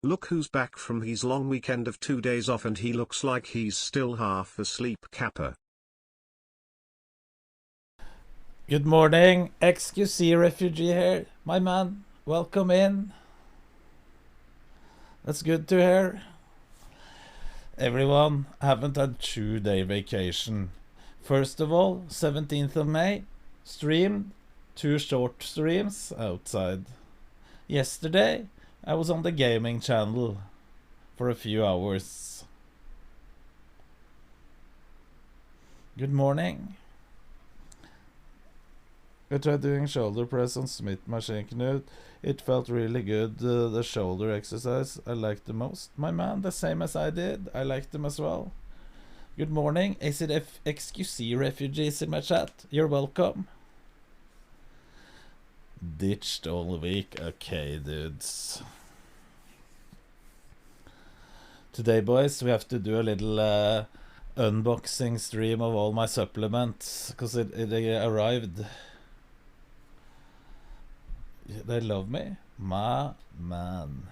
Look who's back from his long weekend of 2 days off and he looks like he's still half asleep. Kappa. Good morning, XQC refugee here, my man. Welcome in. That's good to hear. Everyone, haven't had 2-day vacation. First of all, 17th of May, streamed 2 short streams outside. Yesterday, I was on the gaming channel for a few hours. Good morning. I tried doing shoulder press on Smith machine, Knut. It felt really good, the shoulder exercise I liked the most. My man, the same as I did. I liked them as well. Good morning, XQC refugees in my chat. You're welcome. Ditched all week. Okay, dudes. Today, boys, we have to do a little unboxing stream of all my supplements, because it arrived. They love me? My man.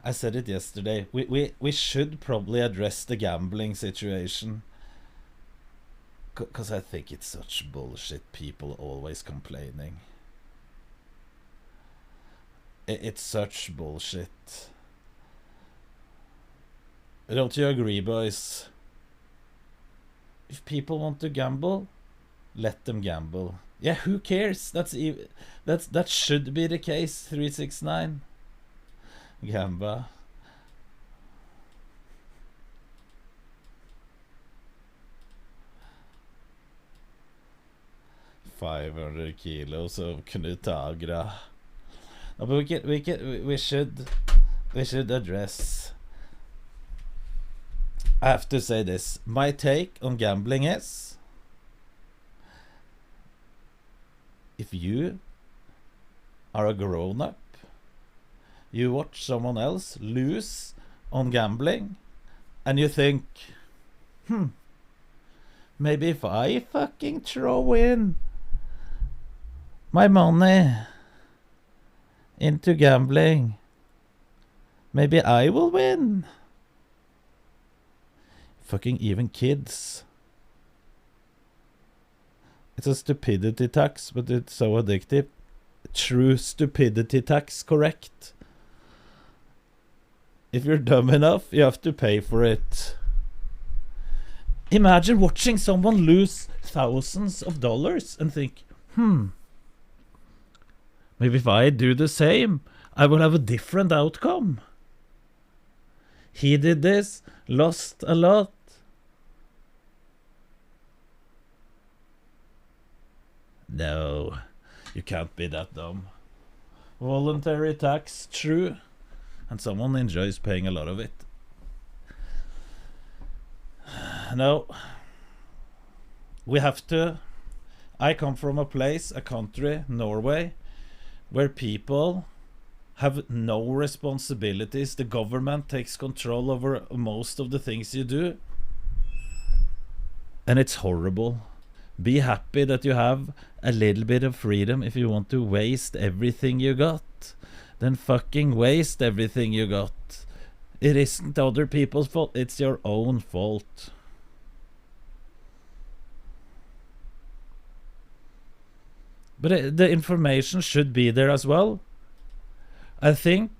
I said it yesterday. We should probably address the gambling situation. Because I think it's such bullshit, people always complaining. It's such bullshit. Don't you agree, boys? If people want to gamble, let them gamble. Yeah, who cares? That should be the case. 369 Gamba. $500 kilos of Knut Agra. No, but we should address. I have to say this. My take on gambling is, if you are a grown-up, you watch someone else lose on gambling, and you think, maybe if I fucking throw in my money into gambling, maybe I will win. Fucking even kids. It's a stupidity tax, but it's so addictive. True stupidity tax, correct? If you're dumb enough, you have to pay for it. Imagine watching someone lose thousands of dollars and think, maybe if I do the same, I will have a different outcome. He did this, lost a lot. No, you can't be that dumb. Voluntary tax, true. And someone enjoys paying a lot of it. No. We have to. I come from a place, a country, Norway, where people have no responsibilities. The government takes control over most of the things you do. And it's horrible. Be happy that you have a little bit of freedom. If you want to waste everything you got, then fucking waste everything you got. It isn't other people's fault, it's your own fault. But the information should be there as well. I think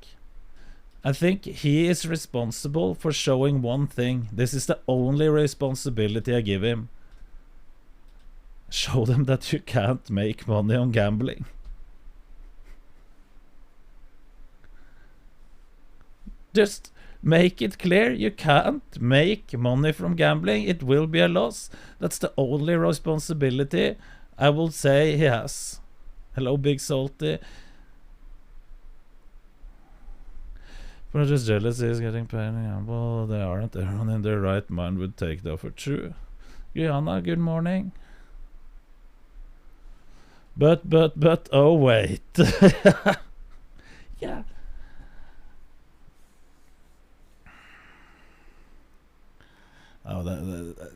he is responsible for showing one thing. This is the only responsibility I give him. Show them that you can't make money on gambling. Just make it clear you can't make money from gambling. It will be a loss. That's the only responsibility I will say he has. Hello, Big Salty. But just jealousy is getting paid in gamble. They aren't. Everyone in their right mind would take the offer. True. Guyana, good morning. But, oh wait. Yeah. Oh,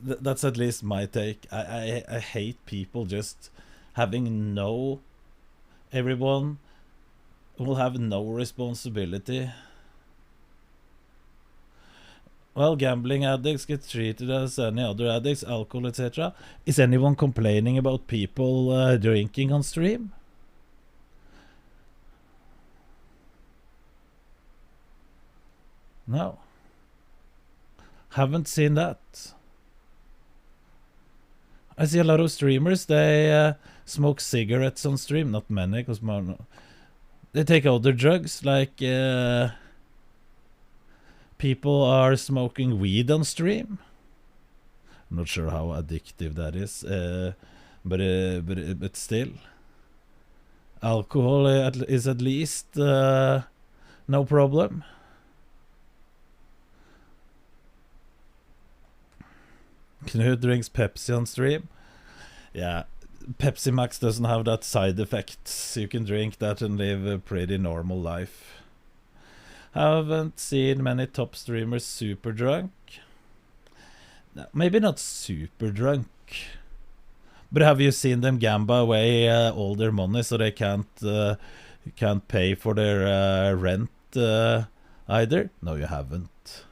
that's at least my take. I hate people just having no... Everyone will have no responsibility. well, gambling addicts get treated as any other addicts, alcohol, etc. Is anyone complaining about people drinking on stream? No. Haven't seen that. I see a lot of streamers, they smoke cigarettes on stream. Not many, because they take other drugs, like people are smoking weed on stream. I'm not sure how addictive that is, but still. Alcohol is at least no problem. Knut drinks Pepsi on stream. Yeah, Pepsi Max doesn't have that side effects. You can drink that and live a pretty normal life. Haven't seen many top streamers super drunk. No, maybe not super drunk. But have you seen them gamble away all their money so they can't pay for their rent either? No, you haven't.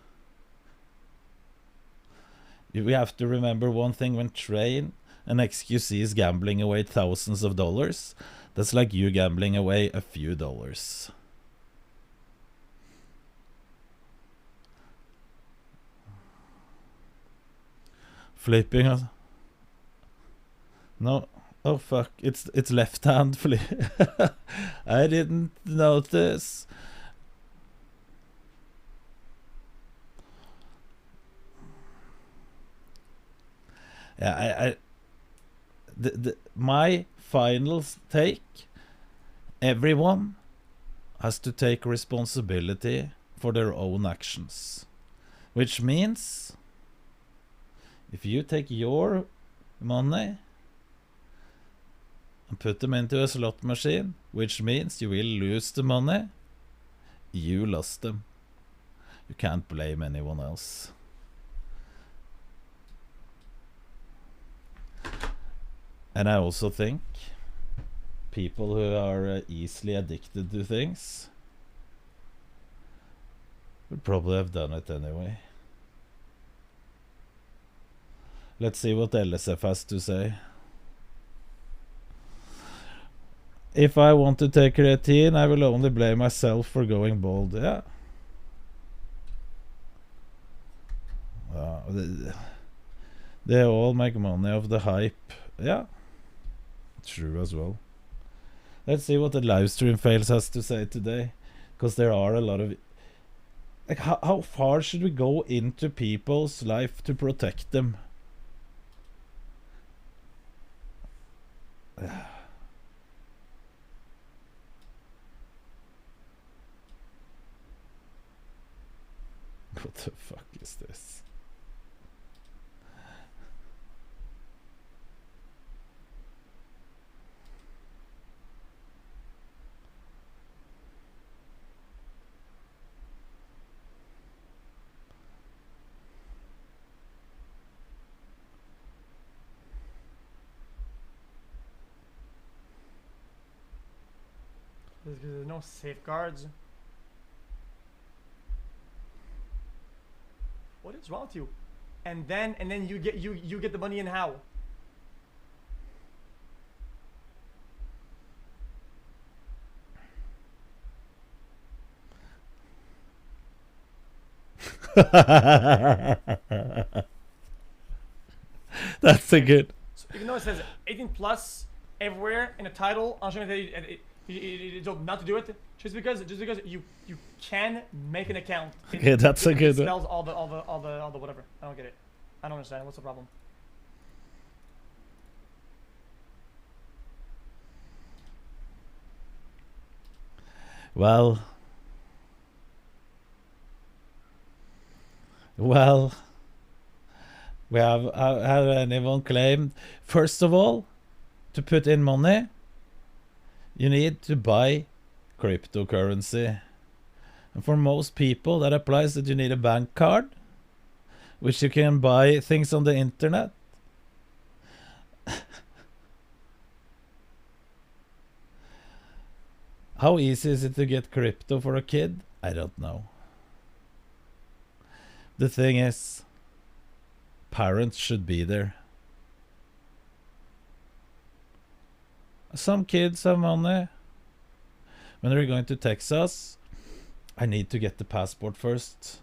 We have to remember one thing: when Train and XQC is gambling away thousands of dollars, that's like you gambling away a few dollars. Flipping us. No. Oh fuck, it's left hand flip. I didn't notice. Yeah, my final take: everyone has to take responsibility for their own actions, which means if you take your money and put them into a slot machine, which means you will lose the money, you lost them. You can't blame anyone else. And I also think people who are easily addicted to things would probably have done it anyway. Let's see what LSF has to say. If I want to take creatine, I will only blame myself for going bald. Yeah. They all make money off the hype. Yeah. True as well. Let's see what the livestream fails has to say today, because there are a lot of, like, how far should we go into people's life to protect them? What the fuck is this? There's no safeguards. What is wrong with you? And then you get the money in how? That's a good. So even though it says 18 plus everywhere in the title, I'm showing that you told not to do it. Just because you can make an account. Okay, that's a good. It spells all the whatever. I don't get it. I don't understand. What's the problem? Well, we have anyone claimed? First of all, to put in money, you need to buy cryptocurrency. And for most people, that applies that you need a bank card, which you can buy things on the internet. How easy is it to get crypto for a kid? I don't know. The thing is, parents should be there. Some kids have money. When they're going to Texas, I need to get the passport first.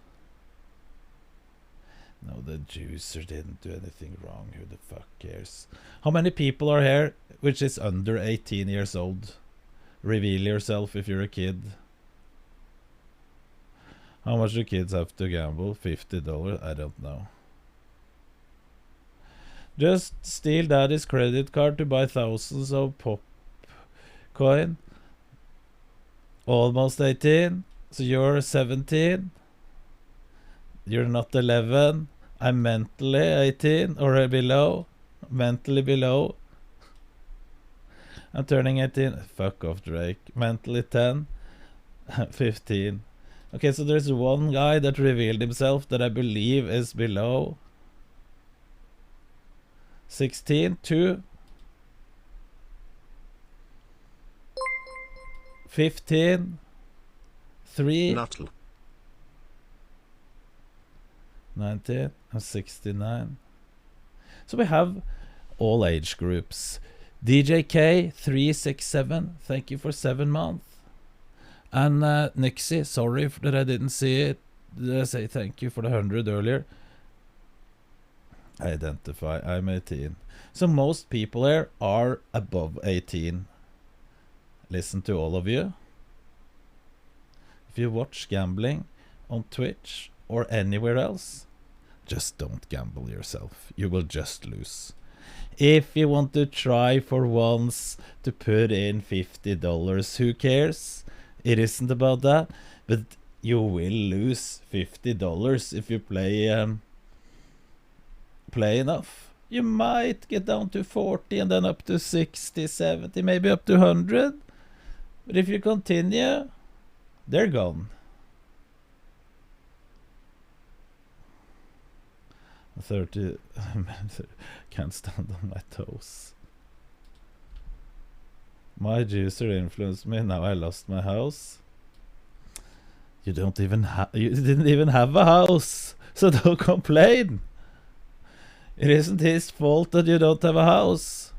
No, the juicer didn't do anything wrong. Who the fuck cares? How many people are here which is under 18 years old? Reveal yourself if you're a kid. How much do kids have to gamble? $50? I don't know. Just steal daddy's credit card to buy thousands of pop coin. Almost 18. So you're 17. You're not 11. I'm mentally 18 or below. Mentally below. I'm turning 18. Fuck off, Drake. Mentally 10. 15. Okay, so there's one guy that revealed himself that I believe is below 16, 2, 15, 3, Nuttl. 19, and 69. So we have all age groups. DJK 367, thank you for 7 months. And Nixie, sorry that I didn't see it. Did I say thank you for the 100 earlier? Identify, I'm 18. So most people here are above 18. Listen to all of you. If you watch gambling on Twitch or anywhere else, just don't gamble yourself. You will just lose. If you want to try for once to put in $50, who cares? It isn't about that, but you will lose $50 if you play enough. You might get down to 40 and then up to 60, 70, maybe up to 100. But if you continue, they're gone. 30 can't stand on my toes. My juicer influenced me. Now I lost my house. You didn't even have a house, so don't complain. It isn't his fault that you don't have a house.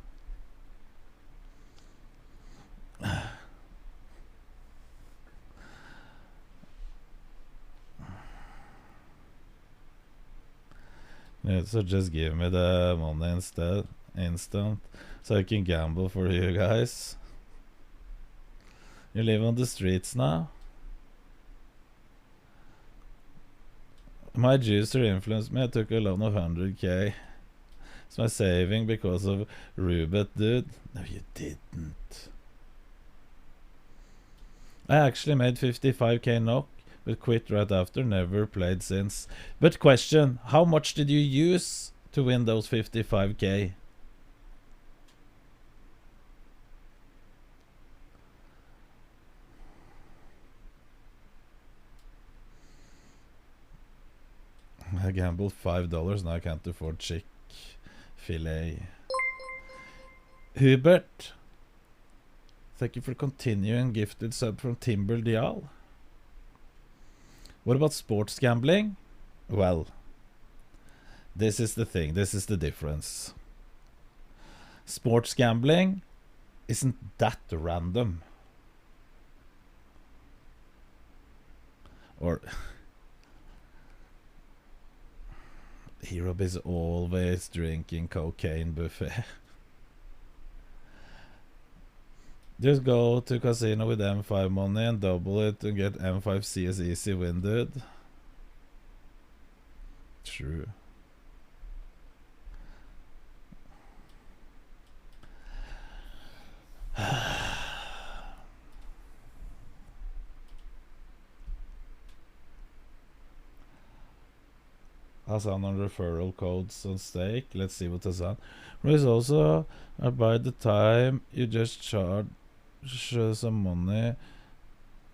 Yeah, so just give me the money instead, instant, so I can gamble for you guys. You live on the streets now. My juicer influenced me. I took a loan of 100k. It's my saving because of Rubet, dude. No, you didn't. I actually made 55k knock, but quit right after. Never played since. But question, how much did you use to win those 55k? I gambled $5, now I can't afford Chick-fil-A. Hubert, thank you for continuing. Gifted sub from Timber Dial. What about sports gambling? Well, this is the thing, this is the difference. Sports gambling isn't that random. Or Hero is always drinking cocaine buffet. Just go to casino with M5 money and double it and get M5C as easy win, dude. True. Hassan on referral codes on stake. Let's see what Hassan. There is also by the time you just charge some money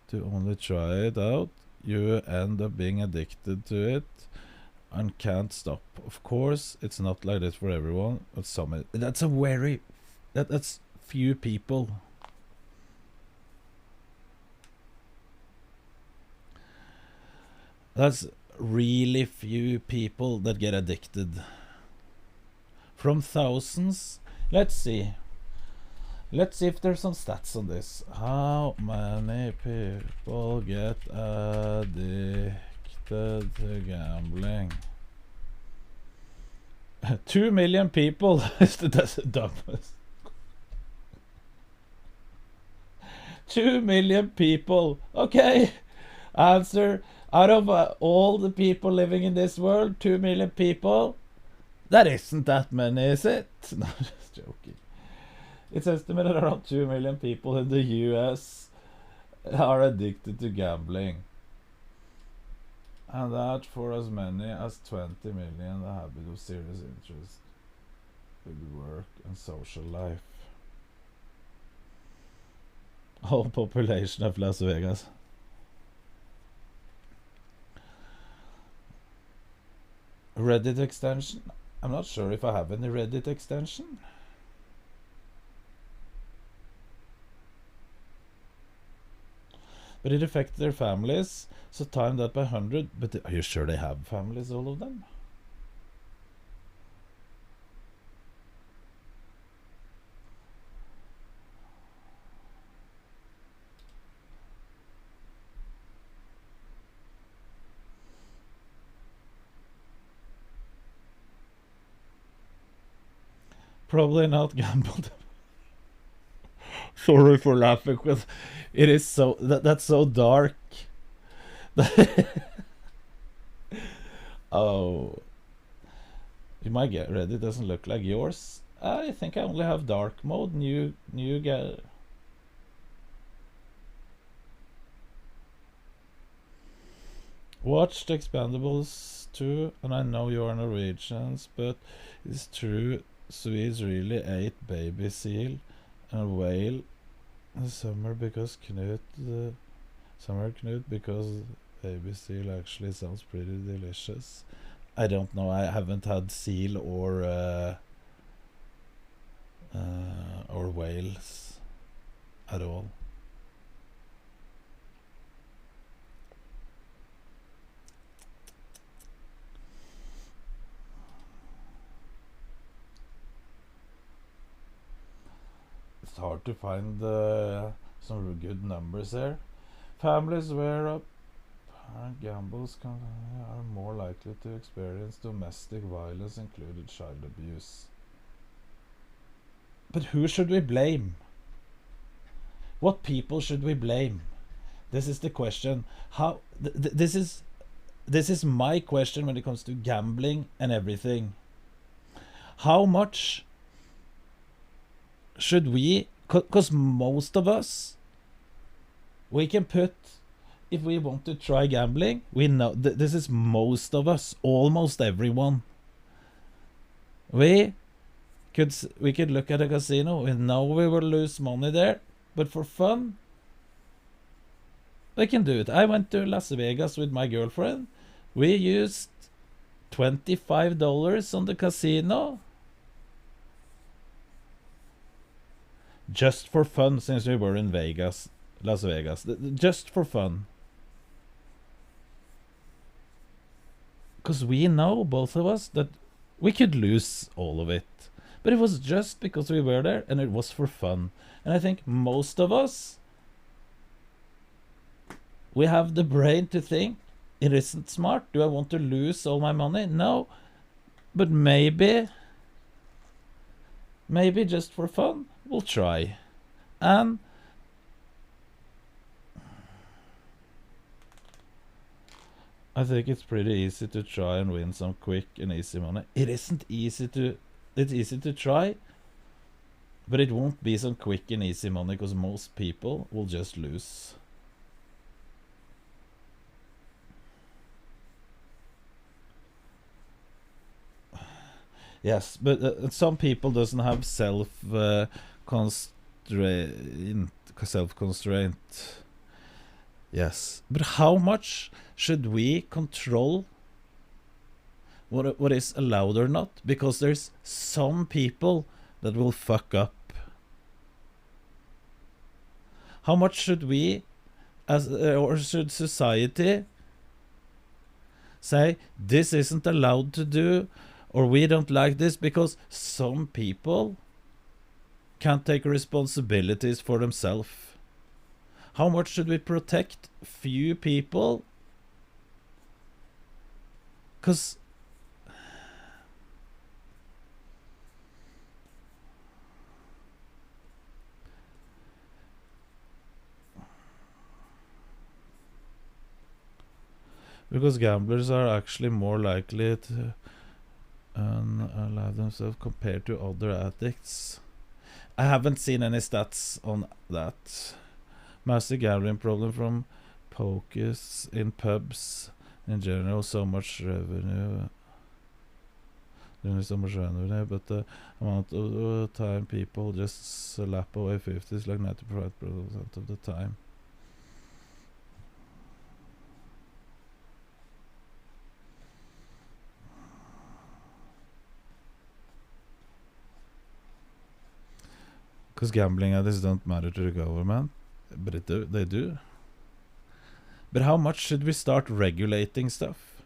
to only try it out, you end up being addicted to it and can't stop. Of course, it's not like this for everyone, but some. That's a very that's few people. That's really few people that get addicted. From thousands, let's see if there's some stats on this. How many people get addicted to gambling? 2 million people is the dumbest. 2 million people. Okay. Answer. Out of all the people living in this world, 2 million people. That isn't that many, is it? No, just joking. It's estimated around 2 million people in the US are addicted to gambling. And that for as many as 20 million the habit of serious interest with work and social life. Whole population of Las Vegas. Reddit extension? I'm not sure if I have any Reddit extension. But it affects their families, so time that by 100. But are you sure they have families, all of them? Probably not gambled. Sorry for laughing, because it is so that's so dark. Oh, you might get ready. It doesn't look like yours. I think I only have dark mode. New get. Watched Expendables 2, and I know you are Norwegians, but it's true. Swedes really ate baby seal and whale in summer because Knut because baby seal actually sounds pretty delicious. I don't know. I haven't had seal or whales at all. It's hard to find some good numbers there. Families where up gambles are more likely to experience domestic violence, including child abuse. But who should we blame? What people should we blame? This is the question. How this is my question when it comes to gambling and everything. How much should we, because most of us, we can put, if we want to try gambling, we know this is most of us, almost everyone. We could look at a casino, we know we will lose money there, but for fun, we can do it. I went to Las Vegas with my girlfriend. We used $25 on the casino. Just for fun, since we were in Vegas, Las Vegas. Just for fun. Because we know, both of us, that we could lose all of it. But it was just because we were there, and it was for fun. And I think most of us, we have the brain to think, it isn't smart. Do I want to lose all my money? No. But maybe just for fun, we'll try. And I think it's pretty easy to try and win some quick and easy money. It's easy to try, but it won't be some quick and easy money because most people will just lose. Yes, but some people doesn't have self-constraint. Yes, but how much should we control what is allowed or not? Because there's some people that will fuck up. How much should we, or should society, say this isn't allowed to do, or we don't like this because some people can't take responsibilities for themselves. How much should we protect few people? Because gamblers are actually more likely to allow themselves compared to other addicts. I haven't seen any stats on that. Massive gambling problem from pokers in pubs in general, so much revenue. There's so much revenue, but the amount of time people just slap away 50s like 95% of the time. Because gambling addicts don't matter to the government, but they do. But how much should we start regulating stuff?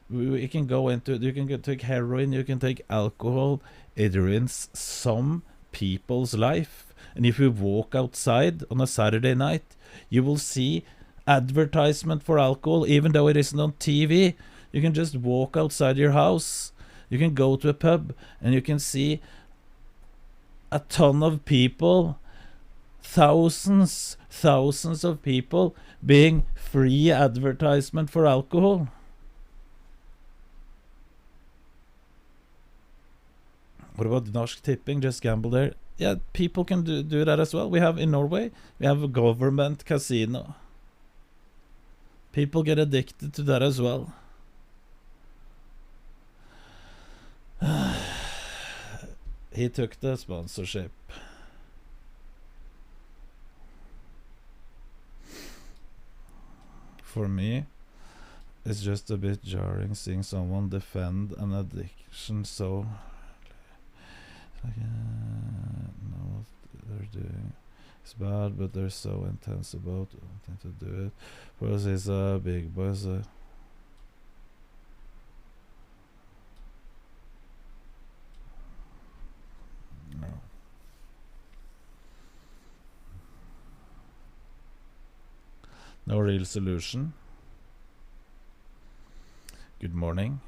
We can go into, you can take heroin, you can take alcohol, it ruins some people's life. And if you walk outside on a Saturday night, you will see advertisement for alcohol, even though it isn't on TV. You can just walk outside your house, you can go to a pub, and you can see a ton of people, thousands of people being free advertisement for alcohol. What about Norsk Tipping? Just gamble there. Yeah, people can do that as well. We have in Norway, we have a government casino. People get addicted to that as well. He took the sponsorship. For me, it's just a bit jarring seeing someone defend an addiction so... know what they're doing. It's bad, but they're so intense about wanting to do it. For us, he's a big boy, so... No. No real solution. Good morning.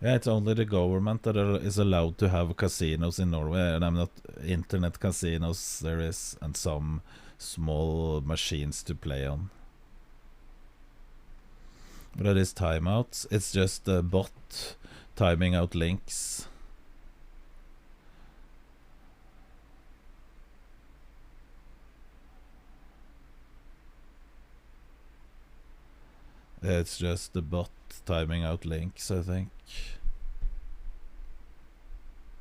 Yeah, it's only the government that is allowed to have casinos in Norway, and I'm not internet casinos there is, and some small machines to play on. But it is timeouts. It's just a bot timing out links. It's just the bot timing out links, I think.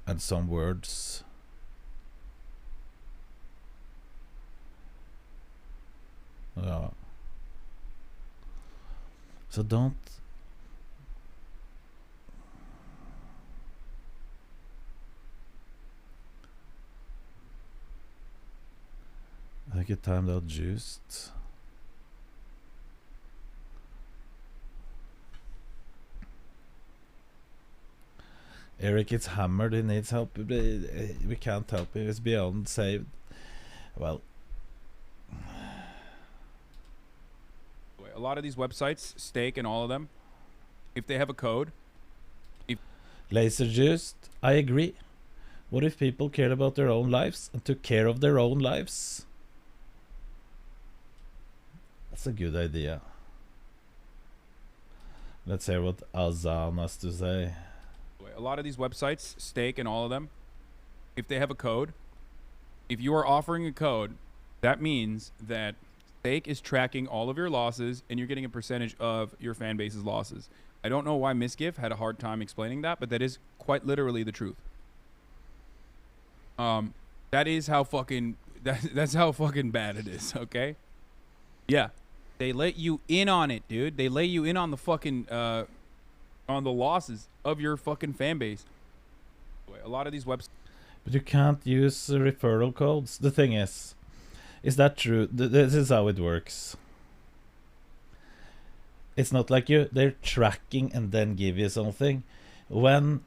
And some words. Yeah. So don't... I think it timed out juiced. Eric is hammered, he needs help. We can't help him, it's beyond saved. Well, a lot of these websites, Stake and all of them, if they have a code, Laser Juiced, I agree. What if people cared about their own lives and took care of their own lives? That's a good idea. Let's hear what Azan has to say. a lot of these websites, Stake and all of them, if they have a code, if you are offering a code, that means that Stake is tracking all of your losses and you're getting a percentage of your fan base's losses. I don't know why Misgif had a hard time explaining that, but that is quite literally the truth. That is how fucking that's how fucking bad it is, okay? Yeah. They let you in on it, dude. They let you in on the fucking on the losses of your fucking fan base. A lot of these websites. But you can't use referral codes. The thing is that true? This is how it works. It's not like they're tracking and then give you something. When,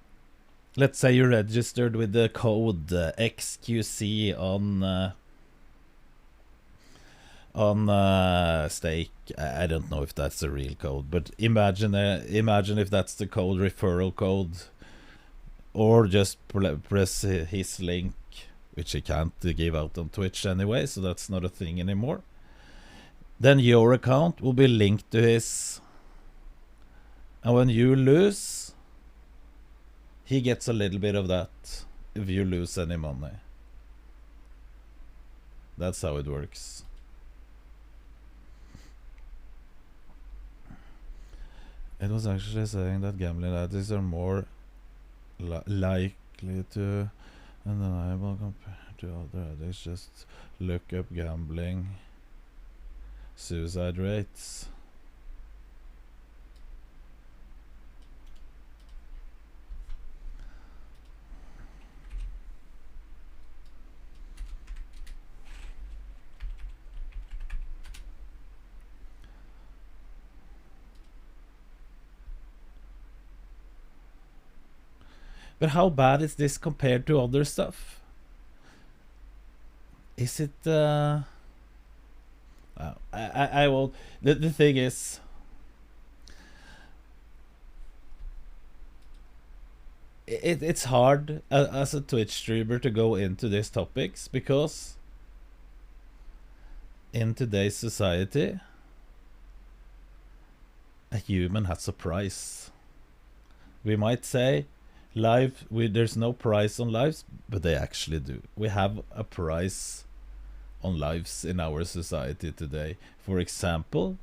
let's say you registered with the code XQC on Stake. I don't know if that's the real code, but imagine if that's the code, referral code, or just press his link, which he can't give out on Twitch anyway, so that's not a thing anymore. Then your account will be linked to his, and when you lose, he gets a little bit of that if you lose any money. That's how it works. It was actually saying that gambling addicts are more likely to undeniable compared to other addicts. Just look up gambling suicide rates. But how bad is this compared to other stuff? Is it I will. The thing is, it's hard as a Twitch streamer to go into these topics, because in today's society, a human has a price. We might say there's no price on lives, but they actually do. We have a price on lives in our society today. For example,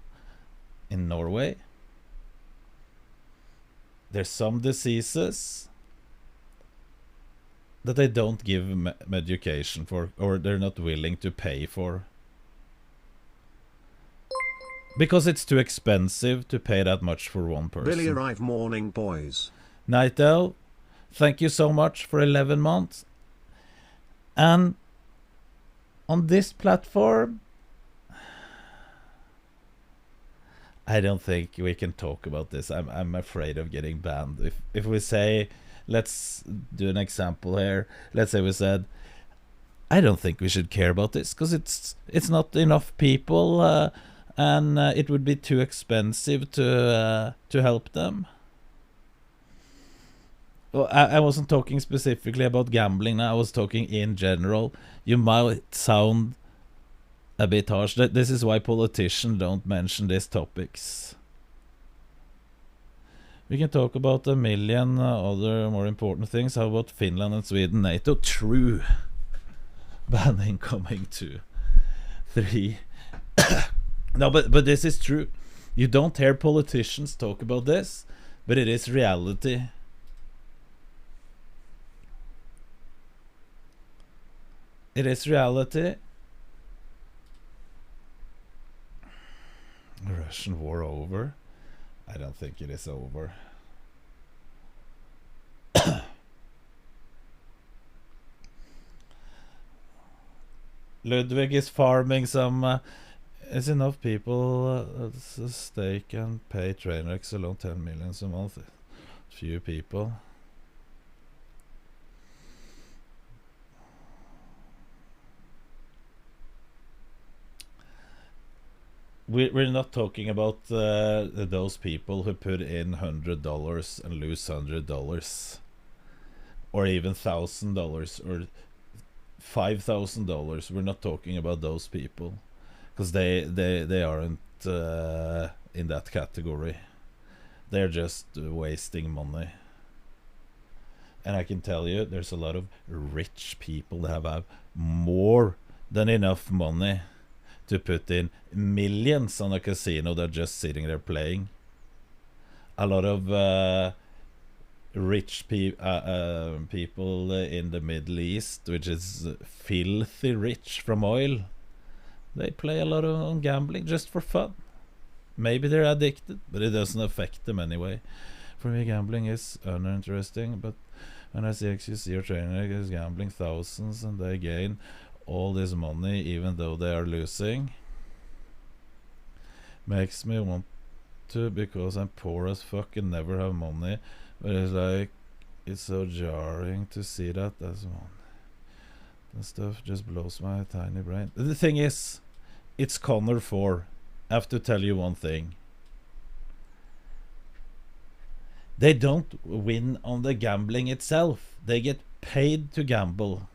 in Norway, there's some diseases that they don't give medication for, or they're not willing to pay for, because it's too expensive to pay that much for one person. Billy arrive morning boys. Night Owl, thank you so much for 11 months. And on this platform, I don't think we can talk about this. I'm afraid of getting banned. If we say, let's do an example here. Let's say we said, I don't think we should care about this because it's not enough people, and it would be too expensive to help them. Well, I wasn't talking specifically about gambling now. I was talking in general. You might sound a bit harsh. This is why politicians don't mention these topics. We can talk about a million other more important things. How about Finland and Sweden, NATO? True. Banning coming to 3. No, but this is true. You don't hear politicians talk about this, but it is reality. It is reality. The Russian war over? I don't think it is over. Ludwig is farming some. Is enough people at stake and pay Trainwrecks alone 10 million a month? Few people. We're not talking about those people who put in $100 and lose $100, or even $1,000 or $5,000. We're not talking about those people, because they aren't in that category. They're just wasting money. And I can tell you, there's a lot of rich people that have more than enough money to put in millions on a casino. They're just sitting there playing. A lot of rich people in the Middle East, which is filthy rich from oil, they play a lot on gambling just for fun. Maybe they're addicted, but it doesn't affect them anyway. For me, gambling is uninteresting, but when I see XQC or Trainwreck is gambling thousands and they gain all this money even though they are losing, makes me want to because I'm poor as fuck and never have money. But it's like, it's so jarring to see that as one. That stuff just blows my tiny brain. The thing is, it's Connor 4. I have to tell you one thing. They don't win on the gambling itself. They get paid to gamble.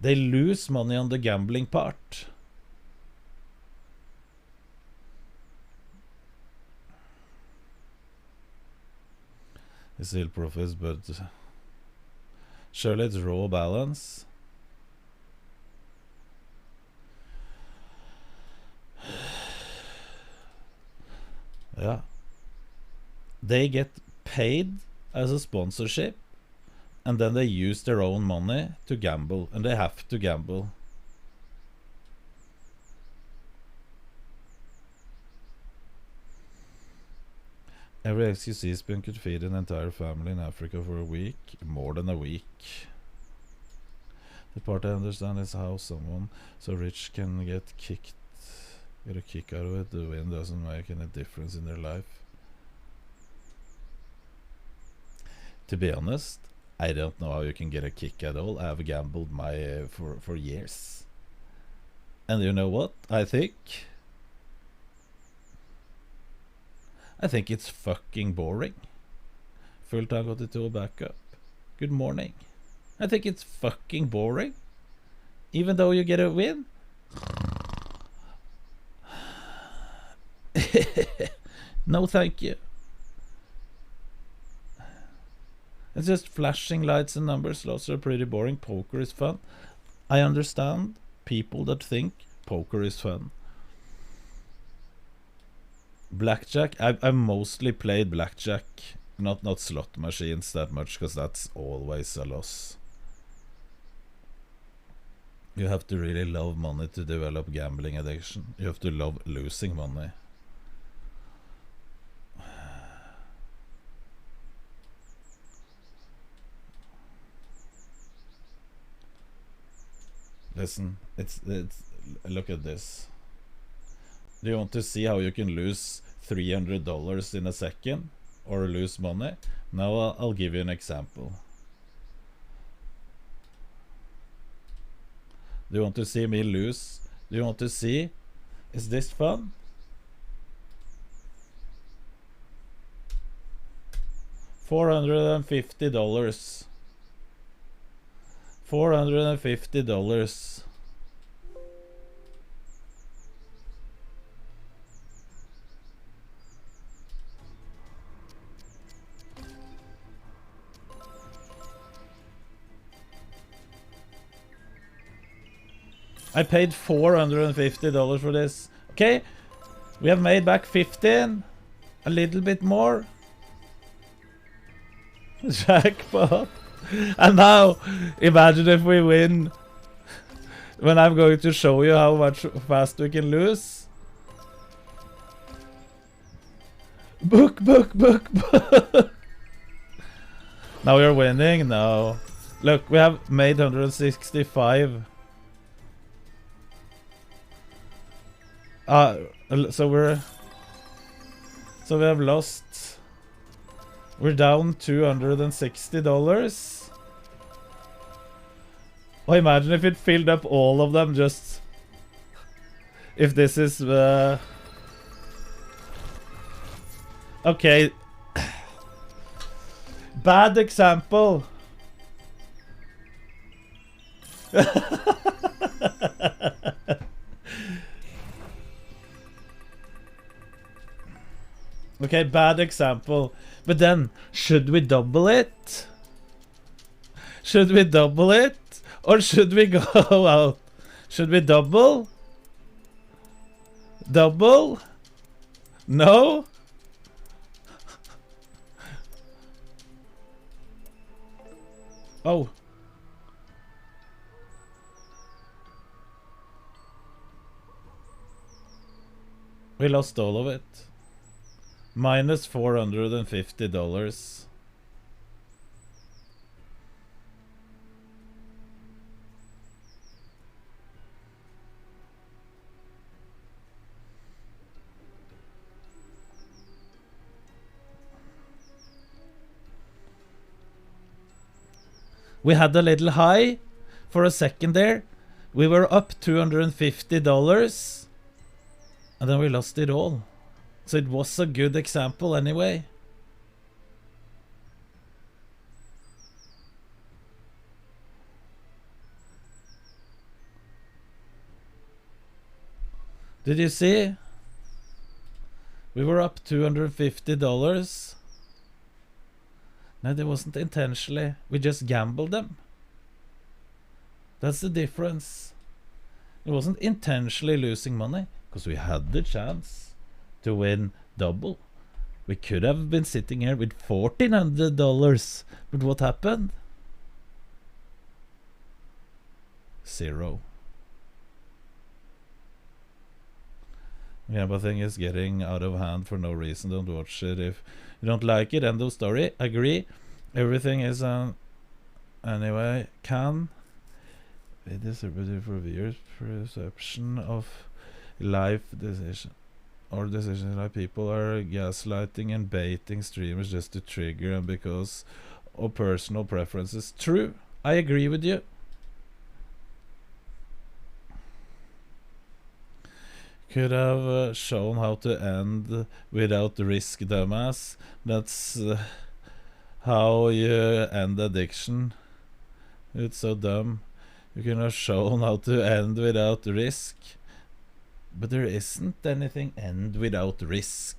They lose money on the gambling part. It's still profits, but surely it's raw balance. Yeah. They get paid as a sponsorship, and then they use their own money to gamble, and they have to gamble. Every XQC spoon could feed an entire family in Africa for a week, more than a week. The part I understand is how someone so rich can get a kick out of it. The win doesn't make any difference in their life. To be honest, I don't know how you can get a kick at all. I have gambled my for years. And you know what? I think it's fucking boring. Full time got it to a backup. Good morning. I think it's fucking boring. Even though you get a win. No thank you. It's just flashing lights and numbers. Slots are pretty boring. Poker is fun. I understand people that think poker is fun. Blackjack, I've mostly played blackjack, not slot machines that much, because that's always a loss. You have to really love money to develop gambling addiction. You have to love losing money. Listen, it's look at this. Do you want to see how you can lose $300 in a second or lose money? Now I'll give you an example. Do you want to see me lose? Do you want to see? Is this fun? $450. $450. I paid $450 for this. Okay, we have made back 15. A little bit more. Jackpot. And now, imagine if we win. When I'm going to show you how much fast we can lose. Book. Now we're winning. No. Look, we have made 165. So we have lost. We're down $260. Oh, imagine if it filled up all of them. Just if this is okay. Bad example. Okay, bad example. But then, should we double it? Should we double it? Or should we go out? Should we double? Double? No? Oh. We lost all of it. Minus $450. We had a little high for a second there. We were up $250 and then we lost it all. So it was a good example anyway. Did you see? We were up $250. No, that wasn't intentionally. We just gambled them. That's the difference. It wasn't intentionally losing money, because we had the chance to win double. We could have been sitting here with $1,400, but what happened? Zero. Gambling is getting out of hand for no reason. Don't watch it if you don't like it. End of story. Agree. Everything is anyway. Can be distributed for viewers' perception of life decision or decisions like people are gaslighting and baiting streamers just to trigger and because of personal preferences. True. I agree with you. Could have shown how to end without risk, dumbass. That's how you end addiction. It's so dumb. You could have shown how to end without risk. But there isn't anything end without risk.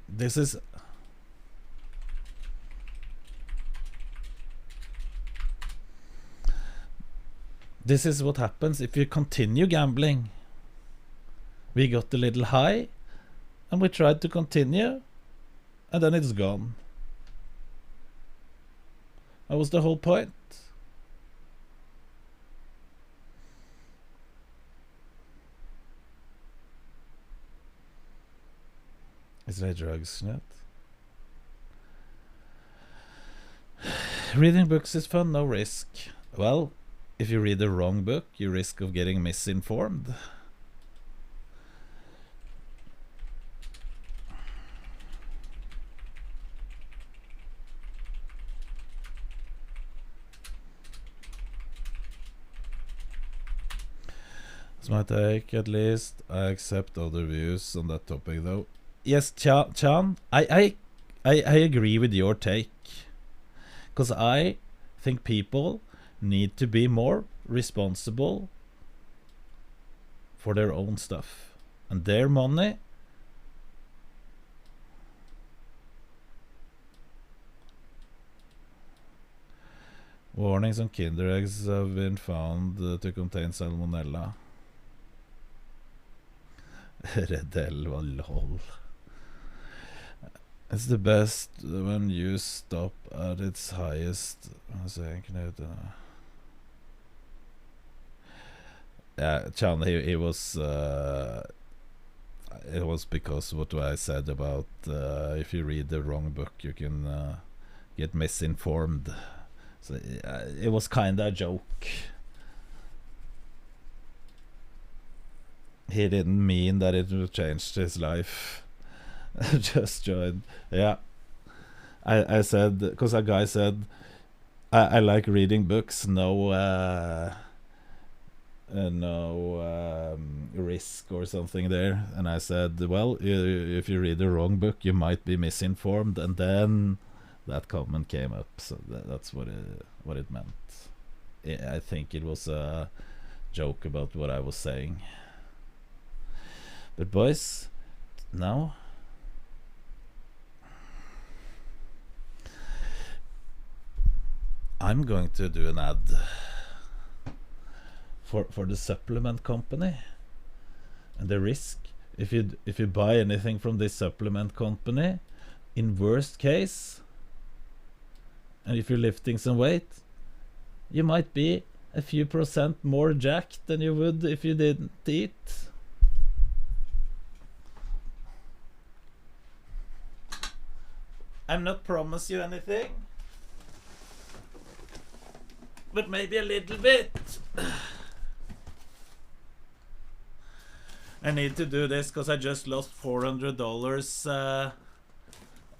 This is... This is what happens if you continue gambling. We got a little high, and we tried to continue, and then it's gone. That was the whole point. Is there drugs yet? Reading books is fun, no risk. Well, if you read the wrong book, you risk of getting misinformed. That's my take, at least. I accept other views on that topic, though. Yes, Chan, I agree with your take. Because I think people need to be more responsible for their own stuff and their money. Warnings on Kinder eggs have been found to contain salmonella. Redel, lol. It's the best when you stop at its highest. Yeah, Chan, he was. It was because what I said about if you read the wrong book, you can get misinformed. So it was kinda a joke. He didn't mean that it would change his life. Just joined. Yeah, I said because a guy said I like reading books. No risk or something there, and I said, well, if you read the wrong book, you might be misinformed, and then that comment came up. So that's what it meant. I think it was a joke about what I was saying. But boys, now I'm going to do an ad for the supplement company, and the risk if you buy anything from this supplement company, in worst case, and if you're lifting some weight, you might be a few % more jacked than you would if you didn't eat. I'm not promise you anything, but maybe a little bit. I need to do this because I just lost $400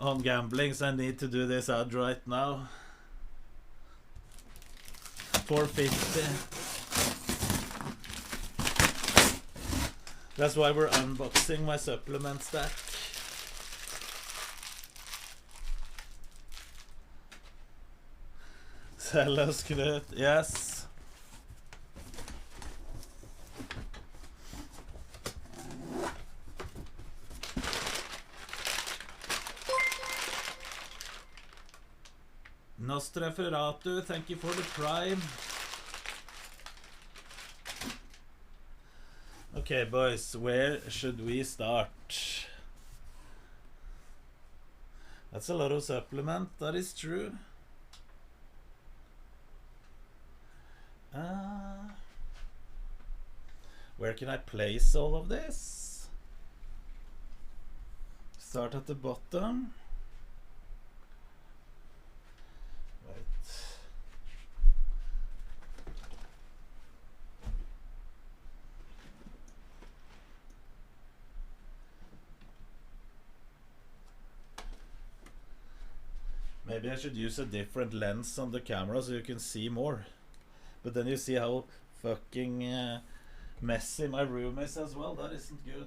on gambling, so I need to do this ad right now. 450. That's why we're unboxing my supplement stack. Sell us, Knut. Yes. Nosferatu, thank you for the prime. Okay, boys, where should we start? That's a lot of supplement, that is true. Where can I place all of this? Start at the bottom. Maybe I should use a different lens on the camera so you can see more. But then you see how fucking messy my room is as well. That isn't good.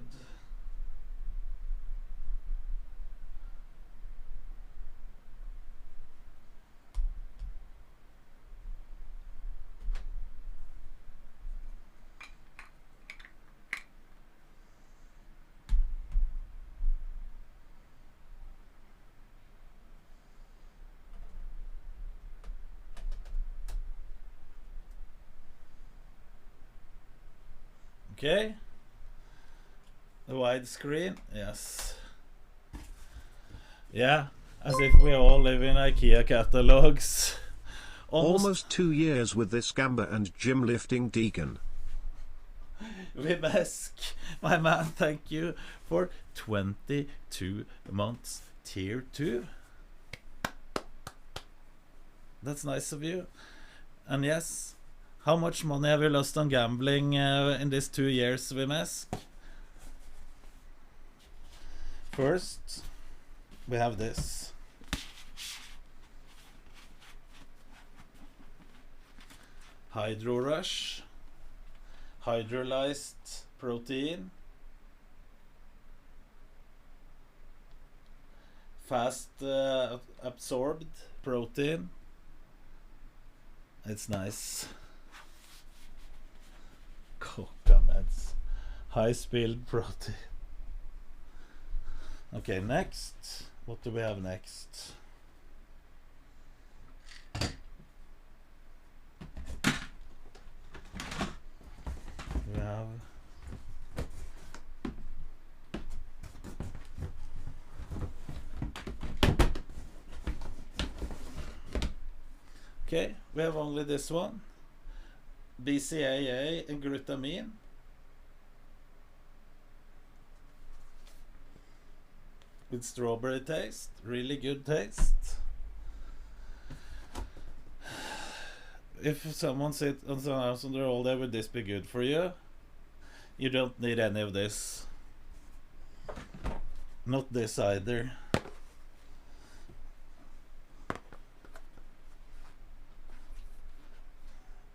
Okay. The widescreen, yes. Yeah, as if we all live in IKEA catalogs. Almost 2 years with this Gamba and gym lifting deacon. Vimesk, my man, thank you for 22 months tier 2. That's nice of you. And yes, how much money have you lost on gambling in these 2 years, Vimesk? First, we have this. Hydro Rush. Hydrolyzed protein. Fast absorbed protein. It's nice. Coca meds. High speed protein. Okay, next. What do we have next? We have okay, we have only this one. BCAA and glutamine. With strawberry taste, really good taste. If someone sits on someone else under all day, would this be good for you? You don't need any of this. Not this either.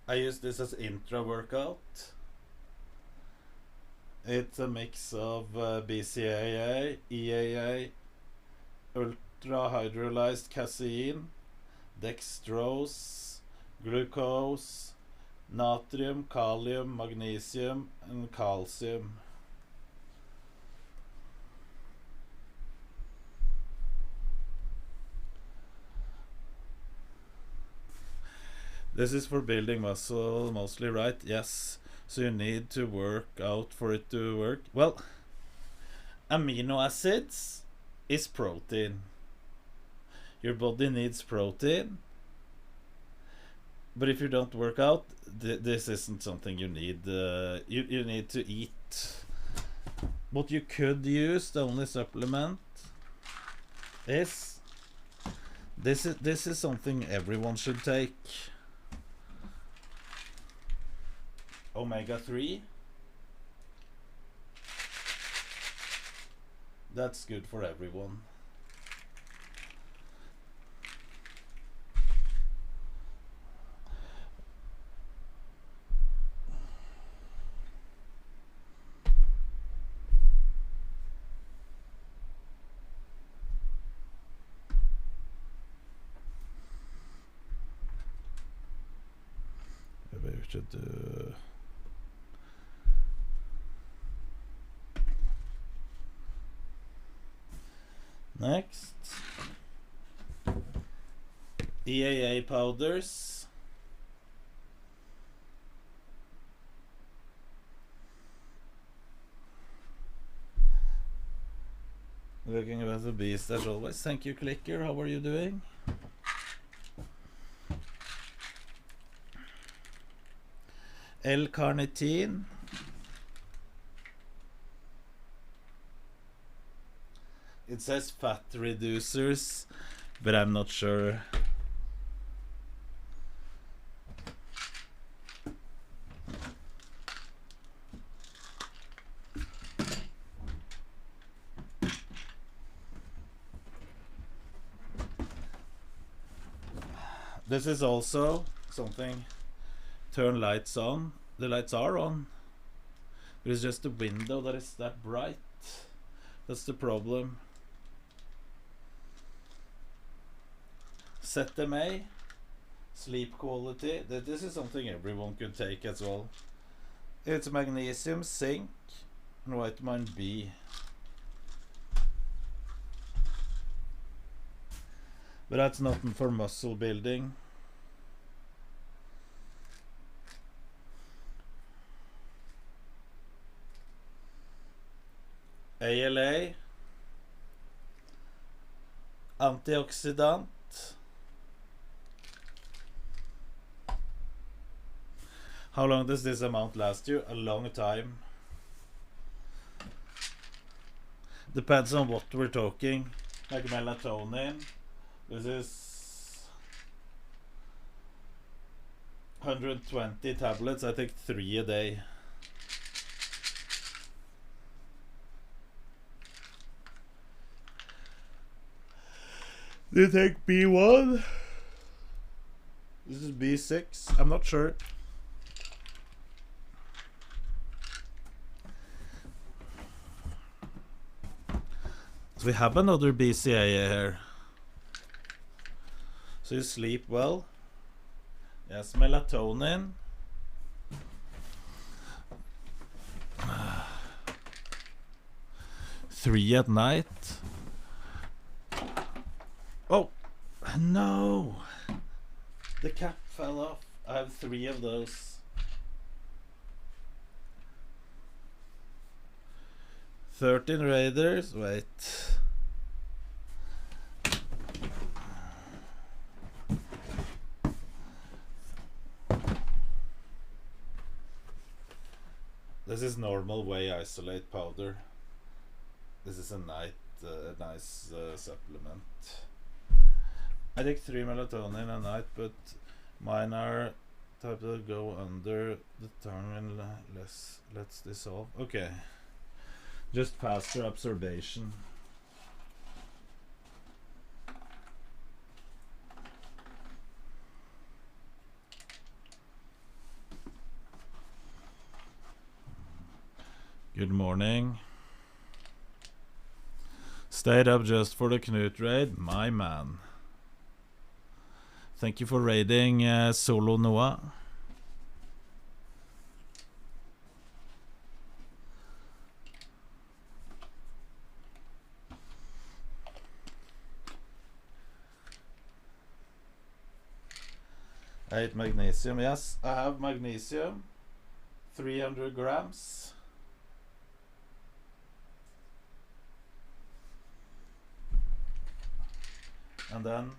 I use this as intra workout. It's a mix of BCAA, EAA, ultra hydrolyzed casein, dextrose, glucose, natrium, kalium, magnesium, and calcium. This is for building muscle mostly, right? Yes. So you need to work out for it to work. Well, amino acids is protein. Your body needs protein. But if you don't work out, this isn't something you need. You need to eat. What you could use, the only supplement, is this is something everyone should take. Omega-3. That's good for everyone. to do. Next, EAA powders. Looking at the beast as always. Thank you, Clicker. How are you doing? L-carnitine. It says fat reducers, but I'm not sure. This is also something. Turn lights on. The lights are on, but it's just the window that is that bright. That's the problem. ZMA, sleep quality. This is something everyone could take as well. It's magnesium, zinc, and vitamin B. But that's nothing for muscle building. ALA, antioxidant. How long does this amount last you? A long time. Depends on what we're talking. Like melatonin. This is 120 tablets. I take 3 a day. Do you take B1? This is B6. I'm not sure. So we have another BCAA here. So you sleep well. Yes, melatonin. Three at night. Oh, no. The cap fell off. I have 3 of those. 13 Raiders. Wait. This is normal whey isolate powder. This is a nice supplement. I take 3 melatonin a night, but mine are type that go under the tongue and let's dissolve. Okay. Just faster absorption. Good morning. Stayed up just for the Knut raid, my man. Thank you for raiding Solo Noah. I ate magnesium. Yes, I have magnesium. 300 grams. And then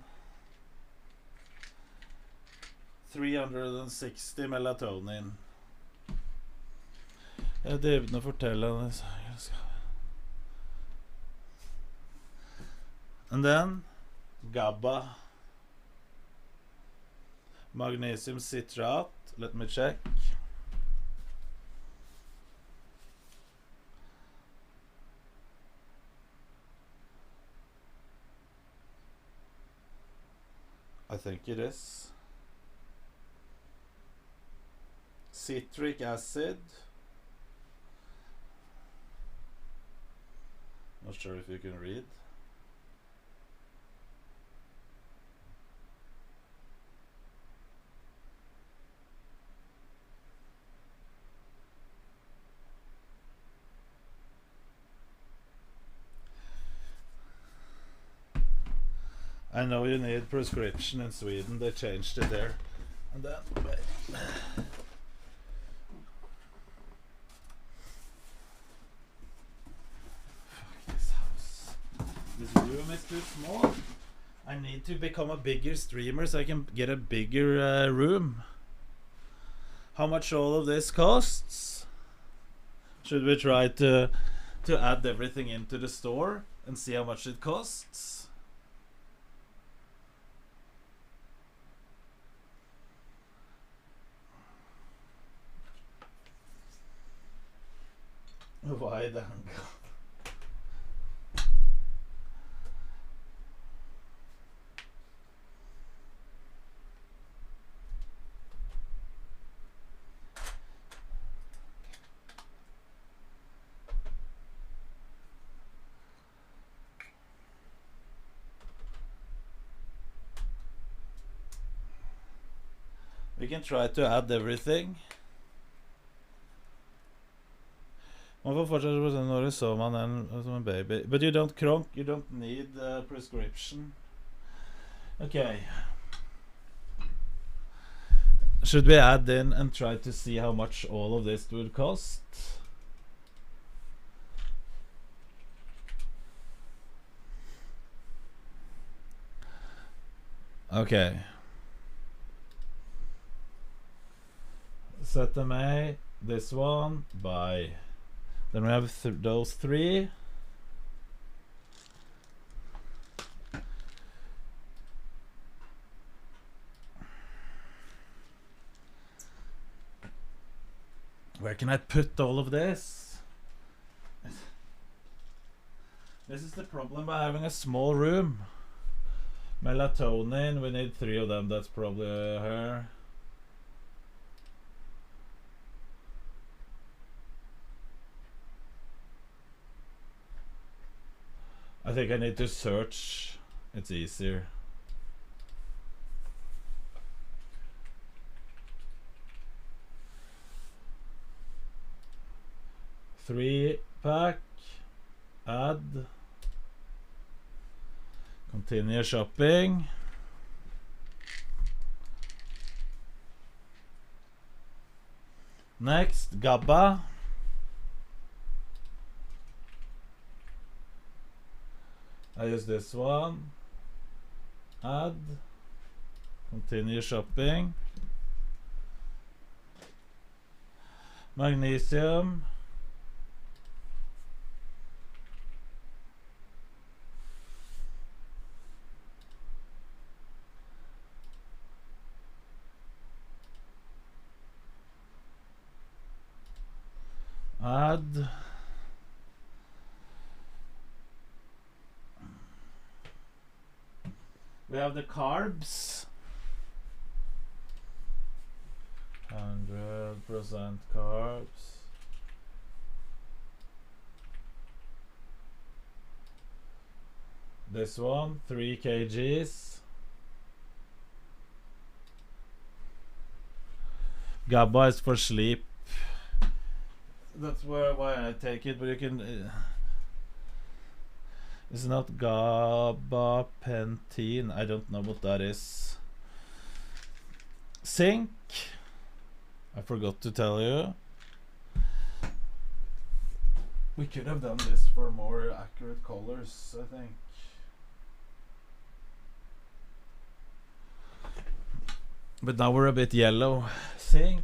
360 melatonin. Jeg drev å fortelle henne. And then GABA. Magnesium citrate. Let me check. I think it is. Citric acid. Not sure if you can read. I know you need prescription in Sweden. They changed it there. And then, wait. Fuck this house. This room is too small. I need to become a bigger streamer so I can get a bigger room. How much all of this costs? Should we try to add everything into the store and see how much it costs? Wide angle. We can try to add everything. Man får fortsatt når du så man som en baby. But you don't cronk, you don't need a prescription. Okay. Should we add in and try to see how much all of this would cost? Okay. Set them A, this one, buy. Then we have those three. Where can I put all of this? This is the problem by having a small room. Melatonin, we need 3 of them, that's probably her. I think I need to search. It's easier. Three pack. Add. Continue shopping. Next, GABA. I use this one. Add. Continue shopping. Magnesium. Add. We have the carbs. 100% carbs. This one, 3 kgs. GABA is for sleep. That's why I take it, but you can. It's not gabapentin. I don't know what that is. Zinc. I forgot to tell you. We could have done this for more accurate colors, I think. But now we're a bit yellow. Zinc.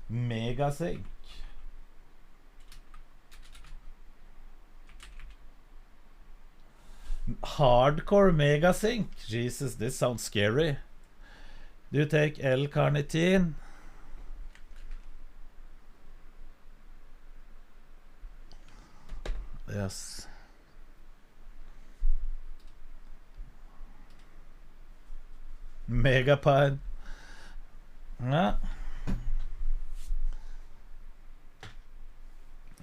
Mega zinc. Hardcore mega zinc. Jesus, this sounds scary. Do you take L-carnitine? Yes. Megapine. Yeah.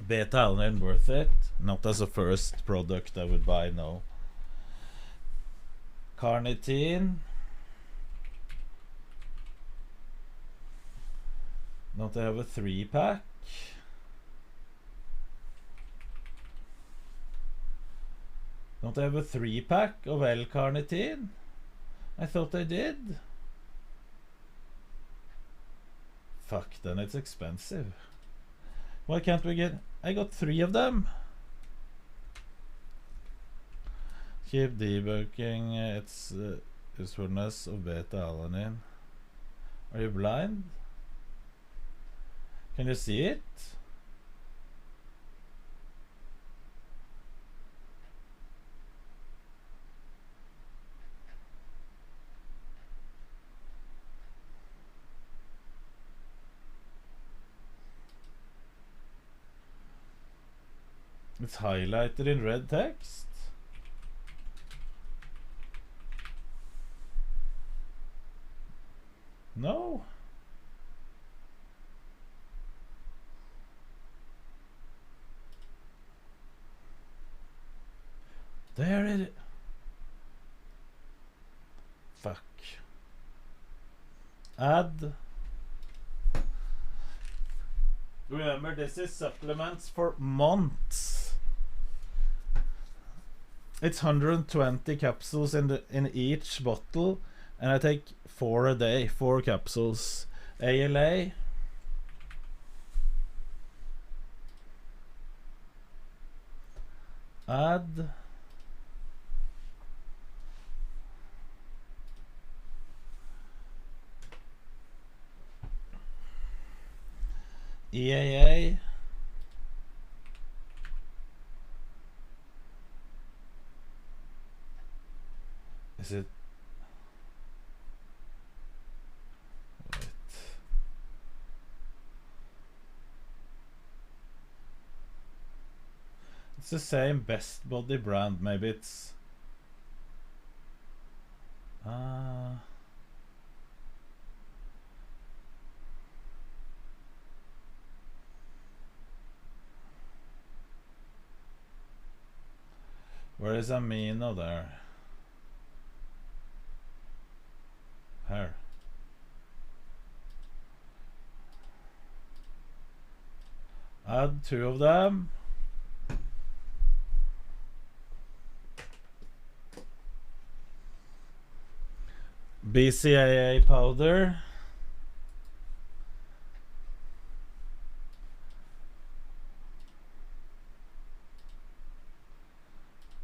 Beta-alanine worth it. Not as a first product I would buy, no. Carnitine. Don't they have a 3-pack? Don't they have a 3-pack of L-carnitine? I thought they did. Fuck, then it's expensive. Why can't we get... I got 3 of them. Keep debunking its usefulness of beta-alanine. Are you blind? Can you see it? It's highlighted in red text. No. There it is. Fuck. Add. Remember, this is supplements for months. It's 120 capsules in each bottle, and I take 4 a day, 4 capsules. ALA. Add. EAA. Is it? Wait. It's the same Best Body brand. Maybe it's... Where is amino there? Here. Add 2 of them. BCAA powder.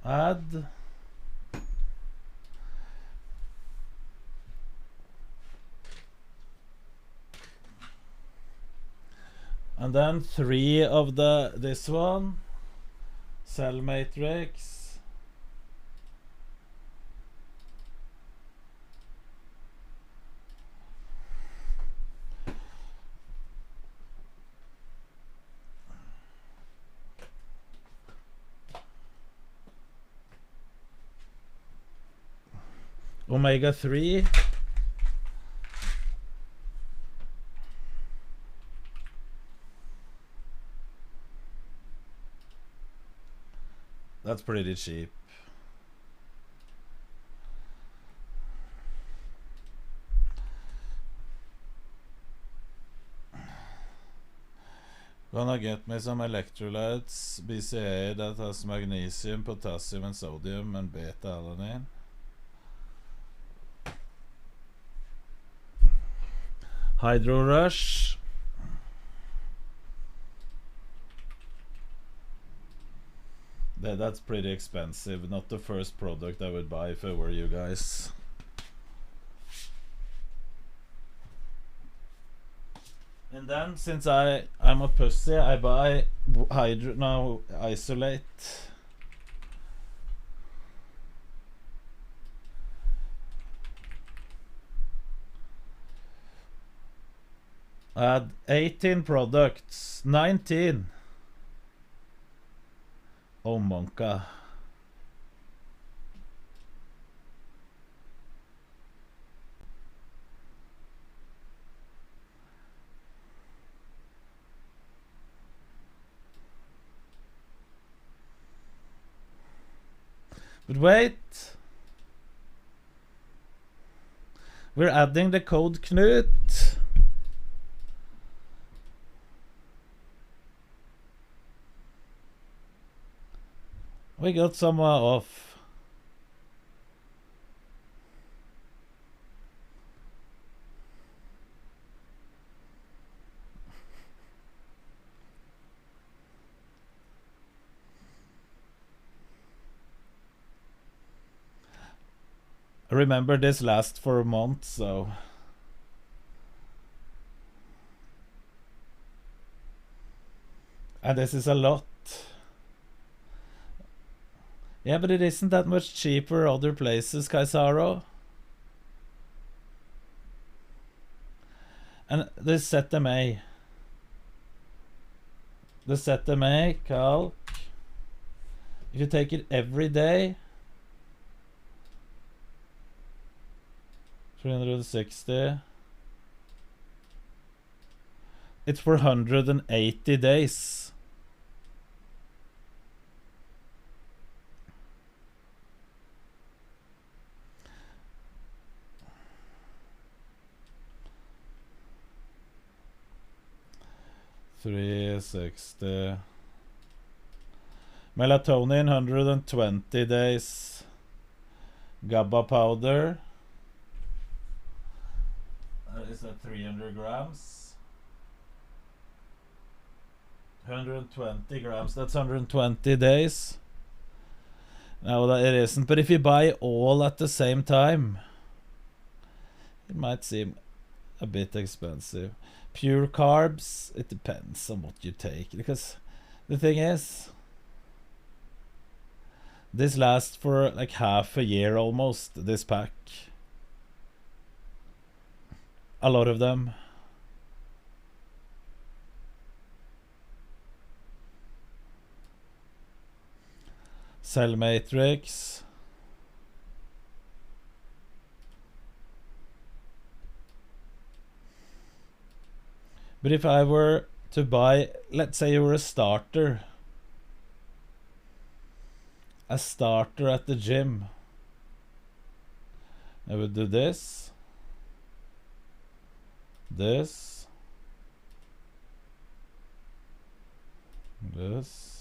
Add. And then 3 of this one. Cell matrix. Omega-3. That's pretty cheap. Gonna get me some electrolytes, BCA that has magnesium, potassium and sodium and beta-alanine. Hydro Rush. That's pretty expensive. Not the first product I would buy if I were you guys. And then, since I'm a pussy, I buy Isolate. Add 18 products. 19. Oh, Monka. But wait. We're adding the code Knut. We got some off. remember this lasts for a month, so... And this is a lot. Yeah, but it isn't that much cheaper other places, Kaisaro. And the ZMA. The ZMA, Calc. If you take it every day, 360. It's for 180 days. $360. Melatonin 120 days. GABA powder. That is at 300 grams. 120 grams. That's 120 days. No, that it isn't. But if you buy all at the same time, it might seem a bit expensive. Pure carbs, it depends on what you take. Because the thing is, this lasts for like half a year almost, this pack. A lot of them. Cell matrix. But if I were to buy, let's say you were a starter at the gym, I would do this, this, this,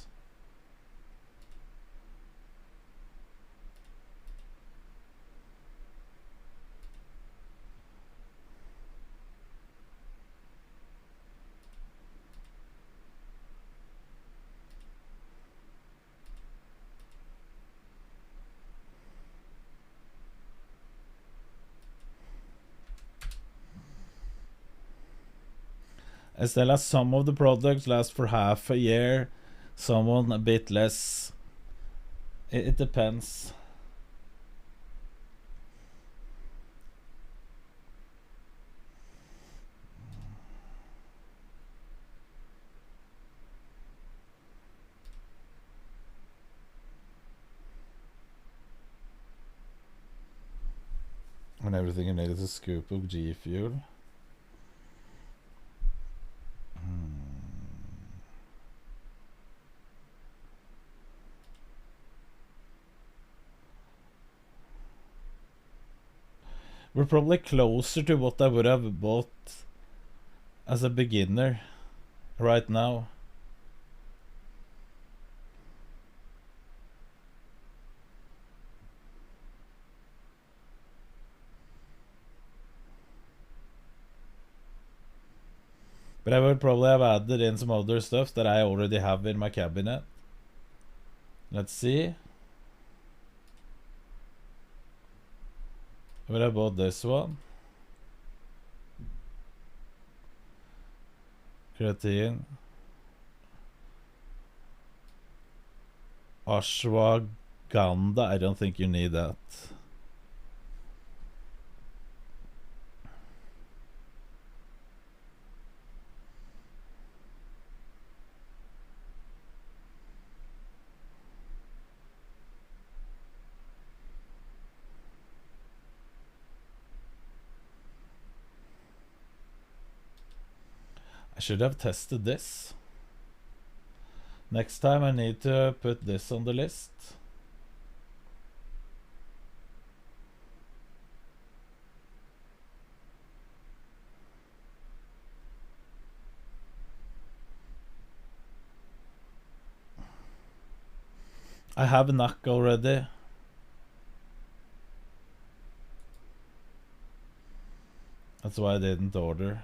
Estella, some of the products last for half a year, some a bit less. It depends. And everything you need is a scoop of G Fuel. We're probably closer to what I would have bought as a beginner right now. But I would probably have added in some other stuff that I already have in my cabinet. Let's see. I would have bought this one. Creatine. Ashwagandha. I don't think you need that. I should have tested this. Next time I need to put this on the list. I have a NAC already. That's why I didn't order.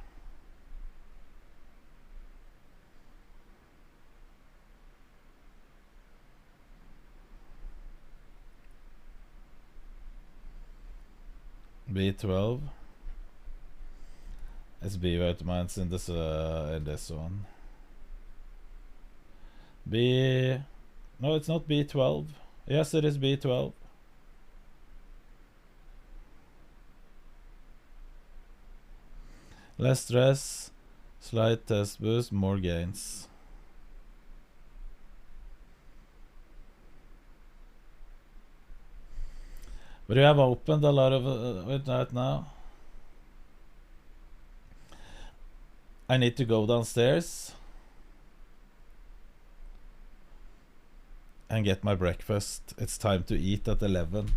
B12. It's B vitamins in this one. B. No, it's not B12. Yes, it is B12. Less stress, slight test boost, more gains. But you have opened a lot of it right now. I need to go downstairs and get my breakfast. It's time to eat at 11.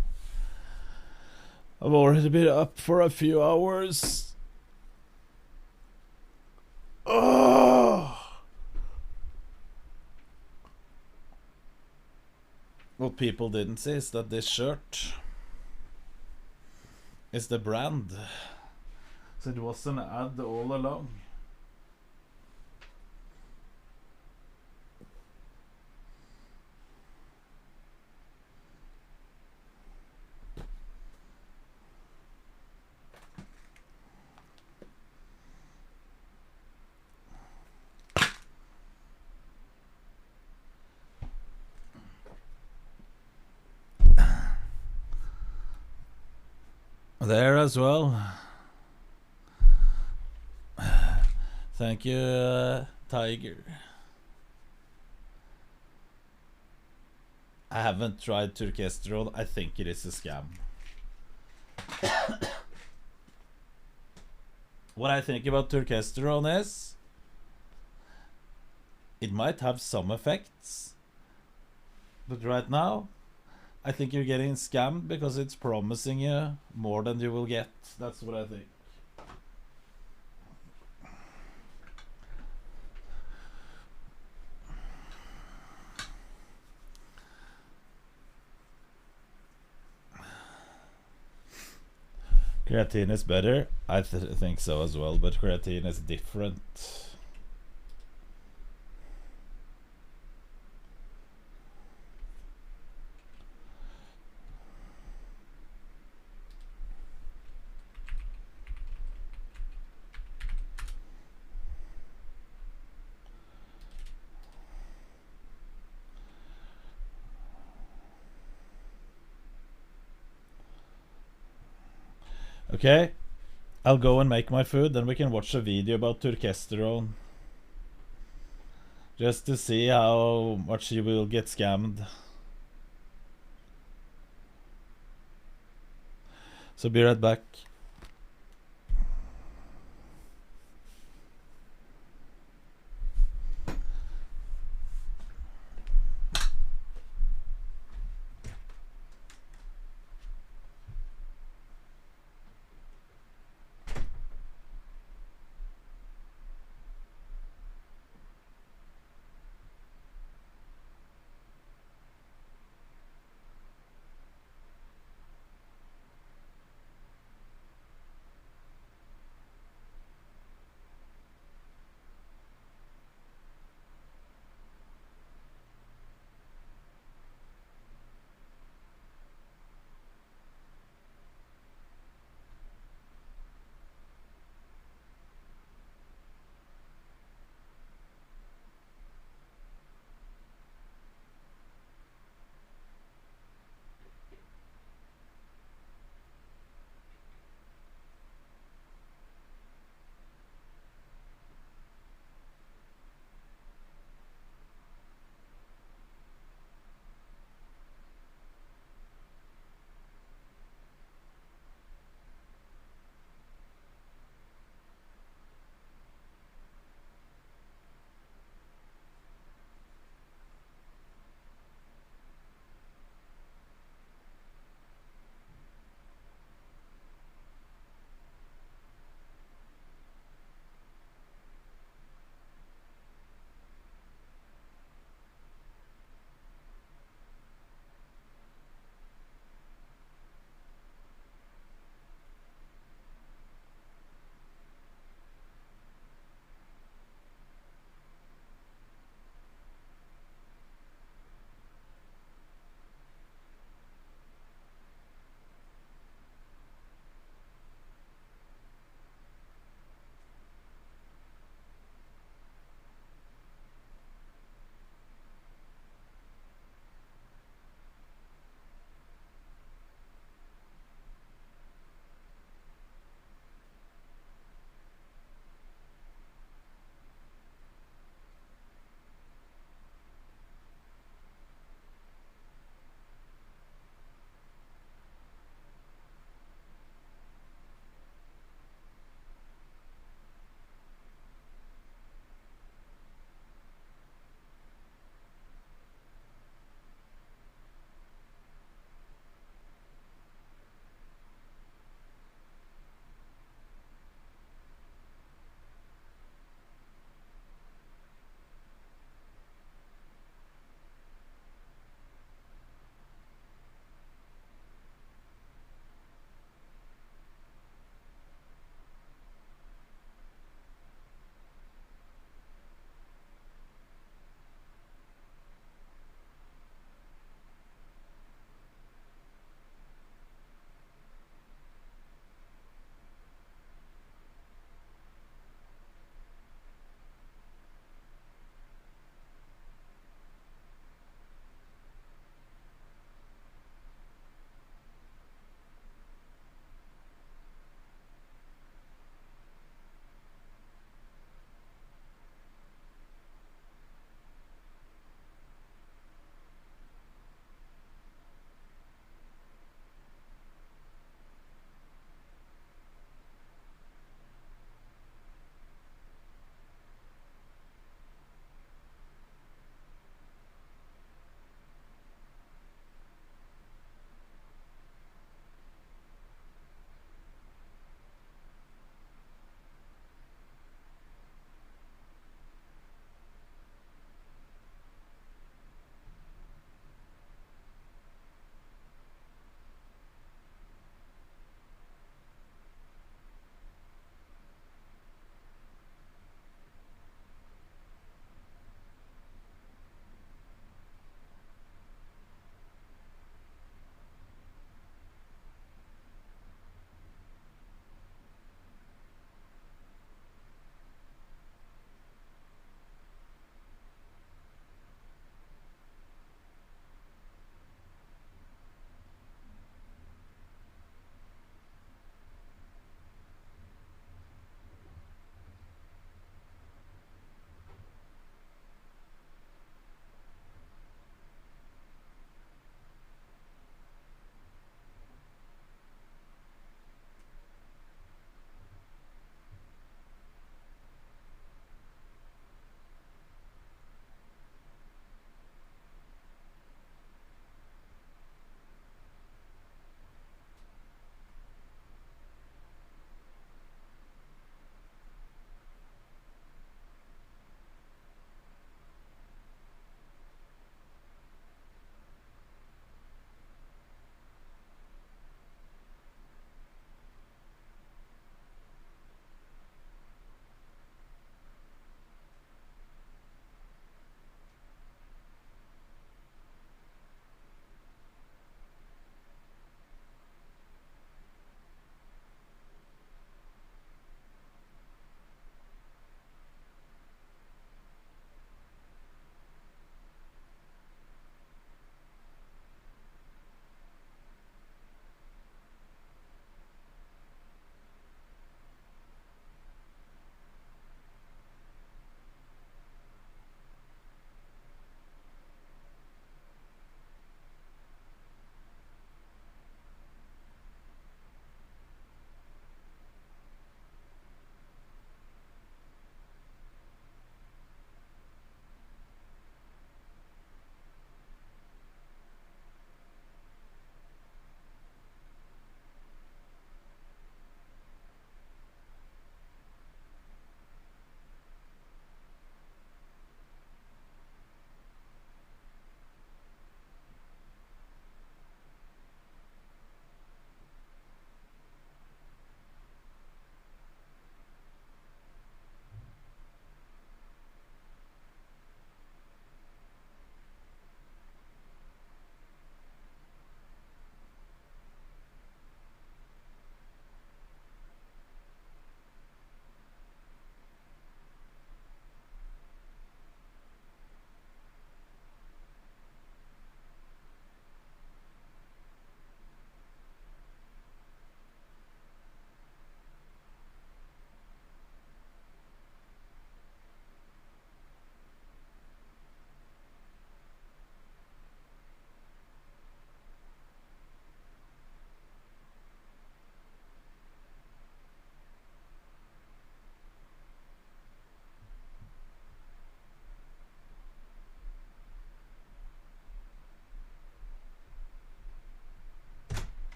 I've already been up for a few hours. Oh! What people didn't see is that this shirt is the brand. So it was an ad all along. There as well. Thank you, Tiger. I haven't tried Turkesterone. I think it is a scam. What I think about Turkesterone is it might have some effects, but right now I think you're getting scammed because it's promising you more than you will get. That's what I think. Creatine is better. I think so as well, but creatine is different. Okay, I'll go and make my food, then we can watch a video about Turkesterone. Just to see how much you will get scammed. So be right back.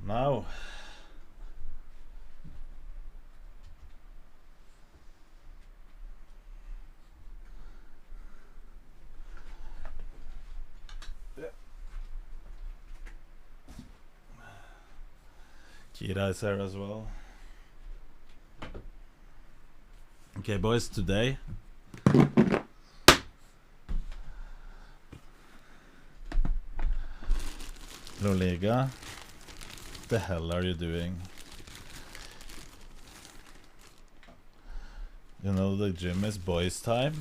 Now. Kira is here as well. Okay, boys, today Loliga, the hell are you doing? You know the gym is boys' time.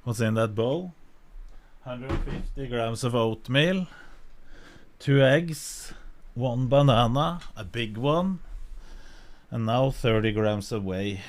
What's in that bowl? 150 grams of oatmeal, 2 eggs, 1 banana, a big one, and now 30 grams of whey.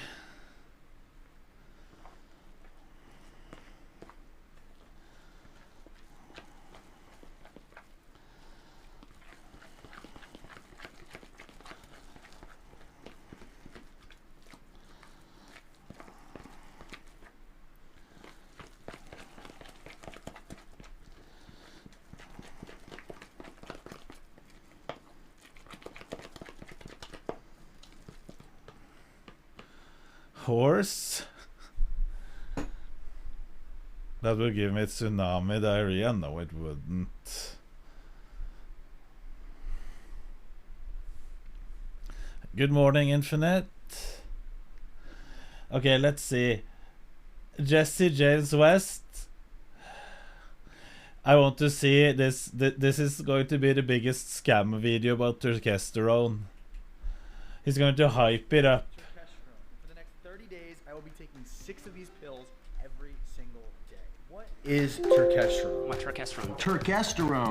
Horse. That would give me tsunami diarrhea. No, it wouldn't. Good morning, Infinite. Okay, let's see. Jesse James West. I want to see this. This is going to be the biggest scam video about testosterone. He's going to hype it up. For the next 30 days, I will be taking 6 of these pills every single day. What is Turkesterone? My Turkesterone.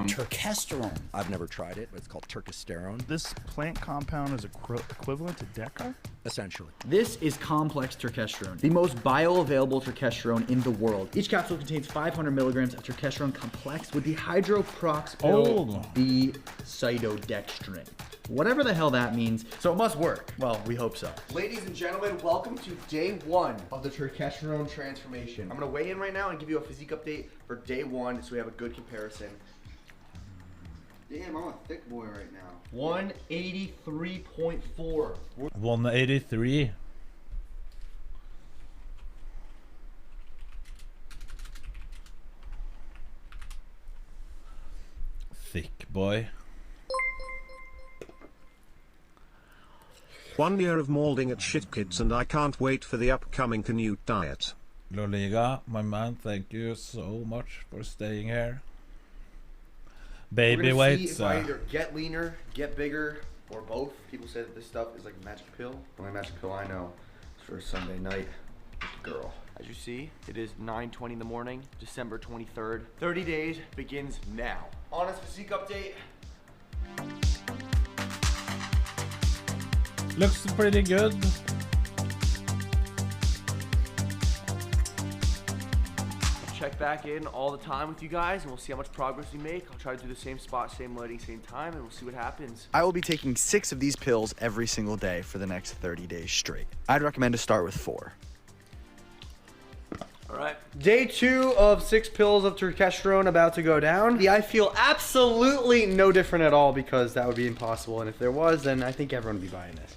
Turkesterone. I've never tried it, but it's called Turkesterone, This plant compound is equivalent to Deca? essentially. This is complex Turkesterone, the most bioavailable Turkesterone in the world. Each capsule contains 500 milligrams of Turkesterone complex with the hydroproxyl B-cytodextrin. Whatever the hell that means, so it must work. Well, we hope so. Ladies and gentlemen, welcome to day 1 of the Turkesterone transformation. I'm gonna weigh in right now and give you a physique update for day 1 so we have a good comparison. Damn, I'm a thick boy right now. 183.4. 183. Thick boy. 1 year of molding at ShitKids and I can't wait for the upcoming Canute diet. Loliga, my man, thank you so much for staying here. We're Baby gonna see weights. if I either get leaner, get bigger, or both. People say that this stuff is like a magic pill. The only magic pill I know is for a Sunday night with a girl. As you see, it is 9:20 in the morning, December 23rd. 30 days begins now. Honest physique update. Looks pretty good. Check back in all the time with you guys and we'll see how much progress we make. I'll try to do the same spot, same lighting, same time, and we'll see what happens. I will be taking 6 of these pills every single day for the next 30 days straight. I'd recommend to start with 4. All right. Day 2 of 6 pills of Turkesterone about to go down. I feel absolutely no different at all because that would be impossible. And if there was, then I think everyone would be buying this.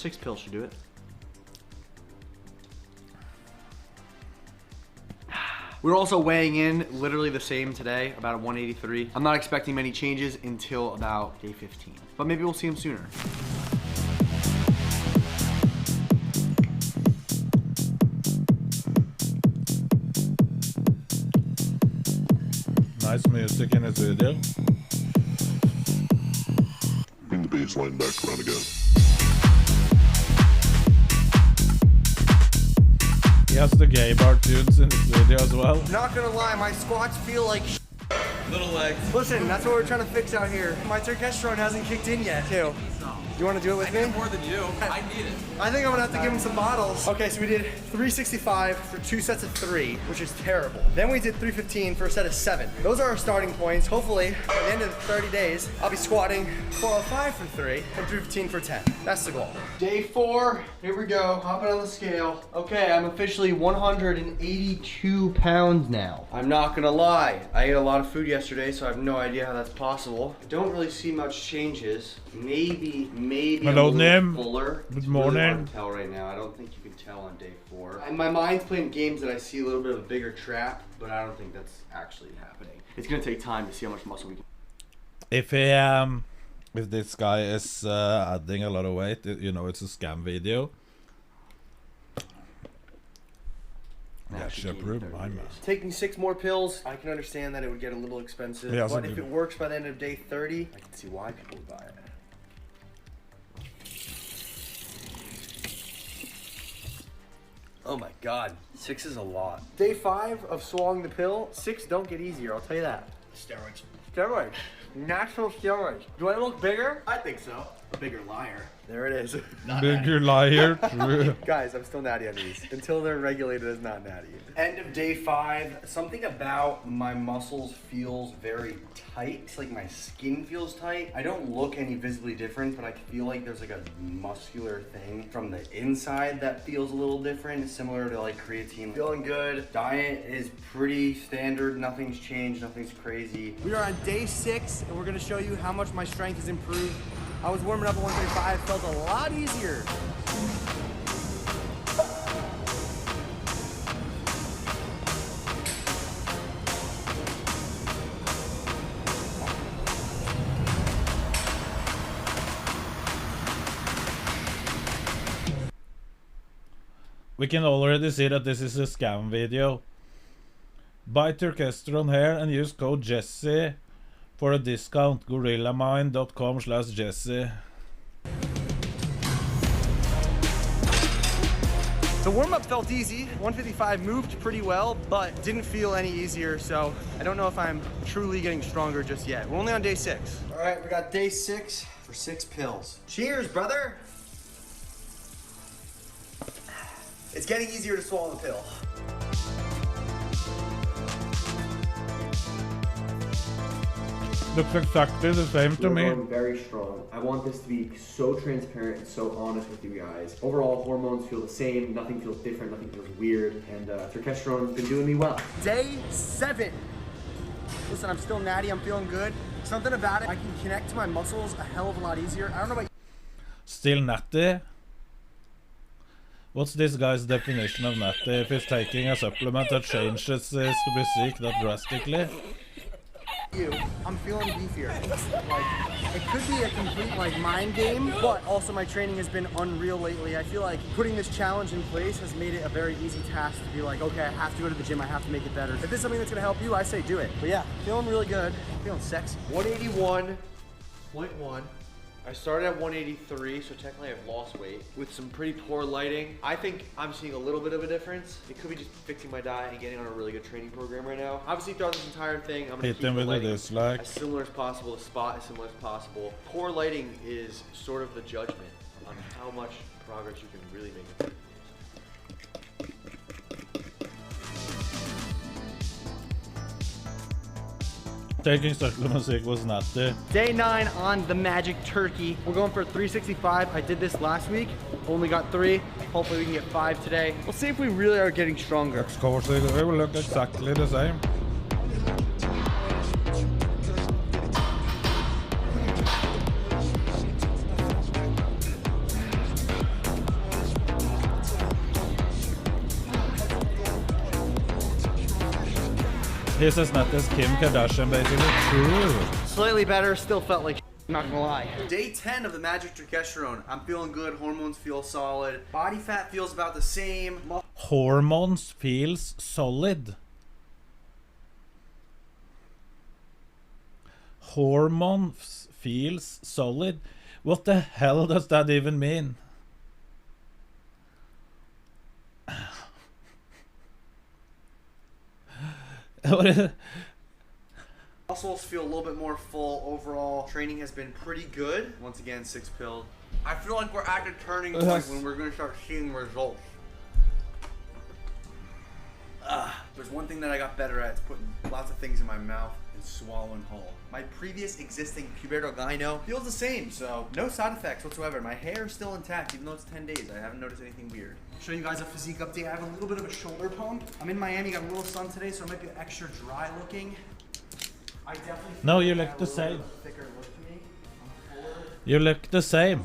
6 pills should do it. We're also weighing in literally the same today, about a 183. I'm not expecting many changes until about day 15, but maybe we'll see them sooner. Nice music in his video. Bring the baseline back around again. He has the gay bar tunes in his video as well. Not gonna lie, my squats feel like little legs. Listen, that's what we're trying to fix out here. My Turkesterone hasn't kicked in yet, too. You want to do it with me? More than you. I need it. I think I'm gonna have to give him some bottles. Okay, so we did 365 for 2 sets of 3, which is terrible. Then we did 315 for a set of 7. Those are our starting points. Hopefully, by the end of 30 days, I'll be squatting 405 for 3 and 315 for 10. That's the goal. Day 4, here we go, hopping on the scale. Okay, I'm officially 182 pounds now. I'm not gonna lie, I ate a lot of food yesterday, so I have no idea how that's possible. I don't really see much changes. Maybe Hello, I'm a Nim. little fuller. Good It's morning. really hard to tell right now. I don't think you can tell on day 4. My mind's playing games that I see a little bit of a bigger trap, but I don't think that's actually happening. It's gonna take time to see how much muscle we can. If this guy is adding a lot of weight, you know, it's a scam video. Yeah, my man. Taking 6 more pills, I can understand that it would get a little expensive, Yeah, but if it works by the end of day 30, I can see why people would buy it. Oh my God, 6 is a lot. Day 5 of swallowing the pill, 6 don't get easier, I'll tell you that. Steroids. Steroids. Natural steroids. Do I look bigger? I think so. A bigger liar. There it is. Bigger liar. True. Guys, I'm still natty on these. Until they're regulated as not natty. End of day 5, something about my muscles feels very tight. It's like my skin feels tight. I don't look any visibly different, but I feel like there's like a muscular thing from the inside that feels a little different, similar to like creatine. Feeling good. Diet is pretty standard. Nothing's changed. Nothing's crazy. We are on day 6, and we're gonna show you how much my strength has improved. I was warming up at 135, felt a lot easier. We can already see that this is a scam video. Buy Turkestron here and use code Jesse for a discount. GorillaMind.com/Jesse. The warm-up felt easy. 155 moved pretty well, but didn't feel any easier, so I don't know if I'm truly getting stronger just yet. We're only on day 6. All right, we got day 6 for 6 pills. Cheers, brother! It's getting easier to swallow the pill. Looks exactly the same to me. I'm very strong. I want this to be so transparent and so honest with you guys. Overall, hormones feel the same. Nothing feels different. Nothing feels weird. And Turkestron's been doing me well. Day 7. Listen, I'm still natty. I'm feeling good. Something about it, I can connect to my muscles a hell of a lot easier. I don't know about Still natty? What's this guy's definition of natty? If he's taking a supplement that changes his physique that drastically? you, I'm feeling beefier. Like, it could be a complete like mind game, but also my training has been unreal lately. I feel like putting this challenge in place has made it a very easy task to be like, okay, I have to go to the gym, I have to make it better. If this is something that's gonna help you, I say do it. But yeah, feeling really good, feeling sexy. 181.1. I started at 183, so technically I've lost weight. With some pretty poor lighting, I think I'm seeing a little bit of a difference. It could be just fixing my diet and getting on a really good training program right now. Obviously throughout this entire thing, I'm gonna keep the lighting as similar as possible, the spot as similar as possible. Poor lighting is sort of the judgment on how much progress you can really make in 30 days. Taking supplements equals natty. Day 9 on the Magic Turkey. We're going for 365. I did this last week. Only got 3. Hopefully we can get 5 today. We'll see if we really are getting stronger. Of course, it will look exactly the same. He's as nut as Kim Kardashian, basically. True. Slightly better, still felt like not gonna lie. Day 10 of the Magic Turkesterone. I'm feeling good, hormones feel solid, body fat feels about the same. Hormones feels solid. Hormones feels solid. What the hell does that even mean? Muscles feel a little bit more full overall. Training has been pretty good. Once again, 6 pill. I feel like we're at the turning point when we're gonna start seeing results. There's one thing that I got better at, is putting lots of things in my mouth and swallowing whole. My previous existing pubertal gyno feels the same, so no side effects whatsoever. My hair is still intact, even though it's 10 days. I haven't noticed anything weird. Show you guys a physique update. I have a little bit of a shoulder pump. I'm in Miami, got a little sun today, so it might be extra dry looking. I definitely No, you look the same. Thicker look to me. I'm fuller. You look the same.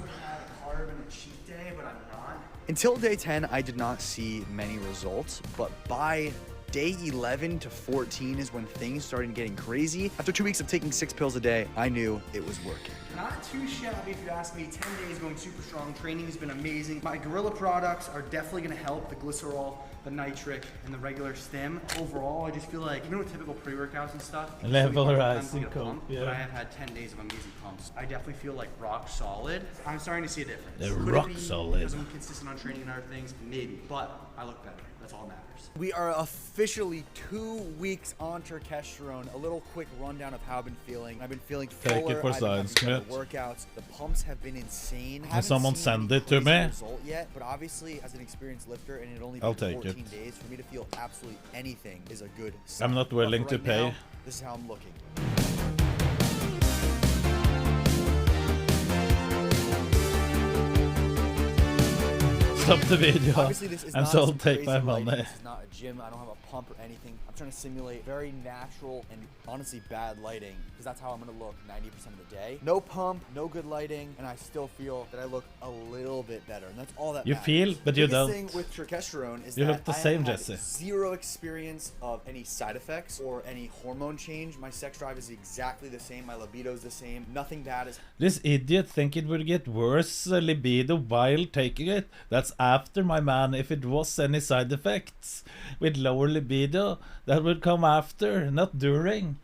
Until day 10, I did not see many results, but by day 11 to 14 is when things started getting crazy. After 2 weeks of taking 6 pills a day, I knew it was working. Not too shabby if you ask me. 10 days going super strong. Training has been amazing. My Gorilla products are definitely gonna help. The glycerol, the nitric, and the regular stim. Overall, I just feel like, even with typical pre-workouts and stuff, Level I rising pump, but I yeah. have had 10 days of amazing pumps. I definitely feel like rock solid. I'm starting to see a difference. They're Could it rock be solid. because I'm consistent on training and other things? Maybe, but I look better. That's all that matters. We are officially 2 weeks on Turkesterone. A little quick rundown of how I've been feeling. I've been feeling Take fuller. it for I've been having science, better Smith. workouts. The pumps have been insane. Can someone send it to me? Result yet, but obviously, as an experienced lifter, and it only I'll been take 14 it. days, for me to feel absolutely anything is a good sign. I'm not But willing for to right pay. now, this is how I'm looking. Stop the video. Obviously, this is I'm not so some take crazy my lighting. money. This is not a gym. I don't have a pump or anything. I'm trying to simulate very natural and honestly bad lighting because that's how I'm gonna look 90% of the day. No pump, no good lighting, and I still feel that I look a little bit better, and that's all that You matters. feel, but you The biggest don't. thing with Turkesterone is You that look the I have same, had Jesse. zero experience of any side effects or any hormone change. My sex drive is exactly the same. My libido is the same. Nothing bad is This idiot think it would get worse libido while taking it. That's after, my man. If it was any side effects with lower libido, that would come after, not during.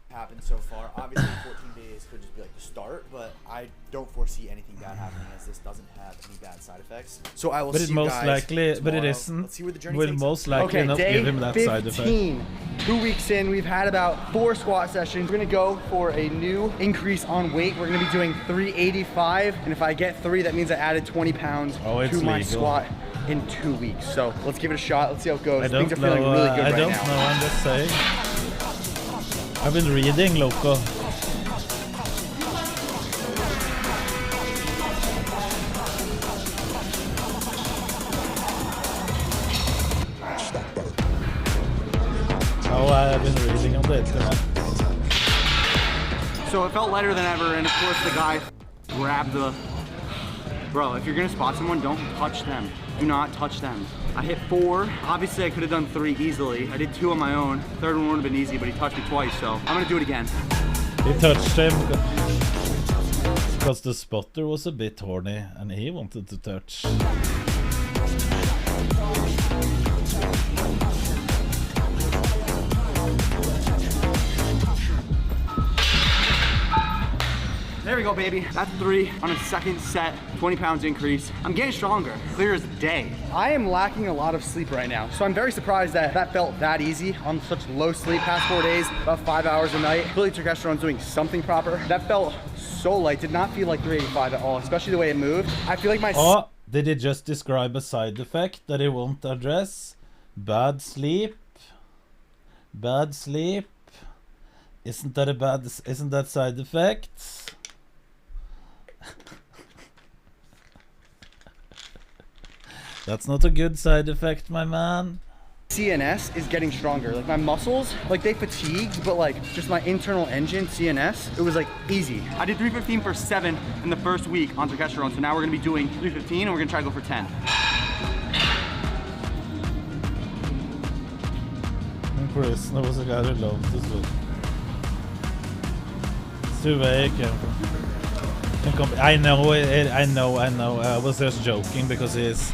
happened so far. Obviously, 14 days could just be like the start, but I don't foresee anything bad happening as this doesn't have any bad side effects. So I will But see it you most guys likely, but it tomorrow. isn't. Let's see where the journey Will takes most us. likely Okay, not day give him that side effect. 15. 2 weeks in, we've had about 4 squat sessions. We're gonna go for a new increase on weight. We're gonna be doing 385, and if I get 3, that means I added 20 pounds it's to my legal. squat in 2 weeks. So let's give it a shot. Let's see how it goes. I Things don't are feeling know. really good I right don't now. know. I'm just saying. I've been reading, Loco. Oh, I've been reading on the internet. So it felt lighter than ever, and of course the guy grabbed the... Bro, if you're gonna spot someone, don't touch them. Do not touch them. I hit 4. Obviously I could have done 3 easily. I did 2 on my own. 3rd one would have been easy, but he touched me twice, so I'm gonna do it again. He touched him because the spotter was a bit horny and he wanted to touch. There we go, baby. That's 3 on a second set, 20 pounds increase. I'm getting stronger, clear as day. I am lacking a lot of sleep right now, so I'm very surprised that that felt that easy on such low sleep past 4 days, about 5 hours a night. Clearly Turkesterone's doing something proper. That felt so light, did not feel like 385 at all, especially the way it moved. I feel like my... Oh, did he just describe a side effect that he won't address? Bad sleep? Bad sleep? Isn't that side effect? That's not a good side effect, my man. CNS is getting stronger. Like my muscles, like they fatigued, but like just my internal engine, CNS, it was like easy. I did 315 for 7 in the first week on Turkesterone, so now we're gonna be doing 315 and we're gonna try to go for 10. Chris, there was a guy who loved this one. I know. I was just joking because he's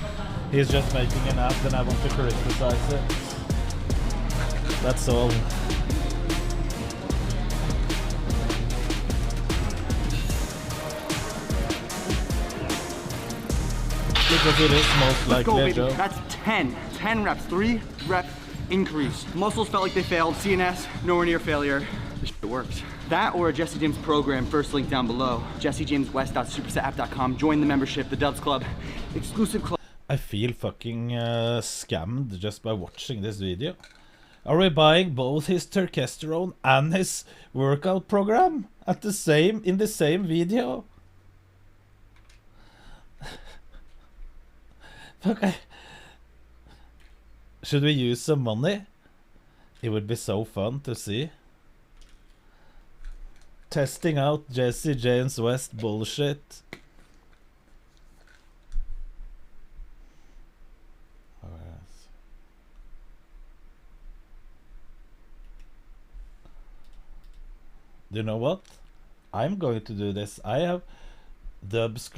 just making an app and I want to criticize it. That's all. Because it is most Let's go, likely a baby. joke. That's 10. 10 reps, 3 rep increase. Muscles felt like they failed. CNS, nowhere near failure. The works. That or a Jesse James program, first link down below. JesseJamesWest.supersetapp.com. Join the membership, the Dubs Club, exclusive club. I feel fucking scammed just by watching this video. Are we buying both his testosterone and his workout program at the same in the same video? Fuck, should we use some money? It would be so fun to see. Testing out Jesse James West bullshit. Do you know what? I'm going to do this. I have Dubs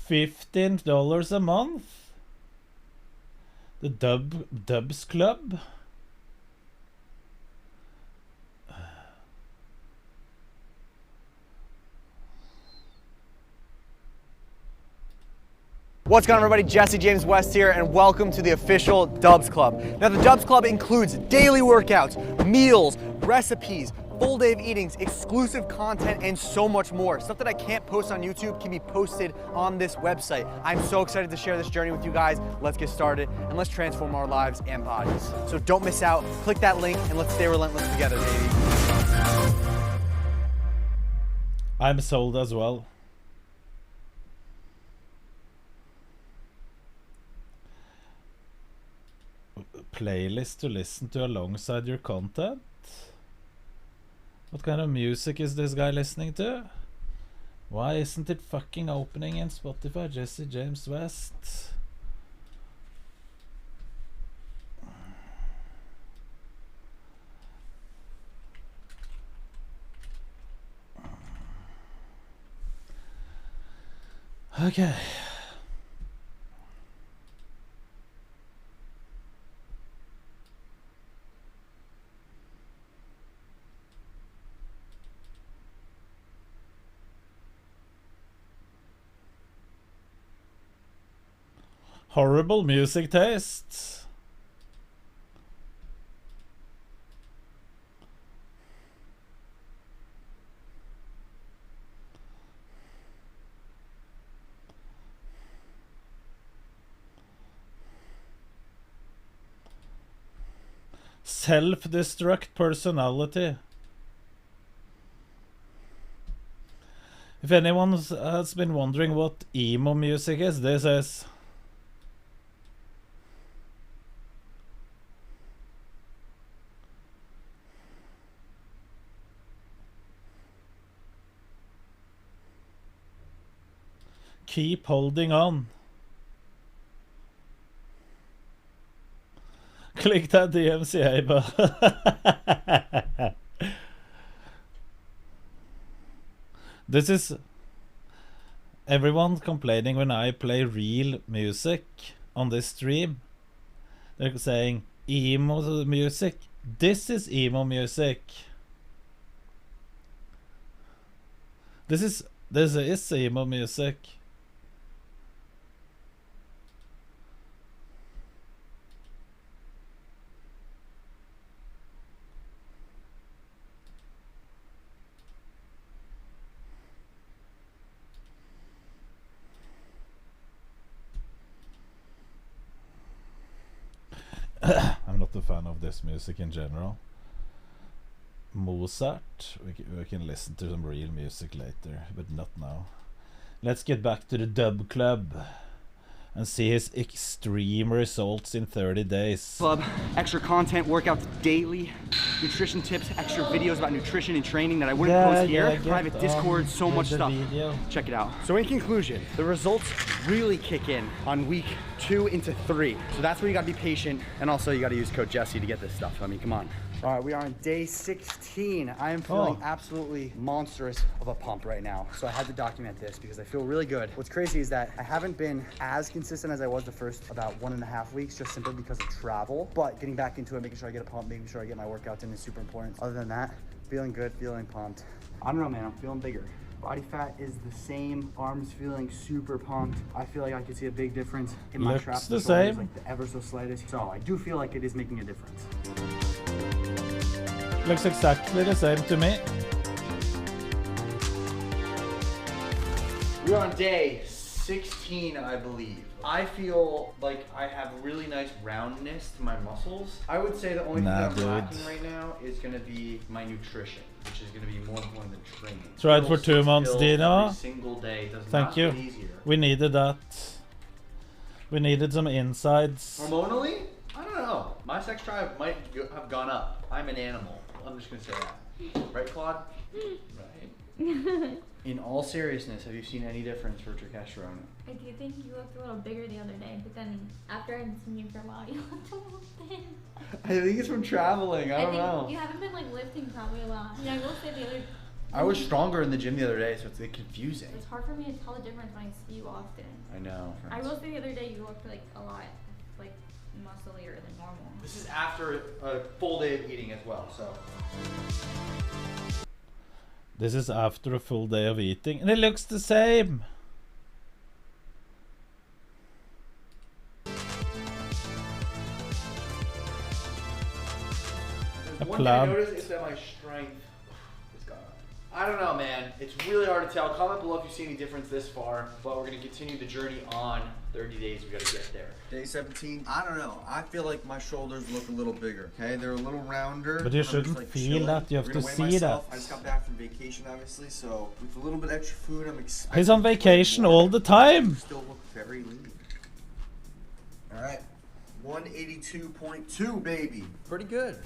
$15 a month. The Dubs Club. What's going on, everybody? Jesse James West here, and welcome to the official Dubs Club. Now, the Dubs Club includes daily workouts, meals, recipes, full day of eatings, exclusive content, and so much more. Stuff that I can't post on YouTube can be posted on this website. I'm so excited to share this journey with you guys. Let's get started, and let's transform our lives and bodies. So don't miss out. Click that link, and let's stay relentless together, baby. I'm sold as well. Playlist to listen to alongside your content? What kind of music is this guy listening to? Why isn't it fucking opening in Spotify? Jesse James West. Okay. Horrible music taste. Self-destruct personality. If anyone has been wondering what emo music is, this is. Keep holding on. Click that DMCA button. This is everyone complaining when I play real music on this stream. They're saying emo music. This is emo music. This is emo music. I'm not a fan of this music in general. Mozart, we can listen to some real music later, but not now. Let's get back to the Dub Club and see his extreme results in 30 days. Club, extra content, workouts daily, nutrition tips, extra videos about nutrition and training that I wouldn't post here, private Discord, so much stuff. Check it out. So in conclusion, the results really kick in on week 2 into 3. So that's where you gotta be patient, and also you gotta use code Jesse to get this stuff. I mean, come on. All right, we are on day 16. I am feeling absolutely monstrous of a pump right now. So I had to document this because I feel really good. What's crazy is that I haven't been as consistent as I was the first about 1.5 weeks, just simply because of travel. But getting back into it, making sure I get a pump, making sure I get my workouts in is super important. Other than that, feeling good, feeling pumped. I don't know, man, I'm feeling bigger. Body fat is the same, arms feeling super pumped. I feel like I can see a big difference in my traps. The same. Like the ever so slightest. So I do feel like it is making a difference. Looks exactly the same to me. We're on day 16, I believe. I feel like I have really nice roundness to my muscles. I would say the only thing I'm lacking right now is gonna be my nutrition, which is gonna be more important than training. Tried for 2 months, Dino. Every single day does Thank not you. get easier. We needed that. We needed some insides. Hormonally? I don't know. My sex drive might have gone up. I'm an animal. I'm just gonna say that. Right, Claude? Right. In all seriousness, have you seen any difference for testosterone? I do think you looked a little bigger the other day, but then after I hadn't seen you for a while, you looked a little thin. I think it's from traveling. I don't know. You haven't been like lifting probably a lot. Yeah, I will say the other. I was stronger in the gym the other day, so it's confusing. It's hard for me to tell the difference when I see you often. I know. I will say the other day you looked like a lot like musclier than normal. This is after a full day of eating as well, so. This is after a full day of eating, and it looks the same. One thing I noticed is that my strength is gone up. I don't know, man. It's really hard to tell. Comment below if you see any difference this far, but we're gonna continue the journey on 30 days. We gotta get there. Day 17, I don't know. I feel like my shoulders look a little bigger, okay? They're a little rounder. But you I'm just, shouldn't like, feel chilling. that. You have We're to gonna see weigh myself. that. I just got back from vacation, obviously, so with a little bit extra food, I'm expecting. He's on vacation all the time. Still look very lean. All right, 182.2, baby. Pretty good.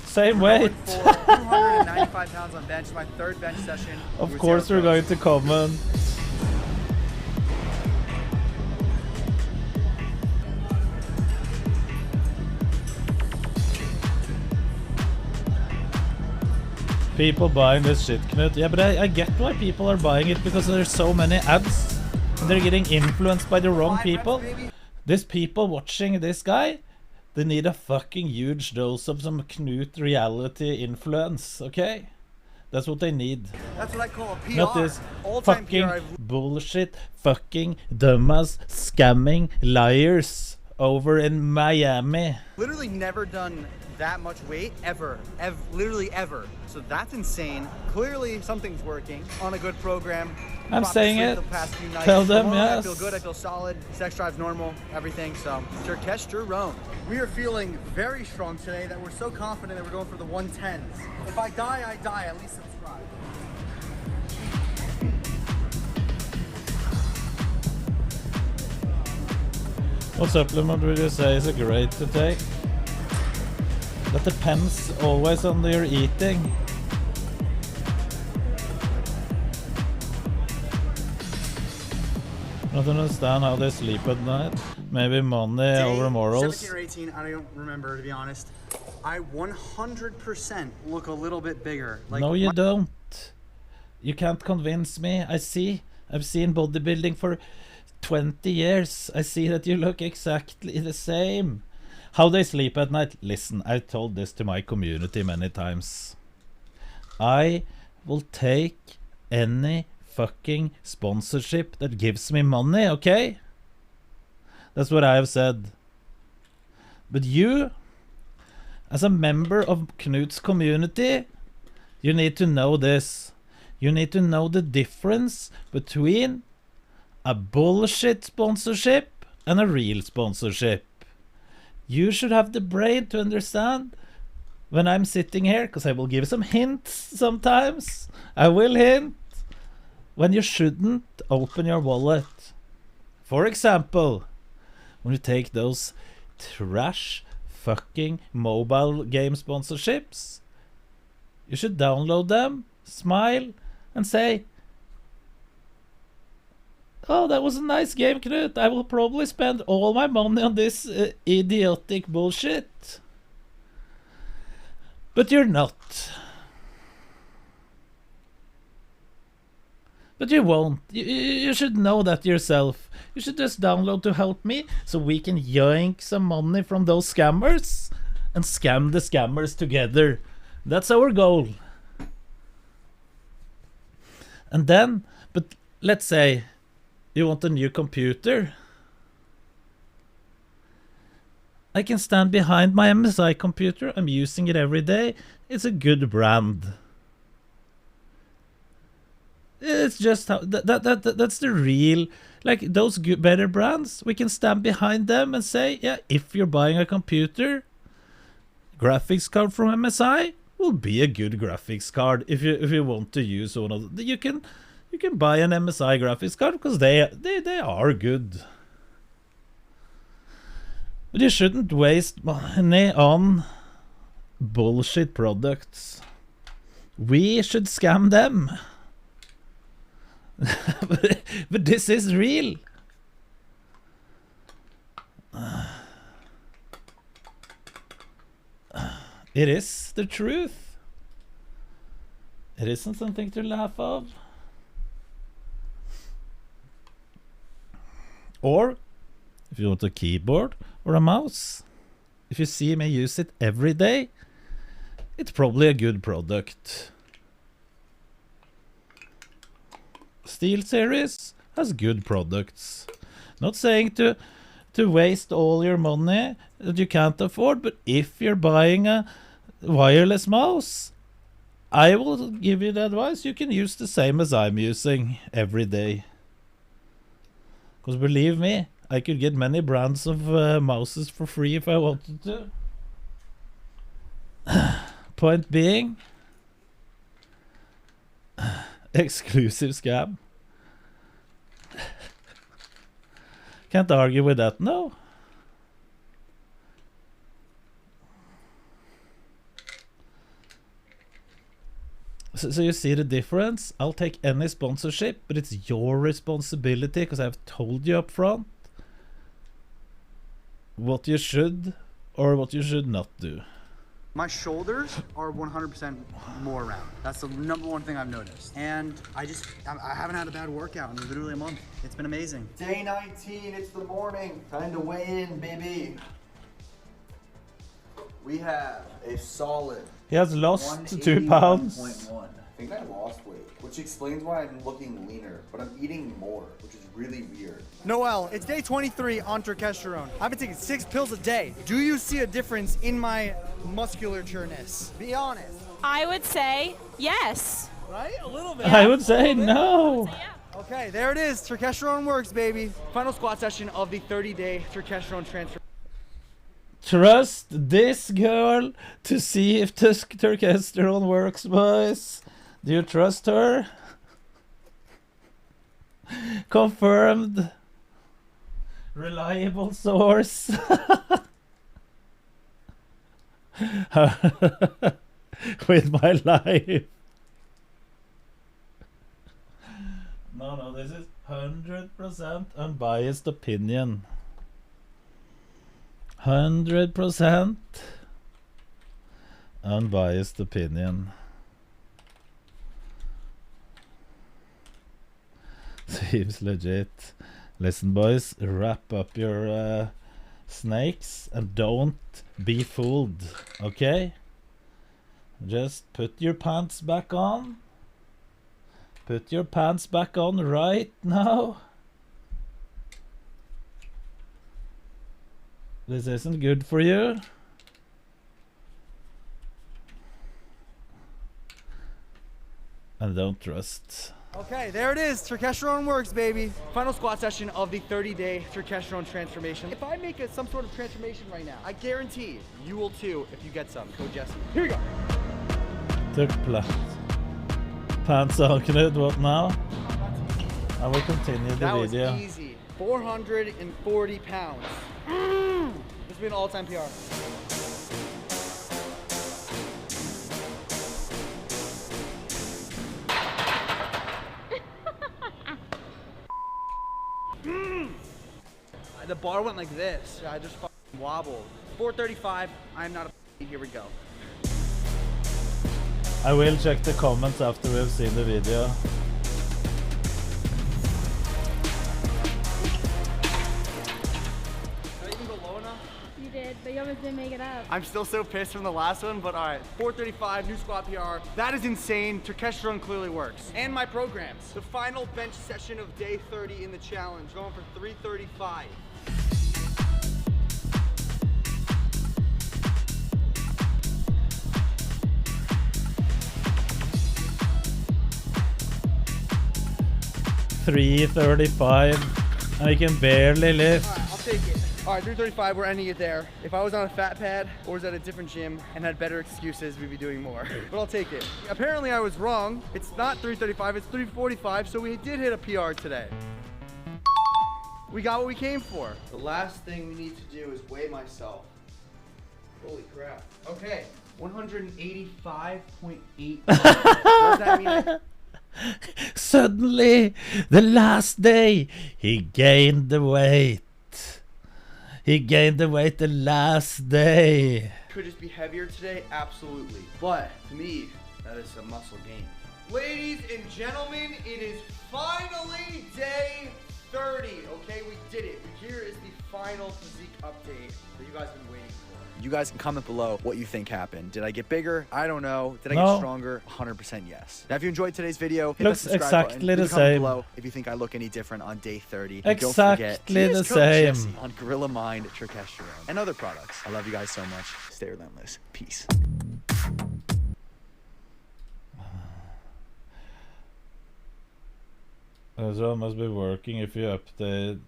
Same weight. For 295 pounds on bench, my third bench session. Of course we're going to comment. People buying this shit, Knut. Yeah, but I get why people are buying it, because there's so many ads. And they're getting influenced by the wrong people. These people watching this guy, they need a fucking huge dose of some Knut reality influence, okay? That's what they need. That's what I call a PR. Not this All-time fucking PR. bullshit, fucking dumbass, scamming liars over in Miami. Literally never done that much weight ever, literally ever. So that's insane. Clearly something's working on a good program. I'm Proper saying sleep it. the past few nights. Tell them, Tomorrow, yes. I feel good, I feel solid. Sex drive's normal, everything. So testosterone. We are feeling very strong today that we're so confident that we're going for the 110s. If I die, I die. At least subscribe. What supplement would you say is a great to take? That depends always on your eating. I don't understand how they sleep at night. Maybe money over morals. 17 or 18, I don't remember to be honest. I 100% look a little bit bigger. Like No, you don't. You can't convince me. I've seen bodybuilding for 20 years. I see that you look exactly the same. How they sleep at night. Listen, I've told this to my community many times. I will take any fucking sponsorship that gives me money, okay? That's what I have said. But you, as a member of Knut's community, you need to know this. You need to know the difference between a bullshit sponsorship and a real sponsorship. You should have the brain to understand when I'm sitting here, because I will give some hints sometimes. I will hint when you shouldn't open your wallet. For example, when you take those trash fucking mobile game sponsorships, you should download them, smile, and say, "Oh, that was a nice game, Knut. I will probably spend all my money on this idiotic bullshit." But you're not. But you won't. You should know that yourself. You should just download to help me so we can yoink some money from those scammers and scam the scammers together. That's our goal. And then, but let's say you want a new computer. I can stand behind my MSI computer. I'm using it every day. It's a good brand. It's just how that's the real, like those better brands. We can stand behind them and say, yeah, if you're buying a computer, graphics card from MSI will be a good graphics card. If you want to use one of the, you can buy an MSI graphics card because they are good. But you shouldn't waste money on bullshit products. We should scam them. but this is real. It is the truth. It isn't something to laugh of. Or if you want a keyboard or a mouse, if you see me use it every day, it's probably a good product. SteelSeries has good products. Not saying to waste all your money that you can't afford, but if you're buying a wireless mouse, I will give you the advice. You can use the same as I'm using every day. Because believe me, I could get many brands of mouses for free if I wanted to. Point being, exclusive scam. Can't argue with that, no. So you see the difference? I'll take any sponsorship, but it's your responsibility because I've told you up front what you should or what you should not do. My shoulders are 100% more round. That's the number one thing I've noticed. And I haven't had a bad workout in literally a month. It's been amazing. Day 19, it's the morning. Time to weigh in, baby. We have a solid. He has lost 2 pounds. 181.1. I think I lost weight, which explains why I'm looking leaner, but I'm eating more, which is really weird. Noel, it's day 23 on Turkesterone. I've been taking 6 pills a day. Do you see a difference in my musculatureness? Be honest. I would say yes. Right? A little bit. I would say no. Okay, there it is. Turkesterone works, baby. Final squat session of the 30-day Turkesterone transfer. Trust this girl to see if Turkesterone works, boys. Do you trust her? Confirmed. Reliable source. With my life. No, this is 100% unbiased opinion. 100% unbiased opinion. Seems legit. Listen, boys, wrap up your snakes and don't be fooled, okay? Just put your pants back on. Put your pants back on right now. This isn't good for you. And don't trust. Okay, there it is. Turkesterone works, baby. Final squat session of the 30-day Turkesterone transformation. If I make some sort of transformation right now, I guarantee you will too if you get some. Code Jesse. Here you go. Took platt. Pants on, Knut, what now? I will continue the that video. Was easy. 440 pounds. This has been an all-time PR. The bar went like this. I just fucking wobbled. 435. I'm not a. Here we go. I will check the comments after we've seen the video. Did I even go low enough? You did, but you almost didn't make it up. I'm still so pissed from the last one, but all right. 435, new squat PR. That is insane. Turkesterone clearly works. And my programs. The final bench session of day 30 in the challenge, going for 335. 335 and he can barely lift. Alright, I'll take it. Alright, 335, we're ending it there. If I was on a fat pad or was at a different gym and had better excuses, we'd be doing more. But I'll take it. Apparently I was wrong. It's not 335, it's 345, so we did hit a PR today. We got what we came for. The last thing we need to do is weigh myself. Holy crap. Okay, 185.8. Does that mean Suddenly, the last day, he gained the weight. He gained the weight the last day. could just be heavier today? Absolutely. But to me, that is a muscle gain. Ladies and gentlemen, it is finally day 30. Okay, we did it. Here is the final physique update that you guys have been waiting for. You guys can comment below what you think happened. Did I get bigger? I don't know. Did I No. get stronger? 100% yes. Now, if you enjoyed today's video, hit Looks that subscribe exactly button. the Leave a comment same. below if you think I look any different on day 30. And don't Exactly forget, the use code same. Jesse on Gorilla Mind, Trichesterone, and other products. I love you guys so much. Stay relentless. Peace. Ezra must be working if you update.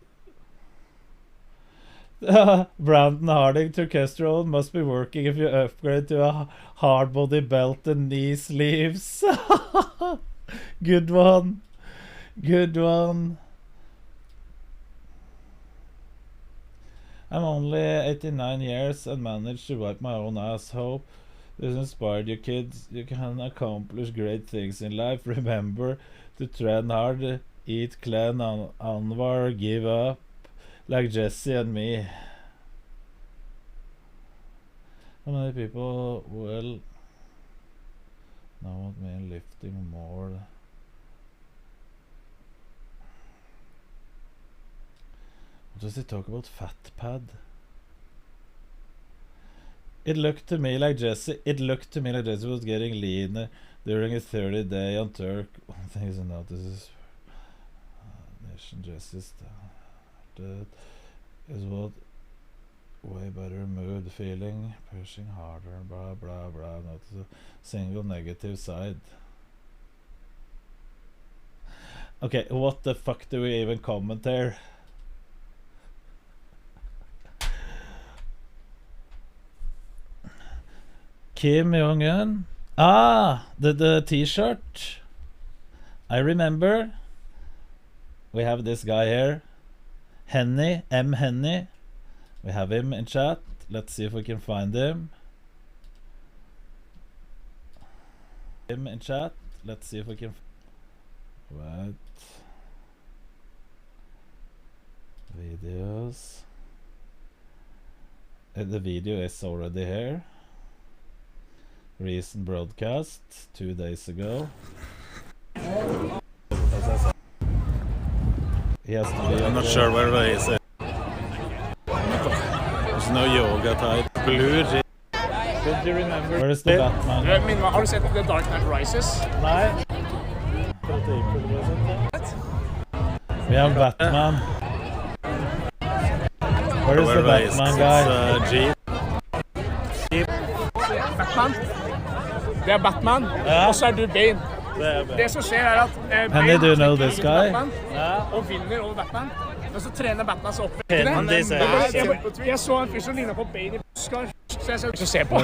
Brandon Harding Trichesterone must be working if you upgrade to a hard body belt and knee sleeves. Good one. Good one. I'm only 89 years and managed to wipe my own ass. Hope this inspired you kids. You can accomplish great things in life. Remember to train hard, eat clean, Anwar, give up. Like Jesse and me. How many people will now want me lifting more? What does he talk about? Fat pad? It looked to me like Jesse was getting leaner during a 30-day on Turk. One thing is notices Nation Jesse started is what way better mood, feeling, pushing harder, blah blah blah, not a single negative side. Okay, what the fuck do we even comment here? Kim Jong-un. Ah, the t-shirt. I remember. We have this guy here. Henny, M. Henny. We have him in chat. Let's see if we can find him. Him in chat. Let's see if we can. Right. Videos. The video is already here. Recent broadcast 2 days ago. He has to be. I'm not sure where he is. There's no yoga type. Blue. Don't you remember? Where is the Batman? Har du sett The Dark Knight Rises? Nei. We have Batman. Where is the Batman guy? Batman. Det er Batman, og så er du Bane. Det som skjer er at Henny, do you know this guy? Batman, og vinner over Batman. Og så trener Batman seg opp. Jeg så en fyr som lignet på Bane i Oscar, så jeg skal se på.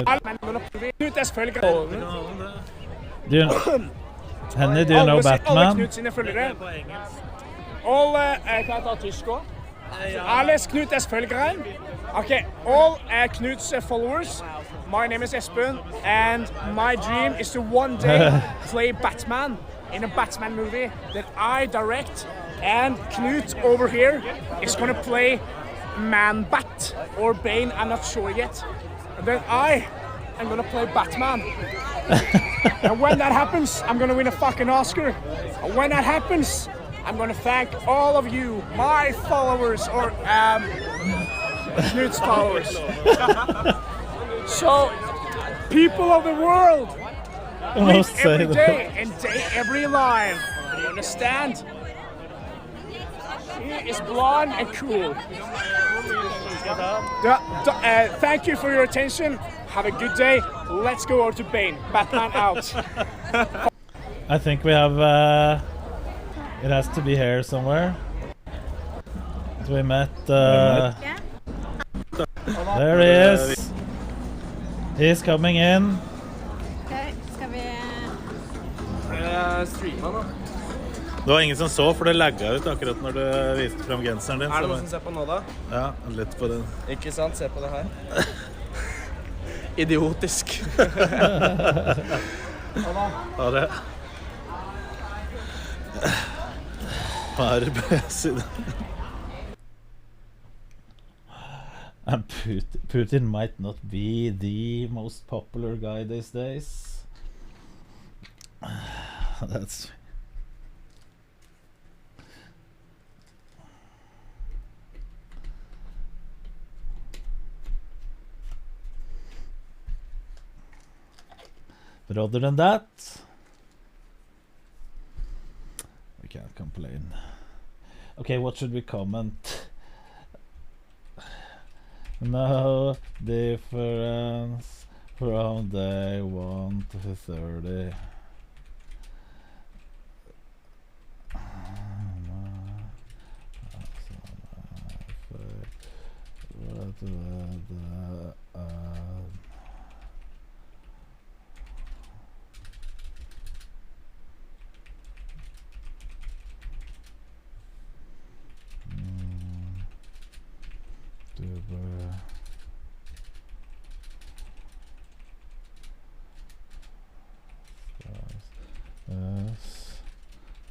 Knut er selvfølgelig Henny, do you know Batman? Alle Knut sine følgere. Kan jeg ta tysk også? Alles Knut er følgeren. Okay, all Knut's followers. My name is Espen, and my dream is to one day play Batman in a Batman movie that I direct. And Knut over here is gonna play Man-Bat or Bane, I'm not sure yet. And then I am gonna play Batman. And when that happens, I'm gonna win a fucking Oscar. And when that happens, I'm gonna thank all of you, my followers, or Knut's followers. So, people of the world, live every day and day every life. You understand? She is blonde and cool. Thank you for your attention. Have a good day. Let's go over to Bane. Batman out. I think we have It has to be here somewhere. So we met. There he is. He's coming in. Okay, skal vi... Streama da. Det var ingen som så, for det lagget ut akkurat når du viste frem genseren din. Er det noen som ser på nå da? Ja, litt på den. Ikke sant? Se på det her. Idiotisk. Ja, det. Arbeid. And Putin might not be the most popular guy these days. That's... But other than that, we can't complain. Okay, what should we comment? No difference from day 1 to 30.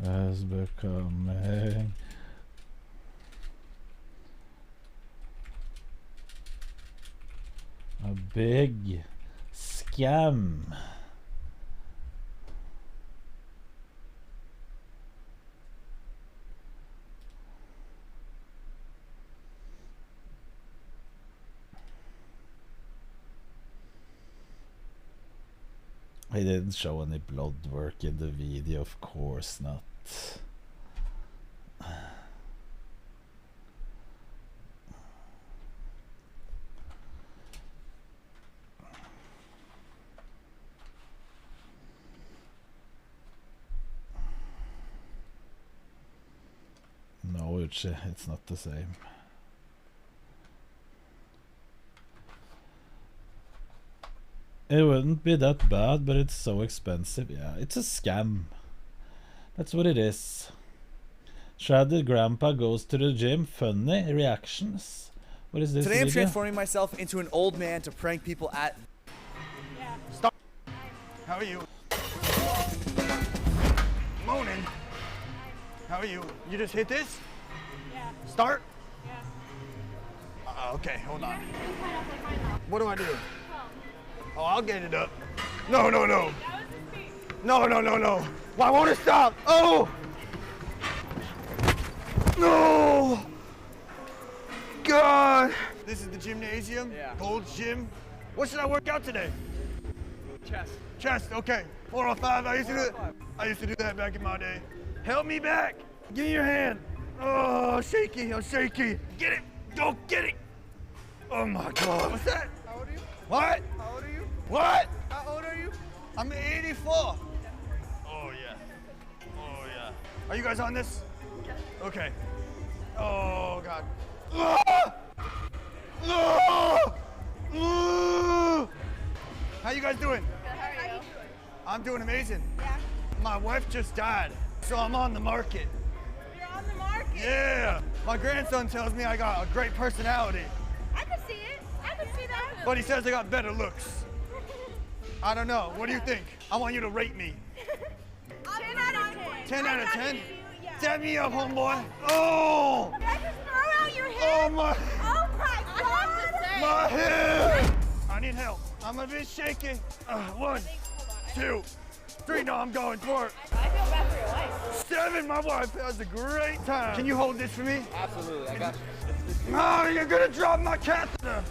As becoming a big scam. He didn't show any blood work in the video, of course not. No, it's not the same. It wouldn't be that bad, but it's so expensive. Yeah, it's a scam. That's what it is. Shredded Grandpa goes to the gym. Funny reactions. What is this Today I'm video? transforming myself into an old man to prank people at... Stop. How are you? Moaning. How are you? You just hit this? Yeah. Start? Yeah. Okay, hold on. What do I do? Oh, I'll get it up. No, no, no. No, no, no, no. Why won't it stop? Oh! No! God! This is the gymnasium? Yeah. Gold's Gym. What should I work out today? Chest. Chest, okay. 4 on 5. I used to do that back in my day. Help me back. Give me your hand. Oh, shaky. I'm shaky. Get it. Go get it. Oh my God. What's that? How old are you? What? How old are you? What? How old are you? I'm 84. Oh yeah. Oh yeah. Are you guys on this? Okay. Oh God. Ah! Ah! Ah! How you guys doing? Good, how are you? I'm doing amazing. Yeah. My wife just died, so I'm on the market. You're on the market? Yeah. My grandson tells me I got a great personality, I can see it. I can see that. but he says I got better looks. I don't know. What do you think? I want you to rate me. 10 out of 10. 10 out of 10? Set me up, homeboy. Oh! Did I just throw out your Oh head? my! Oh my God! My head! I need help. I'm a bit shaky. 1, 2, 3. No, I'm going for it. I feel bad for your wife. 7. My wife has a great time. Can you hold this for me? Absolutely, I got you. No, you're gonna drop my catheter.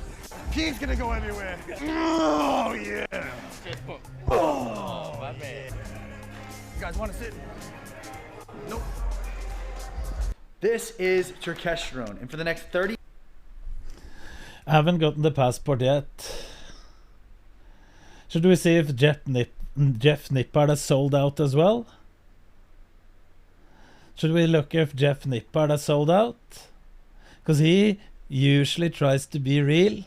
Pee's gonna go everywhere. Oh yeah. Oh, my man. You guys want to sit? Nope. This is Turkesterone, and for the next 30... I haven't gotten the passport yet. Should we see if Jeff Nippard has sold out as well? Should we look if Jeff Nippard has sold out? Because he usually tries to be real.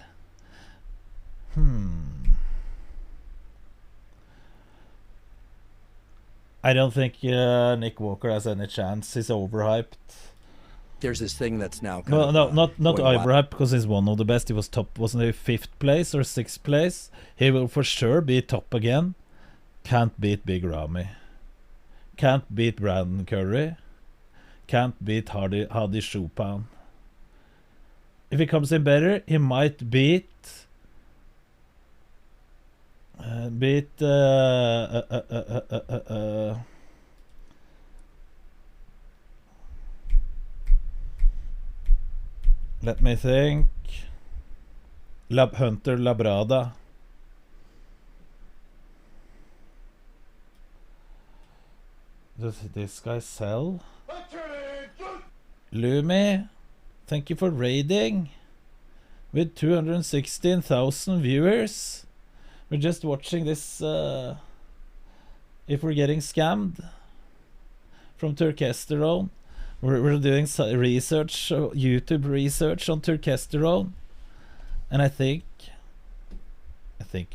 I don't think Nick Walker has any chance. He's overhyped. There's this thing that's now kind No, of, no, not going wild. overhyped because he's one of the best. He was top, wasn't he? 5th place or 6th place. He will for sure be top again. Can't beat Big Ramy. Can't beat Brandon Curry. Can't beat Hadi Chopin. If he comes in better, he might beat let me think. Hunter Labrada. Does this guy sell? Lumi, thank you for raiding. With 216,000 viewers. We're just watching this. If we're getting scammed from Turkesterone. We're doing research, YouTube research on Turkesterone. And I think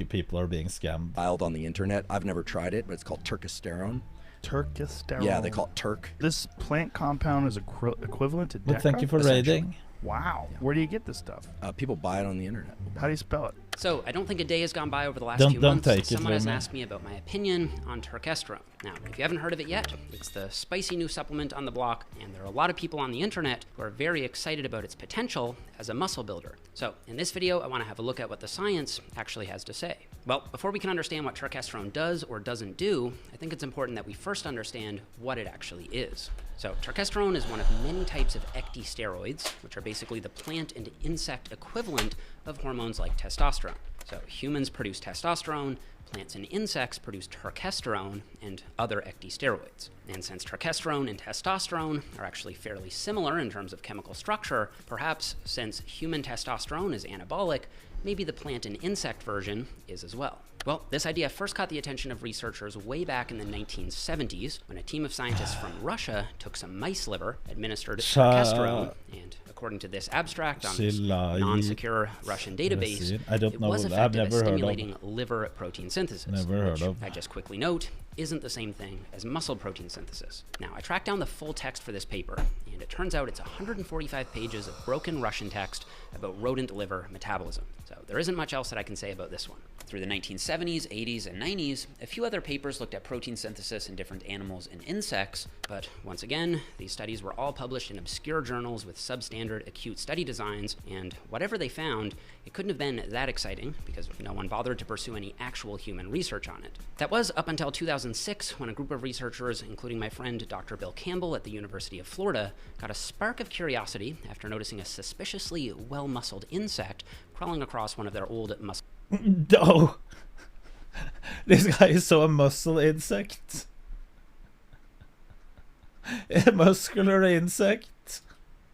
people are being scammed. Wild on the internet. I've never tried it, but it's called Turkesterone. Turkesterone. Yeah, they call it Turk. This plant compound is equivalent to Well, thank you for raiding. Wow. Where do you get this stuff? People buy it on the internet. How do you spell it? So, I don't think a day has gone by over the last Don't few months take that it, someone has Remy. asked me about my opinion on Turkesterone. Now, if you haven't heard of it yet, it's the spicy new supplement on the block, and there are a lot of people on the internet who are very excited about its potential as a muscle builder. So, in this video, I want to have a look at what the science actually has to say. Well, before we can understand what Turkesterone does or doesn't do, I think it's important that we first understand what it actually is. So, Turkesterone is one of many types of ecdysteroids, which are basically the plant and insect equivalent of hormones like testosterone. So, humans produce testosterone, plants and insects produce turkesterone and other ecdysteroids. And since turkesterone and testosterone are actually fairly similar in terms of chemical structure, perhaps since human testosterone is anabolic, maybe the plant and insect version is as well. Well, this idea first caught the attention of researchers way back in the 1970s when a team of scientists from Russia took some mice liver, administered turkesterone, and according to this abstract on this non-secure Russian database, I don't it know. was I've effective never at heard stimulating liver protein synthesis, Never heard which of. I just quickly note isn't the same thing as muscle protein synthesis. Now, I tracked down the full text for this paper, and it turns out it's 145 pages of broken Russian text about rodent liver metabolism. So there isn't much else that I can say about this one. Through the 1970s, 80s, and 90s, a few other papers looked at protein synthesis in different animals and insects, but once again, these studies were all published in obscure journals with substandard acute study designs, and whatever they found, it couldn't have been that exciting because no one bothered to pursue any actual human research on it. That was up until 2006 when a group of researchers, including my friend Dr. Bill Campbell at the University of Florida, got a spark of curiosity after noticing a suspiciously well-muscled insect crawling across one of their old muscle. Oh, this guy is so a muscle insect. A muscular insect.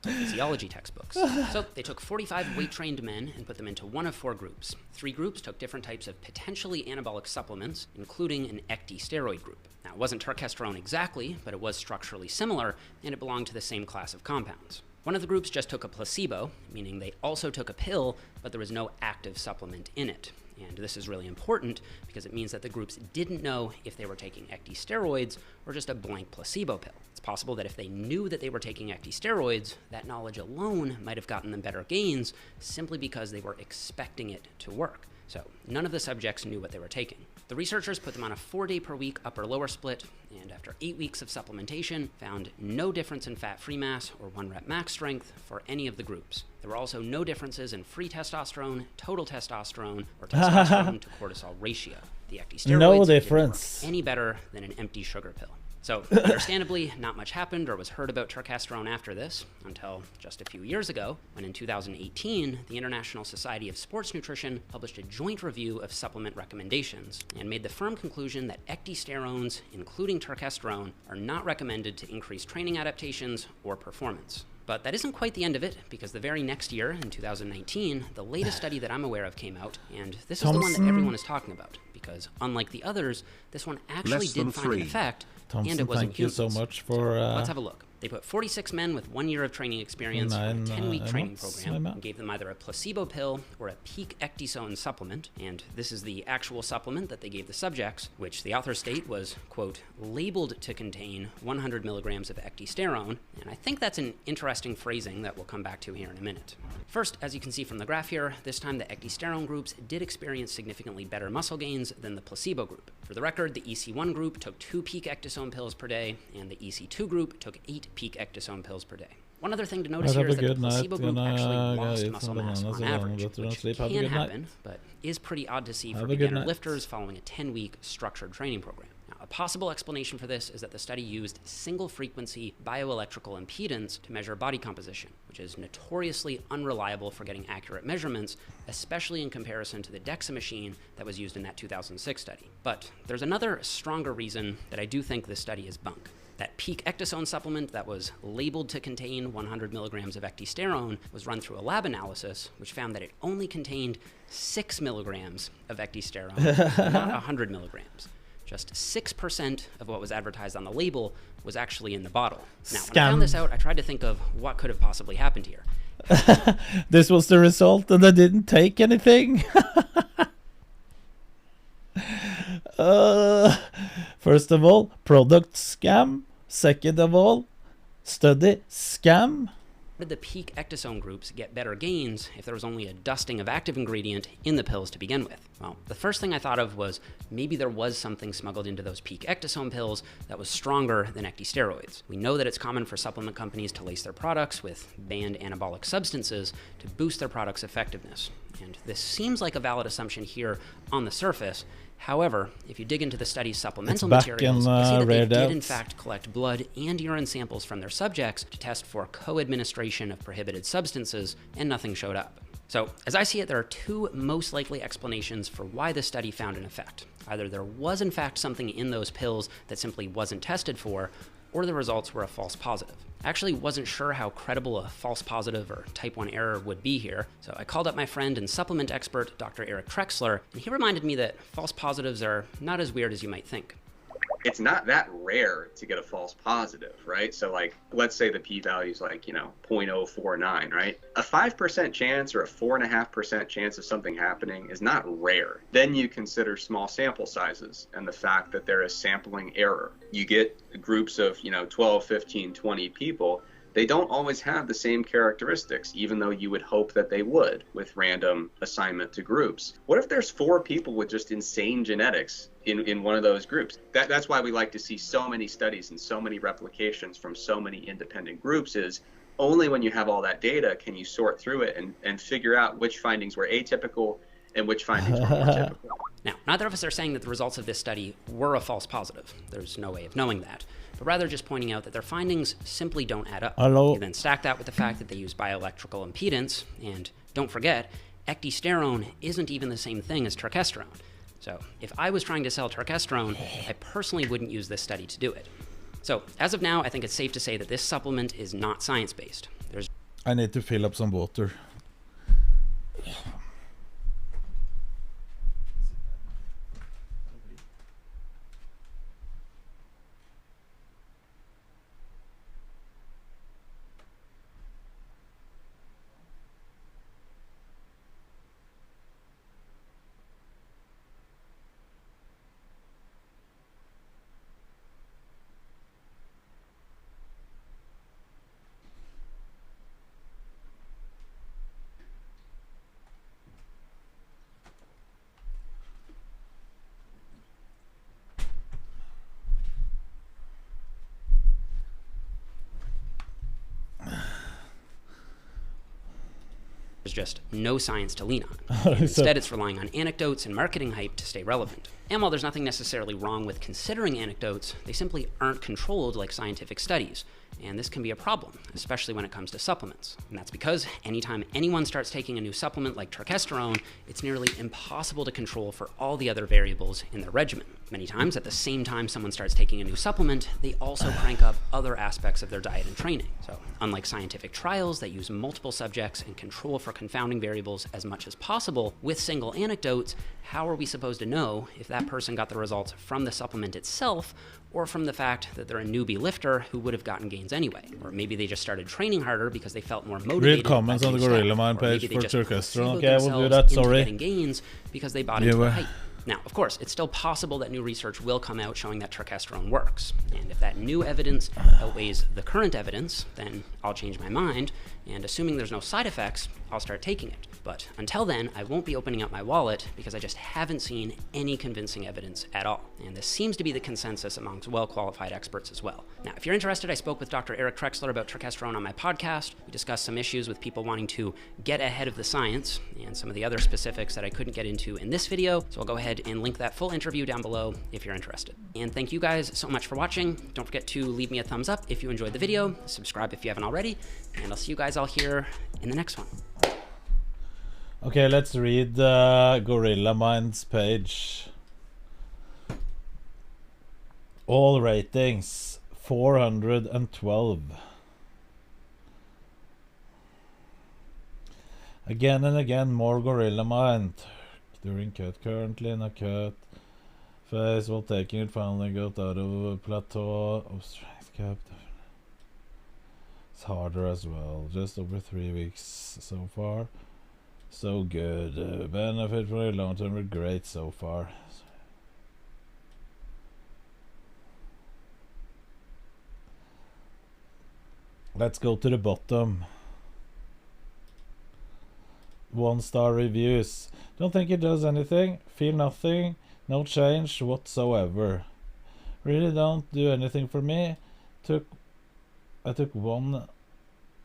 Physiology textbooks. So they took 45 weight-trained men and put them into one of 4 groups. 3 groups took different types of potentially anabolic supplements, including an ecdysteroid group. Now, it wasn't turkesterone exactly, but it was structurally similar, and it belonged to the same class of compounds. One of the groups just took a placebo, meaning they also took a pill, but there was no active supplement in it. And this is really important because it means that the groups didn't know if they were taking ecdysteroids or just a blank placebo pill. It's possible that if they knew that they were taking ecdysteroids, that knowledge alone might have gotten them better gains simply because they were expecting it to work. So none of the subjects knew what they were taking. The researchers put them on a 4-day-per-week upper-lower split, and after 8 weeks of supplementation, found no difference in fat-free mass or 1-rep max strength for any of the groups. There were also no differences in free testosterone, total testosterone, or testosterone to cortisol ratio. The ecdysteroids No didn't difference. work any better than an empty sugar pill. So, understandably, not much happened or was heard about turkesterone after this, until just a few years ago, when in 2018, the International Society of Sports Nutrition published a joint review of supplement recommendations and made the firm conclusion that ecdysterones, including turkesterone, are not recommended to increase training adaptations or performance. But that isn't quite the end of it, because the very next year, in 2019, the latest study that I'm aware of came out, and this is the one that everyone is talking about, because unlike the others, this one actually did find an effect, and it was in thank you humans. so much for Let's have a look. They put 46 men with 1 year of training experience on a 10-week training program and gave them either a placebo pill or a peak ecdysone supplement, and this is the actual supplement that they gave the subjects, which the authors state was, quote, labeled to contain 100 milligrams of ecdysterone, and I think that's an interesting phrasing that we'll come back to here in a minute. First, as you can see from the graph here, this time the ecdysterone groups did experience significantly better muscle gains than the placebo group. For the record, the EC1 group took 2 peak ecdysone pills per day, and the EC2 group took 8 peak ecdysone pills per day. One other thing to notice here is that the placebo group actually lost muscle mass on average, which can happen, but is pretty odd to see for beginner lifters following a 10-week structured training program. Now, a possible explanation for this is that the study used single-frequency bioelectrical impedance to measure body composition, which is notoriously unreliable for getting accurate measurements, especially in comparison to the DEXA machine that was used in that 2006 study. But there's another stronger reason that I do think this study is bunk. That peak ecdysone supplement that was labeled to contain 100 milligrams of ecdysterone was run through a lab analysis, which found that it only contained 6 milligrams of ecdysterone, not 100 milligrams. Just 6% of what was advertised on the label was actually in the bottle. Now, when I found this out, I tried to think of what could have possibly happened here. This was the result, and I didn't take anything. First of all, product scam. Second of all, study scam. How did the peak ecdysone groups get better gains if there was only a dusting of active ingredient in the pills to begin with? Well, the first thing I thought of was maybe there was something smuggled into those peak ecdysone pills that was stronger than ecdysteroids. We know that it's common for supplement companies to lace their products with banned anabolic substances to boost their product's effectiveness. And this seems like a valid assumption here on the surface. However, if you dig into the study's supplemental materials, you see that they did in fact collect blood and urine samples from their subjects to test for co-administration of prohibited substances, and nothing showed up. So, as I see it, there are 2 most likely explanations for why this study found an effect. Either there was in fact something in those pills that simply wasn't tested for, or the results were a false positive. I actually wasn't sure how credible a false positive or type 1 error would be here, so I called up my friend and supplement expert, Dr. Eric Trexler, and he reminded me that false positives are not as weird as you might think. It's not that rare to get a false positive, right? So like, let's say the p-value is like, 0.049, right? A 5% chance or a 4.5% chance of something happening is not rare. Then you consider small sample sizes and the fact that there is sampling error. You get groups of, 12, 15, 20 people. They don't always have the same characteristics, even though you would hope that they would with random assignment to groups. What if there's 4 people with just insane genetics in one of those groups? That's why we like to see so many studies and so many replications from so many independent groups. Is only when you have all that data can you sort through it and figure out which findings were atypical and which findings were more typical. Now, neither of us are saying that the results of this study were a false positive. There's no way of knowing that. But rather just pointing out that their findings simply don't add up. You then stack that with the fact that they use bioelectrical impedance, and don't forget, ecdysterone isn't even the same thing as turkesterone. So if I was trying to sell turkesterone, I personally wouldn't use this study to do it. So as of now, I think it's safe to say that this supplement is not science-based. I need to fill up some water. There's just no science to lean on. Instead, it's relying on anecdotes and marketing hype to stay relevant. And while there's nothing necessarily wrong with considering anecdotes, they simply aren't controlled like scientific studies. And this can be a problem, especially when it comes to supplements. And that's because anytime anyone starts taking a new supplement like turkesterone, it's nearly impossible to control for all the other variables in their regimen. Many times, at the same time someone starts taking a new supplement, they also crank up other aspects of their diet and training. So, unlike scientific trials that use multiple subjects and control for confounding variables as much as possible with single anecdotes, how are we supposed to know if that that person got the results from the supplement itself or from the fact that they're a newbie lifter who would have gotten gains anyway. Or maybe they just started training harder because they felt more motivated. Read comments on the Gorilla Mind page for Turkesterone. Okay, I will do that, sorry. Getting gains because they bought into the hype. Now, of course, it's still possible that new research will come out showing that Turkesterone works. And if that new evidence outweighs the current evidence, then I'll change my mind, and assuming there's no side effects, I'll start taking it. But until then, I won't be opening up my wallet because I just haven't seen any convincing evidence at all. And this seems to be the consensus amongst well-qualified experts as well. Now, if you're interested, I spoke with Dr. Eric Trexler about Turkesterone on my podcast. We discussed some issues with people wanting to get ahead of the science and some of the other specifics that I couldn't get into in this video. So I'll go ahead and link that full interview down below if you're interested. And thank you guys so much for watching. Don't forget to leave me a thumbs up if you enjoyed the video, subscribe if you haven't already, and I'll see you guys all here in the next one. Okay, let's read the Gorilla Minds page. All ratings 412. Again and again, more Gorilla Mind. During cut, currently in a cut phase, while taking it, finally got out of a plateau of strength cap. It's harder as well. Just over 3 weeks so far. So good. Benefit for a long term were great so far. Let's go to the bottom. 1-star reviews. Don't think it does anything. Feel nothing. No change whatsoever. Really don't do anything for me. I took one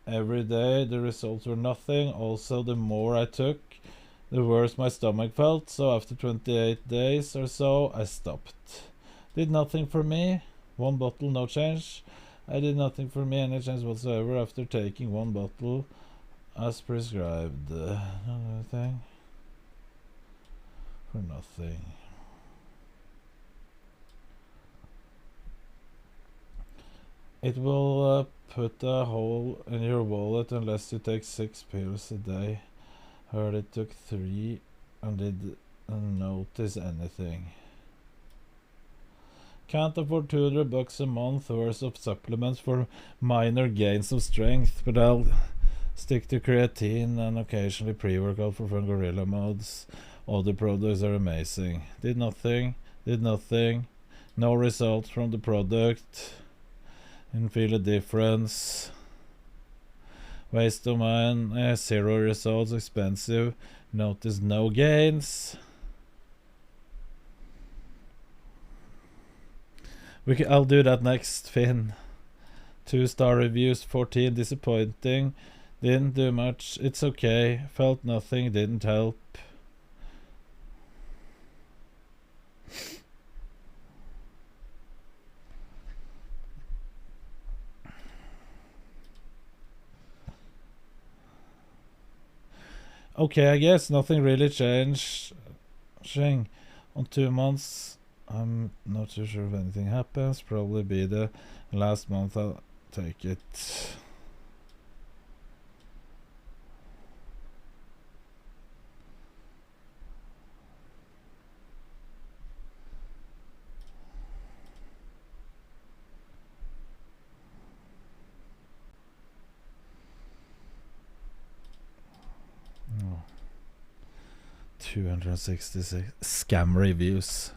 every day. The results were nothing. Also, the more I took, the worse my stomach felt. So after 28 days or so, I stopped. Did nothing for me. 1 bottle, no change. I did nothing for me, any change whatsoever after taking 1 bottle as prescribed. Nothing. For nothing. It will put a hole in your wallet unless you take 6 pills a day. Heard it took 3 and didn't notice anything. Can't afford $200 a month worth of supplements for minor gains of strength, but I'll stick to creatine and occasionally pre-workout for fun gorilla modes. Other products are amazing. Did nothing. No results from the product. Didn't feel a difference. Waste of mine. 0 results. Expensive. Notice no gains. I'll do that next, Finn. 2-star reviews, 14, disappointing. Didn't do much. It's okay. Felt nothing. Didn't help. Okay, I guess nothing really changed. On 2 months, I'm not too sure if anything happens. Probably be the last month I'll take it. Oh. 266 scam reviews.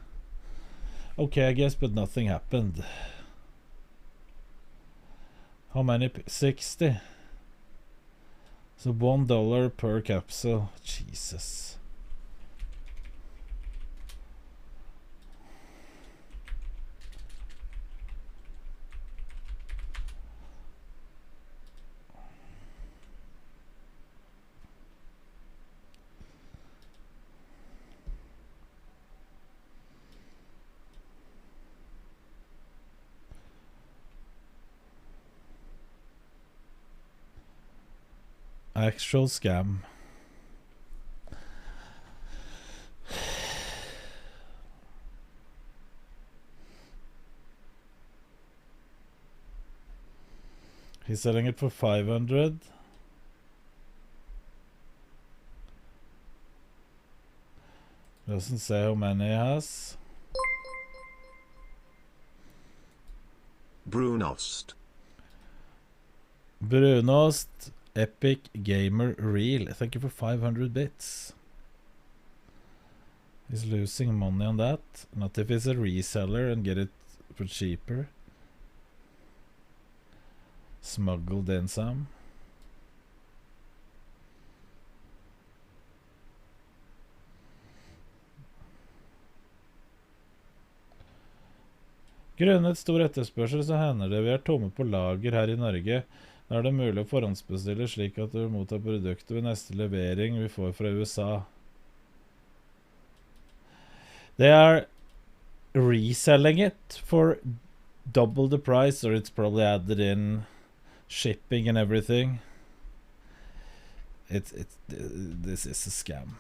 Okay, I guess, but nothing happened. How many? 60. So $1 per capsule. Jesus. Actual scam. He's selling it for 500. Doesn't say how many he has. Brunost. Brunost, Epic Gamer Real. Thank you for 500 bits. He's losing money on that. Not if it's a reseller and get it for cheaper. Smuggled in some. Grunnet stor etterspørsel så hender det vi er tomme på lager her i Norge. Da er det mulig å forhåndsbestille slik at du mottar produktet ved neste levering vi får fra USA. They are reselling it for double the price, or it's probably added in shipping and everything. This is a scam.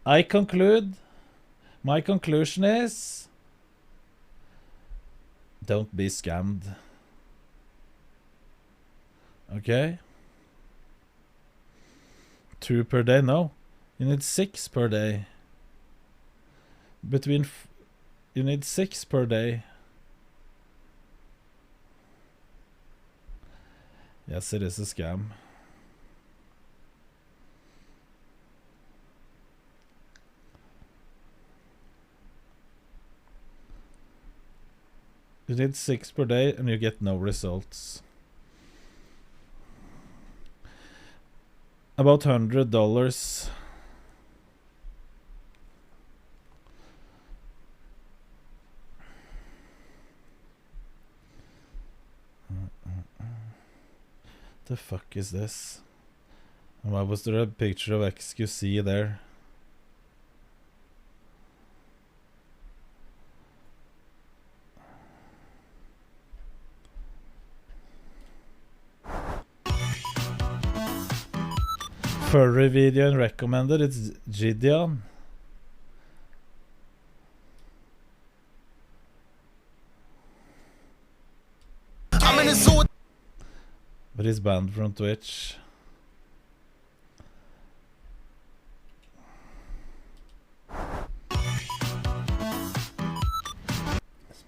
My conclusion is, don't be scammed. Okay? 2 per day? No. You need 6 per day. You need 6 per day. Yes, it is a scam. You need 6 per day and you get no results. About $100. The fuck is this? And why was there a picture of XQC there? Furry video and recommended, it's Gideon. But he's banned from Twitch.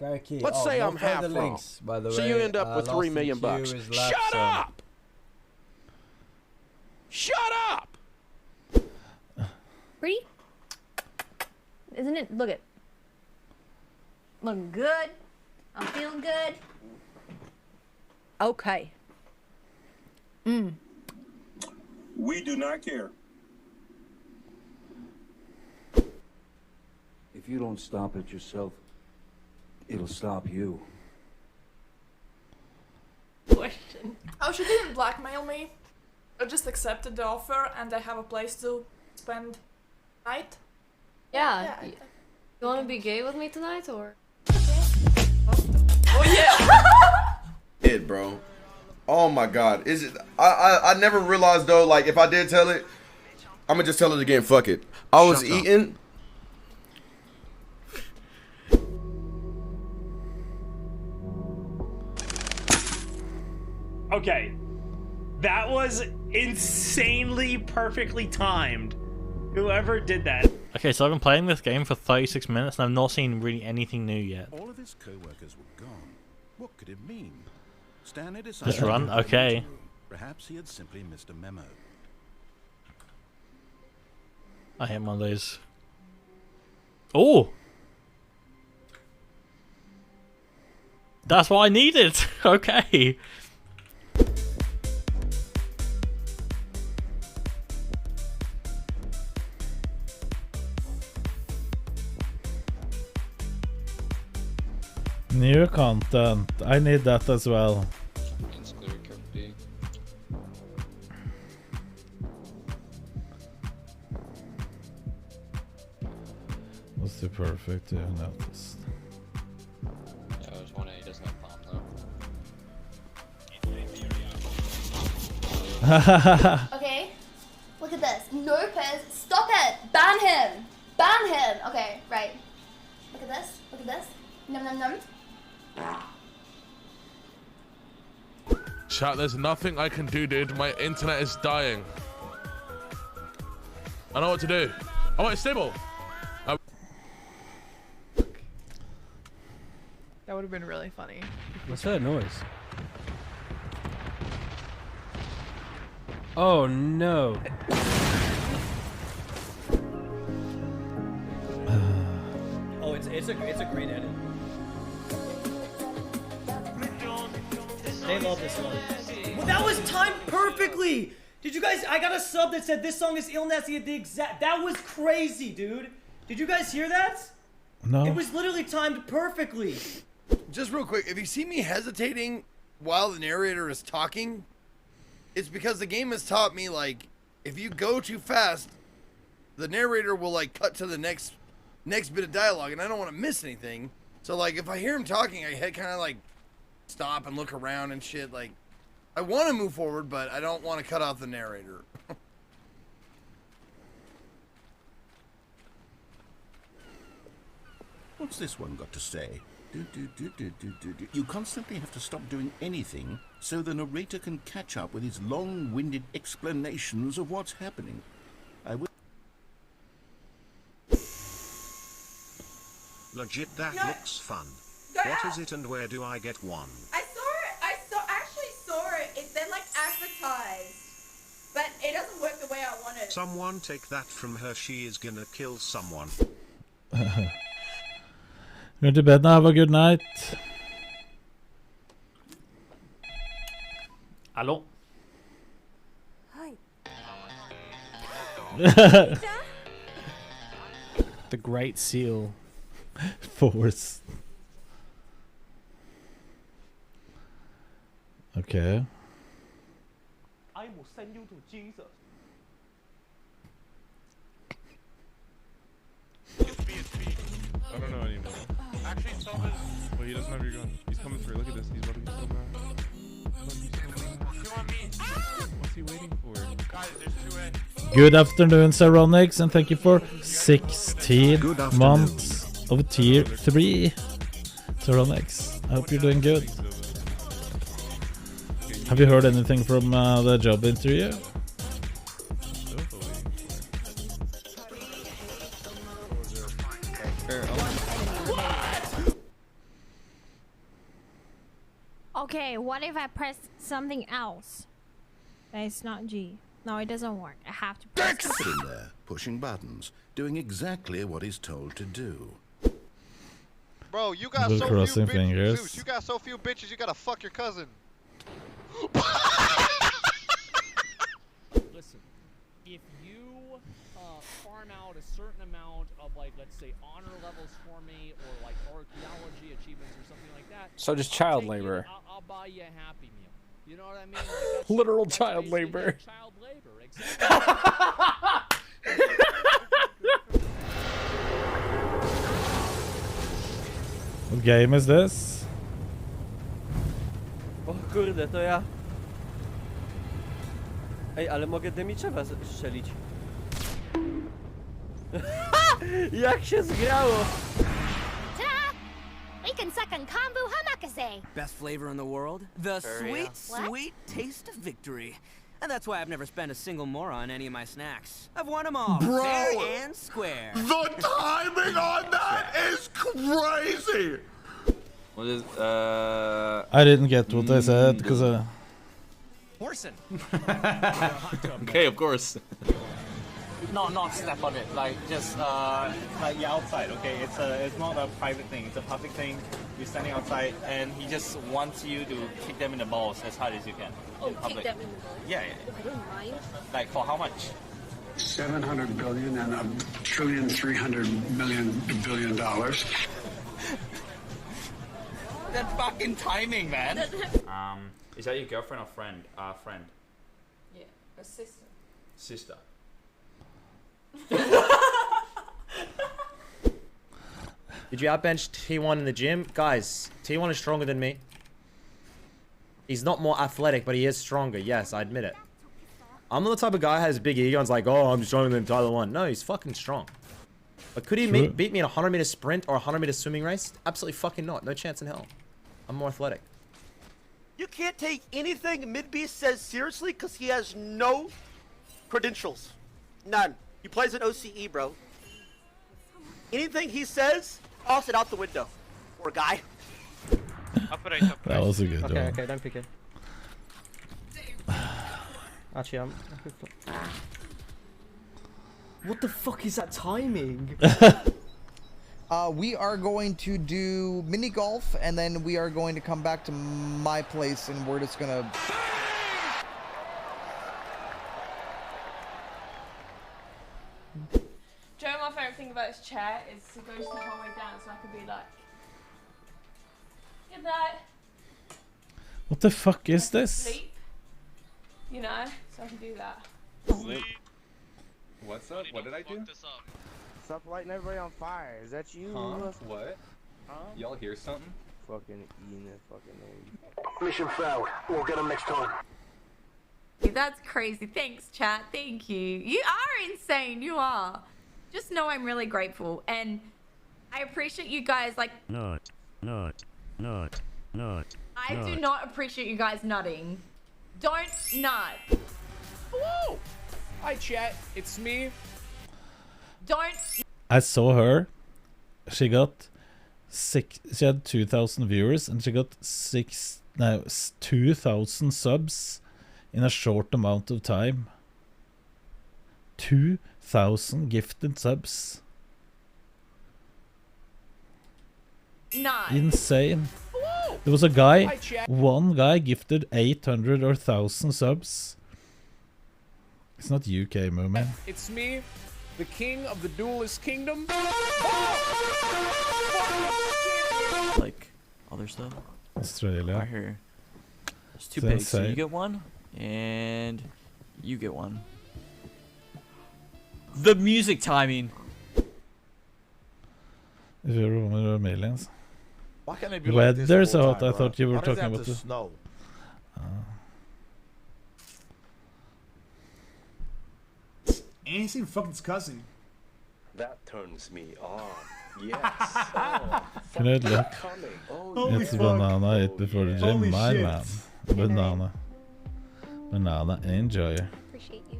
Let's say I'm half wrong. links, by the So way. you end up with Lost 3 in million Queue bucks. is left, Shut so- up! Shut up! Pretty? Isn't it? Look it. Looking good. I'm feeling good. Okay. We do not care. If you don't stop it yourself, it'll stop you. Question. Oh, she didn't blackmail me. I just accepted the offer and I have a place to spend night. Yeah. You want to be gay with me tonight, or? Oh yeah! It, bro. Oh my god. Is it I never realized though, like if I did tell it, I'm gonna just tell it again, fuck it. I was Shut up. eating. Okay. That was insanely perfectly timed. Whoever did that. Okay, so I've been playing this game for 36 minutes and I've not seen really anything new yet. All of his co-workers were gone. What could it mean? Stanley decided Just run? to- Okay. Perhaps he had simply missed a memo. I hit one of those. Oh! That's what I needed! Okay. New content. I need that as well. What's the perfect you've noticed? Yeah, there's one he doesn't have bomb though. Okay, look at this. No Pez, stop it! Ban him! Ban him! Okay, right. Look at this, look at this. Num num num. Chat, there's nothing I can do, dude. My internet is dying. I know what to do. Oh, it's stable. That would have been really funny. What's that noise? Oh no. Oh, it's a great edit. They love this song. Well, that was timed perfectly. Did you guys? I got a sub that said this song is illness at the exact. That was crazy, dude. Did you guys hear that? No. It was literally timed perfectly. Just real quick, if you see me hesitating while the narrator is talking, it's because the game has taught me, like, if you go too fast, the narrator will, like, cut to the next bit of dialogue, and I don't want to miss anything. So, like, if I hear him talking, I kind of, like, stop and look around and shit. Like, I want to move forward, but I don't want to cut off the narrator. What's this one got to say? You constantly have to stop doing anything so the narrator can catch up with his long-winded explanations of what's happening. I will. Legit, that Yeah. looks fun. Yeah. What is it and where do I get one? I actually saw it. It's then like advertised, but it doesn't work the way I want it. Someone take that from her, she is gonna kill someone. Go to bed now, have a good night. Hello. Hi. The Great Seal. Force. Okay. I will send you to Jesus. I don't know anymore. Actually, so well, he doesn't have your gun. He's coming through. Look at this. He's about to be so mad. What's he waiting for? Guys, there's 2A. Good afternoon, Saronix, and thank you for 16 months of tier 3. Saronix, I hope you're doing good. Have you heard anything from the job interview? Okay, what if I press something else? That is not G. No, it doesn't work. I have to press Sitting there, pushing buttons, doing exactly what he's told to do. Bro, you got Little so crossing few fingers. bitches. Zeus, you got so few bitches. You gotta fuck your cousin. Listen, if you farm out a certain amount of, like, let's say, honor levels for me, or like archaeology achievements or something like that. So just child labor. I'll buy you a Happy Meal. You know what I mean? Like, that's Literal that's child basically labor. Child labor, exactly. What game is this? O kurde, to ja. Ej, ale mogę Demiczewa strzelić. Jak się zgrało! Ta-da! We can suck on kombu hamakase. Best flavor in the world? The sweet, What? sweet taste of victory. And that's why I've never spent a single mora on any of my snacks. I've won them all, Bro! fair and square. The timing on that is crazy. What is I didn't get what I said because Horson. Okay, of course. Not step on it. Like just like you're outside. Okay, it's not a private thing. It's a public thing. You're standing outside, and he just wants you to kick them in the balls as hard as you can. Oh, in public. kick them in the balls? Yeah. I don't mind. Like for how much? 700 billion and $1,300,000,000,000 billion. That fucking timing, man. Is that your girlfriend or friend? Friend. Yeah, a sister. Sister. Did you outbench T1 in the gym? Guys, T1 is stronger than me. He's not more athletic, but he is stronger. Yes, I admit it. I'm not the type of guy who has big ego and's like, oh, I'm stronger than Tyler 1. No, he's fucking strong. But could he beat me in a 100-meter sprint or a 100-meter swimming race? Absolutely fucking not. No chance in hell. I'm more athletic. You can't take anything Midbeast says seriously because he has no credentials. None. He plays an OCE, bro. Anything he says, toss it out the window. Poor guy. That was a good one. Okay, don't pick it. Actually, I'm... What the fuck is that timing? We are going to do mini golf, and then we are going to come back to my place, and we're just gonna... Do you know my favourite thing about this chair is it goes the whole way down, so I can be like, good night. What the fuck is this? Sleep. You know, so I can do that. What's up? What did I do? Stop lighting everybody on fire. Is that you? Huh? What? Huh? Y'all hear something? Fucking eating it, fucking Mission failed. We'll get them next time. That's crazy. Thanks, chat. Thank you. You are insane. You are. Just know I'm really grateful, and I appreciate you guys. Like, Not. I do not appreciate you guys nutting. Don't nut. Woo! Hi, chat. It's me. Don't. I saw her. She had 2,000 viewers, and she got 2,000 subs in a short amount of time. 2,000 gifted subs. Nut. Insane. There was a guy, one guy gifted 800 or 1,000 subs. It's not UK, Moomin. It's me, the king of the duelist kingdom. Like other stuff. Australia. Right here. There's two That's pigs. So you insane. get one, and you get one. The music timing. If you're Roman or millions. Why can't they be like this Weather's the whole hot. time, I bro? thought you were Why does it talking have about to the snow? Anything fucking disgusting. That turns me on. Yes. Can I look? Holy It's fuck. banana eat before the gym, Holy my shit. man. Banana. Banana, enjoy. Appreciate you.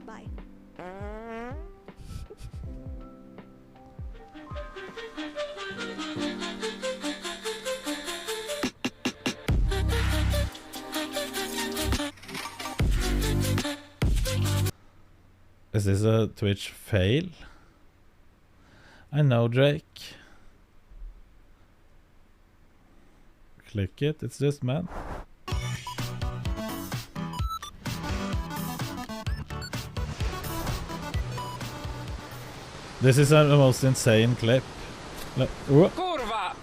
Bye. Is this a Twitch fail? I know, Drake. Click it, it's this man. This is the most insane clip. Look, whoa. Kurva!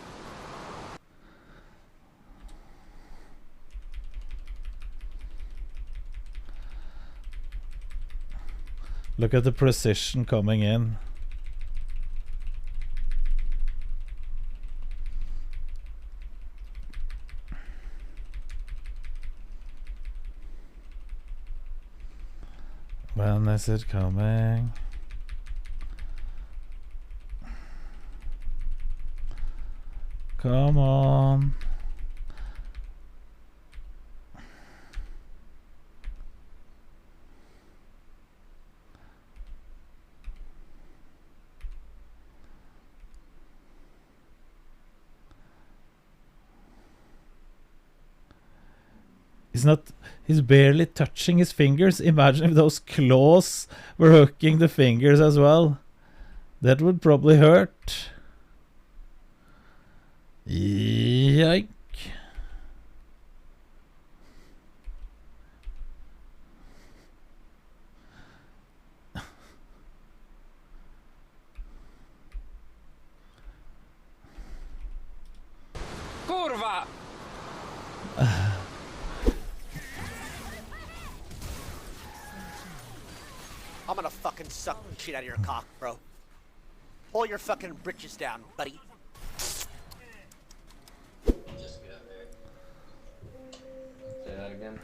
Look at the precision coming in. When is it coming? Come on. He's barely touching his fingers. Imagine if those claws were hooking the fingers as well. That would probably hurt. Yike. Kurva! I'm gonna fucking suck the shit out of your cock, bro. Pull your fucking britches down, buddy. Say that again.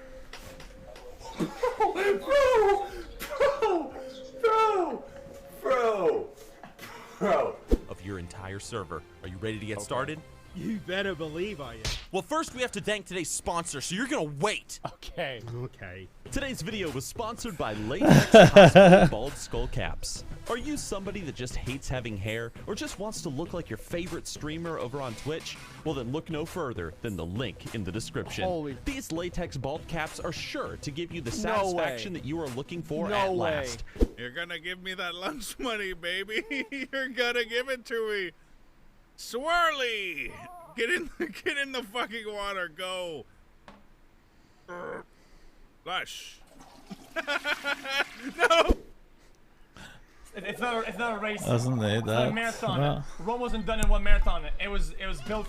Of your entire server. Are you ready to get started? You better believe I am. Well, first we have to thank today's sponsor, so you're gonna wait. Okay. Okay. Today's video was sponsored by Latex Cosplay Bald Skull Caps. Are you somebody that just hates having hair or just wants to look like your favorite streamer over on Twitch? Well, then look no further than the link in the description. These latex bald caps are sure to give you the satisfaction that you are looking for at last. You're gonna give me that lunch money, baby. You're gonna give it to me. Swirly! Get in the fucking water, go. Flush. No! It's not a race. Doesn't need It's not a that. marathon. Well. Rome wasn't done in one marathon. It was built.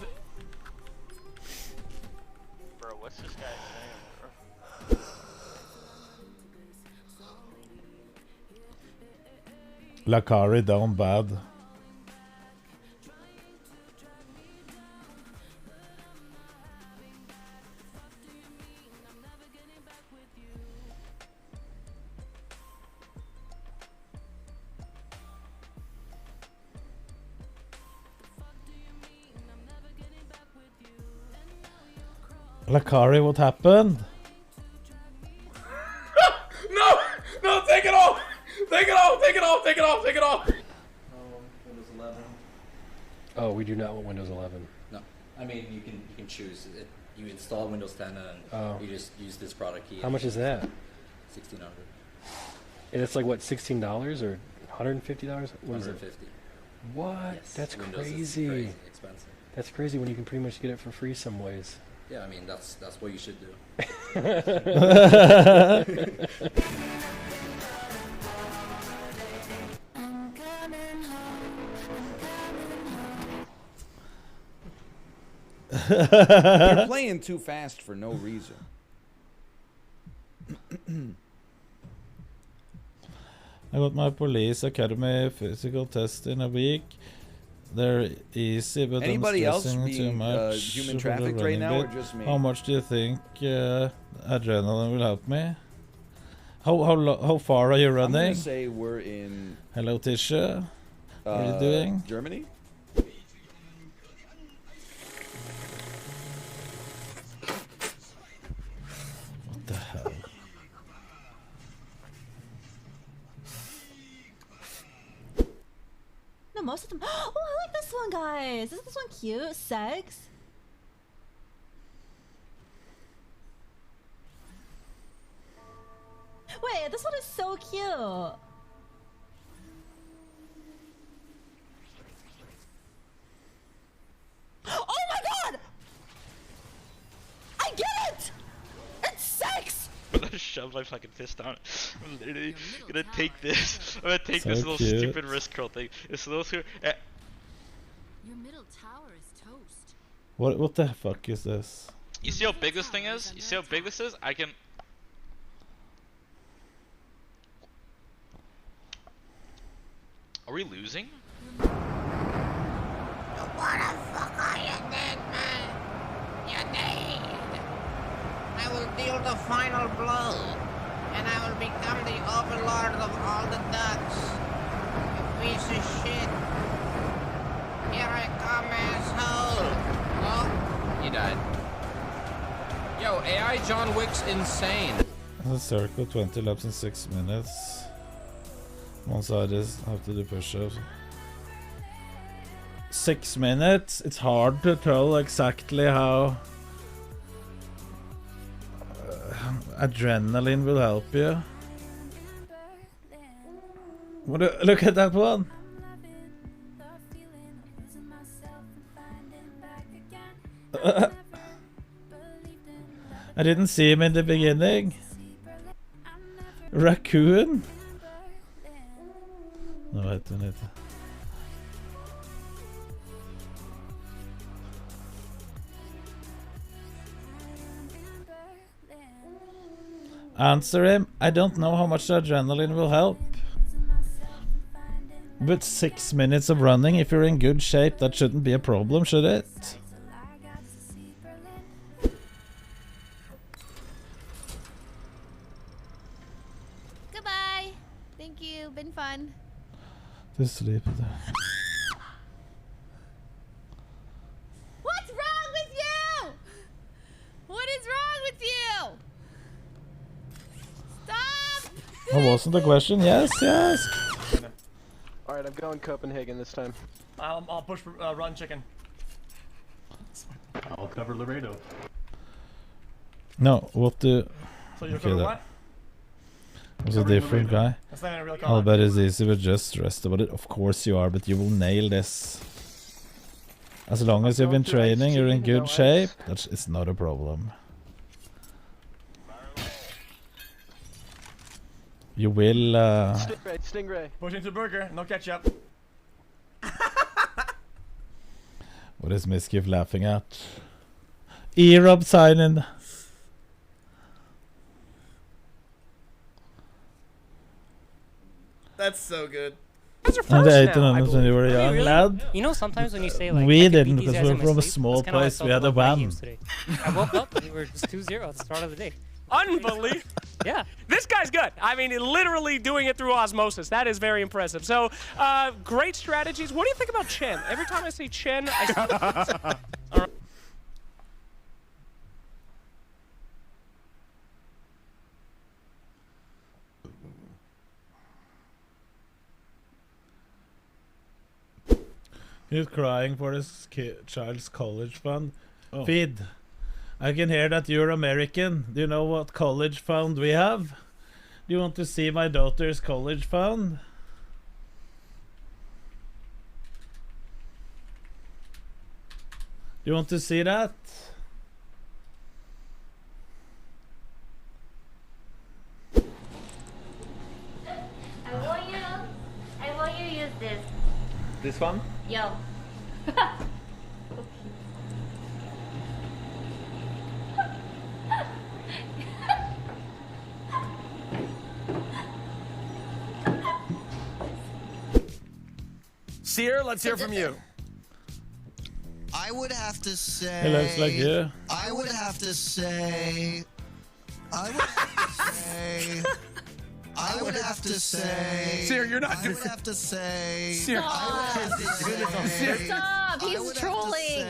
Bro, what's this guy saying, bro? Lakari down bad. Lakari, what happened? No! No, take it off! Take it off! Take it off! Take it off! Take it off! Windows 11. Oh, we do not want Windows 11. No, I mean you can choose it. You install Windows 10 and you just use this product key. How much is that? $1,600. And it's like what, $16 or $150? What is it? $150. What? Yes, That's Windows is crazy. crazy expensive. That's crazy when you can pretty much get it for free some ways. Yeah, I mean that's what you should do. You're playing too fast for no reason. I got my police academy physical test in a week. They're easy, but Anybody I'm else stressing too being much. human for the trafficked right running now, or bit. just me? How much do you think adrenaline will help me? How far are you I'm gonna running? say we're in. Hello, Tisha. What are you doing? Germany. What the hell? No, most of them. Oh, I like this one, guys. Isn't this one cute? Sex. Wait, this one is so cute. Oh my god! I get it! It's sex! I'm gonna shove my fucking fist down. I'm literally gonna take this. I'm gonna take So this little cute. stupid wrist curl thing. It's those who. Your middle tower is toast. What the fuck is this? You see how big this thing is? You see how big this is? I can. Are we losing? What the fuck are you dead, man? You're dead. I will deal the final blow, and I will become the overlord of all the ducks. You piece of shit. Here I come, asshole. Oh, you died. Yo, AI John Wick's insane. A circle 20 laps in 6 minutes. One side is have to do push-ups. 6 minutes? It's hard to tell exactly how adrenaline will help you. Look at that one. I didn't see him in the beginning. Raccoon? No, wait a minute. Answer him. I don't know how much adrenaline will help. But 6 minutes of running, if you're in good shape, that shouldn't be a problem, should it? Goodbye. Thank you. Been fun. To sleep. What? What wasn't the question? Yes, yes. Alright, I'm going Copenhagen this time. I'll push for run chicken. I'll cover Laredo. No, what the... So you're cover what? Was a different guy. That's not even a real I'll bet it's easy, but just stressed about it. Of course you are, but you will nail this. As long as you've been training, you're in good shape. It's not a problem. You will. Stingray. Push into burger, no ketchup. What is Miskiff laughing at? E-Rob signing. That's so good. And the 1800s when you were a young lad. You know, sometimes when you say like we I didn't beat these because guys we in were my from a sleep, small that's kinda how I place. We felt had a about my van. games today. I woke up and we were just 2-0 at the start of the day. Unbelievable. Yeah. This guy's good. I mean, literally doing it through osmosis. That is very impressive. So, great strategies. What do you think about Chen? Every time I say Chen, I... All right. He's crying for his child's college fund. Feed. I can hear that you're American. Do you know what college fund we have? Do you want to see my daughter's college fund? Do you want to see that? I want you to use this. This one? Yo. Seer, let's hear from you. I would have to say. He looks like you. I would have to say. I would have to say. I would have to say. Seer, you're not I would have to say. Seer. Stop! He's trolling.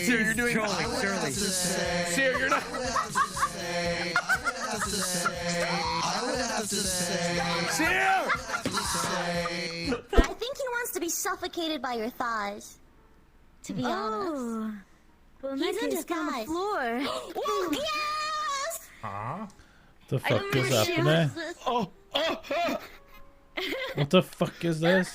Seer, you're doing I would have to say. Seer, you're not. I would have to say. I would have to say. I would have to say. Seer! I think he wants to be suffocated by your thighs. To be honest. Well, he's in disguise. Floor. Yes! Huh? The fuck is happening? What the fuck is this?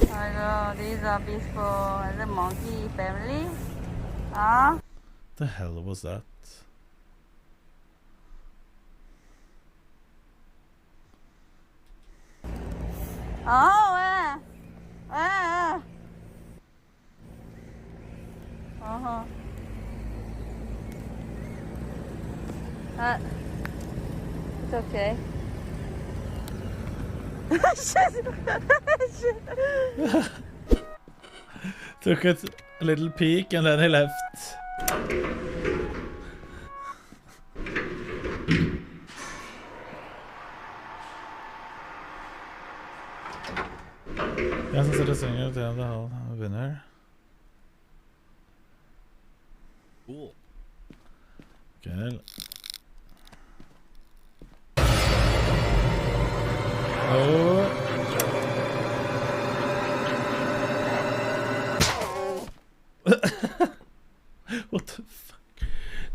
Hello, these are peaceful the monkey family. Huh? The hell was that? Oh, uh-huh. It's okay. Took a little peek and then he left. Jag som sitter och synger till the whole winner. Cool. Okay. Oh. What the fuck?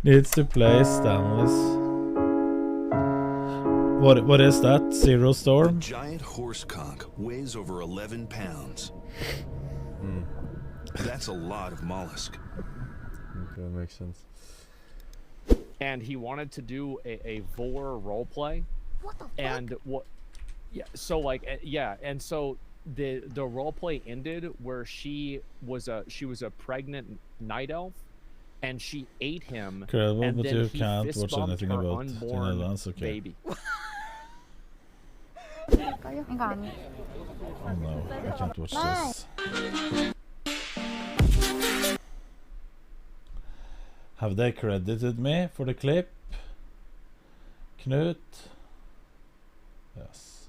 Needs to play Stanley's. What is that? Zero Storm? A giant horse conch weighs over 11 pounds. That's a lot of mollusk. Okay, that makes sense. And he wanted to do a Vor roleplay. What the fuck? And what? Yeah. So like, yeah. And so the roleplay ended where she was a pregnant night elf, and she ate him. Incredible, and but then you he can't fist watch bumped anything her about unborn advance, okay. baby. Oh no, I can't watch this. Have they credited me for the clip? Knut? Yes.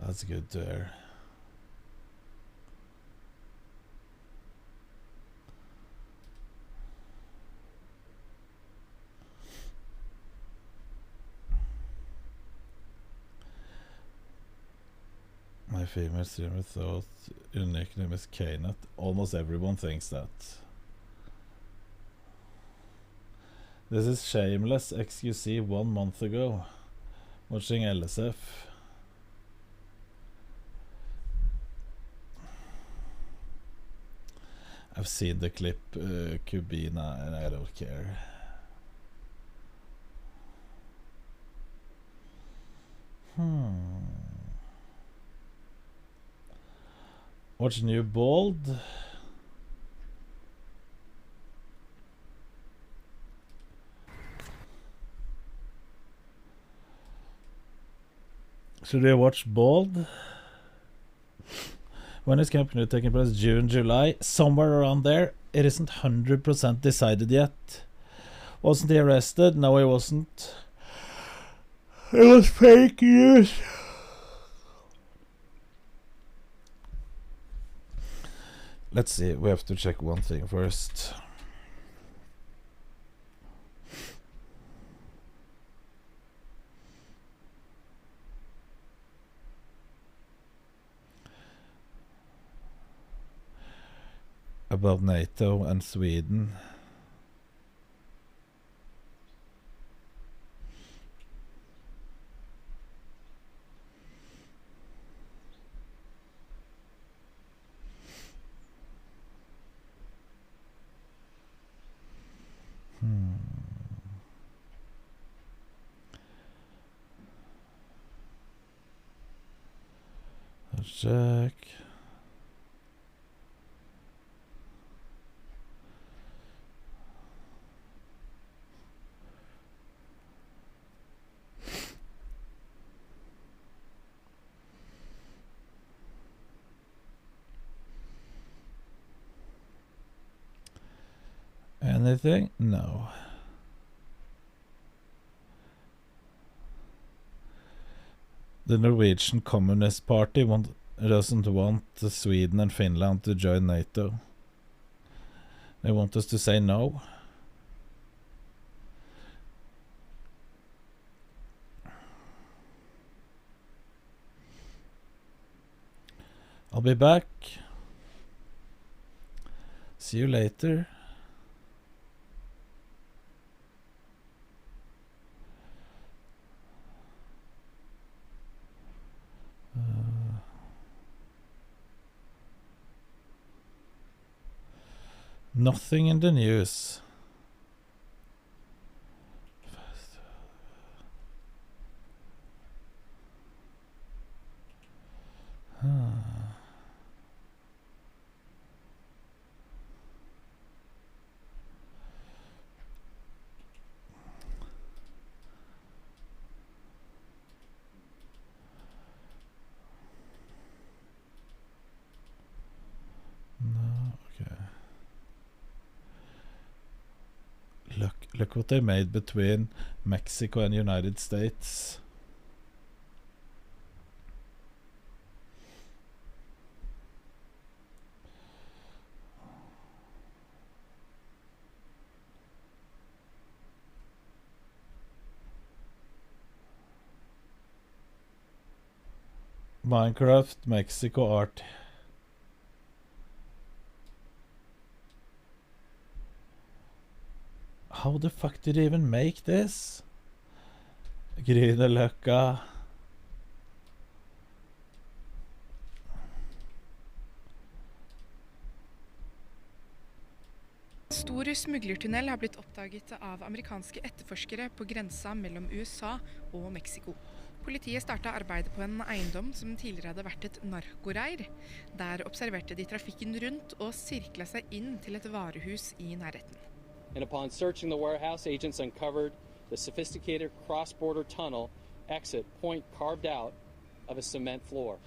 That's good to hear. My favorite streamer thought your nickname is Knet. Almost everyone thinks that. This is Shameless XQC 1 month ago. Watching LSF. I've seen the clip, Kubina, and I don't care. Watch new Bald. Should we watch Bald? When is company taking place? June, July, somewhere around there. It isn't 100% decided yet. Wasn't he arrested? No, he wasn't. It was fake news. Let's see, we have to check one thing first. About NATO and Sweden. Let's check. Anything? No. The Norwegian Communist Party doesn't want Sweden and Finland to join NATO. They want us to say no. I'll be back. See you later. Nothing in the news. Look what they made between Mexico and United States. Minecraft, Mexico art. How the fuck did they even make this? Grünerløkka. Stor smuglertunnel har blitt oppdaget av amerikanske etterforskere på grensa mellom USA og Mexico. Politiet startet arbeidet på en eiendom som tidligere hadde vært et narkoreir. Der observerte de trafikken rundt og sirklet seg inn til et varehus i nærheten. And upon searching the warehouse, agents uncovered the sophisticated cross-border tunnel exit point carved out of a cement floor.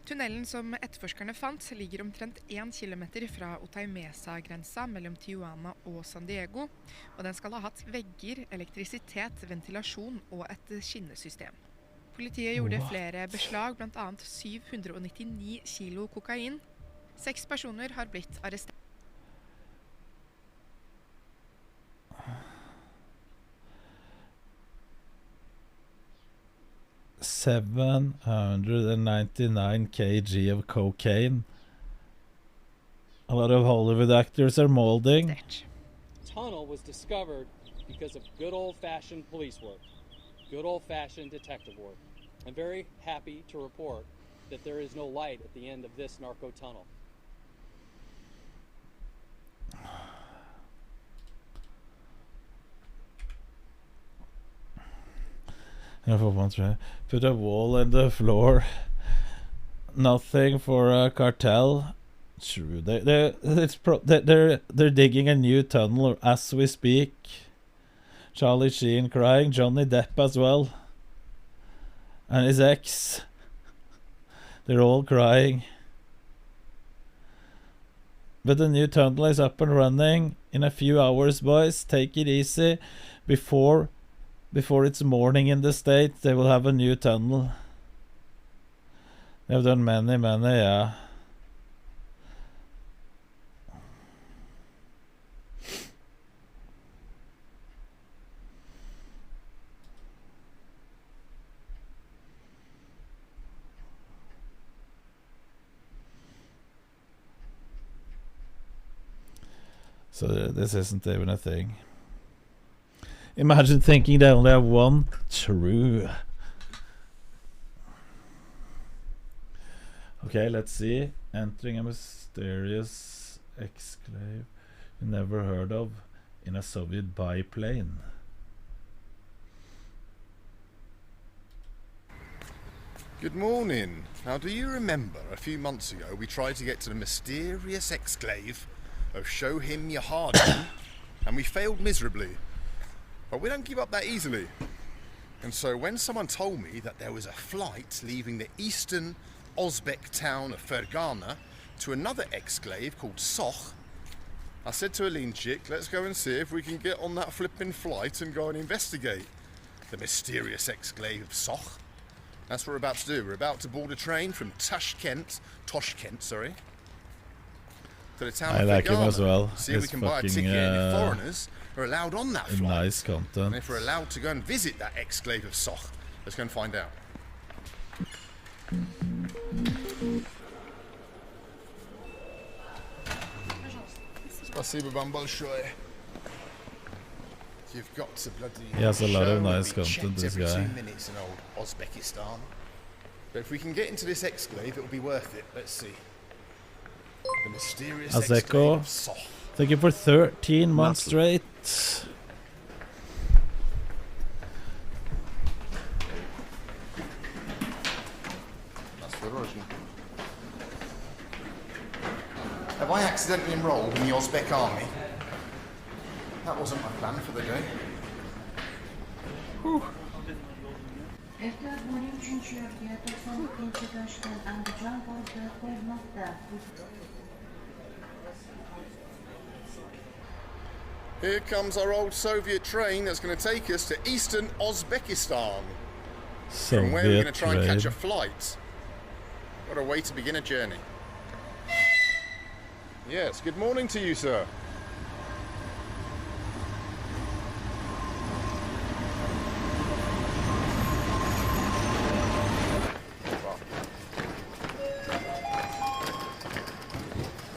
Tunnelen som etterforskerne fant ligger omtrent 1 kilometer fra Otay-Mesa-grensa mellom Tijuana og San Diego, og den skal ha hatt vegger, elektrisitet, ventilasjon og et skinnesystem. Politiet gjorde flere beslag, bl.a. 799 kilo kokain. 6 personer har blitt arrestert. $799 kg of cocaine. A lot of Hollywood actors are molding. Tunnel was discovered because of good old-fashioned police work, good old-fashioned detective work. I'm very happy to report that there is no light at the end of this narco tunnel. Put a wall in the floor. Nothing for a cartel. True. They're digging a new tunnel as we speak. Charlie Sheen crying. Johnny Depp as well. And his ex. They're all crying. But the new tunnel is up and running in a few hours, boys. Take it easy. Before it's morning in the state, they will have a new tunnel. They've done many, yeah. So this isn't even a thing. Imagine thinking they only have one. True. Okay, let's see. Entering a mysterious exclave you never heard of in a Soviet biplane. Good morning. Now, do you remember a few months ago we tried to get to the mysterious exclave of Show Him Your Hardin, and we failed miserably? But we don't give up that easily. And so when someone told me that there was a flight leaving the eastern Uzbek town of Fergana to another exclave called Soch, I said to Alinchik, let's go and see if we can get on that flipping flight and go and investigate the mysterious exclave of Soch. That's what we're about to do. We're about to board a train from Toshkent, to the town of Fergana. I like him as well. See if we can buy a ticket, and if foreigners are allowed on that flight. Nice content. And if we're allowed to go and visit that exclave of Soch, let's go and find out. Спасибо вам большое. You've got to bloody he has a lot of show nice we content, checked this every guy. 2 minutes in old Uzbekistan. But if we can get into this exclave, it'll be worth it. Let's see. The mysterious exclave Azeko, of Soch. thank you for 13 months straight. Have I accidentally enrolled in the Uzbek army? That wasn't my plan for the day. Whew. Here comes our old Soviet train that's going to take us to eastern Uzbekistan. From where we're going to try and catch a flight. What a way to begin a journey. Yes, good morning to you, sir.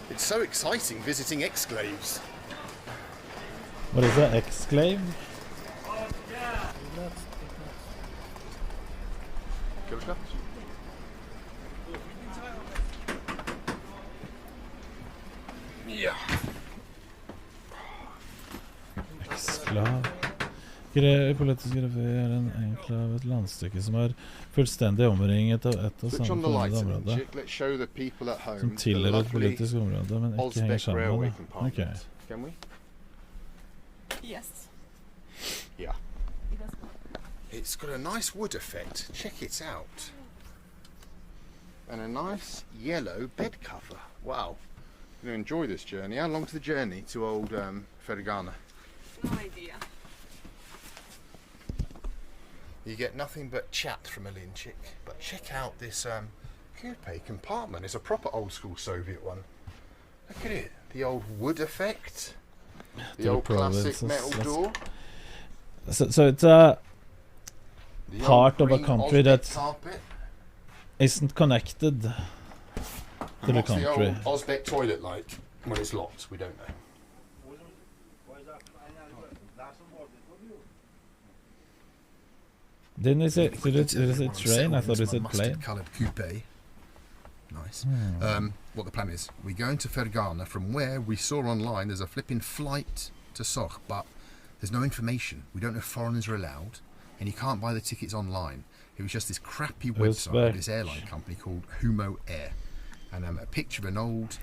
It's so exciting visiting exclaves. What is that, exclave? Exklav. Politisk grafi er en enklav, et landstykke som er fullstendig omringet av et og samme område, som tilhører et politisk område, men ikke henger sammen. Ok. Can we? Yes. Yeah. It's got a nice wood effect. Check it out. And a nice yellow bed cover. Wow. I'm going to enjoy this journey. How long's the journey to old Fergana? No idea. You get nothing but chat from a Lin chick. But check out this coupe compartment. It's a proper old school Soviet one. Look at it. The old wood effect. The old classic metal door. So it's a The part old of a green country Osbeck that carpet. isn't connected to the What's the country. old Osbeck toilet like when it's locked? We don't know. Didn't it say train? I thought it said plane. Coloured coupe. Nice. Hmm. What the plan is, we go into Fergana from where we saw online there's a flipping flight to Soch, but there's no information. We don't know if foreigners are allowed, and you can't buy the tickets online. It was just this crappy website of this airline company called Humo Air, and a picture of an old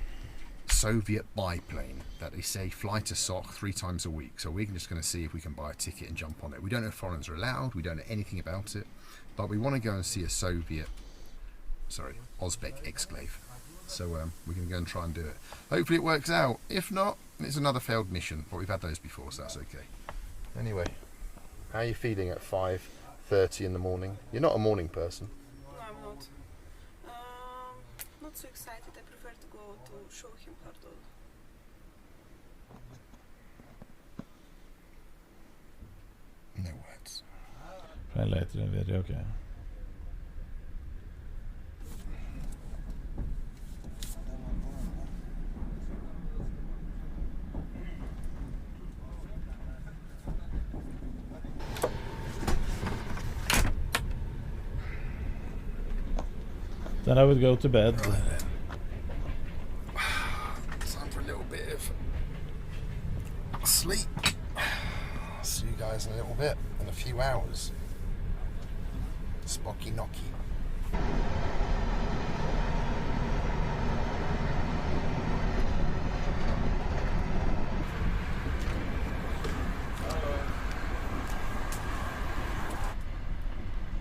Soviet biplane that they say fly to Soch 3 times a week. So we're just going to see if we can buy a ticket and jump on it. We don't know if foreigners are allowed. We don't know anything about it, but we want to go and see a Osbeck exclave. So we're going to go and try and do it. Hopefully it works out. If not, it's another failed mission, but we've had those before, so that's okay. Anyway, how are you feeling at 5:30 in the morning? You're not a morning person. No, I'm not. Not so excited. I prefer to go to show him Hardon. No words. Play later in video, okay. Then I would go to bed. Right time for a little bit of sleep. See you guys in a little bit, in a few hours. Spocky Nocky.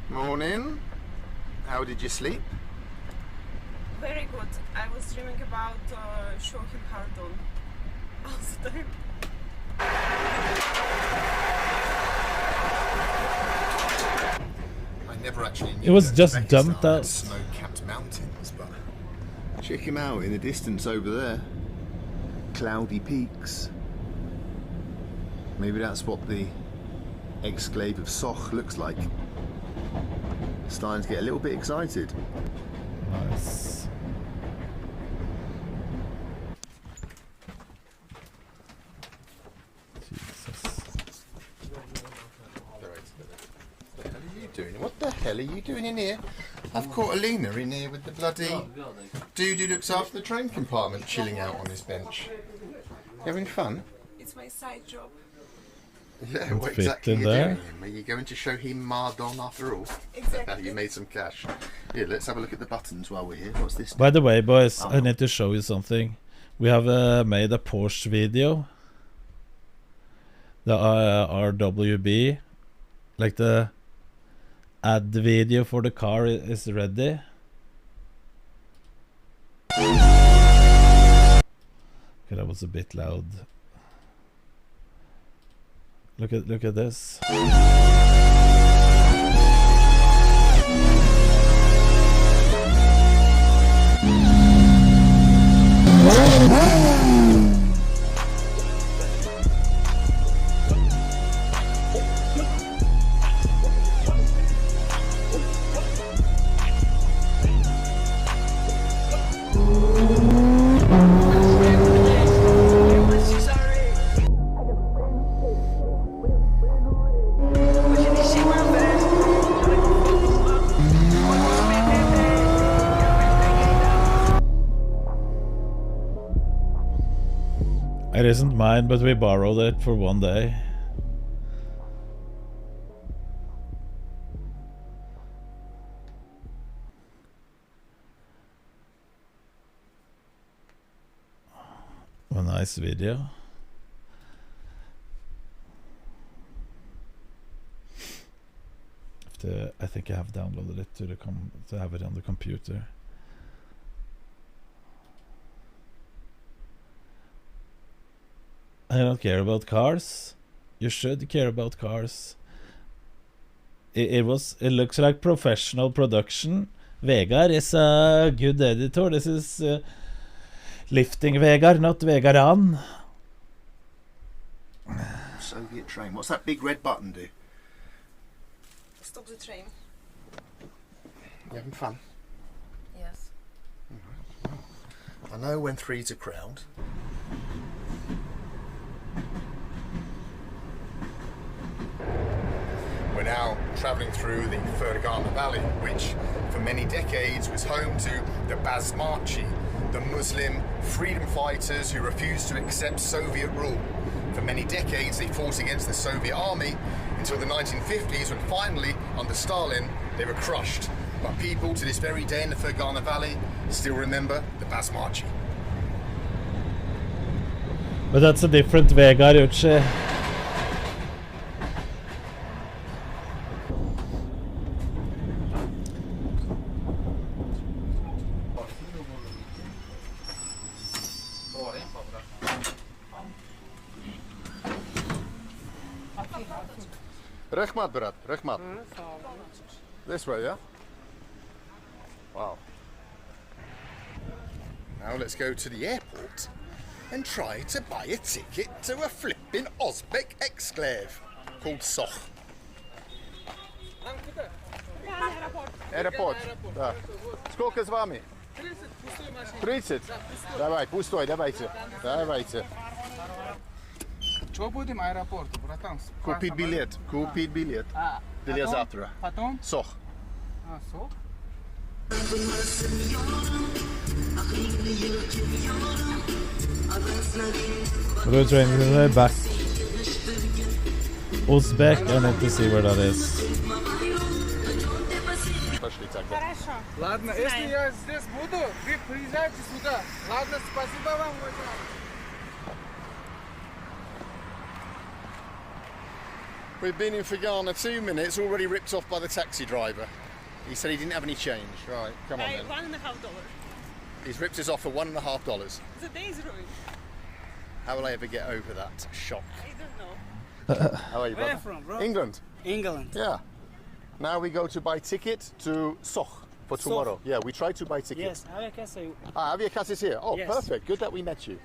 Morning. How did you sleep? Very good. I was dreaming about show him Hardon all the time. I never actually knew It was that just Uzbekistan dumped had out. snow-capped mountains, but check him out in the distance over there. Cloudy peaks. Maybe that's what the exclave of Soch looks like. Starting to get a little bit excited. Nice. What the hell are you doing in here? I've caught Alina in here with the bloody dude who looks after the train compartment, chilling out on his bench. You having fun? It's my side job. Yeah, what exactly are you doing? Are you going to show him Mardon after all? Exactly. You made some cash. Here, let's have a look at the buttons while we're here. What's this? By the way, boys, I need to show you something. We have made a Porsche video. The RWB, like the ad video for the car is ready. Okay, that was a bit loud. Look at this. It isn't mine, but we borrowed it for one day. A nice video. I think I have downloaded it to have it on the computer. I don't care about cars. You should care about cars. it looks like professional production. Vegard is a good editor. This is lifting Vegard, not Vegaran. Soviet train. What's that big red button do? Stop the train. You having fun? Yes. I know when three's a crowd. We're now travelling through the Fergana Valley, which for many decades was home to the Basmachi, the Muslim freedom fighters who refused to accept Soviet rule. For many decades they fought against the Soviet army until the 1950s, when finally, under Stalin, they were crushed. But people to this very day in the Fergana Valley still remember the Basmachi. But that's a different Vegard Uche. Rehmat, brat, Rehmat. This way, yeah? Wow. Now let's go to the airport and try to buy a ticket to a flipping Uzbek exclave called Soch. Аэропорт, да. Сколько с вами? 30. Давай, пустой, давайте. Давайте. Что будем аэропорту, братан? Купить билет. Для завтра. Потом? Сох. Сох? We're train back. Uzbek, I need to see where that is. Хорошо. Ладно, если я здесь буду, вы приезжайте сюда. Ладно, спасибо вам, уважаемый. We've been in Fergana 2 minutes, already ripped off by the taxi driver. He said he didn't have any change. Right, come on then. $1.50. He's ripped us off for $1.50. The day is ruined. How will I ever get over that shock? I don't know. How are you, brother? Where from, bro? England. England. Yeah. Now we go to buy ticket to Soch for tomorrow. Soch. Yeah, we tried to buy tickets. Yes, Aviakasa. Aviakasa is here. Oh, Yes. perfect. Good that we met you.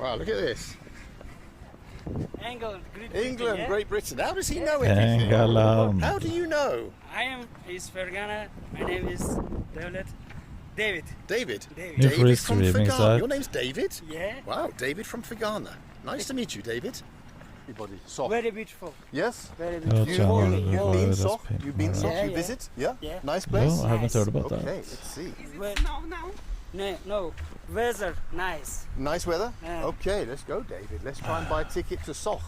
Wow, look at this. England, Great England, Britain, yeah? Great Britain. How does he know everything? England. How do you know? I am is Fergana. My name is David. David? David. New David from streaming Fergana. site. Your name's David? Yeah. Wow, David from Fergana. Nice to meet you, David. Everybody, Soch. Very beautiful. Yes? Very Oh, beautiful. channel, You've Why been does Soch? paint You've been my Soch? Yeah, You yeah. visit? Yeah? Yeah. Nice place? No, I haven't heard about Okay, that. let's see. now? No. Weather nice. Nice weather? Yeah. Okay, let's go, David. Let's try and buy a ticket to Soch.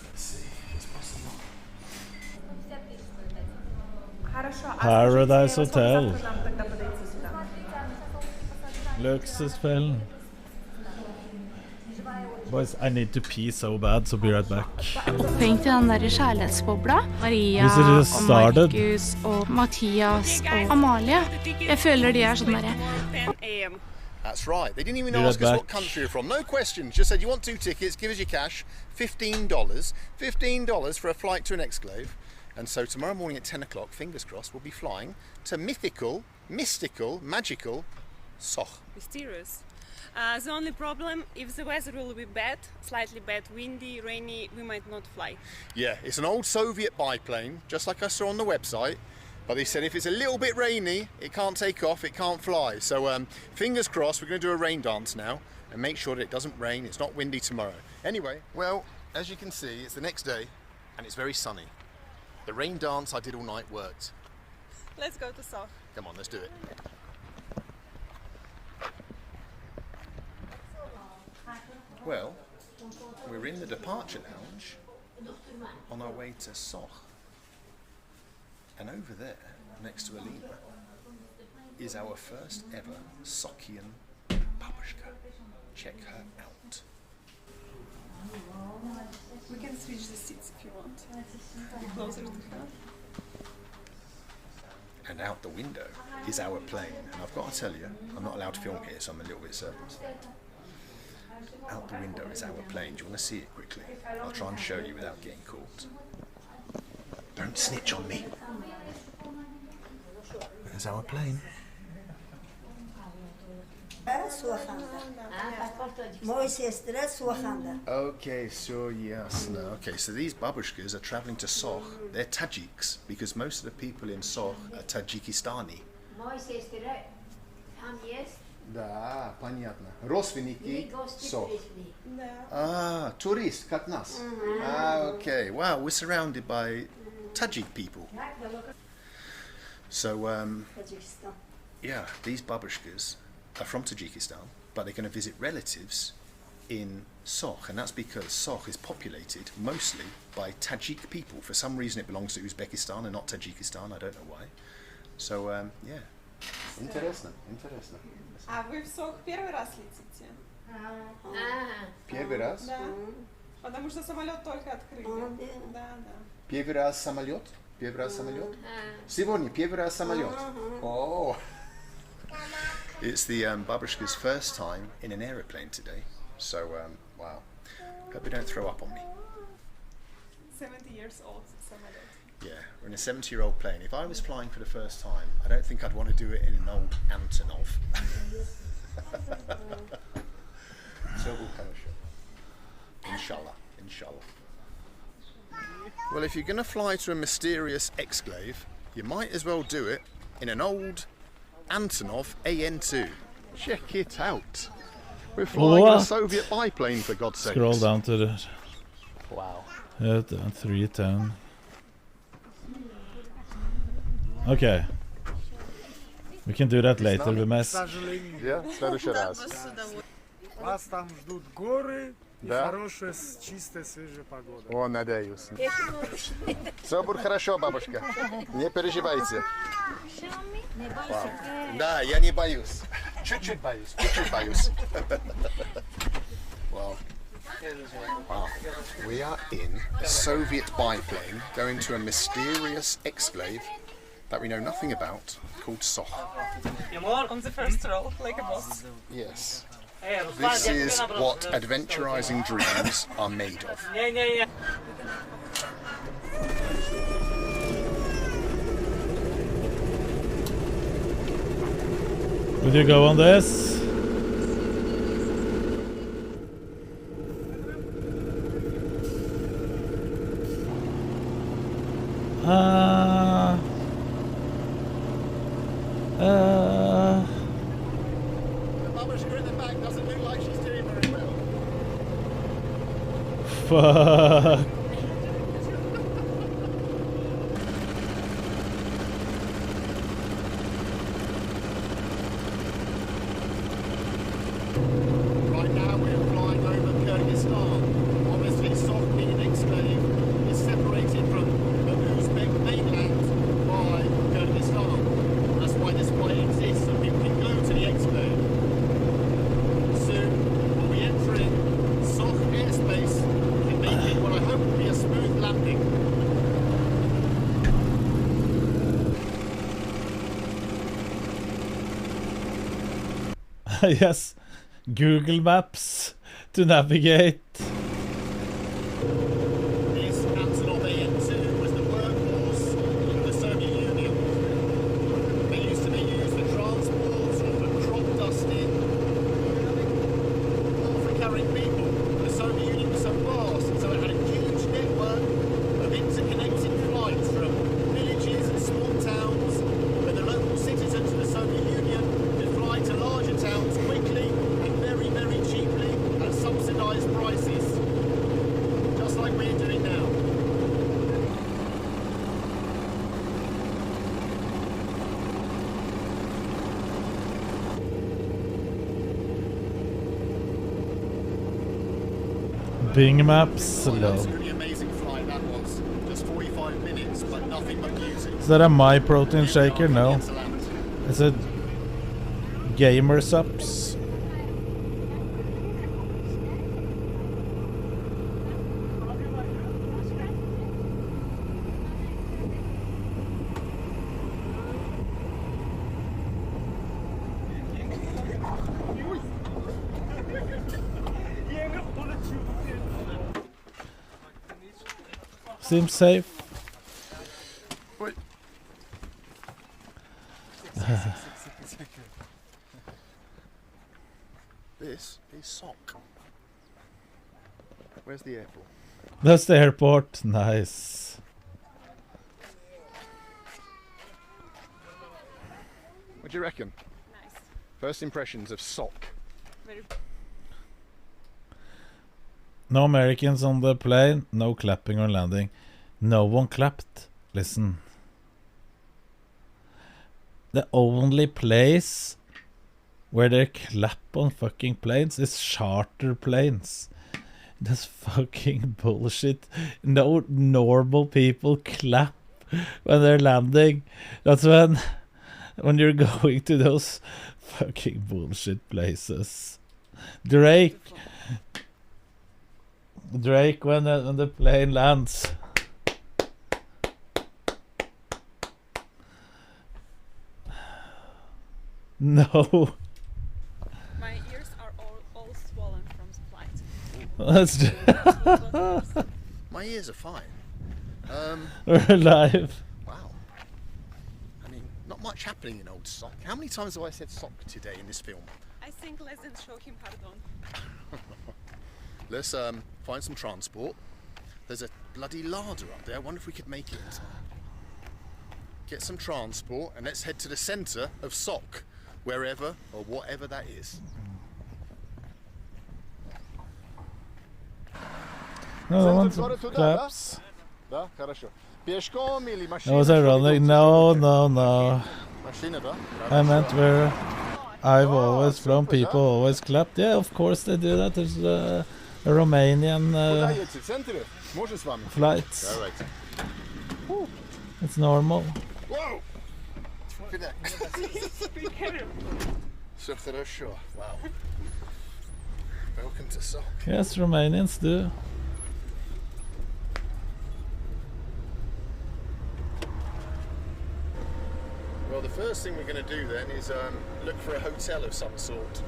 Let's see if it's possible. Paradise Hotel. Luksusfällen. Boys, I need to pee so bad, so be right back. Tenk til den der kjærlighetsbobla. Maria This is just og started. Markus og Mathias og Amalie. Jeg føler de er sånn derre. 10 a.m. That's right. They didn't even Be right ask us what back. country you're from. No questions. Just said, you want 2 tickets, give us your cash. $15. $15 for a flight to an exclave. And so tomorrow morning at 10 o'clock, fingers crossed, we'll be flying to mystical, magical Soch. Mysterious. The only problem, if the weather will be bad, slightly bad, windy, rainy, we might not fly. Yeah, it's an old Soviet biplane, just like I saw on the website. But they said if it's a little bit rainy, it can't take off, it can't fly. So fingers crossed, we're going to do a rain dance now and make sure that it doesn't rain, it's not windy tomorrow. Anyway, well, as you can see, it's the next day and it's very sunny. The rain dance I did all night worked. Let's go to Soch. Come on, let's do it. Well, we're in the departure lounge on our way to Soch. And over there, next to Alina, is our first ever Sochian babushka. Check her out. We can switch the seats if you want. Be closer to her. And out the window is our plane. And I've got to tell you, I'm not allowed to film here, so I'm a little bit circumspect. Out the window is our plane. Do you want to see it quickly? I'll try and show you without getting caught. Don't snitch on me. There's our plane. Okay, so yes. No. Okay, so these babushkas are traveling to Soch. They're Tajiks because most of the people in Soch are Tajikistani. Да, понятно. Родственники Soch. Ah, tourist, как нас. Ah, okay. Wow, we're surrounded by Tajik people. So, yeah, these babushkas are from Tajikistan, but they're going to visit relatives in Soch, and that's because Soch is populated mostly by Tajik people. For some reason it belongs to Uzbekistan and not Tajikistan, I don't know why. So, yeah. Интересно, интересно. А вы в Сох первый раз летите? Первый раз? Да. Потому что самолет только открыли. Да, да. Первый раз самолет? Первый раз самолет? Сегодня первый раз самолет. Oh. It's the babushka's first time in an aeroplane today. So, wow. Hope you don't throw up on me. 70 years old самолет. Yeah, we're in a 70-year-old plane. If I was flying for the first time, I don't think I'd want to do it in an old Antonov. Inshallah, inshallah. Well, if you're going to fly to a mysterious exclave, you might as well do it in an old Antonov AN2. Check it out. We're flying a Soviet biplane, for God's sake. Scroll down to the... Wow. Yeah, 310. Okay. We can do that later, we mess. Yeah, следующий раз. Вас там ждут горы и Да? хорошая, чистая, свежая погода. О, надеюсь. Все будет хорошо, бабушка. Не переживайте. Вау. Да, я не боюсь. Чуть-чуть боюсь, чуть-чуть боюсь. Wow. Wow. We are in a Soviet biplane going to a mysterious exclave that we know nothing about called Soch. On the first row, like a boss. Yes. This is what adventurizing dreams are made of. Would you go on this? The babushka in the back doesn't look like she's doing very well. Fuck. Right now we're flying over Kyrgyzstan. Obviously, Soch being an exclave is separated from the Uzbek mainland by Kyrgyzstan. That's why this flight exists, so people can go to the exclave. Soon we'll be entering Soch airspace and making what I hope will be a smooth landing. Yes. Google Maps to navigate. This Antonov AN2 was the workhorse of the Soviet Union. They used to be used for transport or for crop dusting or for carrying people. The Soviet Union was so vast, so it had a huge network of interconnected flights from villages and small towns where the local citizens of the Soviet Union could fly to larger towns quickly and very, very cheaply at subsidized prices. Just like we're doing now. Bing Maps. That's a Lol. pretty amazing flight that was. Just 45 minutes, but nothing but music. Is that a My Protein shaker? No. It's a Gamer Subs. Seems safe. Where's the airport? That's the airport. Nice. What do you reckon? Nice. First impressions of Sock. Very. No Americans on the plane. No clapping or landing. No one clapped. Listen. The only place where they clap on fucking planes is charter planes. That's fucking bullshit. No normal people clap when they're landing. That's when you're going to those fucking bullshit places. Drake when the plane lands. No. My ears are all swollen from the flight. That's My ears are fine. We're live. Wow. I mean, not much happening in old Sock. How many times have I said Sock today in this film? I think let's show him pardon. Let's find some transport. There's a bloody larder up there. I wonder if we could make it in time. Get some transport and let's head to the centre of Sock, wherever or whatever that is. No one claps. Да, хорошо. Пешком или That was ironic. No. Машина, да? I meant where I've always flown, people always clapped. Yeah, of course they do that. There's a Romanian flights. It's normal. Whoa! So хорошо. Wow. Welcome to Sock. Yes, Romanians do. Well, the first thing we're going to do then is look for a hotel of some sort.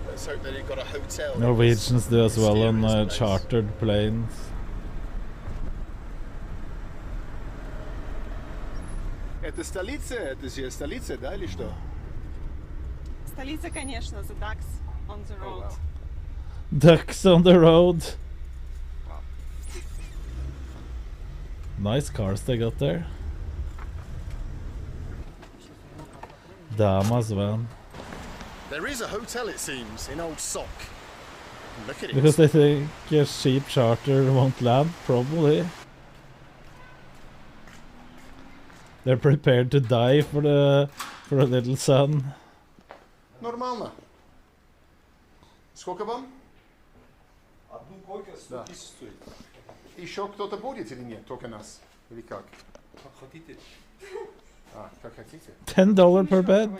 Let's hope that they've got a hotel. Norwegians do as well on chartered planes. Это столица? Это же столица, да, или что? Столица, конечно, the ducks on the road. wow. Ducks on the road. Nice cars they got there. Damas van. There is a hotel, it seems, in old Sock. Look at it. Because they think a cheap charter won't land, probably. They're prepared to die for a little son. Нормально. Сколько вам? Одну койку 100 тысяч стоит. Еще кто-то будет или нет? Только нас? Или как? Как хотите. Как хотите. $10 per bed.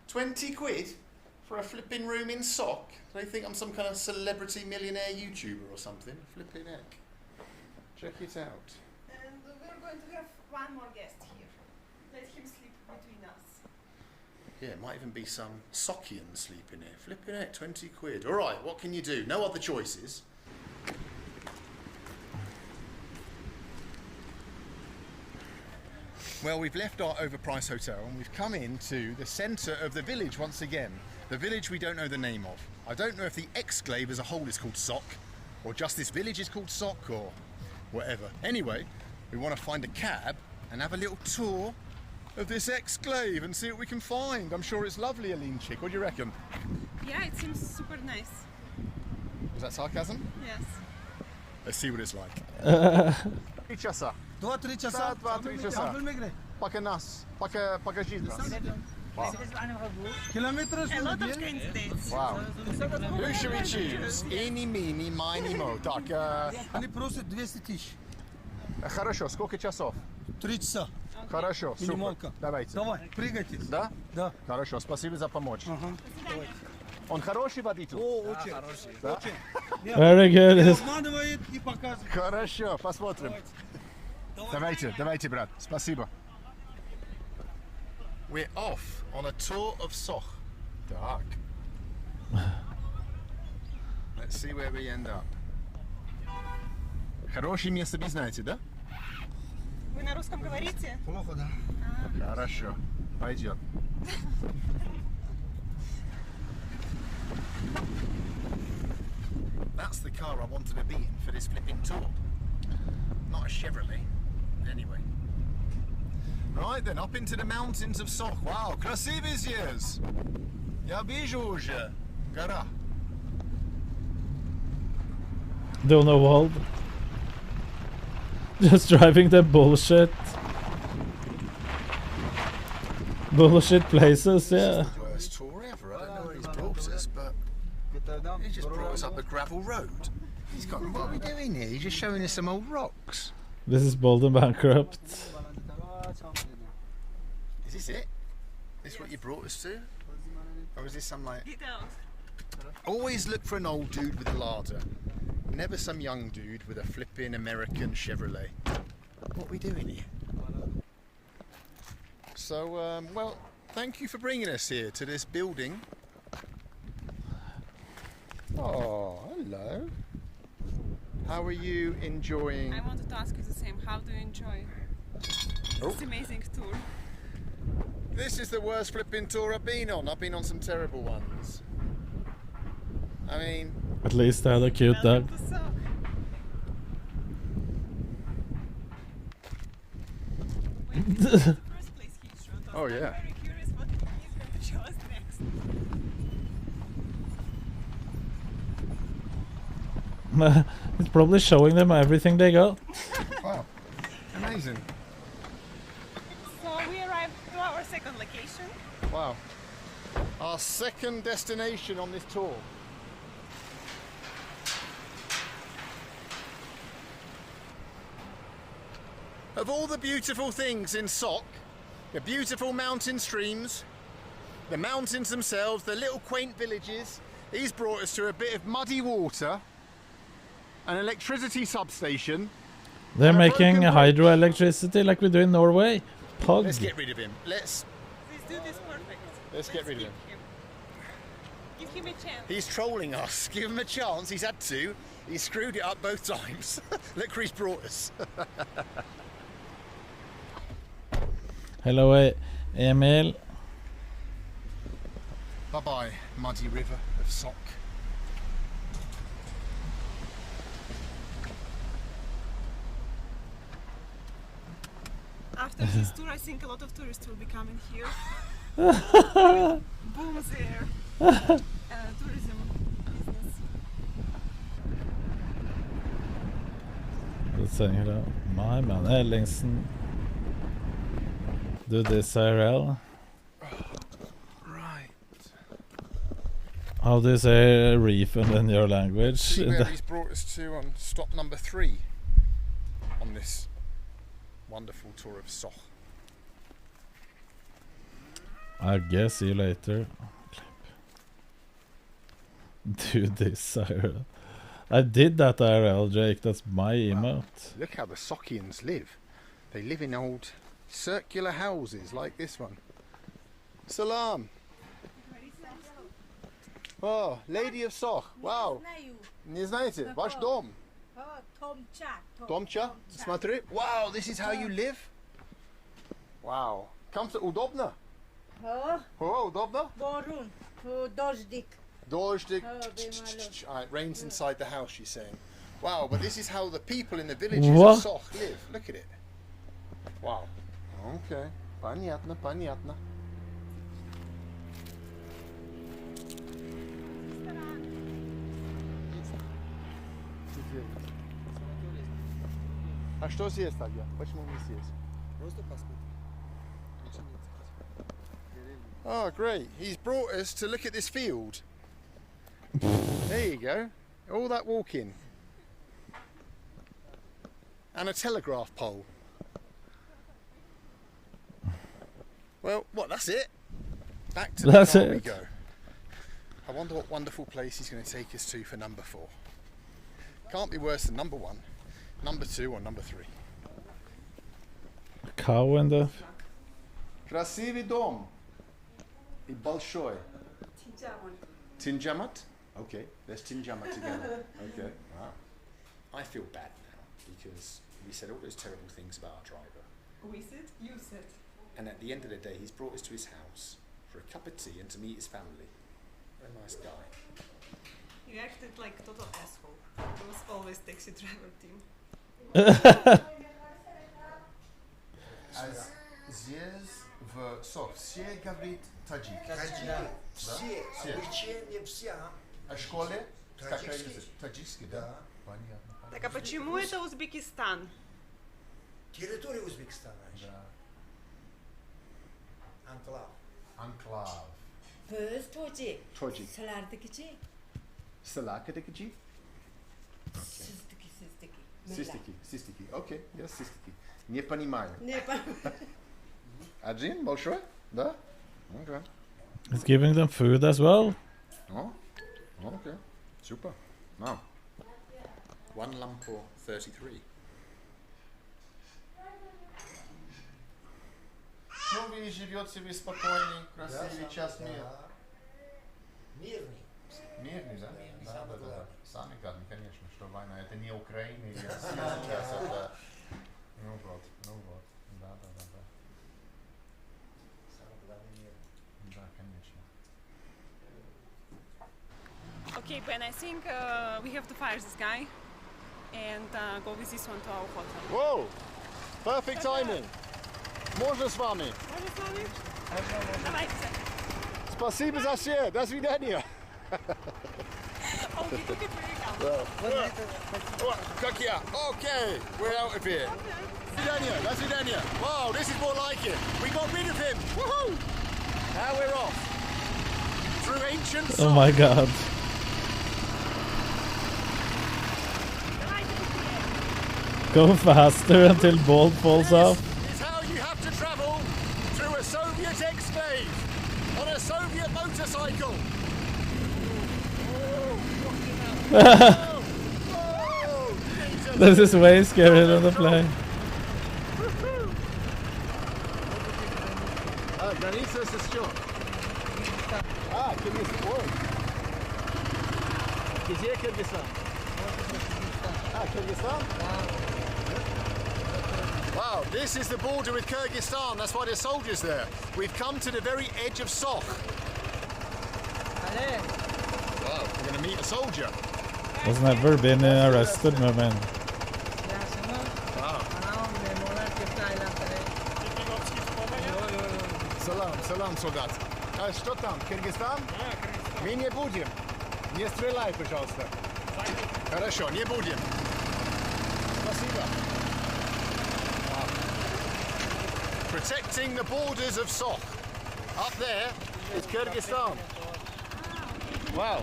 20 quid for a flipping room in Sock? They think I'm some kind of celebrity millionaire YouTuber or something. Flipping heck. Check it out. And we're going to have one more guest here. Let him sleep between us. Yeah, it might even be some Sockian sleeping here. Flipping heck, 20 quid. Alright, what can you do? No other choices. Well, we've left our overpriced hotel and we've come into the centre of the village once again. The village we don't know the name of. I don't know if the exclave as a whole is called Sock, or just this village is called Sock, or whatever. Anyway, we want to find a cab and have a little tour of this exclave and see what we can find. I'm sure it's lovely, Aline Chick. What do you reckon? Yeah, it seems super nice. Was that sarcasm? Yes. Let's see what it's like. 3 часа. 2-3 часа. 2-3 часа. Пока нас. Покажи нас. Wow. Kilometers. A lot of candidates. Wow. Who should we choose? Eeny, meeny, miny, mo. Так. Они просят 200 тысяч. Хорошо. Сколько часов? 3 часа. Хорошо. Супер. Минималка. Давайте. Давай, прыгайтесь. Да? Да. Хорошо. Спасибо за помощь. Он хороший водитель? О, очень. Да? Очень. Very good. Обманывает и показывает. Хорошо. Посмотрим. Давайте, брат. Спасибо. We're off on a tour of Soch. Dark. Let's see where we end up. Хорошее место не знаете, да? Вы на русском говорите? Плохо, да. Хорошо. Пойдет. That that's the car I wanted to be in for this flipping tour. Not a Chevrolet. Anyway. Right then, up into the mountains of Soch. Wow, красивый здесь. Я вижу уже. Гора. Donald. Just driving the bullshit places, yeah. Worst tour ever. I don't know where he's brought us, but he just brought us up a gravel road. He's got. What are we doing here? He's just showing us some old rocks. This is Bold and Bankrupt. Is this it? Is this what you brought us to? Or is this some like... Always look for an old dude with a larder. Never some young dude with a flipping American Chevrolet. What are we doing here? So, well, thank you for bringing us here to this building. Oh, hello. How are you enjoying... I wanted to ask you the same. How do you enjoy this amazing tour? This is the worst flipping tour I've been on. I've been on some terrible ones. I mean... At least I had a cute dog. Oh yeah. I'm very curious what he's going to show us next. It's probably showing them everything they got. Wow. Amazing. So we arrived to our second location. Wow. Our second destination on this tour. Of all the beautiful things in Soch, the beautiful mountain streams, the mountains themselves, the little quaint villages, he's brought us to a bit of muddy water, an electricity substation. They're making hydroelectricity like we do in Norway. Pog. Let's get rid of him. Let's do this perfect. Let's get rid of him. Give him a chance. He's trolling us. Give him a chance. He's had to. He's screwed it up both times. Look where he's brought us. Hello, Emil. Bye-bye, muddy river of Soch. After this tour, I think a lot of tourists will be coming here. Booms there. Tourism business. Let's say hello. My man Ellingsen. Do this IRL. Right. How do you say refund in your language? See where he's brought us to on stop number 3 on this wonderful tour of Soch. I guess see you later. Do this IRL. I did that IRL, Jake. That's my emote. Look how the Sochians live. They live in old circular houses like this one. Salam. Oh, Lady of Soch. Wow. Не знаете? Ваш дом. Домча. Смотри. Wow, this is how you live? Wow. Удобно? Oh, удобно? Дождик. Dojdik. It rains inside the house, she's saying. Wow, but this is how the people in the villages of Soch live. Look at it. Wow. Okay. Понятно, понятно. А что здесь тогда? Почему не здесь? Просто посмотри. Oh, great. He's brought us to look at this field. There you go. All that walking. And a telegraph pole. Well, what? That's it? Back to the car we go. I wonder what wonderful place he's going to take us to for number 4. Can't be worse than number 1, number 2 or number 3. Cow in the... Красивый дом. И большой. Tinjamat? Okay, let's Tinjamat together. Okay, wow. I feel bad now because we said all those terrible things about our driver. We said, you said. And at the end of the day, he's brought us to his house for a cup of tea and to meet his family. What a nice guy. You acted like total asshole. It was always taxi driver team. Здесь в Сох все говорит таджик. Все. Обучение все. А в школе? Таджикский. Таджикский, да? Понятно. Так а почему это Узбекистан? Территория Узбекистана. Да. Анклав. Анклав. Biz Tojik. Tojik. Sizlarnikichi? Salakadikiji? Sizdiki. Систики. Окей, я систики. Не понимаю. Не понимаю. Один большой? Да? Okay. It's giving them food as well. Oh, okay. Super. Now. 1 lampo 33. Ну, вы живете вы спокойный, красивый час мир. Мирный. Мирный, да? Мирный, Да, самое да, да. главное. Самый главный, конечно, что война. Это не Украина или Россия сейчас, это... Ну вот. Да. Самый главный мир. Да, конечно. Okay, Ben, I think we have to fire this guy and go with this one to our hotel. Whoa! Perfect timing. Можно с вами? Давайте. Спасибо за все. До свидания. Как я? Okay, we're out of here. До свидания. Wow, this is more like it. We got rid of him. Woohoo! Now we're off. Through ancient Oh my god. Go faster until Bolt falls off. Is how you have to travel through a Soviet exclave on a Soviet motorcycle. This is way scarier than the plane. Граница с что? Кыргызстан. Где Кыргызстан? Kyrgyzstan? Wow, this is the border with Kyrgyzstan. That's why there's soldiers there. We've come to the very edge of Soch. Wow, we're going to meet a soldier. Has never been arrested, my man. Wow. Салам, солдат. А что там, Кыргызстан? Мы не будем. Не стреляй, пожалуйста. Хорошо, не будем. Спасибо. Protecting the borders of Soch. Up there is Kyrgyzstan. Wow.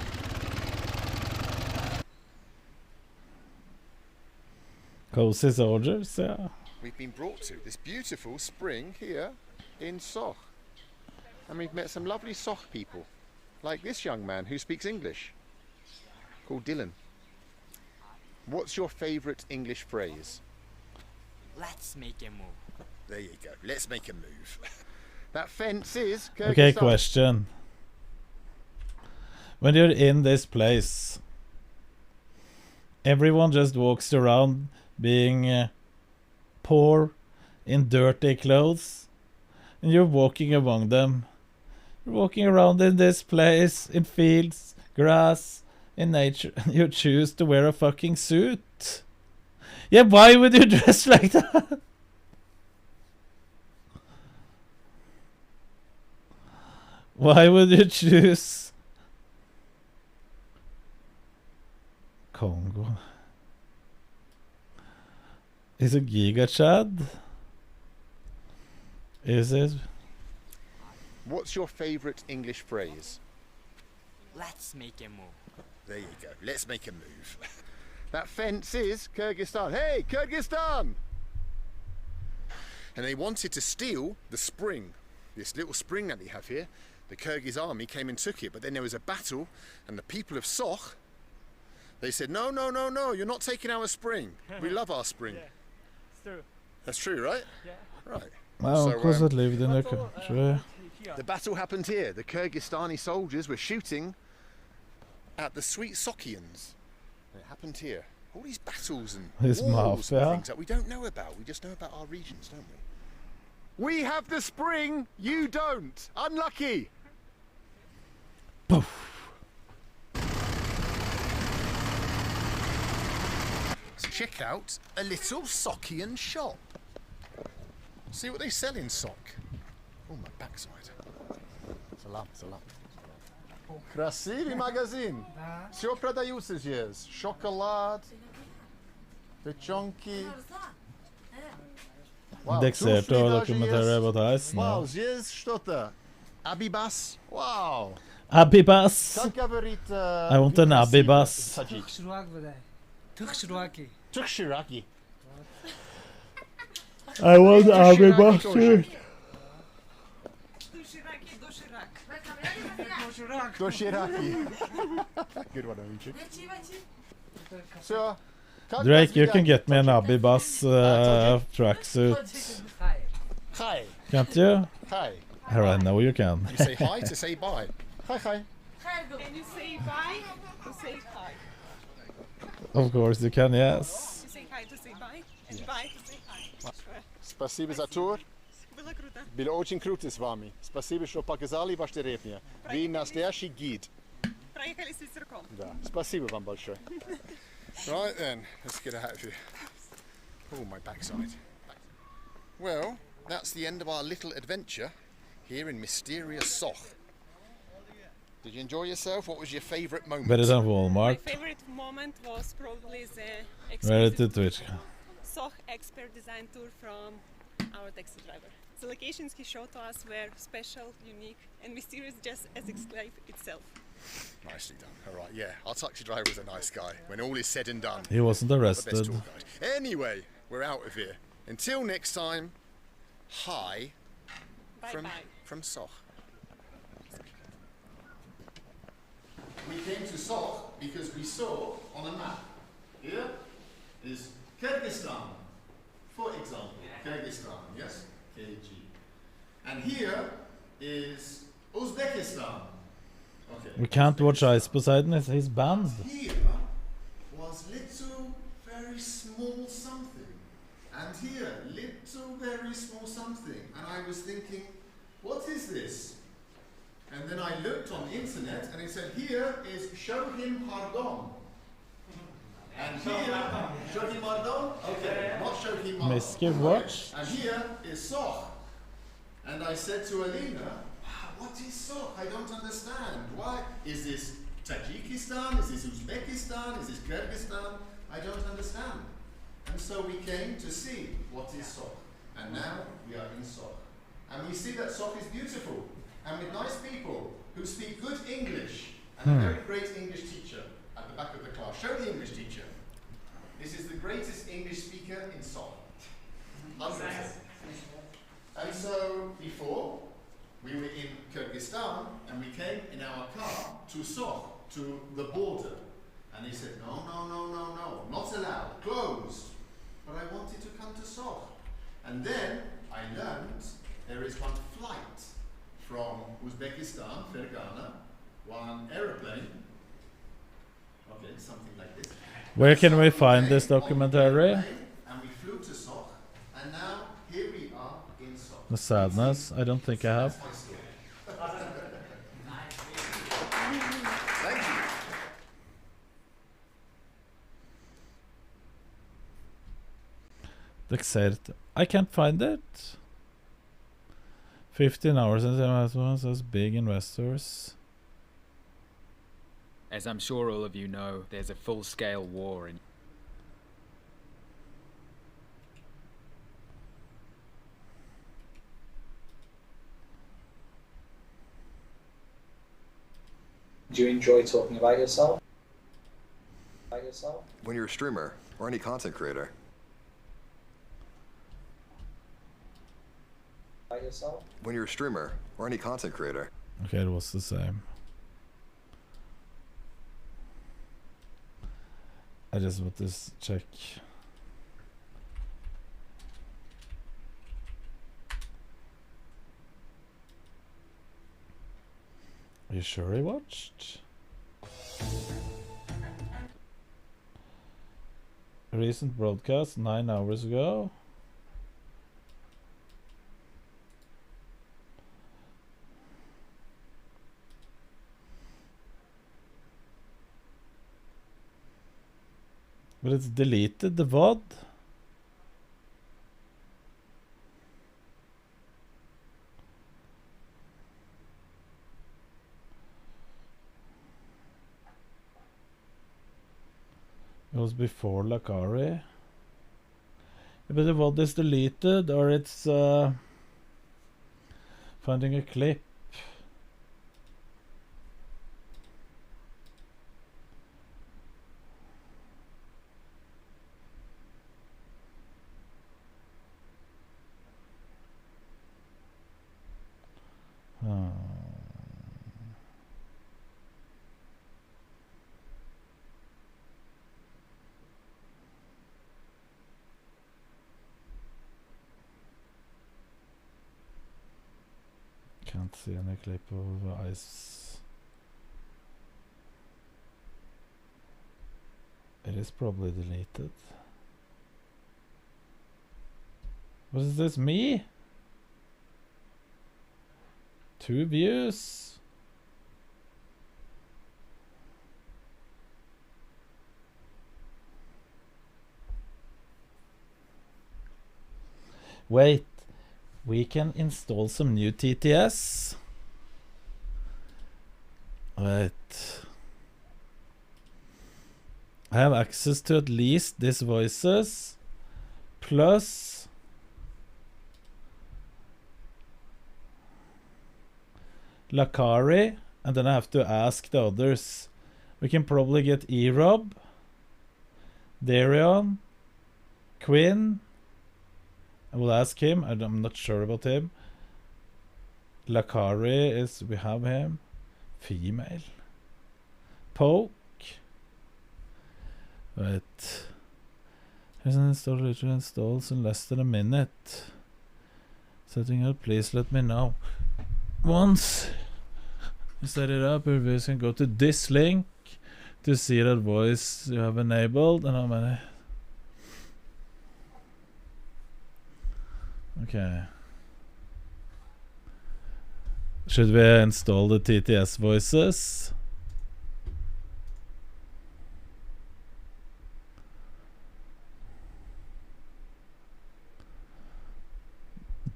Cozy soldiers, yeah. We've been brought to this beautiful spring here in Soch. And we've met some lovely Soch people. Like this young man who speaks English. Called Dylan. What's your favourite English phrase? Let's make a move. There you go. Let's make a move. That fence is Kyrgyzstan. Okay, question. When you're in this place, everyone just walks around being poor, in dirty clothes, and you're walking among them. You're walking around in this place, in fields, grass, in nature, and you choose to wear a fucking suit. Yeah, why would you dress like that? Why would you choose Congo? Is it Giga Chad? Is it? What's your favourite English phrase? Let's make a move. There you go. Let's make a move. That fence is Kyrgyzstan. Hey, Kyrgyzstan! And they wanted to steal the spring, this little spring that they have here. The Kyrgyz army came and took it, but then there was a battle, and the people of Soch, they said, no, you're not taking our spring. We love our spring. Yeah, it's true. That's true, right? Yeah. Right. My uncles had lived in the country. The battle happened here. The Kyrgyzstani soldiers were shooting at the sweet Sochians. It happened here. All these battles and His wars mafia. and things that we don't know about. We just know about our regions, don't we? We have the spring, you don't. Unlucky. check out a little Sockian shop. See what they sell in Sock. Oh, my backside. Salam, salam. Красивый магазин. Все продаются здесь. Шоколад, печеньки. Indexert och dokumentärer about ice Вау, now. здесь что-то. Абибас. Вау. Abibas. Как говорит... I want an Abibas. Tukshiraki. Tukshiraki. I want Abibas too. Doshiraki. Good one, Amici. So, Drake, you can get me an Abibas tracksuit. Hi. Can't you? Hi. Here, I know you can. You say hi to say bye. Hi, hi. And you say bye to say hi. Of course you can, yes. You say hi to say bye, and bye to say hi. Спасибо за тур. Было круто. Было очень круто с вами. Спасибо, что показали ваш деревня. Вы настоящий гид. Проехали с ветерком. Да. Спасибо вам большое. Right then, let's get out of here. Oh, my backside. Well, that's the end of our little adventure here in mysterious Soch. Did you enjoy yourself? What was your favourite moment? Better than Walmart. My favorite moment was probably the Ready to exclusive Twitch. Soch expert design tour from our taxi driver. The locations he showed to us were special, unique, and mysterious, just as Exclave itself. Nicely done. All right, yeah, our taxi driver was a nice guy. When all is said and done, He wasn't not the best arrested. tour guide. Anyway, we're out of here. Until next time, hi from Soch. We came to Soch because we saw on a map. Here is Kyrgyzstan, for example. Kyrgyzstan, yes? KG. And here is Uzbekistan. Okay. We can't watch Ice Poseidon, he's banned. Here was little, very small something. And here, little, very small something. And I was thinking, what is this? And then I looked on the internet and it said, here is Shohim Hardon. And here, Shohim Hardon? Okay, not Shohim Hardon. Miski watch. And here is Soch. And I said to Alina, what is Soch? I don't understand. Why? Is this Tajikistan? Is this Uzbekistan? Is this Kyrgyzstan? I don't understand. And so we came to see what is Soch. And now we are in Soch. And we see that Soch is beautiful and with nice people who speak good English and a very great English teacher at the back of the class. Show the English teacher. This is the greatest English speaker in Soch. 100%. And so before, we were in Kyrgyzstan and we came in our car to Soch, to the border. And he said, no, not allowed, closed. But I wanted to come to Soch. And then I learned there is one flight from Uzbekistan, Fergana, one aeroplane. Okay, something like this. Where can we find this documentary? And we flew to Soch, and now here we are in Soch. The sadness, I don't think I have. Thank you. Dexert. I can't find it. 15 hours and says big investors. As I'm sure all of you know, there's a full-scale war in... Do you enjoy talking about yourself? When you're a streamer or any content creator, when you're a streamer or any content creator, Okay, it was the same. I just want this check. Are you sure he watched? Recent broadcast 9 hours ago. But it's deleted the VOD. It was before Lakari. But the VOD is deleted, or it's finding a clip. Can't see any clip of ice. It is probably deleted. What is this? Me? 2 views. Wait. We can install some new TTS. Wait. I have access to at least these voices. Plus Lakari. And then I have to ask the others. We can probably get E-Rob, Darion, Quinn. I will ask him. I'm not sure about him. Lakari is... We have him. Female. Poke. Right. Here's an install. Literally installs in less than a minute. Setting up. Please let me know. Once you set it up, your viewers can go to this link to see that voice you have enabled and how many. Okay. Should we install the TTS voices?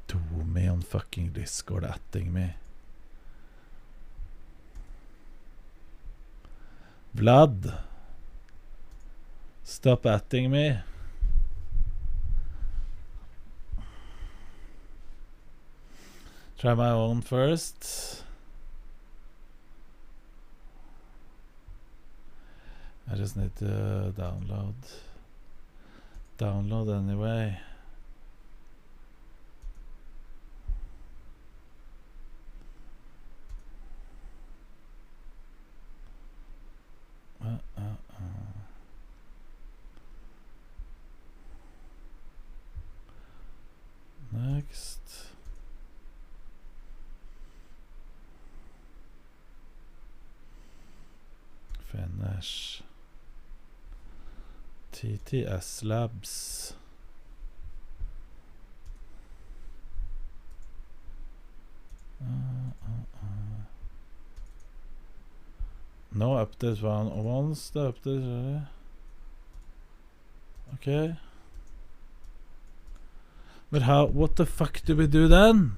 Do me on fucking Discord atting me. Vlad. Stop atting me. Try my own first. I just need to download. Download anyway. Next. Finish. TTS Labs. No updates once the update. Okay. But how? What the fuck do we do then?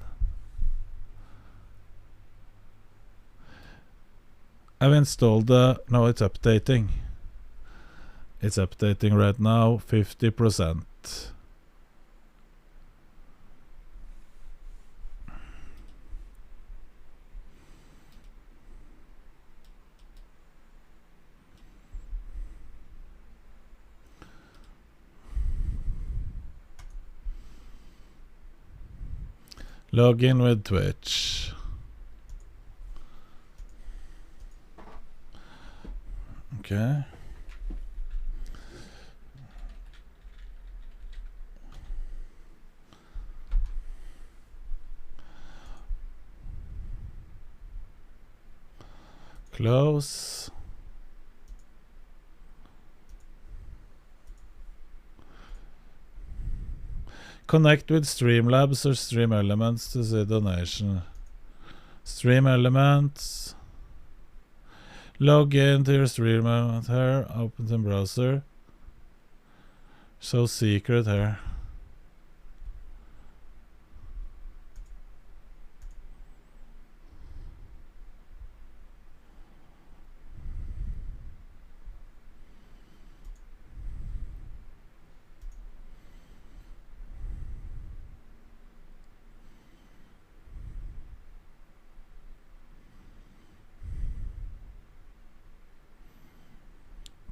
I've installed the... No, it's updating. It's updating right now, 50%. Log in with Twitch. Okay. Close. Connect with Streamlabs or Stream Elements to see donation. Stream Elements. Log in to your Stream Element here. Open the browser. So secret here.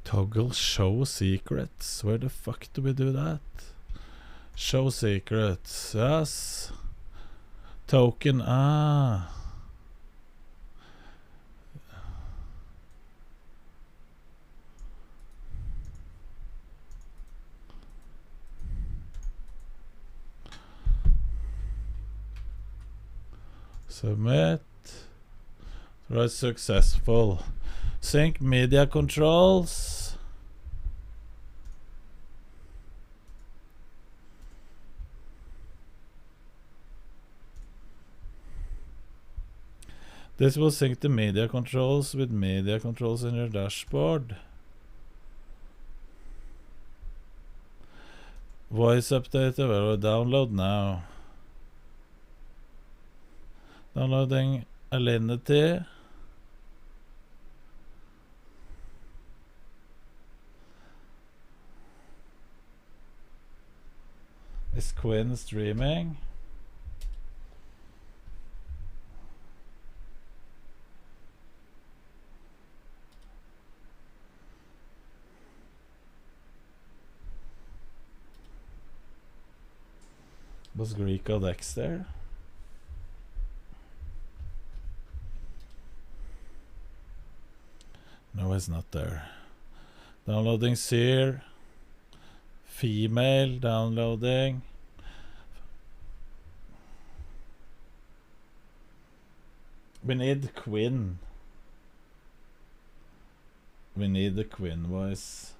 Toggle show secrets. Where the fuck do we do that? Show secrets. Yes. Token. Ah. Submit. Right, successful. Sync media controls. This will sync the media controls with media controls in your dashboard. Voice update available. Download now. Downloading Alinity. Is Quinn streaming? Was Greco Dex there? No, he's not there. Downloading Seer. Female downloading. We need Quinn. We need the Quinn voice.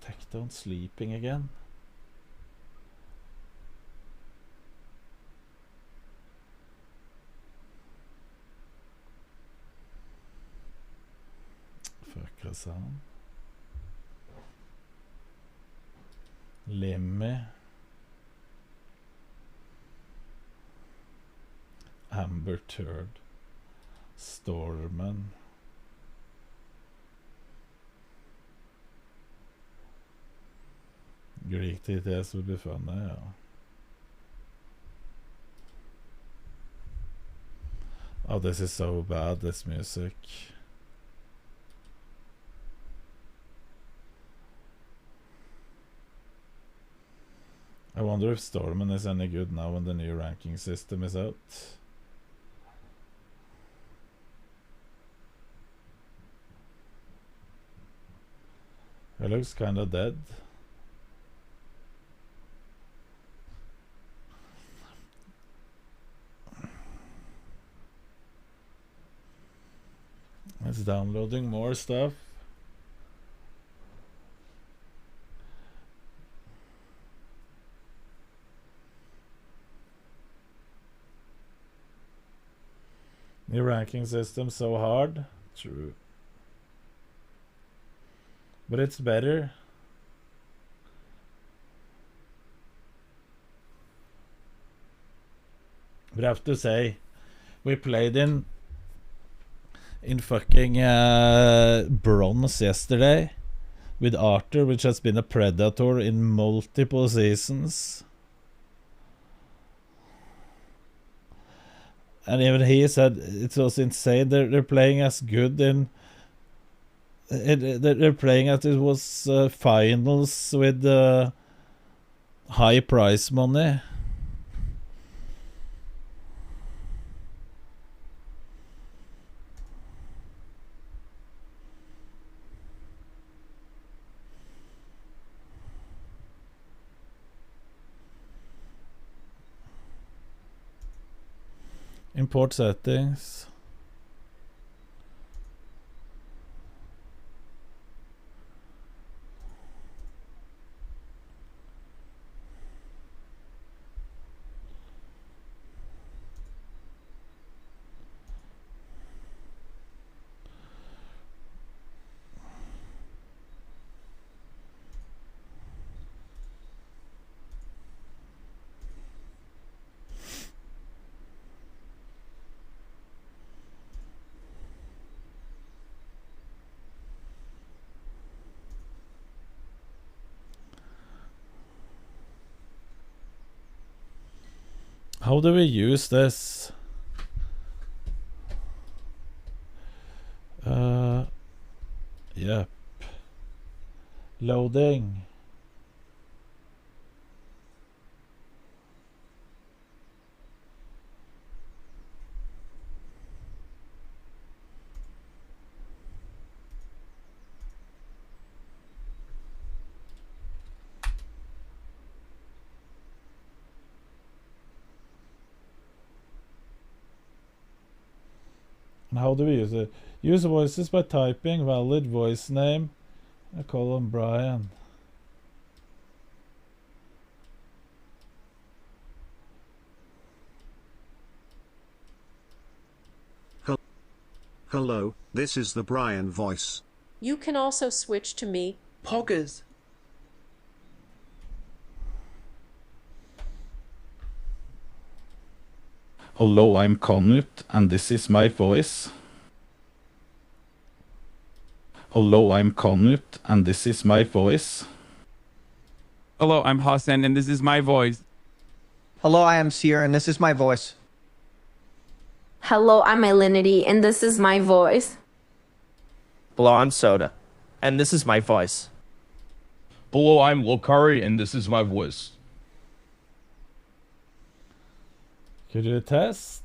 Tectone sleeping again. Fuck us on. Lemmy. Amber Turd. Stormen. Greek TTS would be fun, yeah. Oh, this is so bad, this music. I wonder if Stormen is any good now when the new ranking system is out. It looks kinda dead. It's downloading more stuff. New ranking system so hard. True. But it's better. But I have to say, we played in fucking bronze yesterday with Arthur, which has been a predator in multiple seasons. And even he said it was insane. They're playing as good in. They're playing as it was finals with high prize money. Import settings. How do we use this? Yep. Loading. And how do we use it? Use voices by typing valid voice name. I call him Brian. Hello, this is the Brian voice. You can also switch to me. Poggers. Hello, I'm Knut, and this is my voice. Hello, I'm Knut, and this is my voice. Hello, I'm Hassan, and this is my voice. Hello, I am Seer, and this is my voice. Hello, I'm Elinity, and this is my voice. Hello, I'm Soda, and this is my voice. Hello, I'm Lokari, and this is my voice. Could you test?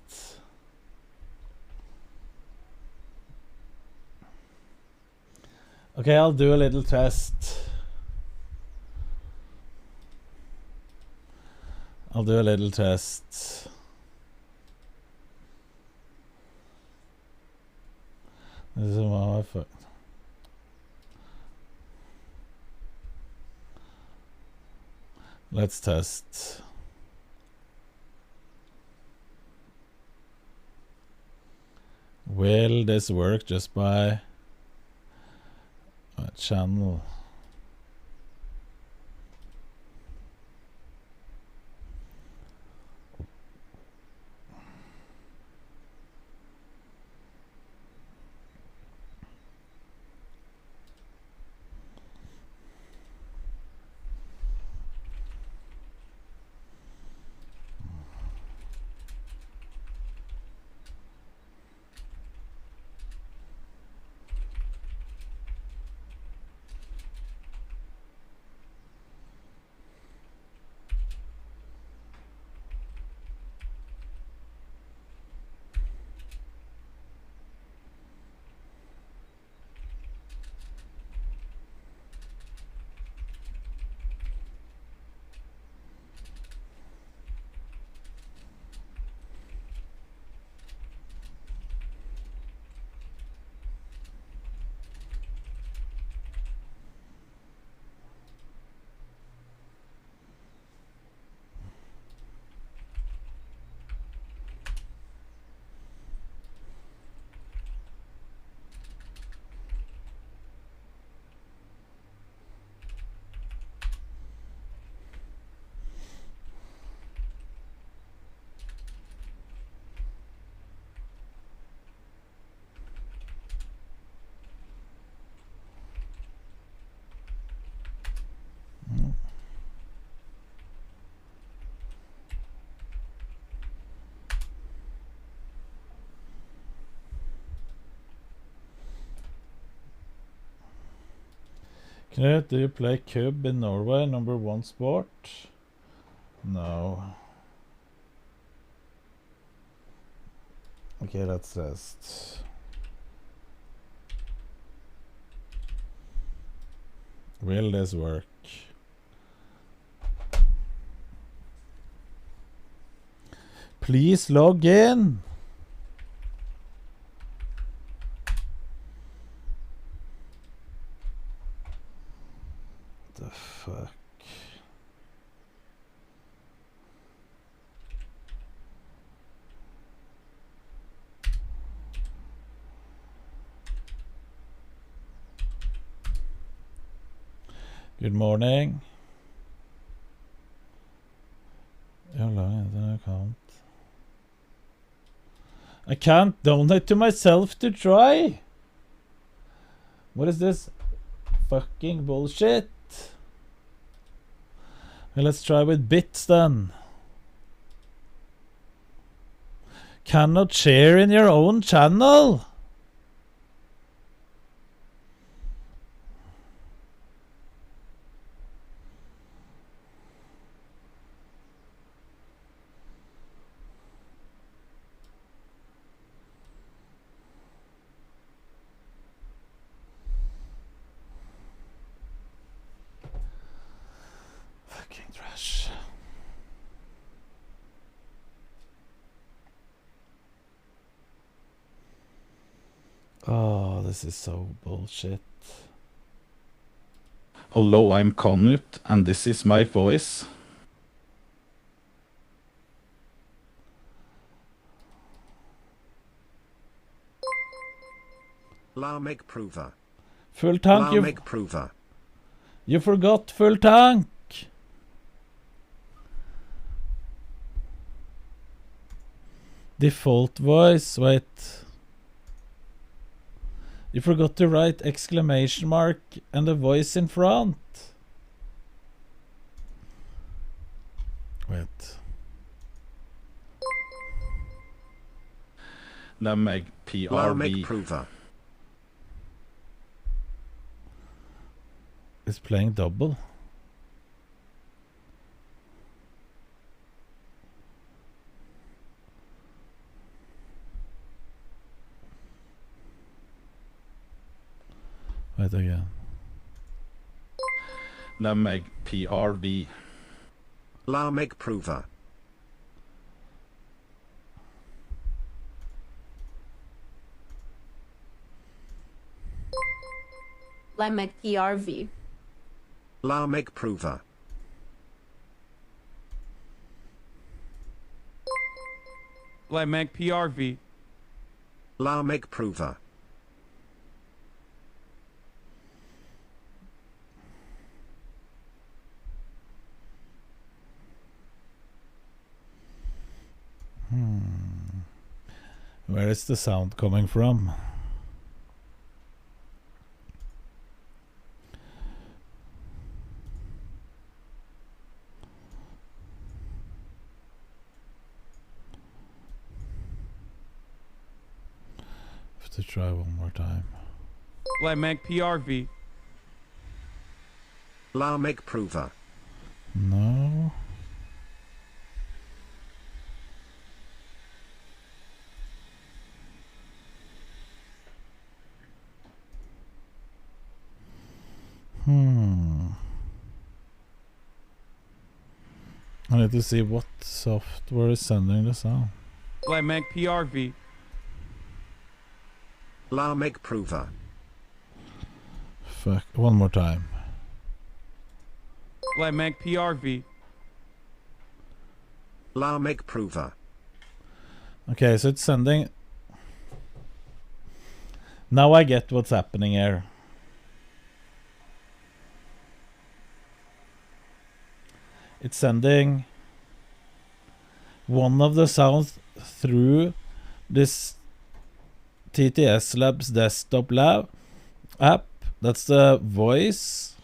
Okay, I'll do a little test. I'll do a little test. This is my fuck. Let's test. Will this work just by a channel? Knut, do you play Cub in Norway, number 1 sport? No. Okay, let's test. Will this work? Please log in. The fuck? Good morning. How long is an account? I can't donate to myself to try. What is this fucking bullshit? Well, let's try with bits then. Cannot share in your own channel. Fucking trash. Oh, this is so bullshit. Hello, I'm Knut, and this is my voice. La make prover. Full tank, La make prover. you forgot full tank. Default voice, wait. You forgot to write exclamation mark and a voice in front. Wait. La make La make PRV. prover. It's playing double. Wait again. La make PRV. La make prover. Lamek PRV. La make prover. La make PRV. La make prover. Where is the sound coming from? Have to try one more time. La make PRV. La make prover. No. I need to see what software is sending the sound. La make PRV. La make prover. Fuck, one more time. La make PRV. La make prover. Okay, so it's sending. Now I get what's happening here. It's sending one of the sounds through this TTS Labs desktop lab app. That's the voice.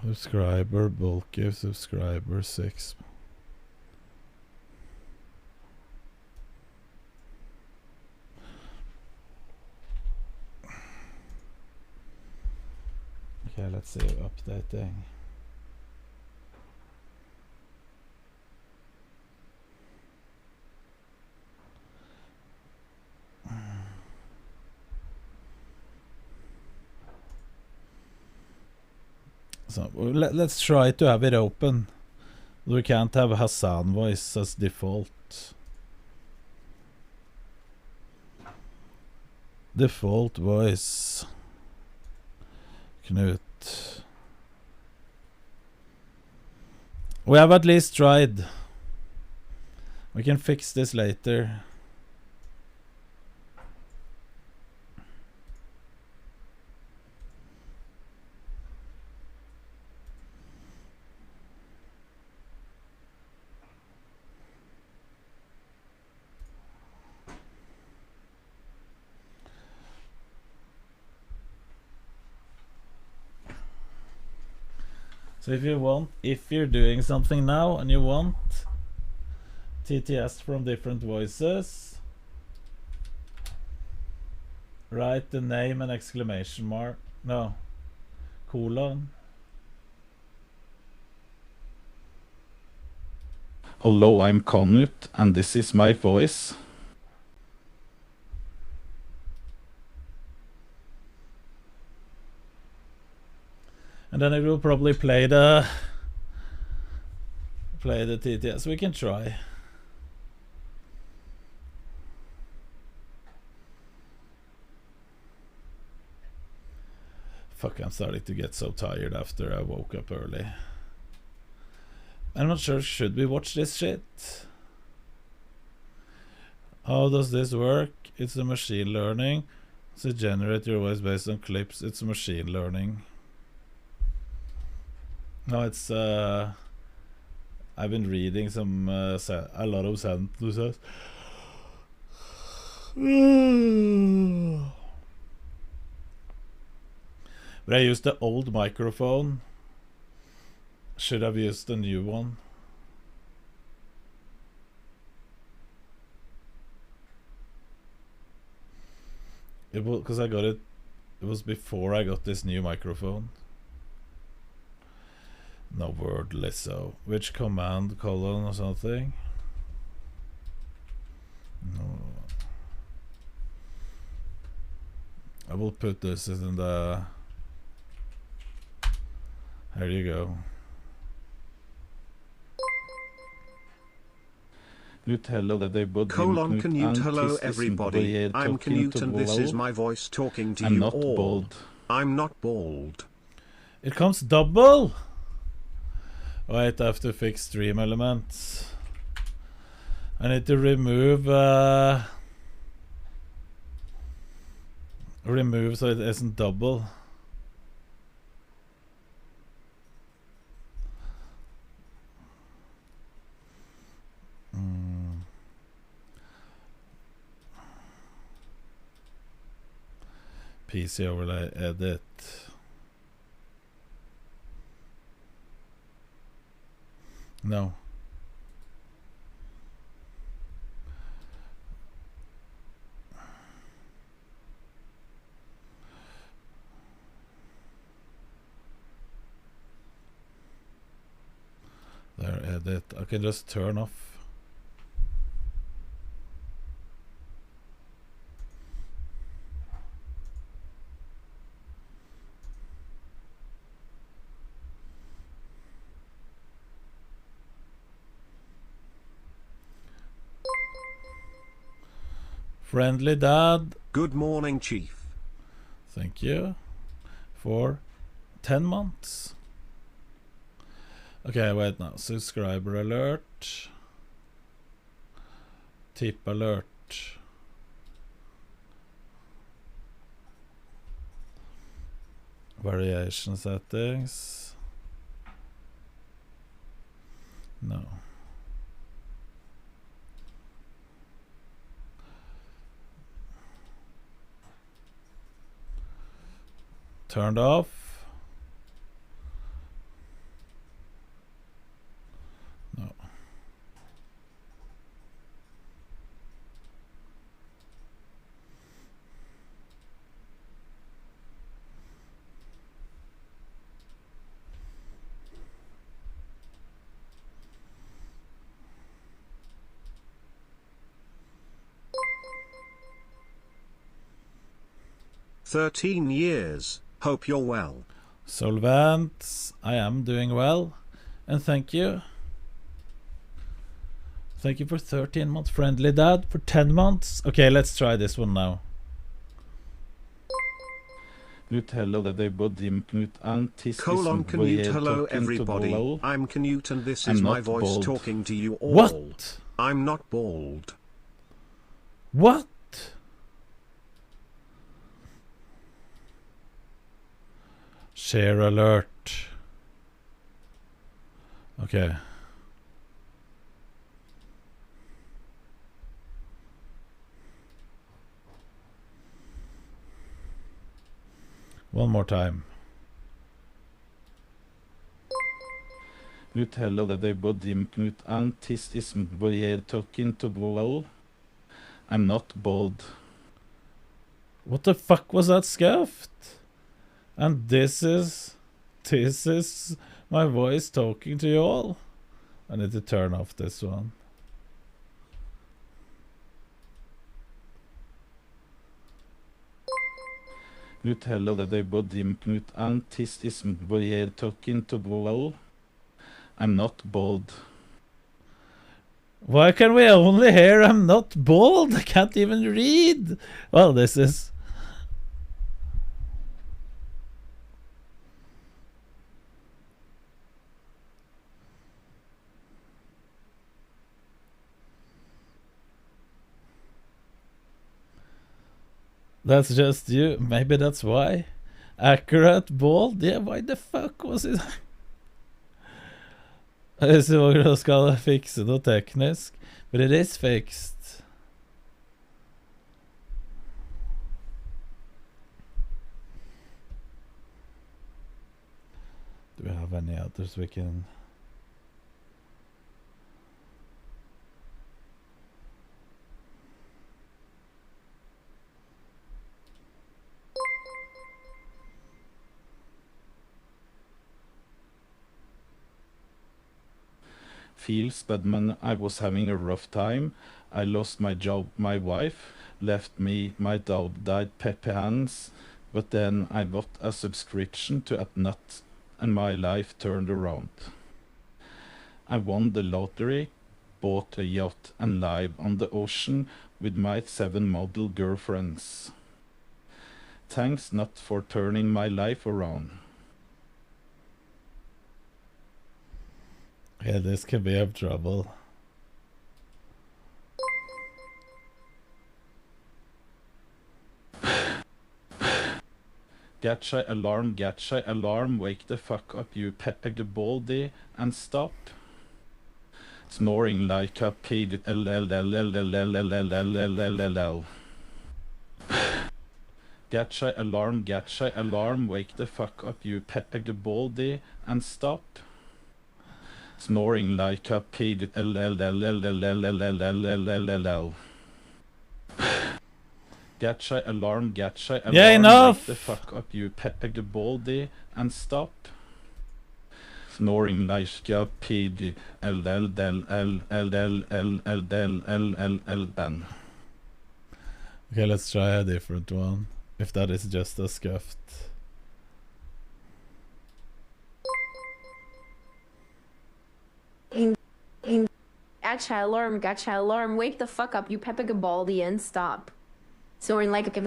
Subscriber, bulky, subscriber 6. Okay, let's see, updating. So let's try to have it open. We can't have Hassan voice as default. Default voice. Knut. We have at least tried. We can fix this later. So if you're doing something now and you want TTS from different voices, write the name and exclamation mark, no, colon. Hello, I'm Knut, and this is my voice. And then it will probably play the TTS. We can try. Fuck, I'm starting to get so tired after I woke up early. I'm not sure, should we watch this shit? How does this work? It's a machine learning. So generate your voice based on clips. It's machine learning. No, it's I've been reading some a lot of sentences. But I used the old microphone. Should have used the new one. It was because I got it. It was before I got this new microphone. No word list, so which command colon or something? No. I will put this in the. There you go. Knut, hello, that they both Colon Canute, hello everybody. I'm Canute and this is my voice talking to you not all. Bald. I'm not bald. It comes double. Wait, I have to fix stream elements. I need to remove so it isn't double. PC overlay edit. No. There, edit. I can just turn off. Friendly Dad. Good morning, Chief. Thank you for 10 months. Okay, wait now. Subscriber alert. Tip alert. Variation settings. No. Turned off. No. "13 years. Hope you're well." Solvent, I am doing well, and thank you. Thank you for 13 months. Friendly Dad for 10 months. Okay, let's try this one now. Knut hello everybody, Knut and this Colon is Canute, Boje hello talking to everybody. Below. I'm Canute and this I'm is my not voice bald. talking to you all. What? I'm not bald. What? Share alert. Okay. One more time. Knut hello everybody, Knut and this is Boje talking to Below. I'm not bald. What the fuck was that scuffed? And this is my voice talking to you all. I need to turn off this one. Knut hello everybody, Knut and this is Boje talking to Below. I'm not bald. Why can we only hear I'm not bald? I can't even read. Well, this is... That's just you. Maybe that's why. Accurate bald? Yeah, why the fuck was it? Hvis du skal fikse noe teknisk. But it is fixed. Do we have any others we can... Feels bad, man. I was having a rough time. I lost my job. My wife left me. My dog died. Pepe hands. But then I got a subscription to AtNut, and my life turned around. I won the lottery, bought a yacht, and live on the ocean with my 7 model girlfriends. Thanks Nut for turning my life around. Yeah, this could be of trouble. Gacha alarm, wake the fuck up, you Pepe the Baldy, and stop. Snoring like a pig. Gacha alarm, wake the fuck up, you Pepe the Baldy, and stop. Snoring like a pig. Gacha alarm, yeah, enough. Wake the fuck up, you Pepe the Baldy, and stop. Snoring like a pig. Okay, let's try a different one. If that is just a scuffed. Gacha alarm, wake the fuck up, you Pepe Gabaldi, and stop. Soaring like a Gacha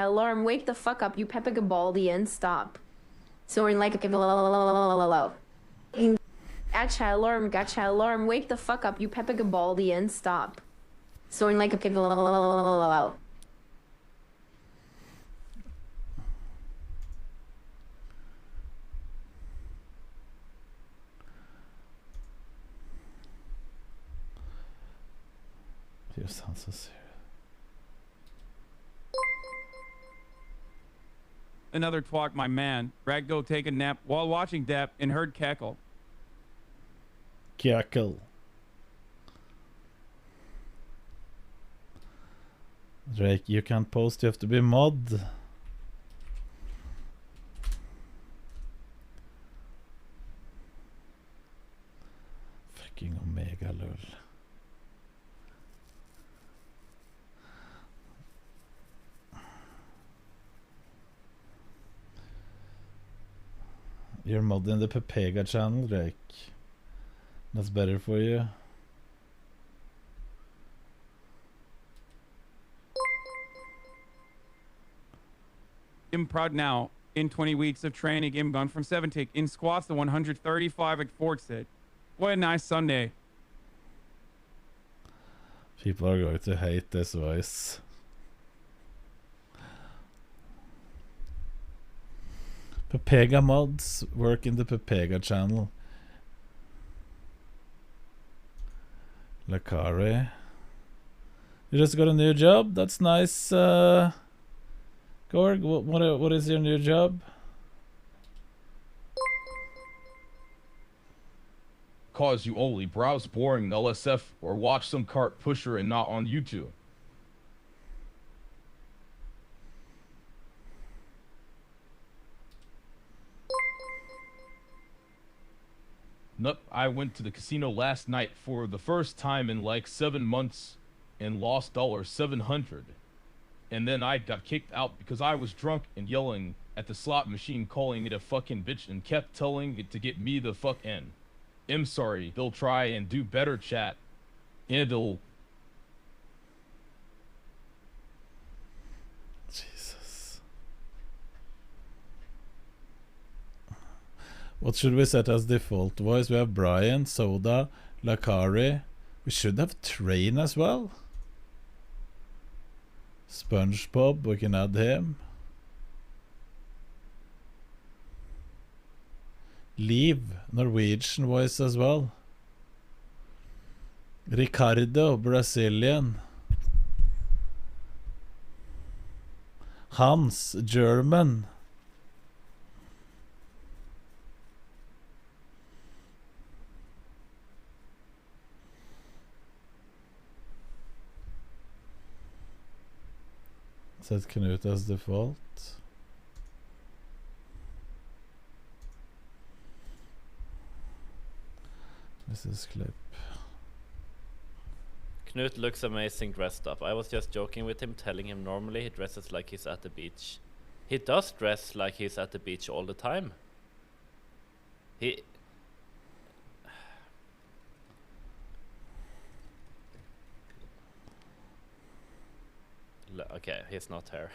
alarm, wake the fuck up, you Pepe Gabaldi, and stop. Soaring like a Gacha alarm, wake the fuck up, you Pepe Gabaldi, and stop. Soaring like a You sound so serious. Another twalk, my man. Ragdo take a nap while watching Depp and heard cackle. Cackle. Drake, you can't post, you have to be mod. Fucking Omega lol. You're modding the Pepega channel, Drake. That's better for you. I'm proud now. In 20 weeks of training, I'm gone from 70 in squats to 135 at Fortsit. What a nice Sunday. People are going to hate this voice. Pepega mods work in the Pepega channel. Lakari. You just got a new job? That's nice. Gorg, what is your new job? Cause you only browse boring LSF or watch some cart pusher and not on YouTube. Nope, I went to the casino last night for the first time in like 7 months and lost $700. And then I got kicked out because I was drunk and yelling at the slot machine, calling it a fucking bitch, and kept telling it to get me the fuck in. I'm sorry, they'll try and do better, chat. And they'll... Jesus. What should we set as default voice? We have Brian, Soda, Lakari. We should have Train as well. SpongeBob, we can add him. Leave, Norwegian voice as well. Ricardo, Brazilian. Hans, German. Set Knut as default. This is clip. Knut looks amazing dressed up. I was just joking with him, telling him normally he dresses like he's at the beach. He does dress like he's at the beach all the time. He... Okay, he's not here.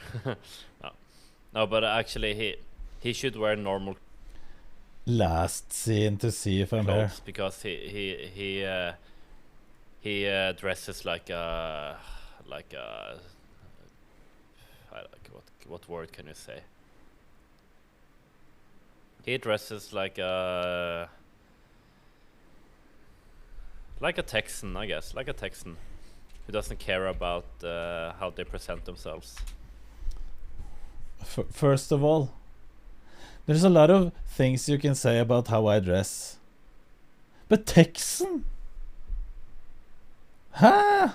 No, but actually he should wear normal Last scene to see if I'm here. Because he dresses like a what word can you say? He dresses like a Texan, I guess, like a Texan who doesn't care about how they present themselves. First of all, there's a lot of things you can say about how I dress. But Texan? Huh?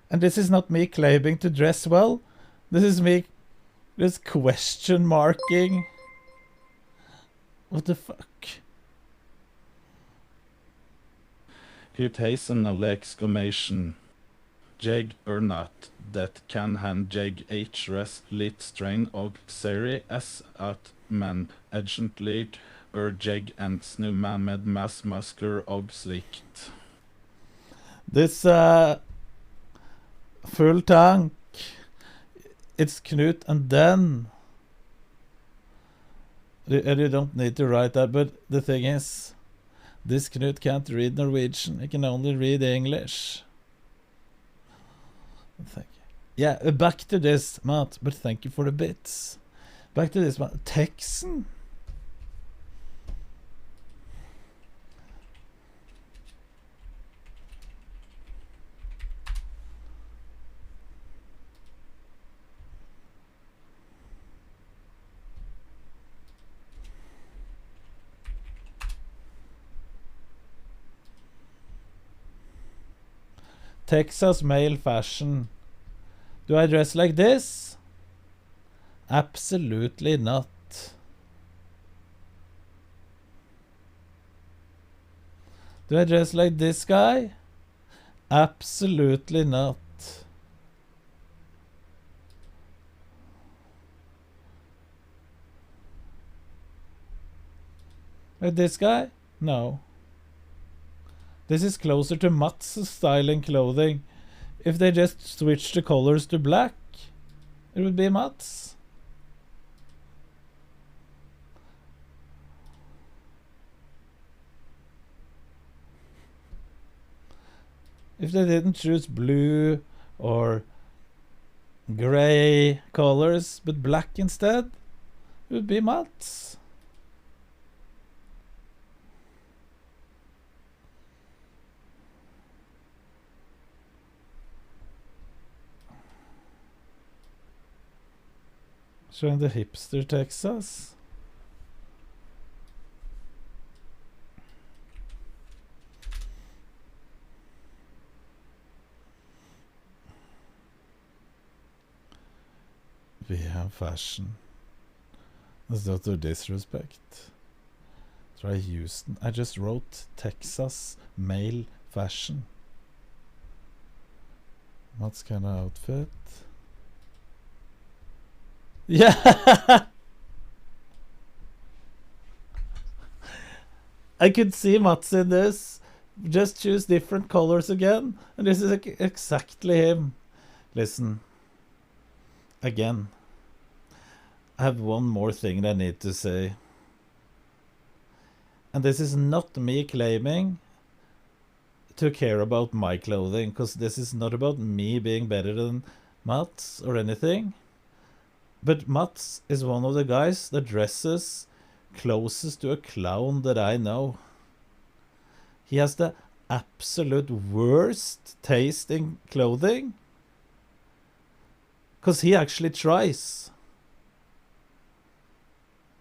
And this is not me claiming to dress well. This is me just question marking. What the fuck? Here takes another exclamation. Jeg not that can hand jeg HRS litt strain og serie S at men agently jeg and snu med mass muskler og slikt. This full tank. It's Knut and then. You don't need to write that, but the thing is, this Knut can't read Norwegian. He can only read English. Thank you. Yeah, back to this, Matt, but thank you for the bits. Back to this, Matt. Texan? Texas male fashion. Do I dress like this? Absolutely not. Do I dress like this guy? Absolutely not. Like this guy? No. This is closer to Mats' style and clothing. If they just switch the colors to black, It would be Mats. If they didn't choose blue or gray colors, but black instead, it would be Mats. Showing the hipster Texas. We have fashion. That's not a disrespect. Try Houston. I just wrote Texas male fashion. What kind of outfit? Yeah! I could see Mats in this. Just choose different colors again. And this is exactly him. Listen. Again. I have one more thing I need to say. And this is not me claiming to care about my clothing, because this is not about me being better than Mats or anything. But Mats is one of the guys that dresses closest to a clown that I know. He has the absolute worst taste in clothing. Because he actually tries.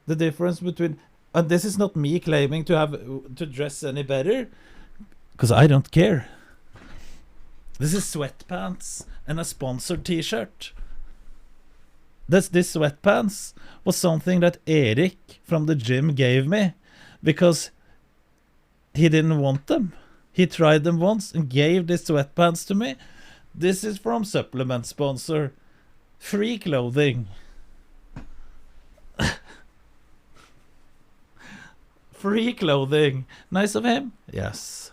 The difference between... And this is not me claiming to dress any better. Because I don't care. This is sweatpants and a sponsored t-shirt. This sweatpants was something that Erik from the gym gave me. Because he didn't want them. He tried them once and gave these sweatpants to me. This is from supplement sponsor. Free clothing. Free clothing. Nice of him? Yes.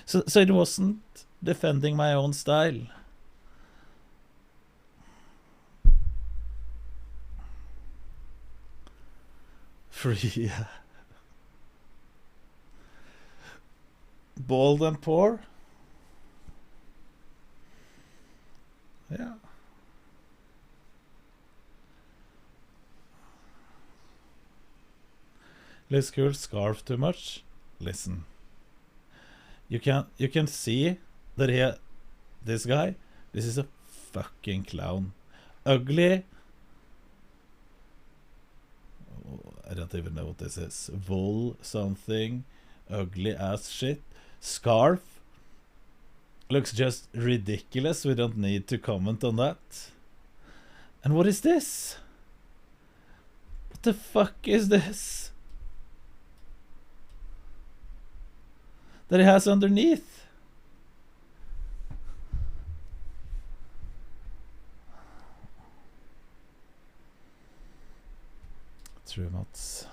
So it wasn't defending my own style. Free, yeah. Bald and poor? Yeah. Looks cool. Scarf too much? Listen. You can see that this guy, this is a fucking clown. Ugly. I don't even know what this is. Wool something. Ugly ass shit. Scarf. Looks just ridiculous. We don't need to comment on that. And what is this? What the fuck is this? That he has underneath. True Mats.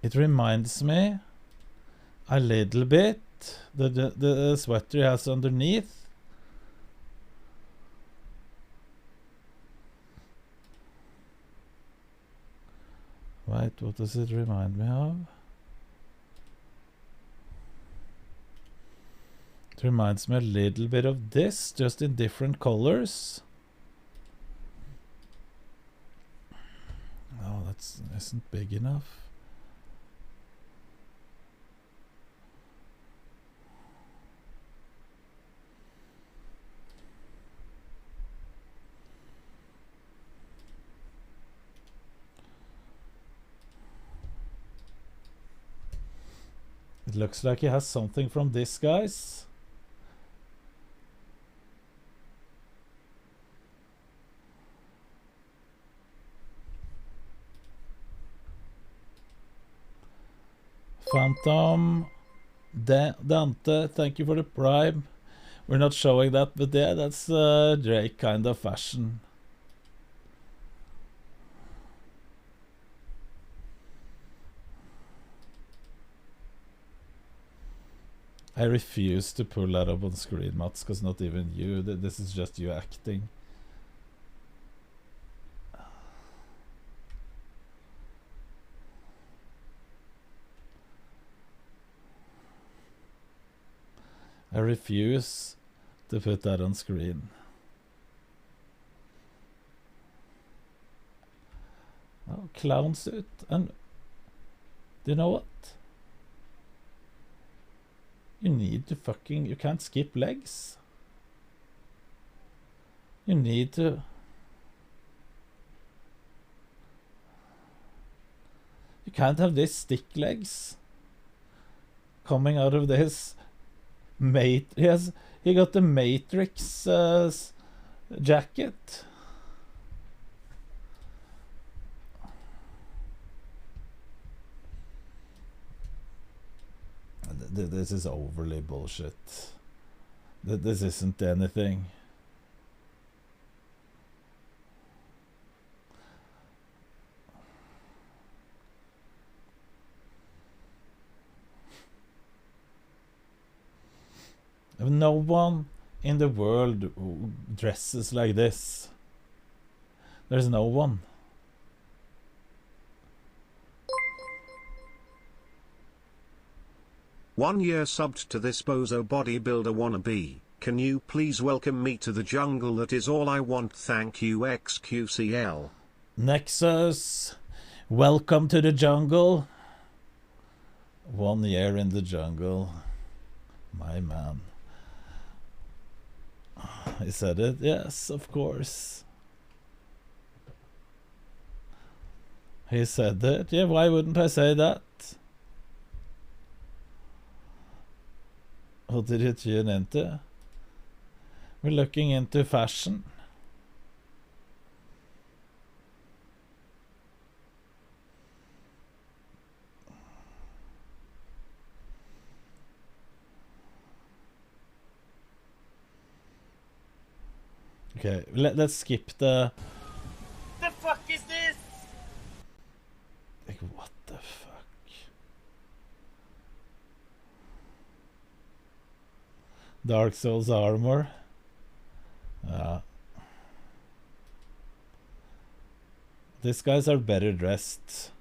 It reminds me a little bit the sweater he has underneath. Right, what does it remind me of? It reminds me a little bit of this, just in different colors. Oh, that isn't big enough. It looks like he has something from this, guys. Phantom Dante, thank you for the prime. We're not showing that, but yeah, that's Drake kind of fashion. I refuse to pull that up on screen, Mats, because not even you. This is just you acting. I refuse to put that on screen. Oh, clown suit. And do you know what? You need to fucking... You can't skip legs. You need to... You can't have this stick legs coming out of this... He got the Matrix jacket. This is overly bullshit. This isn't anything. No one in the world who dresses like this. There's no one. One year subbed to this bozo bodybuilder wannabe. Can you please welcome me to the jungle? That is all I want. Thank you, XQCL. Nexus, welcome to the jungle. 1 year in the jungle. My man. He said it? Yes, of course. He said it? Yeah, why wouldn't I say that? What did you tune into? We're looking into fashion. Okay, let's skip the... The fuck is this? Like, what the fuck? Dark Souls armor. These guys are better dressed.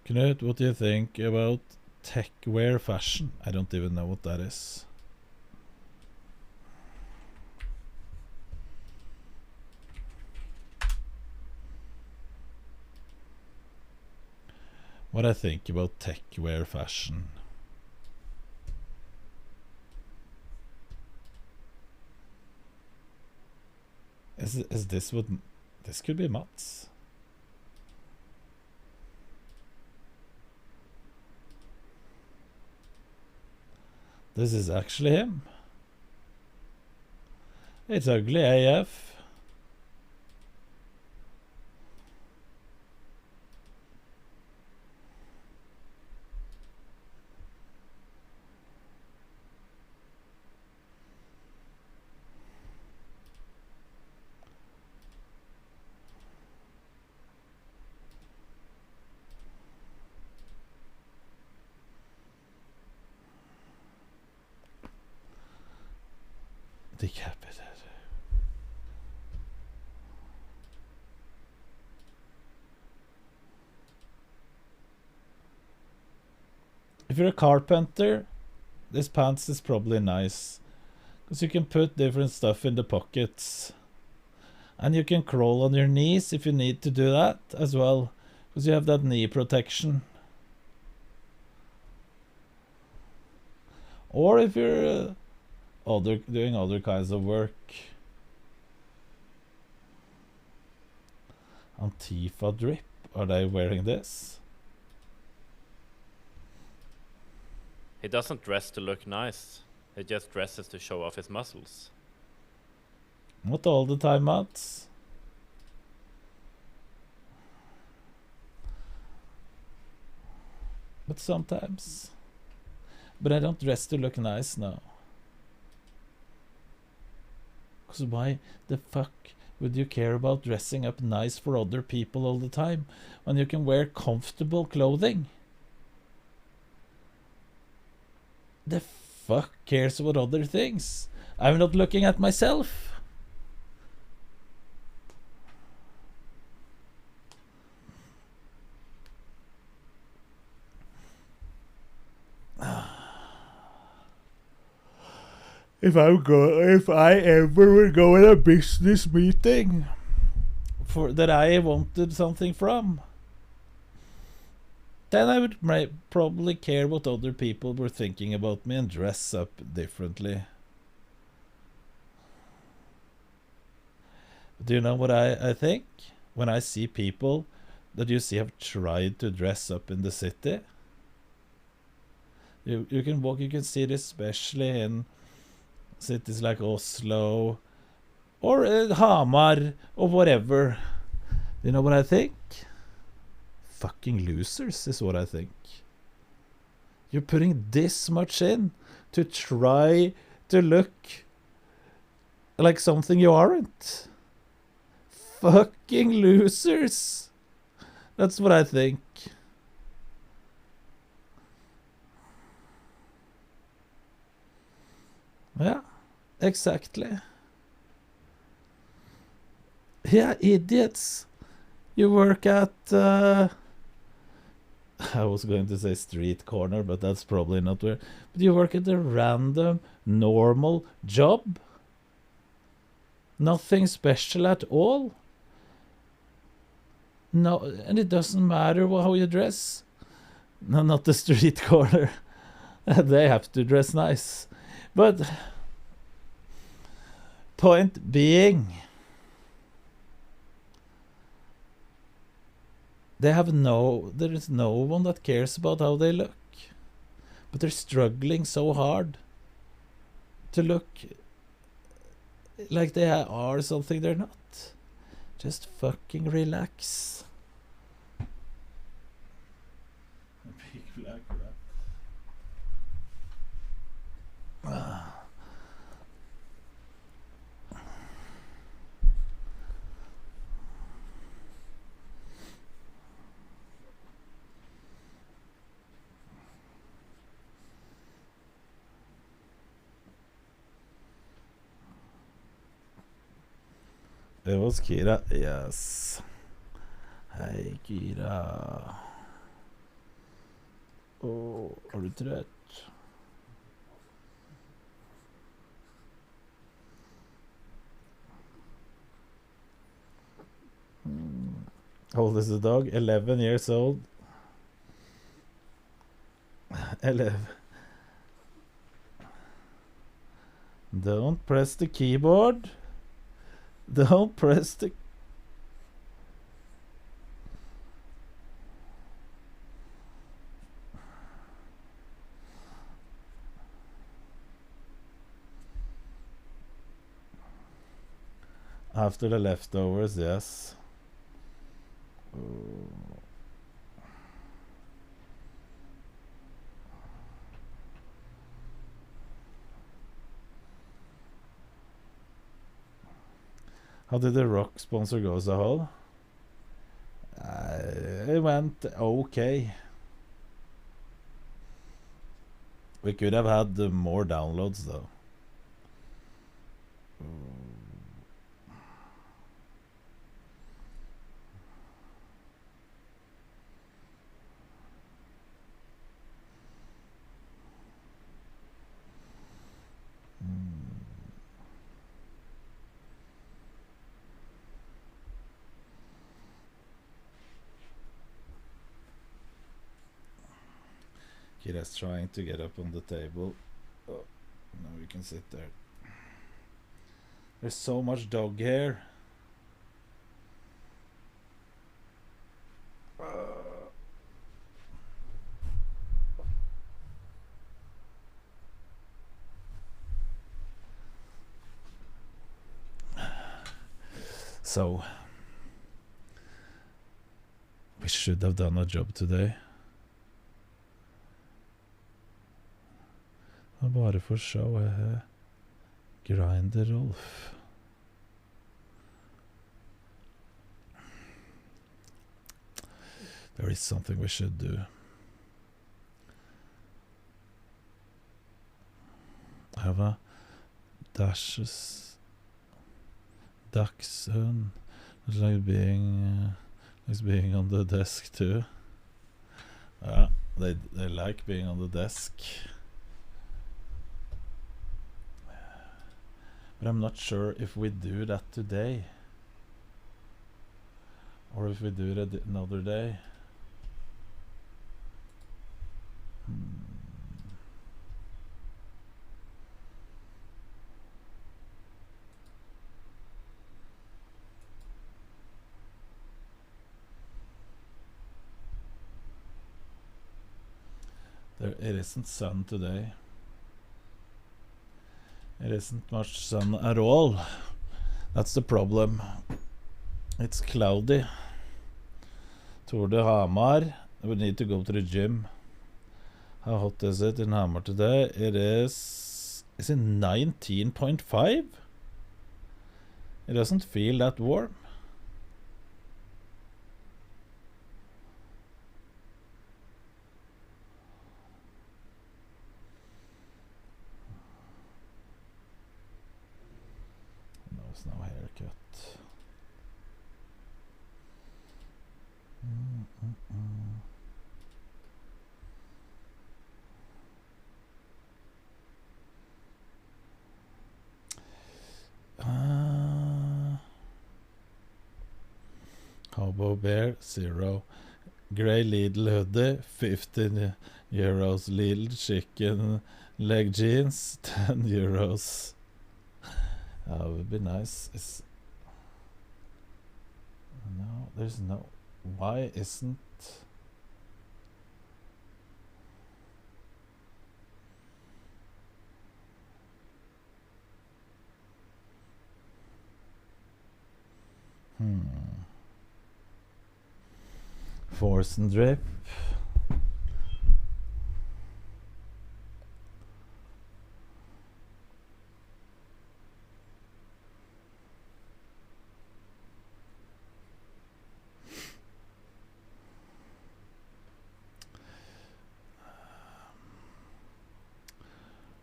Knut, what do you think about tech wear fashion? I don't even know what that is. What I think about tech wear fashion. Is this what... This could be Mats. This is actually him. It's ugly AF. Decapitated. If you're a carpenter, this pants is probably nice, because you can put different stuff in the pockets, and you can crawl on your knees if you need to do that as well, because you have that knee protection. Or if you're doing other kinds of work. Antifa drip. Are they wearing this? He doesn't dress to look nice. He just dresses to show off his muscles. Not all the time, Mats. But sometimes. But I don't dress to look nice now. Because why the fuck would you care about dressing up nice for other people all the time when you can wear comfortable clothing? The fuck cares about other things? I'm not looking at myself. If I ever would go in a business meeting for that I wanted something from, then I would probably care what other people were thinking about me and dress up differently. Do you know what I think? When I see people that you see have tried to dress up in the city, you can walk, you can see it especially in cities like Oslo or Hamar or whatever. You know what I think? Fucking losers is what I think. You're putting this much in to try to look like something you aren't. Fucking losers. That's what I think. Yeah, exactly. Yeah, idiots. You work at I was going to say street corner, but that's probably not where. But you work at a random, normal job. Nothing special at all. No, and it doesn't matter how you dress. No, not the street corner. They have to dress nice. But point being, there is no one that cares about how they look. But they're struggling so hard to look like they are something they're not. Just fucking relax. Big black rat. Det var Kira. Yes. Hei, Kira. Er du trøtt? How old is the dog? 11 years old. 11. Don't press the keyboard. Don't press the... After the leftovers, yes. How did the rock sponsor go, Zahal? It went okay. We could have had more downloads though. Kira's trying to get up on the table. Oh, now we can sit there. There's so much dog hair. So, we should have done a job today. Bare for show Grinder Rolf. There is something we should do. Have a dashes dachshund. It's like being on the desk too. Yeah, they like being on the desk. But I'm not sure if we do that today. Or if we do it another day. It isn't sun today. It isn't much sun at all. That's the problem. It's cloudy. Tour de Hamar. We need to go to the gym. How hot is it in Hamar today? It is it 19.5? It doesn't feel that warm. No haircut. Hobo Bear, 0. Grey Lidl hoodie, 15 euros. Lidl chicken leg jeans, 10 euros. That would be nice. No, there's no. Why isn't. Force and drip.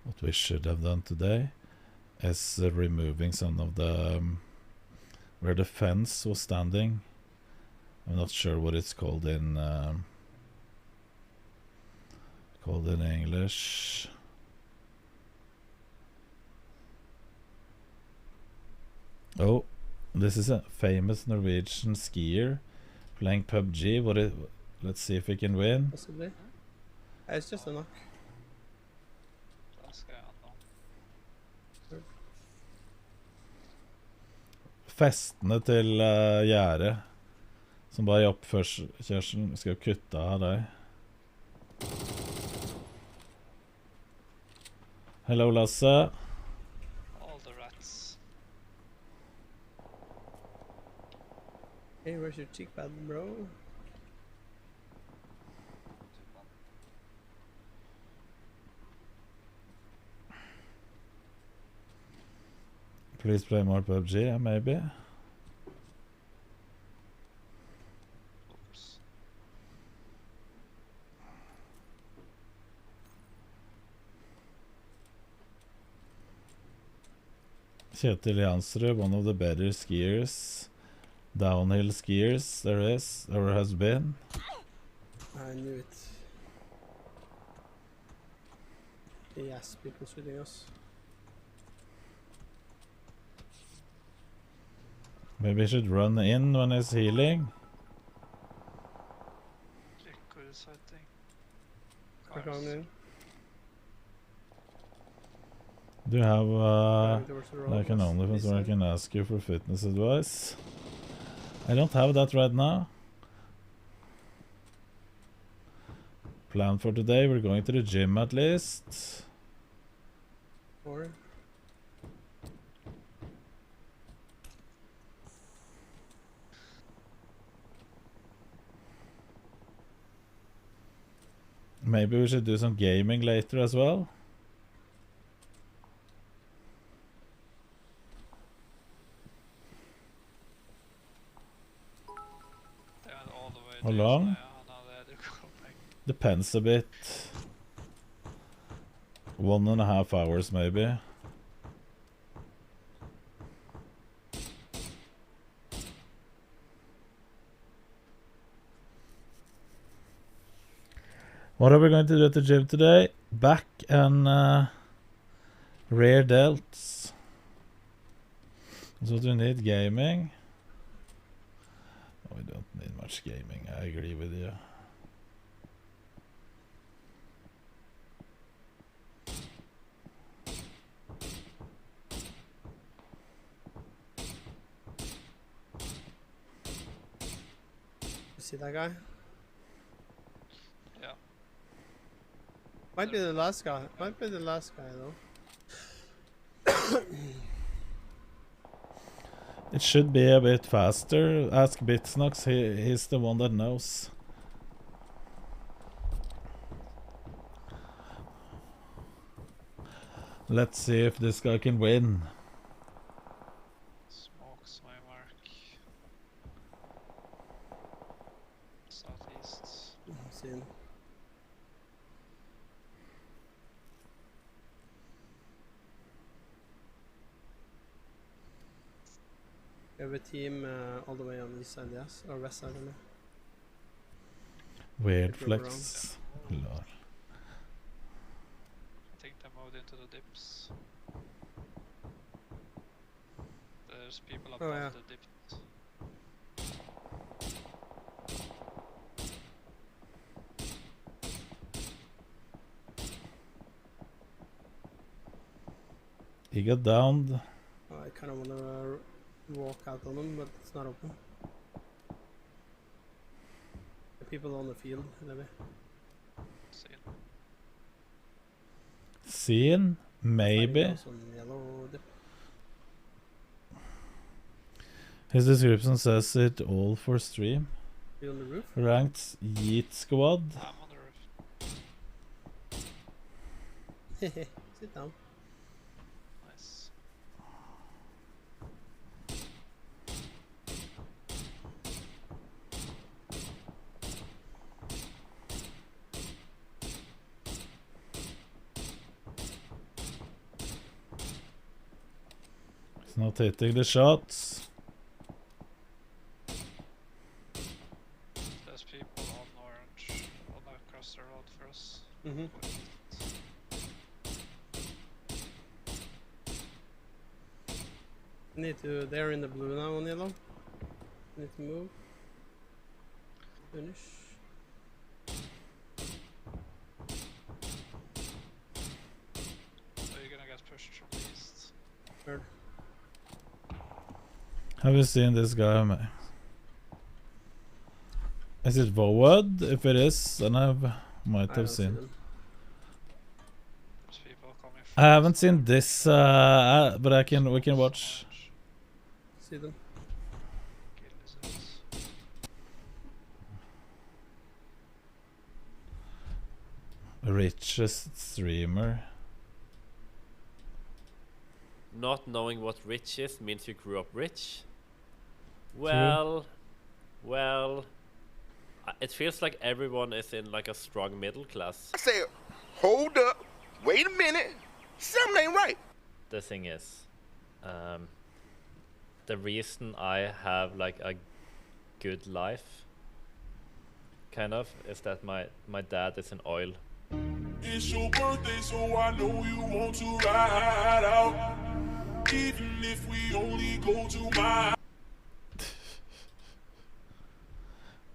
What we should have done today is removing some of the where the fence was standing. I'm not sure what it's called in English. Oh, this is a famous Norwegian skier playing PUBG. Let's see if we can win. Possibly. It's just a knock. Festene til gjerdet som bare i oppkjørselen. Vi skal kutte av deg. Hello, Lasse. All the rats. Hey, where's your cheek pad, bro? Please play more PUBG, yeah, maybe. Kjetil Jansrud, one of the better skiers, downhill skiers there is, or has been. I knew it. Yes, people shooting us. Maybe he should run in when he's healing. Back on in. Do you have like an OnlyFans where I can ask you for fitness advice? I don't have that right now. Plan for today, we're going to the gym at least. Or maybe we should do some gaming later as well. How long? Depends a bit. 1.5 hours maybe. What are we going to do at the gym today? Back and rear delts. That's what we need. Gaming. Oh, we don't need much gaming. I agree with you. See that guy? Yeah. Might be the last guy. Might be the last guy though. It should be a bit faster. Ask Bitsnox, he's the one that knows. Let's see if this guy can win. Smokes my mark. Southeast. See him. We have a team all the way on this side, yes, or west side, I mean. Weird If we're flex. Lol. I think they moved into the dips. There's people above yeah. the dips. He got downed. Oh, I kind of want to walk out on them, but it's not open. The people on the field, maybe. Seen? Maybe. Some yellow dip. His description says it all for stream. Be on the roof? Ranked Yeet Squad. I'm on the roof. Sit down. Nice. He's not hitting the shots. There's people on orange, on across the road for us. Mm-hmm. Need to. They're in the blue now on yellow. Need to move. Finish. So you're gonna get pushed from the east. Heard. Have you seen this guy? Is it Voad? If it is, then I might have seen. There's people coming I haven't seen this, but we can watch. See them. Richest streamer. Not knowing what rich is means you grew up rich. Well, it feels like everyone is in like a strong middle class. I said, hold up, wait a minute, something ain't right. The thing is, the reason I have like a good life, kind of, is that my dad is in oil. It's your birthday, so I know you want to ride out. Even if we only go to my.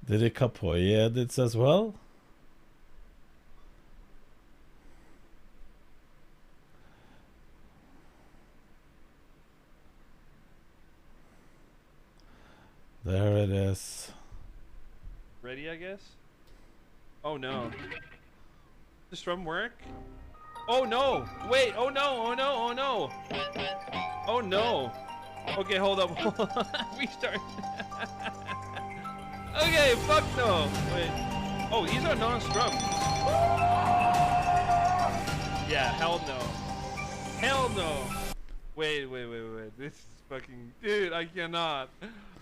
Did he Kapoy edits as well? There it is. Ready, I guess? Oh no. Does Strum work? Oh no! Wait! Oh no! Oh no! Oh no! Oh no! Okay, hold up. Restart. Okay, fuck no! Wait. Oh, these are non-strum. Yeah, hell no. Hell no! Wait. This is fucking... Dude, I cannot.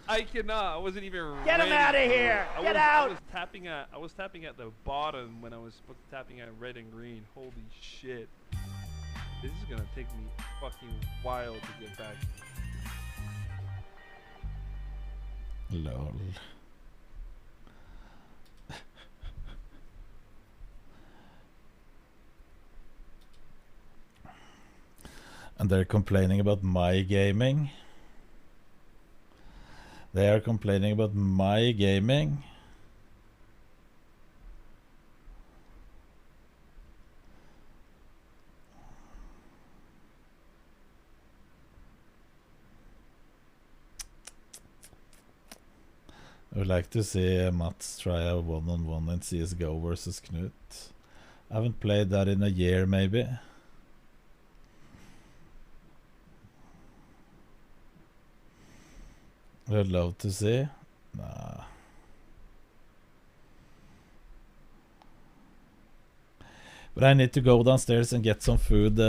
I cannot. I wasn't even Get him ready outta for it. here! I Get was, out! I was tapping at the bottom when I was tapping at red and green. Holy shit. This is gonna take me a fucking while to get back. Lol. And they're complaining about my gaming. They are complaining about my gaming. I would like to see Mats try a one-on-one in CSGO versus Knut. I haven't played that in a year, maybe. I'd love to see. Nah. But I need to go downstairs and get some food.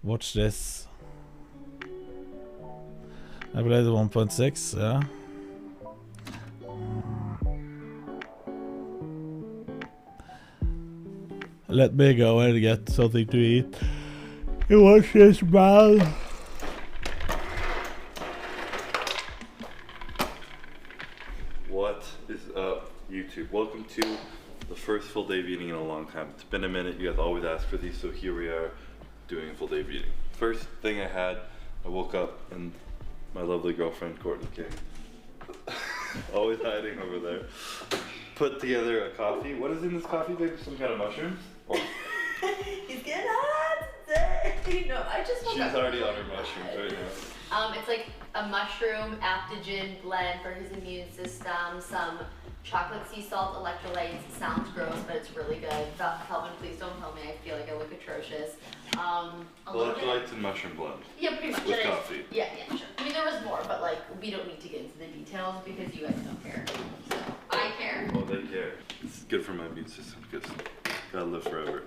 Watch this. I played 1.6, yeah. Let me go and get something to eat. Watch this, man. What is up, YouTube? Welcome to the first full day of eating in a long time. It's been a minute. You guys always ask for these, so here we are doing a full day of eating. First thing I woke up and my lovely girlfriend, Courtney King, always hiding over there, put together a coffee. What is in this coffee, babe? Some kind of mushrooms? Or He's getting hot today. No, I just woke she's up. already on her mushrooms right now. It's like a mushroom aptogen blend for his immune system, some chocolate sea salt electrolytes. Sounds gross, but it's really good. Calvin, please don't tell me I feel like I look atrocious. Electrolytes and mushroom blend. Yeah, pretty much. With coffee. Yeah, sure. I mean, there was more, but like, we don't need to get into the details because you guys don't care. So, I care. Well, they care. It's good for my immune system because gotta live forever.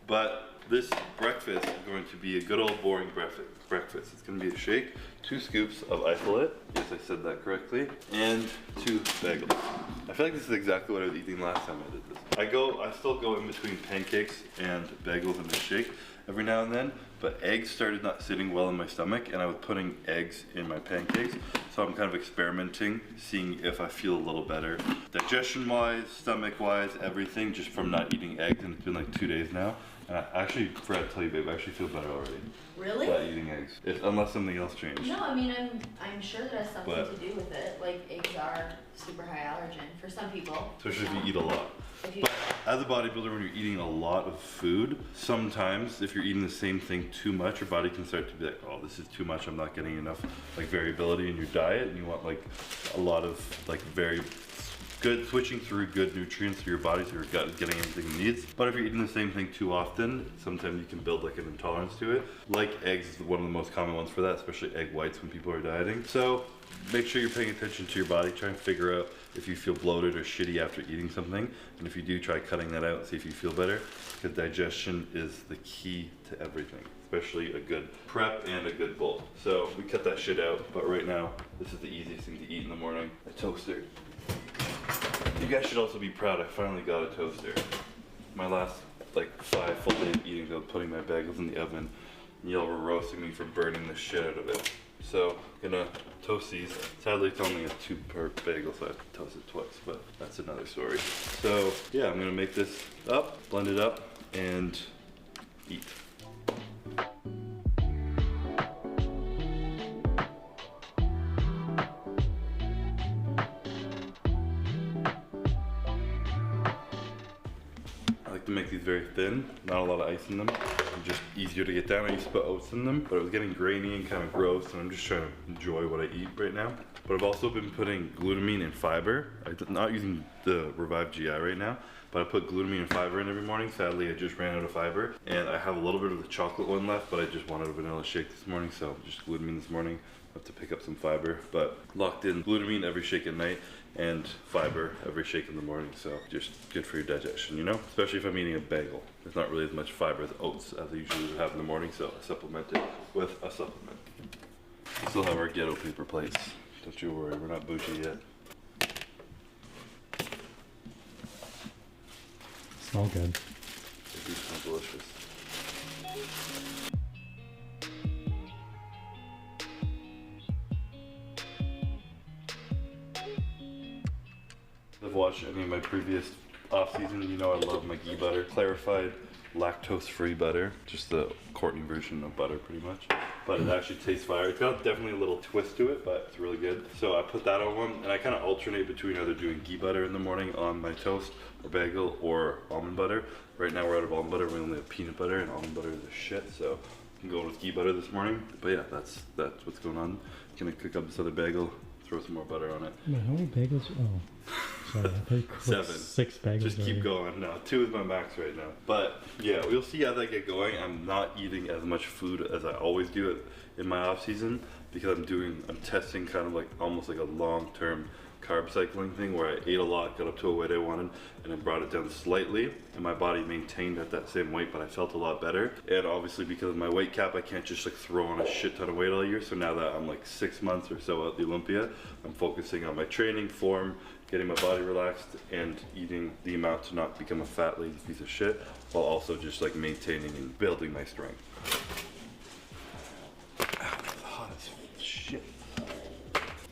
But this breakfast is going to be a good old boring breakfast. It's going to be a shake, 2 scoops of isolate, yes I said that correctly, and 2 bagels. I feel like this is exactly what I was eating last time I did this. I still go in between pancakes and bagels in a shake every now and then, but eggs started not sitting well in my stomach and I was putting eggs in my pancakes, so I'm kind of experimenting, seeing if I feel a little better. Digestion wise, stomach wise, everything, just from not eating eggs, and it's been like 2 days now. And I actually forgot to tell you, babe, I actually feel better already. Really? By eating eggs. Unless something else changed. No, I mean, I'm sure that has something to do with it. Like, eggs are super high allergen for some people. Especially if you eat a lot. But as a bodybuilder, when you're eating a lot of food, sometimes if you're eating the same thing too much, your body can start to be like, oh, this is too much, I'm not getting enough like variability in your diet, and you want like a lot of like very good, switching through good nutrients to your body so your gut is getting everything it needs. But if you're eating the same thing too often, sometimes you can build like an intolerance to it. Like eggs is one of the most common ones for that, especially egg whites when people are dieting. So make sure you're paying attention to your body. Try and figure out if you feel bloated or shitty after eating something. And if you do, try cutting that out and see if you feel better, because digestion is the key to everything, especially a good prep and a good bulk. So we cut that shit out, but right now, this is the easiest thing to eat in the morning, a toaster. You guys should also be proud, I finally got a toaster. My last like 5 full days of eating, I was putting my bagels in the oven, and y'all were roasting me for burning the shit out of it. So I'm gonna toast these. Sadly it's only a 2 per bagel, so I have to toast it twice, but that's another story. So yeah, I'm gonna make this up, blend it up, and eat. To make these very thin, not a lot of ice in them, just easier to get down. I used to put oats in them, but it was getting grainy and kind of gross, and I'm just trying to enjoy what I eat right now. But I've also been putting glutamine and fiber. I'm not using the Revive GI right now, but I put glutamine and fiber in every morning. Sadly, I just ran out of fiber, and I have a little bit of the chocolate one left, but I just wanted a vanilla shake this morning, so just glutamine this morning. I have to pick up some fiber, but locked in glutamine every shake at night and fiber every shake in the morning, so just good for your digestion, you know? Especially if I'm eating a bagel. There's not really as much fiber as oats as I usually would have in the morning, so I supplement it with a supplement. We still have our ghetto paper plates. Don't you worry, we're not bougie yet. Smell good. They do smell delicious. If you've watched any of my previous off season, you know I love my ghee butter. Clarified, lactose-free butter. Just the Courtney version of butter, pretty much. But it actually tastes fire. It's got definitely a little twist to it, but it's really good. So I put that on one, and I kind of alternate between either doing ghee butter in the morning on my toast, or bagel, or almond butter. Right now we're out of almond butter. We only have peanut butter, and almond butter is a shit. So I'm going with ghee butter this morning. But yeah, that's what's going on. Gonna cook up this other bagel, throw some more butter on it. Wait, how many bagels? Oh, sorry, I thought you cooked 7. 6 bagels. Just keep going. No, 2 is my max right now. But yeah, we'll see as I get going. I'm not eating as much food as I always do in my off season because I'm testing kind of like almost like a long-term carb cycling thing where I ate a lot, got up to a weight I wanted, and then brought it down slightly, and my body maintained at that same weight, but I felt a lot better. And obviously because of my weight cap, I can't just like throw on a shit ton of weight all year. So now that I'm like 6 months or so at the Olympia, I'm focusing on my training, form, getting my body relaxed, and eating the amount to not become a fat lazy piece of shit, while also just like maintaining and building my strength. It's hot as shit.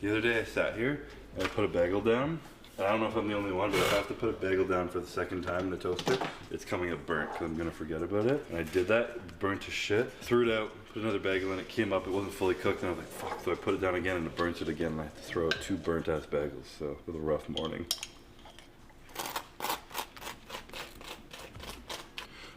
The other day I sat here and I put a bagel down. And I don't know if I'm the only one, but if I have to put a bagel down for the second time in the toaster, it's coming up burnt because I'm gonna forget about it. And I did that, burnt to shit, threw it out, put another bagel in, it came up, it wasn't fully cooked, and I was like, fuck, so I put it down again and it burnt it again, and I had to throw out 2 burnt ass bagels, so it was a rough morning.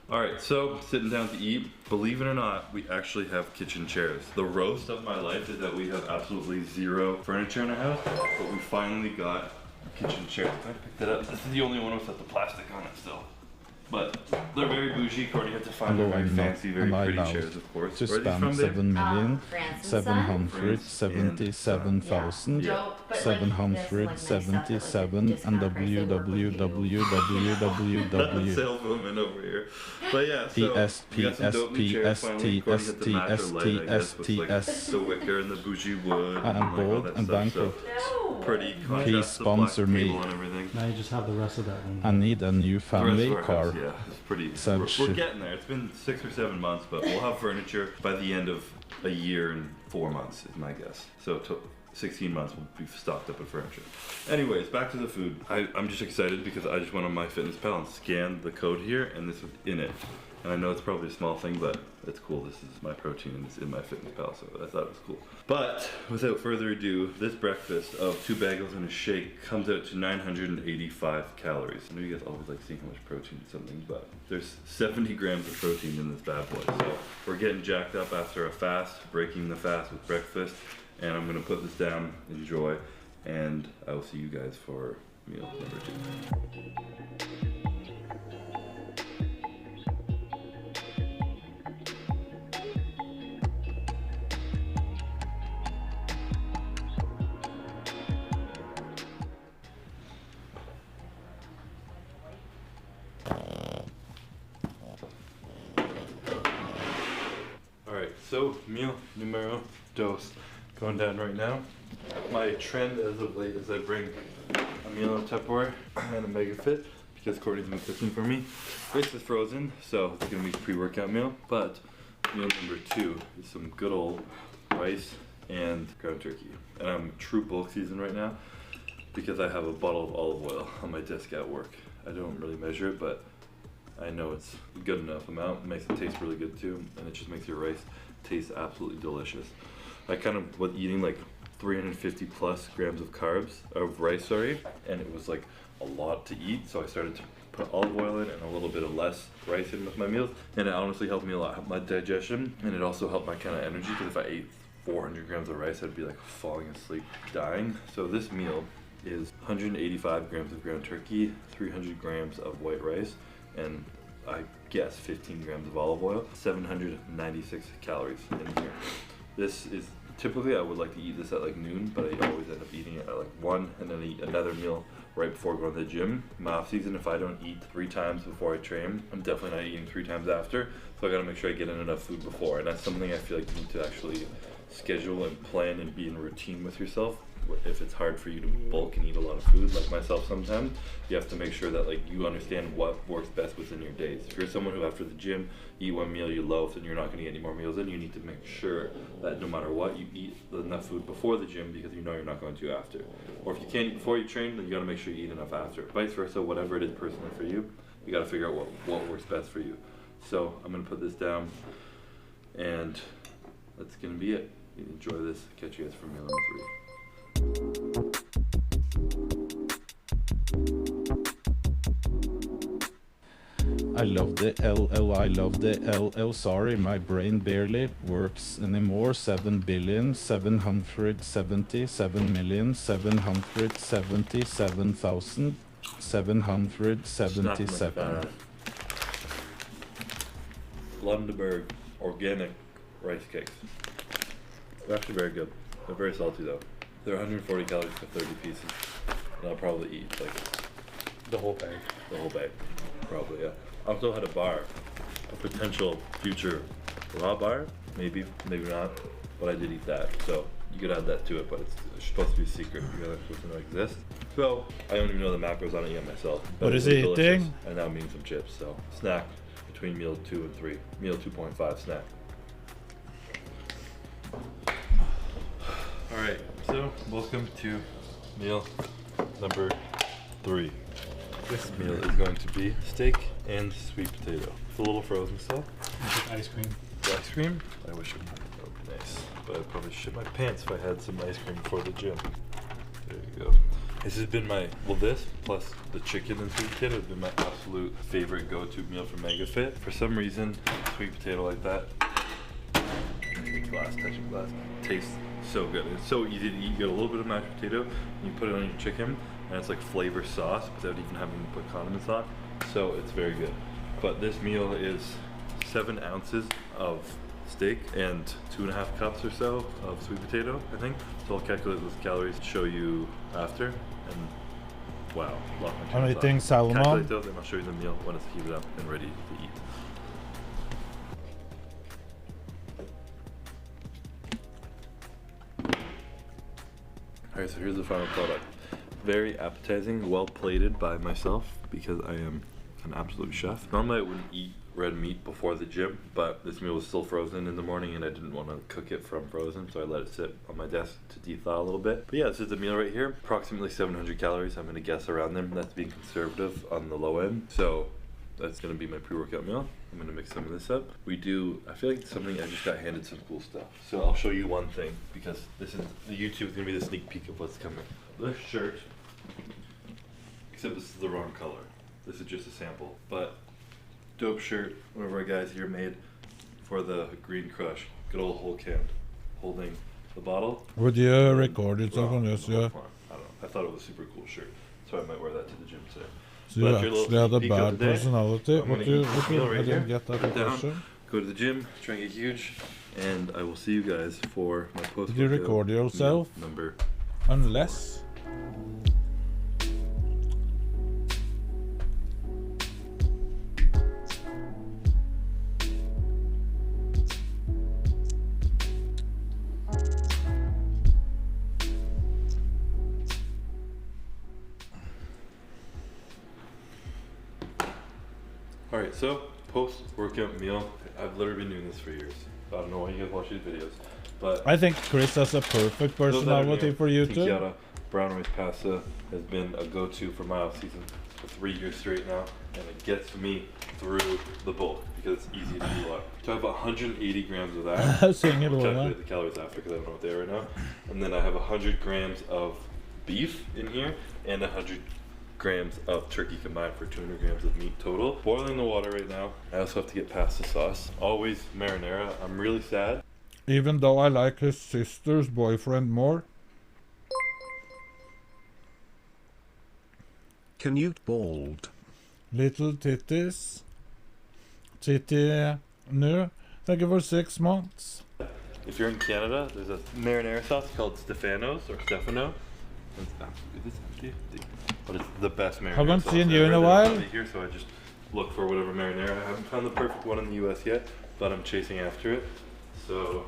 Alright, so sitting down to eat. Believe it or not, we actually have kitchen chairs. The roast of my life is that we have absolutely 0 furniture in our house, but we finally got kitchen chairs. I picked it up. This is the only one without the plastic on it still. But they're very bougie. Courtney had to find very fancy, very pretty chairs, of course. To Where are these from, spend babe? 777,777 and www. Saleswoman over here. But yeah, so we got some dope new chairs finally. Courtney had to match her light, I guess, with like the wicker and the bougie wood I am bored and bankrupt. Pretty Please contrast to black sponsor me. cable and everything. Now you just have the rest of that one. I need a new The rest family of our car. house, yeah, it's pretty. Some We're shit. getting there. It's been 6 or 7 months, but we'll have furniture by the end of a year and 4 months, is my guess. So 16 months we'll be stocked up with furniture. Anyways, back to the food. I'm just excited because I just went on MyFitnessPal and scanned the code here, and this was in it. And I know it's probably a small thing, but it's cool. This is my protein and it's in MyFitnessPal, so I thought it was cool. But without further ado, this breakfast of 2 bagels and a shake comes out to 985 calories. I know you guys always like seeing how much protein in something, but there's 70 grams of protein in this bad boy. So we're getting jacked up after a fast, breaking the fast with breakfast, and I'm gonna put this down, enjoy, and I will see you guys for meal number 2. So, meal numero 2 going down right now. My trend as of late is I bring a meal in Tupperware and a Mega Fit because Courtney's been cooking for me. This is frozen, so it's gonna be a pre-workout meal. But meal number 2 is some good old rice and ground turkey. And I'm true bulk season right now because I have a bottle of olive oil on my desk at work. I don't really measure it, but I know it's a good enough amount. It makes it taste really good too, and it just makes your rice taste absolutely delicious. I kind of was eating like 350 plus grams of rice, and it was like a lot to eat, so I started to put olive oil in and a little bit of less rice in with my meals, and it honestly helped me a lot, helped my digestion, and it also helped my kind of energy, because if I ate 400 grams of rice, I'd be like falling asleep, dying. So this meal is 185 grams of ground turkey, 300 grams of white rice, and I guess 15 grams of olive oil, 796 calories in here. This is, typically I would like to eat this at like noon, but I always end up eating it at like 1 and then eat another meal right before going to the gym. In my off season, if I don't eat 3 times before I train, I'm definitely not eating 3 times after. So I gotta make sure I get in enough food before, and that's something I feel like you need to actually schedule and plan and be in routine with yourself. if it's hard for you to bulk and eat a lot of food, like myself sometimes, you have to make sure that like you understand what works best within your days. If you're someone who after the gym you eat one meal, you loaf, and you're not going to get any more meals in, you need to make sure that no matter what, you eat enough food before the gym because you know you're not going to after. Or if you can't eat before you train, then you got to make sure you eat enough after. Vice versa, whatever it is personally for you, you got to figure out what works best for you. So I'm going to put this down, and that's going to be it. Enjoy this. Catch you guys for meal number 3. I love the LL, I love the LL, sorry, my brain barely works anymore. 7,777,777,777. Lundeberg organic rice cakes. They're actually very good. They're very salty though. They're 140 calories for 30 pieces. And I'll probably eat like the whole bag. The whole bag. Probably, yeah. I also had a bar. A potential future raw bar. Maybe, maybe not. But I did eat that. So you could add that to it, but it's supposed to be secret. You're not supposed to know it exists. So I don't even know the macros on it yet myself. But What is he eating? And now I'm eating some chips. So snack between meal 2 and 3. Meal 2.5 snack. Alright, so welcome to meal number 3. This meal is going to be steak and sweet potato. It's a little frozen stuff. Ice cream. Ice cream? I wish it would be nice. But I'd probably shit my pants if I had some ice cream before the gym. There you go. This has been my, well this, plus the chicken and sweet potato has been my absolute favorite go-to meal from MegaFit. For some reason, sweet potato like that, touching glass, tastes so good. It's so easy to eat. You get a little bit of mashed potato, and you put it on your chicken, and it's like flavor sauce without even having to put condiments on. So it's very good. But this meal is 7 ounces of steak and 2.5 cups or so of sweet potato, I think. So I'll calculate those calories, show you after, and wow, lock my I'm chips eating off. salmon. Calculate those, and I'll show you the meal when it's heated up and ready to eat. Alright, so here's the final product. Very appetizing, well plated by myself because I am an absolute chef. Normally I wouldn't eat red meat before the gym, but this meal was still frozen in the morning and I didn't want to cook it from frozen, so I let it sit on my desk to de-thaw a little bit. But yeah, this is the meal right here. Approximately 700 calories. I'm going to guess around them. That's being conservative on the low end. So that's going to be my pre-workout meal. I'm going to mix some of this up. I feel like it's something, I just got handed some cool stuff. So I'll show you one thing because this is, the YouTube is going to be the sneak peek of what's coming. This shirt, except this is the wrong color. This is just a sample, but dope shirt, one of our guys here made for the Green Crush. Good old whole can, holding the bottle. Would you record yourself on this? Yeah. I don't know. I thought it was a super cool shirt, so I might wear that to the gym today. So you that's your little actually had a sneak peek of bad the day. personality. I'm gonna eat this meal right I didn't here, get that put it down, question. go to the gym, try and get huge, and I will see you guys for my post. Did you record yourself? Number. Unless. Alright, so post-workout meal. I've literally been doing this for years. I don't know why you guys watch these videos, but I think Chris has a perfect personality for YouTube. Tikiata brown rice pasta has been a go-to for my off-season for 3 years straight now, and it gets me through the bulk because it's easy to do a lot. So I have 180 grams of that. I'll calculate the calories after because I don't know what they are right now. And then I have 100 grams of beef in here and 100 grams of turkey combined for 200 grams of meat total. Boiling the water right now. I also have to get pasta sauce. Always marinara. I'm really sad. Even though I like his sister's boyfriend more. Canute bald. Little titties. Titty nu. Thank you for 6 months. If you're in Canada, there's a marinara sauce called Stefano's or Stefano. Is this empty? But it's the best marinara Haven't sauce seen you ever. in a They don't while. have it here, so I just look for whatever marinara. I haven't found the perfect one in the US yet, but I'm chasing after it. So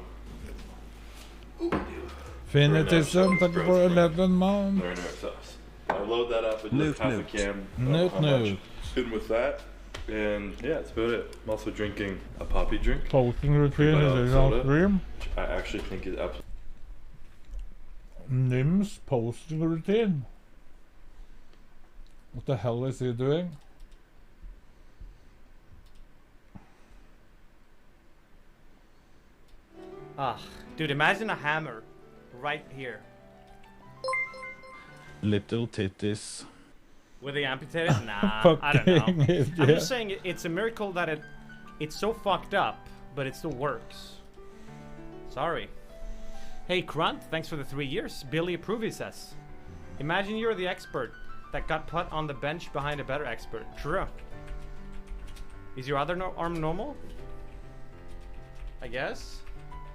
Finitism, thank you for 11 months. Marinara sauce. I load that up with Noot, half a noot. can. Noot, how much noot. in with that, and yeah, that's about it. I'm also drinking a poppy drink. Posting routine is on soda, stream. which I actually think is absolutely. Nim's posting routine. What the hell is he doing? Ah, dude, imagine a hammer right here. Little titties. Were they amputated? Nah, I don't know. Fucking I'm idiot. just saying it's a miracle that it's so fucked up, but it still works. Sorry. Hey, Grunt, thanks for the 3 years. Billy Approvey says. Imagine you're the expert that got put on the bench behind a better expert. True. Is your other arm normal? I guess.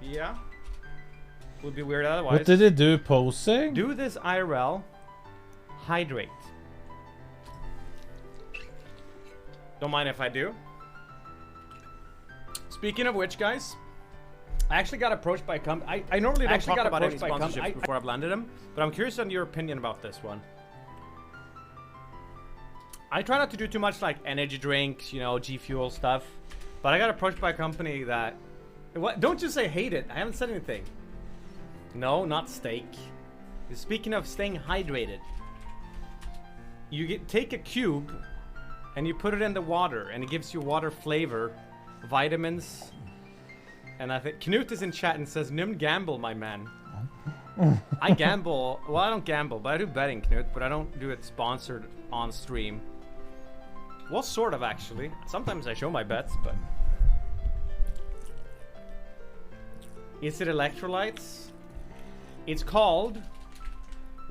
Yeah. Would be weird otherwise. What did he do, posing? Do this IRL. Hydrate. Don't mind if I do. Speaking of which, guys, I actually got approached by a company. I normally don't talk about any sponsorships before I've landed them, but I'm curious on your opinion about this one. I try not to do too much like energy drinks, you know, G Fuel stuff, but I got approached by a company that... What? Don't just say hate it. I haven't said anything. No, not steak. Speaking of staying hydrated, you take a cube and you put it in the water, and it gives you water flavor, vitamins, and I think Knut is in chat and says, "Nim gamble, my man." I gamble. Well, I don't gamble, but I do betting, Knut. But I don't do it sponsored on stream. Well, sort of actually. Sometimes I show my bets, but. Is it electrolytes? It's called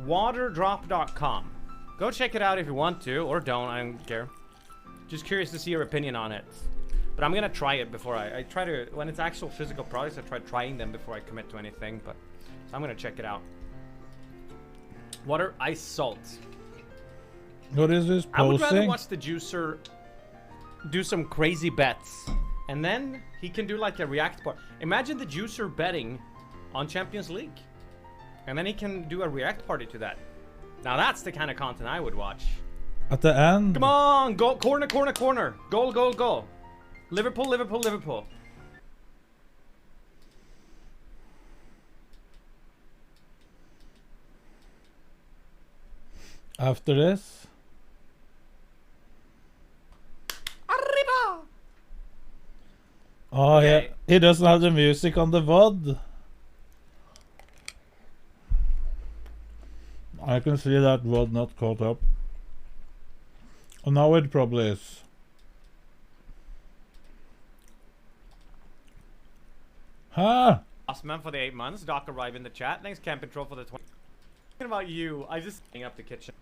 waterdrop.com. Go check it out if you want to, or don't, I don't care. Just curious to see your opinion on it. But I'm gonna try it before I try to, when it's actual physical products, I try trying them before I commit to anything, but so I'm gonna check it out. Water ice salt. What is this I would rather posing? watch the juicer do some crazy bets, and then he can do like a react part. Imagine the juicer betting on Champions League, and then he can do a react party to that. Now that's the kind of content I would watch. At the end? Come on, go corner, corner, corner, goal, goal, goal. Liverpool, Liverpool, Liverpool. After this? Arriba! Oh, yeah. He doesn't have the music on the VOD. I can see that VOD not caught up. Oh, now it probably is. Huh? Osman for the 8 months. Doc arrived in the chat. Thanks, Camp Control, for the 20. Talking about you, I just hang up the kitchen.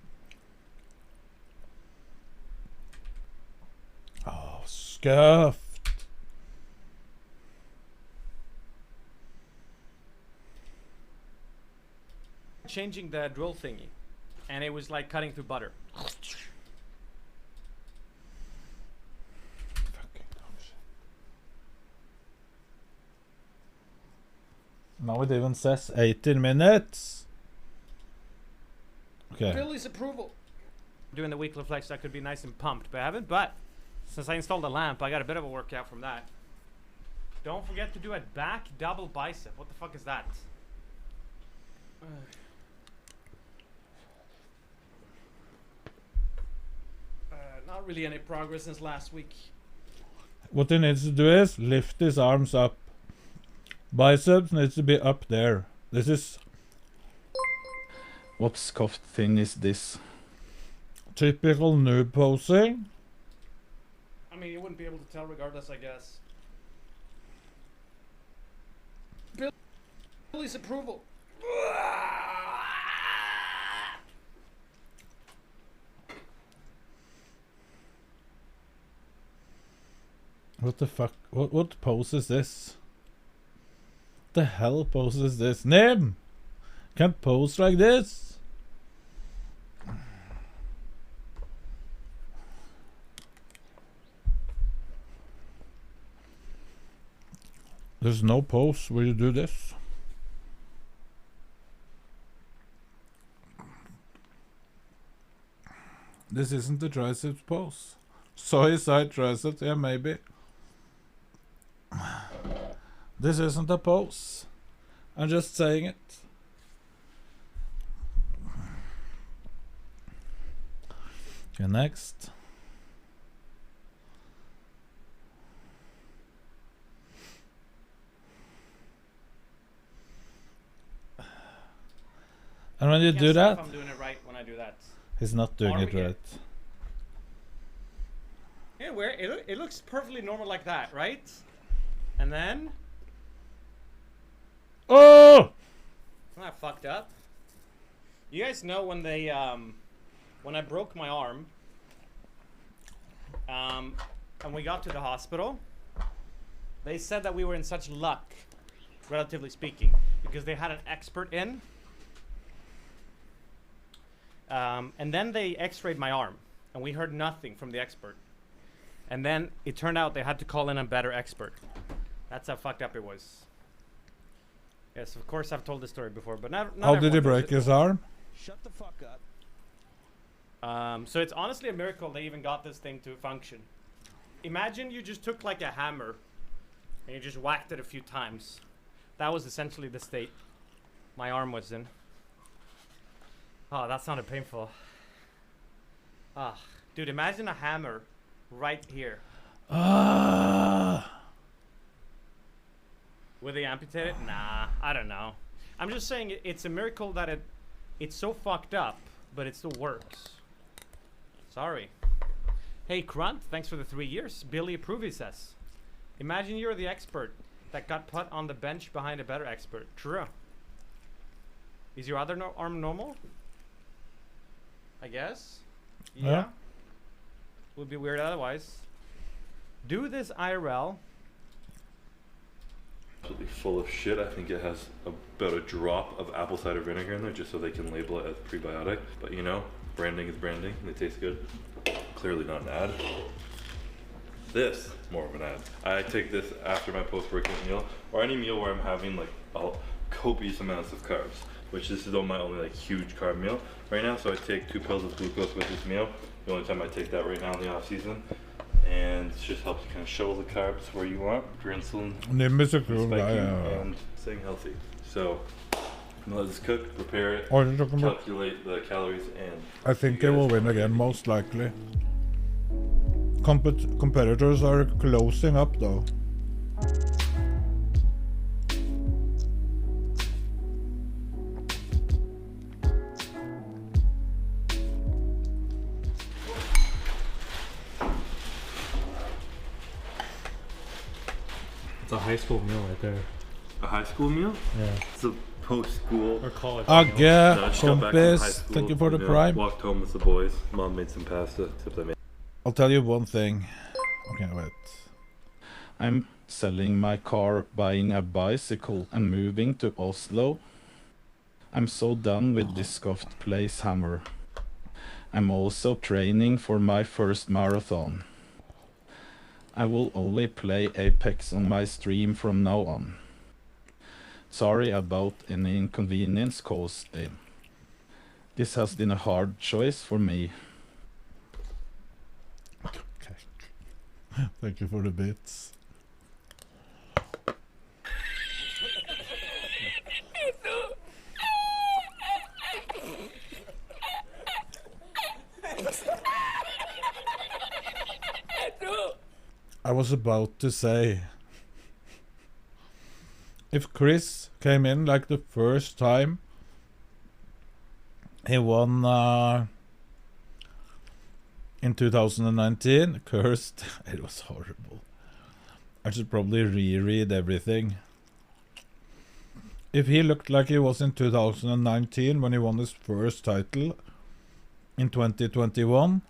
Oh, scuffed. Changing the drill thingy, and it was like cutting through butter. Now it even says 18 minutes. Okay. Billy's approval. Doing the weekly flex, I could be nice and pumped, but I haven't. But since I installed the lamp, I got a bit of a workout from that. Don't forget to do a back double bicep. What the fuck is that? Not really any progress since last week. What he needs to do is lift his arms up. Biceps needs to be up there. This is What scuffed thing is this? typical noob posing. I mean, you wouldn't be able to tell regardless, I guess. Billy's approval. What the fuck? What pose is this? What the hell pose is this? Nim! Can't pose like this! There's no pose where you do this. This isn't the triceps pose. Soy side triceps, yeah, maybe. This isn't a pose. I'm just saying it. Okay, next. And when you Can't do see that, if I'm doing it right when I do that. he's not doing it right. Yeah, where it looks perfectly normal like that, right? And then oh, I fucked up. You guys know when they when I broke my arm, and we got to the hospital, they said that we were in such luck, relatively speaking, because they had an expert in. And then they x-rayed my arm, and we heard nothing from the expert. And then it turned out they had to call in a better expert. That's how fucked up it was. Yes, of course I've told this story before, but not how did he everyone knows break it. his arm? Shut the fuck up. So it's honestly a miracle they even got this thing to function. Imagine you just took like a hammer and you just whacked it a few times. That was essentially the state my arm was in. Oh, that sounded painful. Ah, dude, imagine a hammer right here. Would they amputate it? Nah, I don't know. I'm just saying it's a miracle that it's so fucked up, but it still works. Sorry. Hey, Crunt, thanks for the 3 years. Billy Approvey says. Imagine you're the expert that got put on the bench behind a better expert. True. Is your other arm normal? I guess. Yeah. Would be weird otherwise. Do this IRL. Absolutely full of shit. I think it has about a drop of apple cider vinegar in there just so they can label it as prebiotic. But you know, branding is branding and they taste good. Clearly not an ad. This, more of an ad. I take this after my post-workout meal or any meal where I'm having like copious amounts of carbs, which this is my only like huge carb meal right now. So I take 2 pills of glucose with this meal. The only time I take that right now in the off season. And it just helps you kind of shovel the carbs where you want, your insulin spiking and staying healthy. So I'm gonna let this cook, prepare it, calculate the calories, and I think they will win again, most likely. Competitors are closing up though. It's a high school meal right there. A high school meal? Yeah. It's a post-school. Or college. Agge, I just got back from high kompis, school, thank you for the know, prime. Walked home with the boys. Mom made some pasta, except I made. I'll tell you one thing. Okay, wait. I'm selling my car, buying a bicycle, and moving to Oslo. I'm so done with this scuffed place hammer. I'm also training for my first marathon. I will only play Apex on my stream from now on. Sorry about any inconvenience caused. This has been a hard choice for me. Thank you for the bits. I was about to say, if Chris came in like the first time he won in 2019, cursed, it was horrible. I should probably reread everything. If he looked like he was in 2019 when he won his first title in 2021,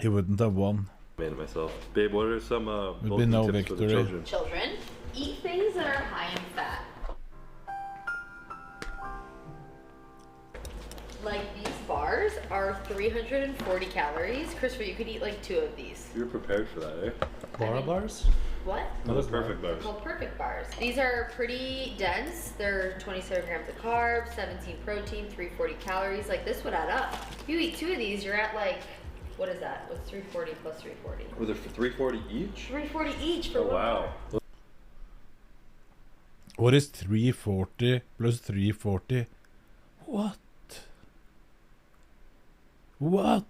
he wouldn't have won. Made it myself. Babe, what are some Would be no tips for the victory. Children, eat things that are high in fat. Like these bars are 340 calories. Christopher, you could eat like 2 of these. You're prepared for that, eh? Bora bars? What? Those perfect bars. They're called perfect bars. These are pretty dense. They're 27 grams of carbs, 17 protein, 340 calories. Like this would add up. If you eat 2 of these, you're at like, what is that? What's 340 plus 340? Was it for 340 each? 340 each for Oh, one wow. bar. What is 340 plus 340? What? What?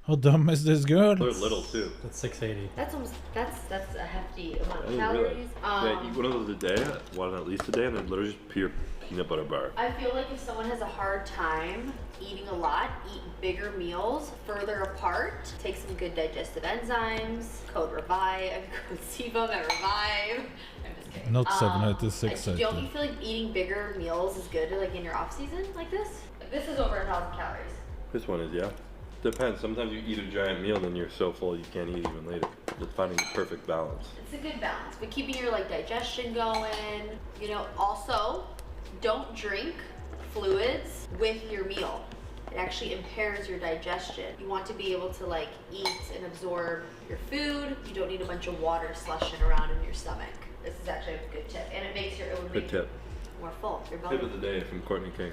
How dumb is this girl? They're little too. That's 680. That's almost that's a hefty amount of Oh, calories. really? Yeah, eat one of those a day, one at least a day, and then literally just pure peanut butter bar. I feel like if someone has a hard time eating a lot, eat bigger meals further apart. Take some good digestive enzymes. Code REVIVE. Code sebum and REVIVE. I'm just kidding. Not 780, 680. Don't you feel like eating bigger meals is good, like in your off season, like this? Like this is over 1,000 calories. This one is, yeah. Depends. Sometimes you eat a giant meal, then you're so full you can't eat even later. Just finding the perfect balance. It's a good balance, but keeping your like digestion going. You know, also don't drink fluids with your meal. It actually impairs your digestion. You want to be able to like eat and absorb your food. You don't need a bunch of water slushing around in your stomach. This is actually a good tip, and it would Good make tip. you more full. Your belly. Tip of the day from Courtney King.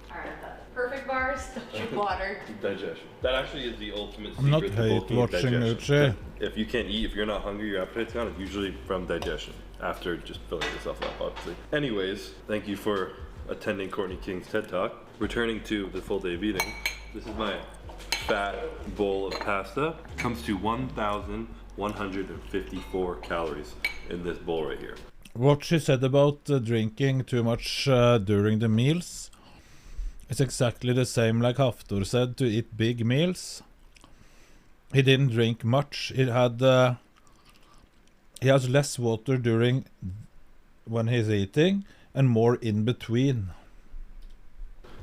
All right, perfect bars. Don't drink water. Digestion. That actually is the ultimate I'm not secret to hate bulking, watching digestion. Uche. If you can't eat, if you're not hungry, your appetite's gone, it's usually from digestion. After just filling yourself up, obviously. Anyways, thank you for attending Courtney King's TED Talk. Returning to the full day of eating, this is my fat bowl of pasta. Comes to 1,154 calories in this bowl right here. What she said about drinking too much during the meals is exactly the same like Haftor said to eat big meals. He didn't drink much. He has less water during when he's eating and more in between.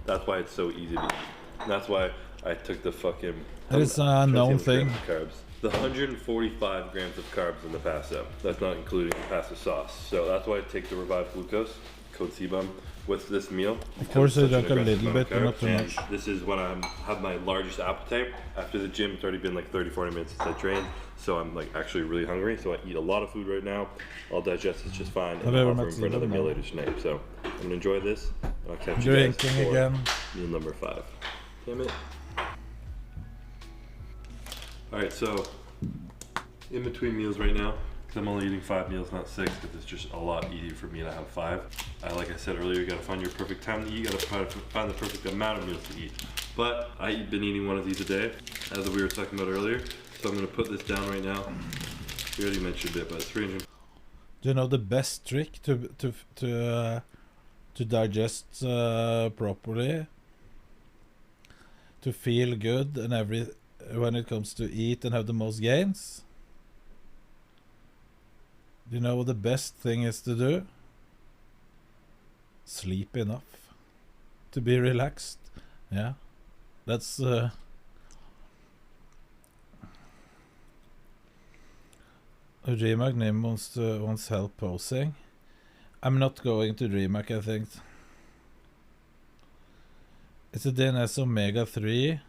That's why it's so easy to eat. And that's why I took the fucking... That is a known thing. Carbs. The 145 grams of carbs in the pasta. That's not including the pasta sauce. So that's why I take the Revive Glucose, code sebum, with this meal. Of course I Such an drank a aggressive little amount bit, of but not carbs. too And much. this is when I have my largest appetite. After the gym, it's already been like 30-40 minutes since I trained. So I'm like actually really hungry. So I eat a lot of food right now. I'll digest it just fine. And I'll have room for another meal later tonight. So I'm gonna enjoy this. And I'll catch you guys Drinking for again. meal number 5. Damn it. Alright, so in between meals right now, because I'm only eating 5 meals, not 6, because it's just a lot easier for me to have 5. Like I said earlier, you gotta find your perfect time to eat, you gotta find the perfect amount of meals to eat. But I've been eating one of these a day, as we were talking about earlier, so I'm gonna put this down right now. We already mentioned it, but 300. Do you know the best trick to digest properly, to feel good and when it comes to eat and have the most gains? Do you know what the best thing is to do? Sleep enough to be relaxed. Yeah, that's DreamHack Nim wants help posing. I'm not going to DreamHack, I think. Is it DNS Omega 3?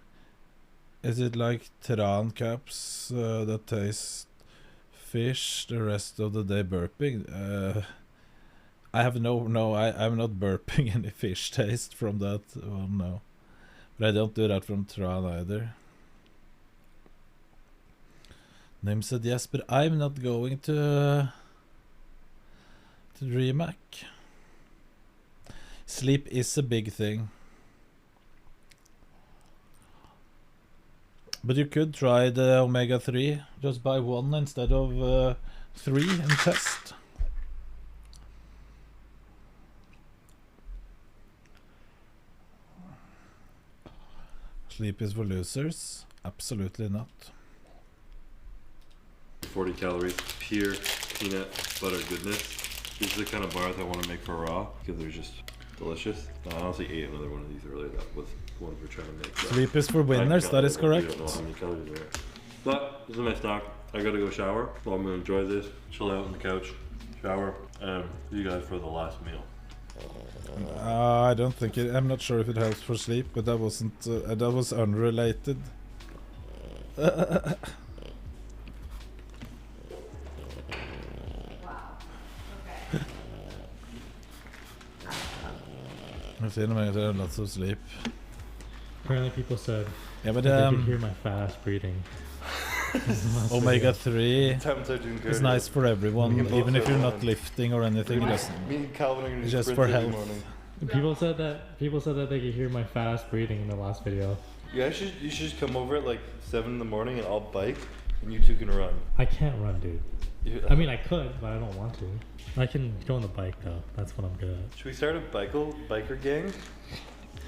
Is it like Tran caps that taste fish the rest of the day burping? I have I'm not burping any fish taste from that one, no. But I don't do that from Tran either. Nim said yes, but I'm not going to DreamHack. Sleep is a big thing. But you could try the Omega 3. Just buy 1 instead of 3 and test. Sleep is for losers? Absolutely not. 40 calories, pure peanut butter goodness. These are the kind of bars I want to make for raw, because they're just delicious. I honestly ate another one of these earlier. That was the ones we're trying to make. So Sleep is for winners, that is correct. I don't know how many calories there are. But this is my snack. I gotta go shower. So I'm gonna enjoy this, chill out on the couch, shower, and see you guys for the last meal. I don't think it. I'm not sure if it helps for sleep, but that wasn't. That was unrelated. I feel like I have lots of sleep. Apparently, people said Yeah, but that they could hear my fast breathing. Omega-3 Times are doing is good. nice for everyone, even if you're not lifting or anything. It doesn't. Me and Calvin are gonna It's do just sprints for every health. morning. People said that they could hear my fast breathing in the last video. Yeah, you should just come over at like 7 in the morning and I'll bike and you two can run. I can't run, dude. You- I mean, I could, but I don't want to. I can go on the bike though. That's what I'm good at. Should we start a biker gang?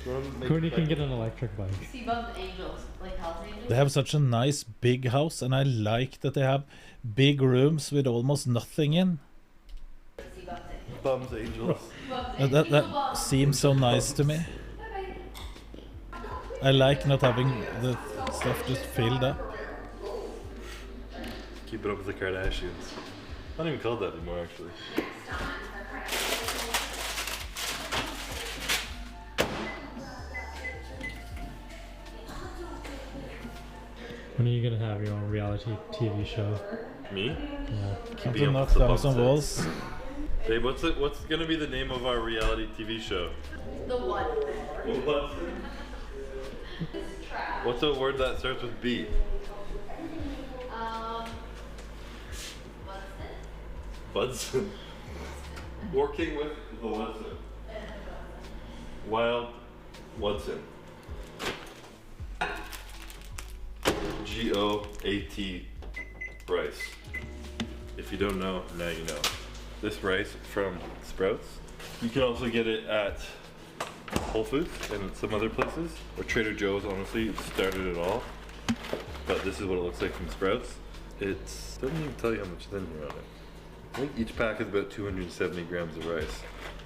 You wanna make Courtney a can bike- get an electric bike. Seabum's Angels, like Hell's Angels. They have such a nice big house, and I like that they have big rooms with almost nothing in. Bums Angels. That seems so nice to me. I like not having the stuff just filled up. Keep it up with the Kardashians. Not even called that anymore, actually. When are you gonna have your own reality TV show? Me? Yeah. Can't Being knock the down bump some sets. walls. Hey, what's gonna be the name of our reality TV show? The what? What? What's a word that starts with B? Budson. Working with the Wudson. Wild Wudson. G-O-A-T rice. If you don't know, now you know. This rice from Sprouts. You can also get it at Whole Foods and some other places. Or Trader Joe's, honestly, started it all. But this is what it looks like from Sprouts. It doesn't even tell you how much is in here on it. I think each pack is about 270 grams of rice.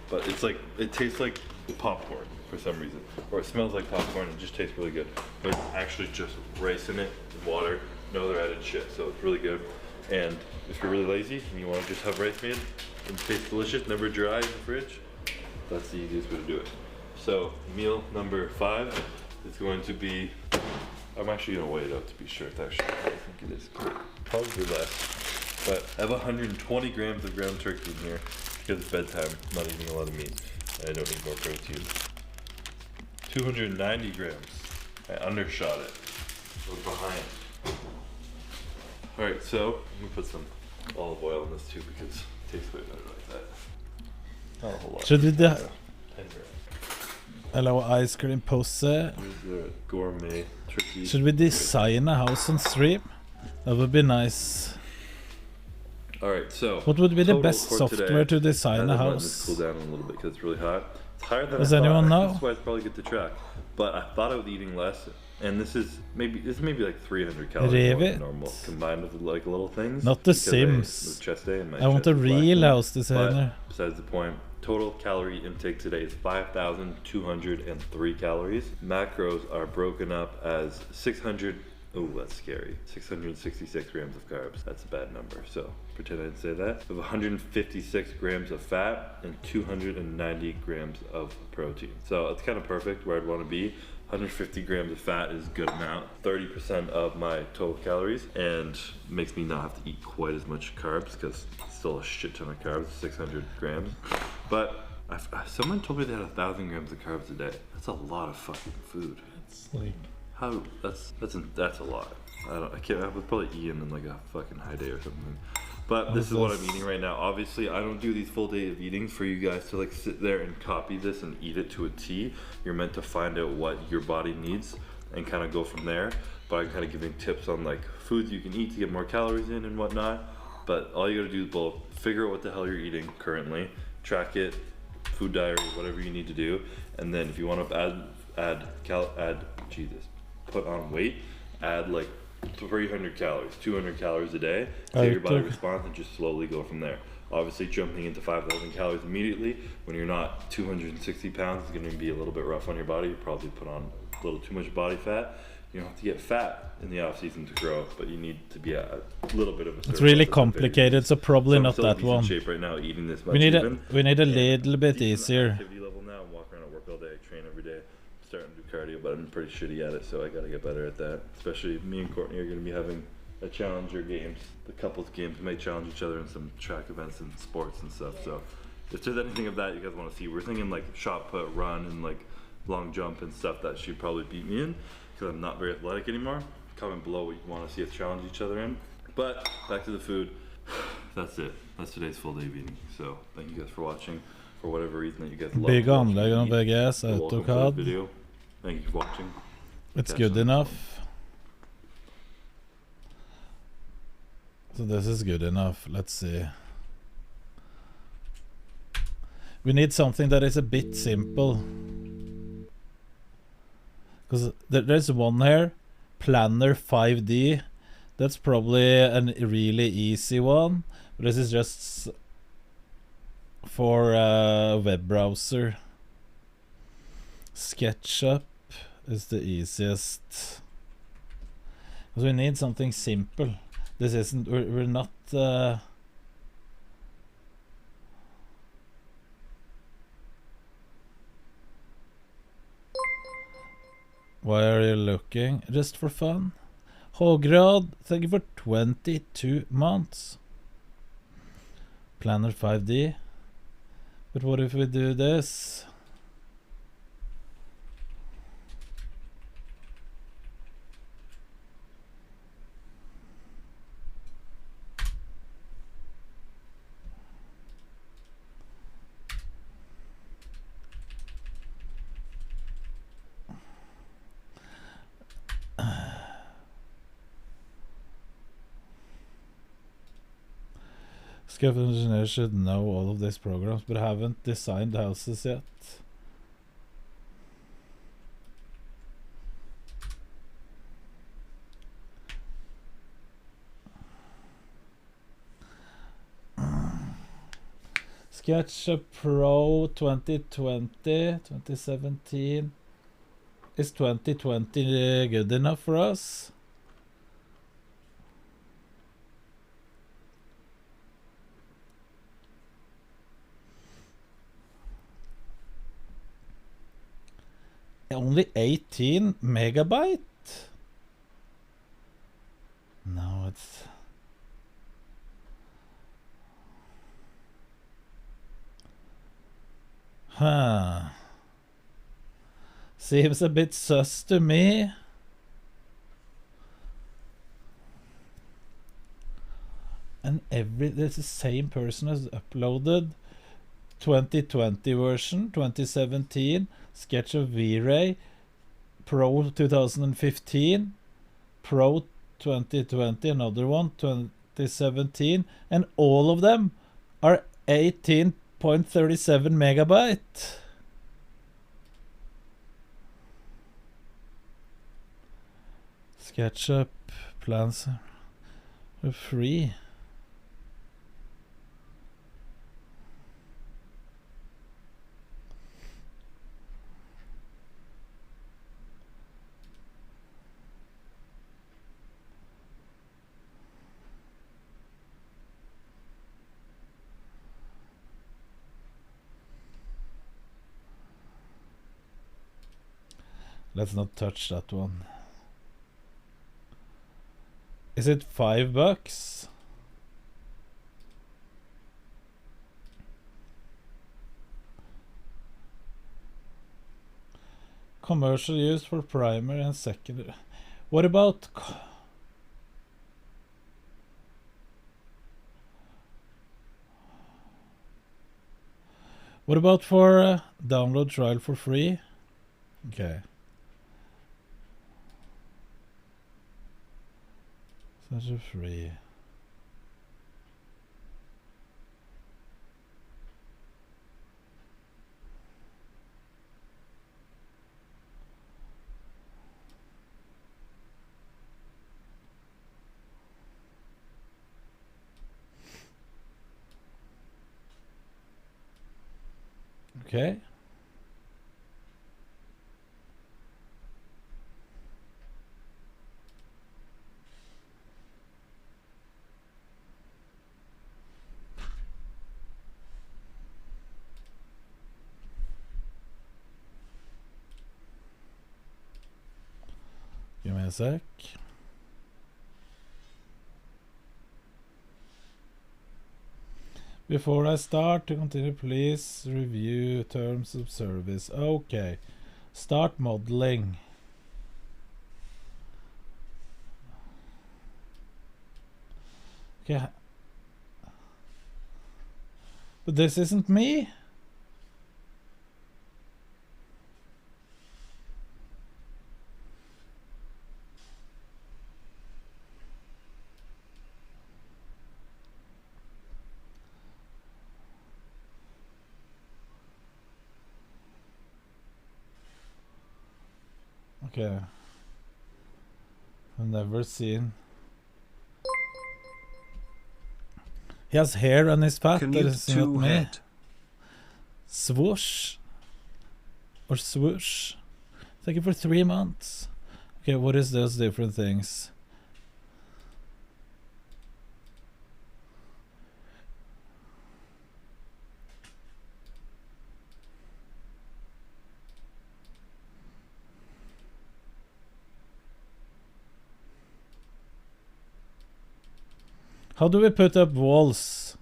But it's like, it tastes like popcorn for some reason. Or it smells like popcorn, it just tastes really good. But it's actually just rice in it, and water, no other added shit, so it's really good. And if you're really lazy and you want to just have rice made and it tastes delicious, never dry in the fridge, that's the easiest way to do it. So meal number 5 is going to be, I'm actually gonna weigh it out to be sure it's actually, I think it is, probably less. But I have 120 grams of ground turkey in here because it's bedtime, I'm not eating a lot of meat. I don't need more protein. 290 grams, I undershot it, I was behind. Alright, so I'm gonna put some olive oil in this too because it tastes way better like that. Not a whole lot. Should we do 10 grams. Hello, ice cream pose? Here's the gourmet turkey. Should we design a house on stream? That would be nice. Alright, so What would be the total best for software to today, design and a I'm letting house? this cool down a little bit because it's really hot. It's higher than Does I thought. anyone know? That's why it's probably good to track. But I thought I was eating less, and this is maybe like 300 calories more Revit. than normal combined with like little things. Not the because Sims. With chest day and my I want chest a is black. real house But designer. besides the point, total calorie intake today is 5,203 calories. Macros are broken up as 600. Oh, that's scary. 666 grams of carbs. That's a bad number. So pretend I didn't say that. We have 156 grams of fat and 290 grams of protein. So it's kind of perfect where I'd want to be. 150 grams of fat is a good amount. 30% of my total calories, and makes me not have to eat quite as much carbs because it's still a shit ton of carbs, 600 grams. But someone told me they had 1,000 grams of carbs a day. That's a lot of fucking food. It's like How? That's a lot. I can't. I would probably eat in like a fucking high day or something. But this is what I'm eating right now. Obviously, I don't do these full day of eating for you guys to like sit there and copy this and eat it to a T. You're meant to find out what your body needs and kind of go from there. But I'm kind of giving tips on like foods you can eat to get more calories in and whatnot. But all you gotta do is both figure out what the hell you're eating currently, track it, food diary, whatever you need to do, and then if you want to put on weight, add like 300 calories, 200 calories a day, see your body responds, and just slowly go from there. Obviously, jumping into 5,000 calories immediately when you're not 260 pounds is going to be a little bit rough on your body. You probably put on a little too much body fat. You don't have to get fat in the off season to grow, but you need to be a little bit of a. It's really complicated, so probably I'm not still in that decent one. shape right now, eating this much We need even. we need a And little bit decent easier. activity level now. I'm walking around at work all day, train every day. I'm starting to do cardio, but I'm pretty shitty at it, so I gotta get better at that. Especially me and Courtney are gonna be having a challenger games, the couples games. We may challenge each other in some track events and sports and stuff. So if there's anything of that you guys want to see, we're thinking like shot put, run, and like long jump and stuff that she'd probably beat me in because I'm not very athletic anymore. Comment below what you want to see us challenge each other in. But back to the food. That's it. That's today's full day of eating. So thank you guys for watching. For whatever reason that you guys love Big watching anlegg on me eat, VGS, you're welcome for this AutoCAD. video. Thank you for watching. It's Catch good you on the next one. enough. So this is good enough. Let's see. We need something that is a bit simple. Because there's one here, Planner 5D. That's probably a really easy one. But this is just for a web browser. SketchUp is the easiest. Because we need something simple. This isn't, we're not... Why are you looking? Just for fun? Hågrad, thank you for 22 months. Planner 5D. But what if we do this? SketchUp engineers should know all of these programs, but haven't designed houses yet. SketchUp Pro 2020, 2017. Is 2020 good enough for us? Only 18 megabyte? No, it's... Huh. Seems a bit sus to me. And this is the same person has uploaded 2020 version, 2017, SketchUp V-Ray, Pro 2015, Pro 2020, another one, 2017, and all of them are 18.37 megabyte. SketchUp plans are free. Let's not touch that one. Is it $5? Commercial use for primary and secondary. What about for download trial for free? Okay. Such a free. Okay. Give me a sec. Before I start to continue, please review terms of service. Okay. Start modeling. Okay. But this isn't me. Okay. I've never seen. He has hair on his fat. That is not me. Swoosh. Or swoosh. Thank you for 3 months. Okay, what is those different things? How do we put up walls?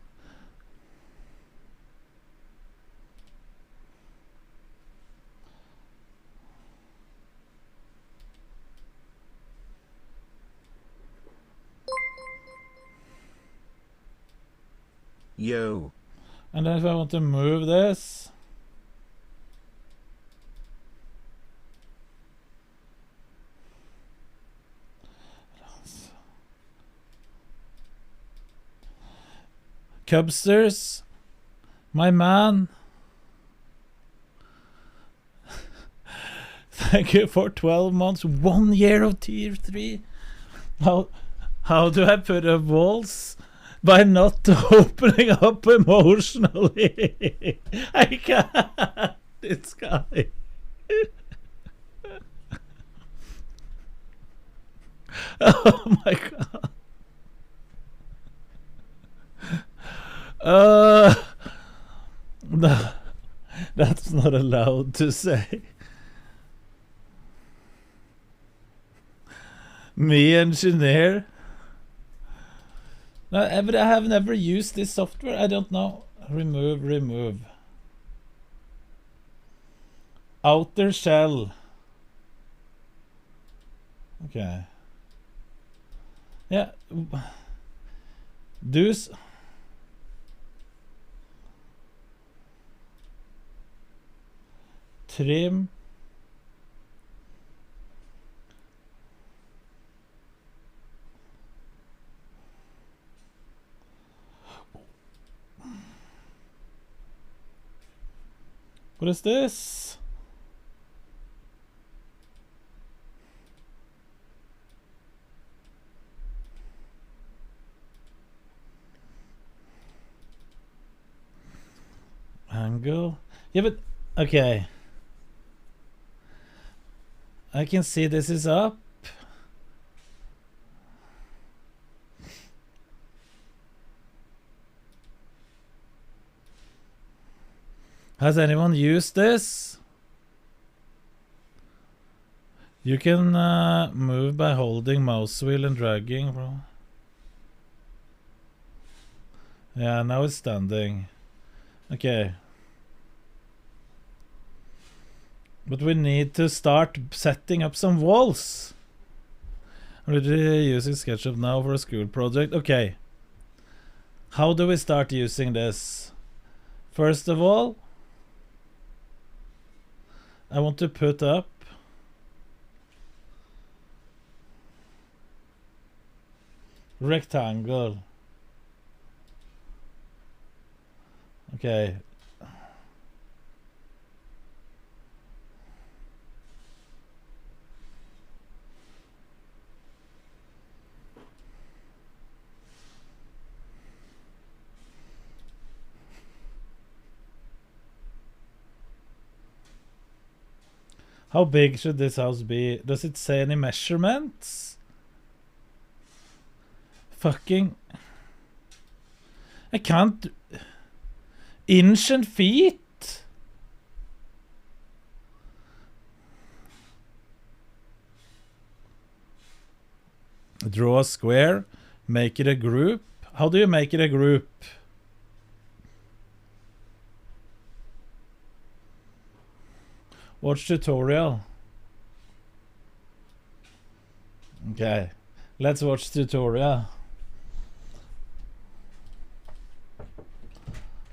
Yo. And then if I want to move this. Cubsters, my man. Thank you for 12 months, 1 year of tier 3. How do I put up walls? By not opening up emotionally. I can't. This guy. Oh my god. No, that's not allowed to say. Me engineer. No, I have never used this software. I don't know. Remove. Outer shell. Okay. Yeah. Do's. Trim. What is this? Angle. Yeah, but okay. I can see this is up. Has anyone used this? You can move by holding mouse wheel and dragging. Yeah, now it's standing. Okay. But we need to start setting up some walls. I'm already using SketchUp now for a school project. Okay. How do we start using this? First of all, I want to put up rectangle. Okay. How big should this house be? Does it say any measurements? Fucking... I can't... Inch and feet? Draw a square. Make it a group. How do you make it a group? Watch tutorial. Okay. Let's watch tutorial.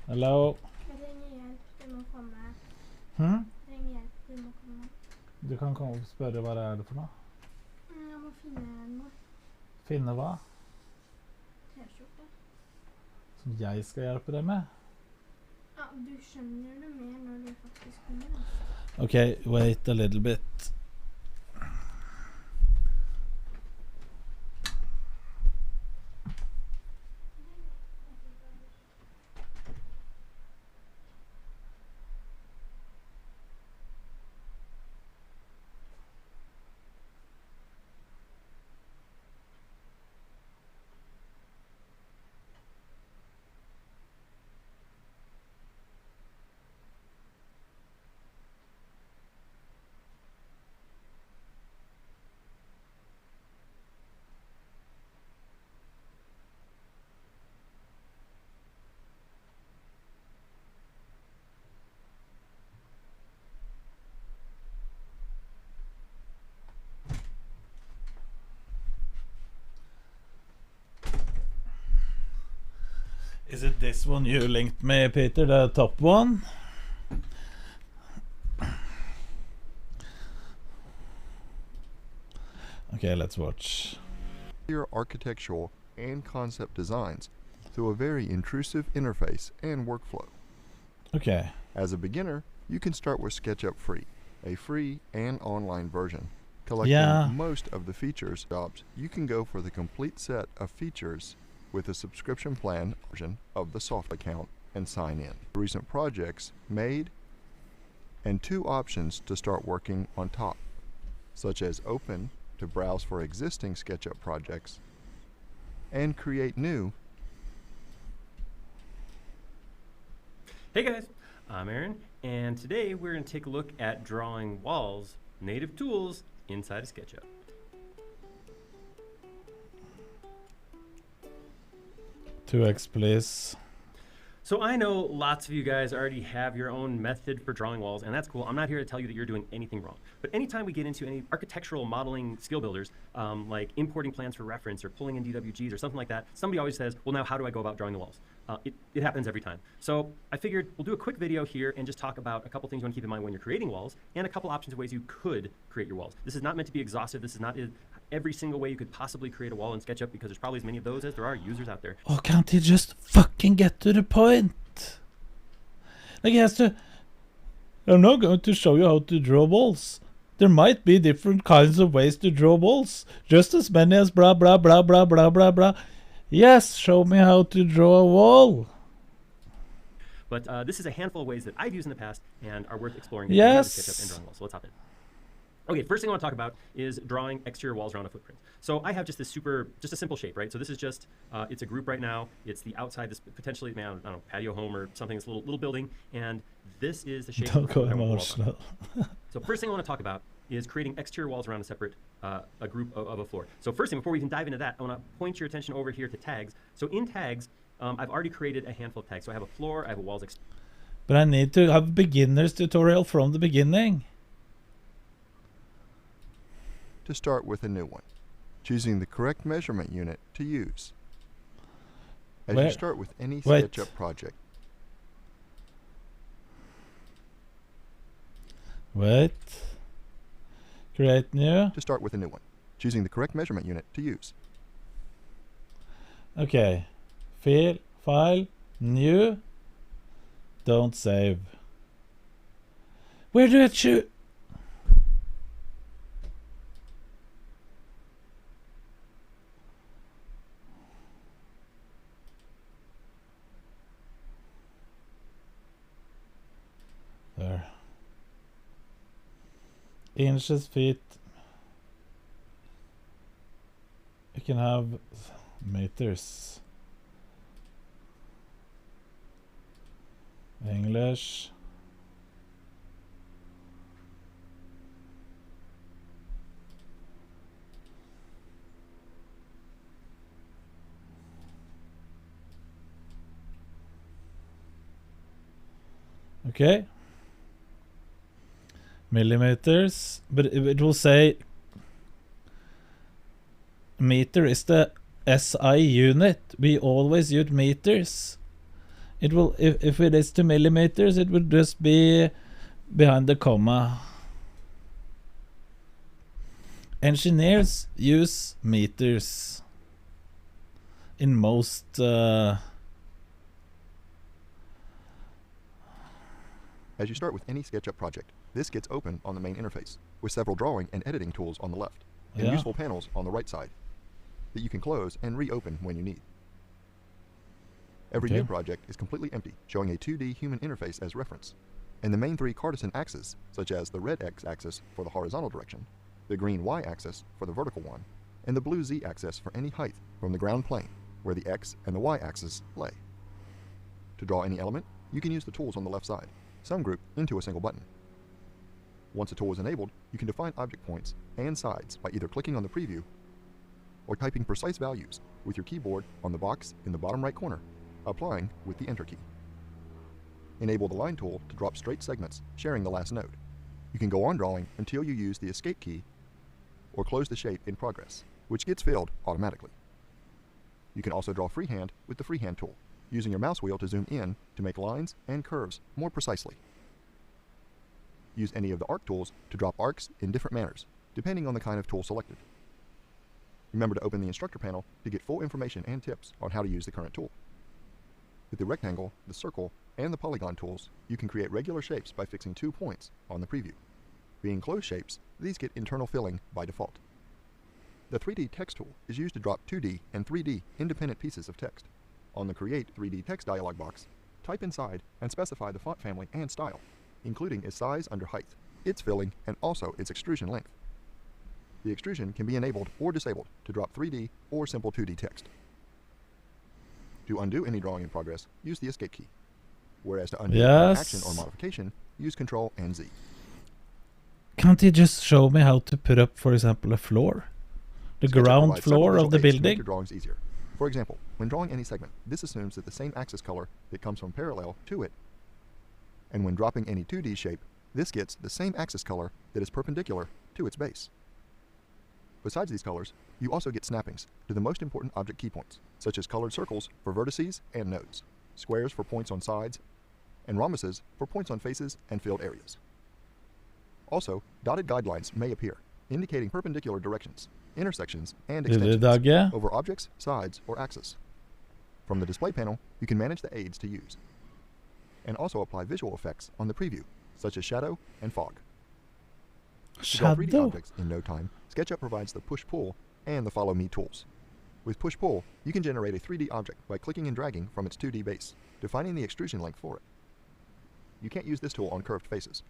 Hello? Hmm? Du kan komme og spørre hva det er for noe. Jeg må finne noe. Finne hva? T-skjorte. Som jeg skal hjelpe deg med? Ja, du skjønner det mer når du faktisk kommer det. Okay, wait a little bit. Is it this one you linked me, Peter, the top one? Okay, let's watch. Your architectural and concept designs through a very intrusive interface and workflow. Okay. As a beginner, you can start with SketchUp Free, a free and online version. Collecting most of the features jobs, you can go for the complete set of features with a subscription plan version of the soft account and sign in. Recent projects made and 2 options to start working on top, such as open to browse for existing SketchUp projects and create new. Hey guys, I'm Aaron, and today we're going to take a look at drawing walls, native tools inside of SketchUp. To X, please. So I know lots of you guys already have your own method for drawing walls, and that's cool. I'm not here to tell you that you're doing anything wrong. But anytime we get into any architectural modeling skill builders, like importing plans for reference or pulling in DWGs or something like that, somebody always says, well, now how do I go about drawing the walls? It happens every time. So I figured we'll do a quick video here and just talk about a couple things you want to keep in mind when you're creating walls and a couple options of ways you could create your walls. This is not meant to be exhaustive. This is not every single way you could possibly create a wall in SketchUp, because there's probably as many of those as there are users out there. Oh, can't he just fucking get to the point? Like he has to... I'm not going to show you how to draw walls. There might be different kinds of ways to draw walls. Just as many as blah blah blah blah blah blah blah. Yes, show me how to draw a wall. But this is a handful of ways that I've used in the past and are worth exploring. Yes. SketchUp and drawing walls. So let's hop in. Okay, first thing I want to talk about is drawing exterior walls around a footprint. So I have just this just a simple shape, right? So this is just, it's a group right now. It's the outside, this potentially, I don't know, patio home or something, this little building. And this is the shape Don't go of the emotional. So first thing I want to talk about is creating exterior walls around a separate, a group of a floor. So first thing, before we even dive into that, I want to point your attention over here to tags. So in tags, I've already created a handful of tags. So I have a floor, I have a walls. But I need to have a beginner's tutorial from the beginning. To start with a new one, choosing the correct measurement unit to use. As you start with any SketchUp project. Wait. Create new. To start with a new one, choosing the correct measurement unit to use. Okay. File, new. Don't save. Where do I choose? There. Inches, feet. You can have meters. English. Okay. Millimeters, but it will say meter is the SI unit. We always use meters. It will, if it is to millimeters, it would just be behind the comma. Engineers use meters in most As you start with any SketchUp project, this gets open on the main interface, with several drawing and editing tools on the left, and Yeah. useful panels on the right side, that you can close and reopen when you need. Every new Okay. project is completely empty, showing a 2D human interface as reference, and the main 3 Cartesian axes, such as the red X-axis for the horizontal direction, the green Y-axis for the vertical one, and the blue Z-axis for any height from the ground plane, where the X and the Y-axis lay. To draw any element, you can use the tools on the left side, some group into a single button. Once a tool is enabled, you can define object points and sides by either clicking on the preview or typing precise values with your keyboard on the box in the bottom right corner, applying with the Enter key. Enable the line tool to drop straight segments, sharing the last node. You can go on drawing until you use the Escape key or close the shape in progress, which gets filled automatically. You can also draw freehand with the Freehand tool, using your mouse wheel to zoom in to make lines and curves more precisely. Use any of the arc tools to drop arcs in different manners, depending on the kind of tool selected. Remember to open the instructor panel to get full information and tips on how to use the current tool. With the rectangle, the circle, and the polygon tools, you can create regular shapes by fixing 2 points on the preview. Being closed shapes, these get internal filling by default. The 3D text tool is used to drop 2D and 3D independent pieces of text. On the Create 3D Text dialog box, type inside and specify the font family and style, including its size under height, its filling, and also its extrusion length. The extrusion can be enabled or disabled to drop 3D or simple 2D text. To undo any drawing in progress, use the Escape key, whereas to undo an action or modification, use Ctrl and Z. Can't you just show me how to put up, for example, a floor? The SketchUp ground provides several floor visual of the aids to make building? your drawings easier. For example, when drawing any segment, this assumes that the same axis color that comes from parallel to it. And when dropping any 2D shape, this gets the same axis color that is perpendicular to its base. Besides these colors, you also get snappings to the most important object key points, such as colored circles for vertices and nodes, squares for points on sides, and rhombuses for points on faces and filled areas. Also, dotted guidelines may appear, indicating perpendicular directions, intersections, and extensions over objects, sides, or axes. From the display panel, you can manage the aids to use, and also apply visual effects on the preview, such as shadow and fog. To draw 3D objects in no time, SketchUp provides the Push-Pull and the Follow Me tools. With Push-Pull, you can generate a 3D object by clicking and dragging from its 2D base, defining the extrusion length for it. You can't use this tool on curved faces.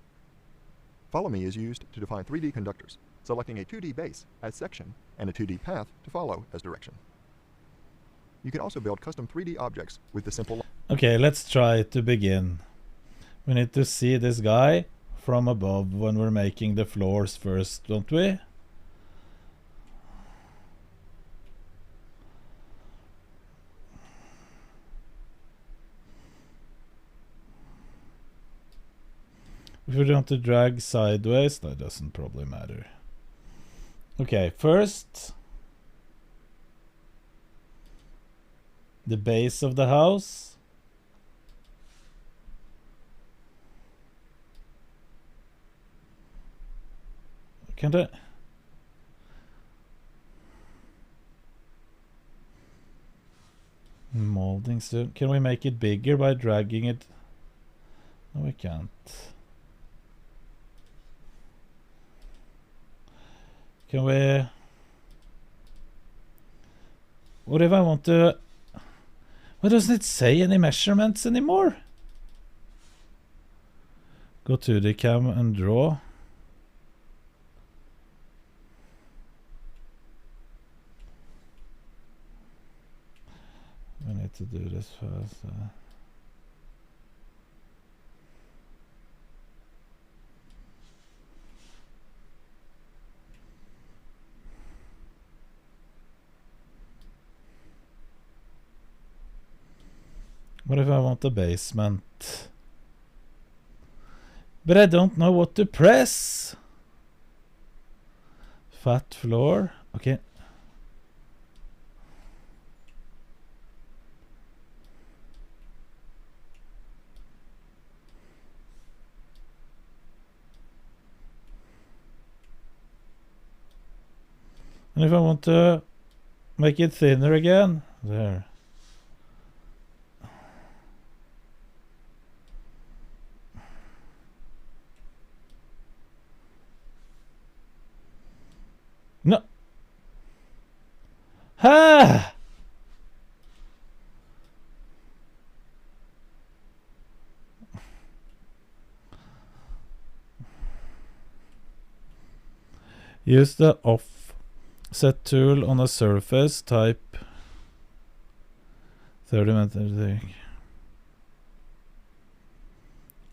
Follow Me is used to define 3D conductors, selecting a 2D base as section and a 2D path to follow as direction. You can also build custom 3D objects with the simple... Okay, let's try to begin. We need to see this guy from above when we're making the floors first, don't we? If we want to drag sideways, that doesn't probably matter. Okay, first the base of the house. Can't I? Molding soon. Can we make it bigger by dragging it? No, we can't. Can we... What if I want to... Why doesn't it say any measurements anymore? Go to the cam and draw. We need to do this first. What if I want a basement? But I don't know what to press. Fat floor. Okay. And if I want to make it thinner again, there. No. Ha! Use the offset tool on a surface type 30 meters.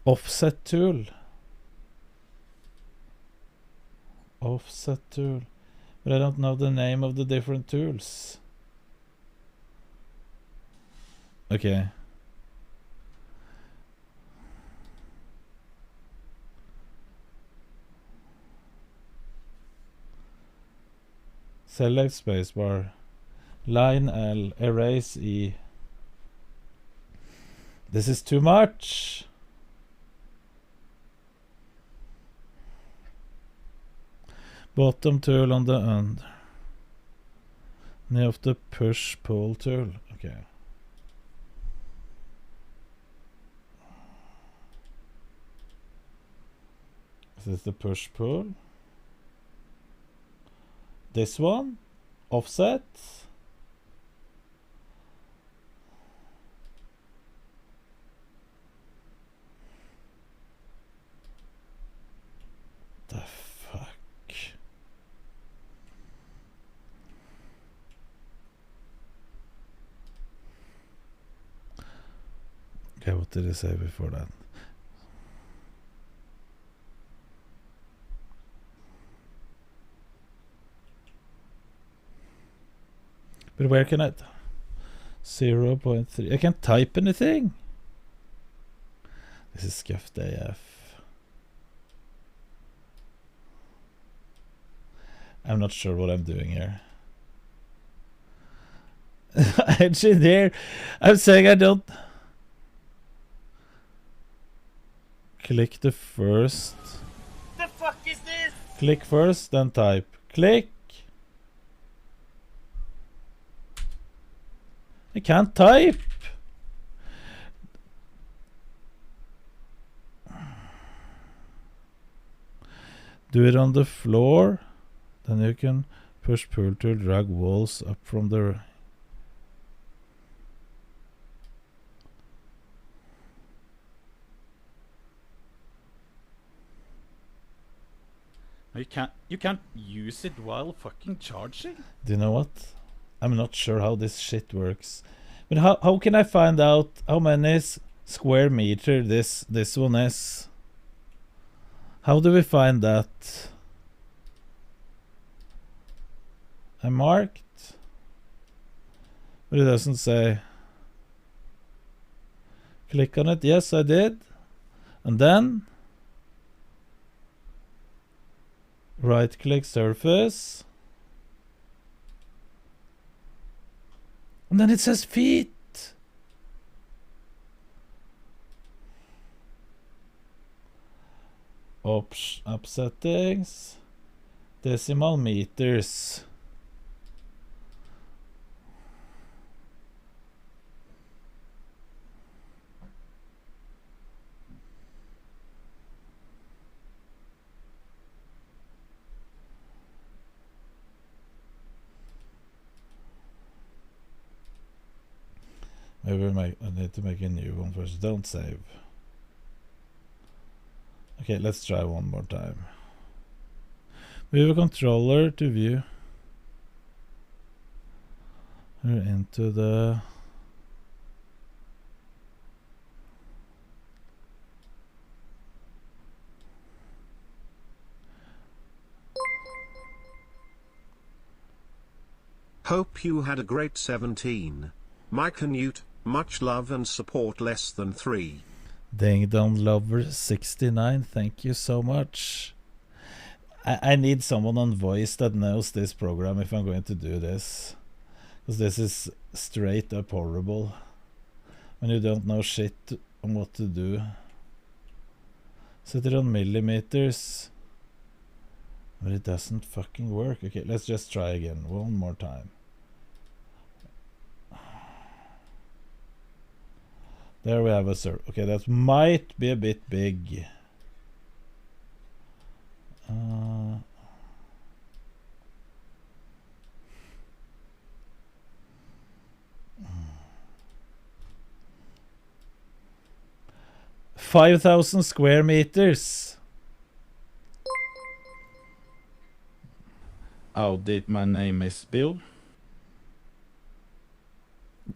Offset tool. Offset tool. But I don't know the name of the different tools. Okay. Select spacebar. Line L. Erase E. This is too much. Bottom tool on the end. Knee of the push pull tool. Okay. This is the push pull. This one. Offset. The fuck. Okay, what did I say before that? But where can I... 0.3... I can't type anything! This is scuffed AF. I'm not sure what I'm doing here. Engineer! I'm saying I don't... Click the first. The fuck is this? Click first, then type. Click. I can't type. Do it on the floor. Then you can push pull to drag walls up from the... You can't use it while fucking charging. Do you know what? I'm not sure how this shit works. But how can I find out how many square meter this one is? How do we find that? I marked, but it doesn't say. Click on it. Yes, I did. And then right click surface. And then it says feet. Up settings. Decimal meters. Maybe I need to make a new one first. Don't save. Okay, let's try one more time. Move a controller to view. We're into the... Hope you had a great 17. Mike and Newt, much love and support less than 3. Ding Dong Lover 69, thank you so much. I need someone on voice that knows this program if I'm going to do this. Because this is straight up horrible. When you don't know shit on what to do. Set it on millimeters. But it doesn't fucking work. Okay, let's just try again. One more time. There we have a circle. Okay, that might be a bit big. 5,000 square meters. Howdy, my name is Bill.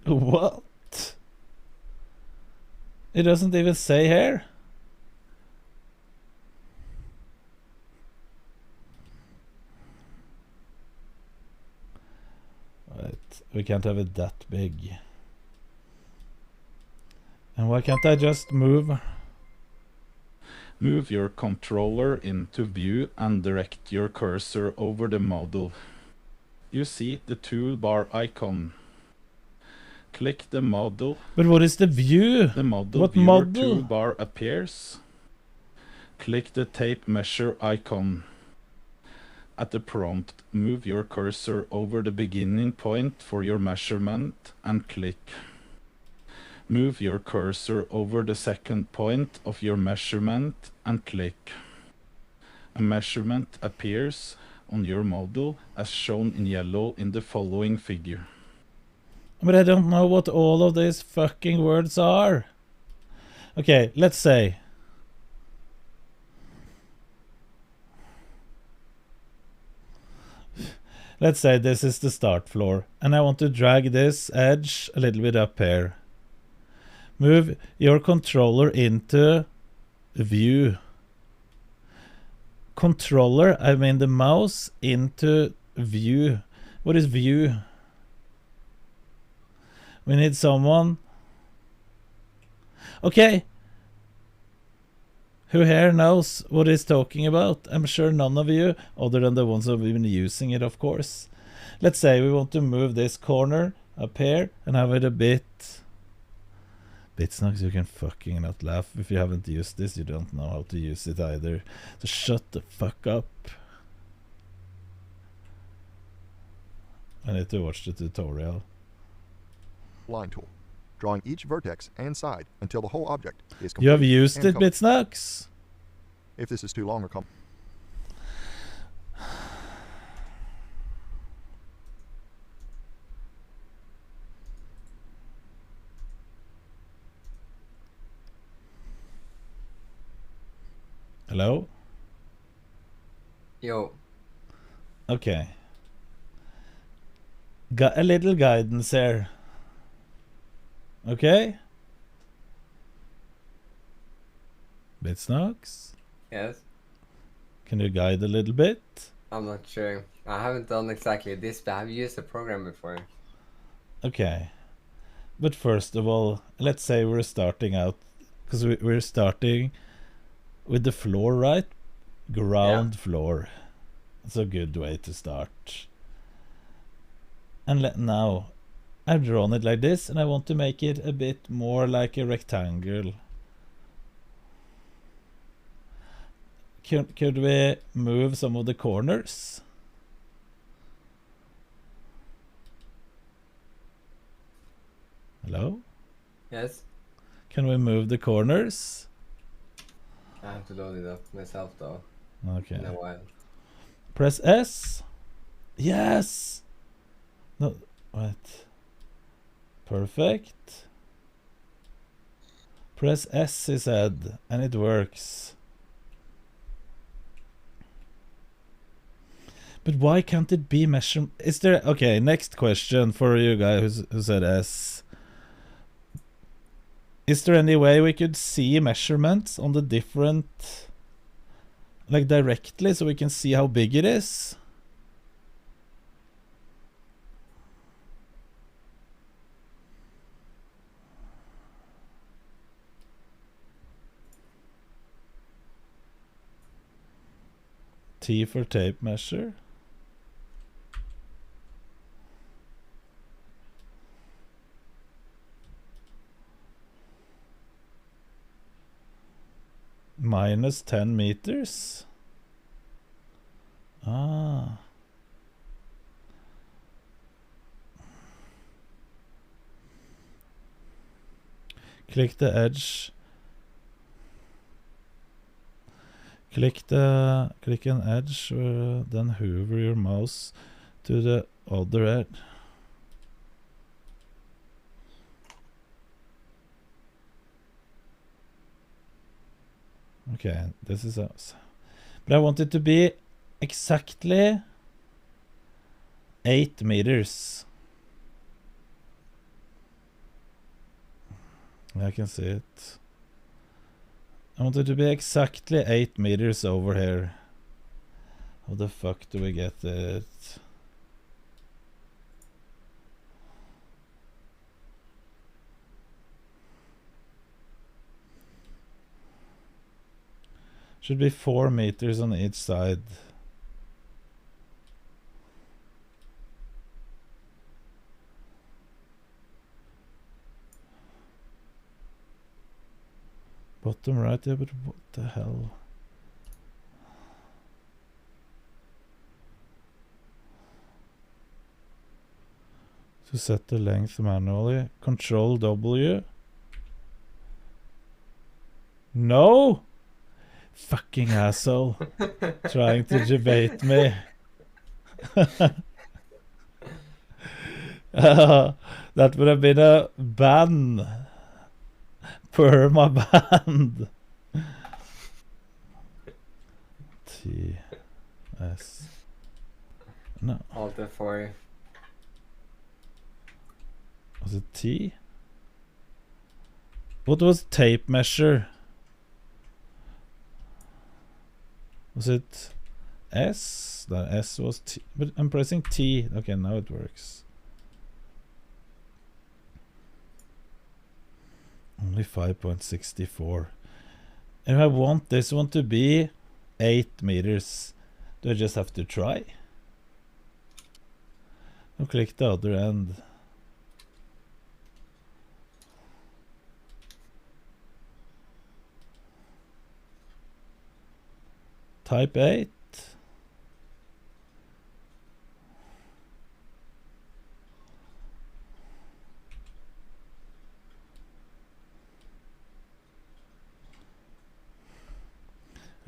What? It doesn't even say here. Right, we can't have it that big. And why can't I just move? Move your controller into view and direct your cursor over the model. You see the toolbar icon. Click the model. But what is the view? The model What viewer model? toolbar appears. Click the tape measure icon. At the prompt, move your cursor over the beginning point for your measurement and click. Move your cursor over the second point of your measurement and click. A measurement appears on your model as shown in yellow in the following figure. But I don't know what all of these fucking words are. Okay, let's say. Let's say this is the start floor, and I want to drag this edge a little bit up here. Move your controller into view. Controller, I mean the mouse, into view. What is view? We need someone. Okay. Who here knows what he's talking about? I'm sure none of you, other than the ones who have been using it, of course. Let's say we want to move this corner up here and have it a bit... Bitsnacks, you can fucking not laugh. If you haven't used this, you don't know how to use it either. So shut the fuck up. I need to watch the tutorial. Line tool, drawing each vertex and side until the whole object is complete. You have used and it, colored. Bitsnacks? If this is too long or Hello? Yo. Okay. Got a little guidance here. Okay? Bitsnacks? Yes. Can you guide a little bit? I'm not sure. I haven't done exactly this, but I've used the program before. Okay. But first of all, let's say we're starting out, because we're starting with the floor, right? Ground floor. It's a good way to start. And now, I've drawn it like this, and I want to make it a bit more like a rectangle. Could we move some of the corners? Hello? Yes. Can we move the corners? I have to load it up myself though. Okay. In a while. Press S. Yes. No, wait. Perfect. Press S, he said, and it works. But why can't it be measurement? Is there... Okay, next question for you guys who said S. Is there any way we could see measurements on the different... Like directly, so we can see how big it is? T for tape measure. Minus 10 meters. Ah. Click the edge. Click an edge, then hover your mouse to the other edge. Okay, this is us. But I want it to be exactly 8 meters. I can see it. I want it to be exactly 8 meters over here. How the fuck do we get it? Should be 4 meters on each side. Bottom right, yeah, but what the hell? To set the length manually, Control W. No! Fucking asshole. Trying to debate me. That would have been a ban. Perma-ban. T. S. No. Alt F4. Was it T? What was tape measure? Was it S? The S was T. But I'm pressing T. Okay, now it works. Only 5.64. And I want this one to be 8 meters. Do I just have to try? I'll click the other end. Type 8.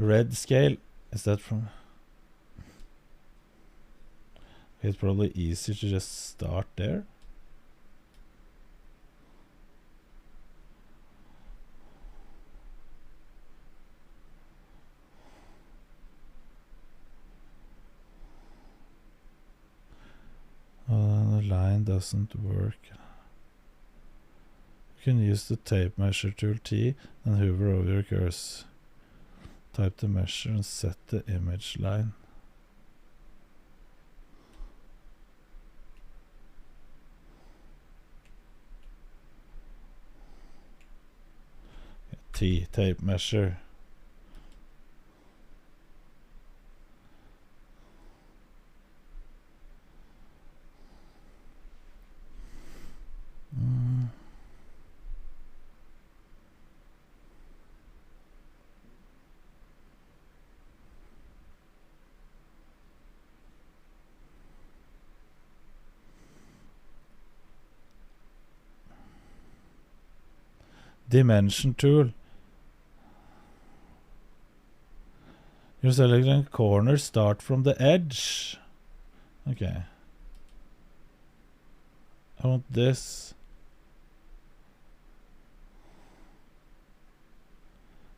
Red scale, is that from? It's probably easier to just start there. The line doesn't work. You can use the tape measure tool T and hover over your cursor. Type the measure and set the image line. T, tape measure. Dimension tool. You're selecting a corner, start from the edge. Okay. I want this.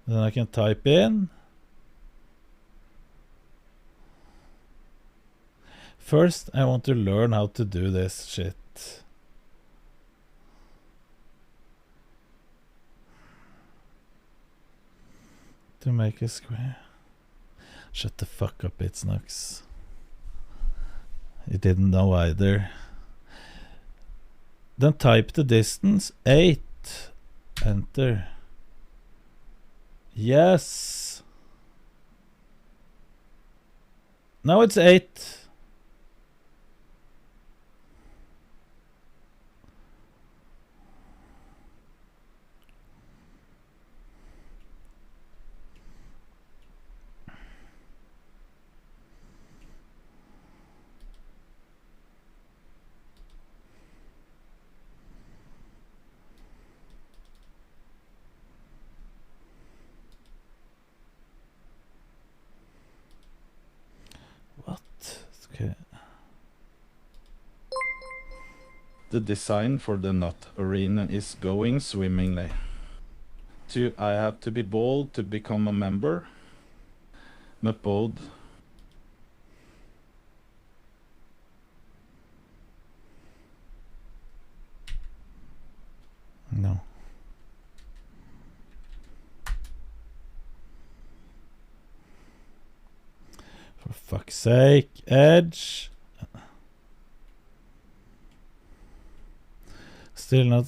Then I can type in. First, I want to learn how to do this shit. To make a square. Shut the fuck up, it's Nux. You didn't know either. Then type the distance 8. Enter. Yes. Now it's 8. Okay. The design for the nut arena is going swimmingly. 2. I have to be bold to become a member. Not bold. No. For fuck's sake, Edge. Still not.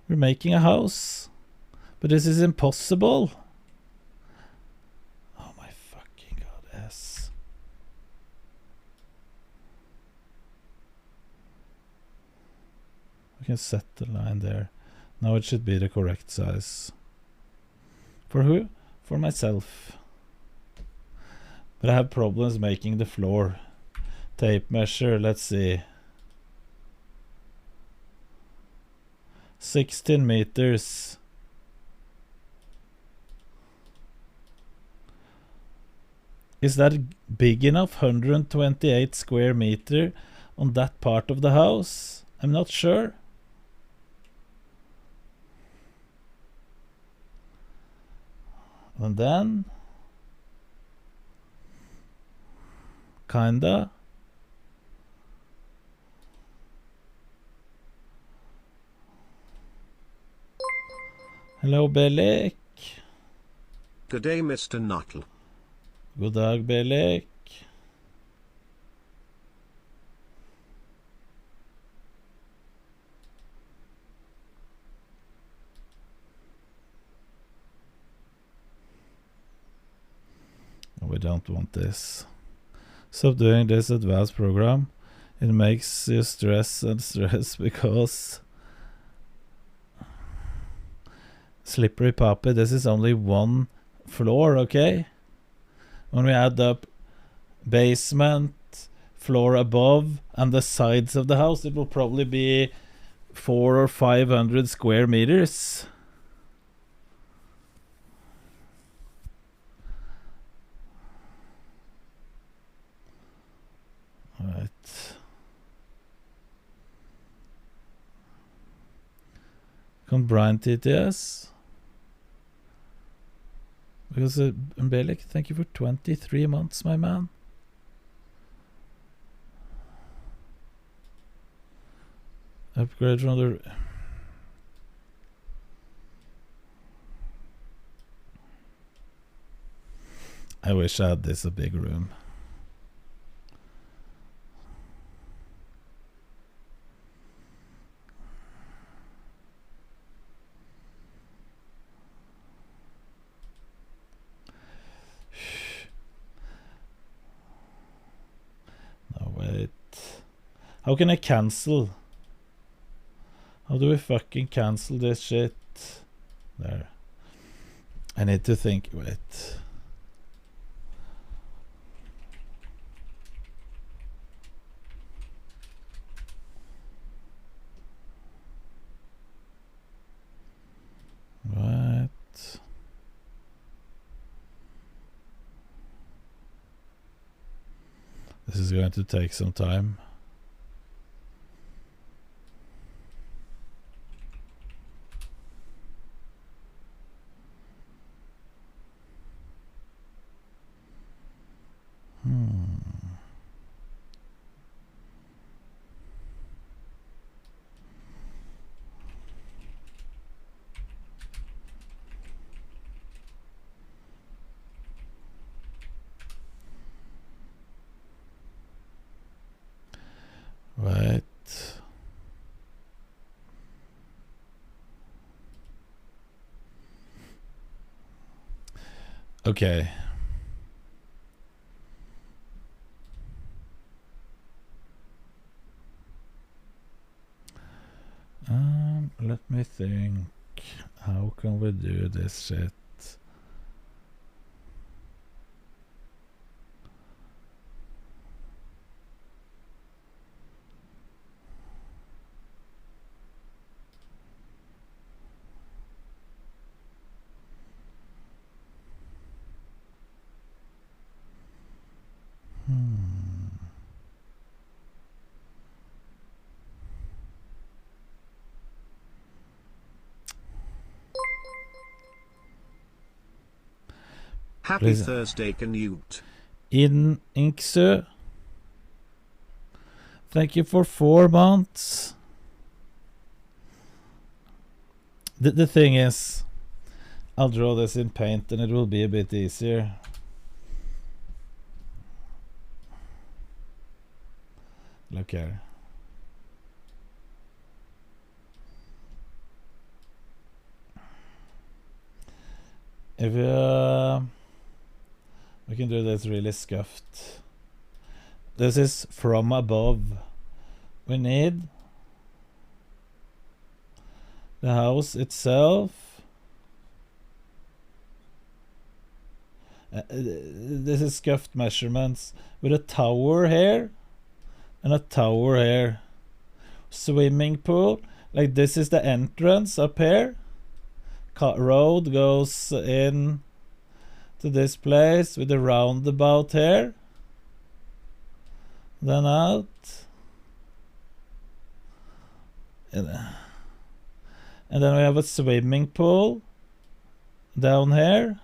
We're making a house, but this is impossible. Oh my fucking god, S. We can set the line there. Now it should be the correct size. For who? For myself. But I have problems making the floor. Tape measure, let's see. 16 meters. Is that big enough? 128 square meter on that part of the house? I'm not sure. And then kinda. Hello, Belik. Good day, Mr. Nuttall. God dag, Belik. We don't want this. Stop doing this advanced program. It makes you stress because Slippery Puppy, this is only one floor, okay? When we add up basement, floor above, and the sides of the house, it will probably be 400 or 500 square meters. Right. Can Brian TTS? Because Belik, thank you for 23 months, my man. Upgrade from the... I wish I had this a big room. No, wait. How can I cancel? How do we fucking cancel this shit? There. I need to think. Wait. Right. This is going to take some time. Right. Okay. Let me think. How can we do this shit? Happy Please. Thursday, Canute. In Inksu. Thank you for 4 months. The thing is, I'll draw this in paint and it will be a bit easier. Look here. If we can do this really scuffed. This is from above. We need the house itself. This is scuffed measurements with a tower here and a tower here. Swimming pool. Like this is the entrance up here. Road goes in to this place with a roundabout here. Then out. And then we have a swimming pool down here.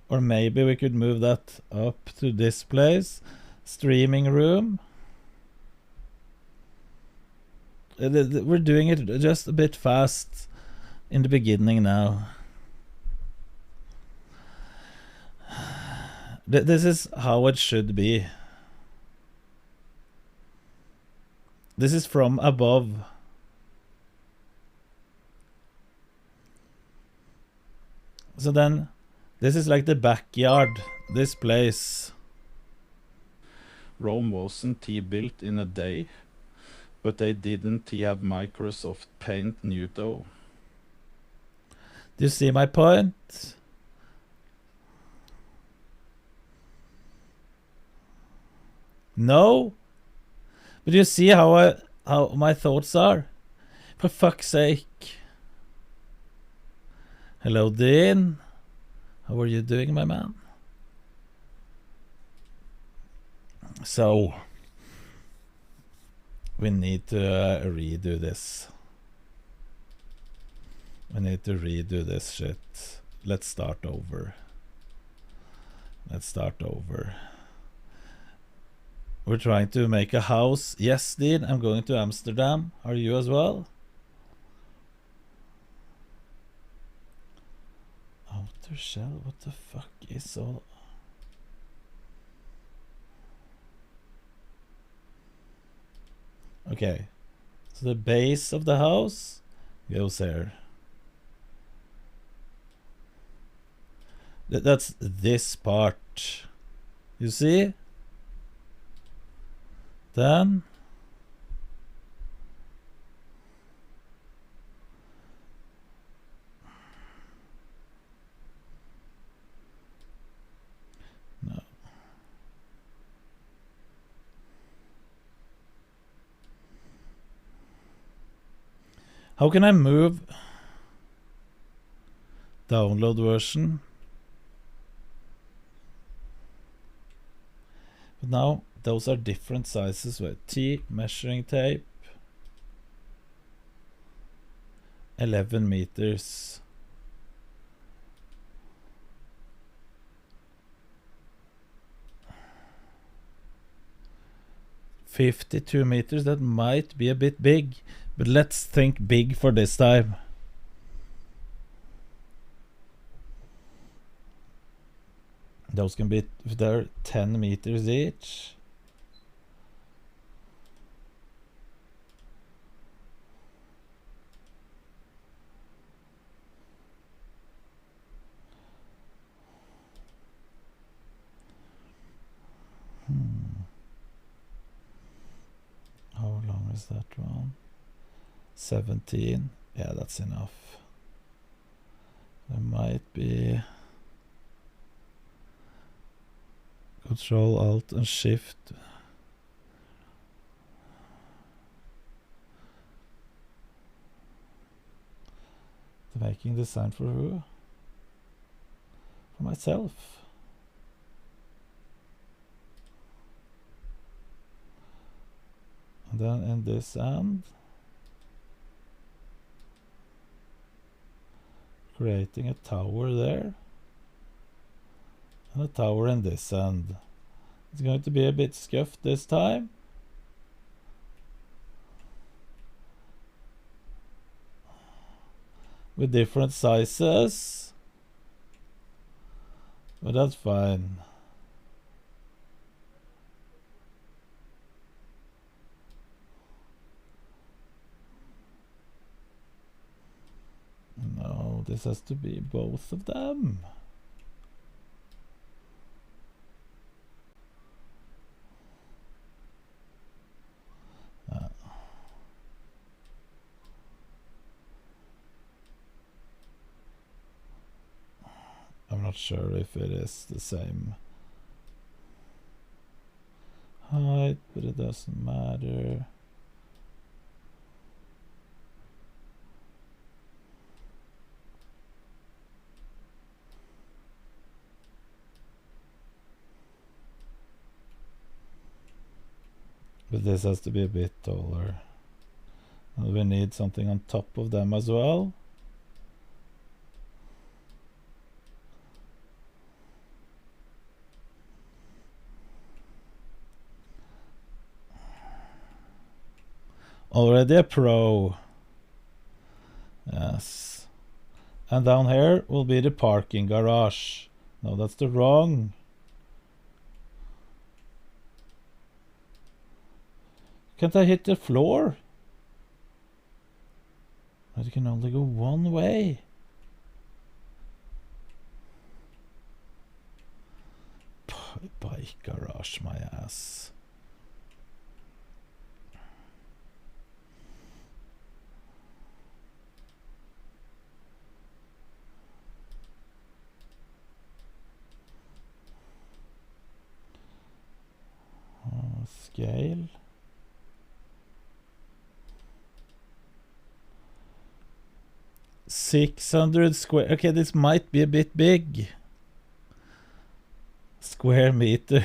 Or maybe we could move that up to this place. Streaming room. We're doing it just a bit fast in the beginning now. This is how it should be. This is from above. So then, this is like the backyard, this place. Rome wasn't built in a day, but they didn't have Microsoft Paint new though. Do you see my point? No? But you see how my thoughts are? For fuck's sake. Hello, Dean. How are you doing, my man? So, we need to redo this. We need to redo this shit. Let's start over. Let's start over. We're trying to make a house. Yes, Dean, I'm going to Amsterdam. Are you as well? Outer shell? What the fuck is all... Okay. So the base of the house goes there. That's this part. You see? Then no. How can I move download version? But now those are different sizes with T measuring tape. 11 meters. $52 meters, that might be a bit big, but let's think big for this time. Those can be, if they're 10 meters each. How long is that one? 17. Yeah, that's enough. There might be Control Alt and Shift. The making design for who? For myself. And then in this end, creating a tower there and a tower in this end. It's going to be a bit scuffed this time. With different sizes. But that's fine. No, this has to be both of them. I'm not sure if it is the same height, but it doesn't matter. But this has to be a bit taller. And we need something on top of them as well. Already a pro. Yes. And down here will be the parking garage. No, that's the wrong. Can't I hit the floor? It can only go one way. Bike garage, my ass. Scale. $600 square. Okay, this might be a bit big. Square meter.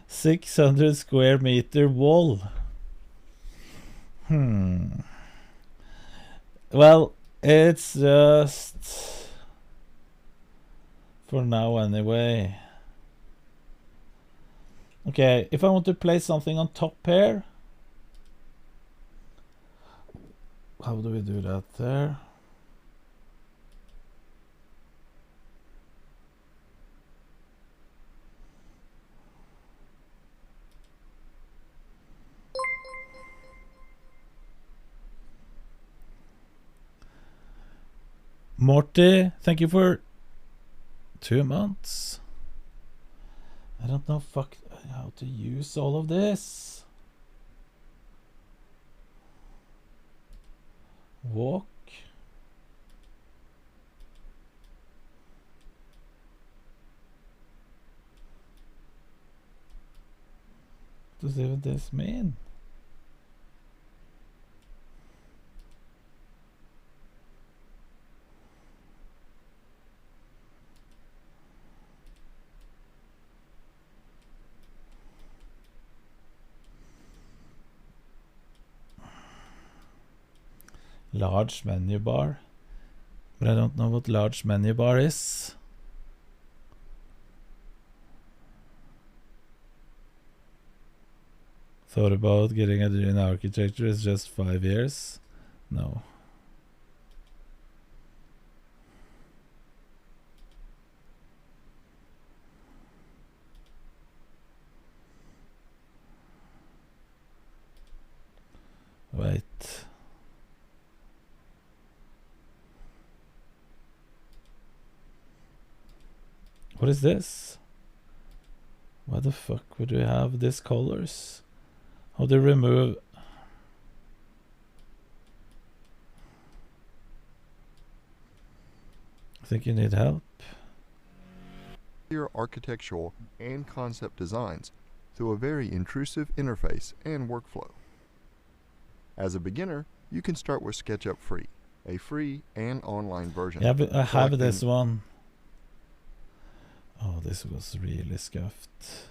600 square meter wall. Well, it's just for now anyway. Okay, if I want to place something on top here, how do we do that there? Morty, thank you for 2 months. I don't know how to use all of this. Walk. What does even this mean? Large menu bar, but I don't know what large menu bar is. Thought about getting a degree in architecture. It's just 5 years. No. Wait. What is this? Why the fuck would we have these colors? How to remove... think you need help. Clear architectural and concept designs through a very intrusive interface and workflow. As a beginner, you can start with SketchUp Free, a free and online version. Yeah, but I have this one. Oh, this was really scuffed.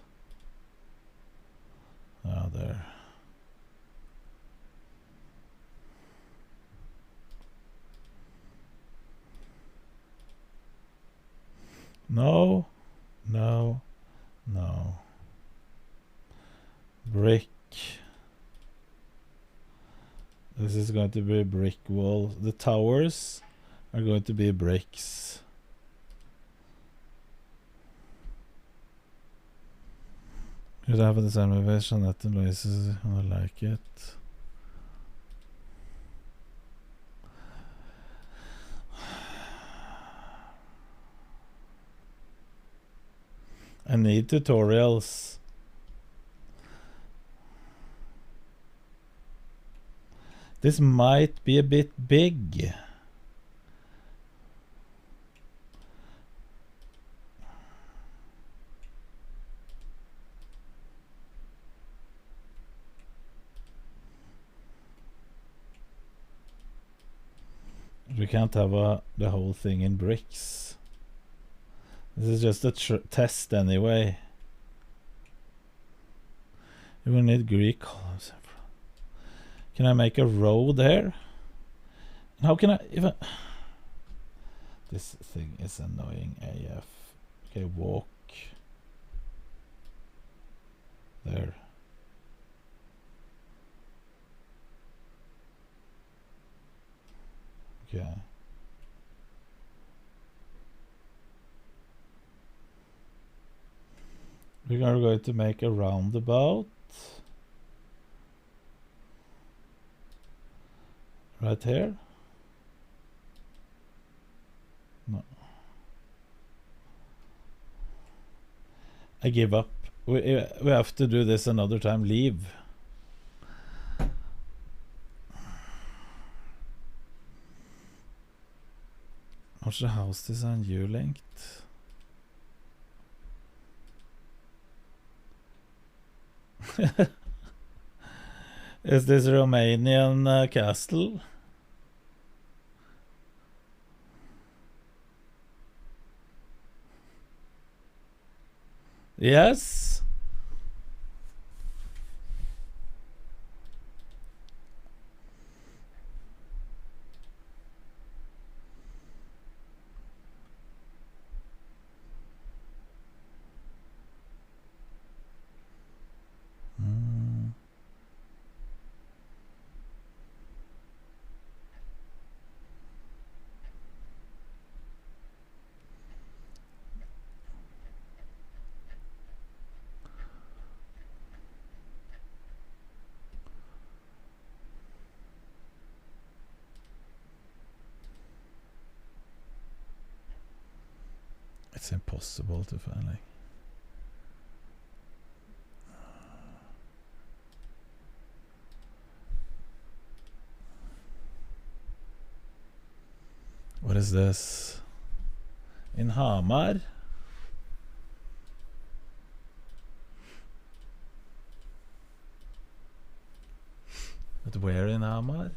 Oh, there. No, no, no. Brick. This is going to be a brick wall. The towers are going to be bricks. Could I have a design with Jeanette and Louise? I like it. I need tutorials. This might be a bit big. We can't have the whole thing in bricks. This is just a test anyway. You will need Greek columns. Can I make a road there? And how can I even... This thing is annoying AF. Okay, walk. There. Okay. We are going to make a roundabout. Right here? No. I give up. We have to do this another time. Leave. What's the house design you linked? Is this Romanian castle? Yes. It's impossible to find like. What is this? In Hamar? But where in Hamar?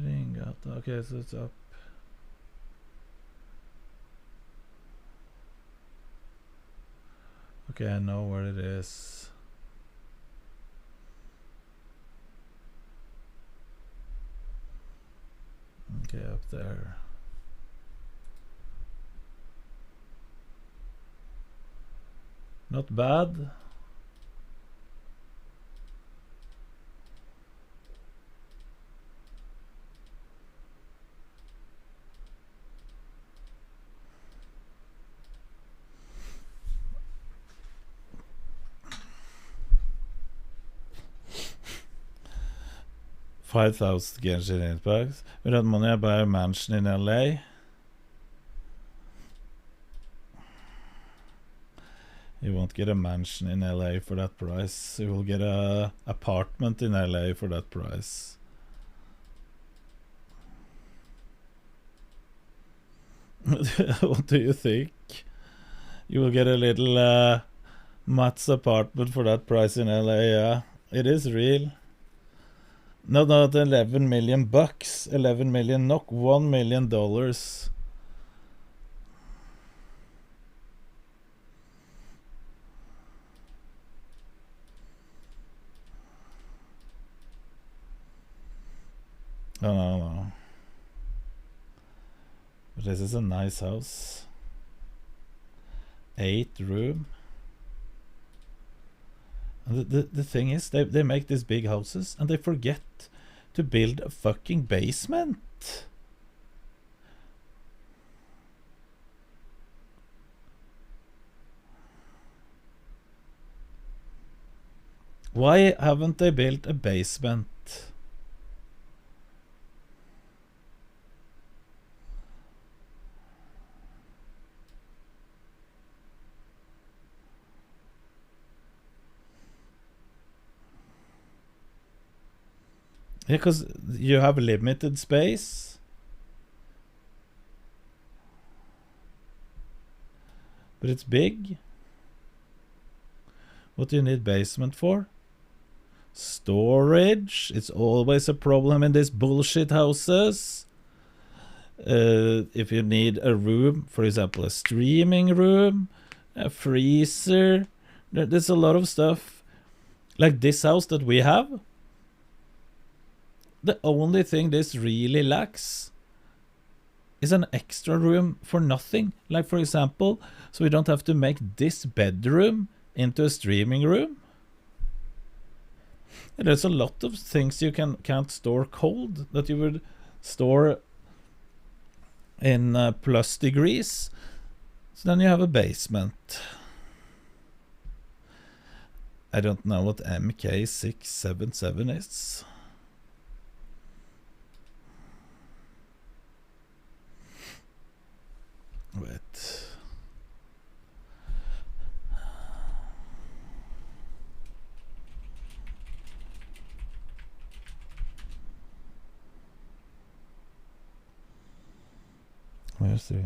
Ringgata. Okay, so it's up. Okay, I know where it is. Okay, up there. Not bad. 5,000 Genshin Impacts. With that money I buy a mansion in LA. You won't get a mansion in LA for that price. You will get a apartment in LA for that price. What do you think? You will get a little Matt's apartment for that price in LA, yeah. It is real. No, not 11 million bucks. 11 million NOK. $1 million. Oh, no. But this is a nice house. 8 room. And the thing is, they make these big houses and they forget to build a fucking basement. Why haven't they built a basement? Yeah, because you have limited space. But it's big. What do you need basement for? Storage. It's always a problem in these bullshit houses. If you need a room, for example, a streaming room, a freezer, there's a lot of stuff. Like this house that we have. The only thing this really lacks is an extra room for nothing. Like, for example, so we don't have to make this bedroom into a streaming room. And there's a lot of things you can't store cold that you would store in plus degrees. So then you have a basement. I don't know what MK677 is. Wait. Where's the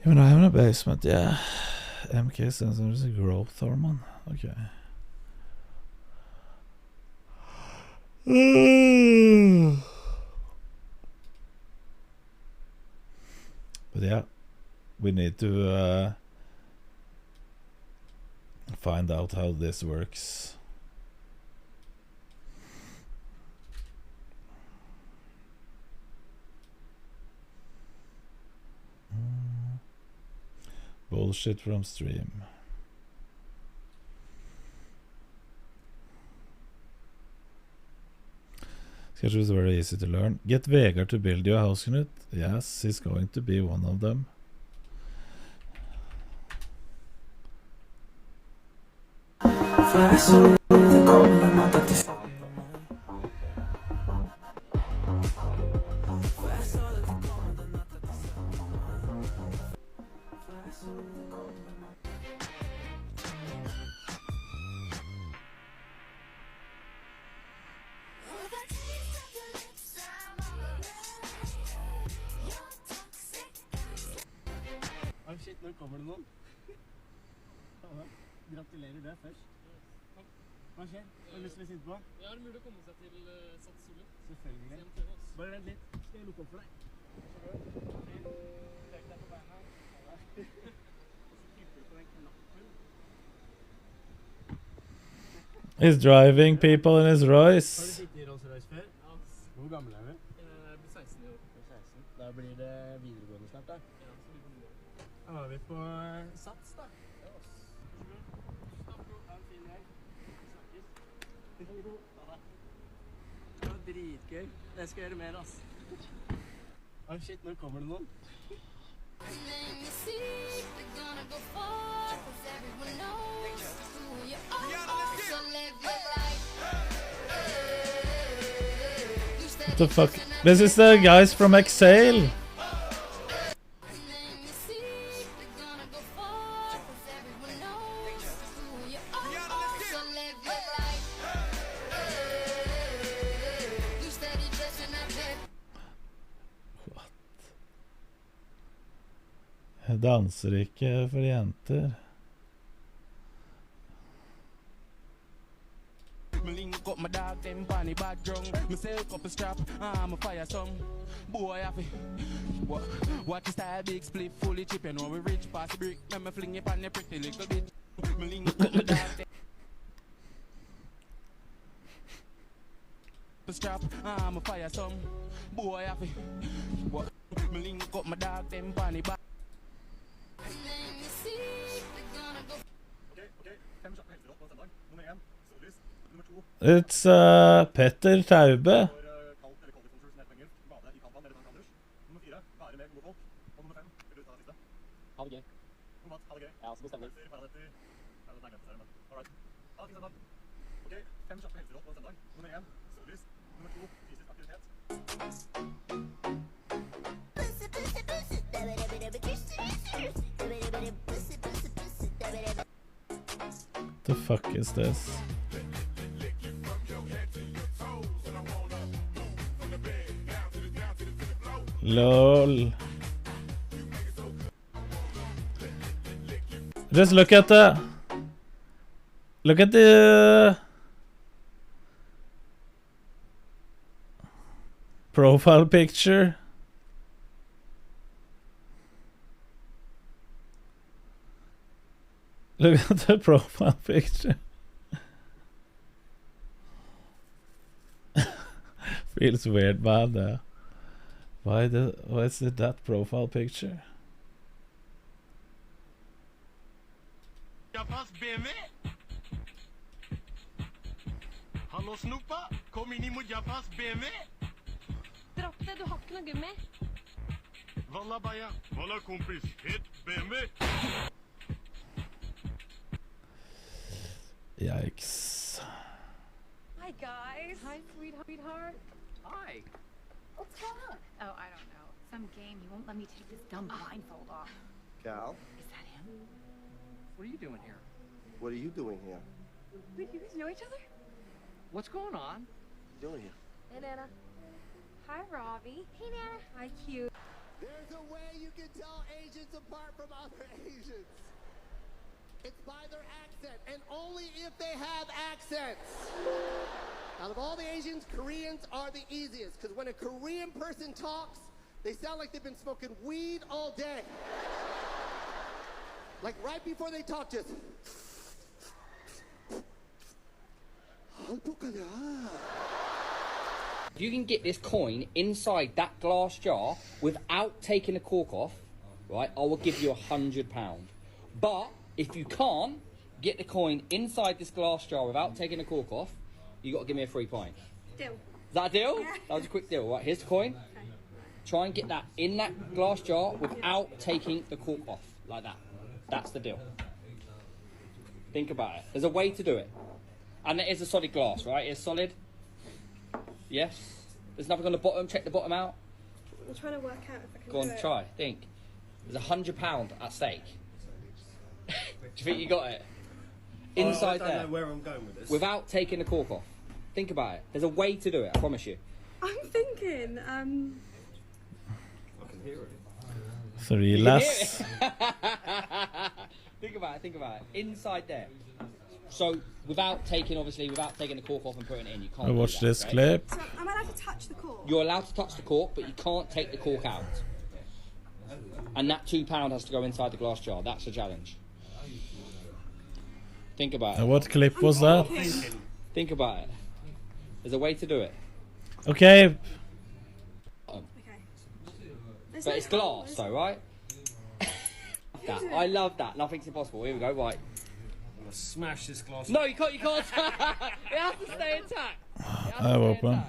Even I have a basement, yeah. MK sensor is a growth hormone. Okay. But yeah, we need to find out how this works. Bullshit from stream. Sketch is very easy to learn. Get Vegard to build you a house unit. Yes, he's going to be one of them. Shit, når kommer det noen? Gratulerer det først. Hva skjer? Har du lyst til å sitte på? Ja, er det mulig å komme seg til Satsolo? Selvfølgelig. Bare vent litt. Skal jeg lukke opp for deg? Legg deg på beina. Og så trykker du på den knappen. He's driving people in his Royce. Har du sittet i Rolls Royce før? Ja. Hvor gammel er du? Jeg blir 16 i år. 16. Da blir det videregående snart da. Da var vi på Sats da. Ja, Stopp, ha en fin helg. Snakkes. Ha det. dritgøy. Det skal jeg gjøre mer, ass. Oi, shit, nå kommer det noen. What the fuck? This is the guys from Exhale. Jeg danser ikke for jenter. Me link up my dog, them bunny bad drunk. Me silk up a strap, I'm a fire song. Boy, I feel watch the style, big split, fully chip. You know we rich, pass the brick. Let me fling it on the pretty little bitch. Me link up my dog, them strap, I'm a fire song. Boy, I feel me link up my dog, them bunny bad. It's Petter Taube. The fuck is this? LOL. Just look at the profile picture. Look at the profile picture. Feels weird, man. Why is it that profile picture? Hallå snoppa, kom in i Mujafas BMW. Dropp det, du har ikke noe gummi. Walla baya, walla kompis, hit BMW. Yikes. Hi guys. Hi sweetheart. Hi. What's going on? Oh, I don't know. Some game. He won't let me take this dumb blindfold off. Cal, Is that him? what are you doing here? What are you doing here? Wait, you guys know each other? What's going on? What are you doing here? Hey, Nana. Hi, Robbie. Hey, Nana. Hi, cute. There's a way you can tell Asians apart from other Asians. It's by their accent, and only if they have accents. Out of all the Asians, Koreans are the easiest, because when a Korean person talks, they sound like they've been smoking weed all day. Like right before they talk, just... You can get this coin inside that glass jar without taking the cork off, right? I will give you £100. But if you can't get the coin inside this glass jar without taking the cork off, you got to give me a free pint. Deal. Is that a deal? Yeah. That was a quick deal. Right, here's the coin. Try and get that in that glass jar without taking the cork off, like that. That's the deal. Think about it. There's a way to do it. And it is a solid glass, right? It's solid. Yes. There's nothing on the bottom. Check the bottom out. I'm trying to work out if I can Go do on, it. try. Think. There's £100 at stake. Do you think you got it? Inside I there. don't know where I'm going with this. Without taking the cork off. Think about it. There's a way to do it, I promise you. I'm thinking, I can hear it. 3 less. Think about it. Inside there. So, without taking the cork off and putting it in, you can't I do watched that, this right? clip. so am I allowed to touch the cork? You're allowed to touch the cork, but you can't take the cork out. And that £2 has to go inside the glass jar. That's the challenge. Think about it. And what clip was that? Think about it. There's a way to do it. Okay. But it's glass, though, right? I love that. Nothing's impossible. Here we go. Right. I'm gonna smash this glass. No, you can't. It has to stay intact. I have open.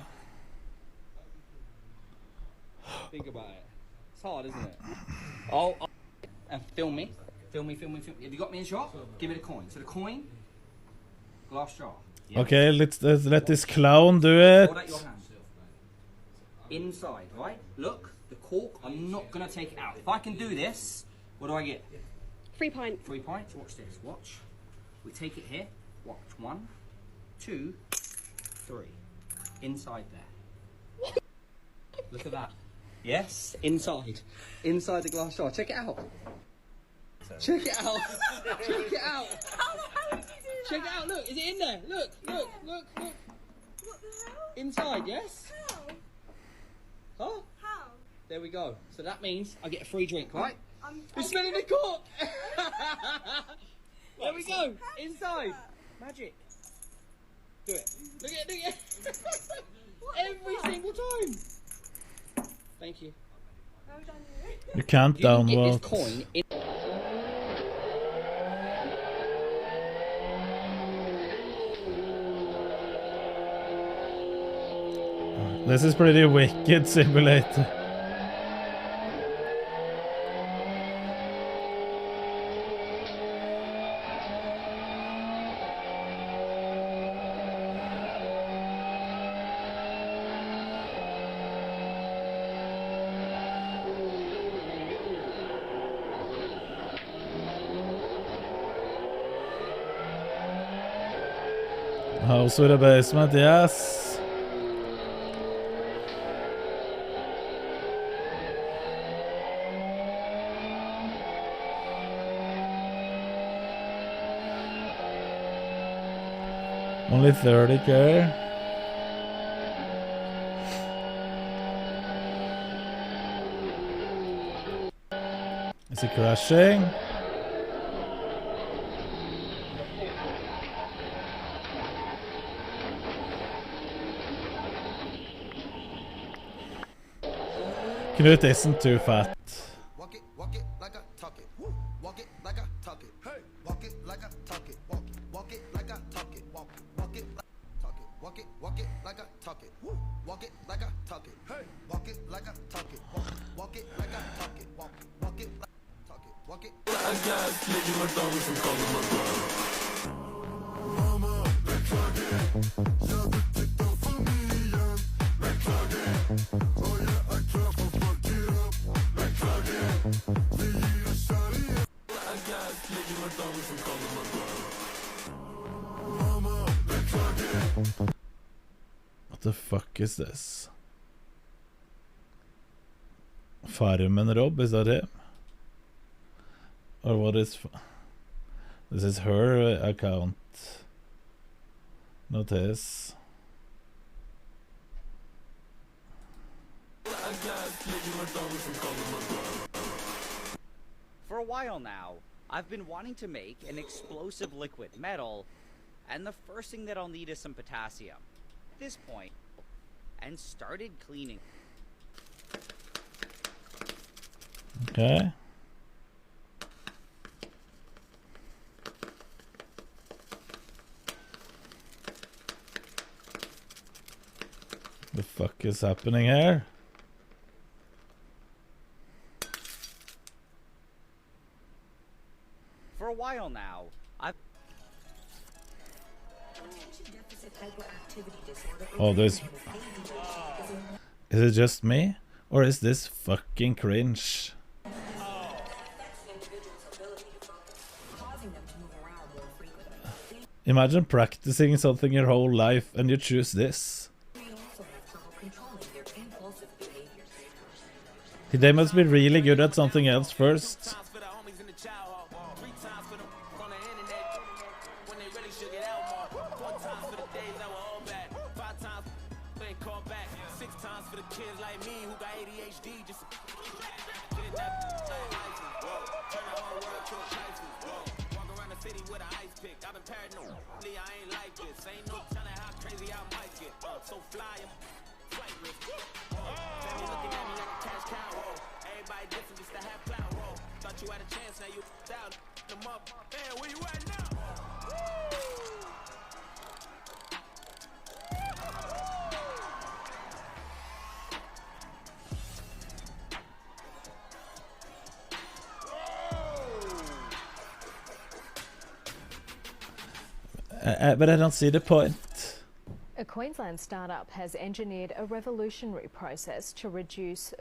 Think about it. It's hard, isn't it? Oh, and film me. Film me. Have you got me in shot? Give me the coin. So the coin, glass jar. Yeah. Okay, let's let this clown do it. Hold out your hand. Inside, right? Look, the cork, I'm not going to take it out. If I can do this, what do I get? 3 pints. 3 pints. Watch this. Watch. We take it here. Watch. 1, 2, 3. Inside there. Look at that. Yes, inside. Inside the glass jar. Check it out. Check it out. Check it out. Check it out. Look, is it in there? Look. What the hell? Inside, yes? How? Huh? How? There we go. So that means I get a free drink, right? I'm You're smelling the cork! There we go. Inside. Magic. Do it. Look at it. Every single time. Thank you. Well done, You can't You can get downvote. this coin in This is pretty wicked simulator. House with a basement, yes. Only 30k. Is it crashing? Knut isn't too fat. Walk it like I talk it. Walk it like I talk it. Hey, walk it like I talk it. Walk it like I talk it. Walk it like I talk it. Walk it like I talk it. Walk it like I talk it. Hey, walk it like I talk it. Walk it like I talk it. Walk it like I talk it. Walk it. I got nigga my dog from calling my brother. Mama, beklage. Jag tittar familjen. Beklage. Oh yeah, I care for fuck it up. Beklage. Vi gillar kärlek. I got nigga my dog from calling my brother. Mama, beklage. What the fuck is this? Farmen Rob, is that him? Or what is... This is her account. Not his. For a while now, I've been wanting to make an explosive liquid metal, and the first thing that I'll need is some potassium. At this point, and started cleaning. Okay. The fuck is happening here? For a while now, I've... Oh, there's... Is it just me? Or is this fucking cringe? Imagine practicing something your whole life and you choose this. They must be really good at something else first. But I don't see the point. A Queensland startup has engineered a revolutionary process to produce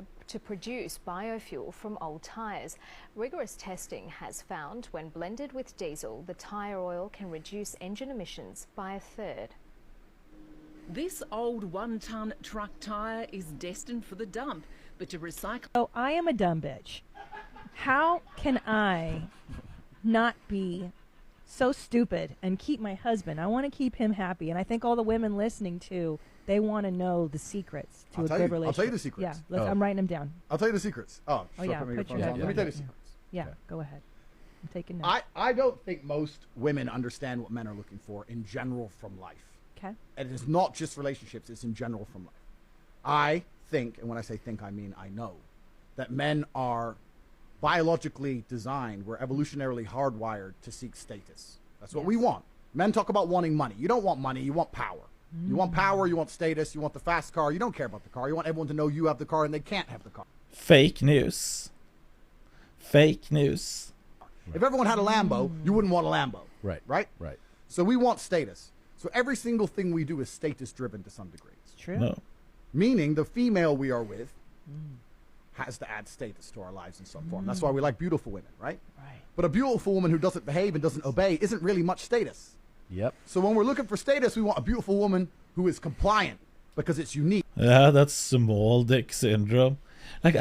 biofuel from old tyres. Rigorous testing has found when blended with diesel, the tyre oil can reduce engine emissions by a third. This old 1-ton truck tyre is destined for the dump, but to recycle... Oh, I am a dumb bitch. How can I not be so stupid and keep my husband? I want to keep him happy, and I think all the women listening to, they want to know the secrets to a good relationship. I'll tell you the secrets. Yeah, I'm writing them down. I'll tell you the secrets. Oh yeah, put put your your phone down. Let me tell you the secrets. Yeah, Okay. go ahead. I'm taking notes. I don't think most women understand what men are looking for in general from life. Okay. And it's not just relationships, it's in general from life. I think, and when I say think, I mean I know, that men are biologically designed, we're evolutionarily hardwired to seek status. That's what we want. Men talk about wanting money. You don't want money, you want power. You want power, you want status, you want the fast car, you don't care about the car. You want everyone to know you have the car and they can't have the car. Fake news. Fake news. If everyone had a Lambo, you wouldn't want a Lambo. Right. Right? Right. So we want status. So every single thing we do is status driven to some degree. It's true. No. Meaning the female we are with has to add status to our lives in some form. That's why we like beautiful women, right? Right. But a beautiful woman who doesn't behave and doesn't obey isn't really much status. Yep. So when we're looking for status, we want a beautiful woman who is compliant because it's unique. Yeah, that's small dick syndrome. Like,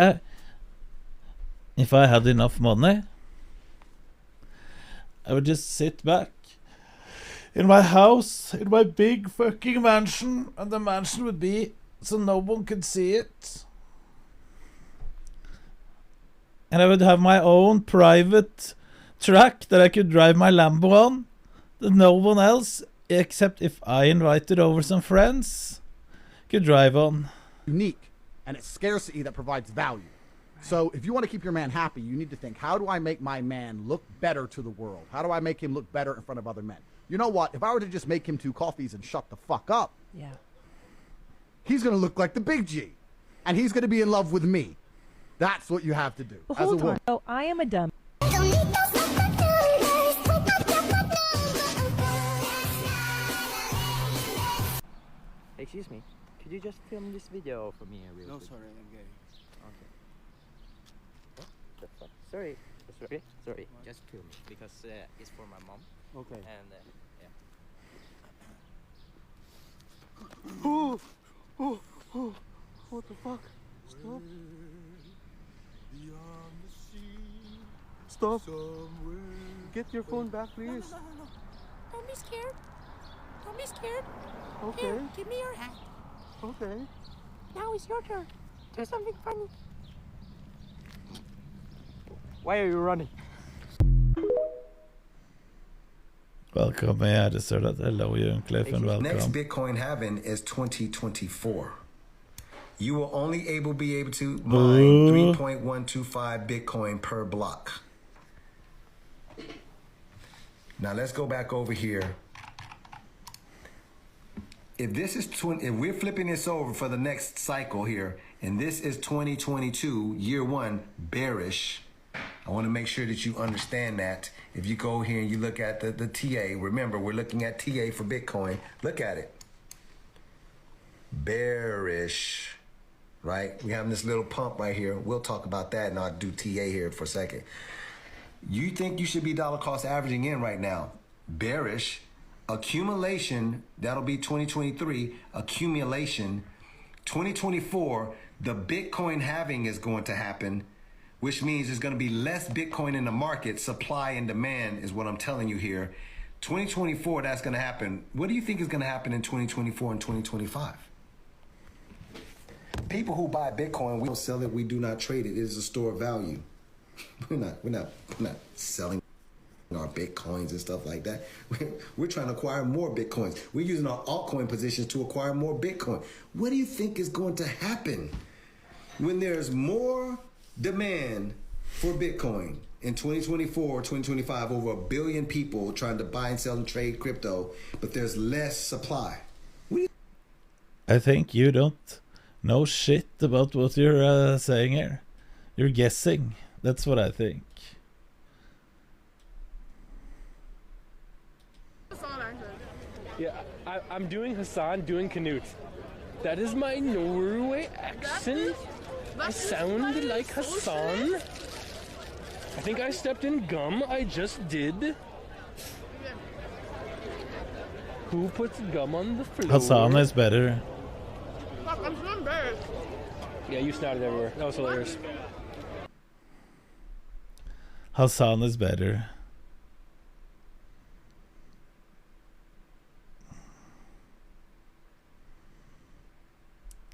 if I had enough money, I would just sit back in my house, in my big fucking mansion, and the mansion would be so no one could see it. And I would have my own private track that I could drive my Lambo on, that no one else, except if I invited over some friends, could drive on. Unique, and it's scarcity that provides value. So if you want to keep your man happy, you need to think, how do I make my man look better to the world? How do I make him look better in front of other men? You know what? If I were to just make him 2 coffees and shut the fuck up, yeah, he's going to look like the big G. And he's going to be in love with me. That's what you have to do. But as a hold woman. on. Oh, I am a dumb. Excuse me, could you just film this video for me real quick? No, sorry, I'm gay. Okay. What the fuck? Sorry, just film it because it's for my mom. Okay. And yeah. Oh, what the fuck? Stop. Stop. Get your phone back, please. No. Don't be scared. Don't be scared. Okay. Here, give me your hat. Okay. Now it's your turn. Do something funny. Why are you running? Welcome, I just said that. Hello, Cliff, and welcome. Next Bitcoin halving is 2024. You will only be able to mine 3.125 Bitcoin per block. Now let's go back over here. If this is if we're flipping this over for the next cycle here, and this is 2022 year 1 bearish, I want to make sure that you understand that. If you go here and you look at the TA, remember we're looking at TA for Bitcoin. Look at it. Bearish, right? We're having this little pump right here. We'll talk about that, and I'll do TA here for a second. You think you should be dollar cost averaging in right now. Bearish. Accumulation, that'll be 2023. Accumulation. 2024, the Bitcoin halving is going to happen, which means there's going to be less Bitcoin in the market. Supply and demand is what I'm telling you here. 2024, that's going to happen. What do you think is going to happen in 2024 and 2025? People who buy Bitcoin, we don't sell it, we do not trade it. It is a store of value. We're not selling our Bitcoins and stuff like that. We're trying to acquire more Bitcoins. We're using our altcoin positions to acquire more Bitcoin. What do you think is going to happen when there's more demand for Bitcoin in 2024, 2025, over 1 billion people trying to buy and sell and trade crypto, but there's less supply? I think you don't know shit about what you're saying here. You're guessing. That's what I think. Yeah, I'm doing Hassan doing Knut. That is my Norway accent. I sound like Hassan. I think I stepped in gum. I just did. Who puts gum on the floor? Hassan is better. Fuck, I'm so embarrassed. Yeah, you snotted everywhere. That was hilarious. Hassan is better.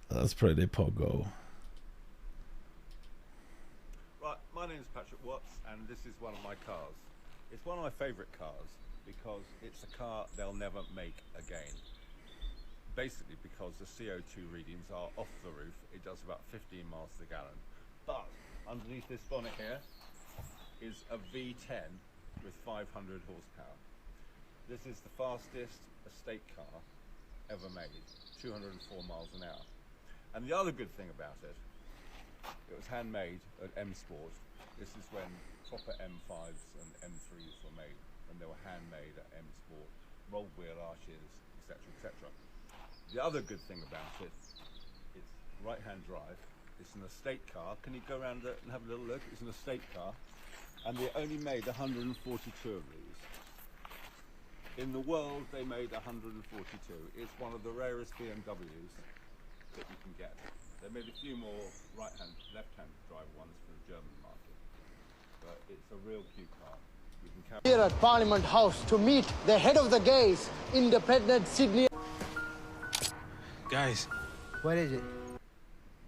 That's pretty pogo. Right, my name is Patrick Watts, and this is one of my cars. It's one of my favourite cars because it's a car they'll never make again. Basically because the CO2 readings are off the roof. It does about 15 miles to the gallon. But underneath this bonnet here is a V10 with 500 horsepower. This is the fastest estate car ever made, 204 miles an hour. And the other good thing about it, it was handmade at M Sport. This is when proper M5s and M3s were made, and they were handmade at M Sport, rolled wheel arches, etc., etc. The other good thing about it, it's right-hand drive. It's an estate car. Can you go around and have a little look? It's an estate car, and they only made 142 of these. In the world, they made 142. It's one of the rarest BMWs that you can get. They made a few more right-hand, left-hand drive ones for the German market, but it's a real cute car. You can carry Here at Parliament House to meet the head of the gays, independent Sydney. Guys, what is it?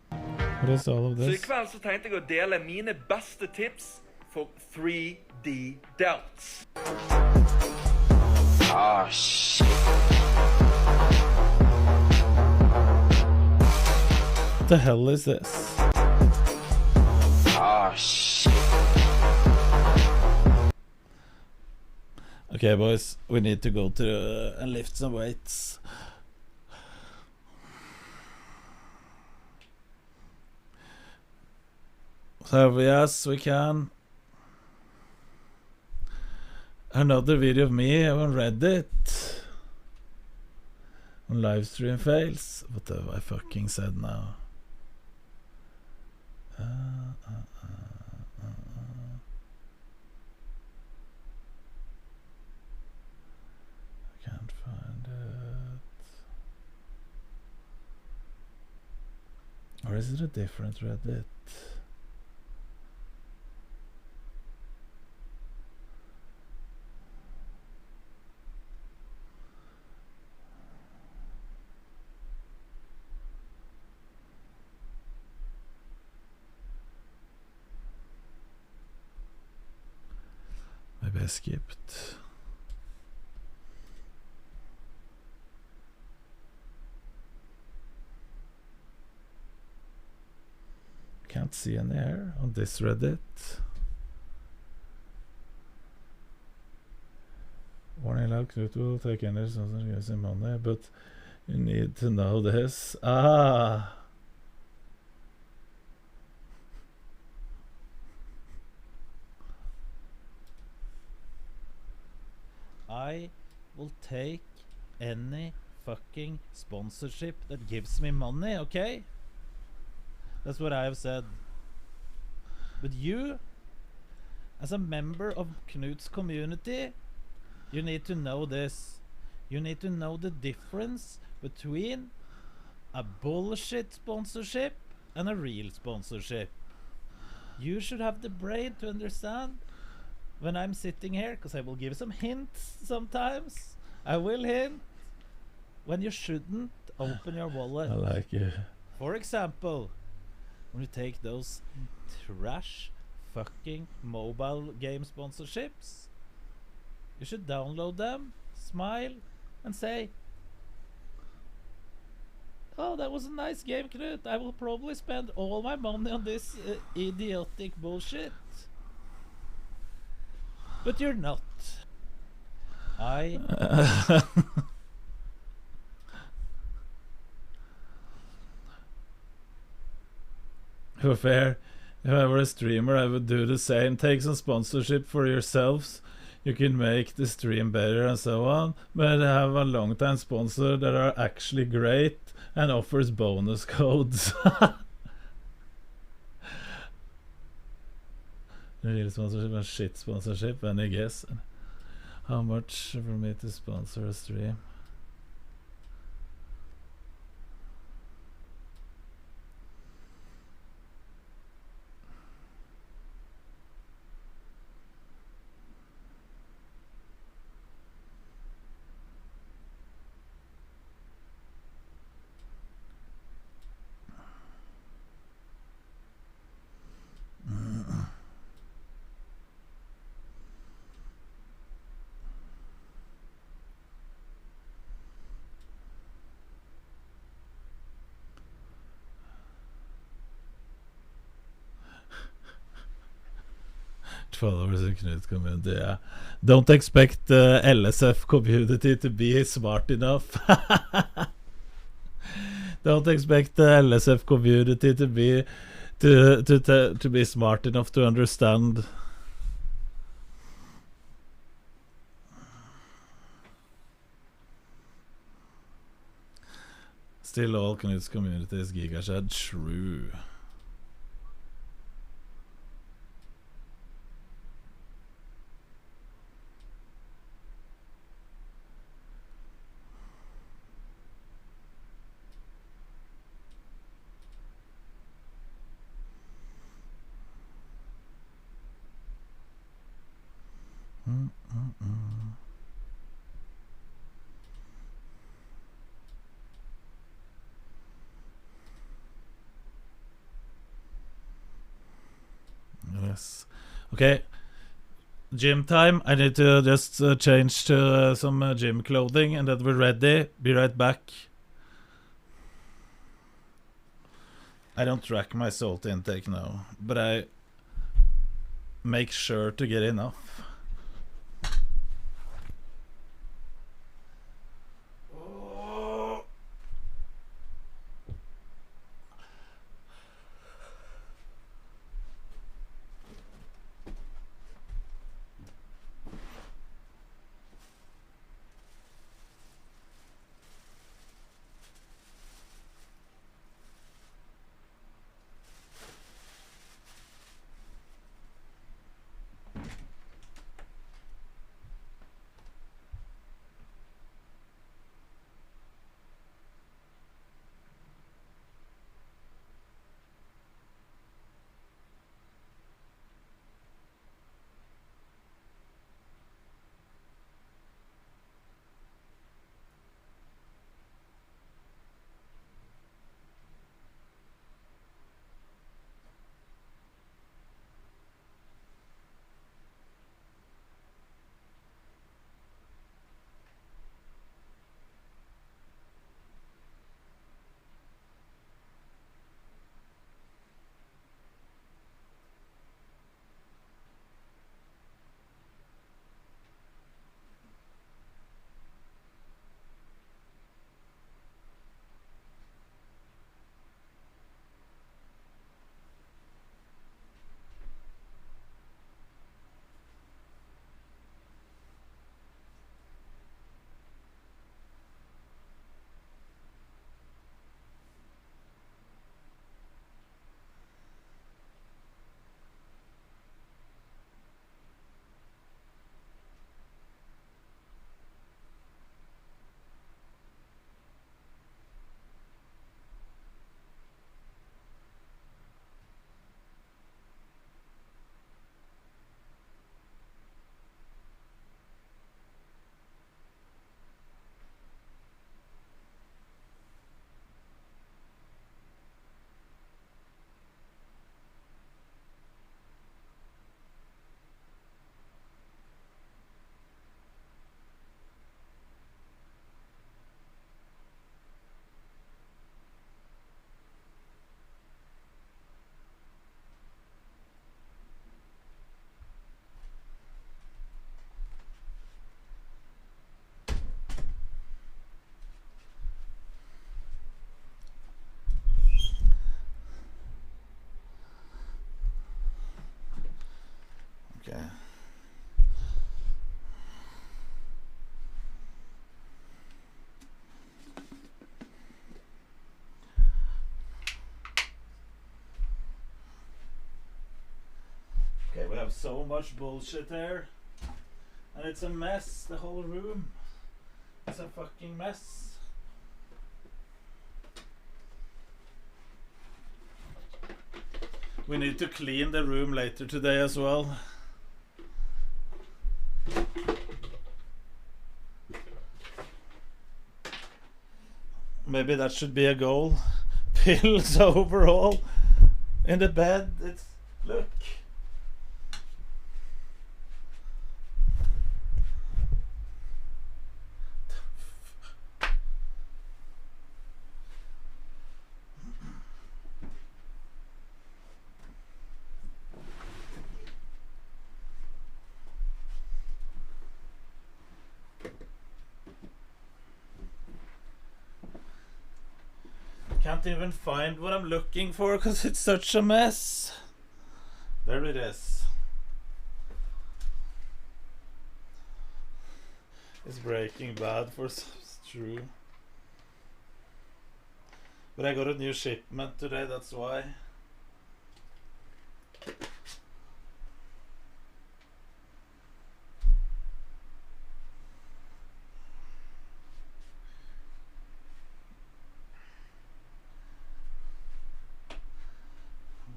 What is all of Så this? I kveld så tenkte jeg å dele mine beste tips for 3D delts. Ah, shit. What the hell is this? Ah, shit. Okay, boys, we need to go to and lift some weights. So yes, we can. Another video of me on Reddit. On livestream fails. What have I fucking said now? I can't find it. Or is it a different Reddit? Maybe I skipped. Can't see any here on this Reddit. Warning like Knut will take any something using money, but you need to know this. Ah. I will take any fucking sponsorship that gives me money, okay? That's what I have said. But you, as a member of Knut's community, you need to know this. You need to know the difference between a bullshit sponsorship and a real sponsorship. You should have the brain to understand when I'm sitting here, because I will give some hints sometimes. I will hint when you shouldn't open your wallet. I like you. For example, when you take those trash fucking mobile game sponsorships, you should download them, smile, and say, "Oh, that was a nice game, Knut. I will probably spend all my money on this idiotic bullshit." But you're not. For fair, if I were a streamer, I would do the same. Take some sponsorship for yourselves. you can make the stream better and so on, but have a long time sponsor that are actually great and offers bonus codes. Real sponsorship and shit sponsorship, any guess? How much for me to sponsor a stream? Followers in Knut community, yeah. Don't expect the LSF community to be smart enough. Don't expect the LSF community to be smart enough to understand. Still all Knut's community is GigaShed. True. Yes. Okay. Gym time. I need to just change to some gym clothing and then we're ready. Be right back. I don't track my salt intake now, but I make sure to get enough. have so much bullshit here. And it's a mess, the whole room. It's a fucking mess. We need to clean the room later today as well. Maybe that should be a goal. Pills overall in the bed. It's look. Can't even find what I'm looking for because it's such a mess. There it is. It's Breaking Bad for true. But I got a new shipment today, that's why.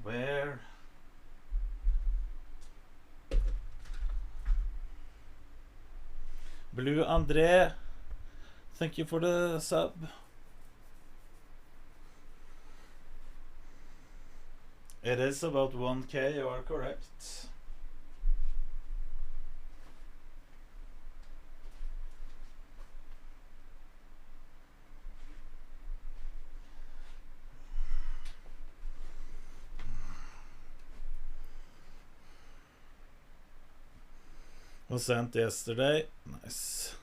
Where? Blue André, thank you for the sub. It is about 1K, you are correct. Was sent yesterday. Nice.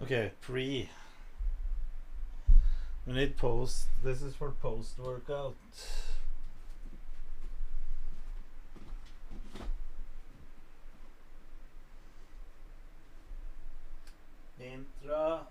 Okay, pre. We need post. This is for post workout. Intra.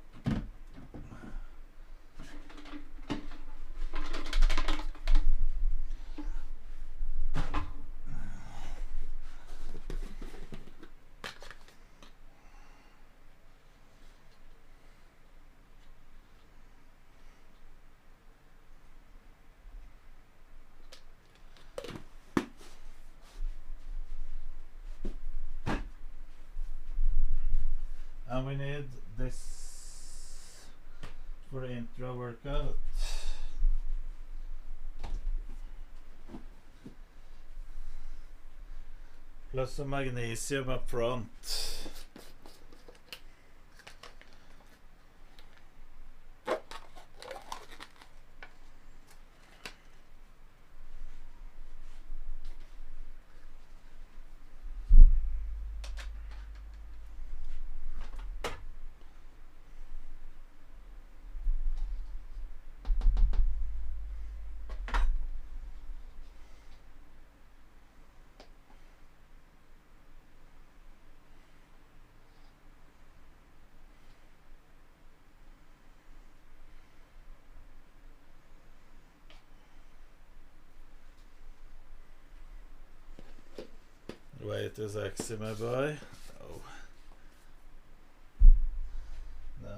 And we need this for the intro workout. Plus some magnesium up front. Wait a sec, my boy. Oh. No.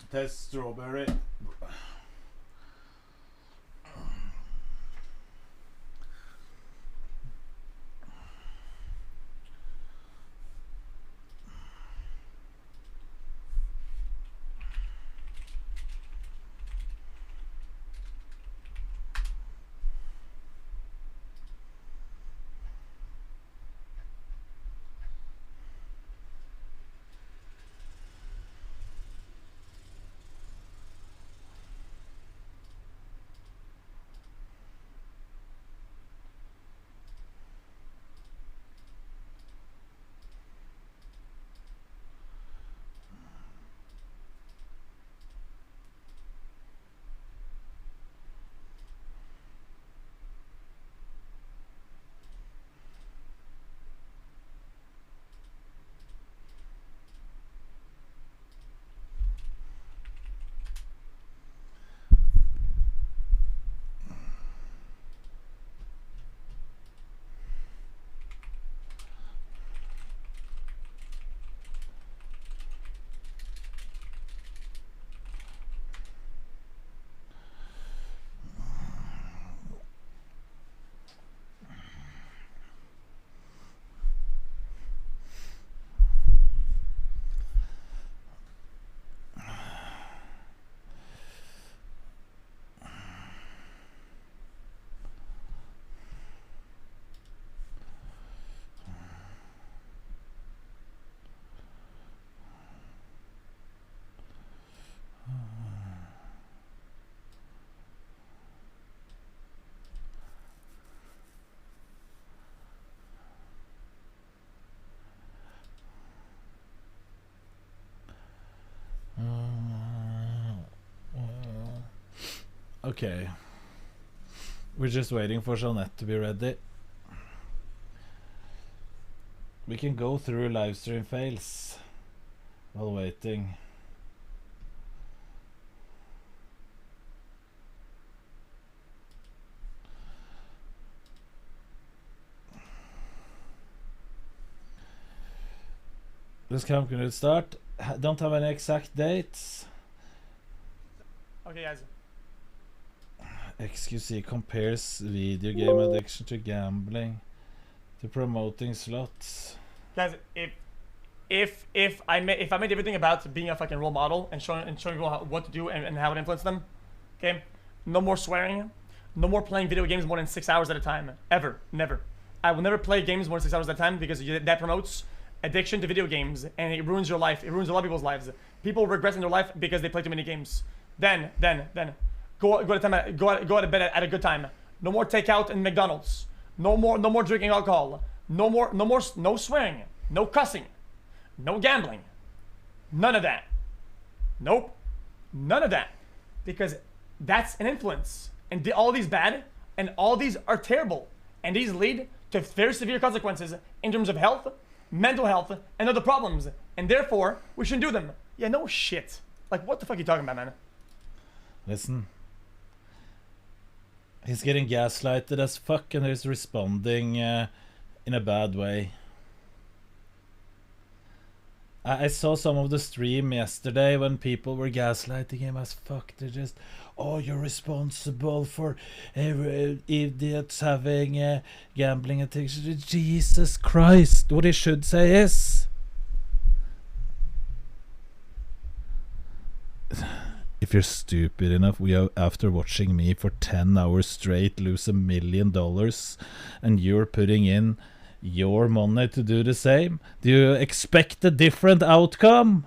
Taste strawberry. Okay. We're just waiting for Jeanette to be ready. We can go through live stream fails while waiting. This camp can start. Don't have any exact dates. Okay, guys. XQC compares video game addiction to gambling, to promoting slots. Guys, if I made everything about being a fucking role model and showing people what to do and how it influenced them, okay, no more swearing, no more playing video games more than 6 hours at a time, ever, never. I will never play games more than 6 hours at a time because that promotes addiction to video games and it ruins your life. It ruins a lot of people's lives. People regress in their life because they play too many games. Then go to bed at a good time. No more takeout in McDonald's. No more drinking alcohol. No swearing. No cussing. No gambling. None of that. Nope. None of that. Because that's an influence. And all these bad and all these are terrible. And these lead to very severe consequences in terms of health, mental health, and other problems. And therefore, we shouldn't do them. Yeah, no shit. Like, what the fuck are you talking about, man? Listen. He's getting gaslighted as fuck and he's responding in a bad way. I saw some of the stream yesterday when people were gaslighting him as fuck. They're just, oh, you're responsible for idiots having gambling addiction. Jesus Christ. What he should say is, if you're stupid enough, after watching me for 10 hours straight lose $1 million and you're putting in your money to do the same, do you expect a different outcome?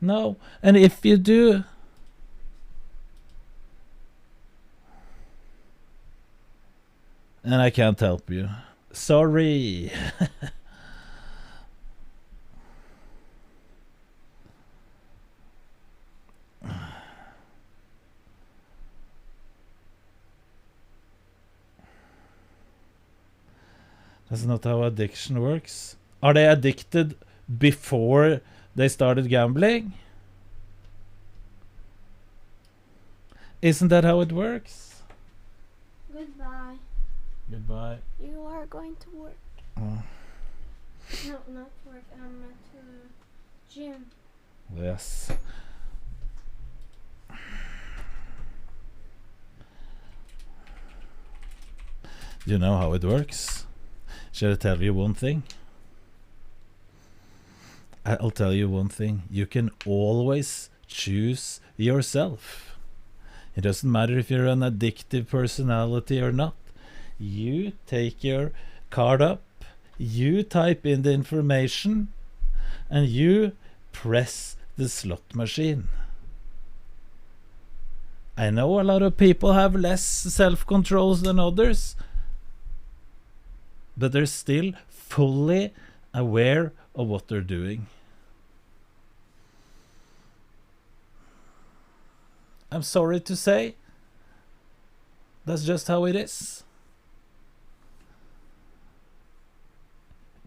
No. And if you do, and I can't help you, sorry. That's not how addiction works. Are they addicted before they started gambling? Isn't that how it works? Goodbye. Goodbye. You are going to work. Oh. No, not work. I'm at gym. Yes. Do you know how it works? Shall I tell you one thing? I'll tell you one thing. You can always choose yourself. It doesn't matter if you're an addictive personality or not. You take your card up, you type in the information, and you press the slot machine. I know a lot of people have less self-controls than others, but they're still fully aware of what they're doing. I'm sorry to say, that's just how it is.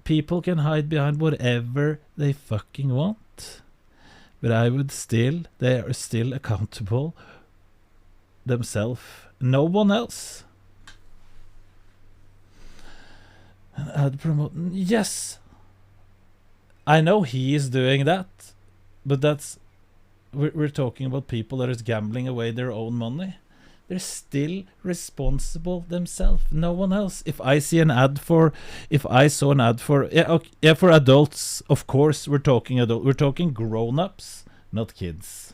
People can hide behind whatever they fucking want, but they are still accountable themselves, no one else. Ad promote, yes, I know he is doing that, but we're talking about people that is gambling away their own money. They're still responsible themselves, no one else. If I saw an ad for for adults, of course we're talking grown-ups, not kids.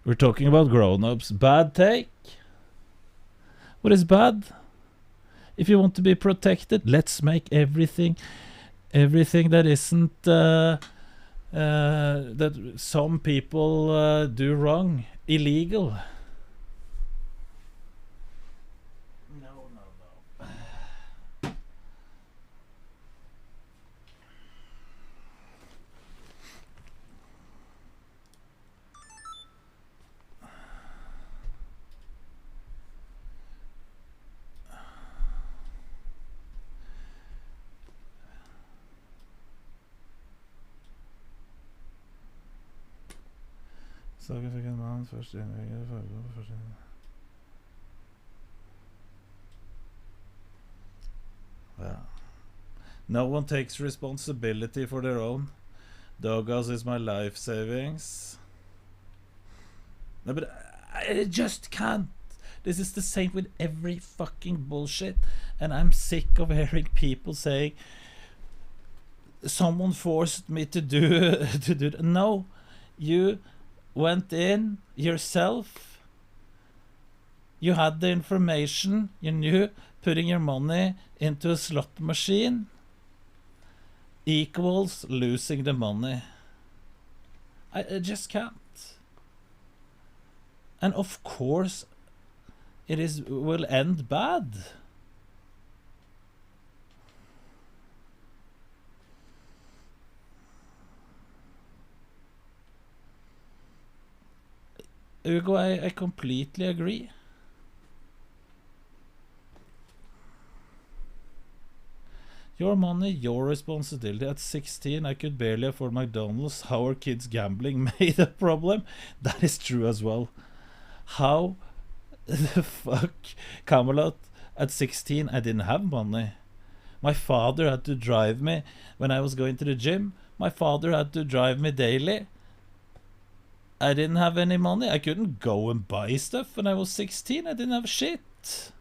We're talking about grown-ups. Bad take. What is bad? If you want to be protected, let's make everything that isn't that some people do wrong illegal. No. Saken fikk en mann først Yeah. No one takes responsibility for their own. Doghouse is my life savings. No, but I just can't. This is the same with every fucking bullshit. And I'm sick of hearing people saying, someone forced me to do that. No, you went in yourself. You had the information. You knew putting your money into a slot machine equals losing the money. I just can't. And of course, will end bad. Hugo, I completely agree. Your money, your responsibility. At 16, I could barely afford McDonald's. How are kids gambling made a problem? That is true as well. How the fuck? Camelot, at 16, I didn't have money. My father had to drive me when I was going to the gym. My father had to drive me daily. I didn't have any money. I couldn't go and buy stuff when I was 16. I didn't have shit.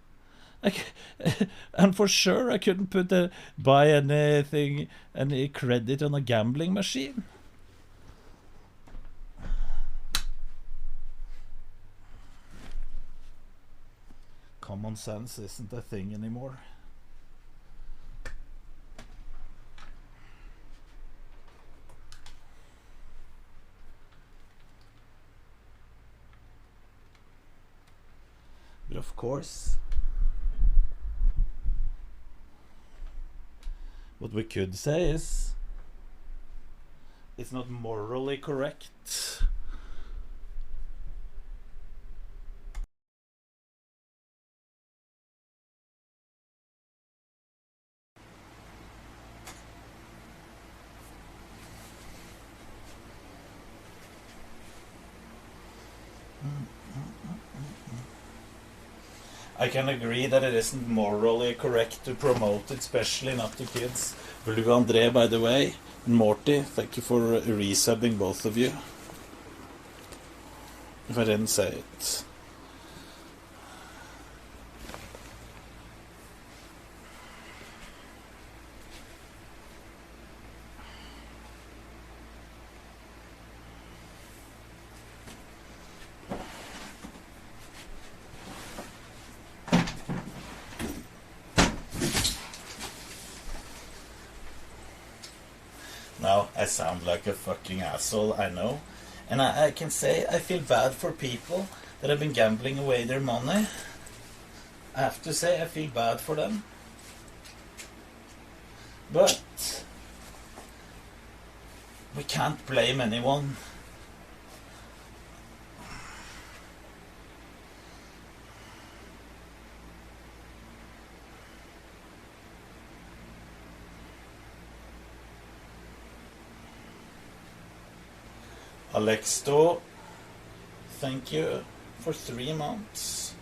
And for sure I couldn't buy anything, any credit on a gambling machine. Common sense isn't a thing anymore. But of course, what we could say is it's not morally correct. I can agree that it isn't morally correct to promote it, especially not to kids. Blue André, by the way, and Morty, thank you for resubbing both of you. If I didn't say it. Now, I sound like a fucking asshole, I know. And I can say I feel bad for people that have been gambling away their money. I have to say I feel bad for them. But we can't blame anyone. Alexto, thank you for 3 months.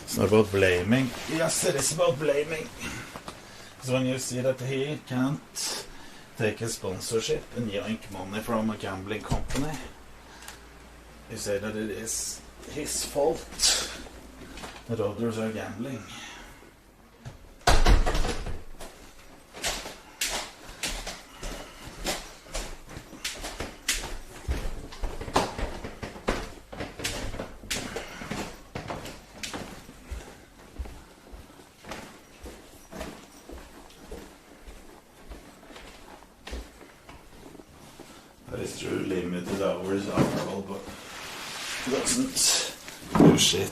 It's not about blaming. Yes, it is about blaming. So when you see that he can't take a sponsorship and yank money from a gambling company, you say that it is his fault that others are gambling. That is true, limited hours after all, but doesn't do shit.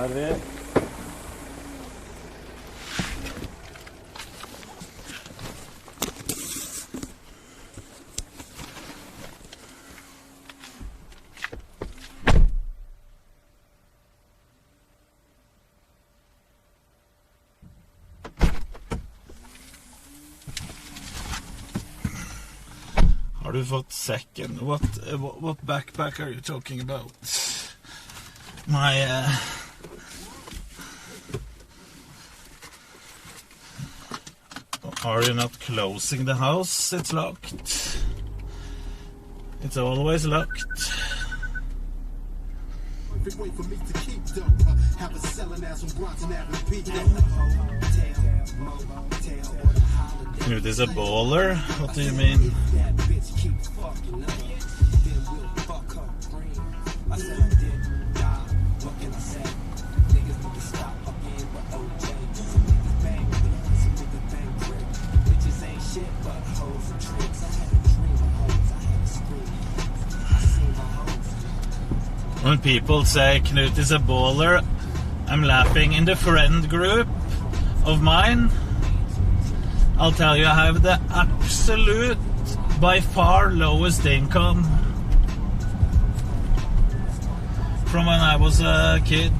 Harry. Har du fått second? What backpack are you talking about? My Are you not closing the house? It's locked. It's always locked. Wait for me to keep though. Have a selling ass on Bronson Avenue. Knut is a baller? What do you mean? When people say Knut is a baller, I'm laughing. In the friend group of mine, I'll tell you, I have the absolute, by far, lowest income from when I was a kid.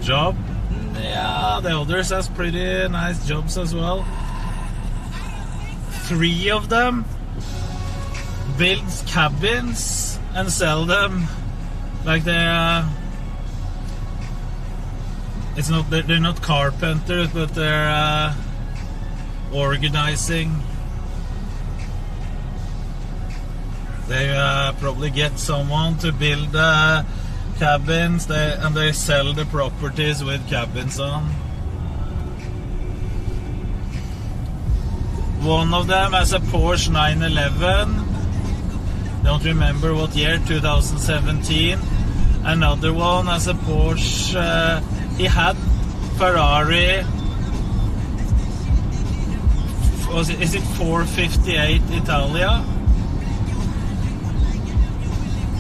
Job. Yeah, the others has pretty nice jobs as well. 3 of them build cabins and sell them. Like they're not carpenters, but they're organizing. They probably get someone to build cabins, and they sell the properties with cabins on. One of them has a Porsche 911. Don't remember what year, 2017. Another one has a Porsche. He had Ferrari. Is it 458 Italia?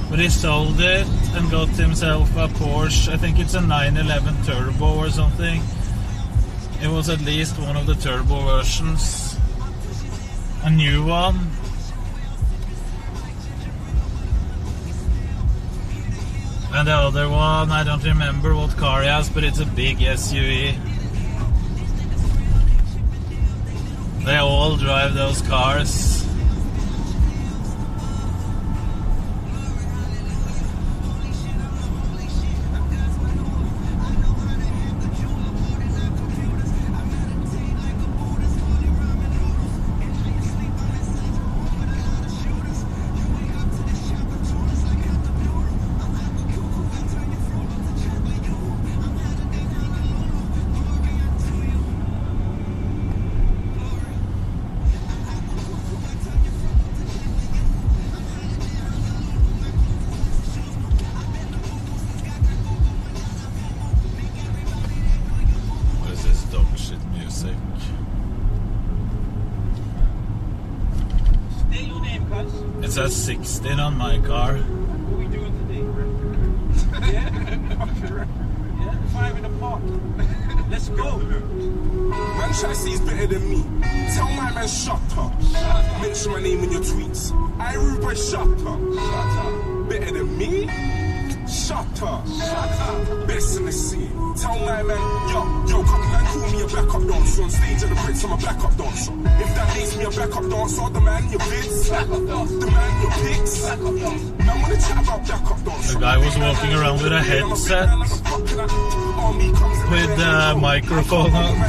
But he sold it and got himself a Porsche. I think it's a 911 Turbo or something. It was at least one of the turbo versions. A new one. And the other one, I don't remember what car he has, but it's a big SUV. They all drive those cars. It says 16 on my car. What are we doing today? Yeah? Yeah? 5 in the park. Let's go. Man, try to say he's better than me. Tell my man, shut up. Mention my name in your tweets. I Rupa, shut up. Better than me? Shut up. Best in the scene. Tell my man, yo, couple man call me a backup dancer. On stage at the Brits, I'm a backup dancer. If that makes me a backup dancer, the man your bits, the man your pics. Man wanna chat about backup dancer. The guy was walking around with a headset with a microphone on.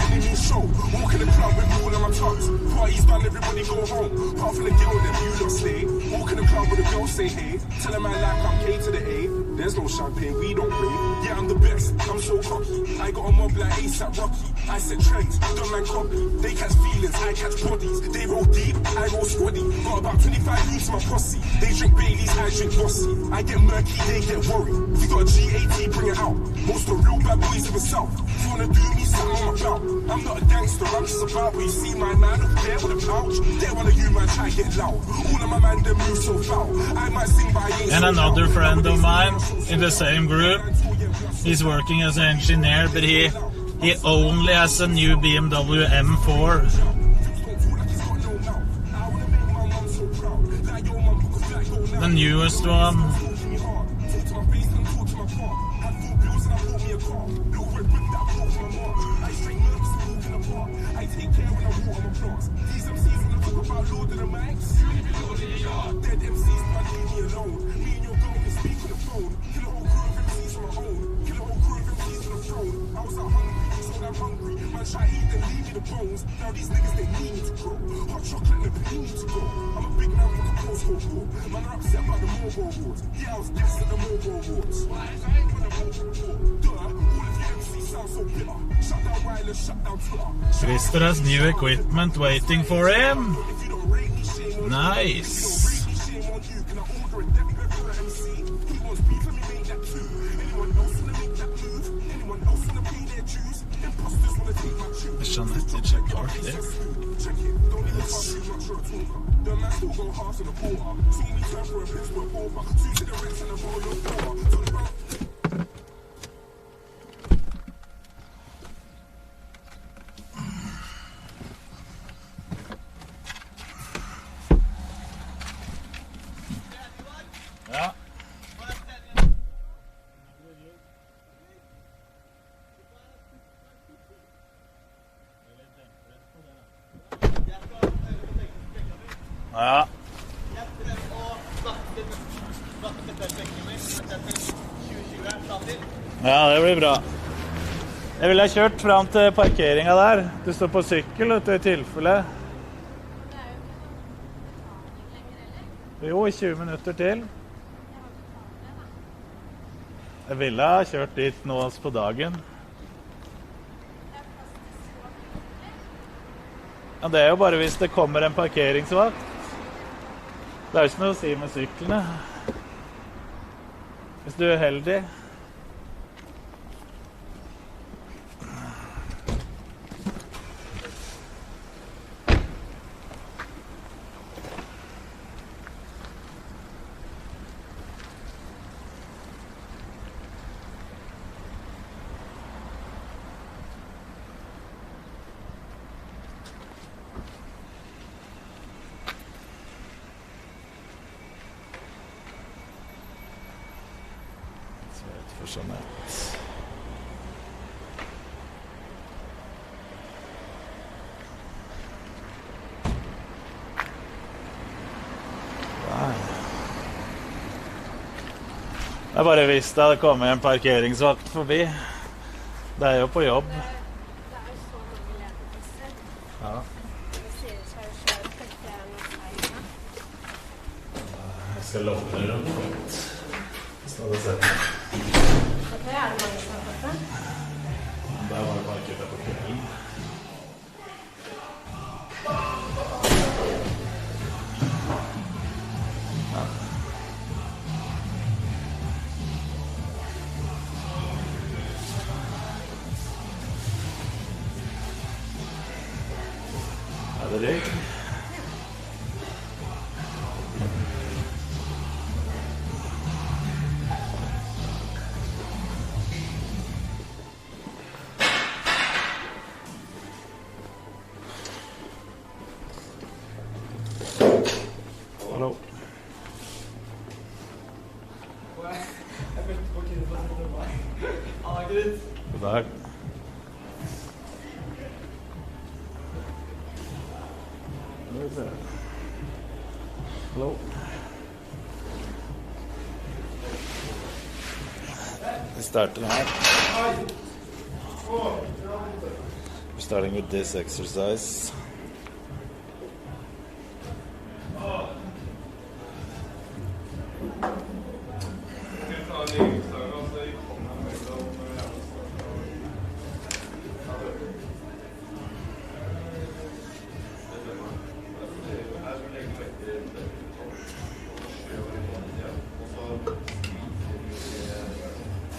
Walk in the club with all of my tucks. Party's done, everybody go home. Apart from the girl, them you lot stay. Walk in the club with a girl, say hey. Tell a man like I'm K to the A. There's no champagne, we don't rave. Yeah, I'm the best, I'm so cocky. I got a mob like ASAP Rocky. I set trends, dumb man copy. They catch feelings, I catch bodies. They roll deep, I roll squaddy. Got about 25 youths my posse. They drink Baileys, I drink Bossy. I get murky, they get worried. If you got a G80, bring it out. Most of the real bad boys in the south. If you wanna do me, something on my belt. I'm not a gangster, I'm just about. But you see my man up there with a pouch. They wanna you man try get loud. All of my man, they move so foul. I might sing by And another friend of mine in the same group, he's working as an engineer, but he only has a new BMW M4. The newest one. Try eat them, leave me the bones. Now these niggas, they need me to grow. Hot chocolate, they need me to go. I'm a big man with a postcode war. Man are upset about the Marlboro Awards. Yeah, I was guest at the Marlboro Awards. Why is I ain't gonna Marlboro Award? Duh, all of your MCs sound so bitter. Shut down wireless, shut down Twitter. Christer has new equipment waiting for him. Nice. Jeanette, check out there. Yes. Ja. Ja. Ja, det blir bra. Jeg ville ha kjørt frem til parkeringen der. Du står på sykkel, vet du, i tilfelle. Jo, 20 minutter til. Jeg ville ha kjørt dit nå på dagen. Ja, det er jo bare hvis det kommer en parkeringsvakt. Det er jo ikke noe å si med syklene. Hvis du er heldig. For Jeanette. Jeg bare visste det hadde kommet en parkeringsvakt forbi. Det er jo på jobb. Ja. Jeg skal love dere rundt. Så det ser ut. Det er det mange som har fått det. Det er bare parkert på kvelden. Er det røyk? Hallo. dag. Hello. We start now. We're starting with this exercise.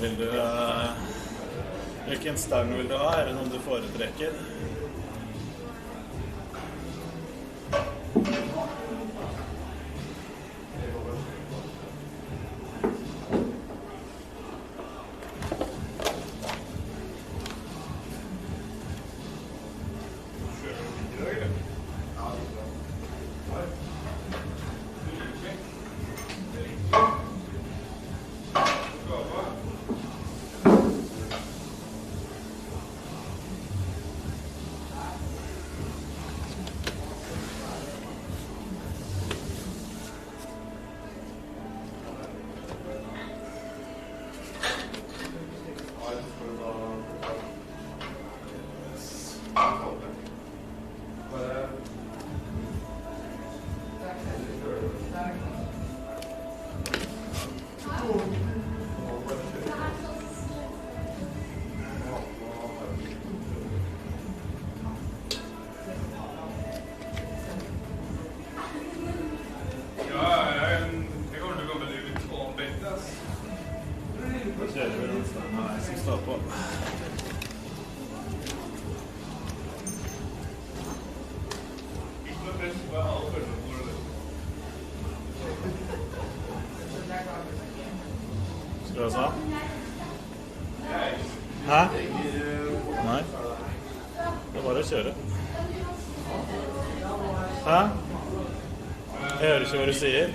Vil du, hvilken stang vil du ha? Er det noen du foretrekker? Skal du ha sånn? Hæ? Nei. Det er bare å kjøre. Hæ? Jeg hører ikke hva du sier.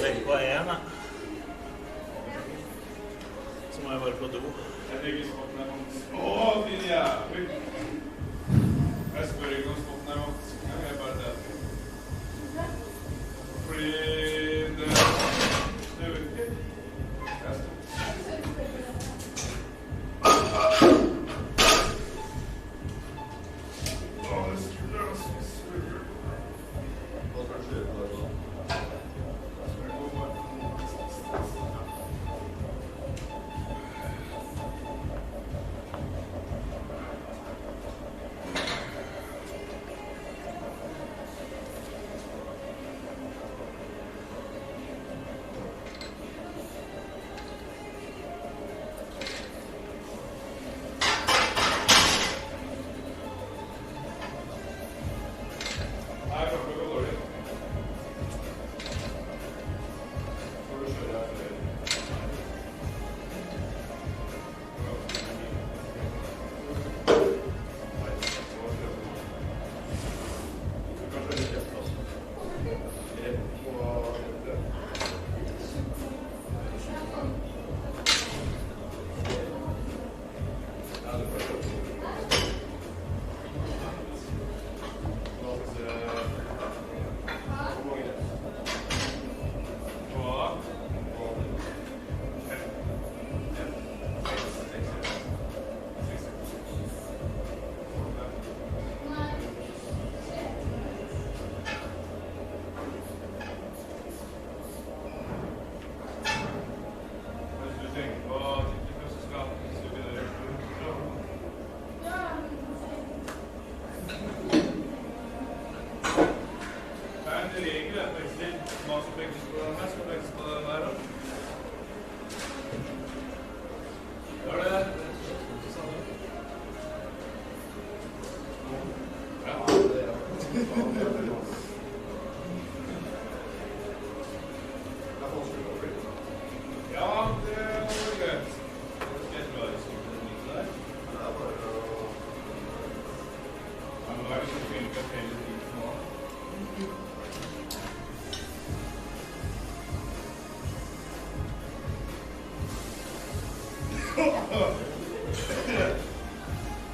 Legg på en, da. Så må jeg bare på do. Åh, din jævel! Jeg spør ikke om spotten er vanskelig, jeg bare det. Fordi det virker.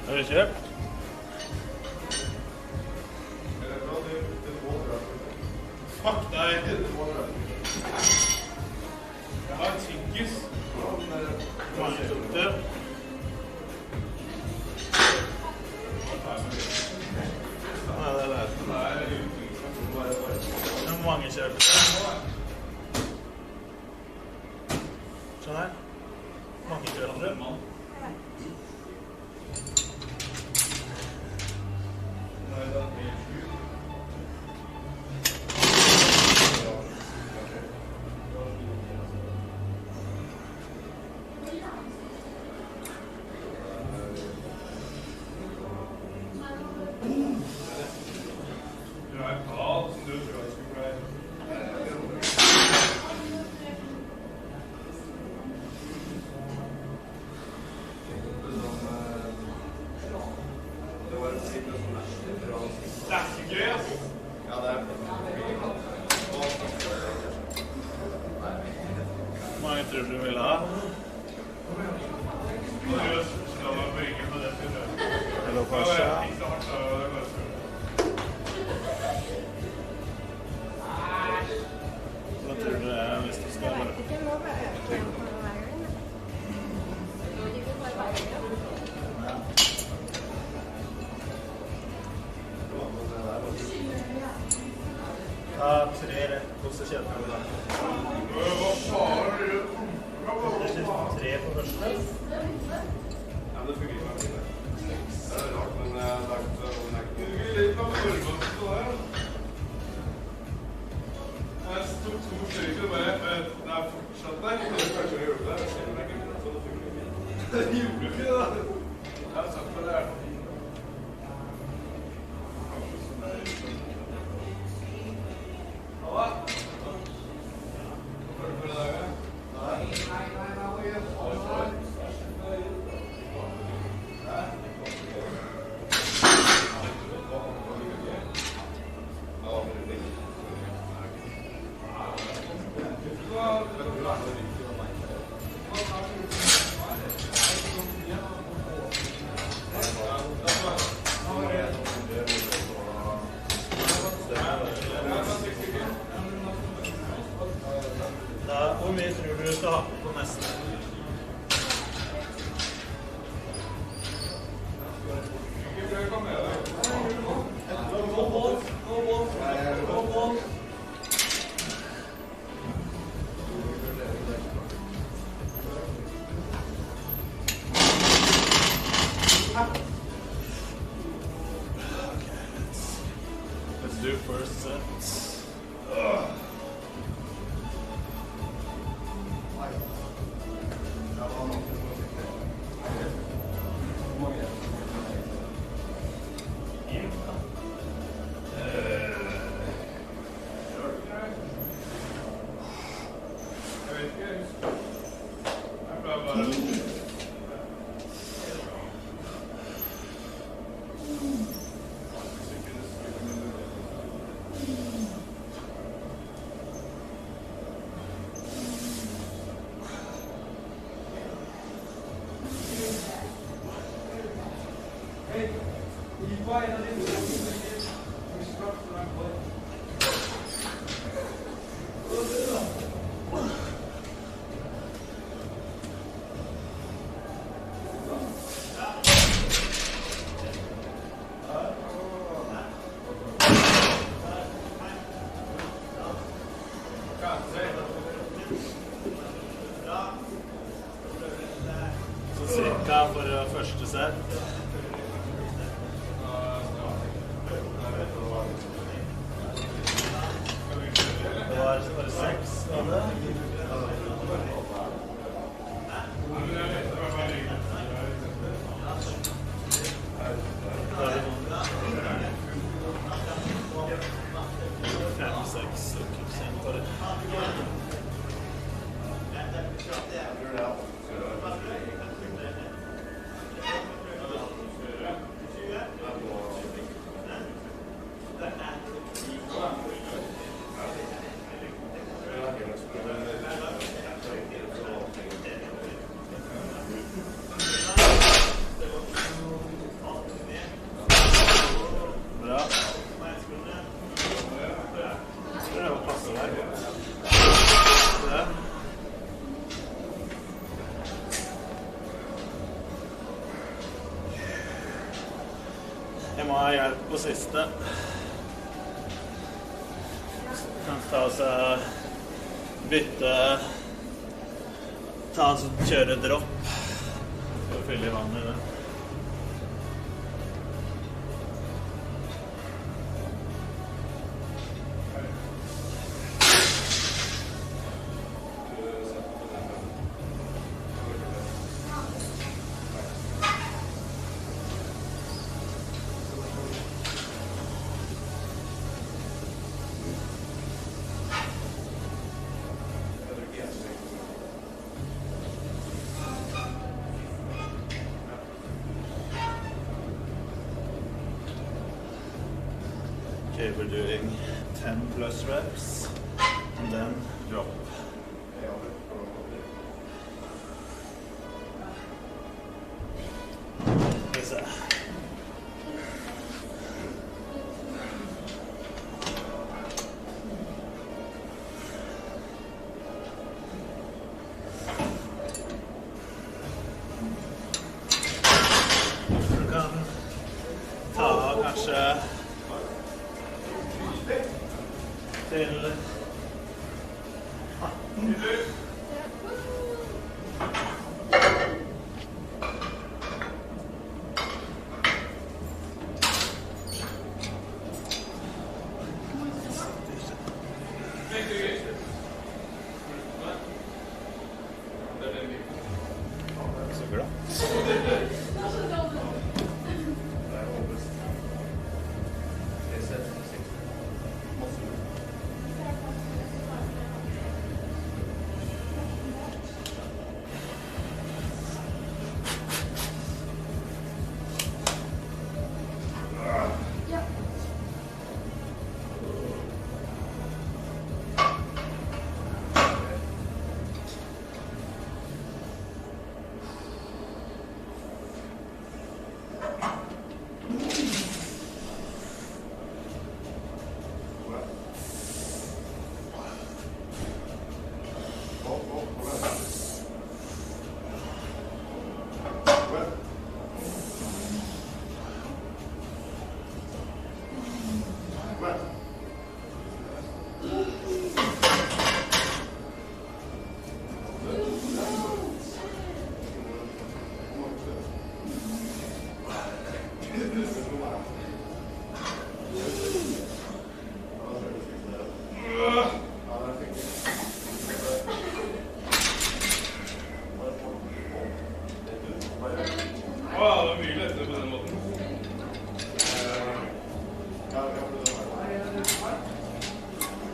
Har du kjøpt? Fuck deg. Jeg har tyggis. Mange tok det. Nei, det er det. Men mange kjøper det. Sånn her. Mange kjøper det. Mange tror du vil ha? Eller kanskje? Hva tror du det er hvis du skal Ja, 3 rett. Hvordan kjøper du det? Hva faen er det? Det er 3 på første. Ja, men det fungerer ikke. Det er rart, men det er ikke så... Det er litt av formålet til det her. Jeg tok 2 stykker, bare det er fortsatt der. Det er kanskje å gjøre det. Jeg ser det ikke, så det fungerer ikke. Det gjorde ikke det da. Jeg har sagt at det er for fint. Hvor mye tror du skal ha på neste? Let's do first set. Så cirka for første set. Det var 6 av det. Jeg må ha hjelp på siste. Kan ta seg bytte, kjøre dropp for å fylle i vann i det. Okay, we're doing 10 plus reps and then drop. Du kan ta kanskje til 18. Så glad. Yes, sir. det er mye lettere på den måten.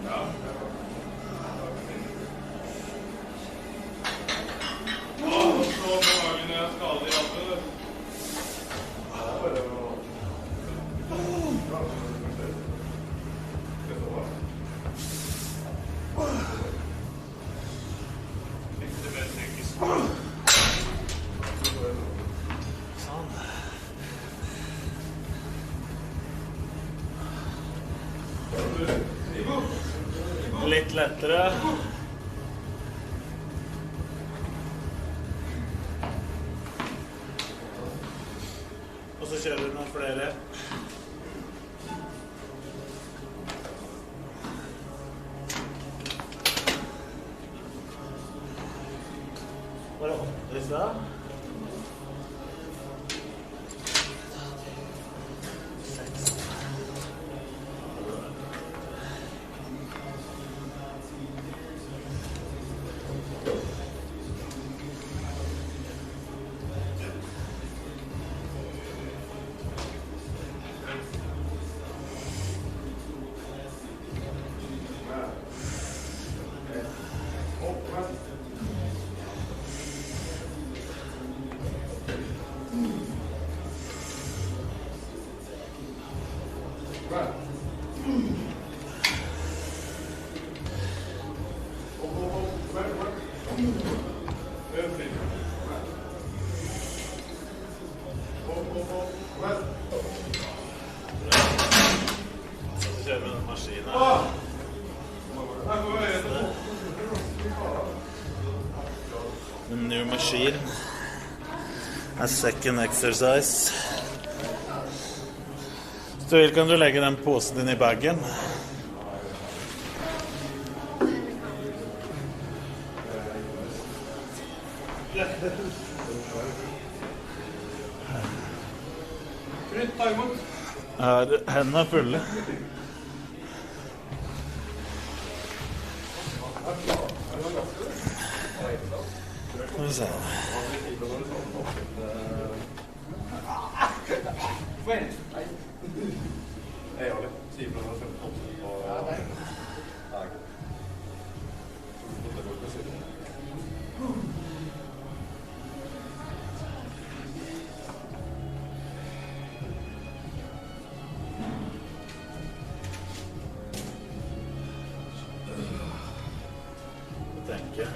Ja. Så behagen er skadelig i appen. Litt lettere. Og så kjører vi noen flere. Var det 8 i sted? The new machine. A second exercise. Så vil kan du legge den posen din i bagen. Hendene er fulle. Skal vi se. Tenker.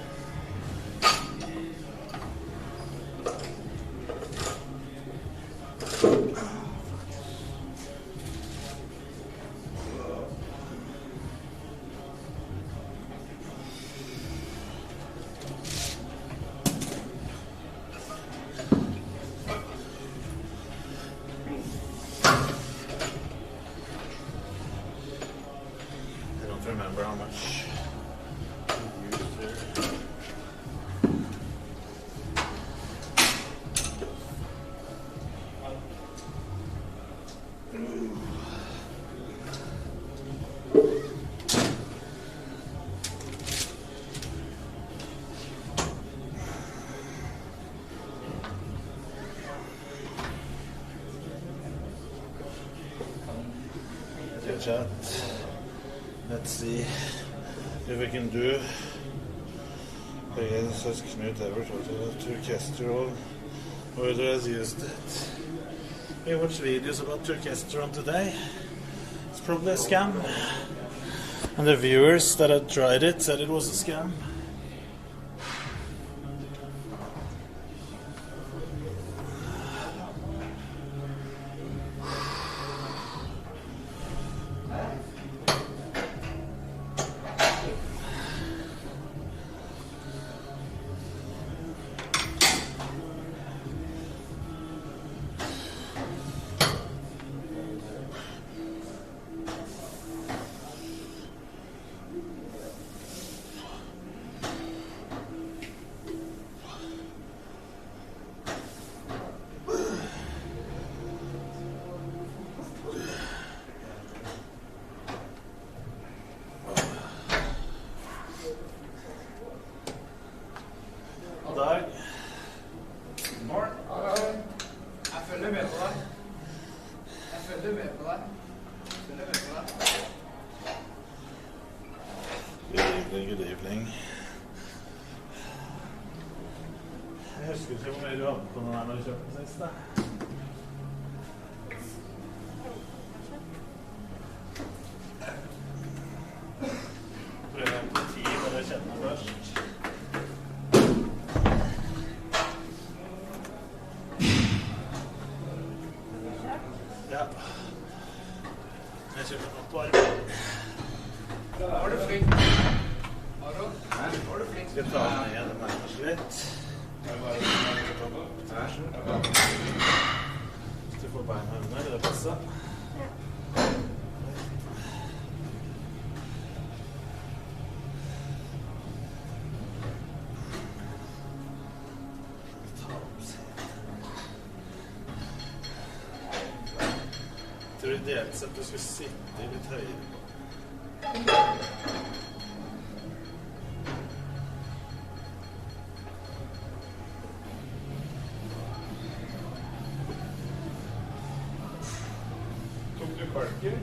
I don't remember how much. Chat. Let's see if we can do again. Says Knut Evert Turkesterol. Whether has used it. We watched videos about Turkesterol today. It's probably a scam. And the viewers that had tried it said it was a scam. følger med på deg. Jeg følger med på deg. Følger med på deg. Good evening. Jeg husker ikke hvor mye du hadde på den her når du kjøpte den sist, da. Prøv å hente 10 når jeg kjenner først. Ja. Jeg kjøper noe på arbeid. Var du flink? Aron? Var du flink? Skal jeg ta den ned den nærmest litt? Hvis du får beina under, vil det passe? Ja. Jeg tror ideelt sett du skulle sitte litt høyere. Tok du kalken?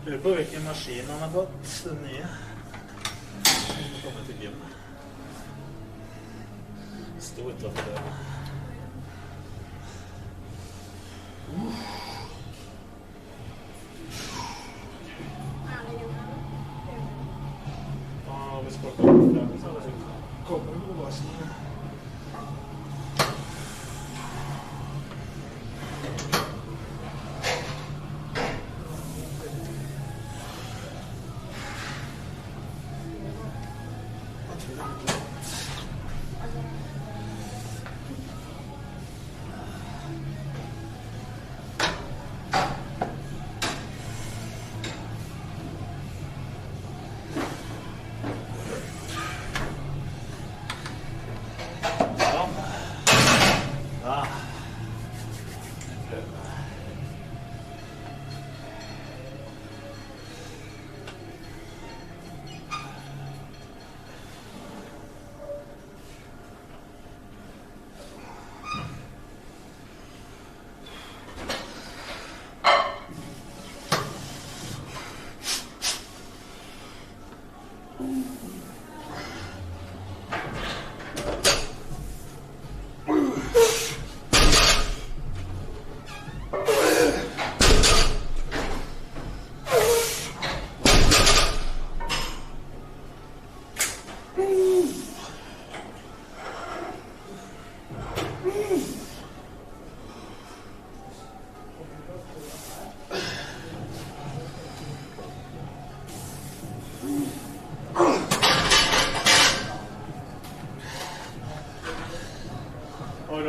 Lurer på hvilken maskin han har fått, den nye. Han kommer til gym. Stå utenfor det. Hvis folk kommer frem, så kommer det på basen.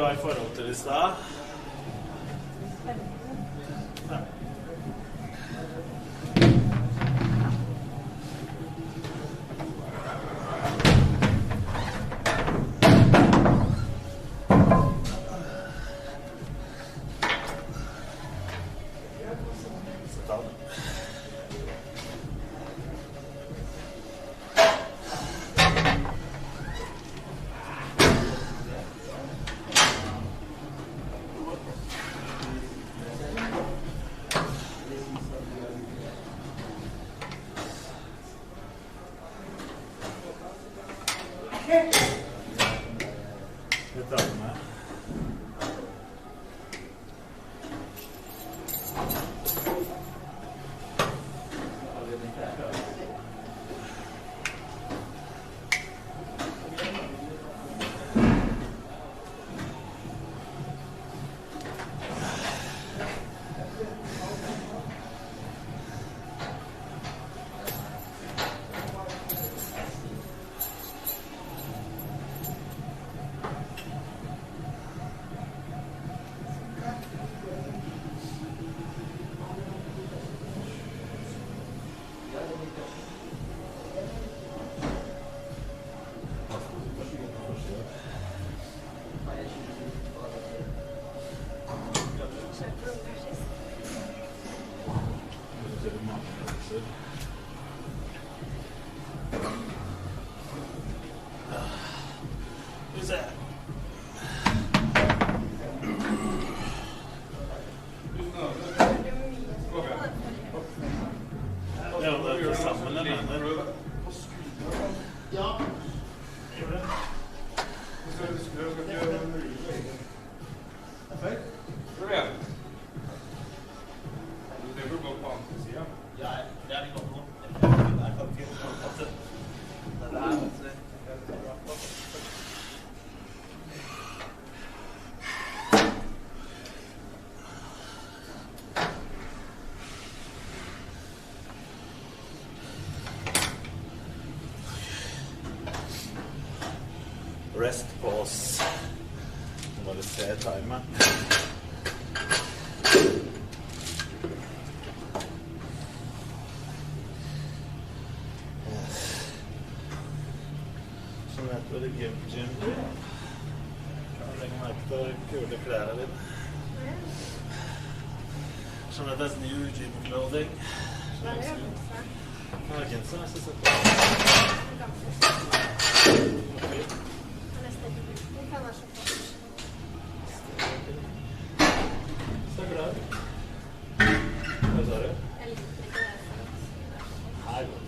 I forhold til i stad. answered. Who's that? Ja, det är samma eller? Ja. Rest pause. Nå må du se timer. Sånn at det er gym. Kan du legge merke til kule klærne dine? Sånn at det er new gym clothing. Ja, genser, jeg synes det. Så bra. Hva sa du? Her går det.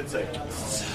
Seconds.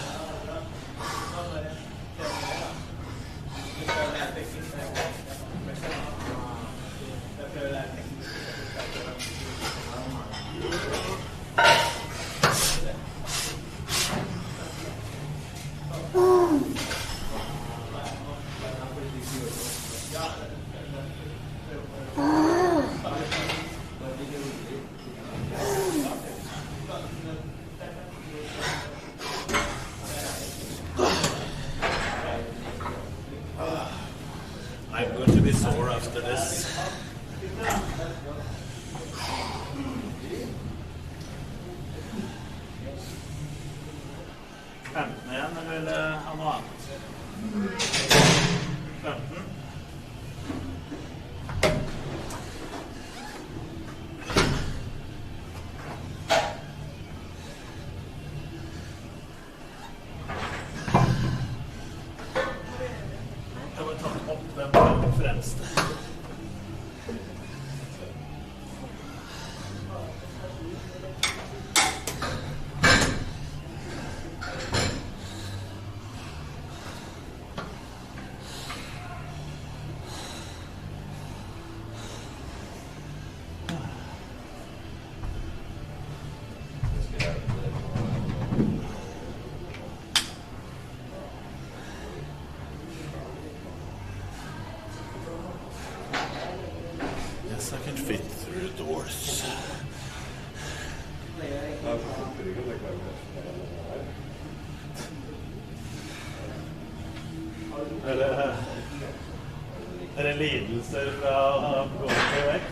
I'm going to be sore after this. Igen, eller ha noe annet? 15. Jeg må ta opp den fremste. Yes, I can fit through doors. Er det lidelser fra gå til vekt?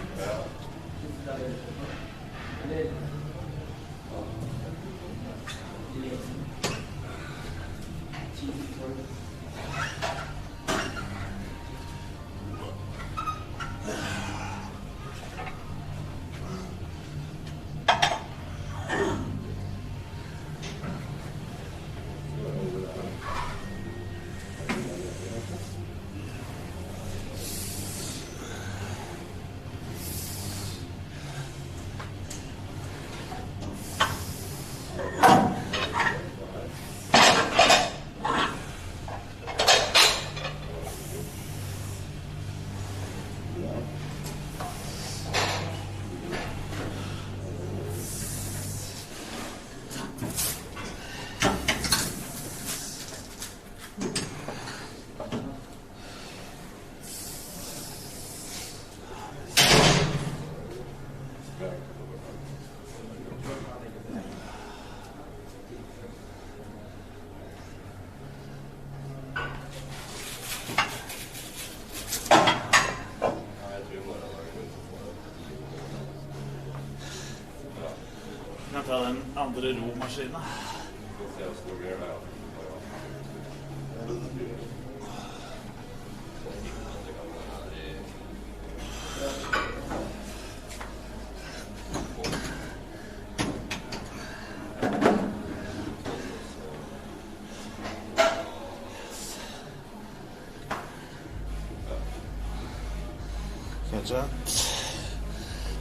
andre romaskinen.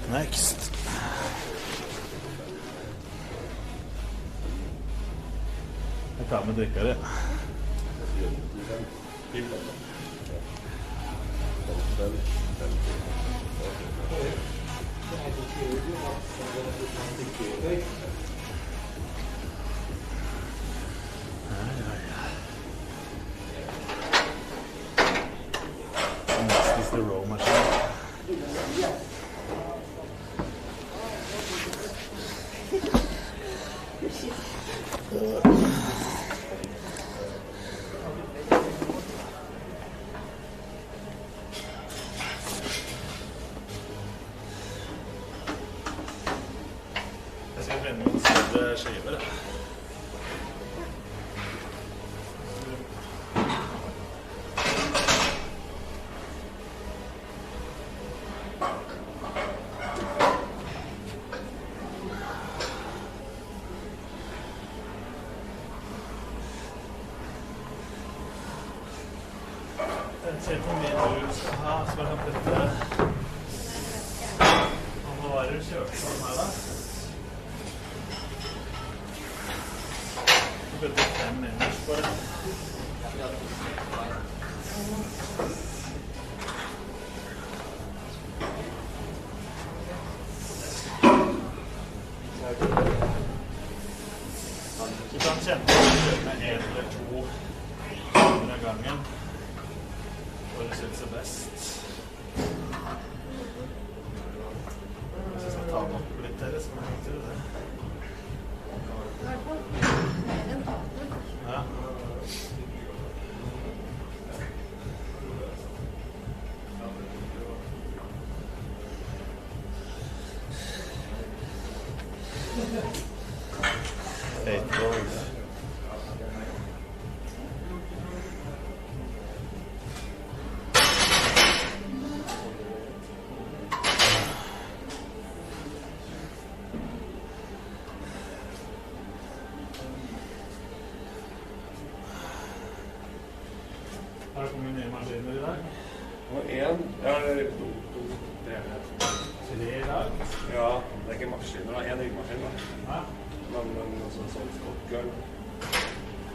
Next. Jeg tar med drikkere. Next is the row machine. Jeg skal finne noen større skiver. Se på min du skal ha, skal jeg ha dette. Og hva var det du kjørte sånn her da? Du burde 5 minus på det. Du kan kjenne at du kjører med 1 eller 2 andre gangen. Hva du synes er best. Jeg skal ta den opp litt her, så man ikke det. Ja. Eight balls. Har det kommet nye maskiner i dag? Og 1, ja, 2, 3. 3 i dag? Ja, det er ikke maskiner, da. 1 ryggmaskin, da. Ja. Men sånn Scott-girl.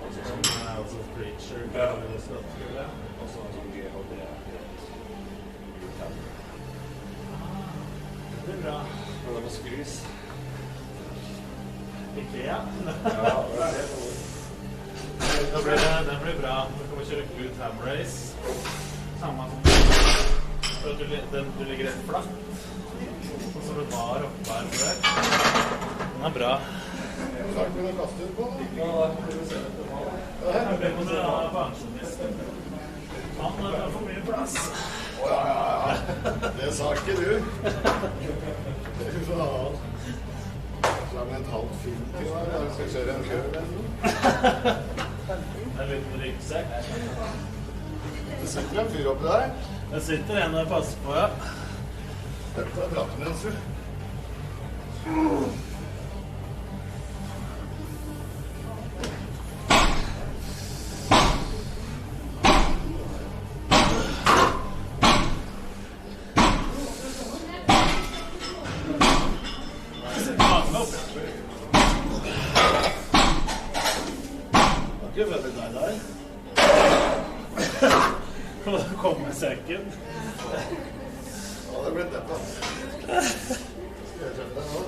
Altså Preacher, ja. Scott-girl, ja. Og sånn GHD. Det blir bra. Men det må skrus. Ikea? Ja, det er det. Den blir bra. Du kan kjøre Good Ham Race. Samme som for at du ligger rett flatt. Og så du bar opp der for deg. Den er bra. Klart du kan kaste ut på? Ja, det vil vi se litt om. Jeg ble på det av pensjonisten. Han har for mye plass. Ja. Det sa ikke du. Det er jo faen. Så med et halvt film til meg, da skal jeg kjøre en kø eller noe. Det er litt ryggsekk. Det sitter en fyr oppi der. Det sitter en og passer på, ja. Dette er praten min, altså. Ikke veldig deg der. Kom med sekken. Ja, det ble dette. Skal jeg kjøpe deg nå?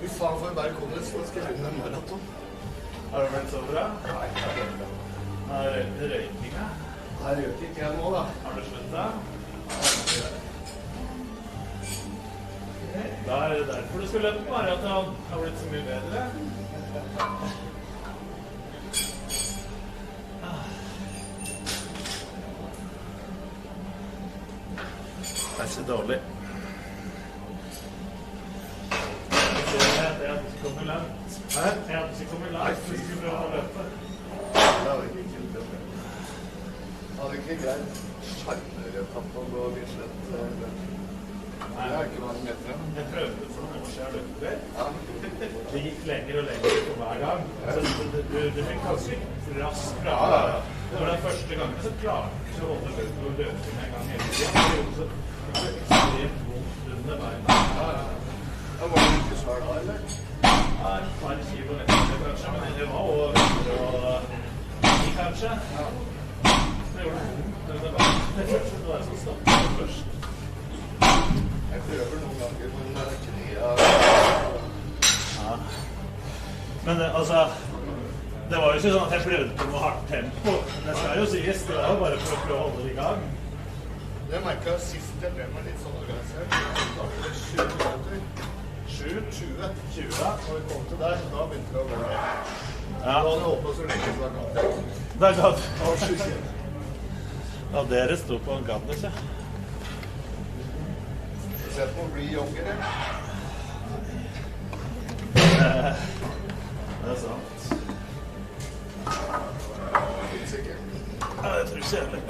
Fy faen, for en bare kommer så skal jeg begynne med maraton. Har det vært så bra? Nei, det er bra. Har det røykinga? Nei, det gjør ikke jeg nå, da. Har du sluttet? Da er det derfor du skal løpe maraton. Har blitt så mye bedre. dårlig. Jeg hadde ikke kommet langt. Jeg hadde ikke kommet langt. Jeg skulle prøve å løpe. Det hadde ikke kult. Hadde ikke greit sjarmeretappen på Bislett. Det er ikke mange meter. Jeg prøvde for noen år siden å løpe det. Det gikk lenger og lenger for hver gang. Så du fikk ganske raskt bra. Det var den første gangen så klarte jeg å holde løpet og løpe en gang hele tiden. Så det var ekstremt vondt under beina. Var det ikke svær da, eller? Ja, et par kilo lettere kanskje, men det var over 110 kanskje. Det gjorde det vondt under beina. Det var jeg som stoppet først. Jeg prøver noen ganger, men knea... Ja. Men altså, det var jo ikke sånn at jeg prøvde på noe hardt tempo. Det skal jo sies, det var jo bare for å prøve å holde det i gang. Jeg merket at sist jeg ble meg litt sånn organisert, da ble det 20 minutter. 20. Og vi kom til der, da begynte det å gå ned. Da hadde jeg holdt på så lenge, så da gatt jeg. Det er godt. Ja, dere sto på en gadnes, ja. Se på å bli jogger, ja. Det er sant. Helt sikkert. Ja, jeg tror ikke heller.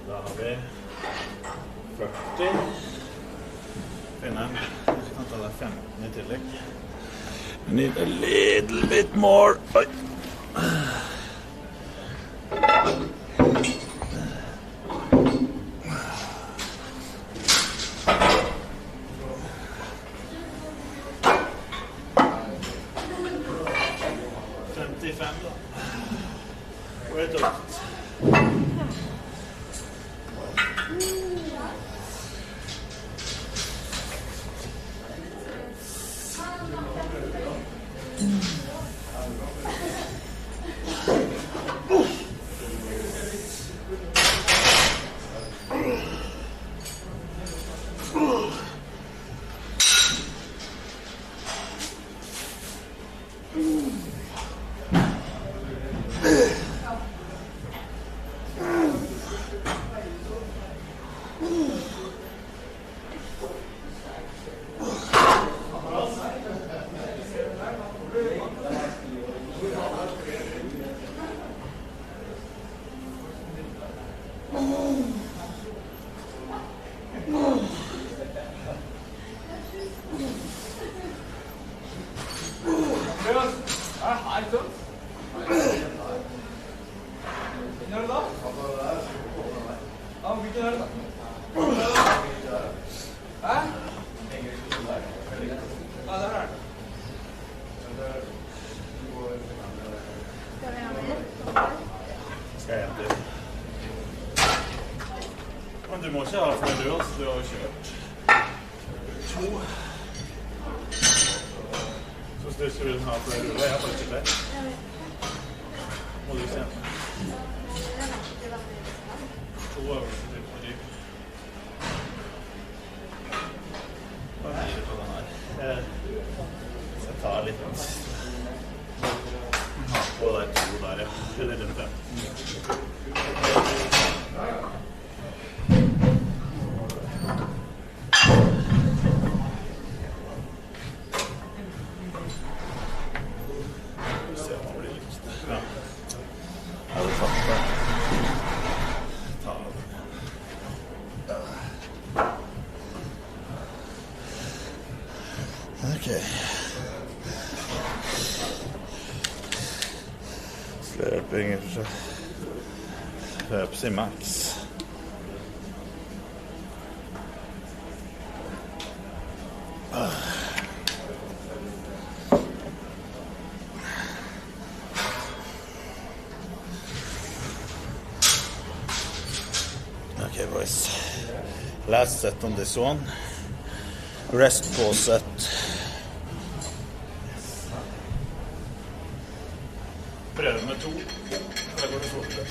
Da har vi 40. Finner en. Jeg kan ta deg 15 i tillegg. I need a little bit more. Oi. Men du må ikke ha flere du også, du har jo kjørt 2. Så hvis du ikke vil ha flere ruller, jeg har bare ikke det. Må du se. 2 øvelser til på dyp. Hva er det på den her? Jeg tar litt på de 2 der, ja. Det er litt 15. Släpingen för Pepsi Max. Okay, boys. Last set on this one. Rest pause set. Prøve med 2. Da går det fortere.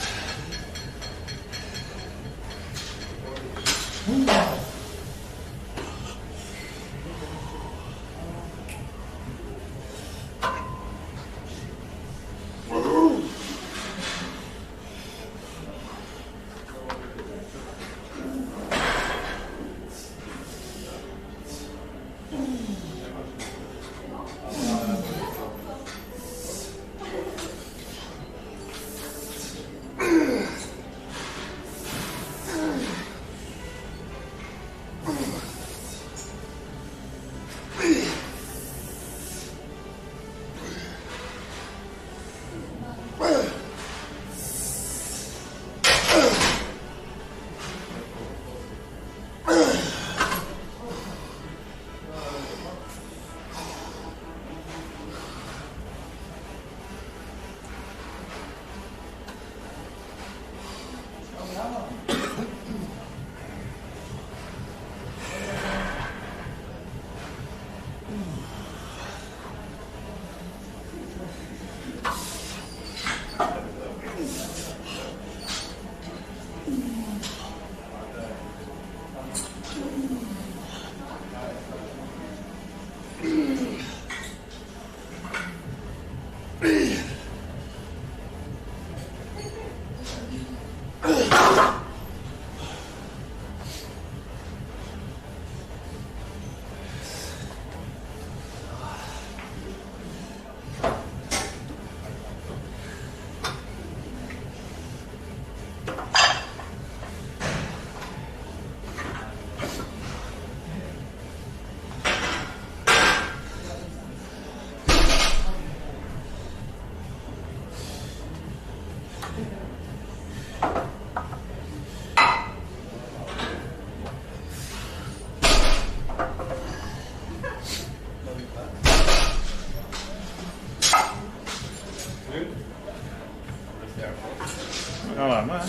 Ja, vær med.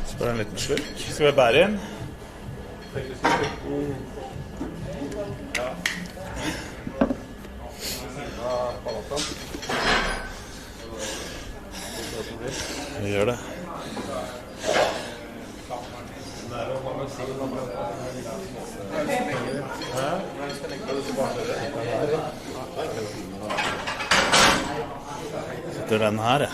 Spør en liten slurk. Skal vi bære inn? Vi gjør det. Sitter den her, ja.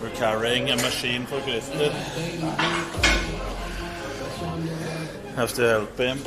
We're carrying a machine for Christer. Have to help him.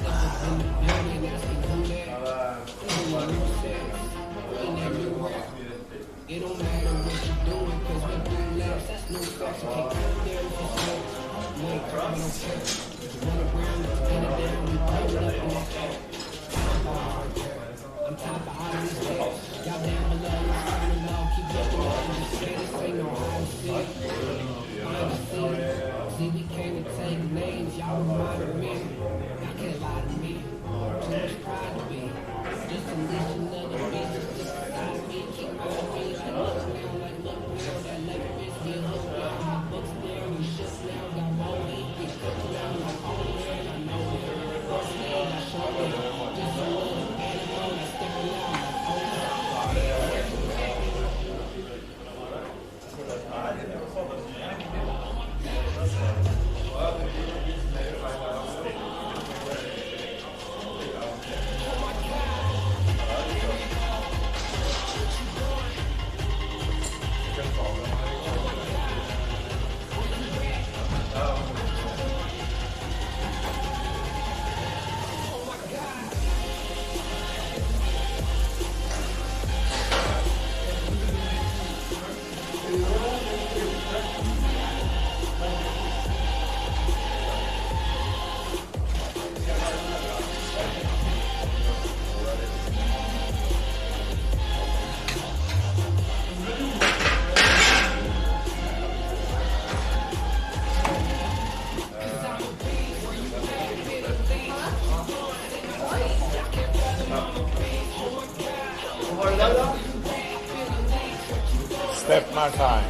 Step my time.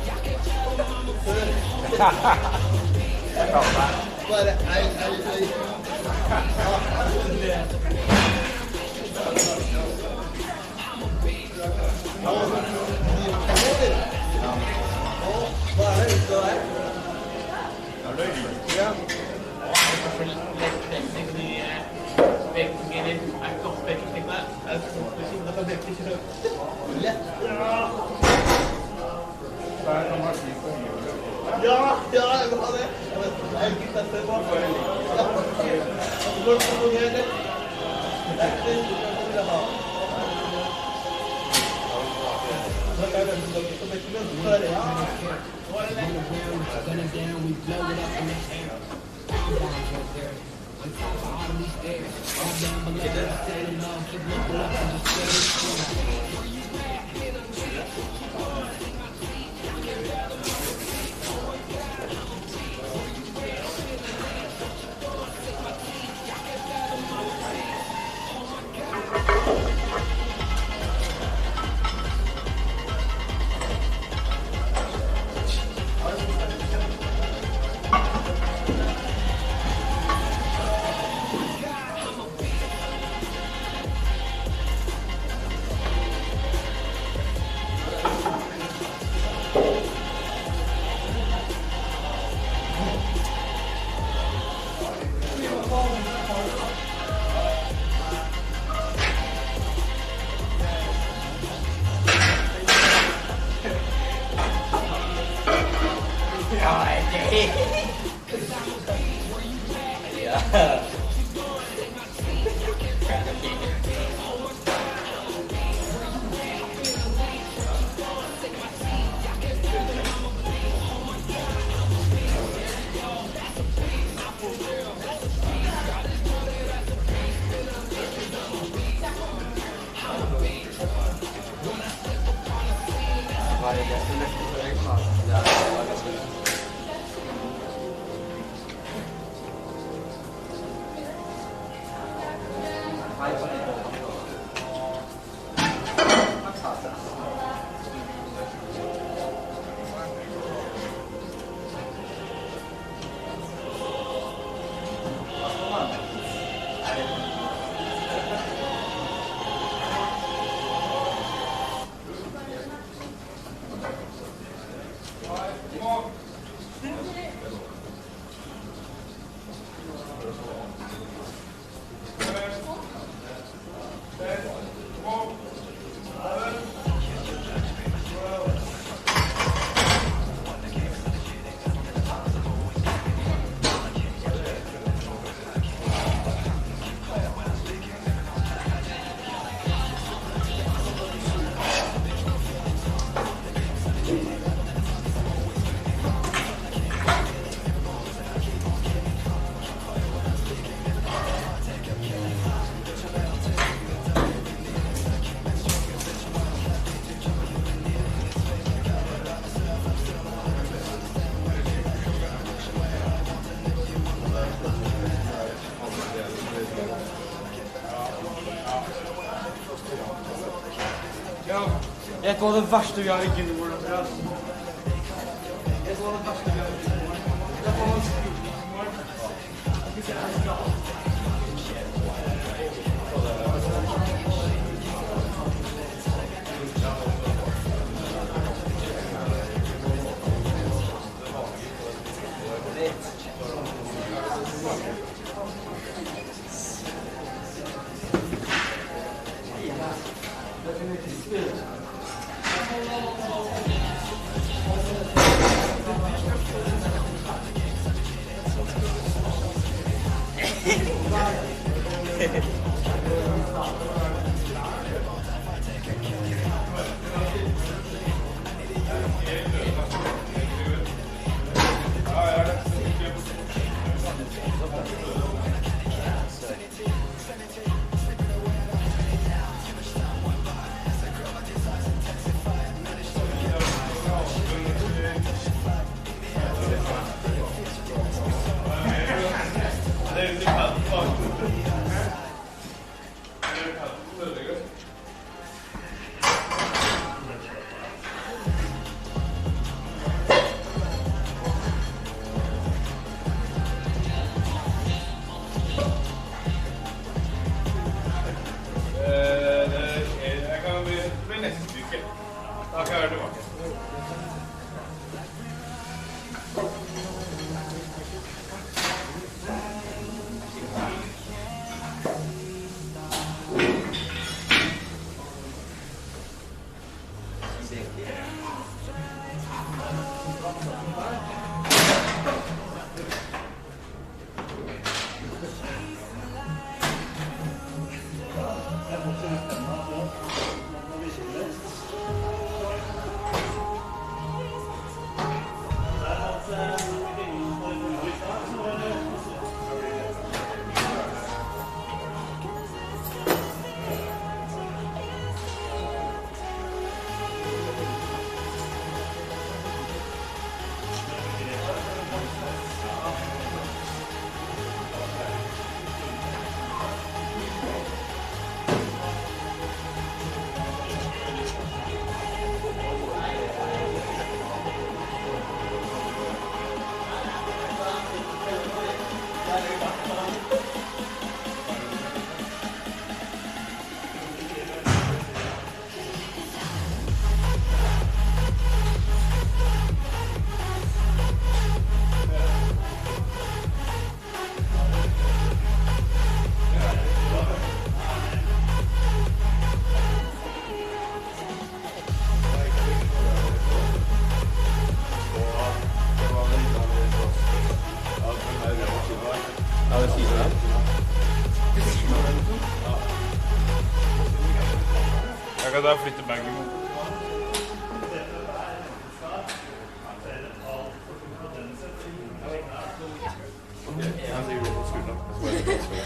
Ja, jeg vil ha det. Jeg vil ikke sette på. Hvor fungerer det? Det er det jeg vil ha. Vet du hva det verste vi har i Gilmore, Andreas? Vet du hva det verste vi har i Gilmore? Det er man Det Ja, det sier det. Jeg kan da flytte bagen. Han sier du på skulderen. Så var det ganske det.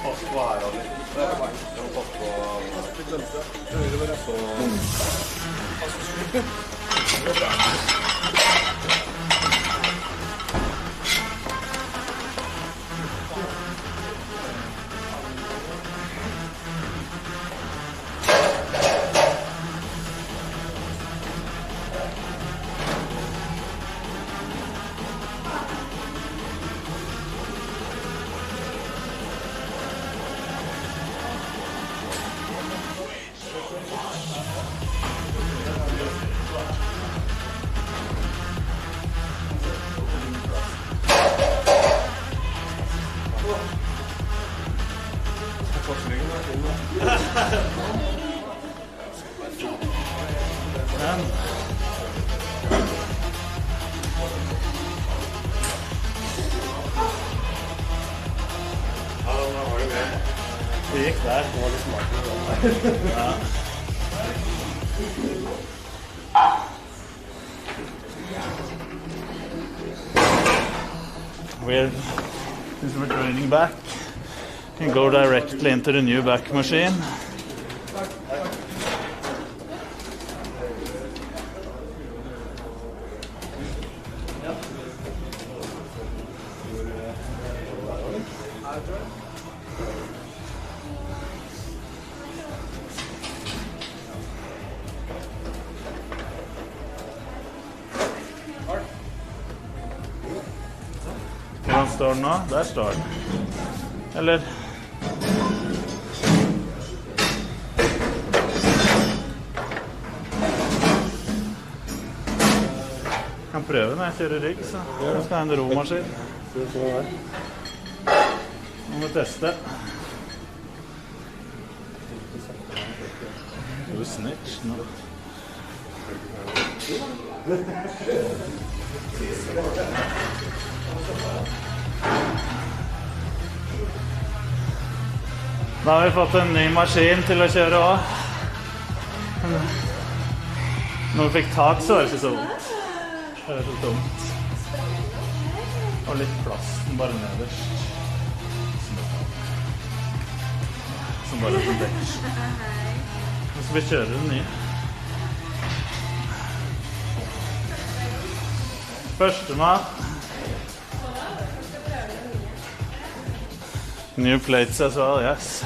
Pass på her, Ali. Det er bare å passe på. Det var rett på. Det gikk der. Det var litt smart. Ja. Since we're training back, you can go directly into the new back machine. Hvordan står den nå? Der står den. Eller... Jeg kan prøve når jeg kjører rigg, så jeg skal ha en romaskin. Nå må vi teste. you snitch? No. Da har vi fått en ny maskin til å kjøre også. Når vi fikk tak så var det ikke så vondt. Det var så tomt. Og litt plasten bare nederst. Som bare på dekk. Nå skal vi kjøre den nye. Førstemann. New plates as well, yes.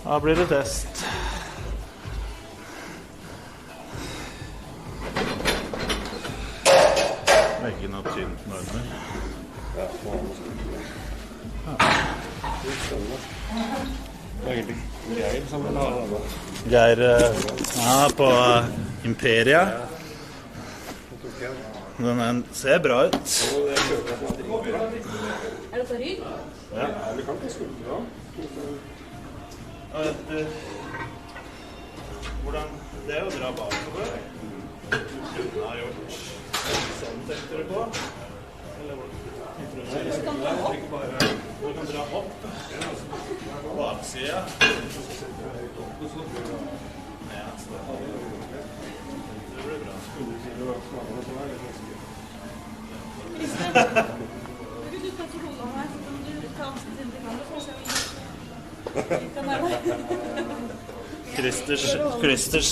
Da blir det test. Veggen og tynt marmer. Geir som vil ha det. Geir på Imperia. Den ser bra ut. Er det på rygg? Ja. Vi kan ikke skuldre. Hvordan det er å dra bakover. Du kunne ha gjort sånn, tenkte du på? Eller hvordan? Du kan dra opp på baksida. Ja, det blir bra. Hvis du tar til hodet her, så kan du ta avstand til hverandre, så kan jeg Christers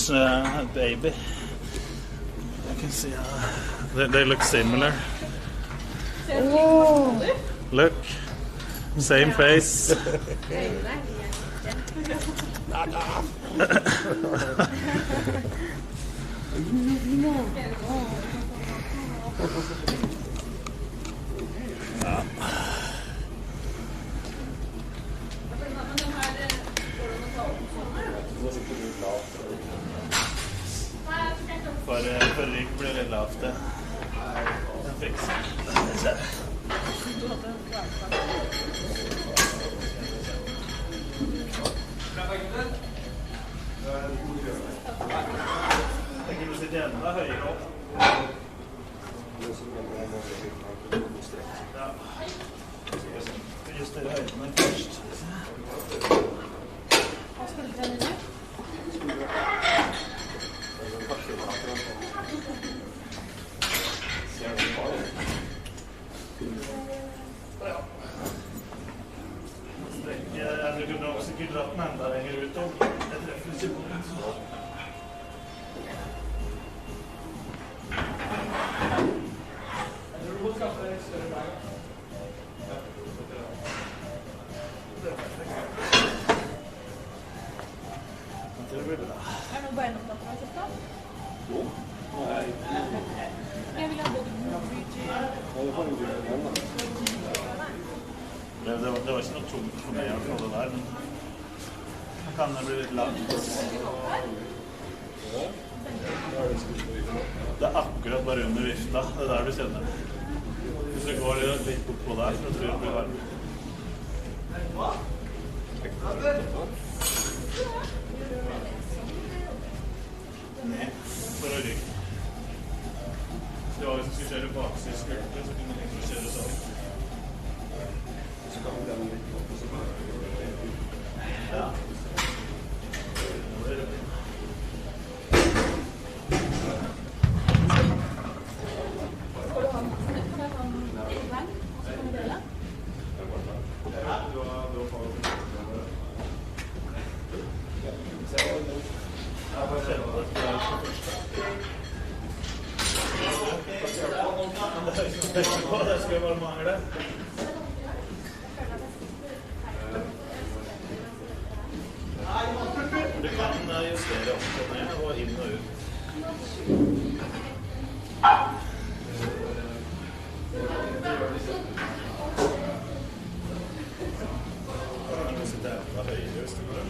baby. I can see they look similar. Look, same face. For rygg blir litt lavt, det. Den fikser. Jeg kan sitte enda høyere opp. Ja. Juster høydene først. Hva skal du trene nå? Jeg kunne også sikkert dratt den enda lenger ut om. Jeg treffer ikke på den. Det blir bra. Er det noen beinopptatt på? Jo. Jeg vil ha både Det var ikke noe tungt for meg å få det der, men det kan bli litt langt. Det er akkurat bare under vifta, det er der du kjenner det. Hvis du går litt opp på der, så tror jeg det blir varmt. Ned for å rygge. Det var hvis du skulle kjøre baksyskulpet, så kunne du ikke kjøre sånn. Ja. Det skal bare mangle. Du kan justere opp og ned og inn og ut. Du kan sitte enda høyere hvis du går.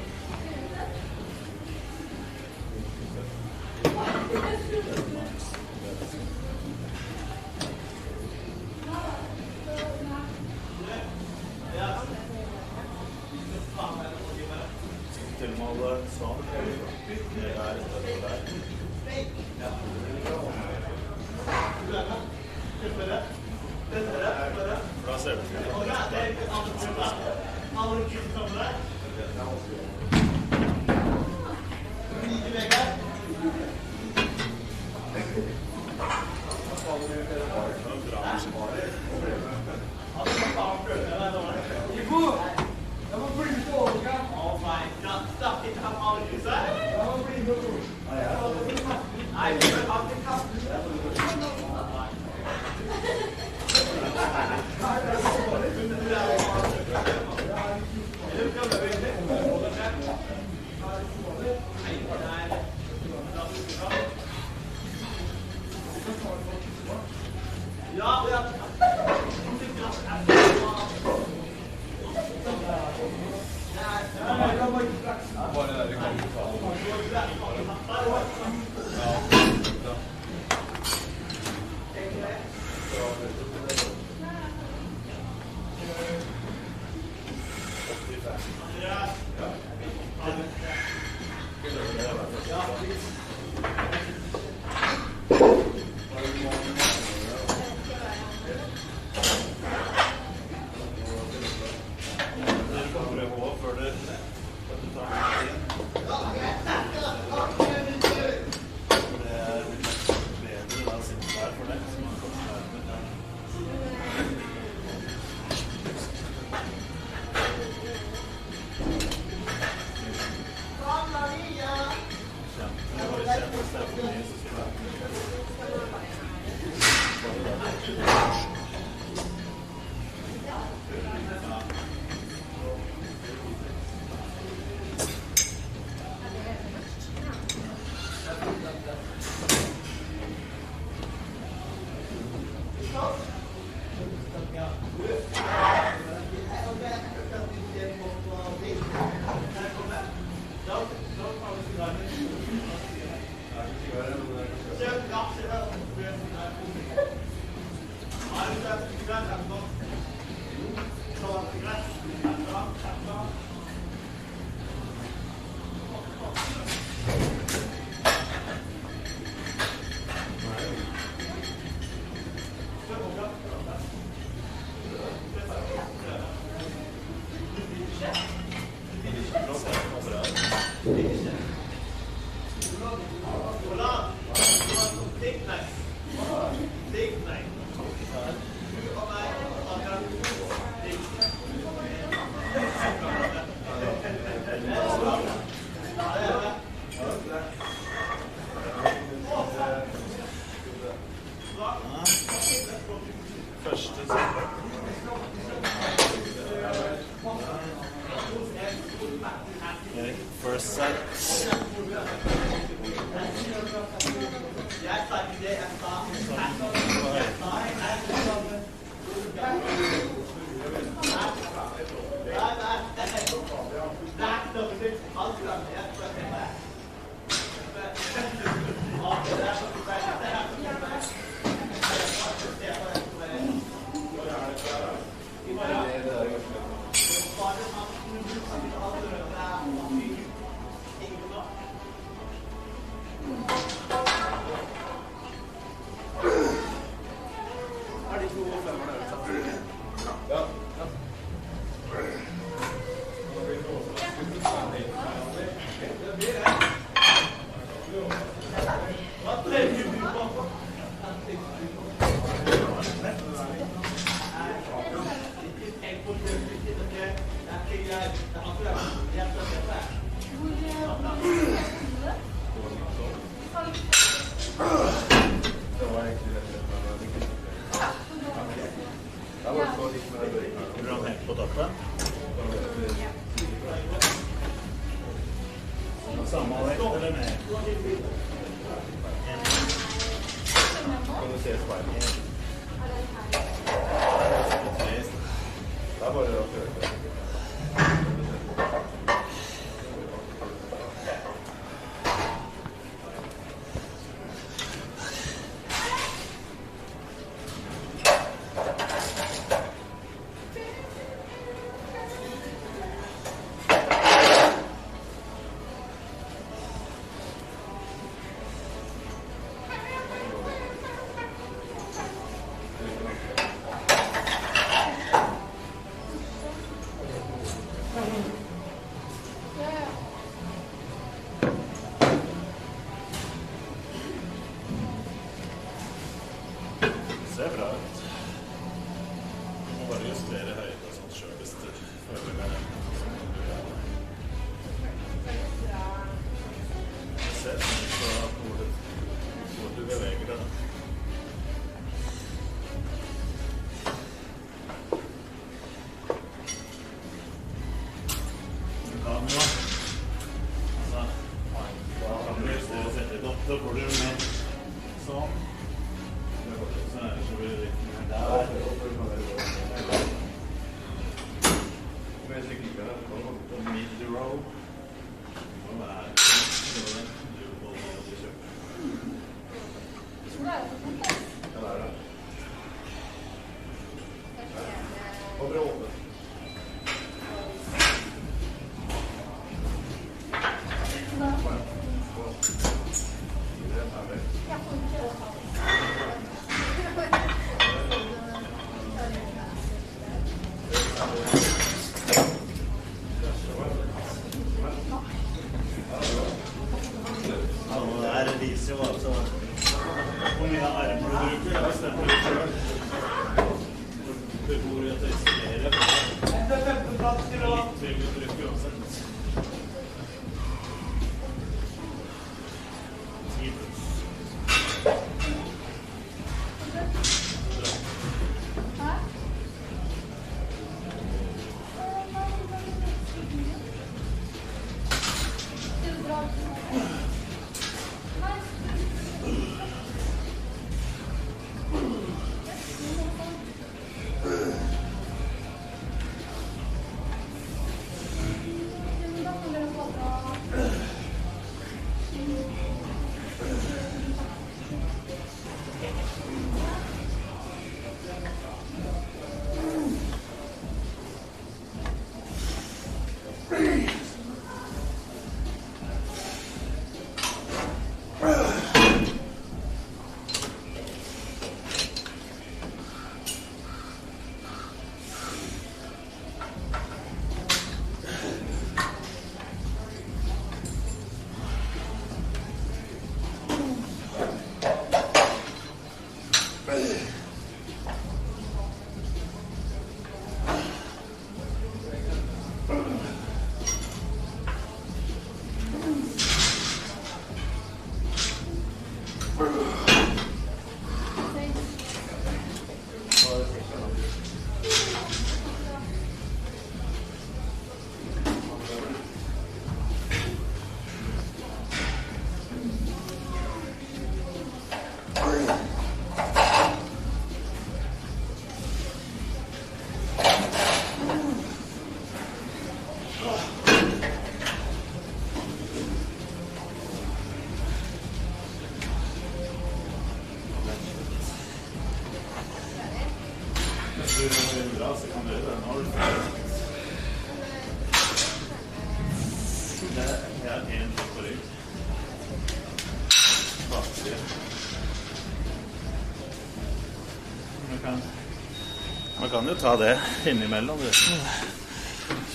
Man kan jo ta det innimellom,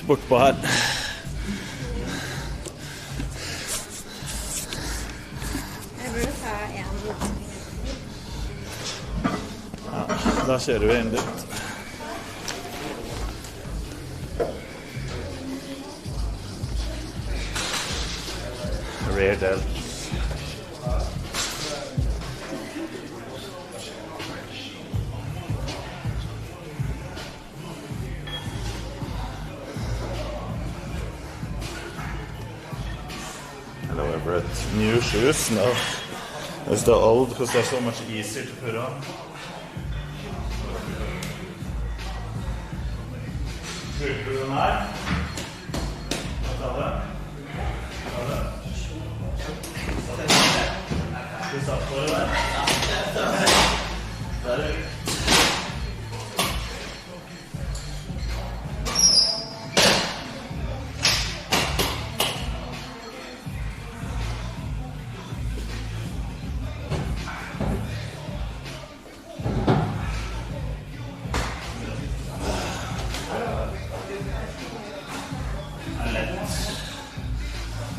bortpå her. Jeg burde ta en. Ja, da kjører vi inn dit. Rear delt. Hello Everett. New shoes now. It's the old because they're so much easier to put on. Bruker du den her? Ta det. Ta det. Du satt på det der? Der er det.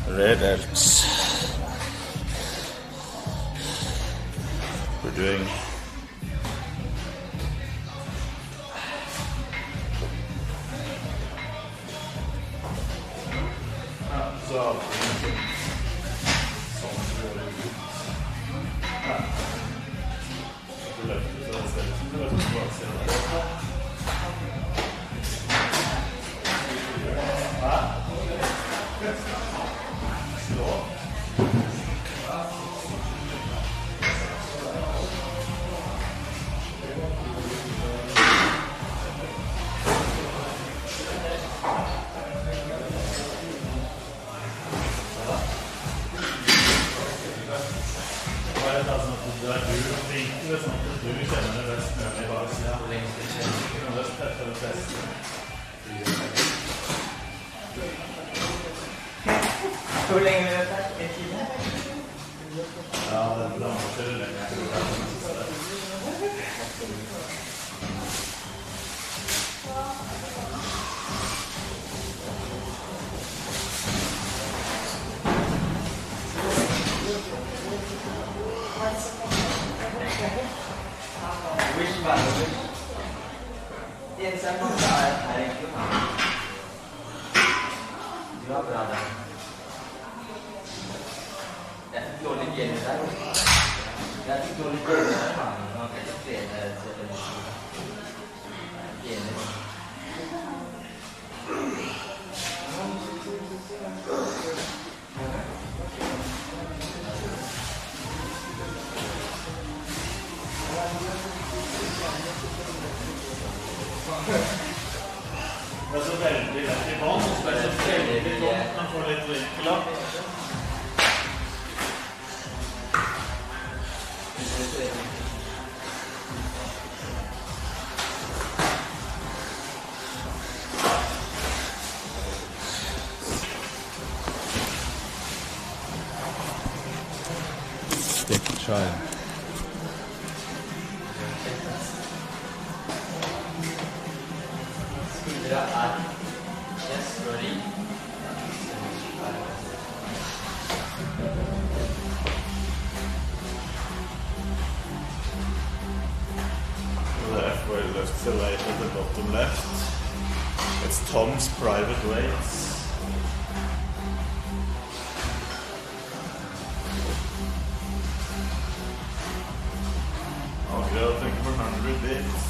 Rear delts. We're doing Hvor lenge vil dette? En time? Ja, den kjører lenger. Which one? Yes, I'm not tired. You are brother. That's only game, right? That's only game. Okay, just play Det er så veldig lett I vann, så det er så veldig tomt, man får litt vinkel. Stick child. The F-way lifts the weight at the bottom left. It's Tom's private weights. Okay, I'll think for 100 bits.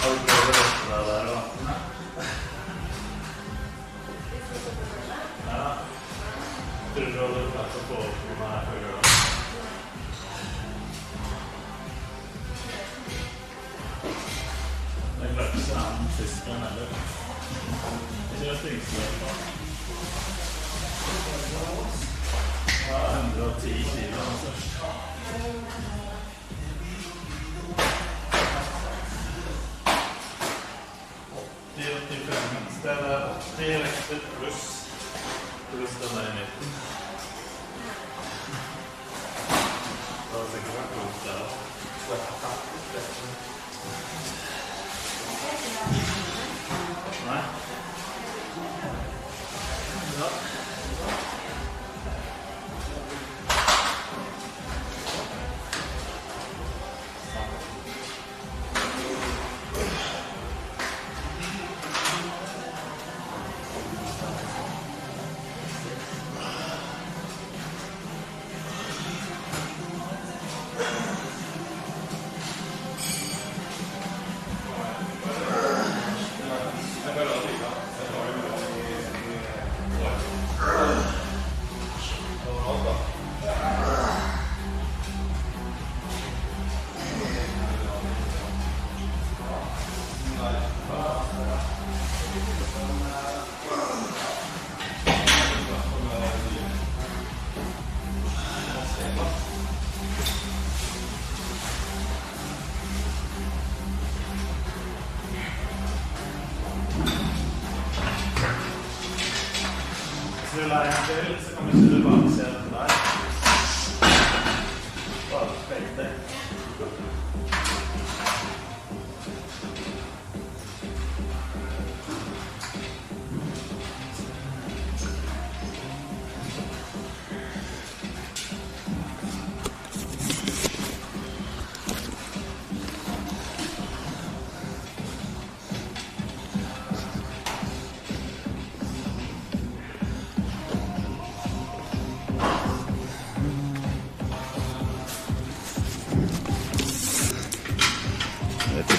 I'll go with resten av det her da. Ja. Tror du hadde klart å få opp noe her før da? Jeg klarte ikke den sist gang heller. Ikke det stingste da. Ja, 110 kilo altså. Det er 80 vekter pluss den der I midten. Det har sikkert vært klokt der da. Nei. Ja. Hvis vi lærer en del, så kan vi ikke bare se den der. Bare spekt det.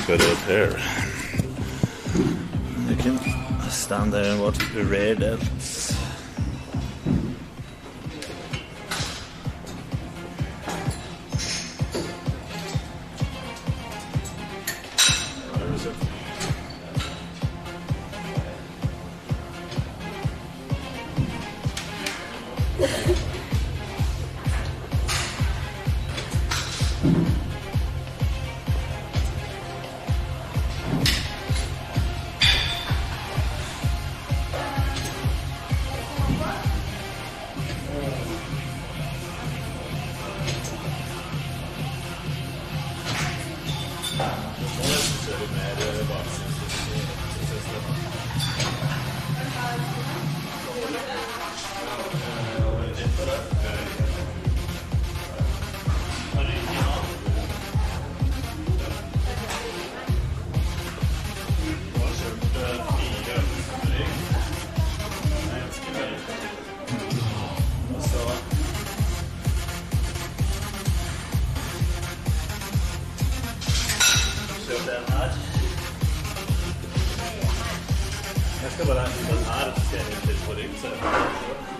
Good out here. You can stand there and watch the rare dance. Where is it? Jeg skal bare hive den her, så skal jeg hive til på rygg, så jeg får det.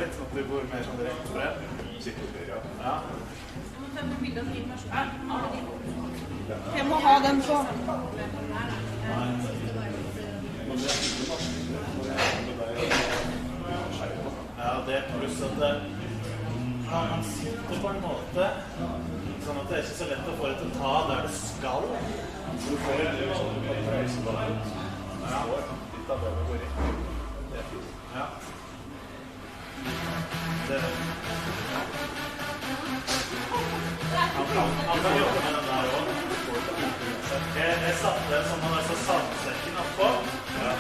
litt, sånn at vi går mer sånn rett frem. Sikkerhet, ja. Ja. Jeg må ha den på. Ja, det pluss at det han sitter på en måte sånn at det er ikke så lett å få det til å ta der det skal. Så du får det sånn at du reiser på det. Ja. Litt av det vi går i. Ja. Det han kan jobbe med den der også. Jeg satte det som han er så sandsekken oppå. Ja.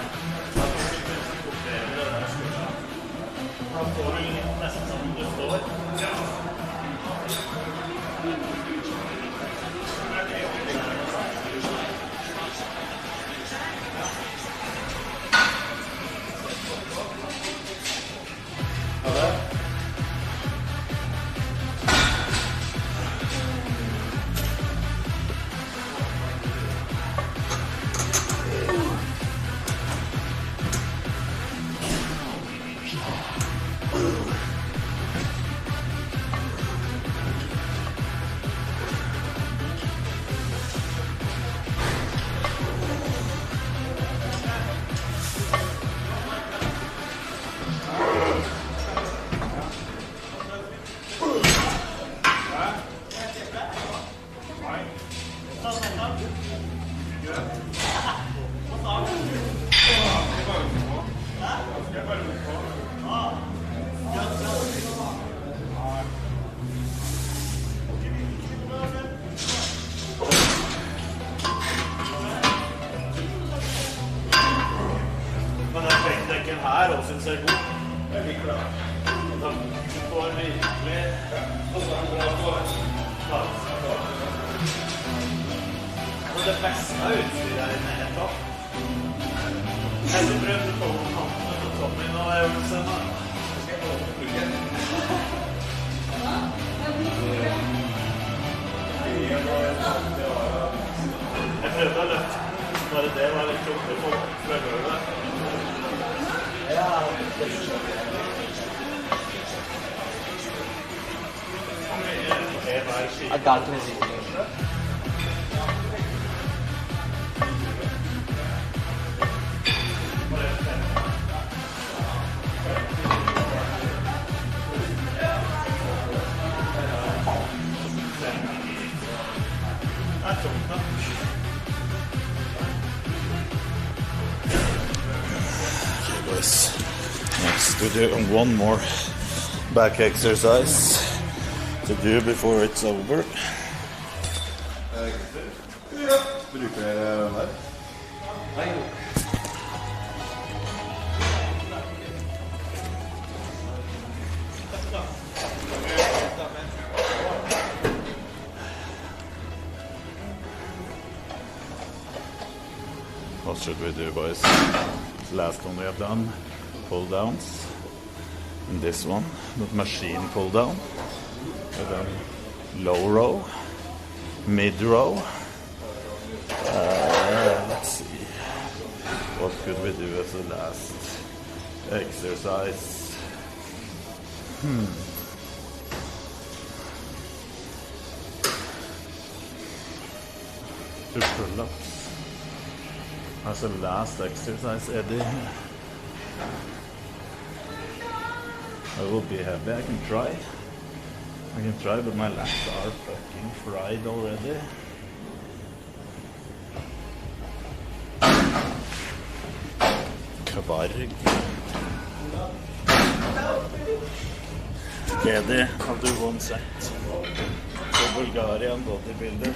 Så han skulle kunne kopere det der skuldra. Da får du nesten sånn du står. Ja. Men den backdekken her også synes jeg er god. Jeg liker det. Du får virkelig det beste utstyret her inne helt opp. Jeg har prøvd å få kantene på Tommy nå i øvelsen. Jeg skal åpne pluggen. Jeg prøvde å løfte. Bare det var litt tungt å få prøve. Ja, I got to see Okay, boys. Next, we do one more back exercise to do before it's over. Bruker dere den der? Nei. What should we do, boys? Last one we have done, pull downs. And this one, the machine pull down. And then low row, mid row. Let's see. What could we do as the last exercise? Two pull-ups. As the last exercise, Eddie. I will be happy. I can try, but my legs are fucking fried already. Kvarg. Eddie, I'll do one set. For Bulgarian bodybuilder.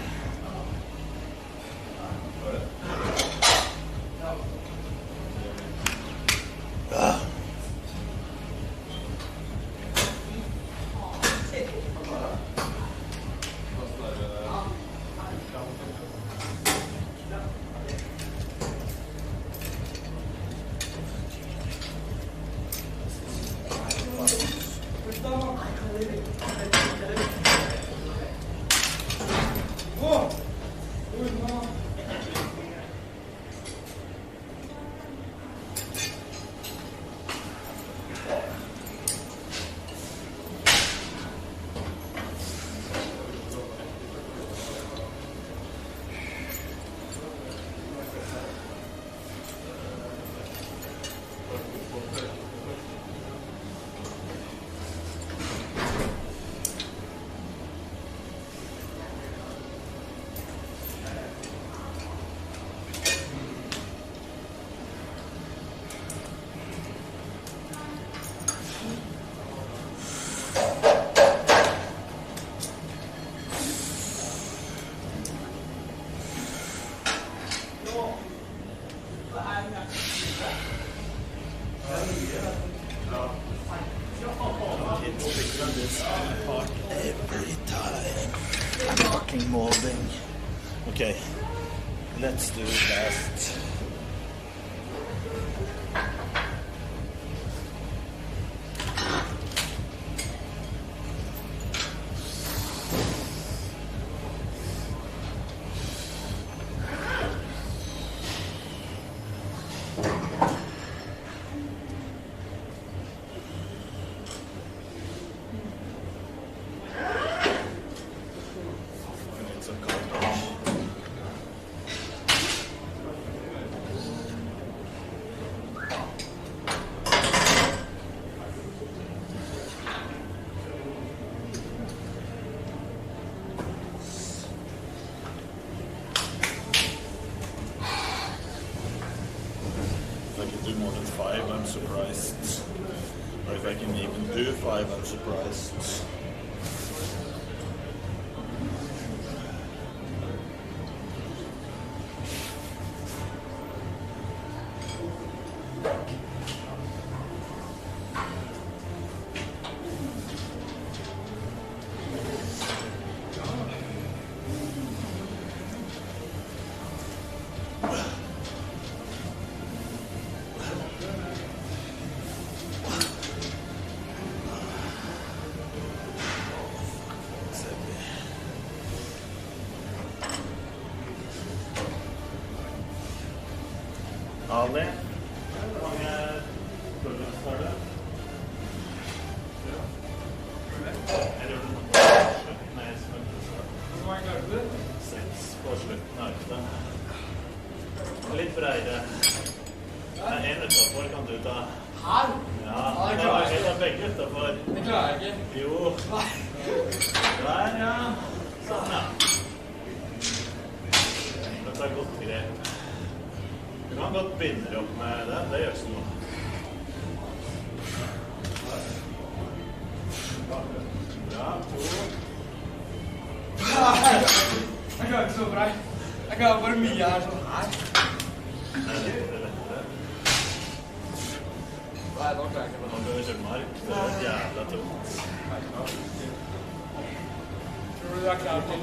this part every time. Fucking molding. Okay, let's do it fast. If I can do more than 5, I'm surprised. Or if I can even do 5, I'm surprised. Ali, hvor mange pullups har du? Nei, hvor mange klarer du? 6 på slutten av økta. Litt bredere. Nei, en utenfor kan du ta. Her? Ja, det klarer jeg ikke. Begge utenfor. Det klarer jeg ikke. Jo. Der, ja. Sånn, ja. Dette er godt grep. Du kan godt binde opp med det, det gjør ikke noe. Bra, 2. Jeg klarer ikke så bra. Jeg klarer bare mye her sånn her. Det er lettere. Nei, nå klarer jeg ikke. Nå bør vi kjøre mark, det er jævla tungt. Tror du du er klar til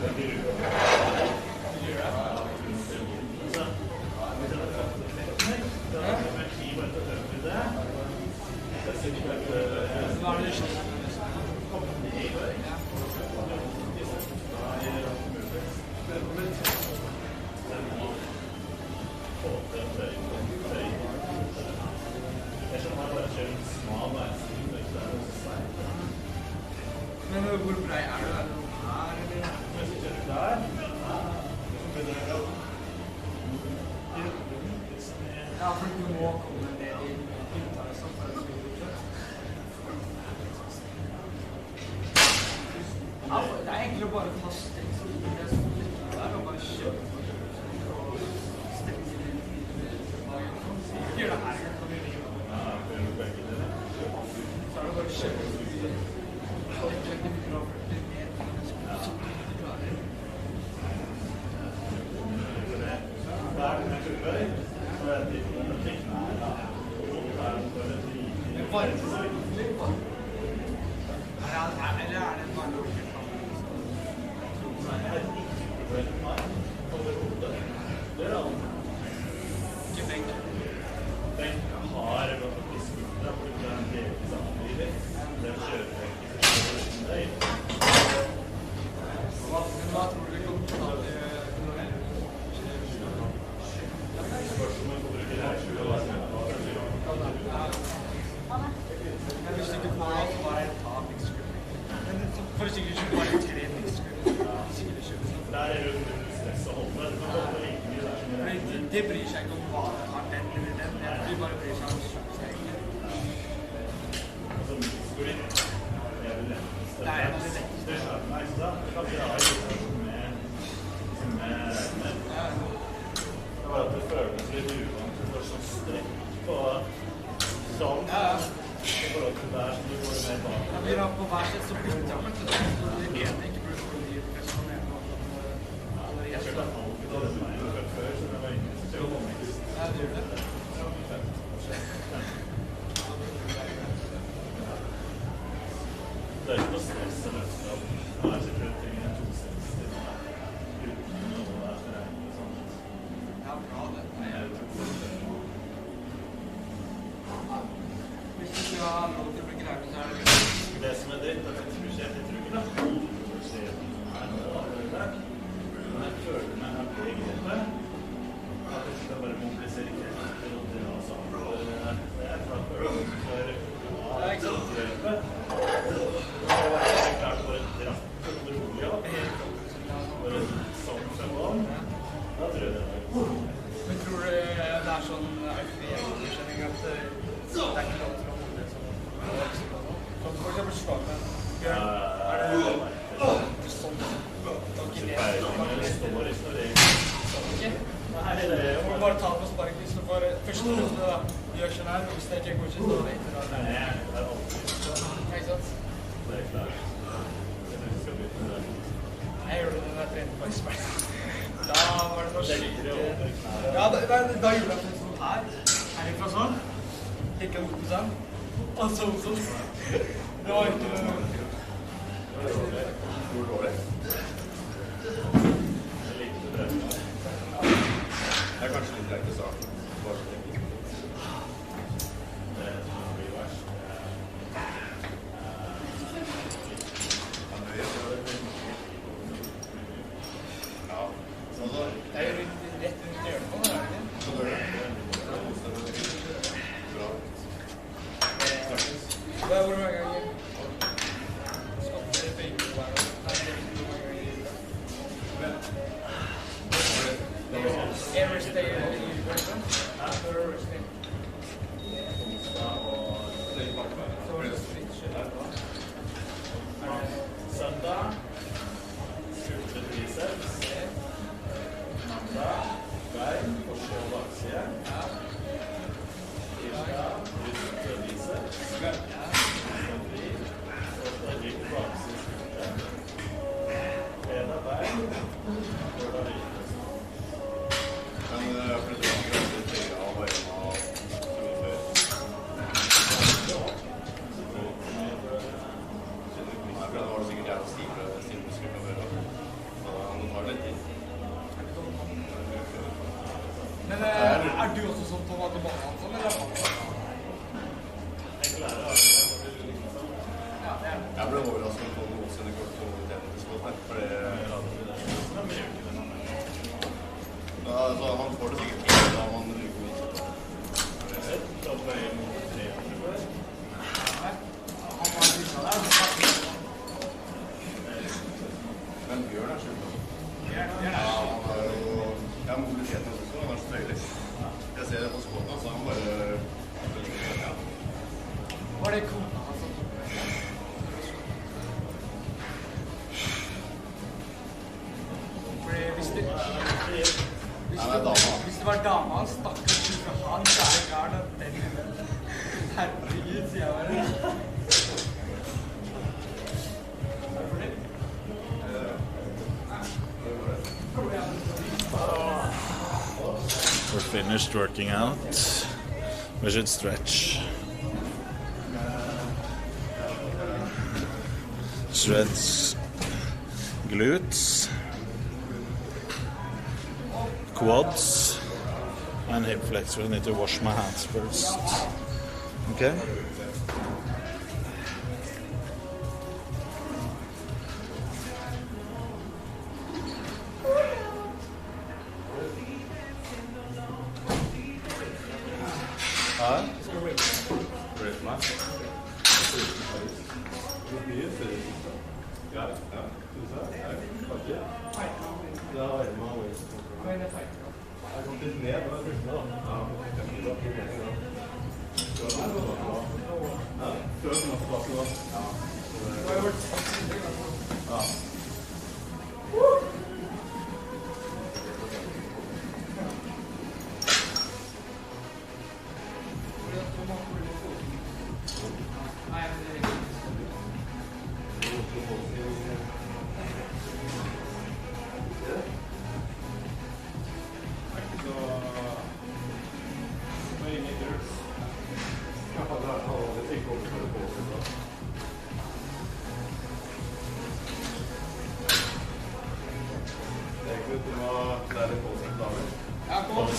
Det blir Men hvor brei er du? Er det her, eller? Der. Ja, for du må komme ned i hytta og sånt. Ja, det er egentlig bare å ta strengt som det er sånn litt der, og bare kjøpe. Ikke gjør det her, kan du gjøre det. Ja, jeg gjør begge det. Så er det bare å kjøpe. Det bryr seg ikke om hva det har den eller den. Det bare bryr seg om kjøpstegnet. Det er en av de letteste. Det var at det føles litt uvant. Det var sånn strekk på sånn. I forhold til der som du går med bak. Ja, vi har på hver sett så bytter jeg meg til det. Det ene ikke burde få de personene. Jeg følte at alltid hadde det meg før, så det var ingen som gjør det. Ja, det gjør det. Hvis du skal ha lov til å bli gravid, så er det Det som er dritt, at jeg tror ikke det er jeg føler meg happy i grepet. At jeg skal bare mobilisere krefter til å dra oss av. Jeg er klar for grepet. Jeg var ikke klar for et draft og rolig av. For en sånn som var. Da tror jeg det var. Men tror du det er sånn FBI-kjenning at det er ikke lov til å holde det sånn? Som for eksempel Skåpen. Er det sånn? Nei, det må bare ta på spark hvis du får første runde da. Gjør sånn her, hvis det ikke går ikke så etter da. Nei, det er alltid. Ikke sant? Det er klart. Jeg tror vi skal bytte med det. Jeg gjorde det da jeg trente på spark. Da var det noe skikkelig. Ja, da gjorde jeg sånn her. Herifra sånn. Ikke opp til sånn. Og så sånn. Det var ikke noe. Hvor dårlig? Det er kanskje litt leit å starte. Bare så tenker. Det blir verst. Ja. Altså, det er jo rett rundt hjørnet på det, er det ikke? Så gjør det. Bra. Hvor mange ganger? Skapte det bøyker hver gang? Nei, det er ikke hvor mange ganger. Every day in the universe. After every day. Så var det switch der da. Søndag. Skjorte triceps. Mandag. Bein. Forsøk og bakside. Tirsdag. Bryst og biceps. Fri. Torsdag rygg, bakside, skjorte. Fredag bein. Lørdag rygg. Men for det var ikke trenger av bare å ha så mye før. Her var det sikkert jævlig stive muskler fra før. Så det tar litt tid. Men er du også sånn Tom at du bare har sånn, eller? Jeg klarer å Jeg ble overrasket på noen sine går til tennisskått, for det ja, altså, han får det sikkert til da man bruker mye. Men Bjørn er sjuk. Ja, han er jo... Jeg har mobiliteten også, han er så trøylig. Jeg ser det på skåten, så han bare... Ja. Var det kona han som tok det? Fordi hvis det var dama hans, stakkars ikke han, så er det klart at den herregud, sier jeg bare. We're finished working out. We should stretch. Shreds glutes, quads, and hip flexor. I need to wash my hands first. Okay?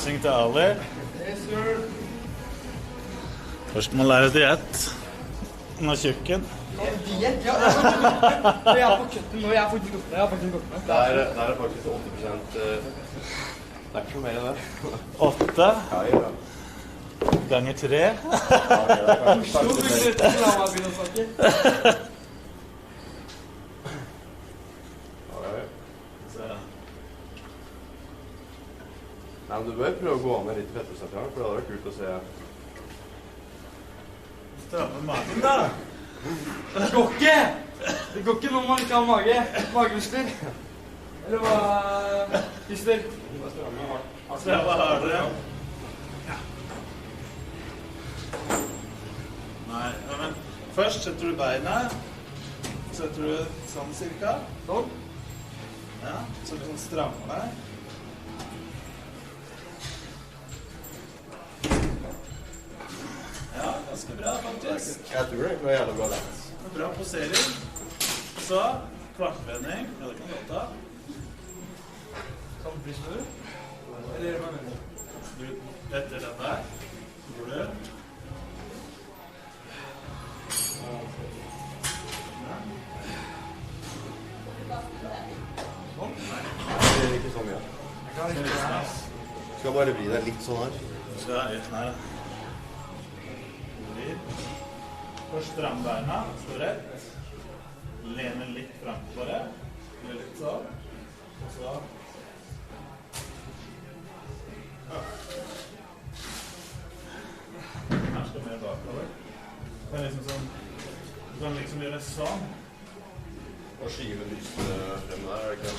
Hilsing til Ali. Yes, sir. Først må man lære diett. Nå er tjukken. Diett? Ja, jeg er på kutten nå. Jeg er faktisk oppe. Det er faktisk 80%. Det er ikke så mer enn det. 8. Ja. Ganger 3. Nei, men du bør prøve å gå an med litt fettprosent, for det hadde vært kult å se. Stramme magen da. Det går ikke! Det går ikke når man ikke har mage. Magemuskler. Eller hva, Christer? Stramme hardere. Nei, men først setter du beina. Setter du sånn cirka. Sånn. Ja, så du sånn strammer deg. Ja, ganske bra faktisk. Jeg tror det var jævlig bra lett. Bra posering. Så, kvartvending. Ja, det kan du ta. Samme pris med du? Eller hva mener du? Du etter den der. Går du? Sånn? Nei, det gjør ikke så mye. Skal bare vri deg litt sånn her. Nei. Først stram beina, stå rett. Lene litt frem på det. Gjør litt sånn. Og så... Ja. Her skal mer bakover. Det er liksom sånn... Du kan liksom gjøre sånn. Og skyve brystet frem der, er det ikke det?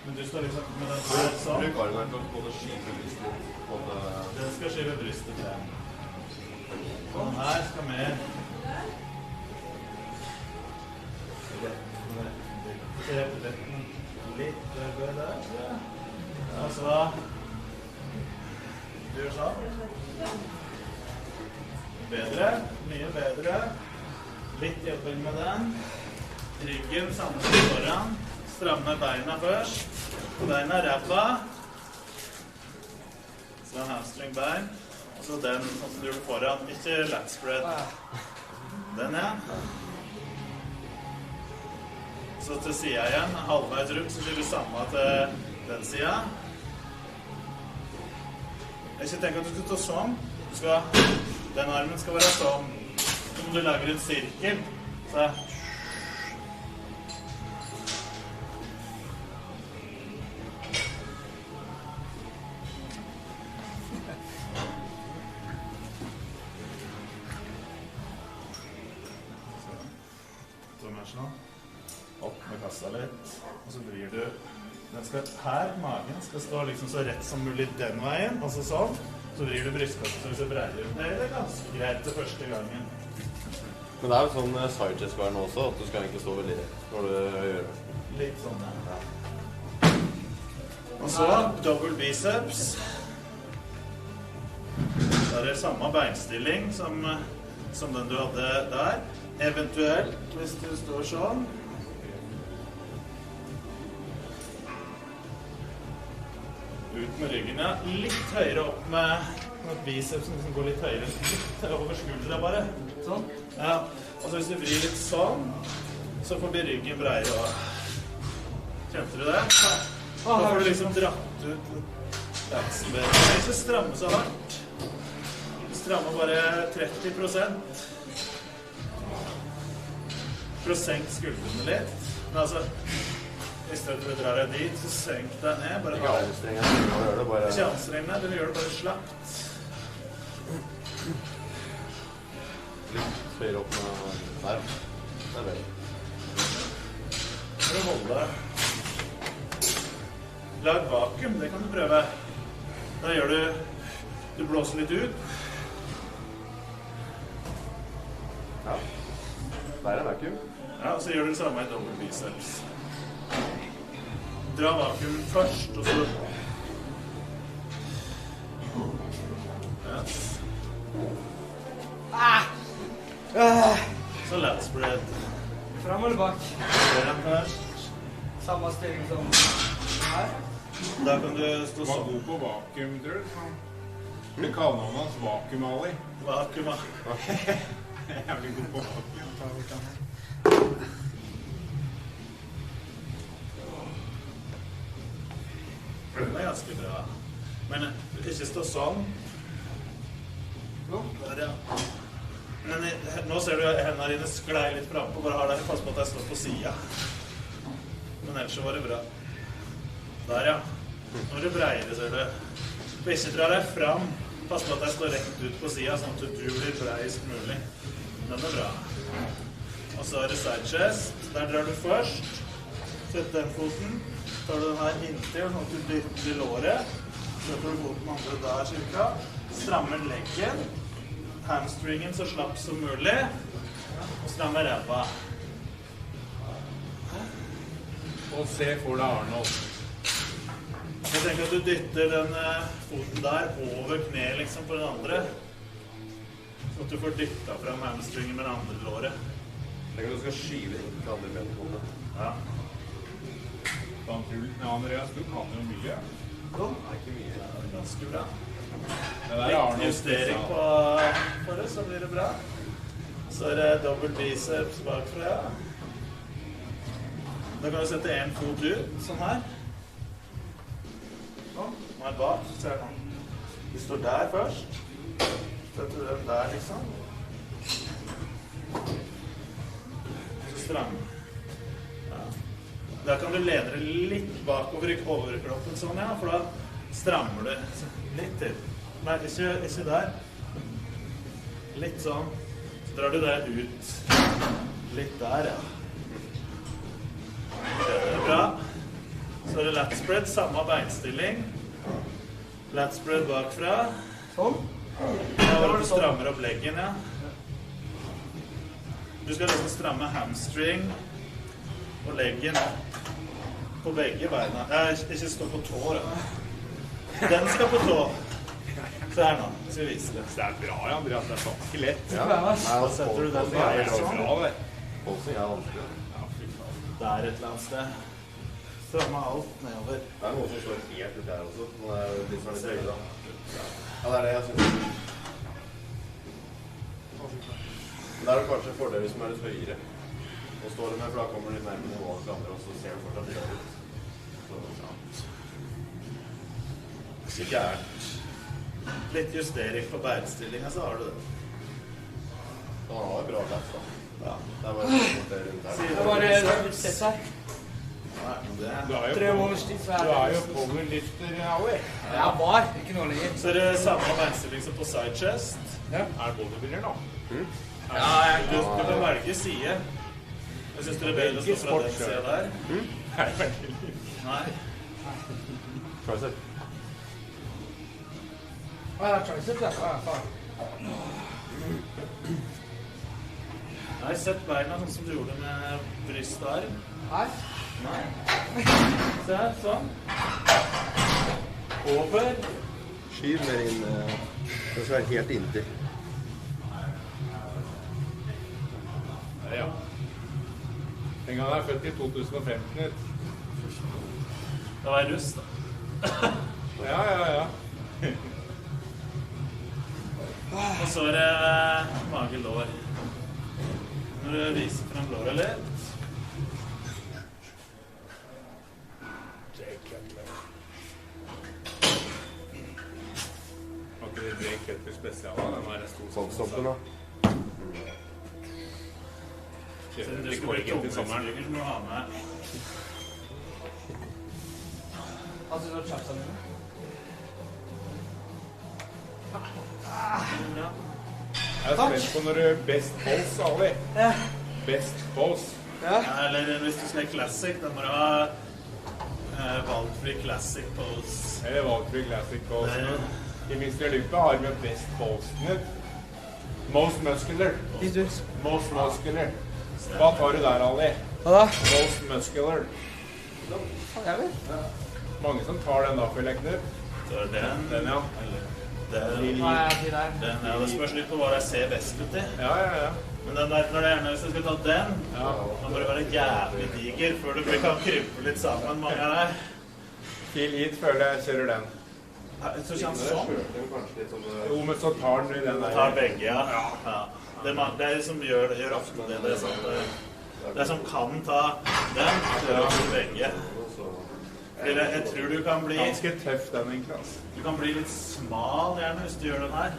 Men du står liksom med den her sånn. Bruk armen til å både skyve brystet på det... Den skal skyve brystet frem. Sånn her skal med. Litt over der. Og så gjør sånn. Bedre, mye bedre. Litt jobbing med den. Ryggen samlet foran. Stramme beina først. Beina ræva. Så hamstring bein. Og så den sånn som du gjorde foran. Ikke lat spread. Den, ja. Så til siden igjen, halvveis rundt, så gjør du samme til den siden. Ikke tenk at du skal ta sånn. Den armen skal være sånn. Så må du lage en sirkel. Så opp med kassa litt, og så vrir du den skal her, magen skal stå liksom så rett som mulig den veien, og så sånn, så vrir du brystkassa så det ser bredere ut. Det er ganske greit til første gangen. Men det er jo sånn side-chest-garden også, at du skal egentlig stå veldig rett når du gjør det. Litt sånn, ja. Og så double biceps. Da er det samme beinstilling som den du hadde der. Eventuelt, hvis du står sånn. Ut med ryggen, ja. Litt høyere opp med bicepsen som går litt høyere. Litt over skuldra bare. Sånn. Ja. Og så hvis du vrir litt sånn, så får ryggen bredere også. Kjente du det? Da får du liksom dratt ut laksen bedre. Ikke stramme så hardt. Stramme bare 30%. For å senke skuldrene litt. Men altså, i stedet for å dra deg dit, så senk deg ned. Bare ikke anstrengende, ikke anstrengende, du gjør det bare slapt. Litt høyere opp med der. Det er veldig. For å holde. Lag vakuum, det kan du prøve. Da gjør du blåser litt ut. Ja, der er vakuum. Ja, og så gjør du det samme i double biceps. Dra vakuum først, og så... Yes. Så lat spread. Fram eller bak? Gjør den først. Samme stilling som her. Da kan du stå sånn. Var god på vakuum, tror du? Det kaller navnet hans Vakuum-Ali. Vakuum-Ali. Jævlig god på vakuum. Den ganske bra. Men ikke stå sånn. Der, ja. Men nå ser du hendene dine sklei litt frem på. Bare har deg pass på at jeg står på siden. Men ellers så var det bra. Der, ja. Nå er det breiere, ser du. Ikke dra deg frem. Pass på at jeg står rett ut på siden, sånn at du blir breist mulig. Den er bra. Og så er det side chest. Der drar du først. Sett den foten. Tar du den her inntil, sånn at du dytter låret. Setter du foten andre der, cirka. Strammer leggen. Hamstringen så slapp som mulig. Og strammer ræva. Og se for deg Arnold. Jeg tenker at du dytter den foten der over kneet liksom på den andre. Så at du får dyttet frem hamstringen med den andre låret. Jeg tenker at du skal skyve inn til andre benet på det. Ja. Andreas, du kan jo mye. Det er ikke mye. Det er ganske bra. Litt justering på det, så blir det bra. Så er det dobbelt biceps bakfra. Da kan du sette en fot ut, sånn her. Sånn. Nå er bak, ser du. Du står der først. Setter du den der, liksom. Så stram. Ja. Da kan du lene deg litt bakover i overkroppen, sånn, ja, for da strammer du litt til. Nei, ikke der. Litt sånn. Så drar du deg ut. Litt der, ja. Det er bra. Så er det lat spread, samme beinstilling. Lat spread bakfra. Sånn. Da var det du strammer opp leggen, ja. Du skal liksom stramme hamstring og leggen opp på begge beina. Ikke stå på tå, da. Den skal på tå. Se her nå, skal vi vise det. Det er bra, ja, Andreas. Det er ganske lett. Ja. Så setter du den der sånn. Polsing er vanskelig. Der et eller annet sted. Stramme alt nedover. Det er noe som står helt ut der også. Nå er det litt sånn litt høyere, da. Ja, det er det jeg synes. Men der er det kanskje en fordel hvis man er litt høyere. Nå står det med, for da kommer det litt nærmere nivået til andre, og så ser du fortsatt det ut. Så, ja. Ikke gærent. Litt justering på beinstillinga, så har du det. Da har det bra lett, da. Ja. Det er bare å montere rundt her. Det var det sett her. Du er jo powerlifter, Ali. Ja, var. Ikke noe lenger. Så er det samme beinstilling som på side chest. Ja. Er det bodybuilder nå? Ja, du kan velge side. Jeg synes det er bedre å stå fra den siden der. Er det veldig litt? Nei. Tricep. Ja, tricep, ja. Nei, sett beina sånn som du gjorde med bryst og arm. Her? Nei. Se her, sånn. Over. Skyv mer inn. Det skal være helt inntil. Ja. En gang jeg er født i 2015. Det var en russ, da. Ja. Og så er det mage-lår. Når du viser frem låret litt. Har ikke det Jake Cutler spesial, da? Den er stor Sånn da. Så det skal bli tommelstryker som du har med. Altså, du har chapsa mine. Jeg er spent på når du best pose, Ali. Ja. Best pose. Ja. Eller hvis du skal ha classic, da må du ha valgfri classic pose. Eller valgfri classic pose. I Mr. Olympia har vi best posen. Most muscular. Most muscular. Hva tar du der, Ali? Hva da? Most muscular. Jeg vet. Mange som tar den da, føler jeg, Knut. Så er det den, ja. Den, ja, det spørs litt på hva jeg ser best ut i. Ja. Men den der, når det gjerne, hvis jeg skal ta den, da må du være jævlig diger før du kan krype litt sammen, mange av deg. Kill hit føler jeg kjører den. Jeg tror ikke han sånn. Jo, men så tar den i den der. Tar begge, ja. Det er som gjør ofte det. Det er som kan ta den, så gjør det begge. Jeg tror du kan bli... Ganske tøff den egentlig, altså. Du kan bli litt smal gjerne hvis du gjør den her.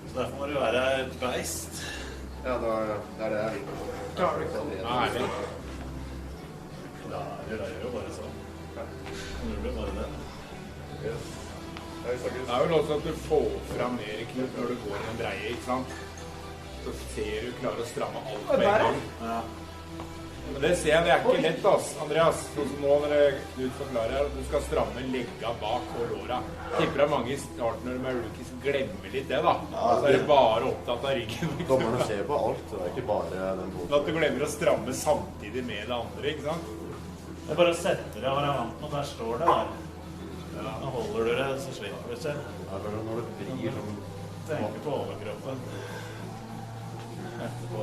Så derfor må du være et beist. Ja, det er det jeg liker. Ærlig. Da gjør jo bare sånn. Nå gjør du bare det. Det er vel også at du får frem mer knutt når du går i en breie, ikke sant? Så ser du klarer å stramme alt på en gang. Ja. Men det ser jeg, det er ikke lett, Andreas. Sånn som nå når Knut forklarer at du skal stramme legga bak og låra. Tipper det er mange i starten når de er rookies glemmer litt det, da. Så er det bare opptatt av ryggen. Dommerne ser på alt, det er ikke bare den posen. At du glemmer å stramme samtidig med det andre, ikke sant? Det er bare å sette deg og være vant med, der står det der. Ja, nå holder du det, så slipper du selv. Ja, det er når det blir sånn... Tenker på overkroppen. Etterpå.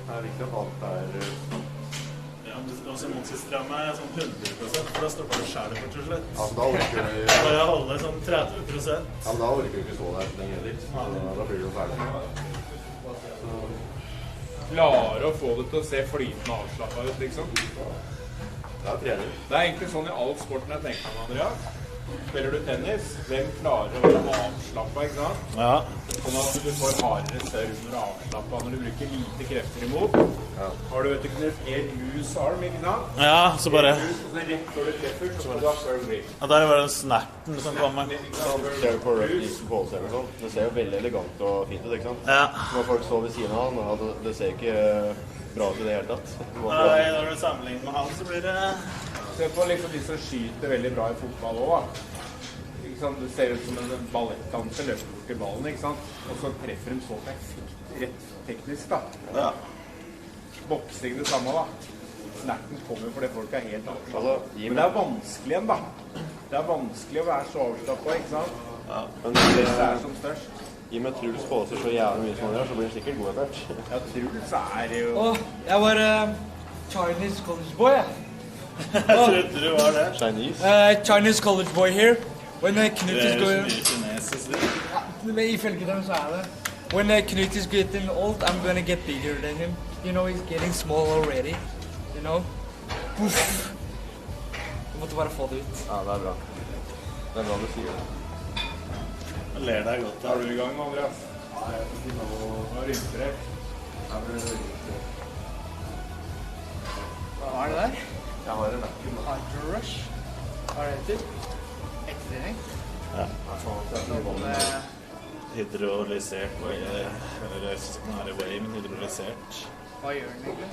Det er viktig at alt er... Ja, men du skal også motsystramme sånn 100%, for da stopper du skjæret for til slutt. Ja, da orker du... Bare holde sånn 30%. Ja, men da orker du ikke stå der så lenge heller. Da blir du jo ferdig. Klare å få det til å se flytende og avslappet ut, liksom. Det er trening. Det er egentlig sånn i all sporten jeg tenker meg, Andreas. Spiller du tennis, hvem klarer å være avslappet, ikke sant? Ja. Sånn at du får hardere serv når du er avslappet, når du bruker lite krefter imot. Ja. Har du vet ikke en helt loose arm, ikke sant? Ja, så bare... Helt loose, og så rett før du treffer, så får du ha serve grip. Ja, der var den snerten som kommer. Ser du på rugby's ballserver og sånn, det ser jo veldig elegant og fint ut, ikke sant? Ja. Når folk står ved siden av han, det ser ikke bra ut i det hele tatt. Nei, når du sammenligner med han, så blir det... Se på liksom de som skyter veldig bra i fotball også, da. Ikke sant? Det ser ut som en ballettdanser løper bort til ballen, ikke sant? Og så treffer de så perfekt rett teknisk, da. Ja. Boksing det samme, da. Snerten kommer fordi folk er helt avslappet. Altså, men det er vanskelig igjen, da. Det er vanskelig å være så avslappet, ikke sant? Ja. Men det er som størst. Gi meg Truls Påser så jævlig mye som han gjør, så blir det sikkert god etter hvert. Ja, Truls er jo... Jeg var Chinese college boy, jeg. Jeg trodde du var det. Chinese? Chinese college boy here. When Knut is going... Det er jo så mye kinesisk. Ja, men ifølge dem så det. When Knut is getting old, I'm gonna get bigger than him. You know, he's getting small already. You know? Puff. Du måtte bare få det ut. Ja, det er bra. Det er bra du sier det. Jeg ler deg godt. Er du i gang nå, Andreas? Ja, jeg får si noe. Nå er du inspirert. Hva er det der? Jeg har en vacuum. Hydro Rush. Hva er det heter? Ekstrening? Ja. Hydrolysert whey, eller sånn her whey, men hydrolysert. Hva gjør den egentlig?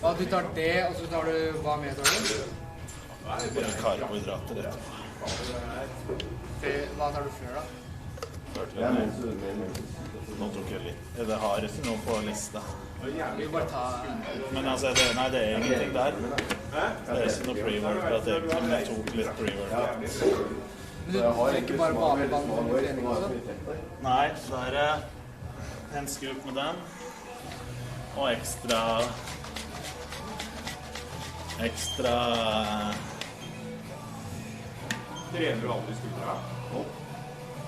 Ja, du tar det, og så tar du hva med tar du? Bare karbohydrater, rett. Hva tar du før da? Nå tok jeg litt. Det har ikke noe på lista. Vi bare ta... Men altså, nei, det er ingenting der. Det er ikke noe pre-workout, men jeg tok litt pre-workout. Men du drikker bare vanlig vann for trening også? Nei, så er det en scoop med den, og ekstra... Trener du aldri skuldra?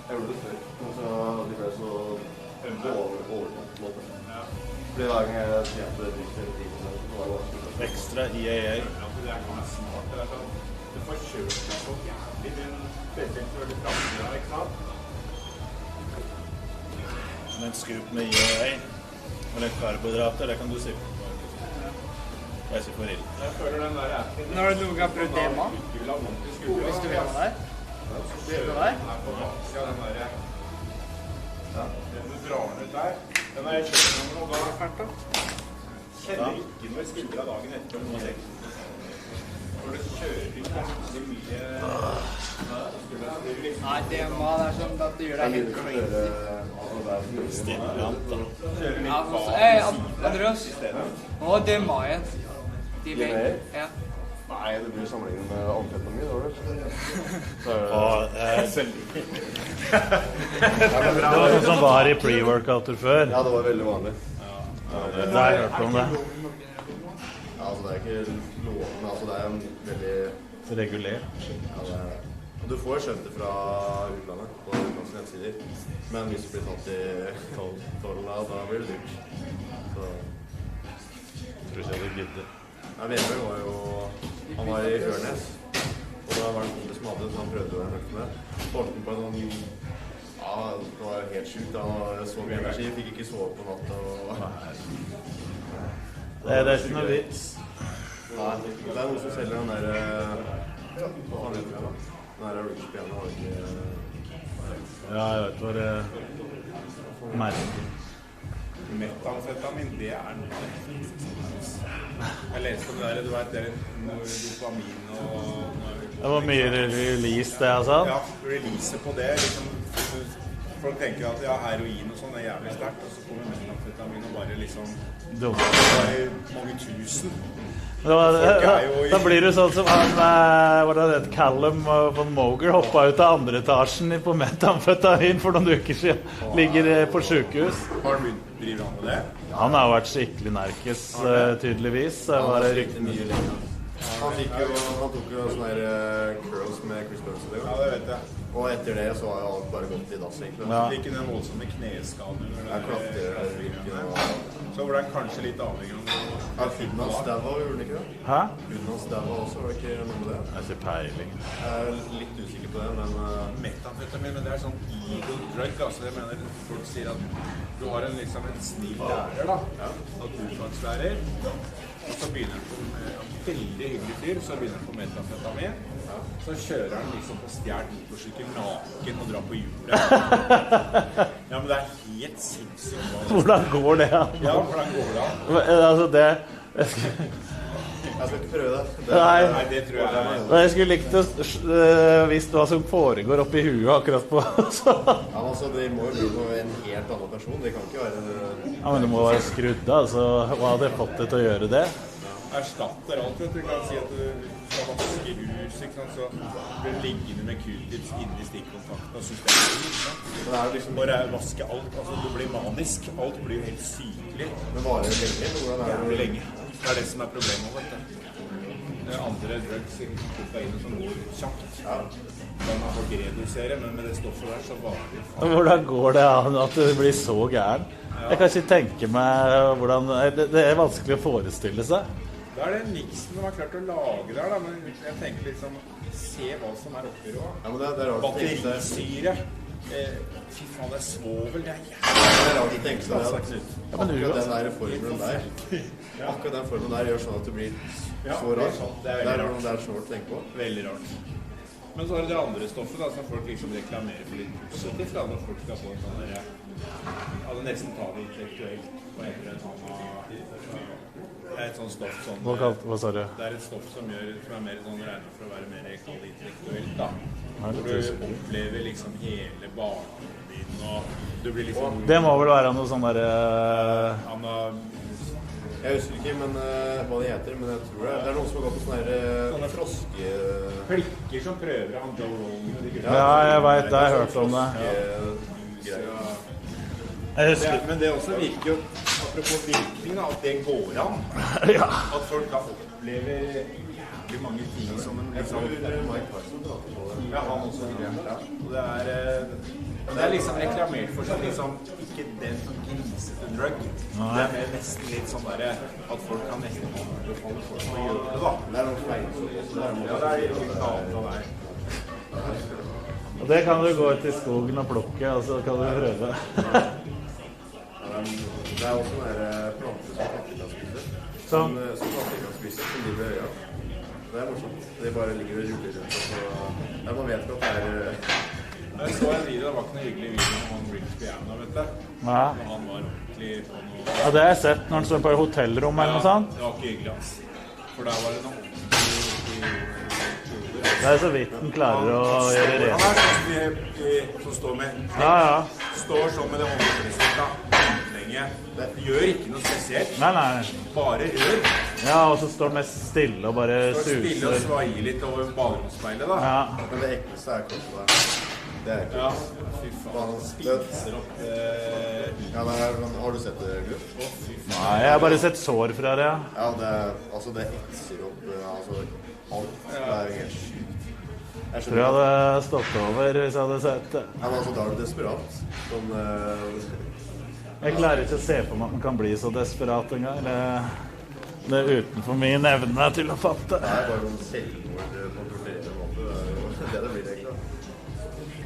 Jeg gjorde det før, men så de ble så overkant. Fordi hver gang jeg tjente drikter i tiden, så var det vanskelig. Ekstra IAA. Det er ikke smart, det er sånn. Du får kjørt deg så jævlig, men spesielt når du framtida, ikke sant? Men en scoop med IAA, og litt karbohydrater, det kan du si. Det er ikke for ille. Jeg føler den der er... Når du noen gang prøvd Dema? Hvis du vet hva det er? Vet du hva det er? Den er på baksida, den der... Den du drar den ut der. Den har jeg kjøpt noen og da er det fælt da. Kjenner ikke noe i skuldra dagen etter om noe sekt. Når du kjører ut ganske mye... Nei, Dema, det er sånn at du gjør deg helt crazy. Stimulant da. Ja, Andreas. Å, Dema igjen. DMA? Ja. Nei, det blir sammenlignet med amfetamin, var det var noe som var i pre-workouter før. Ja, det var veldig vanlig. det har jeg hørt om det. Ja, altså det er ikke lovende, altså det er en veldig... Regulert. Ja, det er det. Og du får skjønt det fra utlandet, på utenlandske nettsider. Men hvis du blir tatt i tollen, da blir det dyrt. Så... Jeg tror ikke jeg hadde giddet. Ja, Vebjørn var jo... Han var i Ørnes. Og da var det en kompis som hadde, så han prøvde å høre med. Holdt den på en sånn... Ja, det var helt sjukt. Han var så mye energi, fikk ikke sove på natta. Det er ikke noe vits. Nei, det er noen som selger den der... Hva har du det med? Den der Rich-piano har ikke... Ja, jeg vet hva det merker. Metamfetamin, det er noe. Jeg leste om det der, du vet, det er dopamin og... Det var mye release det, altså? Ja, release på det, liksom... Folk tenker at ja, heroin og sånn er jævlig sterkt, og så kommer metamfetamin og bare liksom... Bare mange tusen. Da blir det sånn som han, hva det heter, Callum von Moger hoppet ut av andre etasjen på metamfetamin for noen uker siden. Ligger på sykehus. Har du driver han med det? Han har vært skikkelig nerkes, tydeligvis. Han har riktig mye lenger. Han tok jo sånne her curls med Chris Burns. Ja, det vet jeg. Og etter det så har alt bare gått i dass, egentlig. Ja. Ikke den voldsomme kneskaden. Jeg klafter så var det kanskje litt avhengig av Ja, huden hans dava, gjorde den ikke det? Hæ? Huden hans dava også, var det ikke noe med det? Jeg ser peiling. Jeg er litt usikker på det, men... Metamfetamin, men det er sånn evil drug, altså. Jeg mener, folk sier at du har en snill lærer, da. Ja. Naturfagslærer. Og så begynner han på en veldig hyggelig fyr, så begynner han på metamfetamin. Så kjører han liksom på stjert motorsykkel naken og drar på hjulet. Ja, men det er helt sinnssykt. Hvordan går det an? Ja, hvordan går det an? Altså det... Jeg skal ikke prøve det. Nei, det tror jeg. Jeg skulle likt å visst hva som foregår oppi huet akkurat på. Ja, altså, det må jo bli en helt annen person. Det kan ikke være... Ja, men det må være skrudd, altså. Hva hadde fått det til å gjøre det? Erstatter alt, vet du. Du kan si at du skal vaske hus, ikke sant? Så blir du liggende med q-tips inni stikkontakten og systemet. Bare vaske alt, altså du blir manisk. Alt blir jo helt sykelig. Men varer det lenge? Hvordan er det? Lenge. Det er det som er problemet, vet du. Det andre drugs, kokain som går kjapt. Ja. Da må folk redusere, men med det stoffet der så varer det. Hvordan går det an at det blir så gæren? Jeg kan ikke tenke meg hvordan... Det er vanskelig å forestille seg. Da er det miksen de har klart å lage der, da, men jeg tenker liksom, se hva som er oppi rå. Ja, men det er rart batterisyre. Fy faen, det er svovel, det er jævlig. Det er rart å tenke seg det, Knut. Akkurat den der formelen der, akkurat den formelen der gjør sånn at du blir så rart. Det er sånn å tenke på. Veldig rart. Men så er det andre stoffet da, som folk liksom reklamerer for litt positivt, da, når folk skal få en sånn der, altså nesten ta det intellektuelt, og etter en sånn, det er et sånt stoff sånn... Hva sa du? Det er et stoff som er mer sånn regnet for å være mer intellektuelt, da. Hvor du opplever liksom hele barndommen din, og du blir liksom... Det må vel være noe sånn der... Jeg husker ikke hva det heter, men jeg tror det er noen som har gått på sånne froske... Klikker som prøver han Joe Rogan. Ja, jeg vet, jeg har hørt om det. Men det også virker jo, apropos virkning, at det går an. At folk da opplever jævlig mange ting som en liksom... Mike Tyson prater på det. Ja, han også. Og det er liksom reklamert for sånn liksom, ikke den som grisete drug. Det er nesten litt sånn der, at folk kan nesten anbefale folk å gjøre det, da. Det er noen feil. Ja, det er litt annet av deg. Og det kan du gå ut i skogen og plukke, og så kan du prøve. Det er også sånne planter som planter kan spise. Som planter kan spise, som de blir øya. Det er morsomt. De bare ligger og ruller rundt. Man vet ikke at det er... Jeg så en video, det var ikke noe hyggelig video om han Rich Piano, vet du. Nei. Han var ordentlig på noe... Ja, det har jeg sett når han står på et hotellrom eller noe sånt. Ja, det var ikke hyggelig, ass. For der var det noe Det så vidt den klarer å gjøre rent. Han som står med står sånn med det håndpresset lenge. Det gjør ikke noe spesielt. Nei. Bare rør. Ja, og så står den mest stille og bare suser. Stille og svaier litt over baderomsspeilet da. Ja. Men det ekleste kortet der. Det ekkelt. Ja, fy faen. Han spiser opp har du sett det, Gud? Nei, jeg har bare sett sår fra det. Ja, det ekser opp alt. Det helt sykt. Jeg tror jeg hadde stått over hvis jeg hadde sett det. Ja, men da det desperat. Sånn, jeg klarer ikke å se for meg at man kan bli så desperat en gang. Det utenfor min evne til å fatte. Det bare noen selvmord på torturere måte. Det blir det egentlig.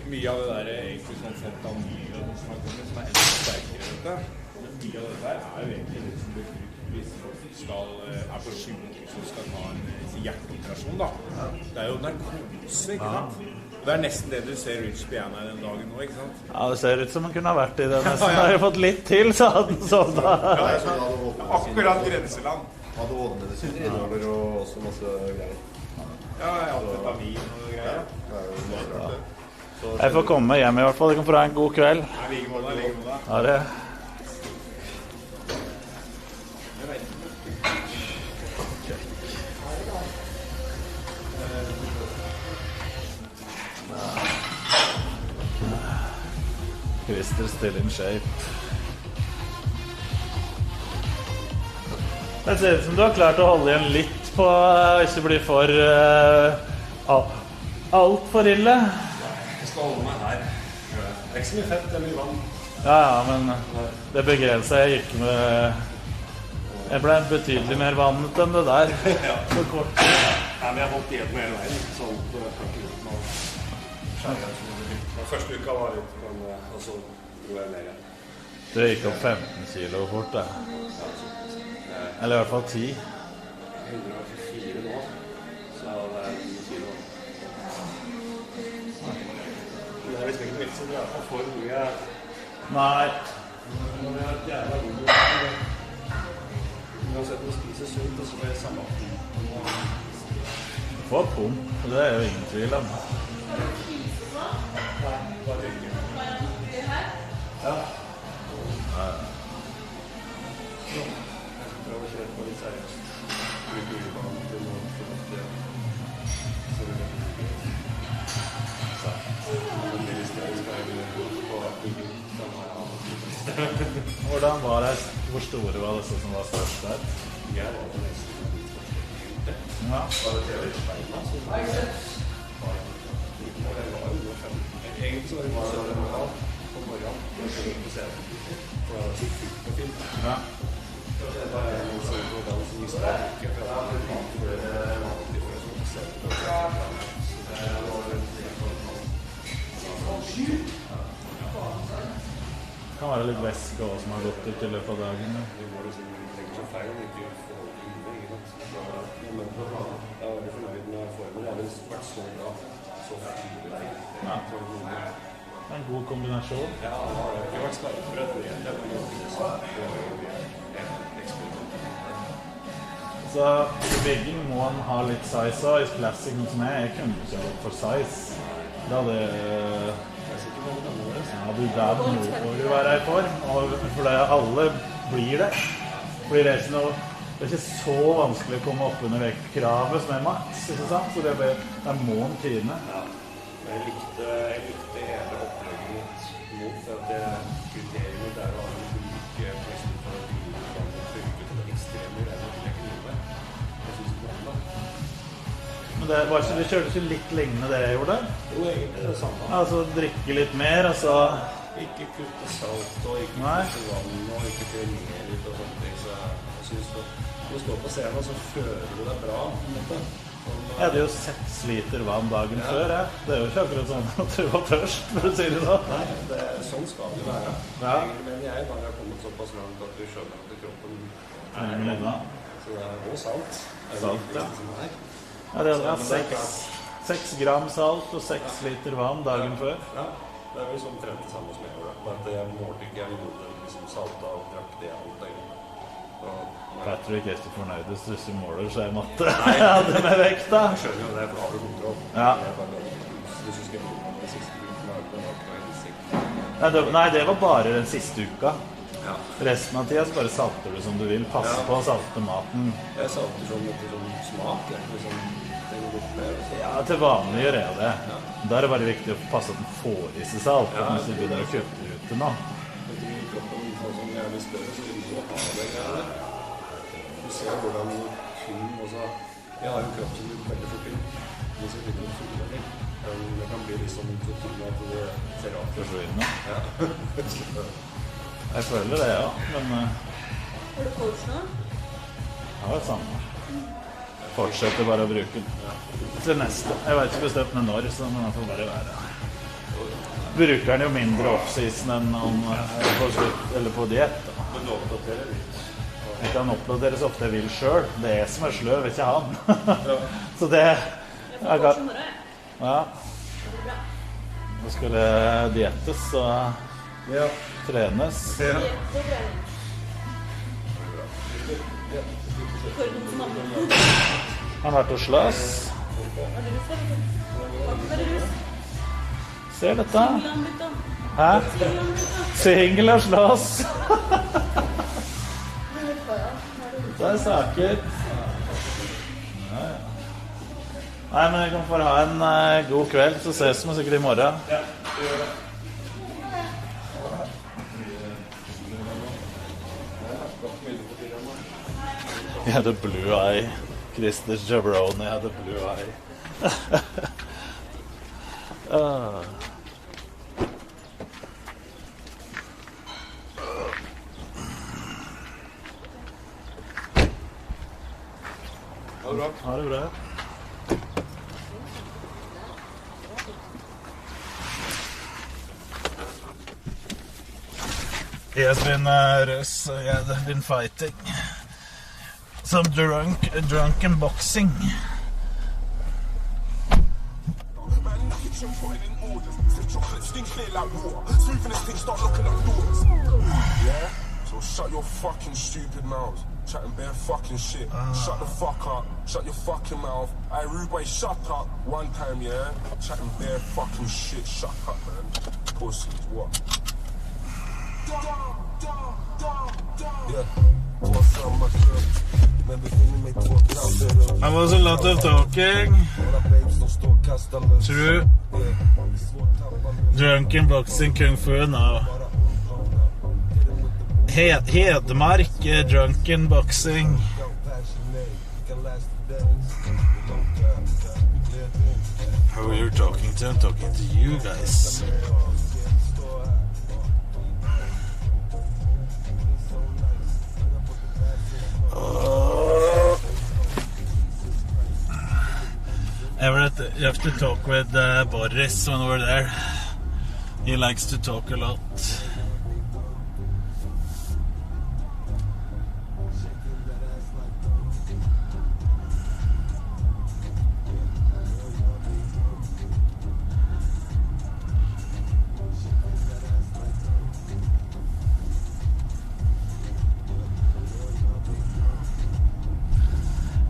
Mye av det der egentlig sånn fentanyl og noe som er enda sterkere, vet du. Men mye av det der jo egentlig litt som blir brukt hvis folk på sykehus og skal ta en hjerteoperasjon, da. Det jo narkose, ikke sant? Det nesten det du ser Rich Piana den dagen nå, ikke sant? Ja, det ser ut som han kunne ha vært i det nesten. Har jeg fått litt til, så hadde han sovna. Akkurat grenseland. Hadde ådemedisiner og også masse greier. Ja, amfetamin og greier. Jeg får komme hjem i hvert fall. Du kan få ha en god kveld. Like måte. Ha det. Christer still in shape. Det ser ut som du har klart å holde igjen litt på hvis det blir for alt for ille. Jeg skal holde meg her. Det ikke så mye fett, det mye vann. Ja, men det begrenset. Jeg gikk med... Jeg ble betydelig mer vannet enn det der. Ja, så kort. Nei, men jeg holdt igjen med hele veien. Sånn på første uka var litt, og så dro jeg mer igjen. Du gikk opp 15 kilo fort, da. Eller i hvert fall 10. 124 nå, så det 10 kilo. Det liksom ikke vits å dra på for mye. Nei. Når vi har et jævla god uansett å spise sunt, og så blir det samme. Du får pump, og det jo ingen tvil om. Bare ikke. Ja. Jeg skal prøve å kjøre på litt seriøst. Bruke ulebanen til noe fornuftig. Så det blir Hvordan var det? Hvor store var disse som var størst der? Jeg var på nesten. Ja. Var det TV-speilene som var egentlig så var det bare på morgenen. Jeg skjønner på scenen. For det var så fullt på film. Ja. Det var en sånn hvordan som mistet ikke for at det var vanlig for å se på det. Så det var en Det kan være litt væske også som har gått ut i løpet av dagen. Det var liksom tenkt så feil, men ikke forhold til livet, ikke sant? Jeg var veldig fornøyd med formen. Jeg har vært så bra, så fint. Ja. En god kombinasjon. Ja, det har ikke vært skarpere. Det var jo Så i bygging må man ha litt size også. I classic som jeg kunne ikke ha for size. Da hadde du der må du være i form, og for det alle blir det. Fordi det ikke så vanskelig å komme opp under det kravet som maks, ikke sant? Så det må en tine. Ja, jeg likte hele opplegget mot for at kriteriet der var en like pressen for at vi kan bruke det ekstreme greiene til å knive. Jeg synes det var det. Men det var ikke, du kjørte ikke litt lignende det jeg gjorde? Jo, egentlig det samme. Altså drikke litt mer, altså... Ikke kutte salt og ikke kutte vann og ikke trenere litt og sånt. Så jeg synes at når du står på scenen så føler du deg bra. Jeg hadde jo 6 liter vann dagen før, jeg. Det jo ikke akkurat sånn at du var tørst, for å si det sånn. Nei, sånn skal det være. Ja. Men jeg har kommet såpass langt at du skjønner at kroppen unna. Så det også salt. Salt, ja. Ja, det er 6 gram salt og 6 liter vann dagen før. Ja, det jo sånn 30 samme som jeg gjorde. Bare at jeg målte ikke, jeg gjorde liksom salta og drakk det alt. Patrick er ikke fornøyd hvis du ikke måler, så jeg måtte ha det med vekta. Jeg skjønner jo det, for da har du kontroll. Ja. Hvis du skal måle det siste uken, da har du sikt. Nei, det var bare den siste uka. Ja. Resten av tida så bare salter du som du vil. Passe på å salte maten. Jeg salter sånn etter sånn smak, liksom. Ja, til vanlig gjør jeg det. Da er det bare viktig å passe at den får i seg salt, hvis du begynner å kutte ut det nå. Kroppen sånn jævlig større, så vil du ha det greiene. Du ser hvordan kun også... Jeg har en kropp som blir veldig fort inn. Hvis jeg finner en solvenning, det kan bli liksom en total at det ser rart. Forsvinner. Ja. Jeg føler det, ja, men... Har du coach nå? Ja, det er samme. Fortsetter bare å bruke den. Til neste. Jeg vet ikke bestemt med når, så den får bare være. Bruker den jo mindre off-season enn om på slutt, eller på diett. Men du oppdaterer litt. Jeg kan oppdatere så ofte jeg vil selv. Det er jeg som er sløv, ikke han. Så det... Jeg kan... Ja. Nå skulle jeg diettes og trenes. Ja. Han har vært og slåss. Ser dette? Hæ? Singel og slåss. Det er saker. Nei, men jeg kan få ha en god kveld, så ses vi sikkert i morgen. Ja, det gjør det. Jeg hadde blue eye. Christer Jabroni hadde blue eye. Ha det bra. Ha det bra. He has been been fighting some drunken boxing. Yeah? So shut your fucking stupid mouth. Chatting bare fucking shit. Shut the fuck up. Shut your fucking mouth. Hey, rude boy, shut up. One time, yeah? Chatting bare fucking shit. Shut up, man. Pussies, what? Yeah. There was a lot of talking. True. Drunken boxing kung fu now. Hedmark drunken boxing. Who are you talking to? I'm talking to you guys. Everett, you have to talk with Boris when we're there. He likes to talk a lot.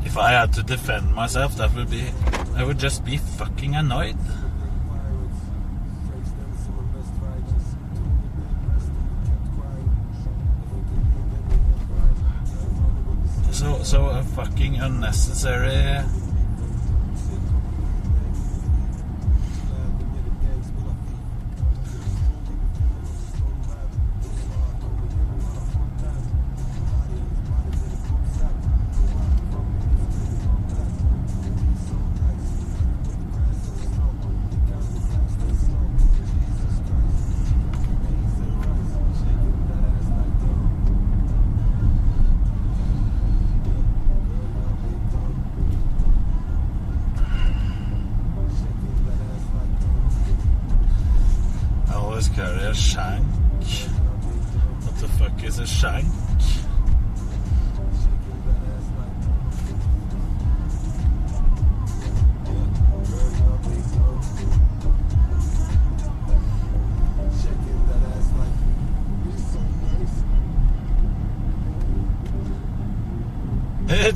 If I had to defend myself, that would be... I would just be fucking annoyed. So a fucking unnecessary... Carry a shank. What the fuck is a shank?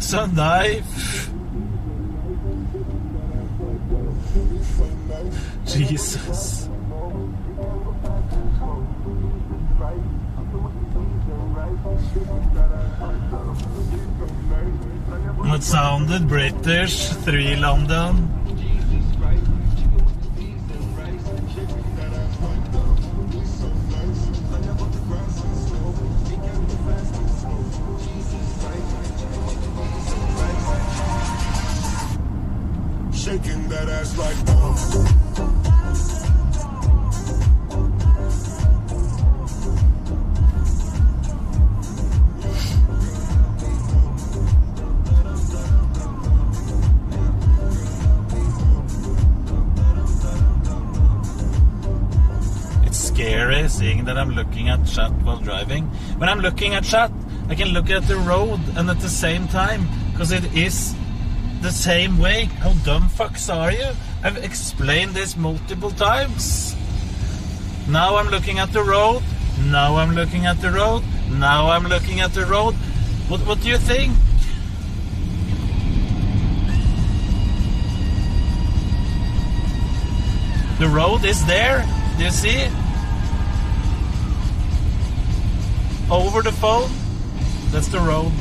It's a knife. Jesus. It sounded British, 3 London. Shaking that ass like It's scary seeing that I'm looking at chat while driving. When I'm looking at chat, I can look at the road and at the same time, because it is the same way. How dumb fucks are you? I've explained this multiple times. Now I'm looking at the road. Now I'm looking at the road. Now I'm looking at the road. What do you think? The road is there. Do you see? Over the phone. That's the road.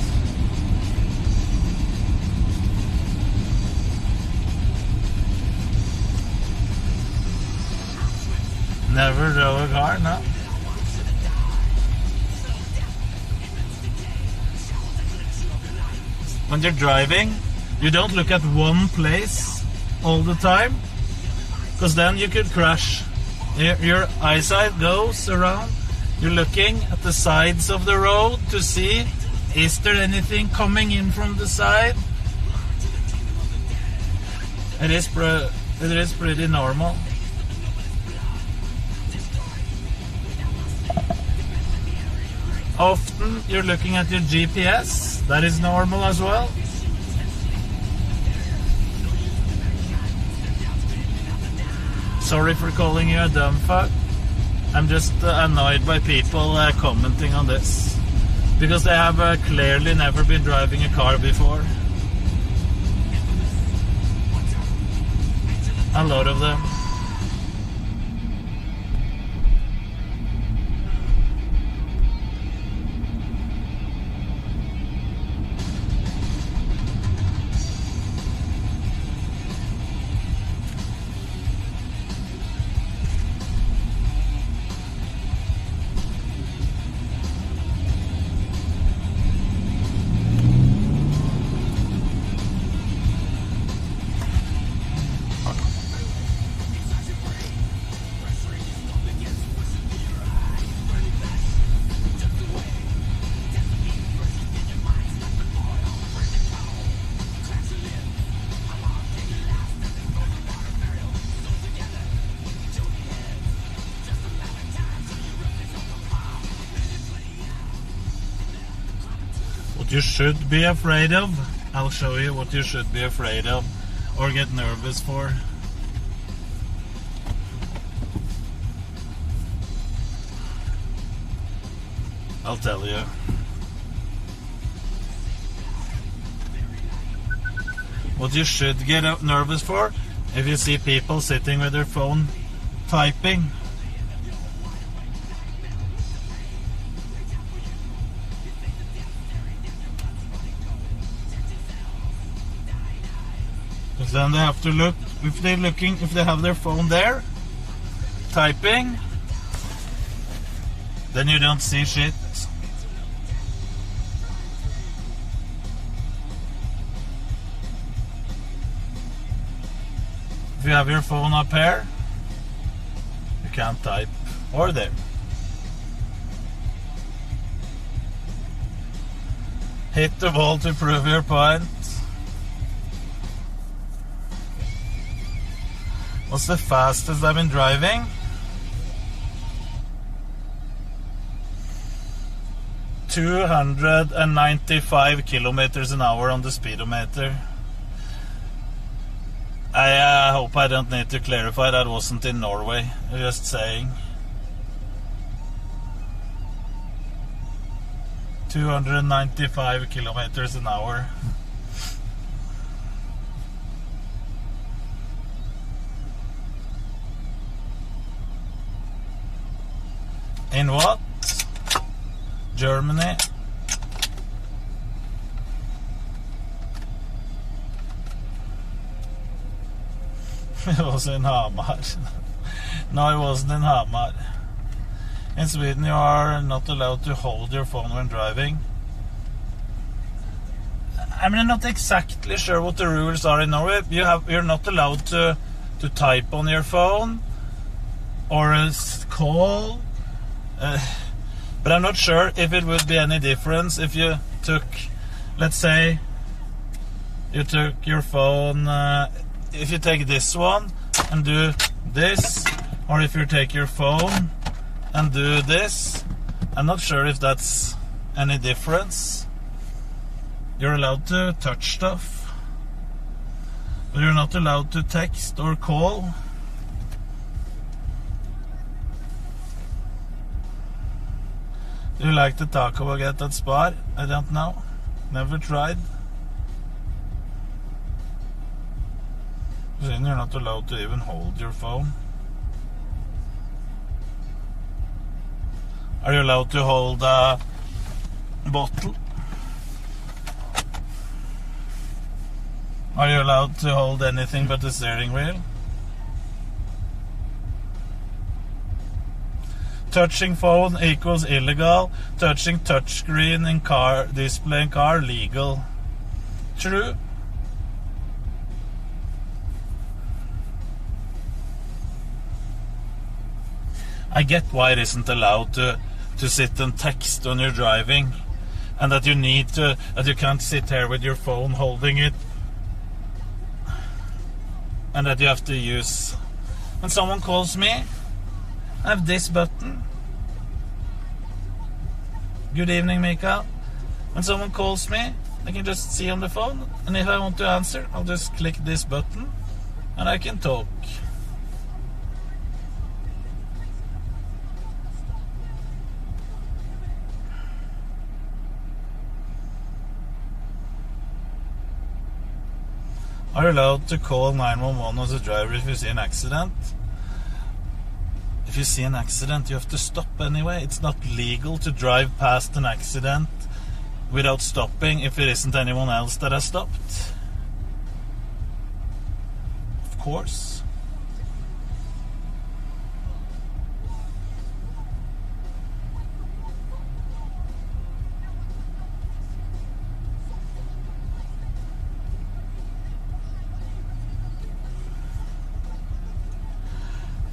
Never drove a car, no. When you're driving, you don't look at one place all the time, because then you could crash. Your eyesight goes around. You're looking at the sides of the road to see, is there anything coming in from the side? It is pretty normal. Often you're looking at your GPS. That is normal as well. Sorry for calling you a dumb fuck. I'm just annoyed by people commenting on this, because they have clearly never been driving a car before. A lot of them. You should be afraid of. I'll show you what you should be afraid of or get nervous for. I'll tell you. What you should get nervous for, if you see people sitting with their phone typing. Then they have to look, if they have their phone there, typing, then you don't see shit. If you have your phone up here, you can't type, or there. Hit the ball to prove your point. What's the fastest I've been driving? 295 kilometers an hour on the speedometer. I hope I don't need to clarify that wasn't in Norway. I'm just saying. 295 kilometers an hour. In what? Germany. It was in Hamar. No, it wasn't in Hamar. In Sweden, you are not allowed to hold your phone when driving. I mean, I'm not exactly sure what the rules are in Norway. You're not allowed to type on your phone or call. But I'm not sure if it would be any difference if you took, let's say, you took your phone, if you take this one and do this, or if you take your phone and do this. I'm not sure if that's any difference. You're allowed to touch stuff, but you're not allowed to text or call. Do you like the taco baguette at Spar? I don't know. Never tried. Then you're not allowed to even hold your phone. Are you allowed to hold a bottle? Are you allowed to hold anything but the steering wheel? Touching phone equals illegal. Touching touchscreen in car, display in car, legal. True. I get why it isn't allowed to sit and text when you're driving, and that you can't sit here with your phone holding it, and that you have to use. When someone calls me, I have this button. Good evening, Mikael. When someone calls me, I can just see on the phone, and if I want to answer, I'll just click this button, and I can talk. Are you allowed to call 911 as a driver if you see an accident? If you see an accident, you have to stop anyway. It's not legal to drive past an accident without stopping if it isn't anyone else that has stopped. Of course.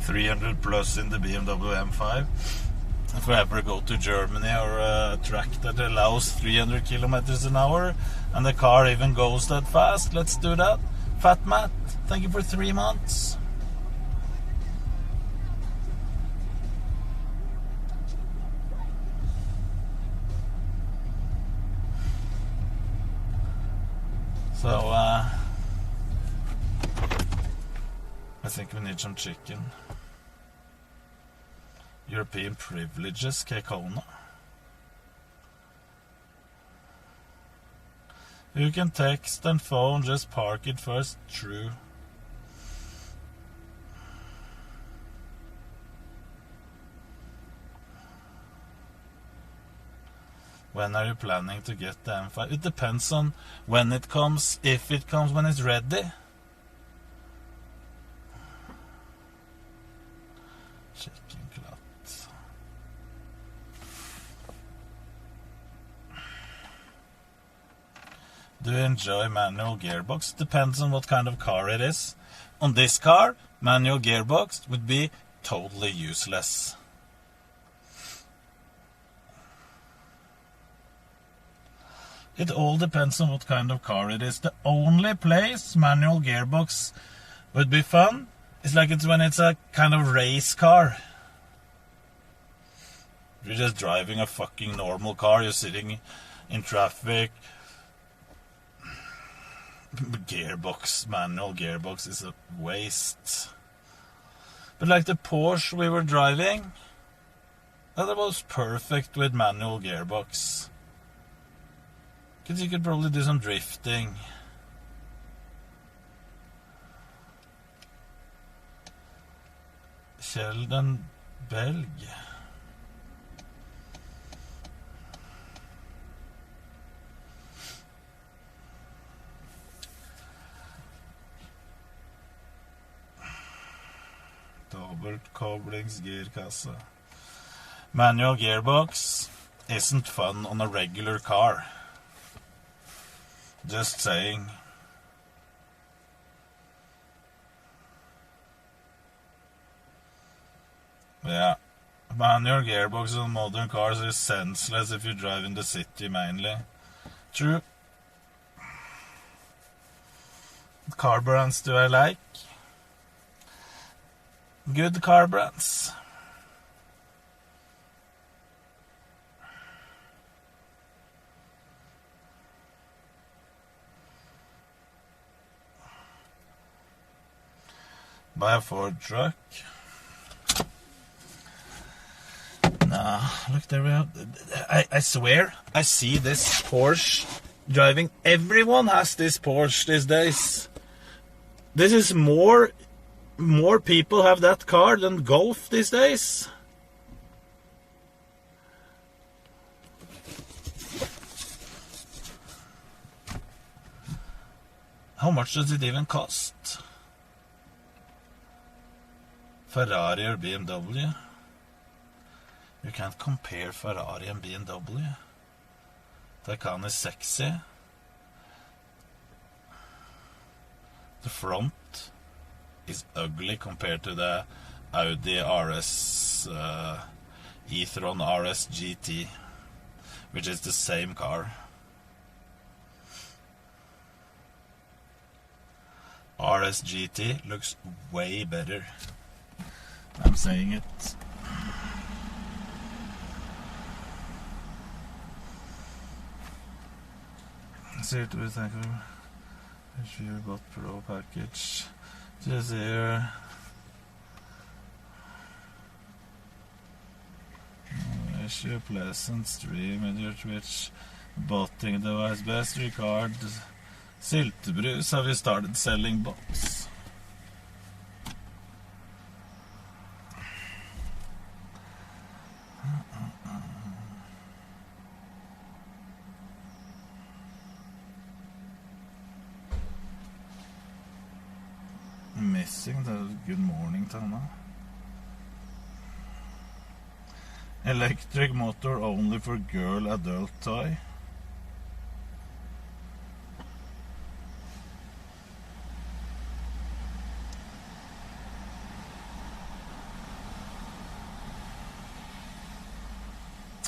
$300+ in the BMW M5. If I ever go to Germany or a track that allows 300 kilometers an hour and the car even goes that fast, let's do that. Fat Matt, thank you for 3 months. So, I think we need some chicken. European privileges, Kekona. You can text and phone, just park it first. True. When are you planning to get the M5? It depends on when it comes, if it comes, when it's ready. Chicken clut. Do you enjoy manual gearbox? Depends on what kind of car it is. On this car, manual gearbox would be totally useless. It all depends on what kind of car it is. The only place manual gearbox would be fun is like it's when it's a kind of race car. You're just driving a fucking normal car, you're sitting in traffic. Gearbox, manual gearbox is a waste. But like the Porsche we were driving, that was perfect with manual gearbox. Because you could probably do some drifting. Kjelden Belg. Koblingsgirkasse. Manual gearbox isn't fun on a regular car. Just saying. Yeah. Manual gearbox on modern cars is senseless if you drive in the city mainly. True. What car brands do I like? Good car brands. Buy a Ford truck. Nah, look there we have. I swear, I see this Porsche driving. Everyone has this Porsche these days. This is more people have that car than Golf these days. How much does it even cost? Ferrari or BMW? You can't compare Ferrari and BMW. Taycan is sexy. The front is ugly compared to the Audi RS e-tron RS GT, which is the same car. RS GT looks way better. I'm saying it. See what we think of if you got Pro package. Just here. Issue pleasant stream with your Twitch botting device. Best regard. Syltebrus have we started selling bots. Missing the good morning, Tana. Electric motor only for girl adult toy.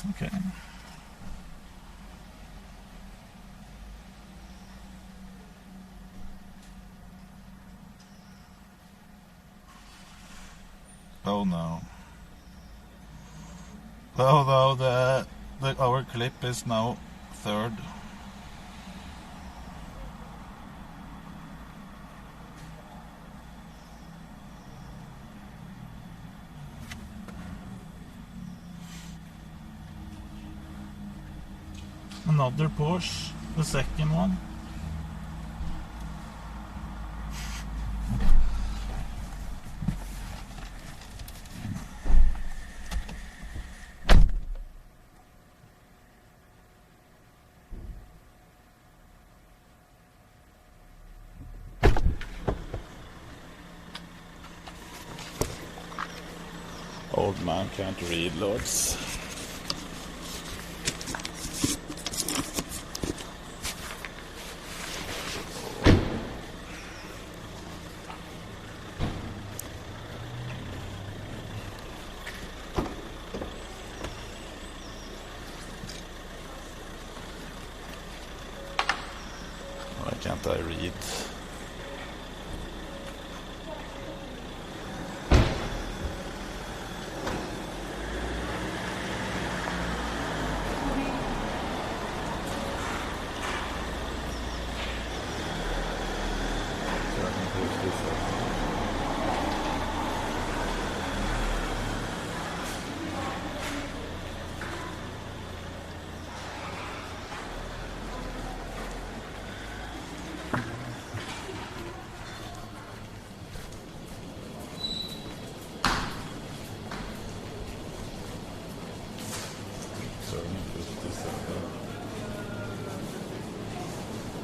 Okay. Oh no. Oh no, our clip is now third. Another Porsche, the second one. Old man can't read, lords. Why can't I read?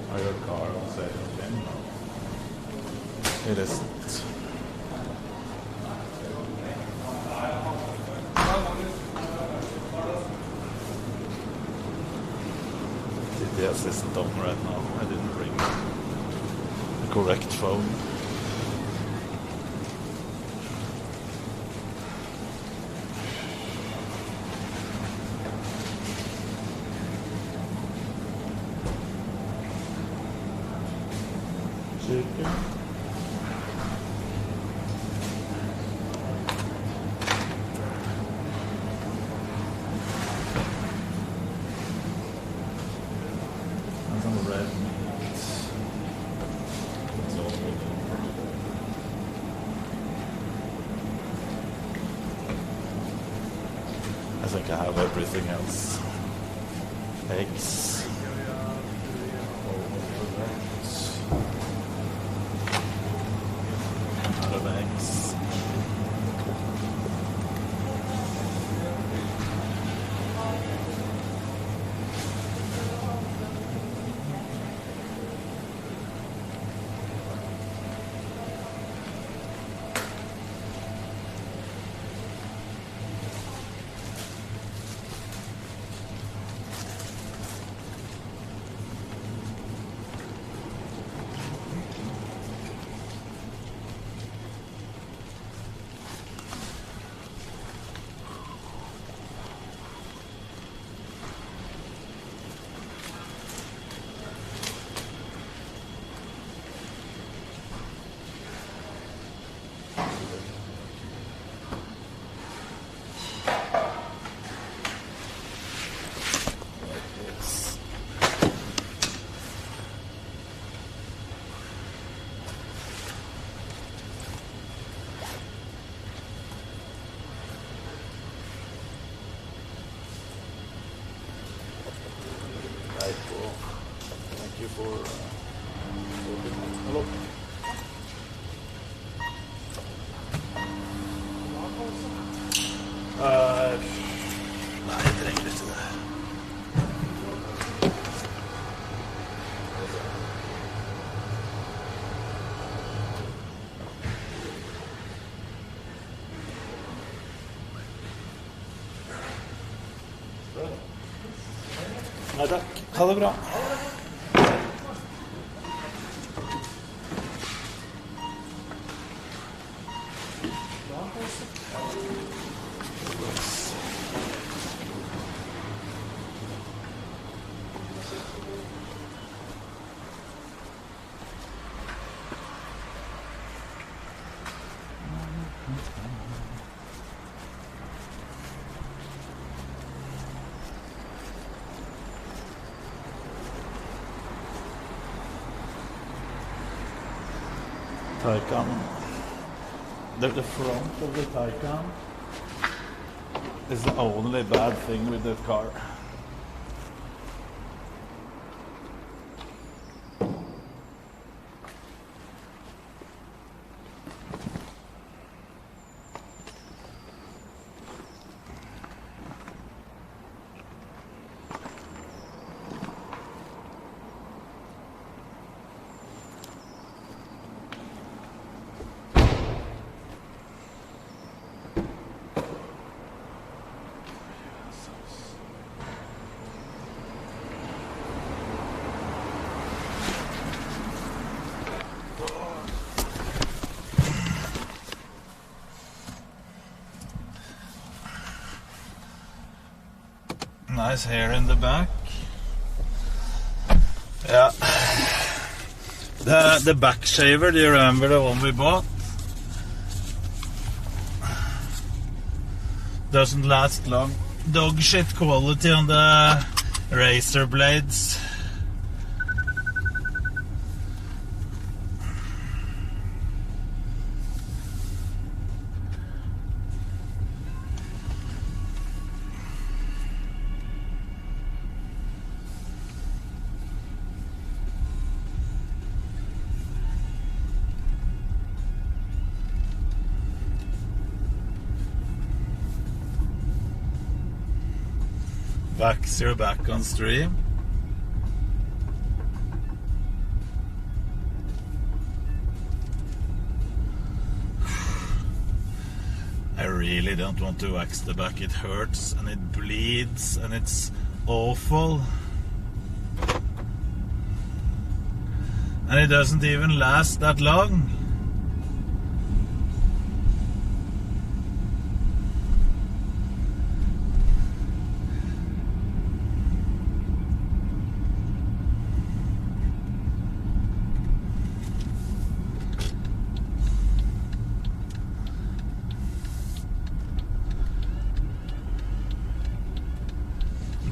I got a car on sale again. It isn't. the assistant on right now. I didn't bring the correct phone. Chicken. And some red meat. That's all we do. I think I have everything else. Eggs. Out of eggs. Thank you for hello. Nei, jeg trenger ikke det. Nei, takk. Ha det bra. Taycan. The front of the Taycan is the only bad thing with that car. Nice hair in the back. Yeah. The back shaver, do you remember the one we bought? Doesn't last long. Dog shit quality on the razor blades. You're back on stream. I really don't want to wax the back. It hurts and it bleeds and it's awful. And it doesn't even last that long.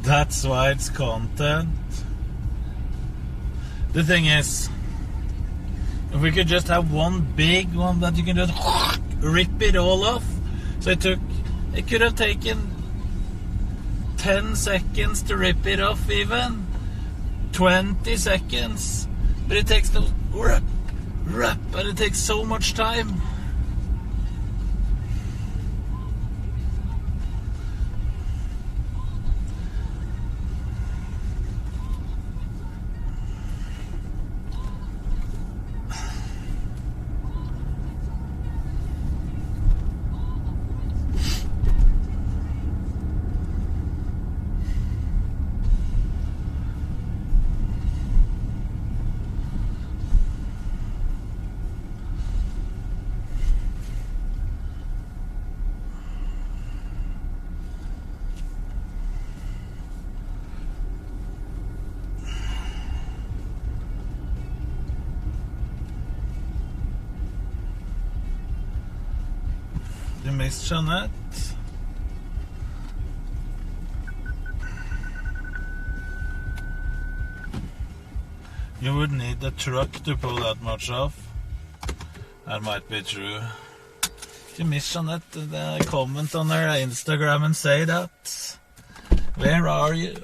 That's why it's content. The thing is, if we could just have one big one that you can just rip it all off. So it could have taken 10 seconds to rip it off even. 20 seconds. But it takes those rip, and it takes so much time. You missed Jeanette. You would need a truck to pull that much off. That might be true. You missed Jeanette. Comment on her Instagram and say that. Where are you?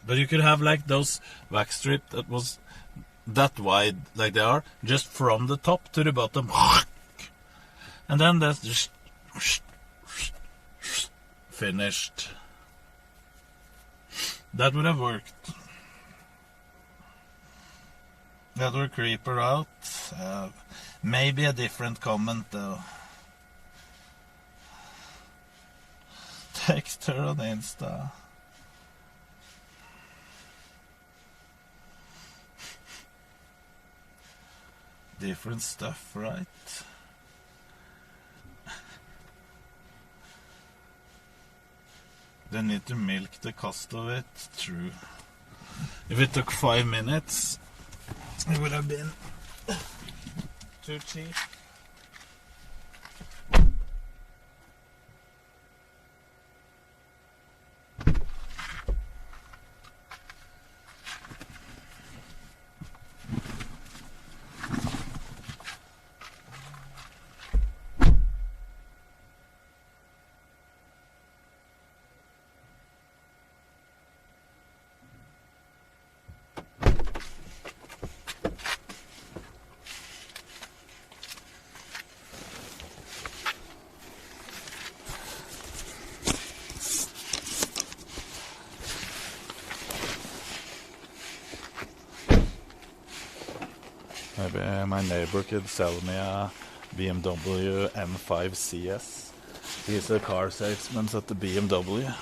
But you could have like those wax strip that was that wide, like they are, just from the top to the bottom. And then that's just finished. That would have worked. That would creep her out. Maybe a different comment though. Text her on Insta. Different stuff, right? They need to milk the cost of it. True. If it took 5 minutes, it would have been too cheap. Maybe my neighbor could sell me a BMW M5 CS. He's a car salesman at the BMW.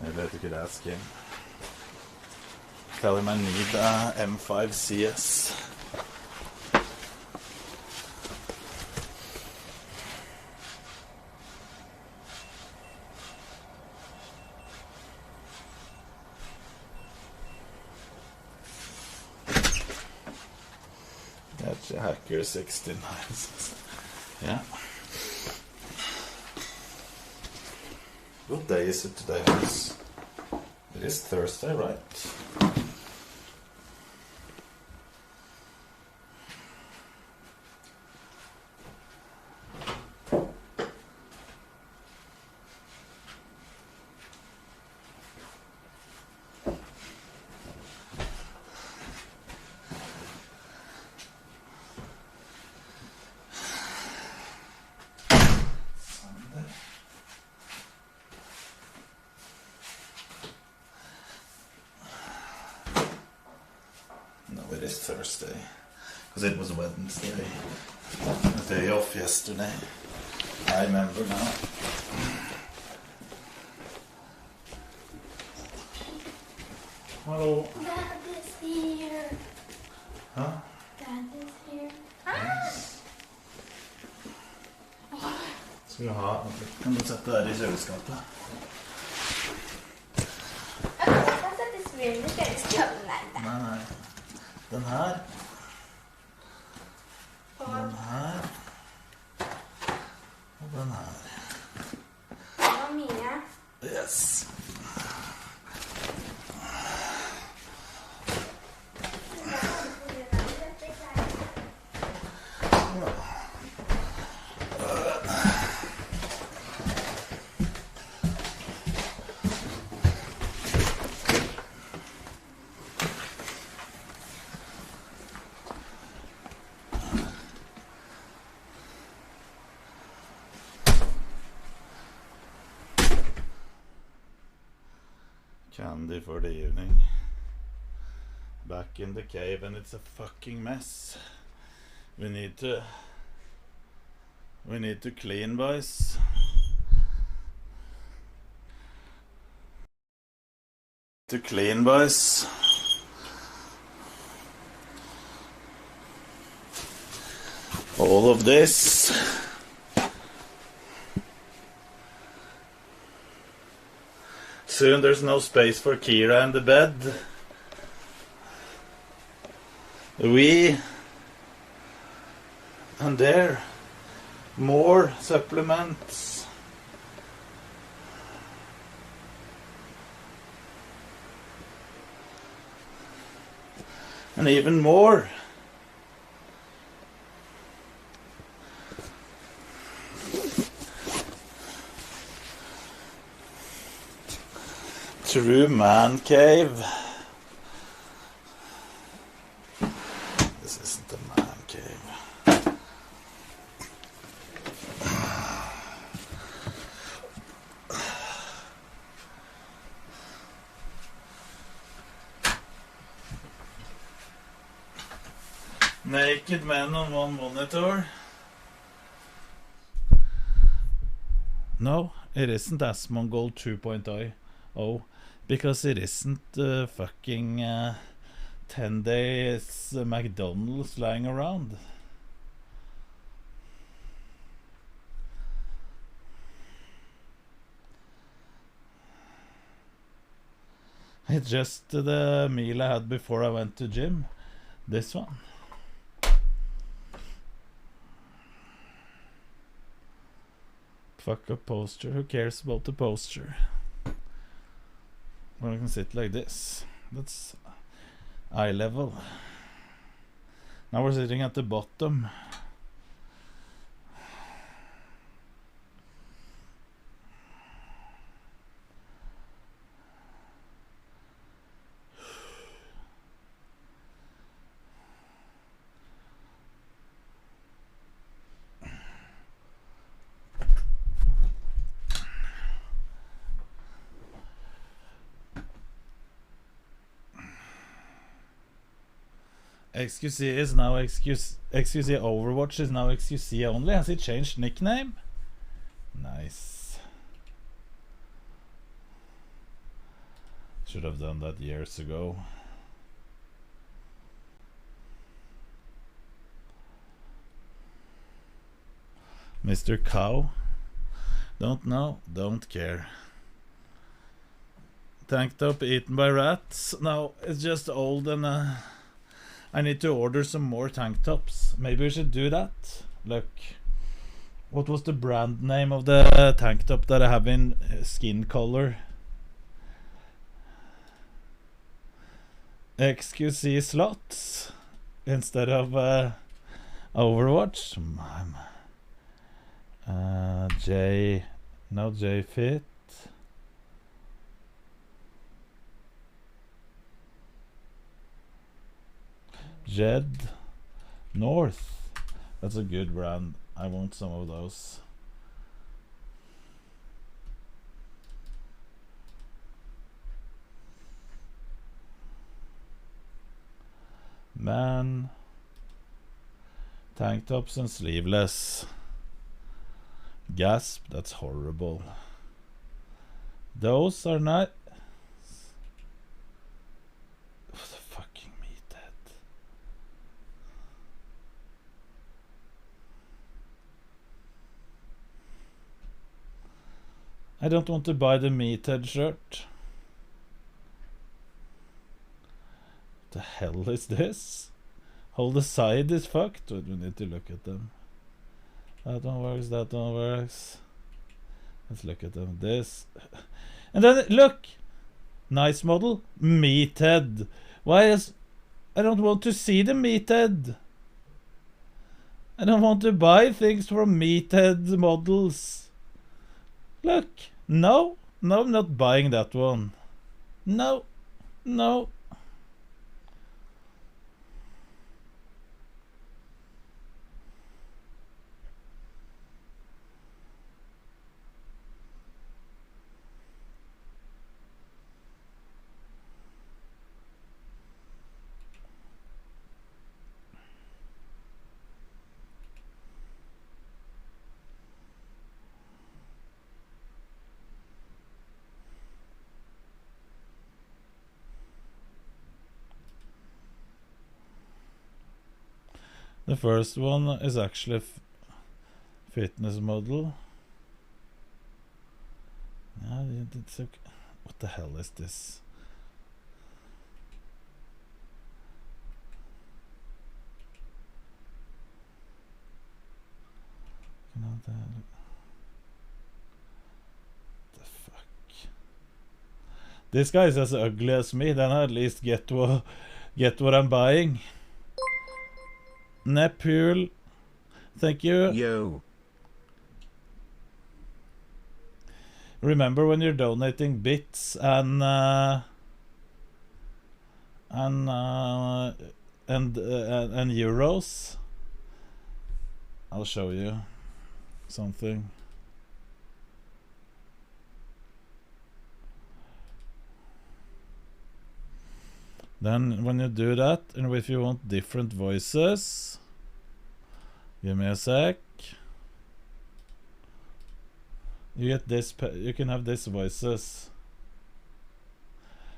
Maybe I could ask him. Tell him I need a M5 CS. That's Hacker 69. Yeah. What day is it today? It is Thursday, right? Today's Thursday. Because it was Wednesday. The day off yesterday. I remember now. Hello. Dad is here. Huh? Dad is here. Skal vi ha... Kan du sette der i kjøleskapet? Jeg kan sette smøren i kjøleskapet. Nei. Den her. Den her. Og den her. Det var mye. Yes. Candy for the evening. Back in the cave and it's a fucking mess. We need to clean, boys. To clean, boys. All of this. Soon there's no space for Kira in the bed. We and there more supplements. And even more. True man cave. This isn't a man cave. Naked men on one monitor. No, it isn't Asmongold 2.0. Oh, because it isn't fucking 10 days McDonald's lying around. It's just the meal I had before I went to gym. This one. Fuck up posture. Who cares about the posture? Well, I can sit like this. That's eye level. Now we're sitting at the bottom. XQC is now XQC Overwatch is now XQC only. Has he changed nickname? Nice. Should have done that years ago. Mr. Cow? Don't know, don't care. Tank top eaten by rats? No, it's just old and I need to order some more tank tops. Maybe we should do that. Look, what was the brand name of the tank top that I have in skin color? XQC slots instead of Overwatch. J Fit. Jed North. That's a good brand. I want some of those. Man. Tank tops and sleeveless. Gasp, that's horrible. Those are not... Oh, the fucking meathead. I don't want to buy the meathead shirt. What the hell is this? Whole the side is fucked. We need to look at them. That one works, that one works. Let's look at them. This. And then, look! Nice model. Meathead. Why is... I don't want to see the meathead. I don't want to buy things from meathead models. Look. No. No, I'm not buying that one. No. No. The first one is actually a fitness model. Yeah, it's okay. What the hell is this? The fuck? This guy is as ugly as me. Then I at least get what I'm buying. Nepul, thank you. Yo. Remember when you're donating bits and euros? I'll show you something. Then when you do that, and if you want different voices, give me a sec. You get this, you can have these voices.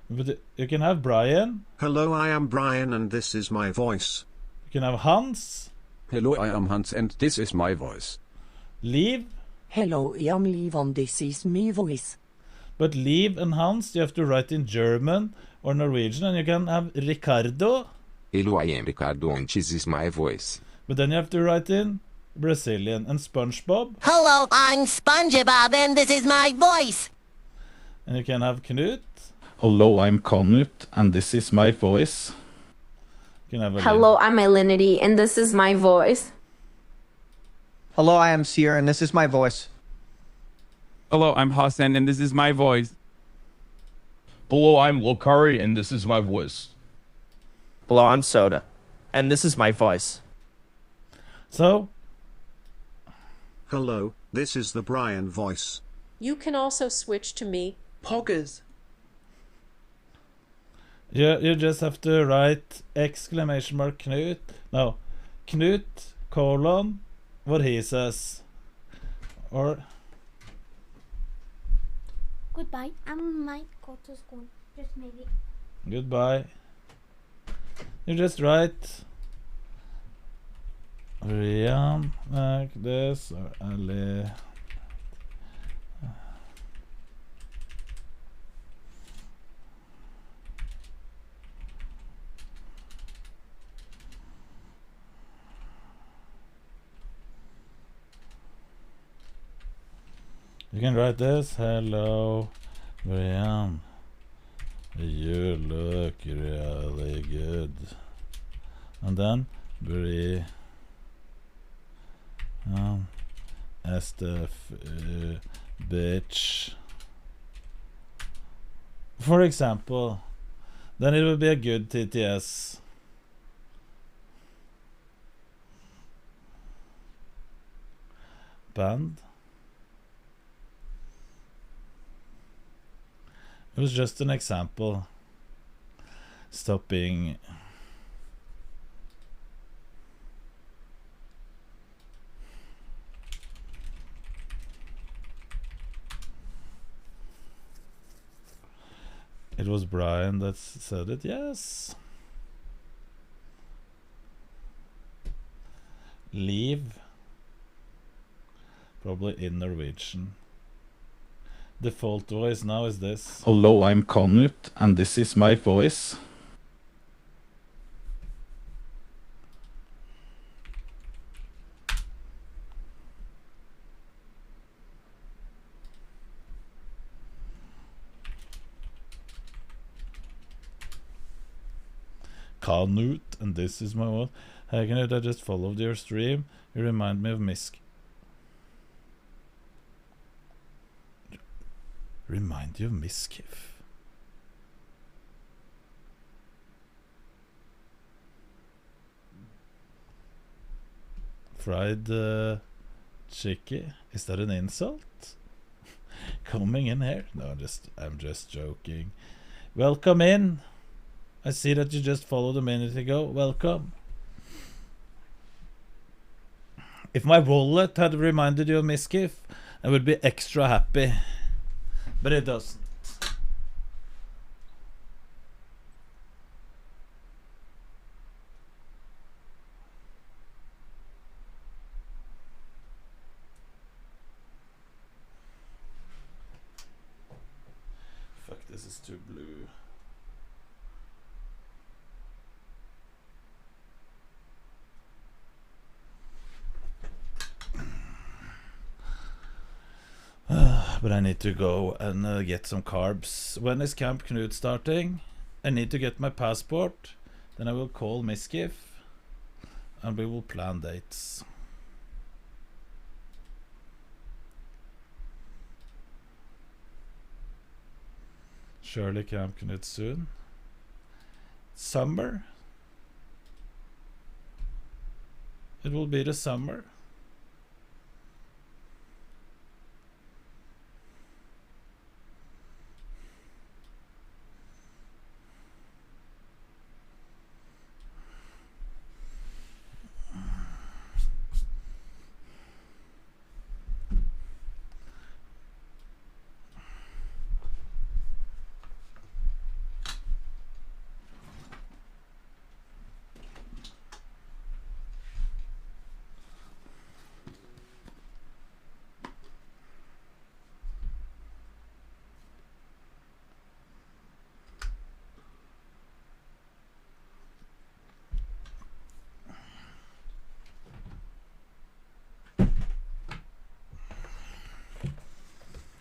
But you can have Brian. Hello, I am Brian and this is my voice. You can have Hans. Hello, I am Hans and this is my voice. Liv. Hello, I am Liv and this is my voice. But Liv and Hans, you have to write in German or Norwegian, and you can have Ricardo. Hello, I am Ricardo and this is my voice. But then you have to write in Brazilian. And SpongeBob. Hello, I'm SpongeBob and this is my voice. And you can have Knut. Hello, I'm Knut and this is my voice. You can have Hello, I'm Elinity and this is my voice. Hello, I am Seer and this is my voice. Hello, I'm Hassan and this is my voice. Hello, I'm Lokari and this is my voice. Hello, I'm Soda and this is my voice. So? Hello, this is the Brian voice. You can also switch to me. Poggers. You just have to write exclamation mark Knut. No, Knut colon what he says. Or goodbye. I might go to school. Just maybe. Goodbye. You just write Rian like this or Ali. You can write this. Hello, Brian. You look really good. And then Brian. STF bitch. For example, then it would be a good TTS. Band. It was just an example. Stop being It was Brian that said it, yes. Leave. Probably in Norwegian. Default voice now is this. Hello, I'm Knut, and this is my voice. Knut, and this is my voice. Hey Knut, I just followed your stream. You remind me of Misk. Remind you of Miskiff. Fried chicky. Is that an insult? Coming in here? No, I'm just joking. Welcome in. I see that you just followed a minute ago. Welcome. If my wallet had reminded you of Miskiff, I would be extra happy. But it doesn't. Fuck, this is too blue. But I need to go and get some carbs. When is Camp Knut starting? I need to get my passport. Then I will call Miskiff. And we will plan dates. Surely Camp Knut soon. Summer? It will be the summer.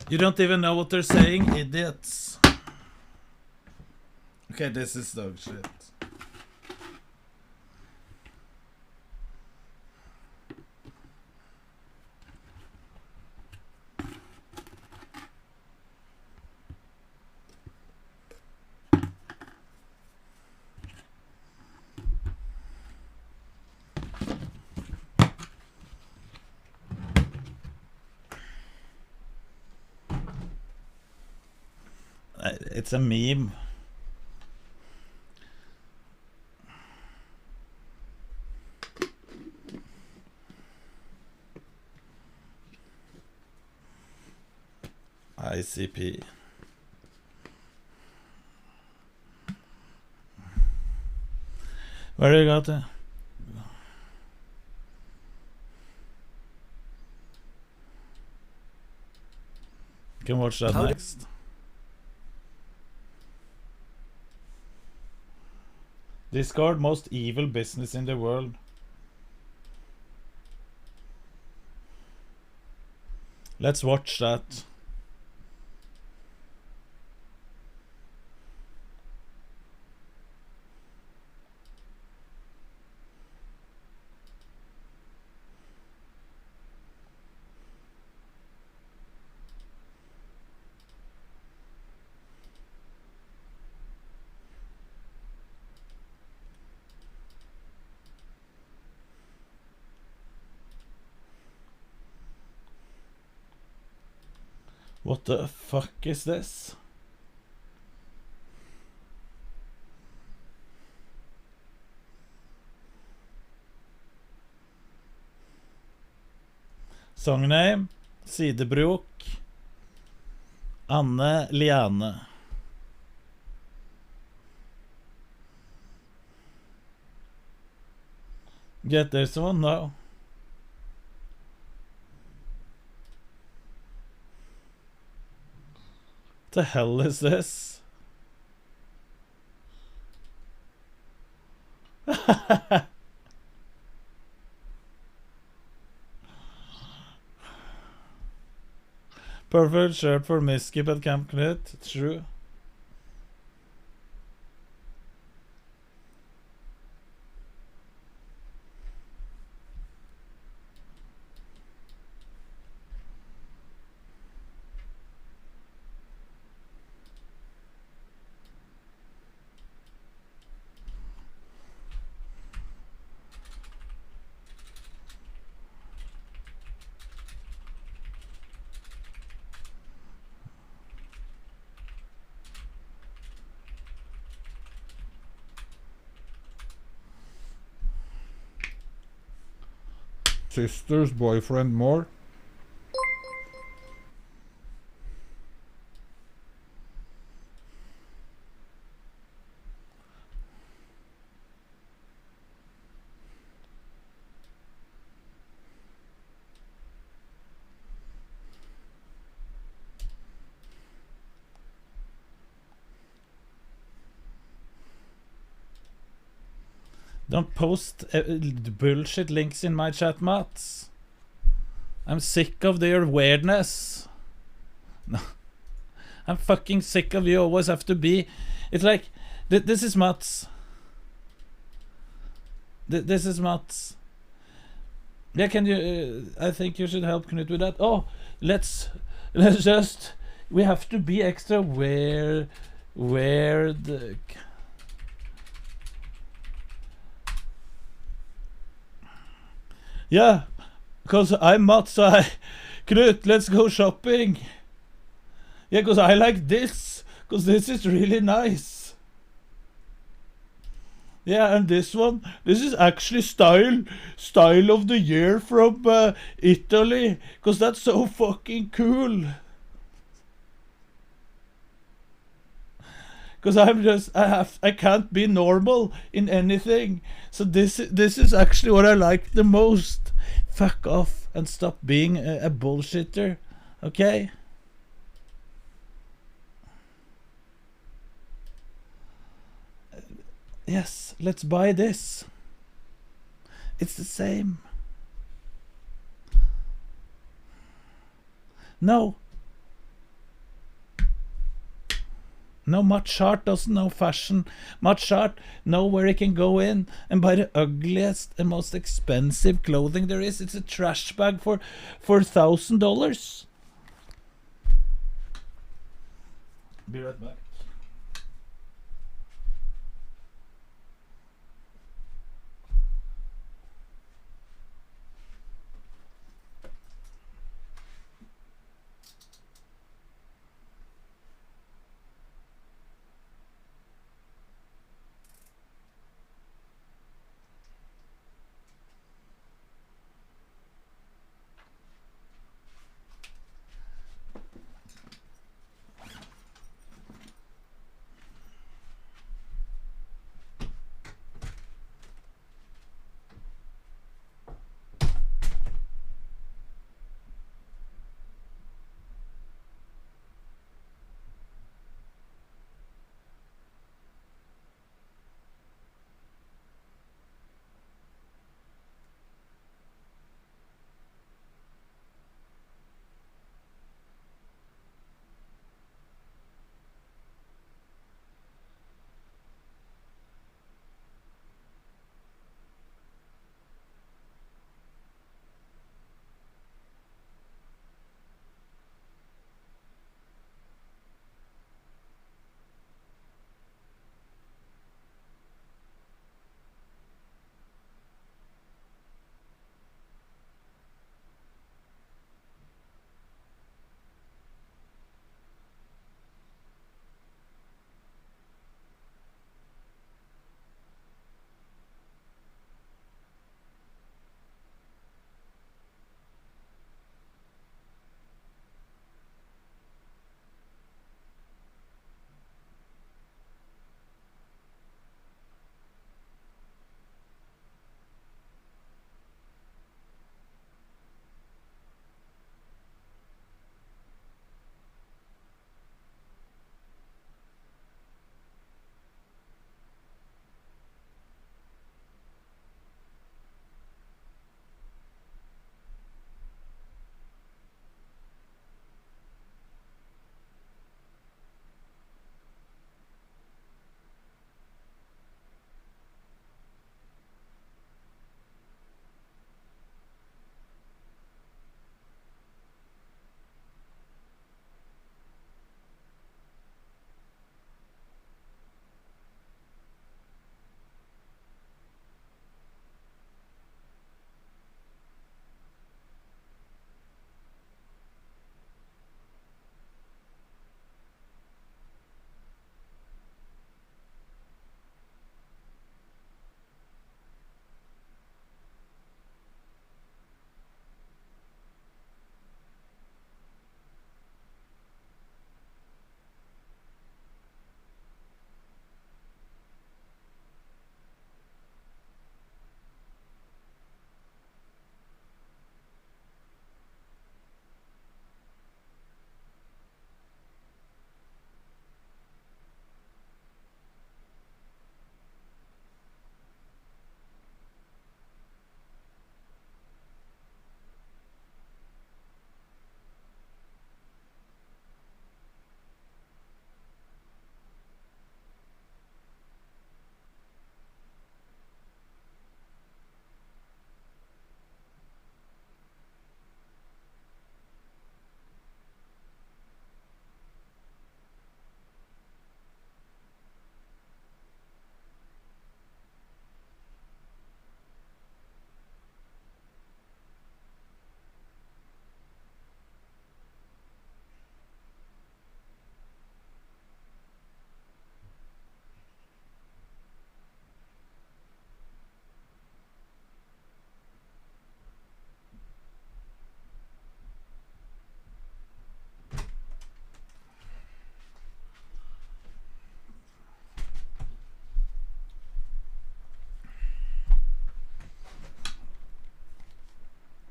You don't even know what they're saying, idiots. Okay, this is dog shit. It's a meme. ICP. Where you got it? You can watch that next. Discord, most evil business in the world. Let's watch that. What the fuck is this? Song name Sidebrok Anne Liane. Get this one? No. The hell is this? Perfect shirt for Miskip at Camp Knut. True. Sister's boyfriend more. Don't post bullshit links in my chat, Mats. I'm sick of their weirdness. No. I'm fucking sick of you always have to be. It's like, this is Mats. This is Mats. Yeah, can you, I think you should help Knut with that. Oh, let's just, we have to be extra weird. Yeah, because I'm Mats, so Knut, let's go shopping. Yeah, because I like this, because this is really nice. Yeah, and this one, this is actually style of the year from Italy, because that's so fucking cool. Because I can't be normal in anything. So this is actually what I like the most. Fuck off and stop being a bullshitter, okay? Yes, let's buy this. It's the same. No. No, Matchart doesn't know fashion. Matchart know where he can go in and buy the ugliest and most expensive clothing there is. It's a trash bag for $1,000. Be right back.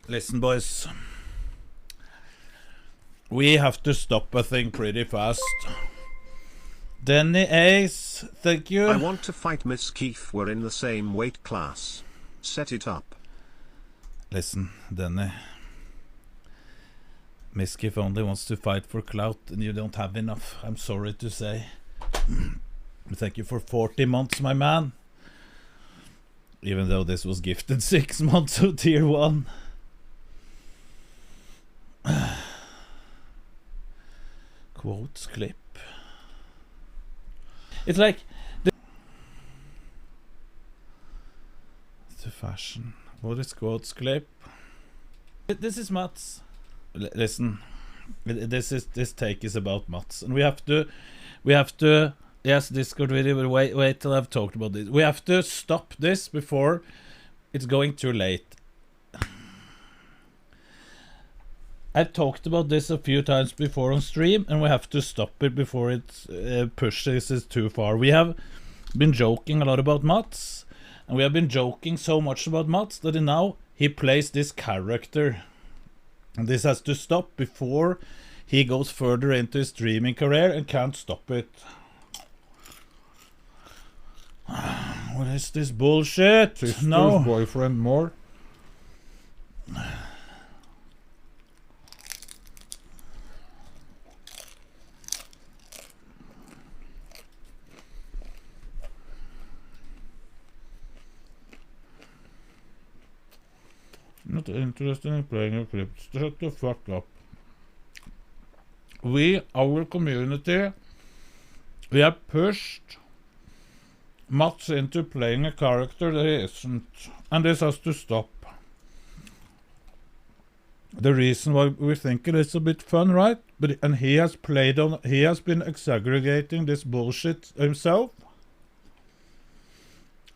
Listen, boys. We have to stop a thing pretty fast. Denny Ace, thank you. I want to fight Miss Keefe. We're in the same weight class. Set it up. Listen, Denny. Miss Keefe only wants to fight for clout, and you don't have enough. I'm sorry to say. Thank you for 40 months, my man. Even though this was gifted 6 months of tier 1. Quotes clip. It's like the fashion. What is quotes clip? This is Mats. Listen, this take is about Mats, and we have to. Yes, Discord video, but wait till I've talked about this. We have to stop this before it's going too late. I've talked about this a few times before on stream, and we have to stop it before it pushes it too far. We have been joking a lot about Mats, and we have been joking so much about Mats that now he plays this character. And this has to stop before he goes further into his streaming career and can't stop it. What is this bullshit? Sister's No. boyfriend more. Not interested in playing your clips. Shut the fuck up. We, our community, we have pushed Mats into playing a character that he isn't, and this has to stop. The reason why we think it is a bit fun, right? And he has been exaggerating this bullshit himself.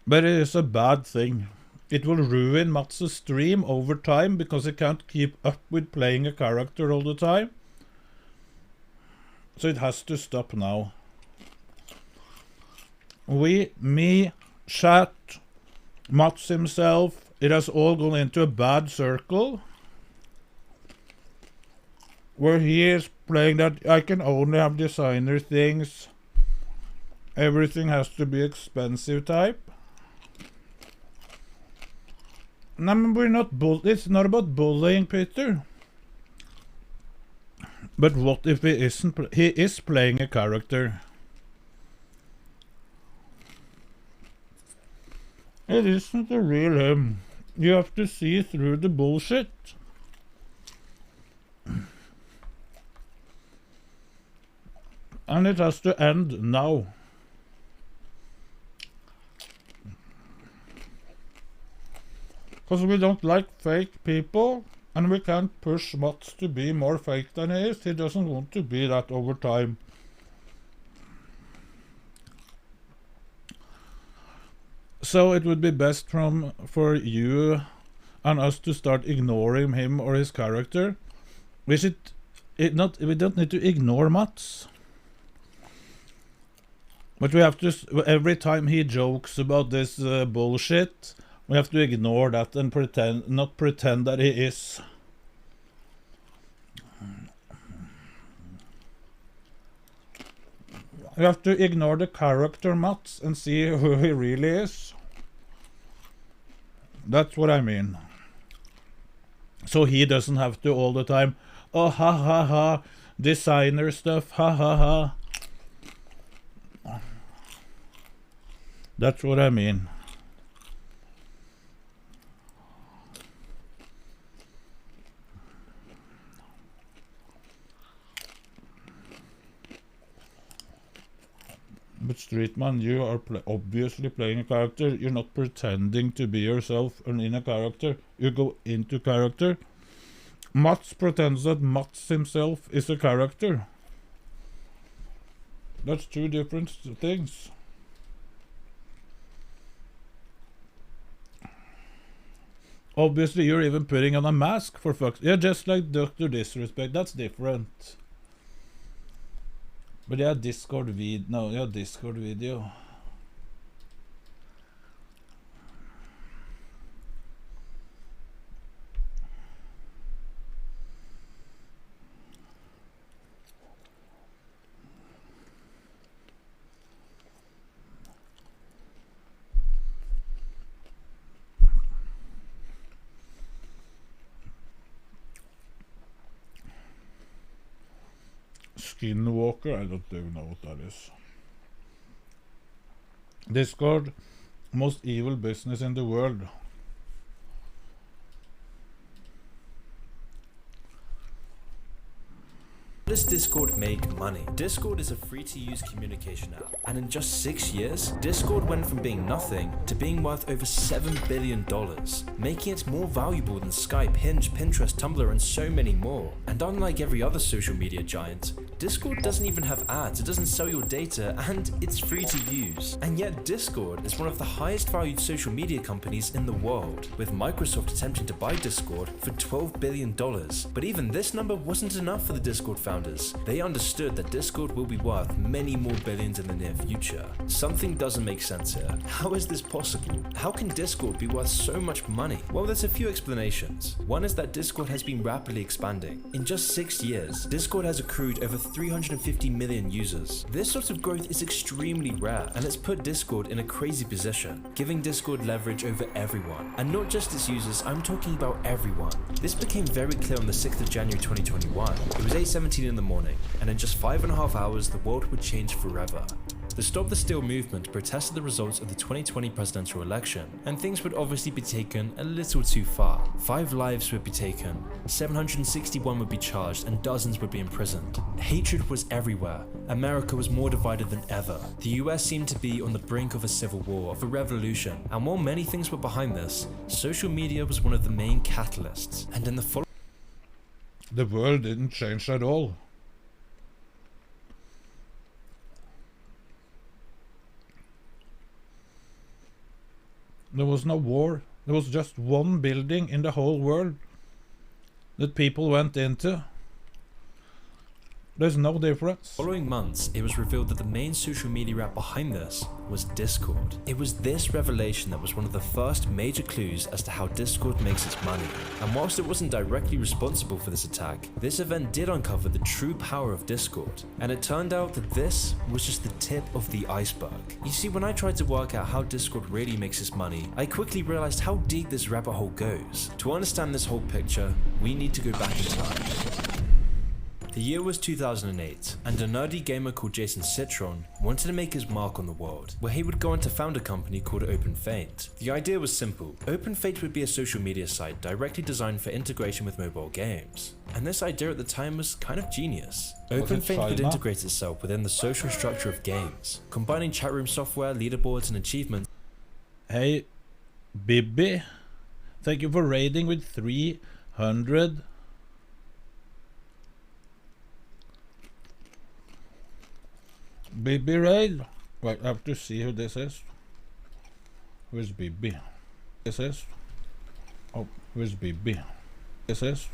But it is a bad thing. It will ruin Mats' stream over time because he can't keep up with playing a character all the time. So it has to stop now. Me, chat, Mats himself, it has all gone into a bad circle. Where he is playing that I can only have designer things. Everything has to be expensive type. No, we're not it's not about bullying, Peter. But what if he isn't? He is playing a character. It isn't the real him. You have to see through the bullshit. And it has to end now. Because we don't like fake people, and we can't push Mats to be more fake than he is. He doesn't want to be that over time. So it would be best for you and us to start ignoring him or his character. We don't need to ignore Mats. But we have to, every time he jokes about this bullshit, we have to ignore that and not pretend that he is. We have to ignore the character Mats and see who he really is. That's what I mean. So he doesn't have to all the time, oh ha ha ha, designer stuff, ha ha ha. That's what I mean. But Streetman, you are obviously playing a character. You're not pretending to be yourself and in a character. You go into character. Mats pretends that Mats himself is a character. That's two different things. Obviously, you're even putting on a mask for fuck's sake. Yeah, just like Dr. Disrespect. That's different. But yeah, Discord video. Skinwalker, I don't even know what that is. Discord, most evil business in the world. How does Discord make money? Discord is a free-to-use communication app, and in just 6 years, Discord went from being nothing to being worth over $7 billion, making it more valuable than Skype, Hinge, Pinterest, Tumblr, and so many more. And unlike every other social media giant, Discord doesn't even have ads, it doesn't sell your data, and it's free to use. And yet Discord is one of the highest valued social media companies in the world, with Microsoft attempting to buy Discord for $12 billion. But even this number wasn't enough for the Discord founders. They understood that Discord will be worth many more billions in the near future. Something doesn't make sense here. How is this possible? How can Discord be worth so much money? Well, there's a few explanations. One is that Discord has been rapidly expanding. In just 6 years, Discord has accrued over 350 million users. This sort of growth is extremely rare, and it's put Discord in a crazy position, giving Discord leverage over everyone. And not just its users, I'm talking about everyone. This became very clear on the 6th of January 2021. It was 8:17 in the morning, and in just 5.5 hours, the world would change forever. The Stop the Steal movement protested the results of the 2020 presidential election, and things would obviously be taken a little too far. 5 lives would be taken, 761 would be charged, and dozens would be imprisoned. Hatred was everywhere. America was more divided than ever. The US seemed to be on the brink of a civil war, of a revolution, and while many things were behind this, social media was one of the main catalysts. And in the following... The world didn't change at all. There was no war. There was just one building in the whole world that people went into. There's no difference. Following months, it was revealed that the main social media app behind this was Discord. It was this revelation that was one of the first major clues as to how Discord makes its money. And whilst it wasn't directly responsible for this attack, this event did uncover the true power of Discord. And it turned out that this was just the tip of the iceberg. You see, when I tried to work out how Discord really makes its money, I quickly realized how deep this rabbit hole goes. To understand this whole picture, we need to go back in time. The year was 2008, and a nerdy gamer called Jason Citron wanted to make his mark on the world, where he would go on to found a company called OpenFate. The idea was simple. OpenFate would be a social media site directly designed for integration with mobile games. And this idea at the time was kind of genius. OpenFate would integrate itself within the social structure of games, combining chat room software, leaderboards, and achievements. Hey, Bibi, thank you for raiding with 300. Bibi raid. Wait, I have to see who this is. Who is Bibi? This is. Oh, who is Bibi? This is.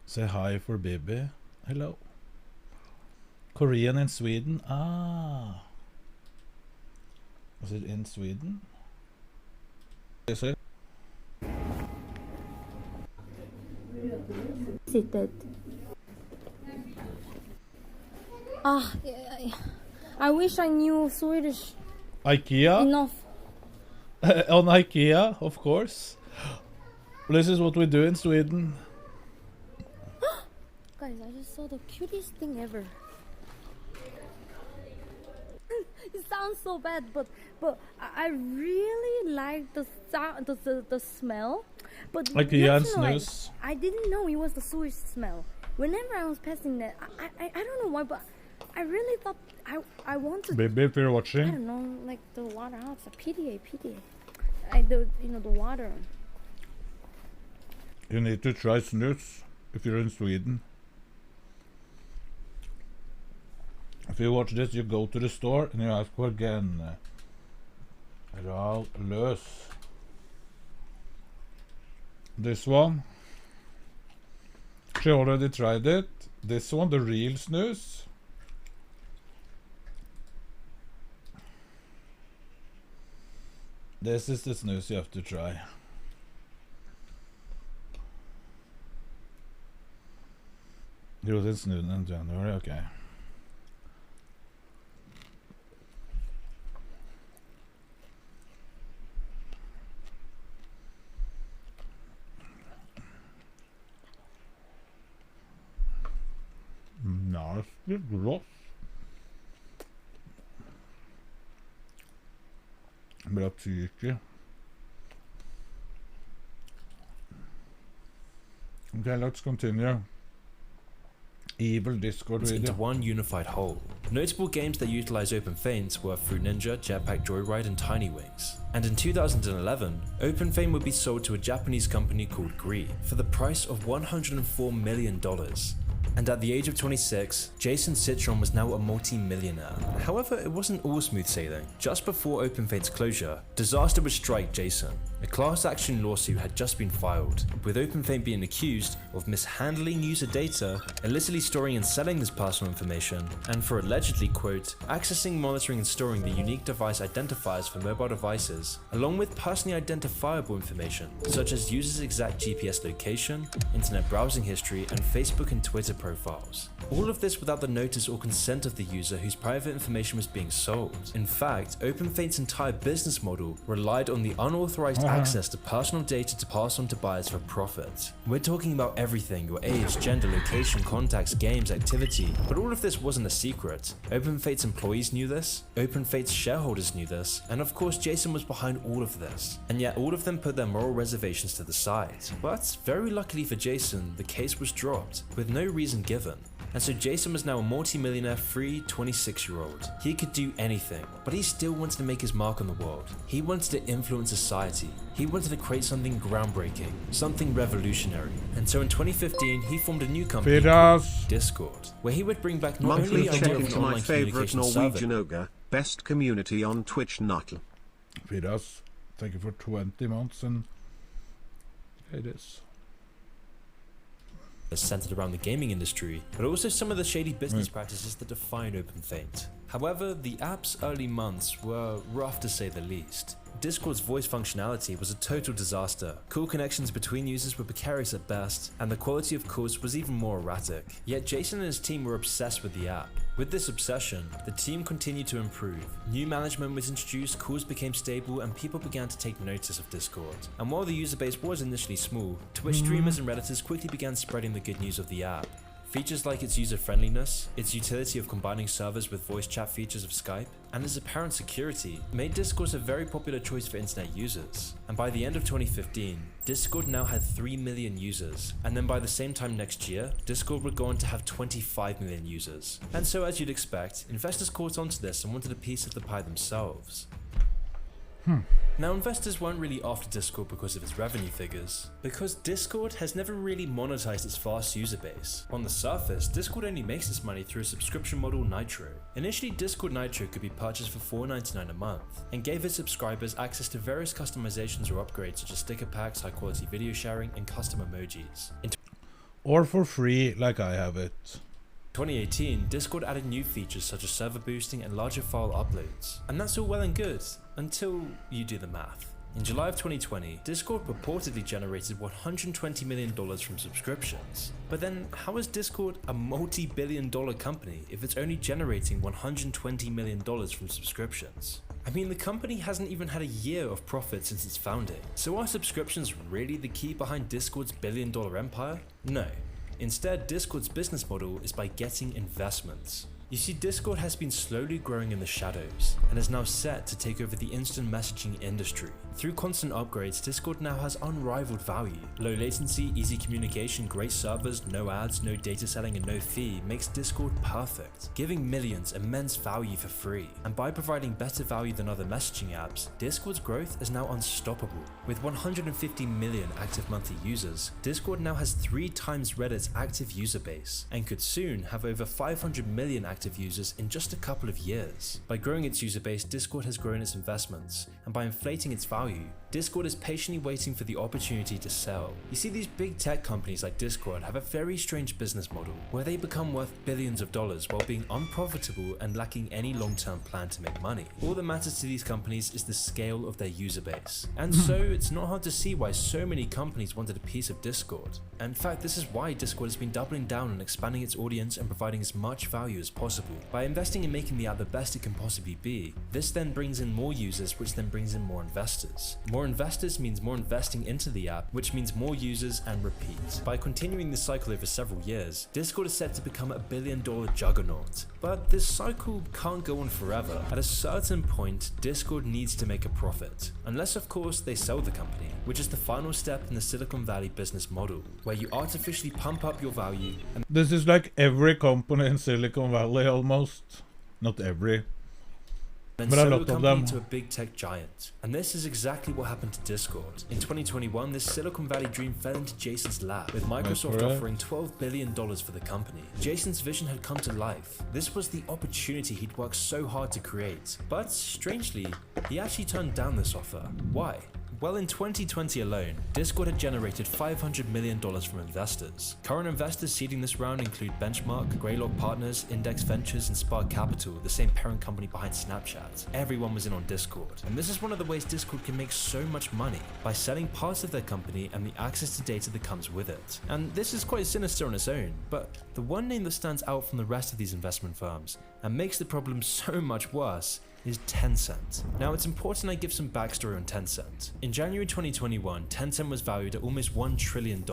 Say hi for Bibi. Hello. Korean in Sweden. Ah. Was it in Sweden? This is. Seated. I wish I knew Swedish IKEA? enough. On IKEA, of course. This is what we do in Sweden. Guys, I just saw the cutest thing ever. It sounds so bad, but I really like the sound, the smell. But IKEA and like, snus. I didn't know it was the sewage smell. Whenever I was passing that, I don't know why, but I really thought I wanted. Baby, if you're I watching, don't know, like the water. Oh, it's a PDA. The water. you need to try snus if you're in Sweden. If you watch this, you go to the store and you ask for again. Ral løs. This one. She already tried it. This one, the real snus. This is the snus you have to try. You was in snus in January, okay. Bra. Bra tyke. Okay, let's continue. Evil Discord into video. one unified whole. Notable games that utilize OpenFaint were Fruit Ninja, Jetpack Joyride, and Tiny Wings. And in 2011, OpenFaint would be sold to a Japanese company called Gree for the price of $104 million. And at the age of 26, Jason Citron was now a multi-millionaire. However, it wasn't all smooth sailing. Just before OpenFaint's closure, disaster would strike Jason. A class action lawsuit had just been filed, with OpenFaint being accused of mishandling user data, illicitly storing and selling this personal information, and for allegedly, quote, accessing, monitoring and storing the unique device identifiers for mobile devices, along with personally identifiable information, such as users' exact GPS location, internet browsing history, and Facebook and Twitter profiles. All of this without the notice or consent of the user whose private information was being sold. In fact, OpenFaint's entire business model relied on the unauthorized access to personal data to pass on to buyers for profit. We're talking about everything: your age, gender, location, contacts, games, activity. But all of this wasn't a secret. OpenFaint's employees knew this, OpenFaint's shareholders knew this, and of course Jason was behind all of this. And yet all of them put their moral reservations to the side. But very luckily for Jason, the case was dropped, with no reason given. And so Jason was now a multi-millionaire, free 26-year-old. He could do anything, but he still wanted to make his mark on the world. He wanted to influence society. He wanted to create something groundbreaking, something revolutionary. And so in 2015, he formed a new company called Discord, where he would bring back not only Monthly the idea check of an into my online favorite communication Norwegian server, ogre, best community on Twitch Nutl. Firas, thank you for 20 months and it is. centered around the gaming industry, but also some of the shady business practices that define OpenFaint. However, the app's early months were rough to say the least. Discord's voice functionality was a total disaster. Call connections between users were precarious at best, and the quality of calls was even more erratic. Yet Jason and his team were obsessed with the app. With this obsession, the team continued to improve. New management was introduced, calls became stable, and people began to take notice of Discord. And while the user base was initially small, Twitch streamers and Redditors quickly began spreading the good news of the app. Features like its user-friendliness, its utility of combining servers with voice chat features of Skype, and its apparent security made Discord a very popular choice for internet users. And by the end of 2015, Discord now had 3 million users, and then by the same time next year, Discord would go on to have 25 million users. And so as you'd expect, investors caught onto this and wanted a piece of the pie themselves. Now, investors weren't really after Discord because of its revenue figures, because Discord has never really monetized its vast user base. On the surface, Discord only makes its money through a subscription model, Nitro. Initially, Discord Nitro could be purchased for $4.99 a month, and gave its subscribers access to various customizations or upgrades such as sticker packs, high quality video sharing, and custom emojis. Or for free, like I have it. 2018, Discord added new features such as server boosting and larger file uploads. And that's all well and good, until you do the math. In July of 2020, Discord purportedly generated $120 million from subscriptions. But then, how is Discord a multi-billion-dollar company if it's only generating $120 million from subscriptions? I mean, the company hasn't even had a year of profit since its founding. So are subscriptions really the key behind Discord's billion-dollar empire? No. Instead, Discord's business model is by getting investments. You see, Discord has been slowly growing in the shadows, and is now set to take over the instant messaging industry. Through constant upgrades, Discord now has unrivaled value. Low latency, easy communication, great servers, no ads, no data selling, and no fee makes Discord perfect, giving millions immense value for free. And by providing better value than other messaging apps, Discord's growth is now unstoppable. With 150 million active monthly users, Discord now has 3 times Reddit's active user base, and could soon have over 500 million active users in just a couple of years. By growing its user base, Discord has grown its investments, and by inflating its value, Discord is patiently waiting for the opportunity to sell. You see, these big tech companies like Discord have a very strange business model, where they become worth billions of dollars while being unprofitable and lacking any long-term plan to make money. All that matters to these companies is the scale of their user base. And so, it's not hard to see why so many companies wanted a piece of Discord. In fact, this is why Discord has been doubling down on expanding its audience and providing as much value as possible. By investing in making the app the best it can possibly be, this then brings in more users, which then brings in more investors. More More investors means more investing into the app, which means more users and repeat. By continuing this cycle over several years, Discord is set to become $1 billion juggernaut. But this cycle can't go on forever. At a certain point, Discord needs to make a profit. Unless of course they sell the company, which is the final step in the Silicon Valley business model, where you artificially pump up your value and This is like every company in Silicon Valley almost. Not every. then But a sell lot the of company them. to a big tech giant. And this is exactly what happened to Discord. In 2021, this Silicon Valley dream fell into Jason's lap, with Microsoft correct. offering $12 billion for the company. Jason's vision had come to life. This was the opportunity he'd worked so hard to create. But strangely, he actually turned down this offer. Why? Well, in 2020 alone, Discord had generated $500 million from investors. Current investors seeding this round include Benchmark, Greylock Partners, Index Ventures, and Spark Capital, the same parent company behind Snapchat. Everyone was in on Discord. And this is one of the ways Discord can make so much money, by selling parts of their company and the access to data that comes with it. And this is quite sinister on its own, but the one name that stands out from the rest of these investment firms and makes the problem so much worse is Tencent. Now, it's important I give some backstory on Tencent. In January 2021, Tencent was valued at almost $1 trillion.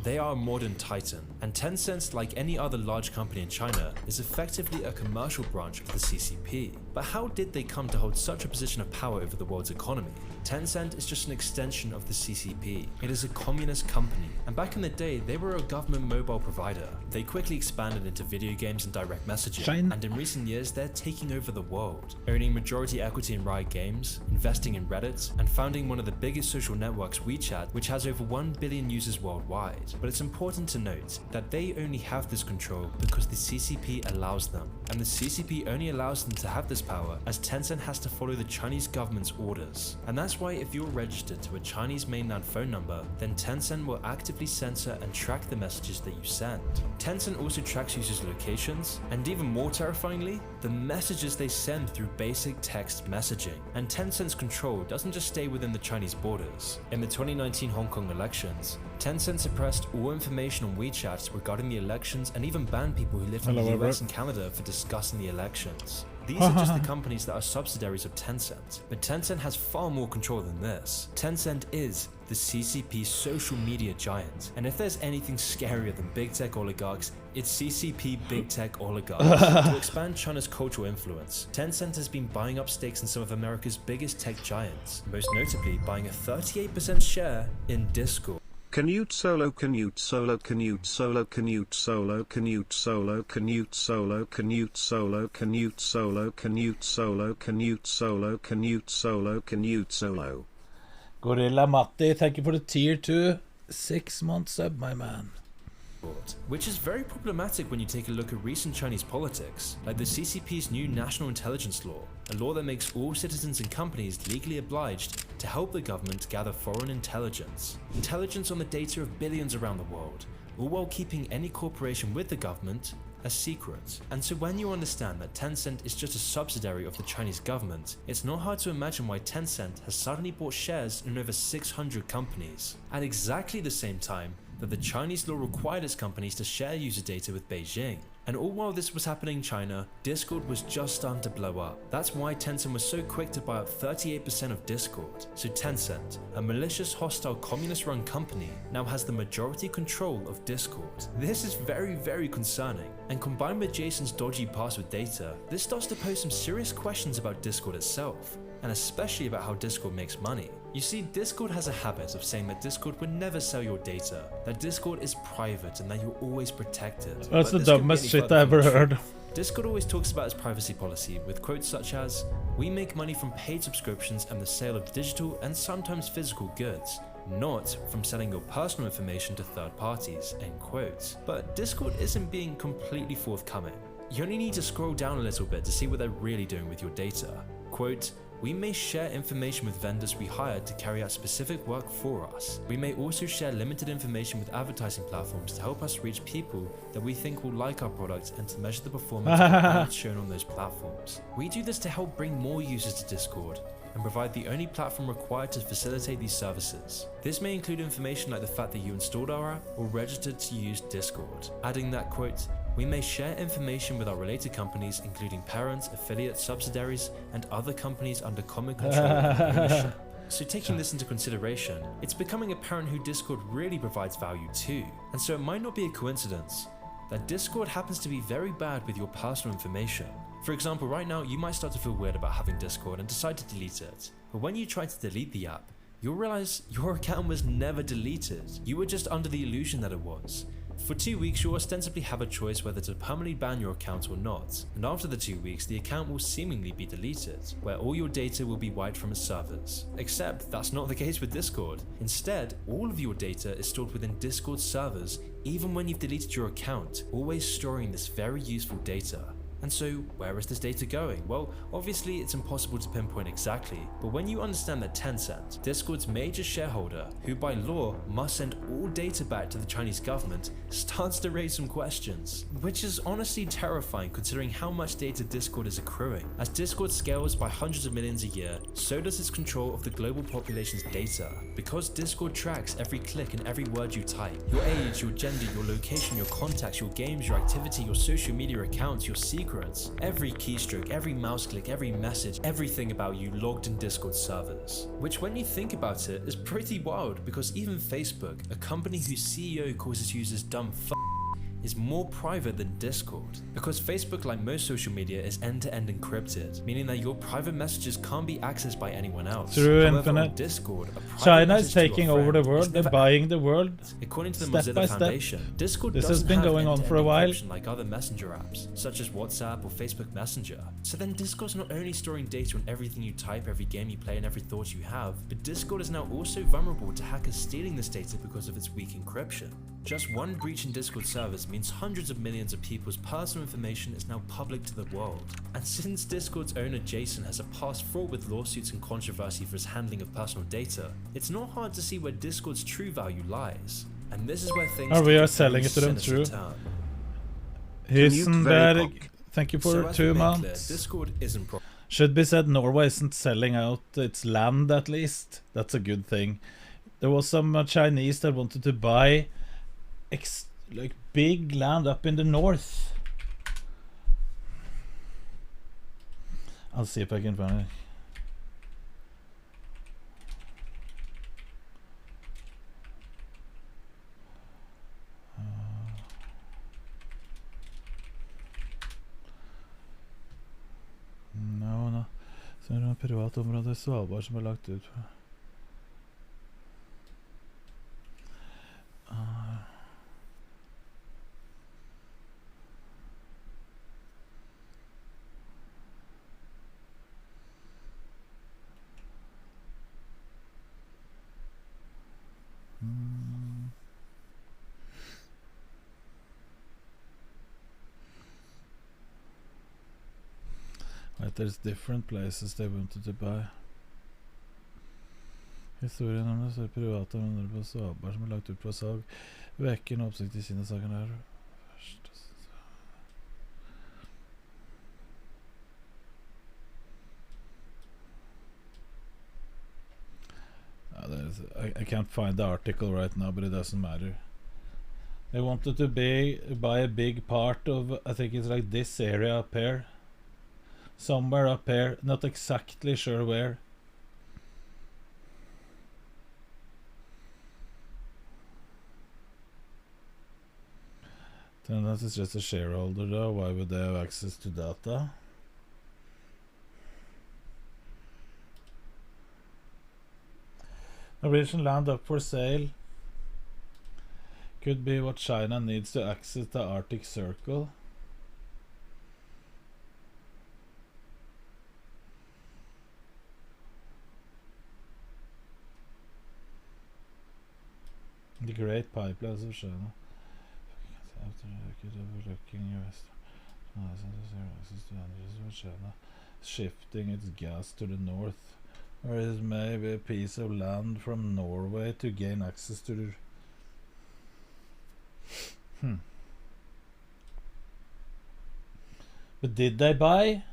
They are a modern titan, and Tencent, like any other large company in China, is effectively a commercial branch of the CCP. But how did they come to hold such a position of power over the world's economy? Tencent is just an extension of the CCP. It is a communist company, and back in the day, they were a government mobile provider. They quickly expanded into video games and direct messaging, and in recent years, they're taking over the world, owning majority equity in Riot Games, investing in Reddit, and founding one of the biggest social networks, WeChat, which has over 1 billion users worldwide. But it's important to note that they only have this control because the CCP allows them, and the CCP only allows them to have this power as Tencent has to follow the Chinese government's orders. And that's why if you're registered to a Chinese mainland phone number, then Tencent will actively censor and track the messages that you send. Tencent also tracks users' locations, and even more terrifyingly, the messages they send through basic text messaging. And Tencent's control doesn't just stay within the Chinese borders. In the 2019 Hong Kong elections, Tencent suppressed all information on WeChat regarding the elections and even banned people who lived in the US and Canada for discussing the elections. These are just the companies that are subsidiaries of Tencent, but Tencent has far more control than this. Tencent is the CCP social media giant, and if there's anything scarier than big tech oligarchs, it's CCP big tech oligarchs. To expand China's cultural influence, Tencent has been buying up stakes in some of America's biggest tech giants, most notably buying a 38% share in Discord. Canute solo, Canute solo, Canute solo, Canute solo, Canute solo, Canute solo, Canute solo, Canute solo, Canute solo, Canute solo, Canute solo, Canute solo. Gorilla Matti, thank you for the tier 2 6-month sub, my man. Which is very problematic when you take a look at recent Chinese politics, like the CCP's new National Intelligence Law, a law that makes all citizens and companies legally obliged to help the government gather foreign intelligence on the data of billions around the world, all while keeping any cooperation with the government a secret. And so when you understand that Tencent is just a subsidiary of the Chinese government, it's not hard to imagine why Tencent has suddenly bought shares in over 600 companies, at exactly the same time that the Chinese law required its companies to share user data with Beijing. And all while this was happening in China, Discord was just starting to blow up. That's why Tencent was so quick to buy up 38% of Discord. So Tencent, a malicious, hostile, communist-run company, now has the majority control of Discord. This is very, very concerning. And combined with Jason's dodgy password data, this starts to pose some serious questions about Discord itself, and especially about how Discord makes money. You see, Discord has a habit of saying that Discord would never sell your data, that Discord is private and that you're always protected. That's the dumbest shit I ever heard. Discord always talks about its privacy policy with quotes such as, "We make money from paid subscriptions and the sale of digital and sometimes physical goods, not from selling your personal information to third parties," end quotes. But Discord isn't being completely forthcoming. You only need to scroll down a little bit to see what they're really doing with your data. Quote, "We may share information with vendors we hired to carry out specific work for us. We may also share limited information with advertising platforms to help us reach people that we think will like our products and to measure the performance of the ads shown on those platforms. We do this to help bring more users to Discord and provide the only platform required to facilitate these services. This may include information like the fact that you installed our app or registered to use Discord." Adding that, quote, "We may share information with our related companies, including parents, affiliates, subsidiaries, and other companies under common control and ownership. So taking this into consideration, it's becoming apparent who Discord really provides value to. And so it might not be a coincidence that Discord happens to be very bad with your personal information. For example, right now you might start to feel weird about having Discord and decide to delete it. But when you try to delete the app, you'll realize your account was never deleted. You were just under the illusion that it was. For 2 weeks, you'll ostensibly have a choice whether to permanently ban your account or not, and after the 2 weeks, the account will seemingly be deleted, where all your data will be wiped from its servers. Except that's not the case with Discord. Instead, all of your data is stored within Discord servers, even when you've deleted your account, always storing this very useful data. And so, where is this data going? Well, obviously it's impossible to pinpoint exactly, but when you understand that Tencent, Discord's major shareholder, who by law must send all data back to the Chinese government, starts to raise some questions. Which is honestly terrifying considering how much data Discord is accruing. As Discord scales by hundreds of millions a year, so does its control of the global population's data. Because Discord tracks every click and every word you type, your age, your gender, your location, your contacts, your games, your activity, your social media accounts, your secrets, every keystroke, every mouse click, every message, everything about you logged in Discord servers. Which when you think about it is pretty wild, because even Facebook, a company whose CEO calls its users dumb is more private than Discord. Because Facebook, like most social media, is end-to-end encrypted, meaning that your private messages can't be accessed by anyone else. Through However, Infinite, on Discord, a private China message is to a taking over friend the is world, they're never buying the world According to the step by Mozilla step. Foundation, Discord This has doesn't been have going on end-to-end for a while. encryption like other messenger apps, such as WhatsApp or Facebook Messenger. So then Discord's not only storing data on everything you type, every game you play, and every thought you have, but Discord is now also vulnerable to hackers stealing this data because of its weak encryption. Just one breach in Discord servers means hundreds of millions of people's personal information is now public to the world. And since Discord's owner Jason has a past fraught with lawsuits and controversy for his handling of personal data, it's not hard to see where Discord's true value lies. And this is where things Oh, we take are a selling very it to them, sinister true. turn. Hisenberg, thank you for So as 2 we make clear, months. Discord isn't Should be said, Norway isn't selling out its land at least. That's a good thing. There was some Chinese that wanted to buy like big land up in the north. I'll see if I can find it. No. Så er det noe privat område i Svalbard som er lagt ut. Right, there's different places they wanted to buy. Historien om det så er private områder på Svalbard som er lagt ut på salg. Vekker en oppsikt i Kina-saken her. I can't find the article right now, but it doesn't matter. They wanted to buy a big part of, I think it's like this area up here. Somewhere up here, not exactly sure where. Then that is just a shareholder though, why would they have access to data? Norwegian land up for sale. Could be what China needs to access the Arctic Circle. The Great Pipelines of China. After overlooking US, China shifting its gas to the north, or it may be a piece of land from Norway to gain access to the. But did they buy,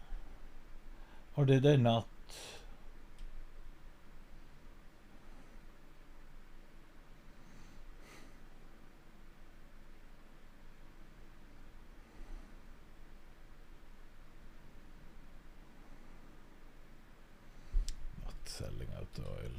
or did they not? selling out the oil.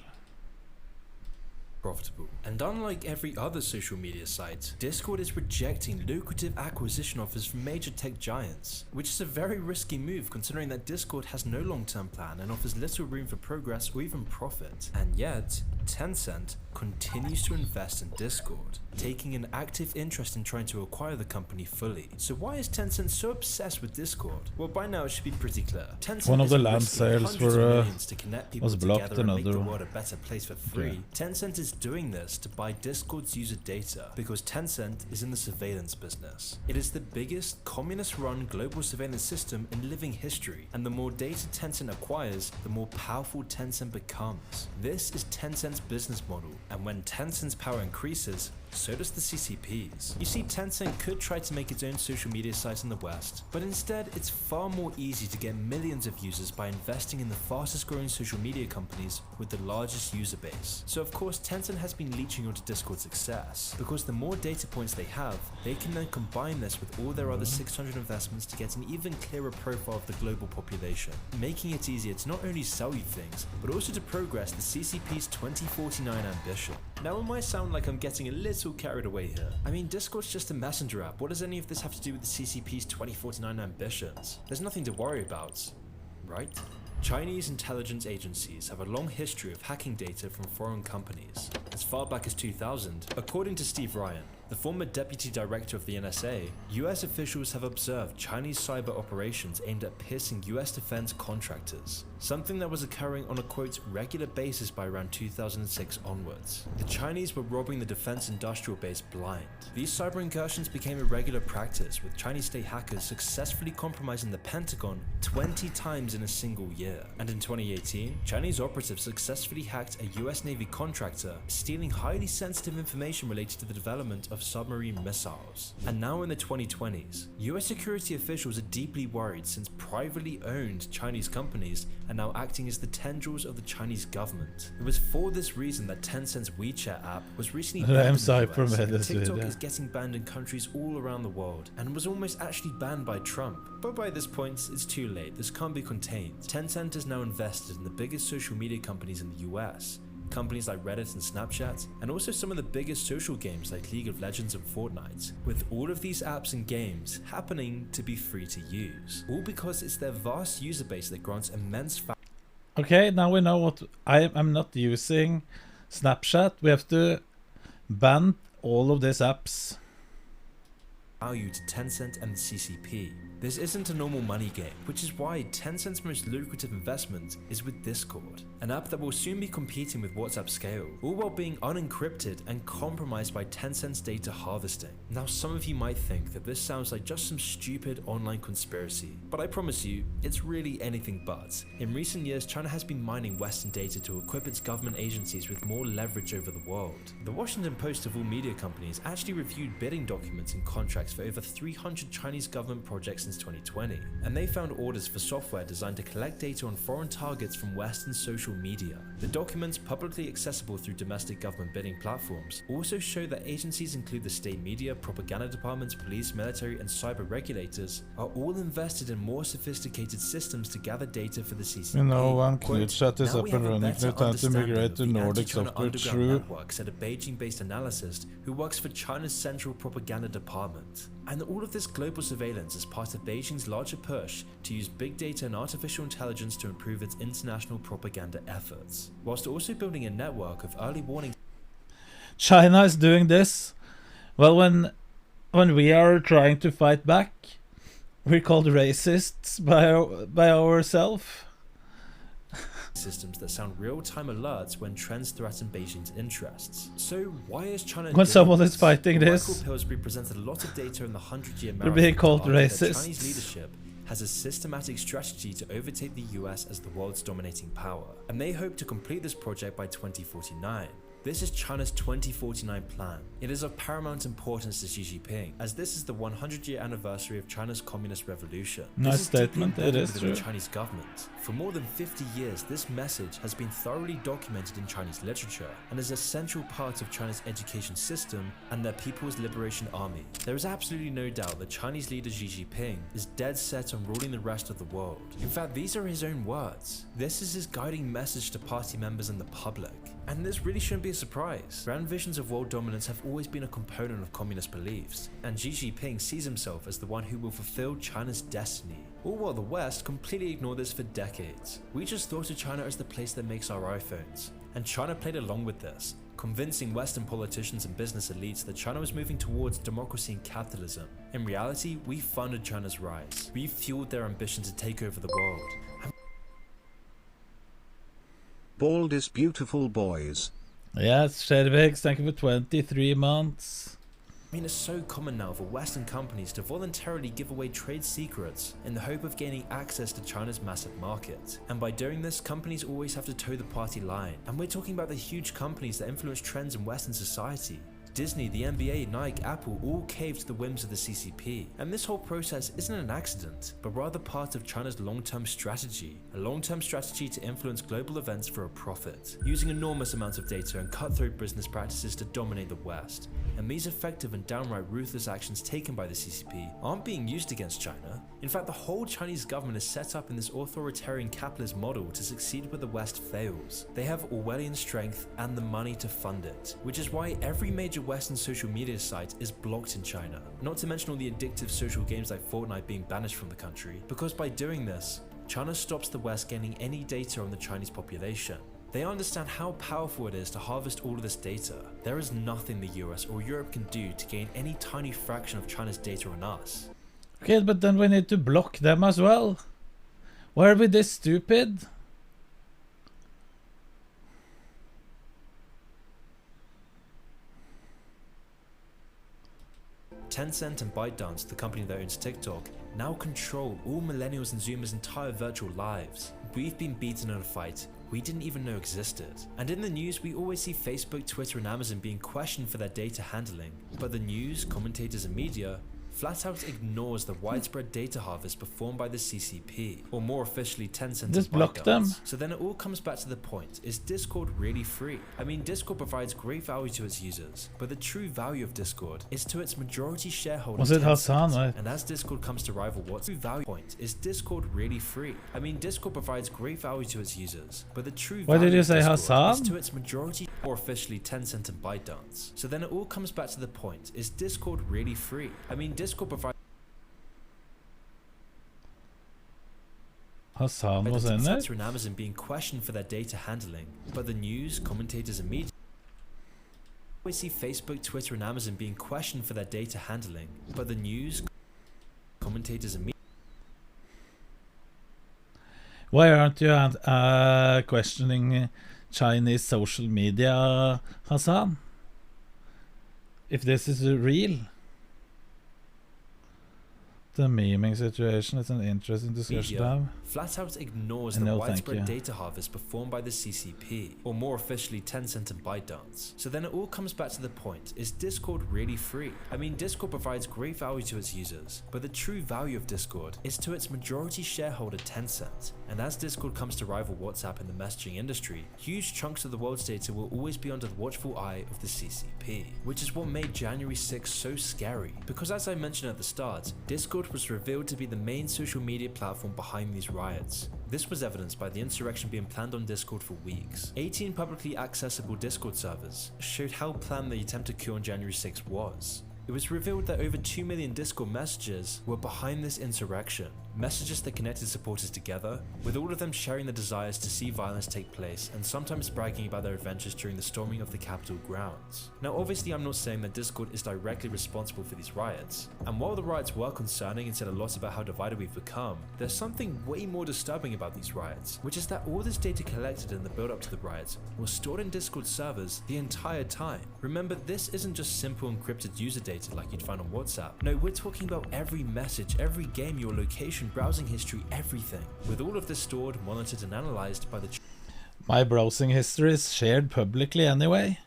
Profitable. And unlike every other social media site, Discord is rejecting lucrative acquisition offers from major tech giants, which is a very risky move considering that Discord has no long-term plan and offers little room for progress or even profit. And yet, Tencent continues to invest in Discord, taking an active interest in trying to acquire the company fully. So why is Tencent so obsessed with Discord? Well, by now it should be pretty clear. Tencent One of the isn't land risking sales hundreds of were millions to connect people was blocked. together and make the Another world a better place for free. Yeah. Tencent is doing this to buy Discord's user data because Tencent is in the surveillance business. It is the biggest communist-run global surveillance system in living history, and the more data Tencent acquires, the more powerful Tencent becomes. This is Tencent's business model, and when Tencent's power increases, so does the CCP's. You see, Tencent could try to make its own social media site in the West, but instead it's far more easy to get millions of users by investing in the fastest growing social media companies with the largest user base. So of course Tencent has been leeching onto Discord's success, because the more data points they have, they can then combine this with all their other 600 investments to get an even clearer profile of the global population, making it easier to not only sell you things, but also to progress the CCP's 2049 ambition. Now it might sound like I'm getting a little carried away here. I mean, Discord's just a messenger app. What does any of this have to do with the CCP's 2049 ambitions? There's nothing to worry about, right? Chinese intelligence agencies have a long history of hacking data from foreign companies. As far back as 2000, according to Steve Ryan, the former deputy director of the NSA, US officials have observed Chinese cyber operations aimed at piercing US defense contractors, something that was occurring on a quote regular basis by around 2006 onwards. The Chinese were robbing the defense industrial base blind. These cyber incursions became a regular practice, with Chinese state hackers successfully compromising the Pentagon 20 times in a single year. And in 2018, Chinese operatives successfully hacked a US Navy contractor, stealing highly sensitive information related to the development of submarine missiles. And now in the 2020s, US security officials are deeply worried since privately owned Chinese companies are now acting as the tendrils of the Chinese government. It was for this reason that Tencent's WeChat app was recently banned in the US, and TikTok is getting banned in countries all around the world, and was almost actually banned by Trump. But by this point, it's too late. This can't be contained. Tencent is now invested in the biggest social media companies in the US, companies like Reddit and Snapchat, and also some of the biggest social games like League of Legends and Fortnite, with all of these apps and games happening to be free to use, all because it's their vast user base that grants immense Okay, now we know what I'm not using Snapchat. We have to ban all of these apps. value to Tencent and the CCP. This isn't a normal money game, which is why Tencent's most lucrative investment is with Discord, an app that will soon be competing with WhatsApp Scale, all while being unencrypted and compromised by Tencent's data harvesting. Now some of you might think that this sounds like just some stupid online conspiracy, but I promise you, it's really anything but. In recent years, China has been mining Western data to equip its government agencies with more leverage over the world. The Washington Post of all media companies actually reviewed bidding documents and contracts for over 300 Chinese government projects since 2020, and they found orders for software designed to collect data on foreign targets from Western social media. The documents, publicly accessible through domestic government bidding platforms, also show that agencies include the state media, propaganda departments, police, military, and cyber regulators are all invested in more sophisticated systems to gather data for the CCP. You know, when Quote, Knut is "Now up we and have a running, better Knut had to understanding migrate of to the Nordic anti-China software underground through. network," said a Beijing-based analyst who works for China's Central Propaganda Department. And all of this global surveillance is part of Beijing's larger push to use big data and artificial intelligence to improve its international propaganda efforts, whilst also building a network of early warning. China is doing this. Well, when we are trying to fight back, we're called racists by ourselves. Systems that sound real-time alerts when trends threaten Beijing's interests. So why is China When doing someone this? is fighting Well, this, Michael Pillsbury presented a lot of data in the 100-year they're marathon being called to argue that racists. Chinese leadership has a systematic strategy to overtake the US as the world's dominating power, and they hope to complete this project by 2049. This is China's 2049 plan. It is of paramount importance to Xi Jinping, as this is the 100-year anniversary of China's Communist Revolution. Nice This is deeply statement, it embedded is within the true. Chinese government. For more than 50 years, this message has been thoroughly documented in Chinese literature and is a central part of China's education system and their People's Liberation Army. There is absolutely no doubt that Chinese leader Xi Jinping is dead set on ruling the rest of the world. In fact, these are his own words. This is his guiding message to party members and the public. And this really shouldn't be a surprise. Grand visions of world dominance have always been a component of communist beliefs, and Xi Jinping sees himself as the one who will fulfill China's destiny. All while the West completely ignored this for decades. We just thought of China as the place that makes our iPhones, and China played along with this, convincing Western politicians and business elites that China was moving towards democracy and capitalism. In reality, we funded China's rise. We fueled their ambition to take over the world. Bald is beautiful, boys. Yes, Shervix, thank you for 23 months. I mean, it's so common now for Western companies to voluntarily give away trade secrets in the hope of gaining access to China's massive market. And by doing this, companies always have to toe the party line. And we're talking about the huge companies that influence trends in Western society. Disney, the NBA, Nike, Apple all caved to the whims of the CCP. And this whole process isn't an accident, but rather part of China's long-term strategy. A long-term strategy to influence global events for a profit, using enormous amounts of data and cutthroat business practices to dominate the West. And these effective and downright ruthless actions taken by the CCP aren't being used against China. In fact, the whole Chinese government is set up in this authoritarian capitalist model to succeed where the West fails. They have Orwellian strength and the money to fund it, which is why every major Western social media site is blocked in China. Not to mention all the addictive social games like Fortnite being banished from the country, because by doing this, China stops the West gaining any data on the Chinese population. They understand how powerful it is to harvest all of this data. There is nothing the US or Europe can do to gain any tiny fraction of China's data on us. Okay, but then we need to block them as well. Why are we this stupid? Tencent and ByteDance, the company that owns TikTok, now control all millennials and Zoomers' entire virtual lives. We've been beaten in a fight we didn't even know existed. And in the news, we always see Facebook, Twitter, and Amazon being questioned for their data handling. But the news, commentators, and media flat out ignores the widespread data harvest performed by the CCP, or more officially Tencent Just and block them. ByteDance. So then it all comes back to the point, is Discord really free? I mean, Discord provides great value to its users, but the true value of Discord is to its majority shareholder Was it Tencent. Hassan, right? And as Discord comes to rival what's true value point, is Discord really free? I mean, Discord provides great value to its users, but the true Why value did you of say Discord Hassan? is to its majority, or officially Tencent and ByteDance. So then it all comes back to the point, is Discord really free? I mean, Discord provides Hassan was in it. Twitter and Amazon being questioned for their data handling, but the news, commentators, and media always see Facebook, Twitter, and Amazon being questioned for their data handling, but the news, commentators, and media. Why aren't you questioning Chinese social media, Hassan? If this is real. The memeing situation is an interesting discussion to have. Media flat out ignores No, the thank widespread you. data harvest performed by the CCP, or more officially Tencent and ByteDance. So then it all comes back to the point, is Discord really free? I mean, Discord provides great value to its users, but the true value of Discord is to its majority shareholder Tencent. And as Discord comes to rival WhatsApp in the messaging industry, huge chunks of the world's data will always be under the watchful eye of the CCP, which is what made January 6 so scary, because as I mentioned at the start, Discord was revealed to be the main social media platform behind these riots. This was evidenced by the insurrection being planned on Discord for weeks. 18 publicly accessible Discord servers showed how planned the attempted coup on January 6 was. It was revealed that over 2 million Discord messages were behind this insurrection. Messages that connected supporters together, with all of them sharing the desires to see violence take place and sometimes bragging about their adventures during the storming of the Capitol grounds. Now obviously I'm not saying that Discord is directly responsible for these riots, and while the riots were concerning and said a lot about how divided we've become, there's something way more disturbing about these riots, which is that all this data collected in the build up to the riots was stored in Discord servers the entire time. Remember, this isn't just simple encrypted user data like you'd find on WhatsApp. No, we're talking about every message, every game, your location, browsing history, everything. With all of this stored, monitored, and analyzed by the My browsing history is shared publicly anyway.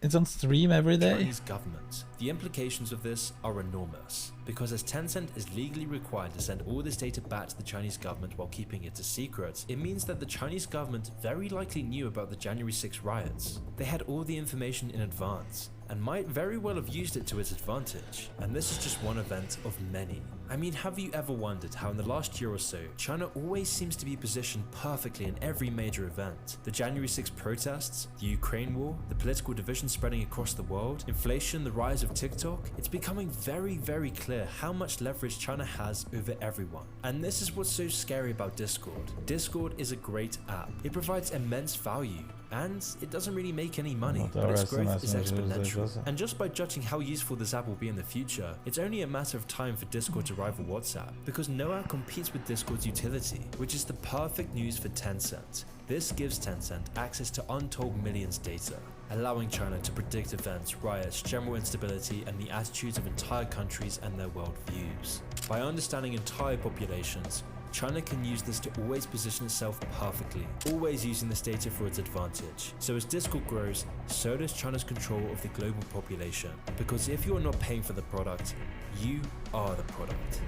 It's on stream every day. Chinese government. The implications of this are enormous, because as Tencent is legally required to send all this data back to the Chinese government while keeping it a secret, it means that the Chinese government very likely knew about the January 6 riots. They had all the information in advance, and might very well have used it to its advantage. And this is just one event of many. I mean, have you ever wondered how in the last year or so, China always seems to be positioned perfectly in every major event? The January 6 protests, the Ukraine war, the political division spreading across the world, inflation, the rise of TikTok. It's becoming very, very clear how much leverage China has over everyone. And this is what's so scary about Discord. Discord is a great app. It provides immense value, and it doesn't really make any money, but its growth is exponential. And just by judging how useful this app will be in the future, it's only a matter of time for Discord to rival WhatsApp, because no app competes with Discord's utility, which is the perfect news for Tencent. This gives Tencent access to untold millions data, allowing China to predict events, riots, general instability, and the attitudes of entire countries and their worldviews. By understanding entire populations, China can use this to always position itself perfectly, always using this data for its advantage. So as Discord grows, so does China's control of the global population. Because if you are not paying for the product, you are the product.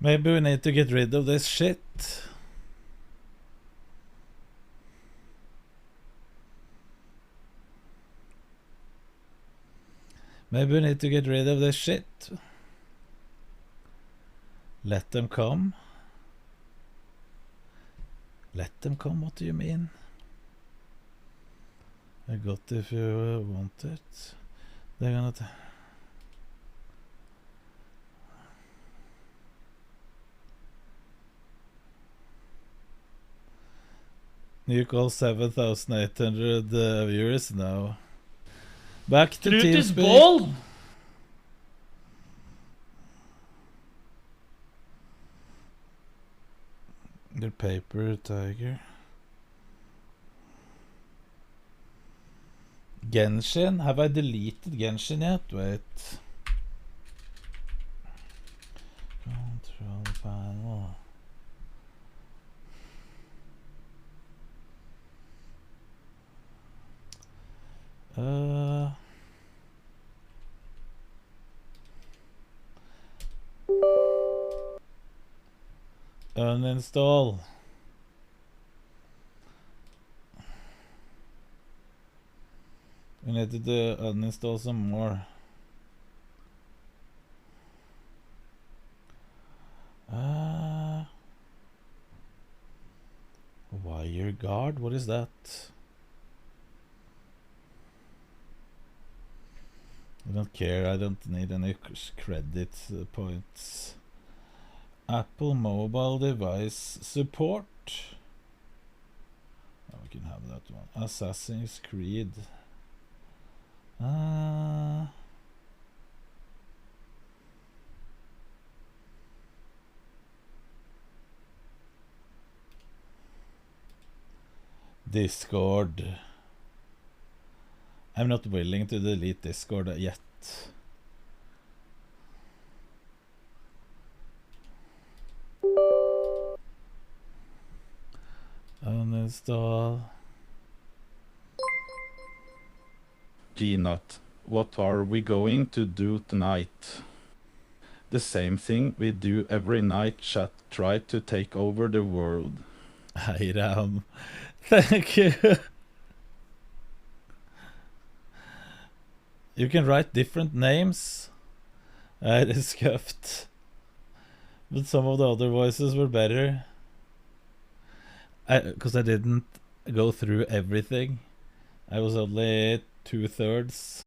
Maybe we need to get rid of this shit. Maybe we need to get rid of this shit. Let them come. Let them come, what do you mean? I got it if you want it. They're gonna... You call 7,800 viewers now. Back to Truth TeamSpeak. is bold. The paper tiger. Genshin? Have I deleted Genshin yet? Wait. Control panel. Uninstall. We need to uninstall some more. WireGuard, what is that? I don't care, I don't need any credit points. Apple mobile device support. Oh, we can have that one. Assassin's Creed. Discord. I'm not willing to delete Discord yet. Uninstall. GNUT, what are we going to do tonight? The same thing we do every night, chat. Try to take over the world. Hiram, thank you. You can write different names. I discussed, but some of the other voices were better. Because I didn't go through everything. I was only 2/3.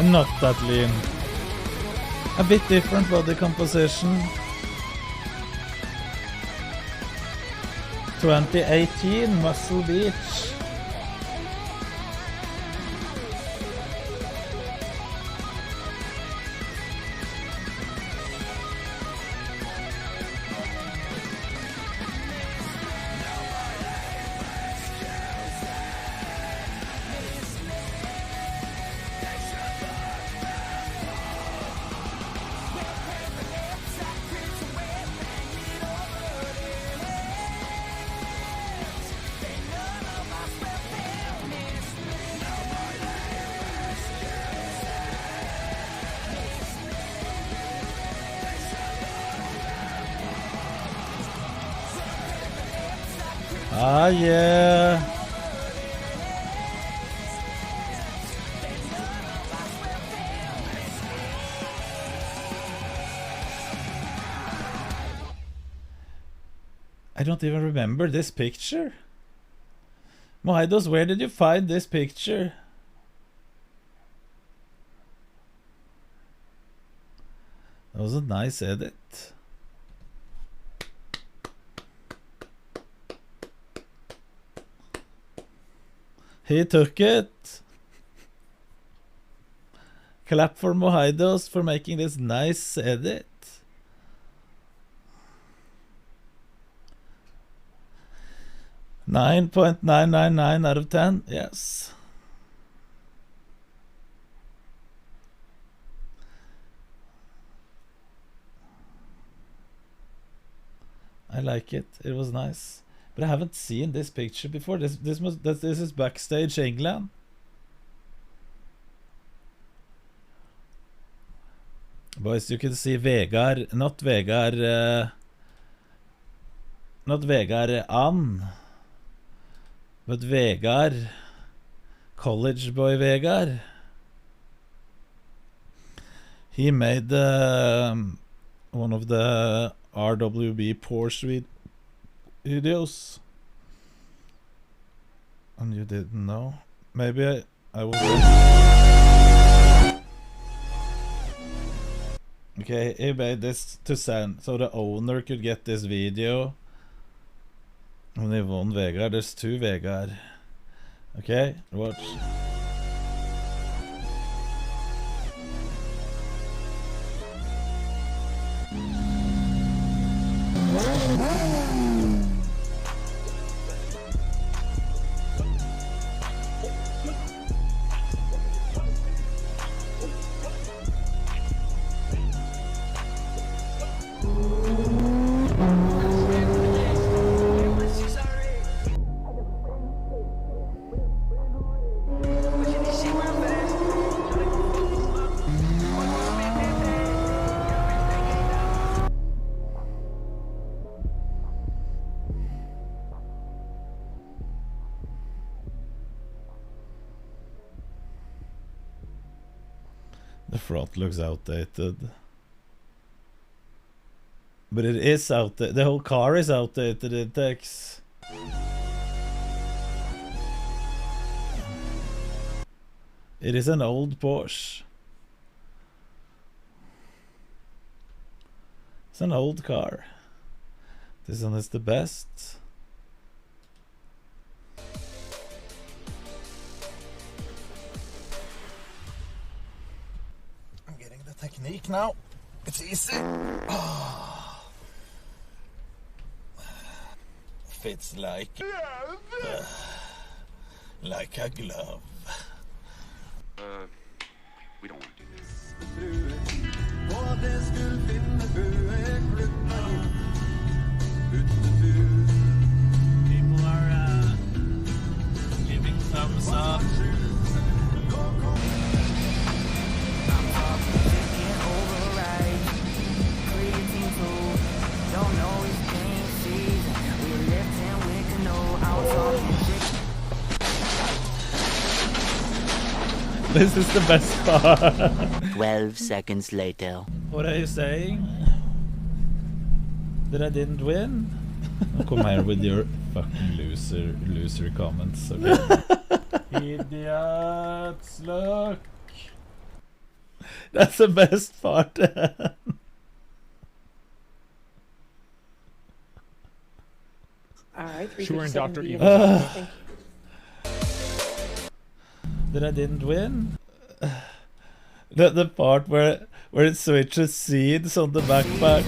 Not that lean. A bit different body composition. 2018 Muscle Beach. Ah, yeah. I don't even remember this picture. Mohidos, where did you find this picture? That was a nice edit. He took it. Clap for Mohidos for making this nice edit. $9.999 out of 10. Yes. I like it. It was nice. But I haven't seen this picture before. This is backstage England. Boys, you can see Vegard, not Vegard Ann, but Vegard, college boy Vegard. He made one of the RWB Porsche videos, and you didn't know. Maybe I was. Okay, he made this to send so the owner could get this video. And they won Vegard. There's two Vegard. Okay, watch. The front looks outdated. But it is outdated. The whole car is outdated, it takes. It is an old Porsche. It's an old car. This one is the best. Technique now. It's easy. Oh. Fits like a glove. We don't want to do this. People are giving thumbs up. This is the best part. 12 seconds later. What are you saying? That I didn't win? Come here with your fucking loser comments, okay? Idiots, look. That's the best part. All right, Sure, and Dr. 357B. Evil. Thank you. That I didn't win. The part where it switches seeds on the backpack.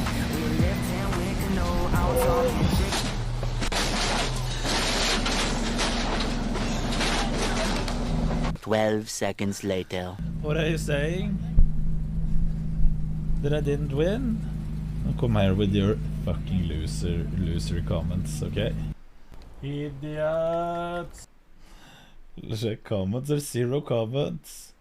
12 seconds later. What are you saying? That I didn't win? Now come here with your fucking loser comments, okay? Idiots! Check comments, there's 0 comments.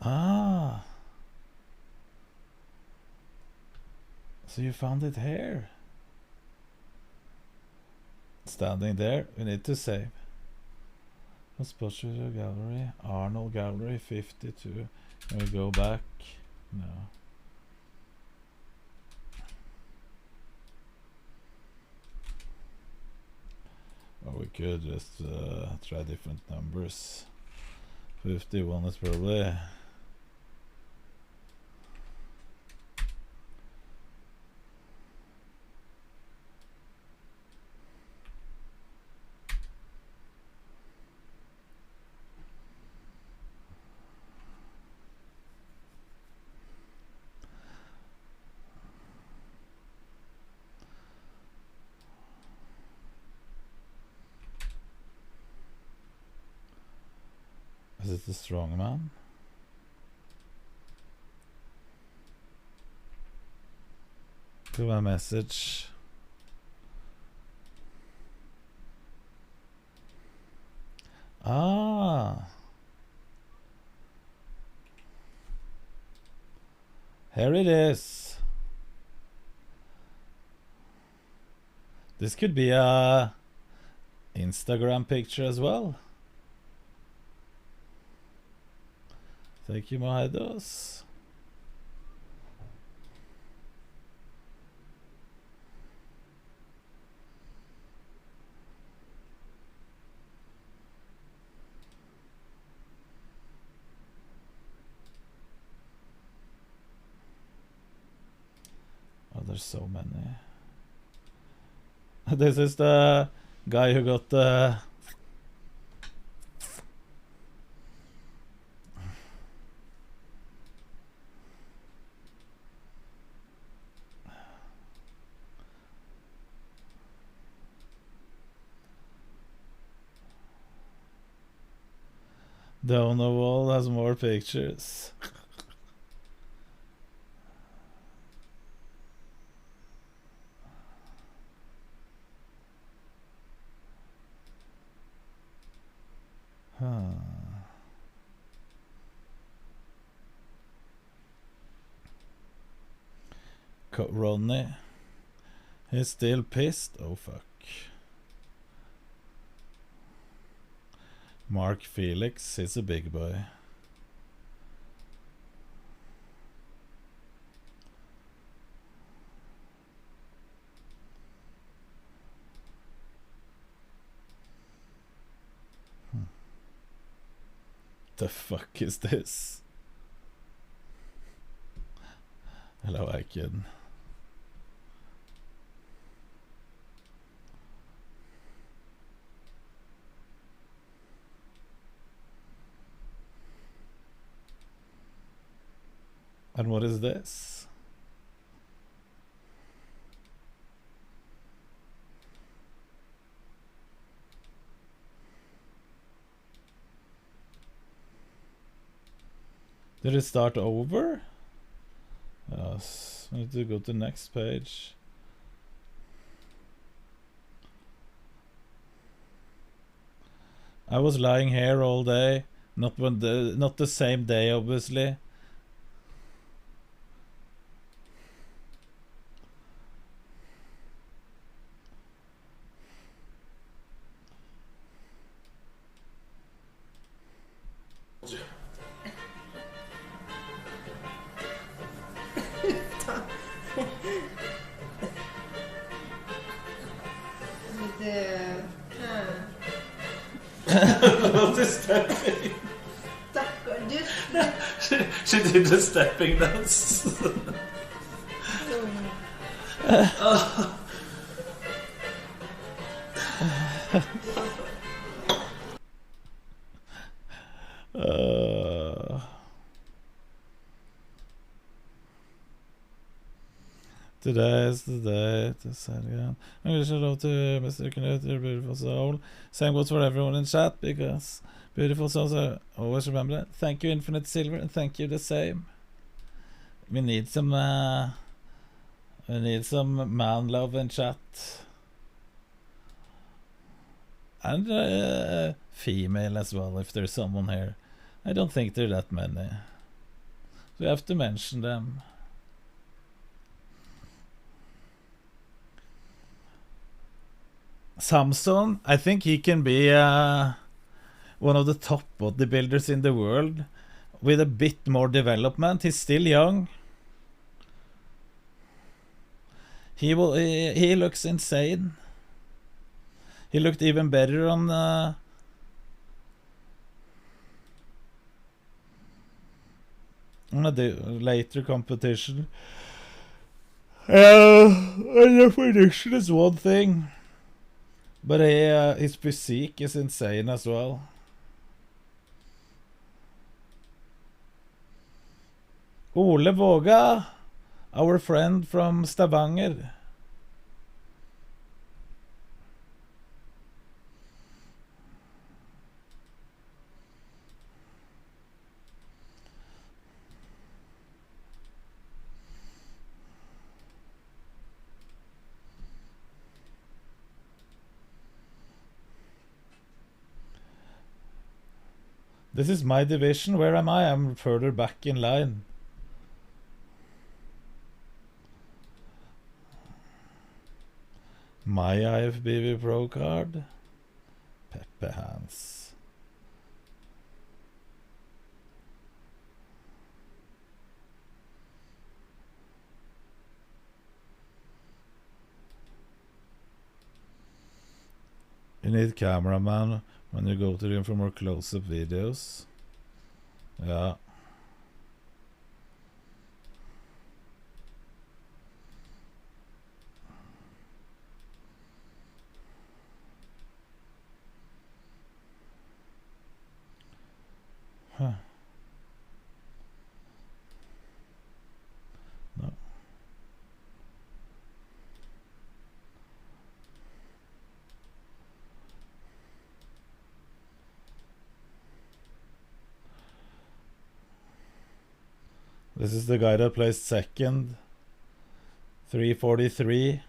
Ah. So you found it here. Standing there, we need to save. Spot Studio Gallery, Arnold Gallery 52. Can we go back? No. Or we could just try different numbers. 51 is probably. Is it the strong man? Do a message. Ah. Here it is. This could be a Instagram picture as well. Thank you, Mohados. Oh, there's so many. This is the guy who got the down the wall has more pictures. Ronnie, he's still pissed. Oh fuck. Mark Felix, he's a big boy. The fuck is this? Hello, Aiken. And what is this? Did it start over? Yes. I need to go to the next page. I was lying here all day. Not the same day, obviously. the stepping. Stakkar, du. She did the stepping dance. Today is the day to say it again. I'm going to shout out to Mr. Knut, your beautiful soul. Same goes for everyone in chat, because beautiful souls are always remember it. Thank you, Infinite Silver, and thank you the same. We need some man love in chat. And female as well, if there's someone here. I don't think there are that many. So we have to mention them. Samson, I think he can be one of the top bodybuilders in the world with a bit more development. He's still young. He looks insane. He looked even better on a later competition. The prediction is one thing, but his physique is insane as well. Ole Våga, our friend from Stavanger. This is my division. Where am I? I'm further back in line. My IFBB Pro card. Pepe Hans. You need cameraman when you go to them for more close-up videos. Yeah. Huh. No. This is the guy that placed second. 343.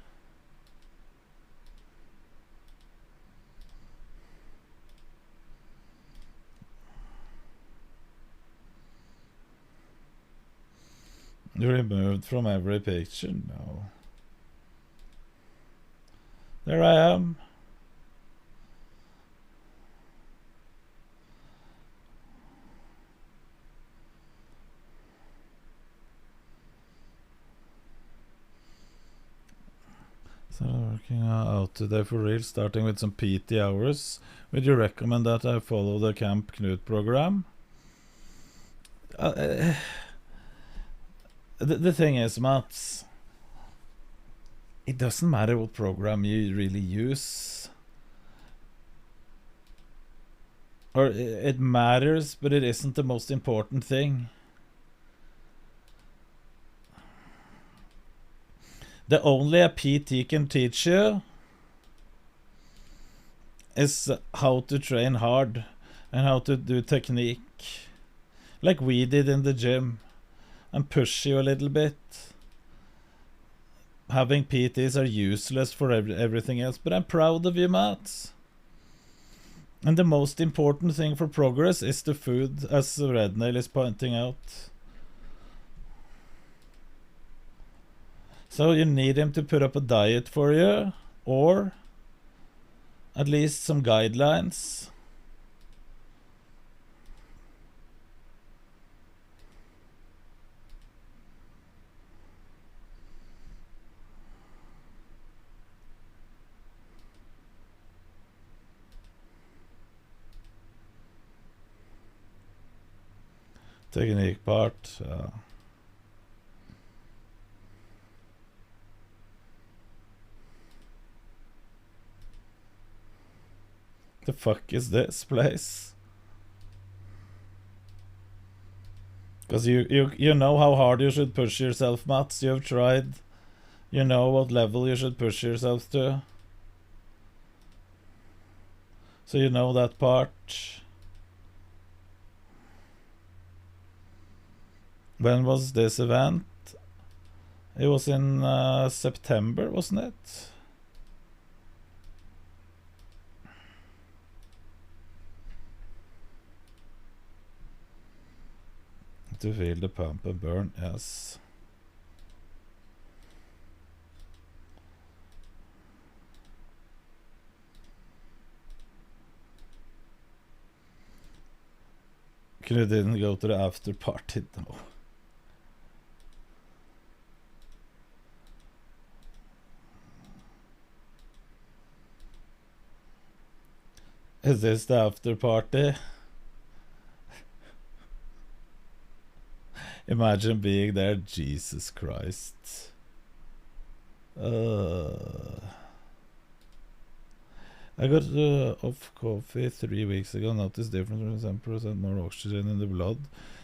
You removed from every picture? No. There I am. So working out today for real, starting with some PT hours. Would you recommend that I follow the Camp Knut program? The thing is, Mats, it doesn't matter what program you really use. Or it matters, but it isn't the most important thing. The only a PT can teach you is how to train hard and how to do technique, like we did in the gym, and push you a little bit. Having PTs are useless for everything else, but I'm proud of you, Matt. And the most important thing for progress is the food, as Rednail is pointing out. So you need him to put up a diet for you, or at least some guidelines. Technique part. The fuck is this place? Because you know how hard you should push yourself, Mats. You have tried. You know what level you should push yourself to. So you know that part. When was this event? It was in September, wasn't it? To feel the pump and burn, yes. You didn't go to the after party, no. Is this the after party? Imagine being there, Jesus Christ. I got off coffee 3 weeks ago. Noticed difference from 7% more oxygen in the blood.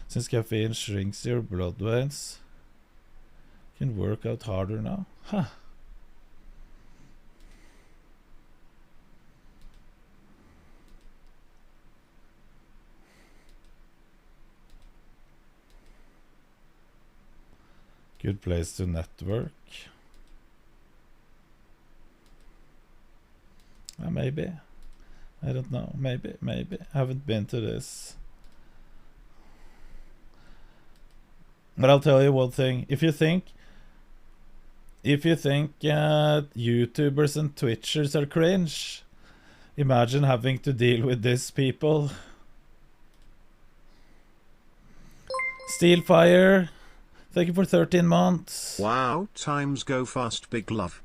Since caffeine shrinks your blood veins, can work out harder now. Huh. Good place to network. Maybe. I don't know. Maybe. I haven't been to this. But I'll tell you one thing. If you think YouTubers and Twitchers are cringe, imagine having to deal with these people. Steelfire, thank you for 13 months. Wow, times go fast, big love.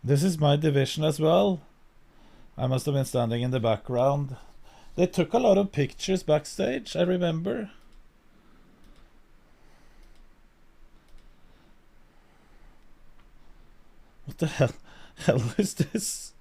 This is my division as well. I must have been standing in the background. They took a lot of pictures backstage, I remember. What the hell is this?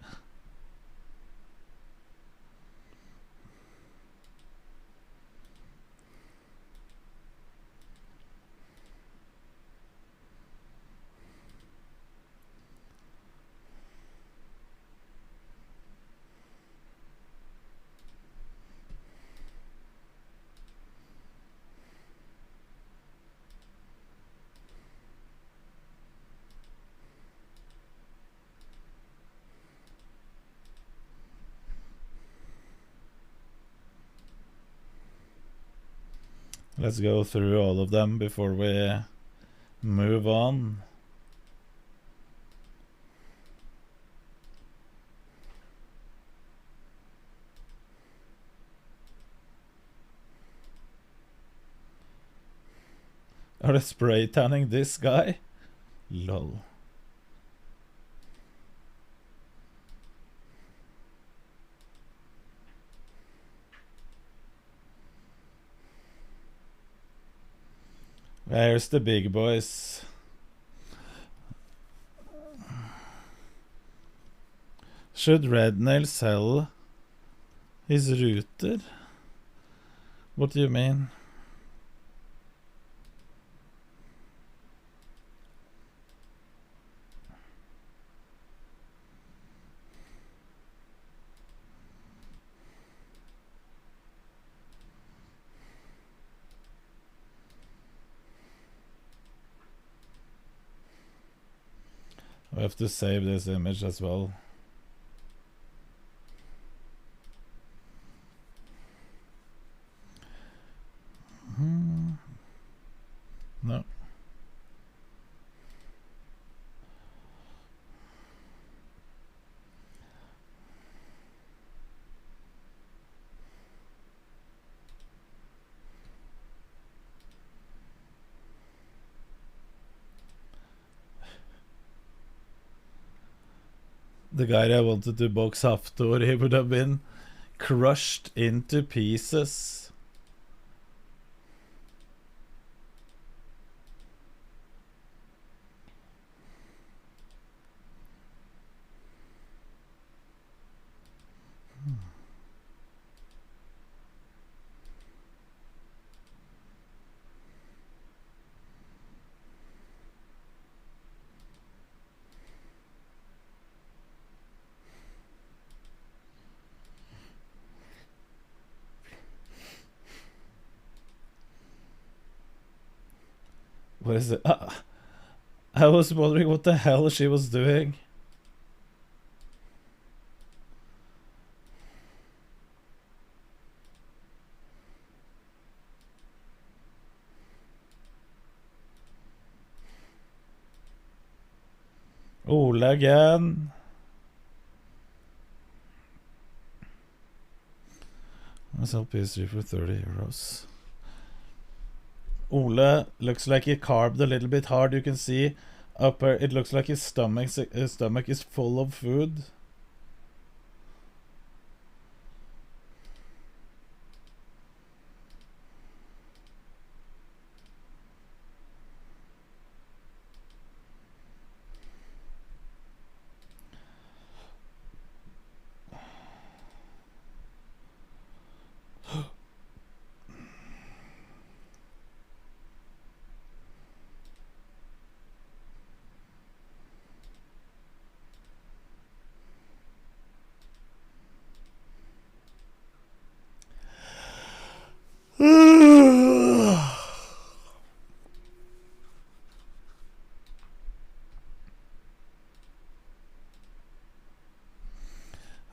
Let's go through all of them before we move on. Are they spray tanning this guy? Lol. Where's the big boys? Should Rednail sell his router? What do you mean? I have to save this image as well. No. the guy that wanted to box Hafthor, he would have been crushed into pieces. What is it? I was wondering what the hell she was doing. Ole again. I sell PS3 for 30 euros. Ole looks like he carved a little bit hard. You can see upper. It looks like his stomach is full of food.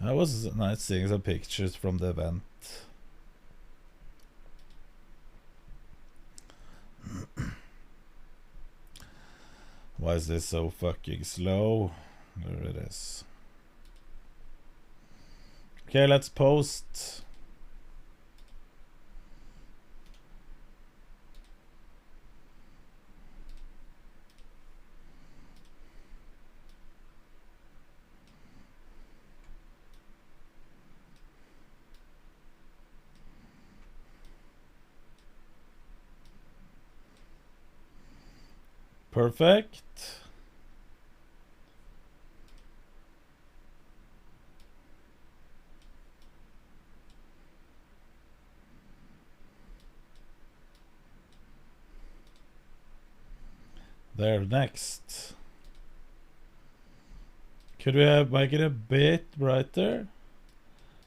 That was nice seeing some pictures from the event. Why is this so fucking slow? There it is. Okay, let's post. Perfect. There, next. Could we make it a bit brighter?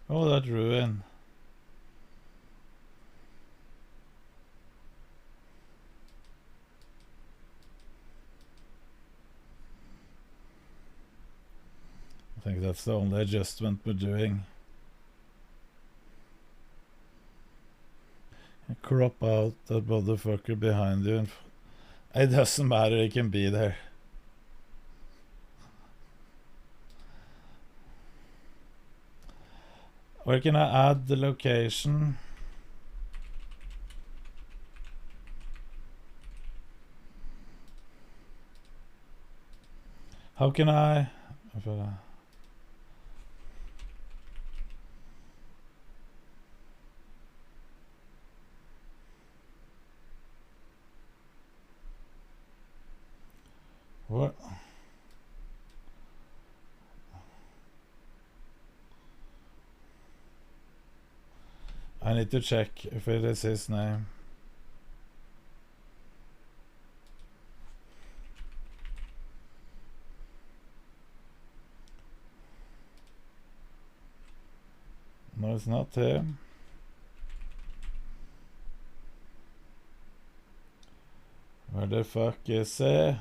Oh, that ruin. I think that's the only adjustment we're doing. Crop out that motherfucker behind you. It doesn't matter, he can be there. Where can I add the location? How can I... What? I need to check if it is his name. No, it's not him. Where the fuck is he?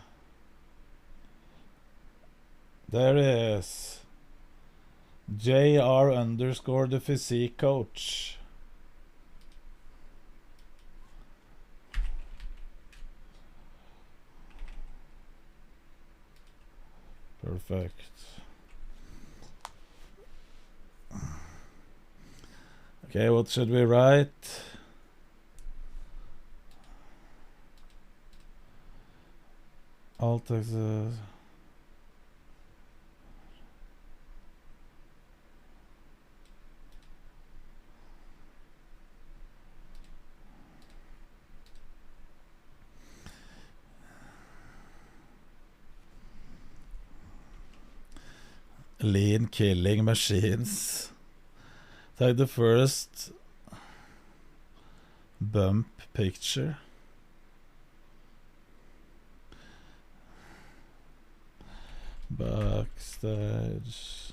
There he is. JR underscore the physique coach. Perfect. Okay, what should we write? Alt text. Lean killing machines. Tag the first bump picture. Backstage.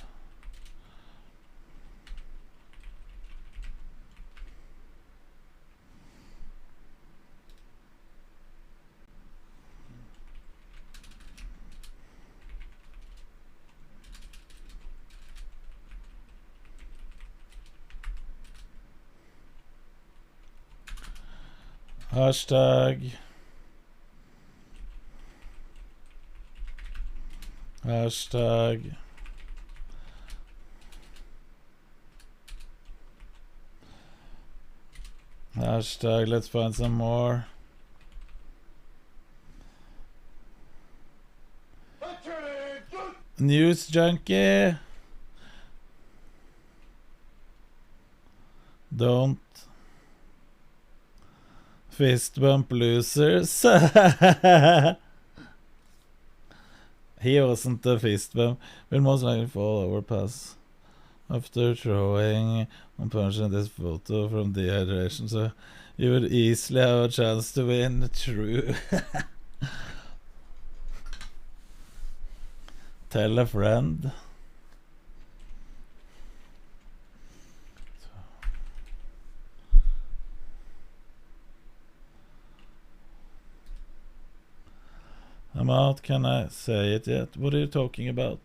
Hashtag. Hashtag. Hashtag, let's find some more. News junkie. Don't fist bump losers. He wasn't a fist bump. Will most likely fall over pass after throwing and punching this photo from dehydration, so you would easily have a chance to win. True. Tell a friend. I'm out, can I say it yet? What are you talking about?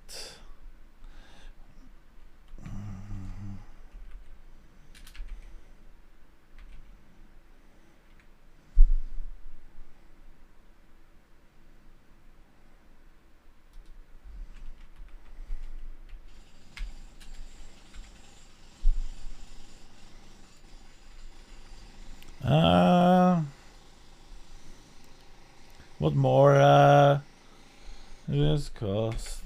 What more this cost?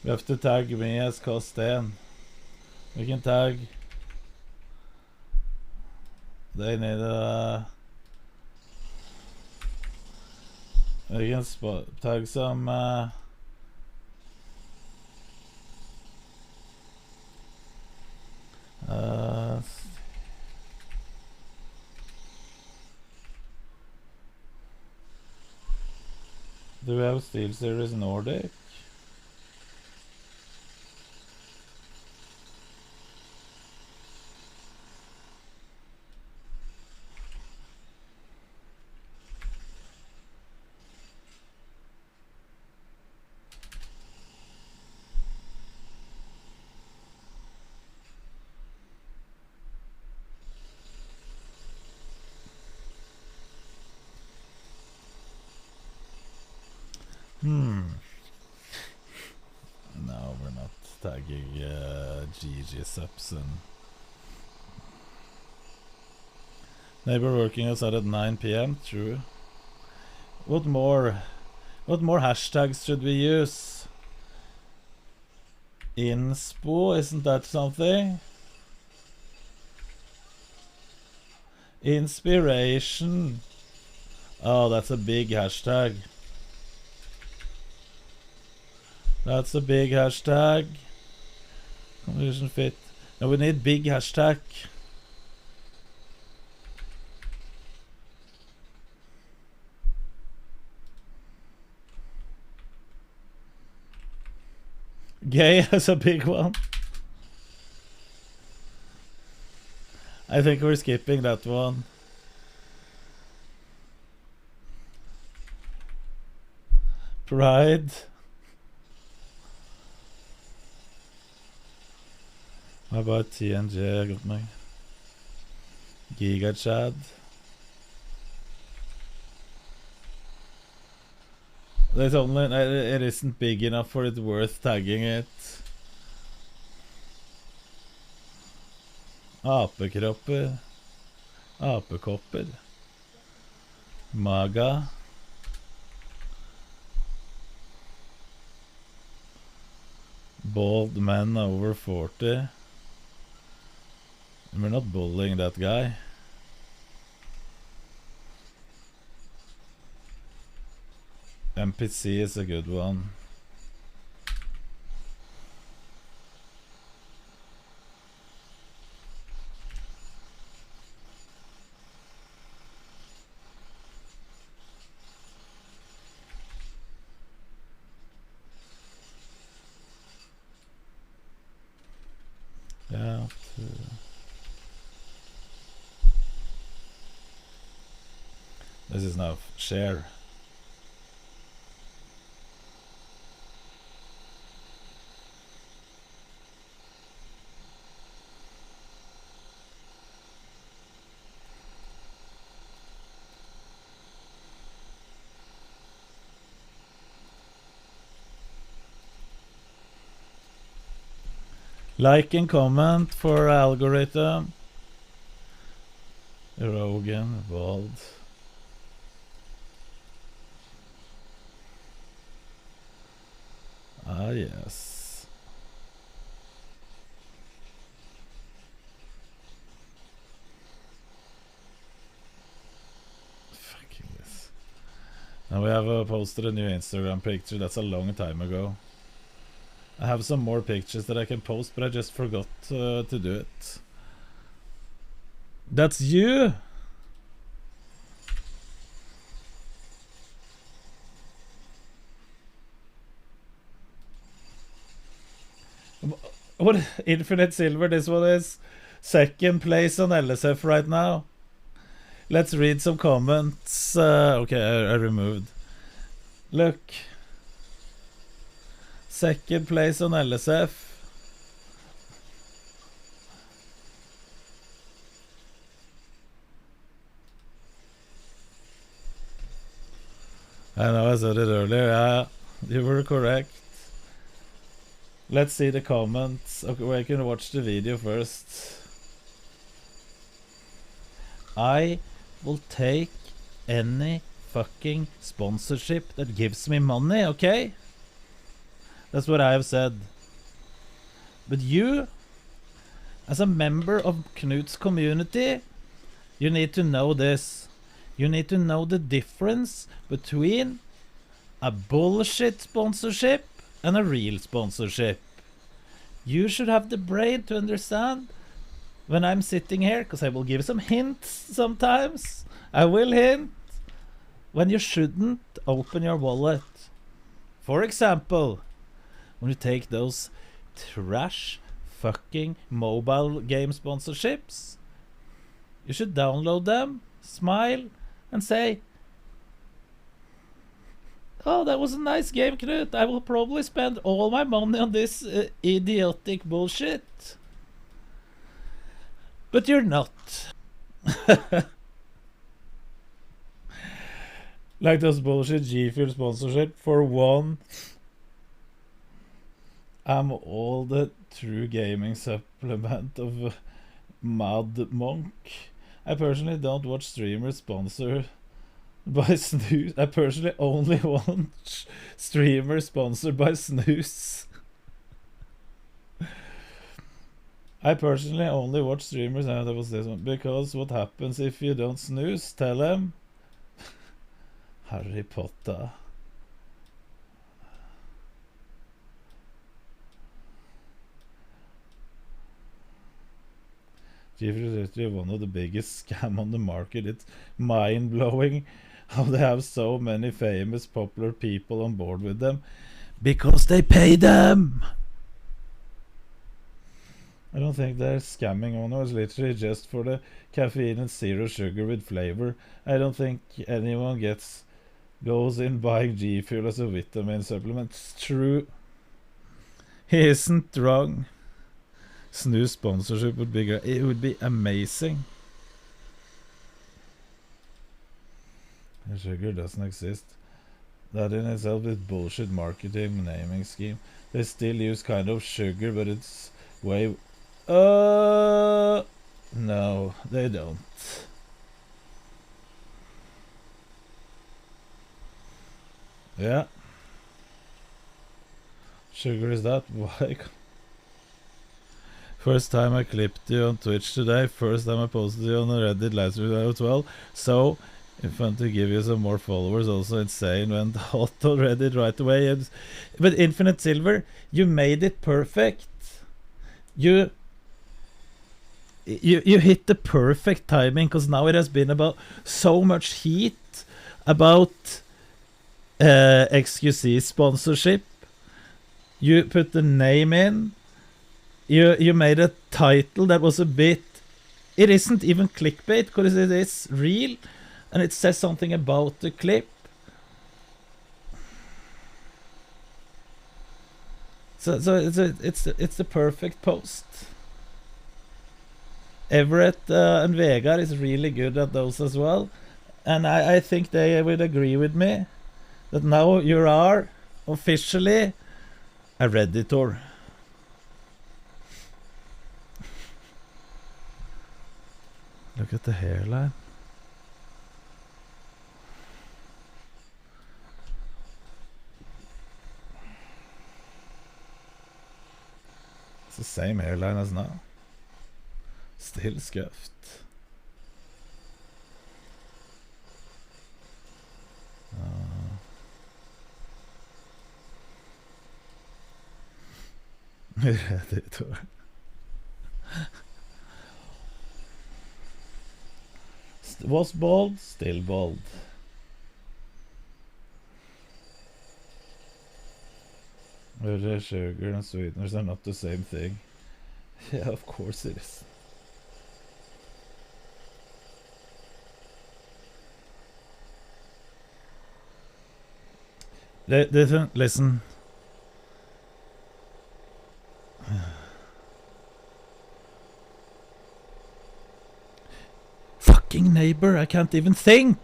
We have to tag me as cost 10. We can tag. They need we can tag some do we have SteelSeries Nordic? No, we're not tagging GG subs and neighbor working outside at 9 PM. True. What more hashtags should we use? Inspo, isn't that something? Inspiration. Oh, that's a big hashtag. That's a big hashtag. Conversion fit. No, we need big hashtag. Gay has a big one. I think we're skipping that one. Pride. How about TNG? I got my Giga Chad. There's only it isn't big enough for it worth tagging it. Apekropper. Apekopper. Maga. Bald men over 40. We're not bullying that guy. NPC is a good one. Yeah. This is now share. Like and comment for algorithm. Rogan, Bald. Ah, yes. Fucking this. Now we have posted a new Instagram picture. That's a long time ago. I have some more pictures that I can post, but I just forgot to do it. That's you! What? Infinite Silver, this one is second place on LSF right now. Let's read some comments. Okay, I removed. Look. Second place on LSF. I know I said it earlier. Yeah, you were correct. Let's see the comments. Okay, we can watch the video first. I will take any fucking sponsorship that gives me money, okay? That's what I have said. But you, as a member of Knut's community, you need to know this. You need to know the difference between a bullshit sponsorship and a real sponsorship. You should have the brain to understand when I'm sitting here, because I will give some hints sometimes. I will hint when you shouldn't open your wallet. For example, when you take those trash fucking mobile game sponsorships, you should download them, smile, and say, oh, that was a nice game, Knut. I will probably spend all my money on this idiotic bullshit. But you're not. Like those bullshit G Fuel sponsorship. For one, I'm all the true gaming supplement of Mad Monk. I personally don't watch streamers sponsored by Snooze. I personally only watch streamers sponsored by Snooze. I personally only watch streamers, and that was this one, because what happens if you don't snooze? Tell them. Harry Potter. G-Fuel is literally one of the biggest scam on the market. It's mind-blowing how they have so many famous, popular people on board with them. Because they pay them! I don't think they're scamming on us. It's literally just for the caffeine and zero sugar with flavor. I don't think anyone goes in buying G-Fuel as a vitamin supplement. It's true. He isn't wrong. Snooze sponsorship would be great. It would be amazing. Sugar doesn't exist. That in itself is bullshit marketing naming scheme. They still use kind of sugar, but it's way... no, they don't. Yeah. Sugar is that? Why? First time I clipped you on Twitch today. First time I posted you on a Reddit last week as well. So, If I want to give you some more followers, also insane when hot already right away. But Infinite Silver, you made it perfect. You hit the perfect timing, because now it has been about so much heat about XQC sponsorship. You put the name in. You made a title that was a bit... It isn't even clickbait, because it is real, and it says something about the clip. So it's the perfect post. Everett and Vegard is really good at those as well, and I think they would agree with me that now you are officially a Redditor. Look at the hairline. It's the same hairline as now. Still scuffed. Redditor. Was bald, still bald. Sugar and sweeteners are not the same thing. Yeah, of course it is. Listen. Fucking neighbor, I can't even think.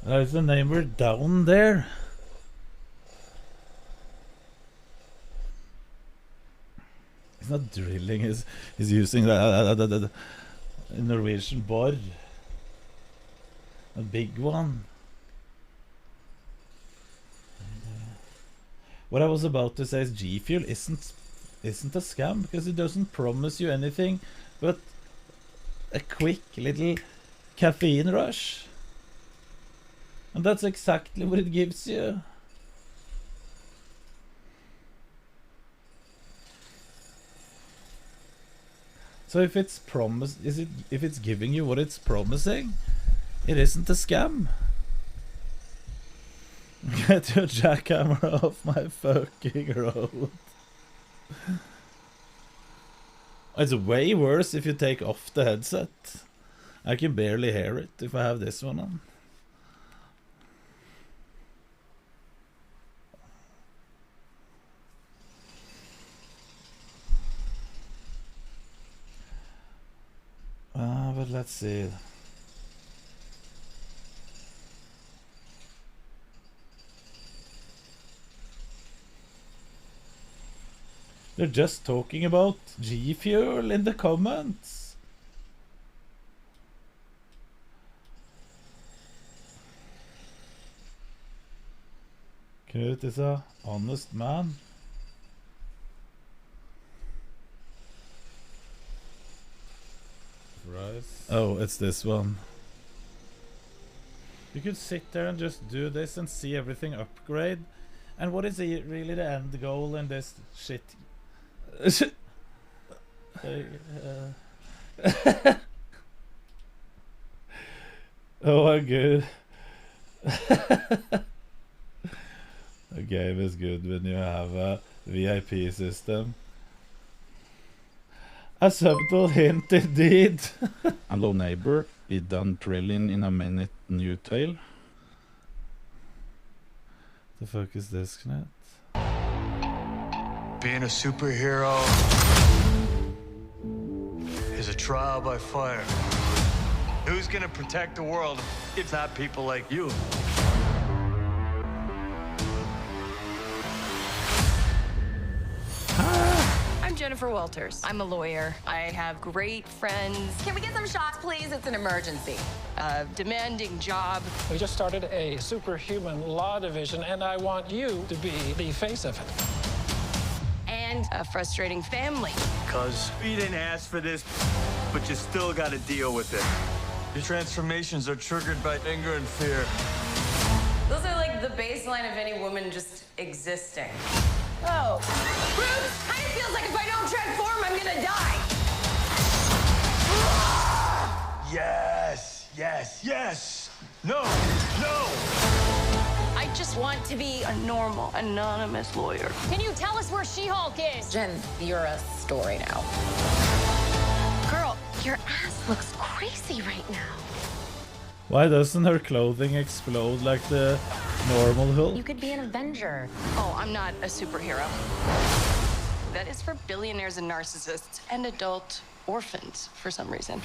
There's a neighbor down there. He's not drilling, he's using the Norwegian bor. A big one. What I was about to say is G Fuel isn't a scam, because it doesn't promise you anything but a quick little caffeine rush. And that's exactly what it gives you. So if it's if it's giving you what it's promising, it isn't a scam. Get your jackhammer off my fucking road. It's way worse if you take off the headset. I can barely hear it if I have this one on. But let's see. They're just talking about G Fuel in the comments. Knut is a honest man. Oh, it's this one. You could sit there and just do this and see everything upgrade. And what is really the end goal in this shit? Oh my god. The game is good when you have a VIP system. A subtle hint indeed. Hello neighbor, we done drilling in a minute new tail. The fuck is this, Knut? Being a superhero is a trial by fire. Who's gonna protect the world if not people like you? Jennifer Walters. I'm a lawyer. I have great friends. Can we get some shots, please? It's an emergency. A demanding job. We just started a superhuman law division, and I want you to be the face of it. And a frustrating family. Cuz you didn't ask for this, but you still gotta deal with it. Your transformations are triggered by anger and fear. Those are like the baseline of any woman just existing. Oh. Bruce, kind of feels like if I don't transform, I'm gonna die. Yes, yes, yes. No, no. I just want to be a normal, anonymous lawyer. Can you tell us where She-Hulk is? Jen, you're a story now. Girl, your ass looks crazy right now. Why doesn't her clothing explode like the normal Hulk? You could be an Avenger. Oh, I'm not a superhero. That is for billionaires and narcissists and adult orphans for some reason.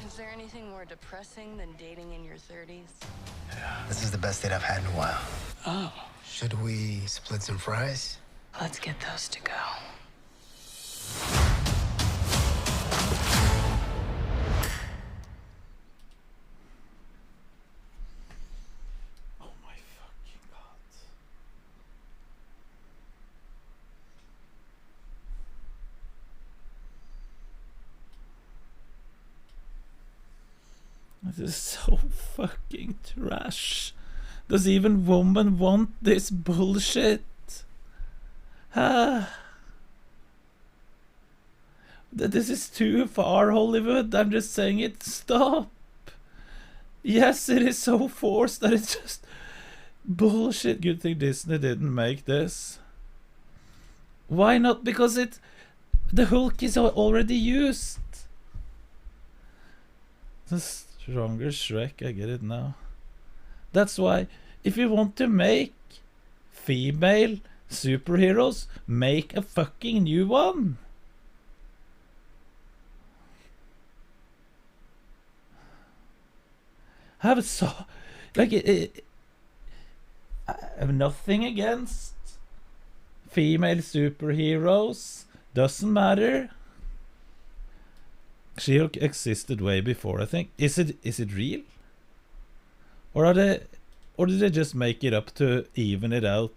Is there anything more depressing than dating in your 30s? This is the best date I've had in a while. Oh. Should we split some fries? Let's get those to go. This is so fucking trash. Does even woman want this bullshit? This is too far, Hollywood. I'm just saying it. Stop. Yes, it is so forced that it's just bullshit. Good thing Disney didn't make this. Why not? Because the Hulk is already used. The stronger Shrek, I get it now. That's why, if you want to make female superheroes, make a fucking new one. I have nothing against female superheroes. Doesn't matter. She-Hulk existed way before, I think. Is it real? Or did they just make it up to even it out?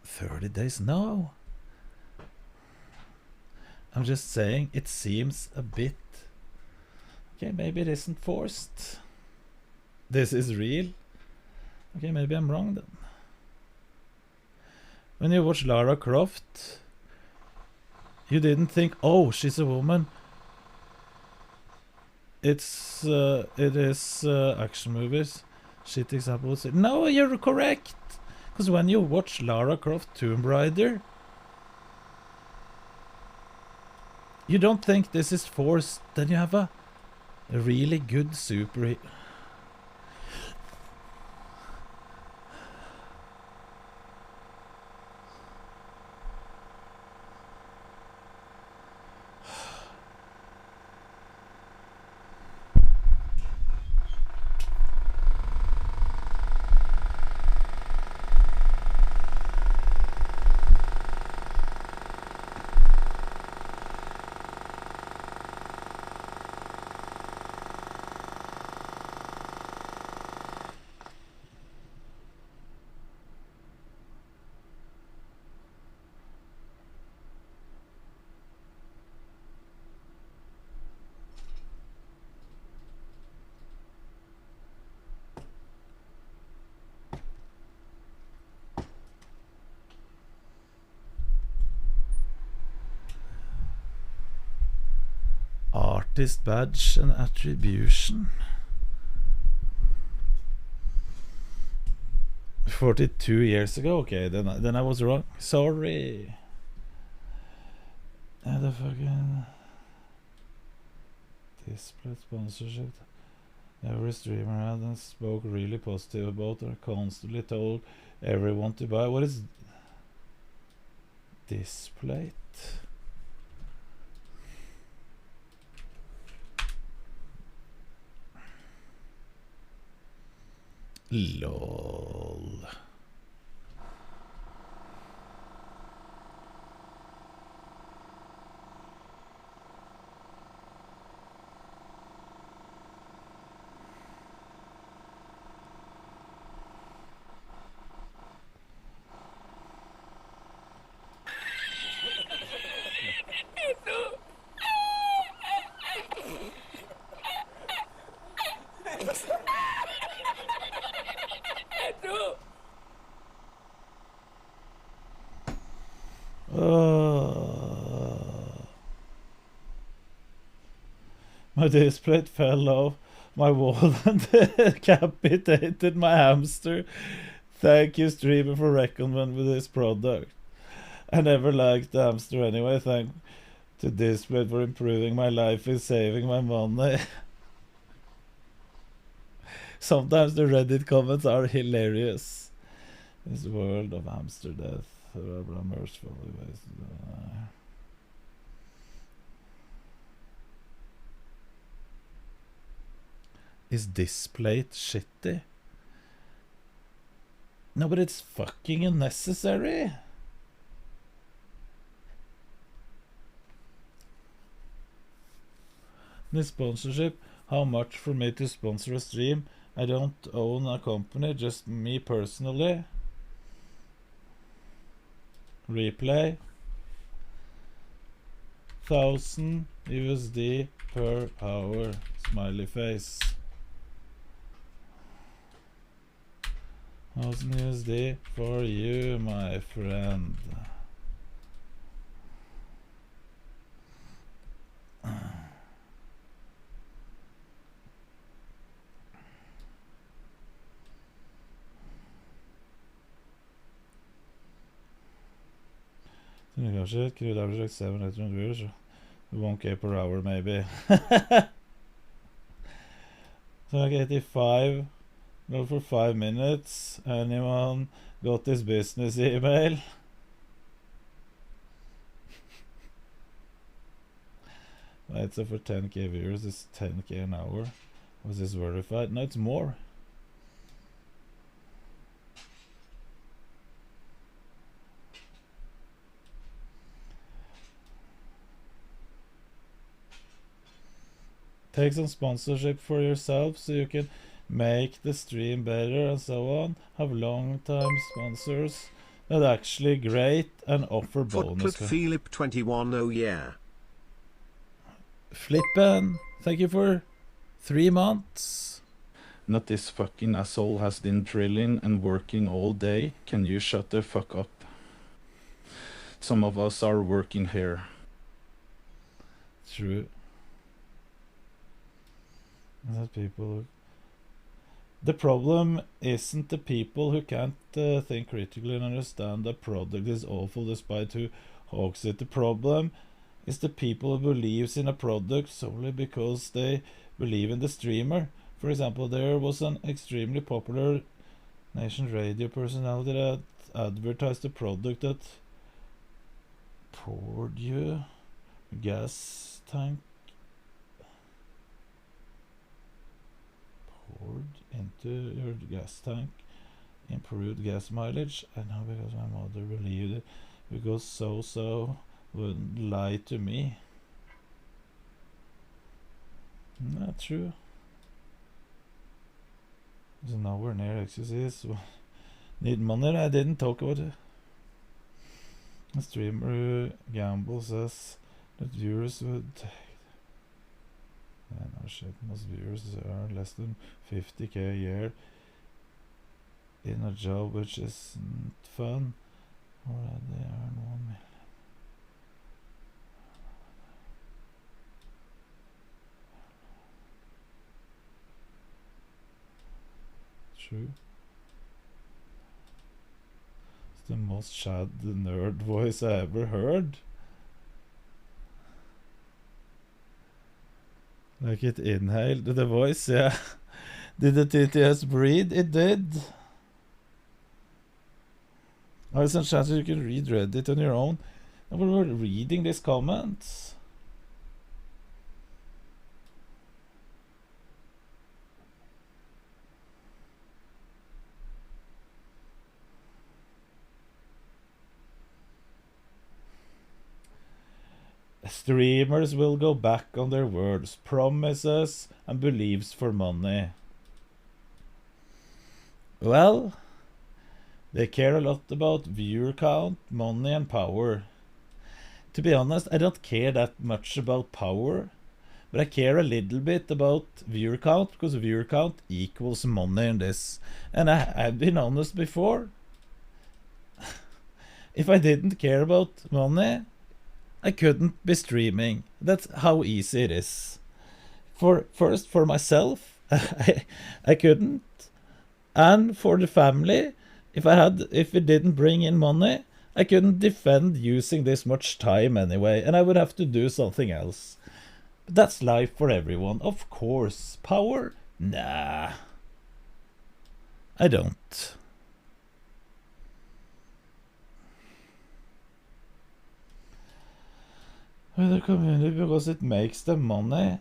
30 days? No. I'm just saying it seems a bit. Okay, maybe it isn't forced. This is real. Okay, maybe I'm wrong then. When you watch Lara Croft, you didn't think, oh, she's a woman. It is action movies. Shit example would say, no, you're correct. Because when you watch Lara Croft Tomb Raider, you don't think this is forced. Then you have a really good superhero. Artist badge and attribution. 42 years ago. Okay, then I was wrong. Sorry. The fucking display sponsorship. Every streamer had and spoke really positive about her. Constantly told everyone to buy. What is display? LOL. My display fell off my wall and decapitated my hamster. Thank you, streamer, for recommending with this product. I never liked the hamster anyway. Thank to Display for improving my life and saving my money. Sometimes the Reddit comments are hilarious. This world of hamster death. Mercifully wasted. Is this plate shitty? No, but it's fucking unnecessary. This sponsorship, how much for me to sponsor a stream? I don't own a company, just me personally. Replay. $1,000 per hour. Smiley face. $1,000 for you, my friend. Could average like 700 viewers. 1K per hour, maybe. So like 85. Go for 5 minutes. Anyone got this business email? Right, so for 10K viewers, it's 10K an hour. Was this verified? No, it's more. Take some sponsorship for yourself so you can make the stream better and so on. Have long time sponsors that are actually great and offer bonus. Footclip Philip 21, oh yeah. Flippen, thank you for 3 months. Not this fucking asshole has been drilling and working all day. Can you shut the fuck up? Some of us are working here. True. That people. The problem isn't the people who can't think critically and understand the product is awful despite who hawks it. The problem is the people who believes in a product solely because they believe in the streamer. For example, there was an extremely popular nation radio personality that advertised a product that poured you gas tank into your gas tank, improved gas mileage. And now because my mother believed it, because so wouldn't lie to me. Not true. There's nowhere near exercise. Need money? I didn't talk about it. A streamer who gambles says that viewers would take. Yeah, no shit, most viewers earn less than 50k a year in a job which isn't fun, or they earn 1 million. True. It's the most Chad the nerd voice I ever heard. Like it inhaled the voice, yeah. Did the TTS breathe? It did. I was in chat so you can read Reddit on your own. And we were reading these comments. Streamers will go back on their words, promises, and beliefs for money. Well, they care a lot about viewer count, money, and power. To be honest, I don't care that much about power, but I care a little bit about viewer count, because viewer count equals money in this. And I've been honest before. If I didn't care about money, I couldn't be streaming. That's how easy it is. First for myself, I couldn't. And for the family, if it didn't bring in money, I couldn't defend using this much time anyway, and I would have to do something else. But that's life for everyone, of course. Power? Nah. I don't. With the community because it makes them money,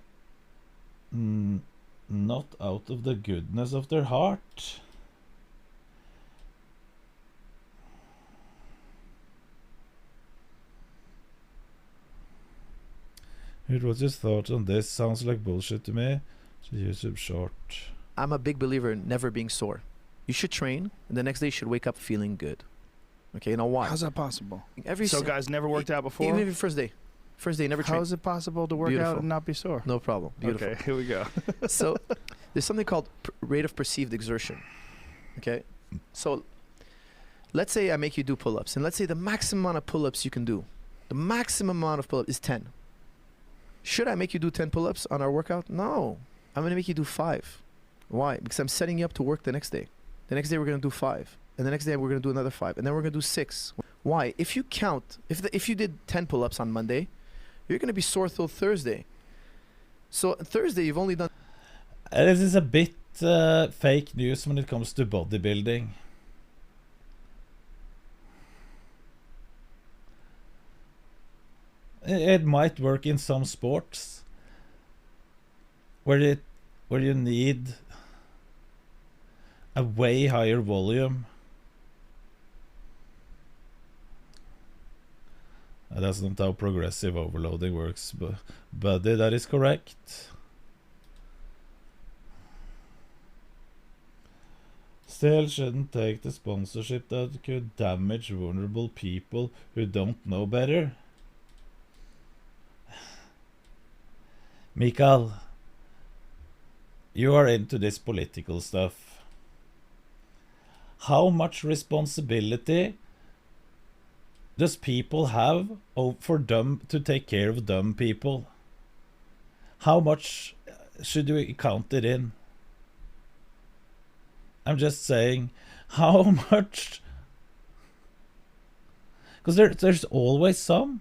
not out of the goodness of their heart. What's your thoughts on this? Sounds like bullshit to me. It's a YouTube short. I'm a big believer in never being sore. You should train, and the next day you should wake up feeling good. Okay, you know why? How's that possible? So guys never worked out before? Even if first day. First day, never train. How is it possible to work out and not be sore? No problem. Beautiful. Okay, here we go. So there's something called rate of perceived exertion. Okay? So let's say I make you do pull-ups, and let's say the maximum amount of pull-ups you can do, the maximum amount of pull-ups is 10. Should I make you do 10 pull-ups on our workout? No. I'm going to make you do 5. Why? Because I'm setting you up to work the next day. The next day we're going to do 5. And the next day we're going to do another 5. And then we're going to do 6. Why? If you count, if you did 10 pull-ups on Monday, you're going to be sore till Thursday. So Thursday you've only done... This is a bit fake news when it comes to bodybuilding. It might work in some sports where you need a way higher volume. That's not how progressive overloading works, but that is correct. Still shouldn't take the sponsorship that could damage vulnerable people who don't know better. Mikael, you are into this political stuff. How much responsibility does people have to take care of dumb people? How much should you count it in? I'm just saying, how much? Because there's always some.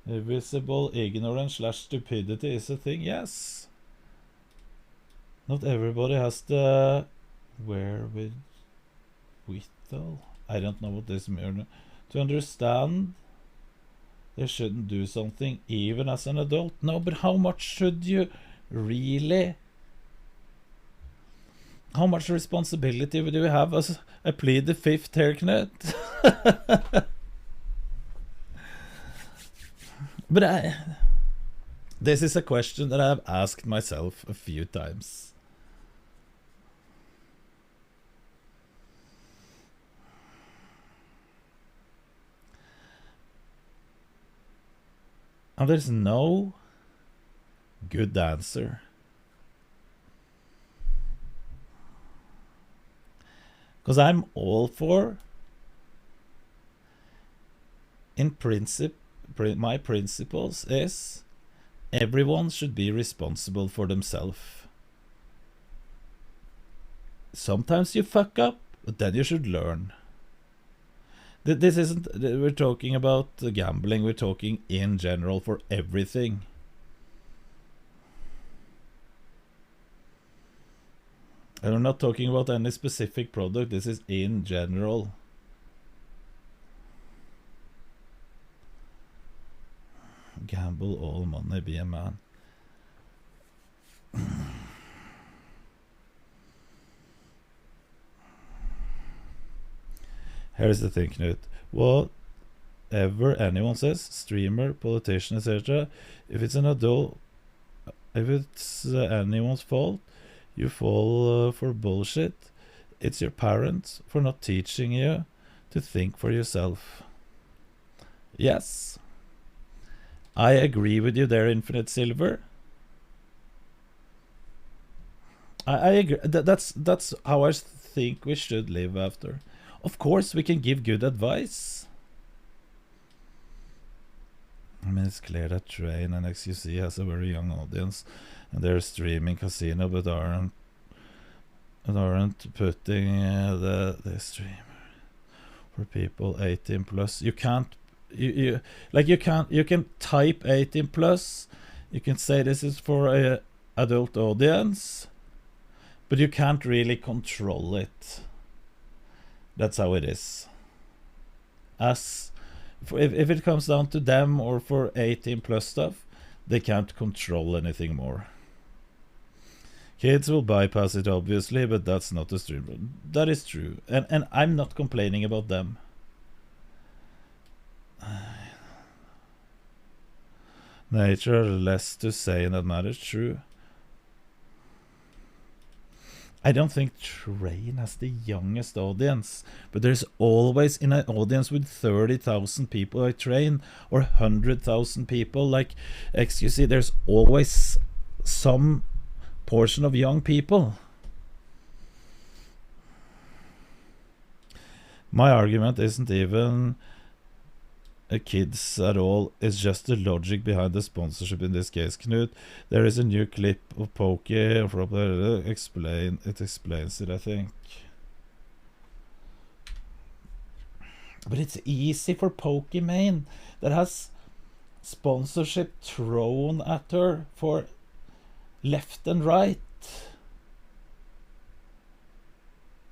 Invisible ignorance / stupidity is a thing, yes. Not everybody has the wherewithal. I don't know what this means. To understand they shouldn't do something even as an adult. No, but how much should you really? How much responsibility do we have? As I plead the fifth here, Knut. But this is a question that I've asked myself a few times. And there's no good answer. Because I'm all for, in principle, my principles is everyone should be responsible for themselves. Sometimes you fuck up, but then you should learn. This isn't, we're talking about gambling, we're talking in general for everything. And we're not talking about any specific product, this is in general. Gamble all money, be a man. Here's the thing, Knut. Whatever anyone says, streamer, politician, etc., if it's an adult, if it's anyone's fault, you fall for bullshit. It's your parents for not teaching you to think for yourself. Yes, I agree with you there, Infinite Silver. I agree. That's how I think we should live after. Of course, we can give good advice. I mean, it's clear that Train and XQC has a very young audience, and they're streaming casino, but aren't putting the streamer for people 18 plus. You can't. You can type 18 plus. You can say this is for a adult audience, but you can't really control it. That's how it is. If it comes down to them or for 18 plus stuff, they can't control anything more. Kids will bypass it obviously, but that's not a stream. That is true, and I'm not complaining about them. Nature has less to say, and that matters. True. I don't think Train has the youngest audience, but there's always in an audience with 30,000 people like Train, or 100,000 people like XQC, there's always some portion of young people. My argument isn't even kids at all, it's just the logic behind the sponsorship in this case, Knut. There is a new clip of Pokey it explains it, I think. But it's easy for Pokimane that has sponsorship thrown at her for left and right.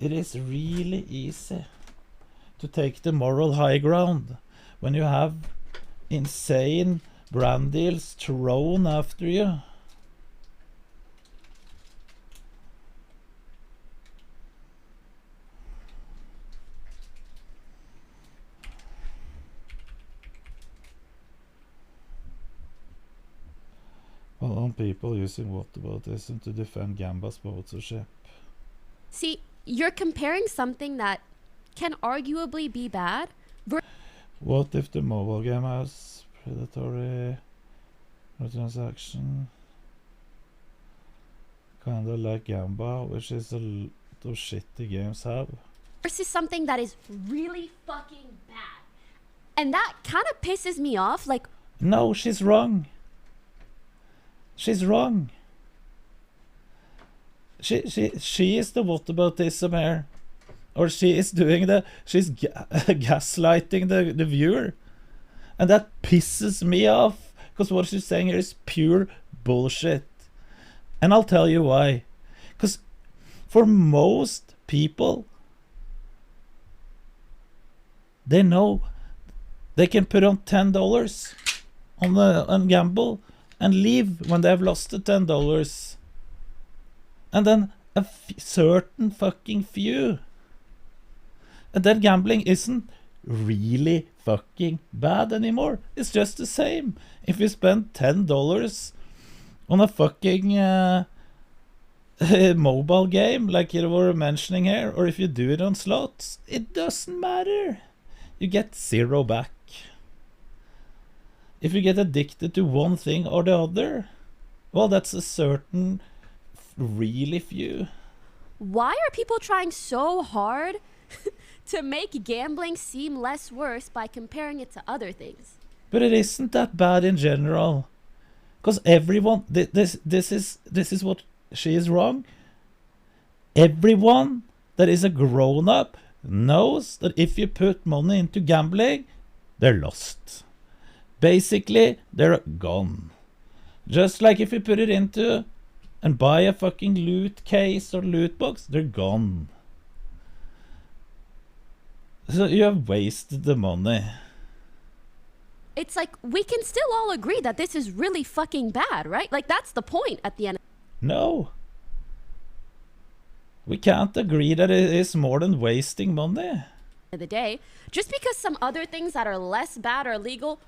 It is really easy to take the moral high ground when you have insane brand deals thrown after you. Well, on people using whataboutism to defend Gamba sponsorship. See, you're comparing something that can arguably be bad. What if the mobile game has predatory transaction? Kinda like Gamba, which is a lot of shitty games have. Versus something that is really fucking bad. And that kind of pisses me off, like... No, she's wrong. She's wrong. She is the whataboutism here. Or she is doing she's gaslighting the viewer. And that pisses me off. Because what she's saying here is pure bullshit. And I'll tell you why. Because for most people, they know they can put on $10 on gamble and leave when they have lost the $10. And then a certain fucking few. And then gambling isn't really fucking bad anymore. It's just the same. If you spend $10 on a fucking mobile game like you were mentioning here, or if you do it on slots, it doesn't matter. You get $0 back. If you get addicted to one thing or the other, well, that's a certain really few. Why are people trying so hard to make gambling seem less worse by comparing it to other things? But it isn't that bad in general. Because everyone, this is what she is wrong. Everyone that is a grown-up knows that if you put money into gambling, they're lost. Basically, they're gone. Just like if you put it into and buy a fucking loot case or loot box, they're gone. So you have wasted the money. It's like, we can still all agree that this is really fucking bad, right? Like, that's the point at the end. No. We can't agree that it is more than wasting money. of the day, just because some other things that are less bad or legal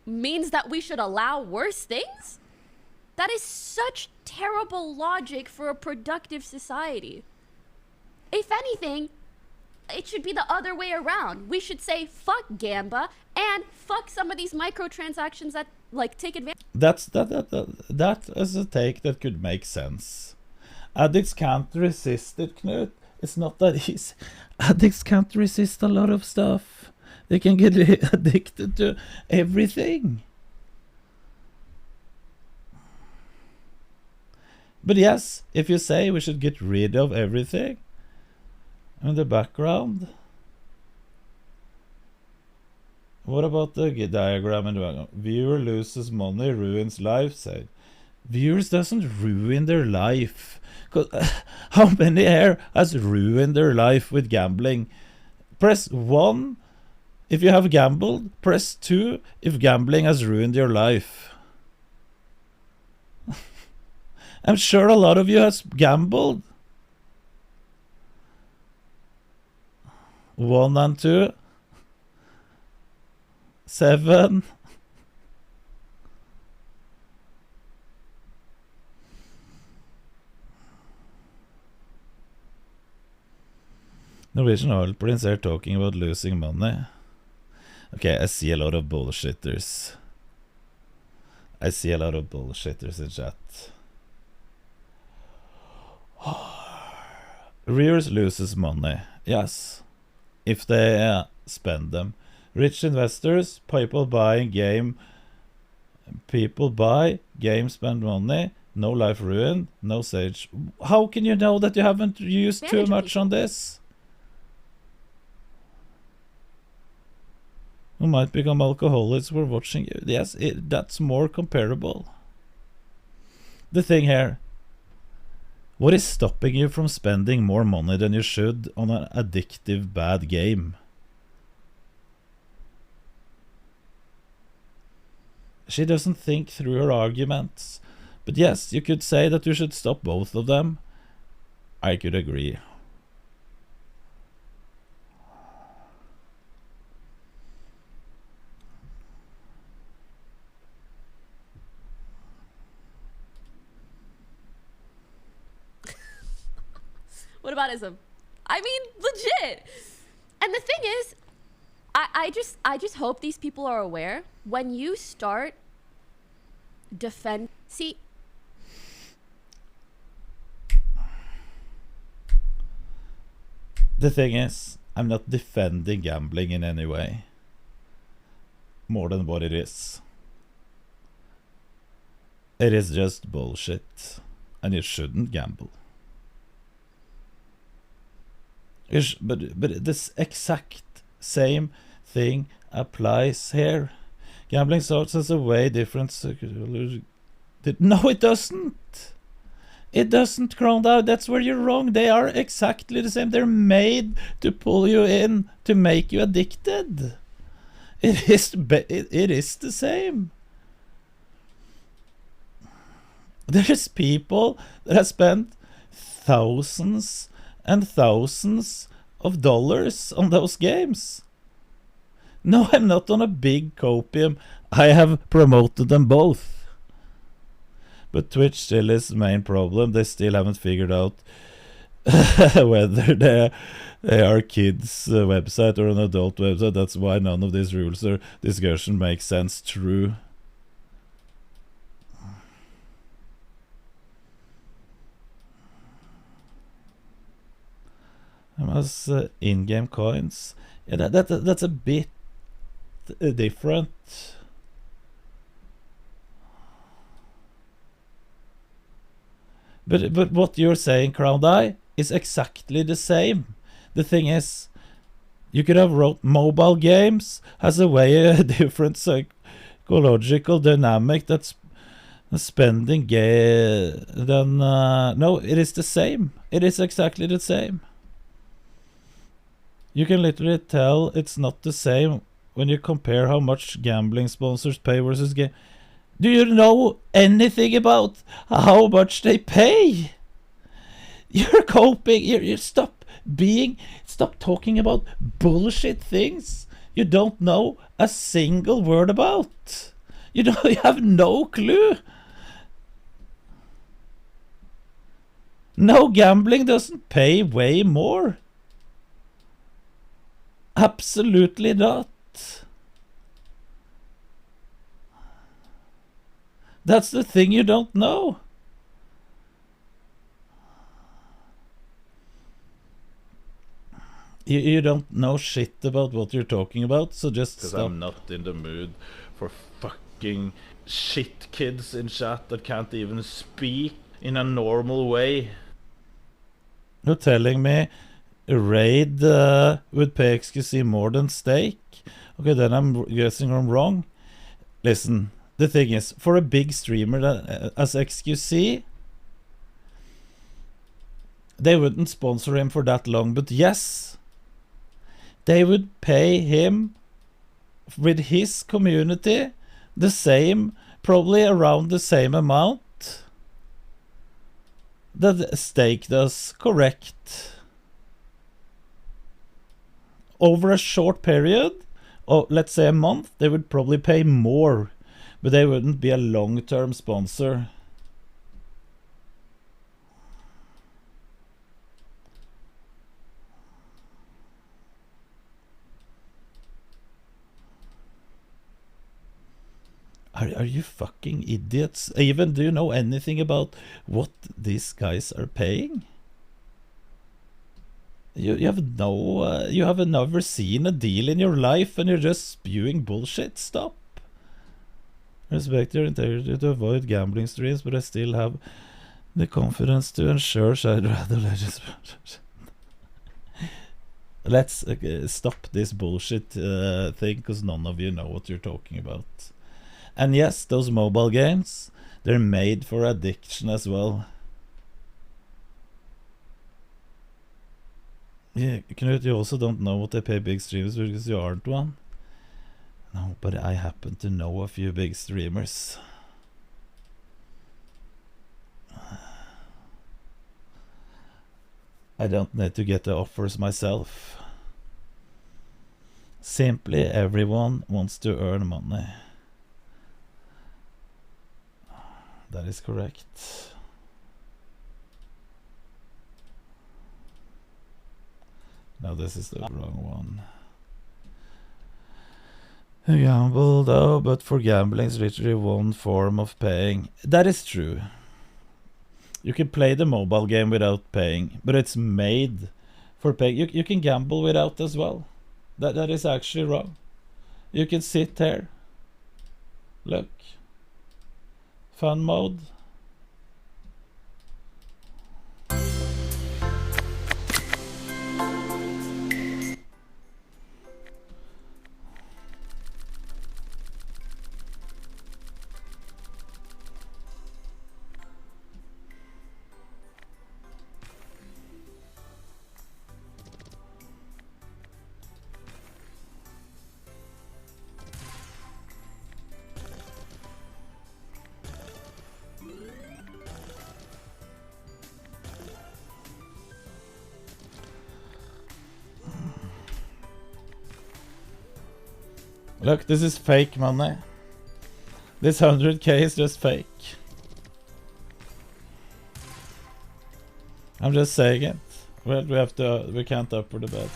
means that we should allow worse things? That is such terrible logic for a productive society. If anything, it should be the other way around. We should say fuck Gamba and fuck some of these microtransactions that like take advantage. That is a take that could make sense. Addicts can't resist it, Knut. It's not that easy. Addicts can't resist a lot of stuff. They can get addicted to everything. But yes, if you say we should get rid of everything in the background, what about the diagram in the background? Viewer loses money, ruins life, say. Viewers doesn't ruin their life. How many here has ruined their life with gambling? Press 1 if you have gambled. Press 2 if gambling has ruined your life. I'm sure a lot of you has gambled. 1 and 2. 7. Norwegian Oil Prince are talking about losing money. Okay, I see a lot of bullshitters. I see a lot of bullshitters in chat. Rears loses money. Yes. If they spend them. Rich investors, people buy, game spend money, no life ruined, no sage. How can you know that you haven't used too much on this? Who might become alcoholics for watching you. Yes, that's more comparable. The thing here, what is stopping you from spending more money than you should on an addictive bad game? She doesn't think through her arguments. But yes, you could say that you should stop both of them. I could agree. What about ism? I mean, legit. And the thing is, I just hope these people are aware when you start defend. See, the thing is, I'm not defending gambling in any way more than what it is. It is just bullshit, and you shouldn't gamble. But this exact same thing applies here. Gambling starts as a way different. No, it doesn't. It doesn't, Crowdwood. That's where you're wrong. They are exactly the same. They're made to pull you in, to make you addicted. It is the same. There's people that have spent thousands and thousands of dollars on those games. No, I'm not on a big copium. I have promoted them both. But Twitch still is the main problem. They still haven't figured out whether they are kids' website or an adult website. That's why none of these rules or discussion makes sense. True. As in-game coins, yeah, that's a bit different. But what you're saying, Crowdeye, is exactly the same. The thing is, you could have wrote mobile games has a way different psychological dynamic that's spending than no, it is the same. It is exactly the same. You can literally tell it's not the same when you compare how much gambling sponsors pay versus game. Do you know anything about how much they pay? You're coping. You stop. stop talking about bullshit things you don't know a single word about. You have no clue. No, gambling doesn't pay way more. Absolutely not. That's the thing you don't know. You don't know shit about what you're talking about, so just stop. I'm not in the mood for fucking shit kids in chat that can't even speak in a normal way. You're telling me raid would pay XQC more than stake? Okay, then I'm guessing I'm wrong. Listen, the thing is, for a big streamer as XQC, they wouldn't sponsor him for that long, but yes, they would pay him with his community the same, probably around the same amount that stake does, correct? Over a short period, or let's say a month, they would probably pay more, but they wouldn't be a long-term sponsor. Are you fucking idiots? Even, do you know anything about what these guys are paying? You have never seen a deal in your life and you're just spewing bullshit. Stop. Respect your integrity to avoid gambling streams, but I still have the confidence to ensure I'd rather legislate. Let's stop this bullshit thing, because none of you know what you're talking about. And yes, those mobile games, they're made for addiction as well. Yeah, Knut, you also don't know what they pay big streamers because you aren't one. No, but I happen to know a few big streamers. I don't need to get the offers myself. Simply everyone wants to earn money. That is correct. No, this is the wrong one. You gamble though, but for gambling is literally one form of paying. That is true. You can play the mobile game without paying, but it's made for paying. You can gamble without as well. That is actually wrong. You can sit here. Look. Fun mode. Look, this is fake money. This 100k is just fake. I'm just saying it. Well, we can't upper the bet.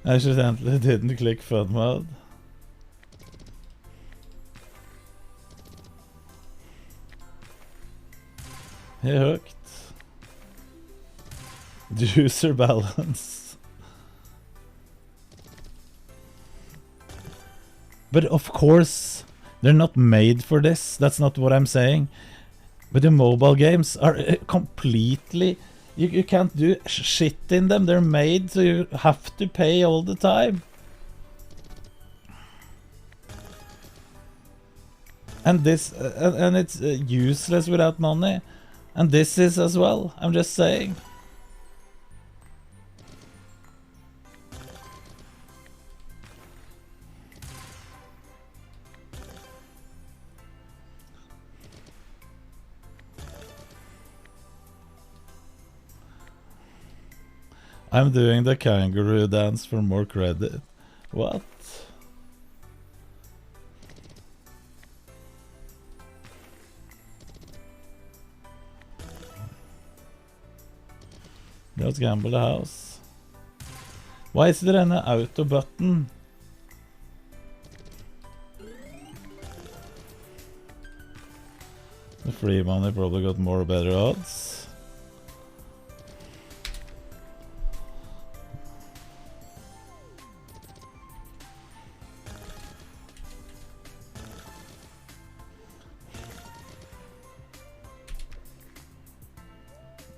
I accidentally didn't click fun mode. He hooked. User balance. But of course, they're not made for this. That's not what I'm saying. But the mobile games are completely... You can't do shit in them. They're made so you have to pay all the time. And this... and it's useless without money. And this is as well. I'm just saying. I'm doing the kangaroo dance for more credit. What? Let's gamble the house. Why is there an auto button? The free money probably got more better odds.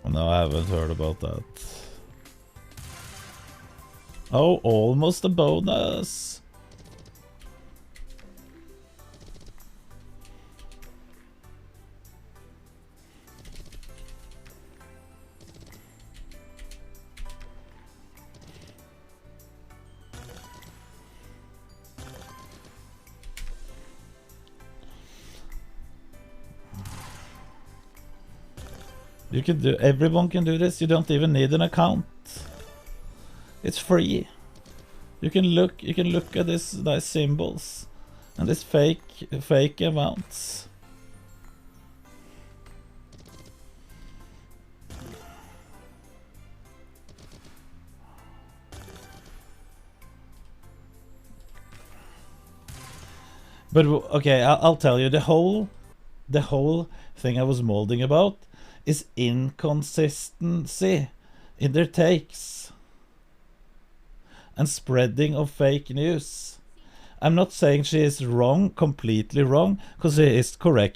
No, I haven't heard about that. Oh, almost a bonus. You can do, everyone can do this. You don't even need an account. It's free. You can look at this nice symbols and this fake amounts. But okay, I'll tell you, the whole thing I was molding about is inconsistency in their takes and spreading of fake news. I'm not saying she is wrong, completely wrong, because she is correct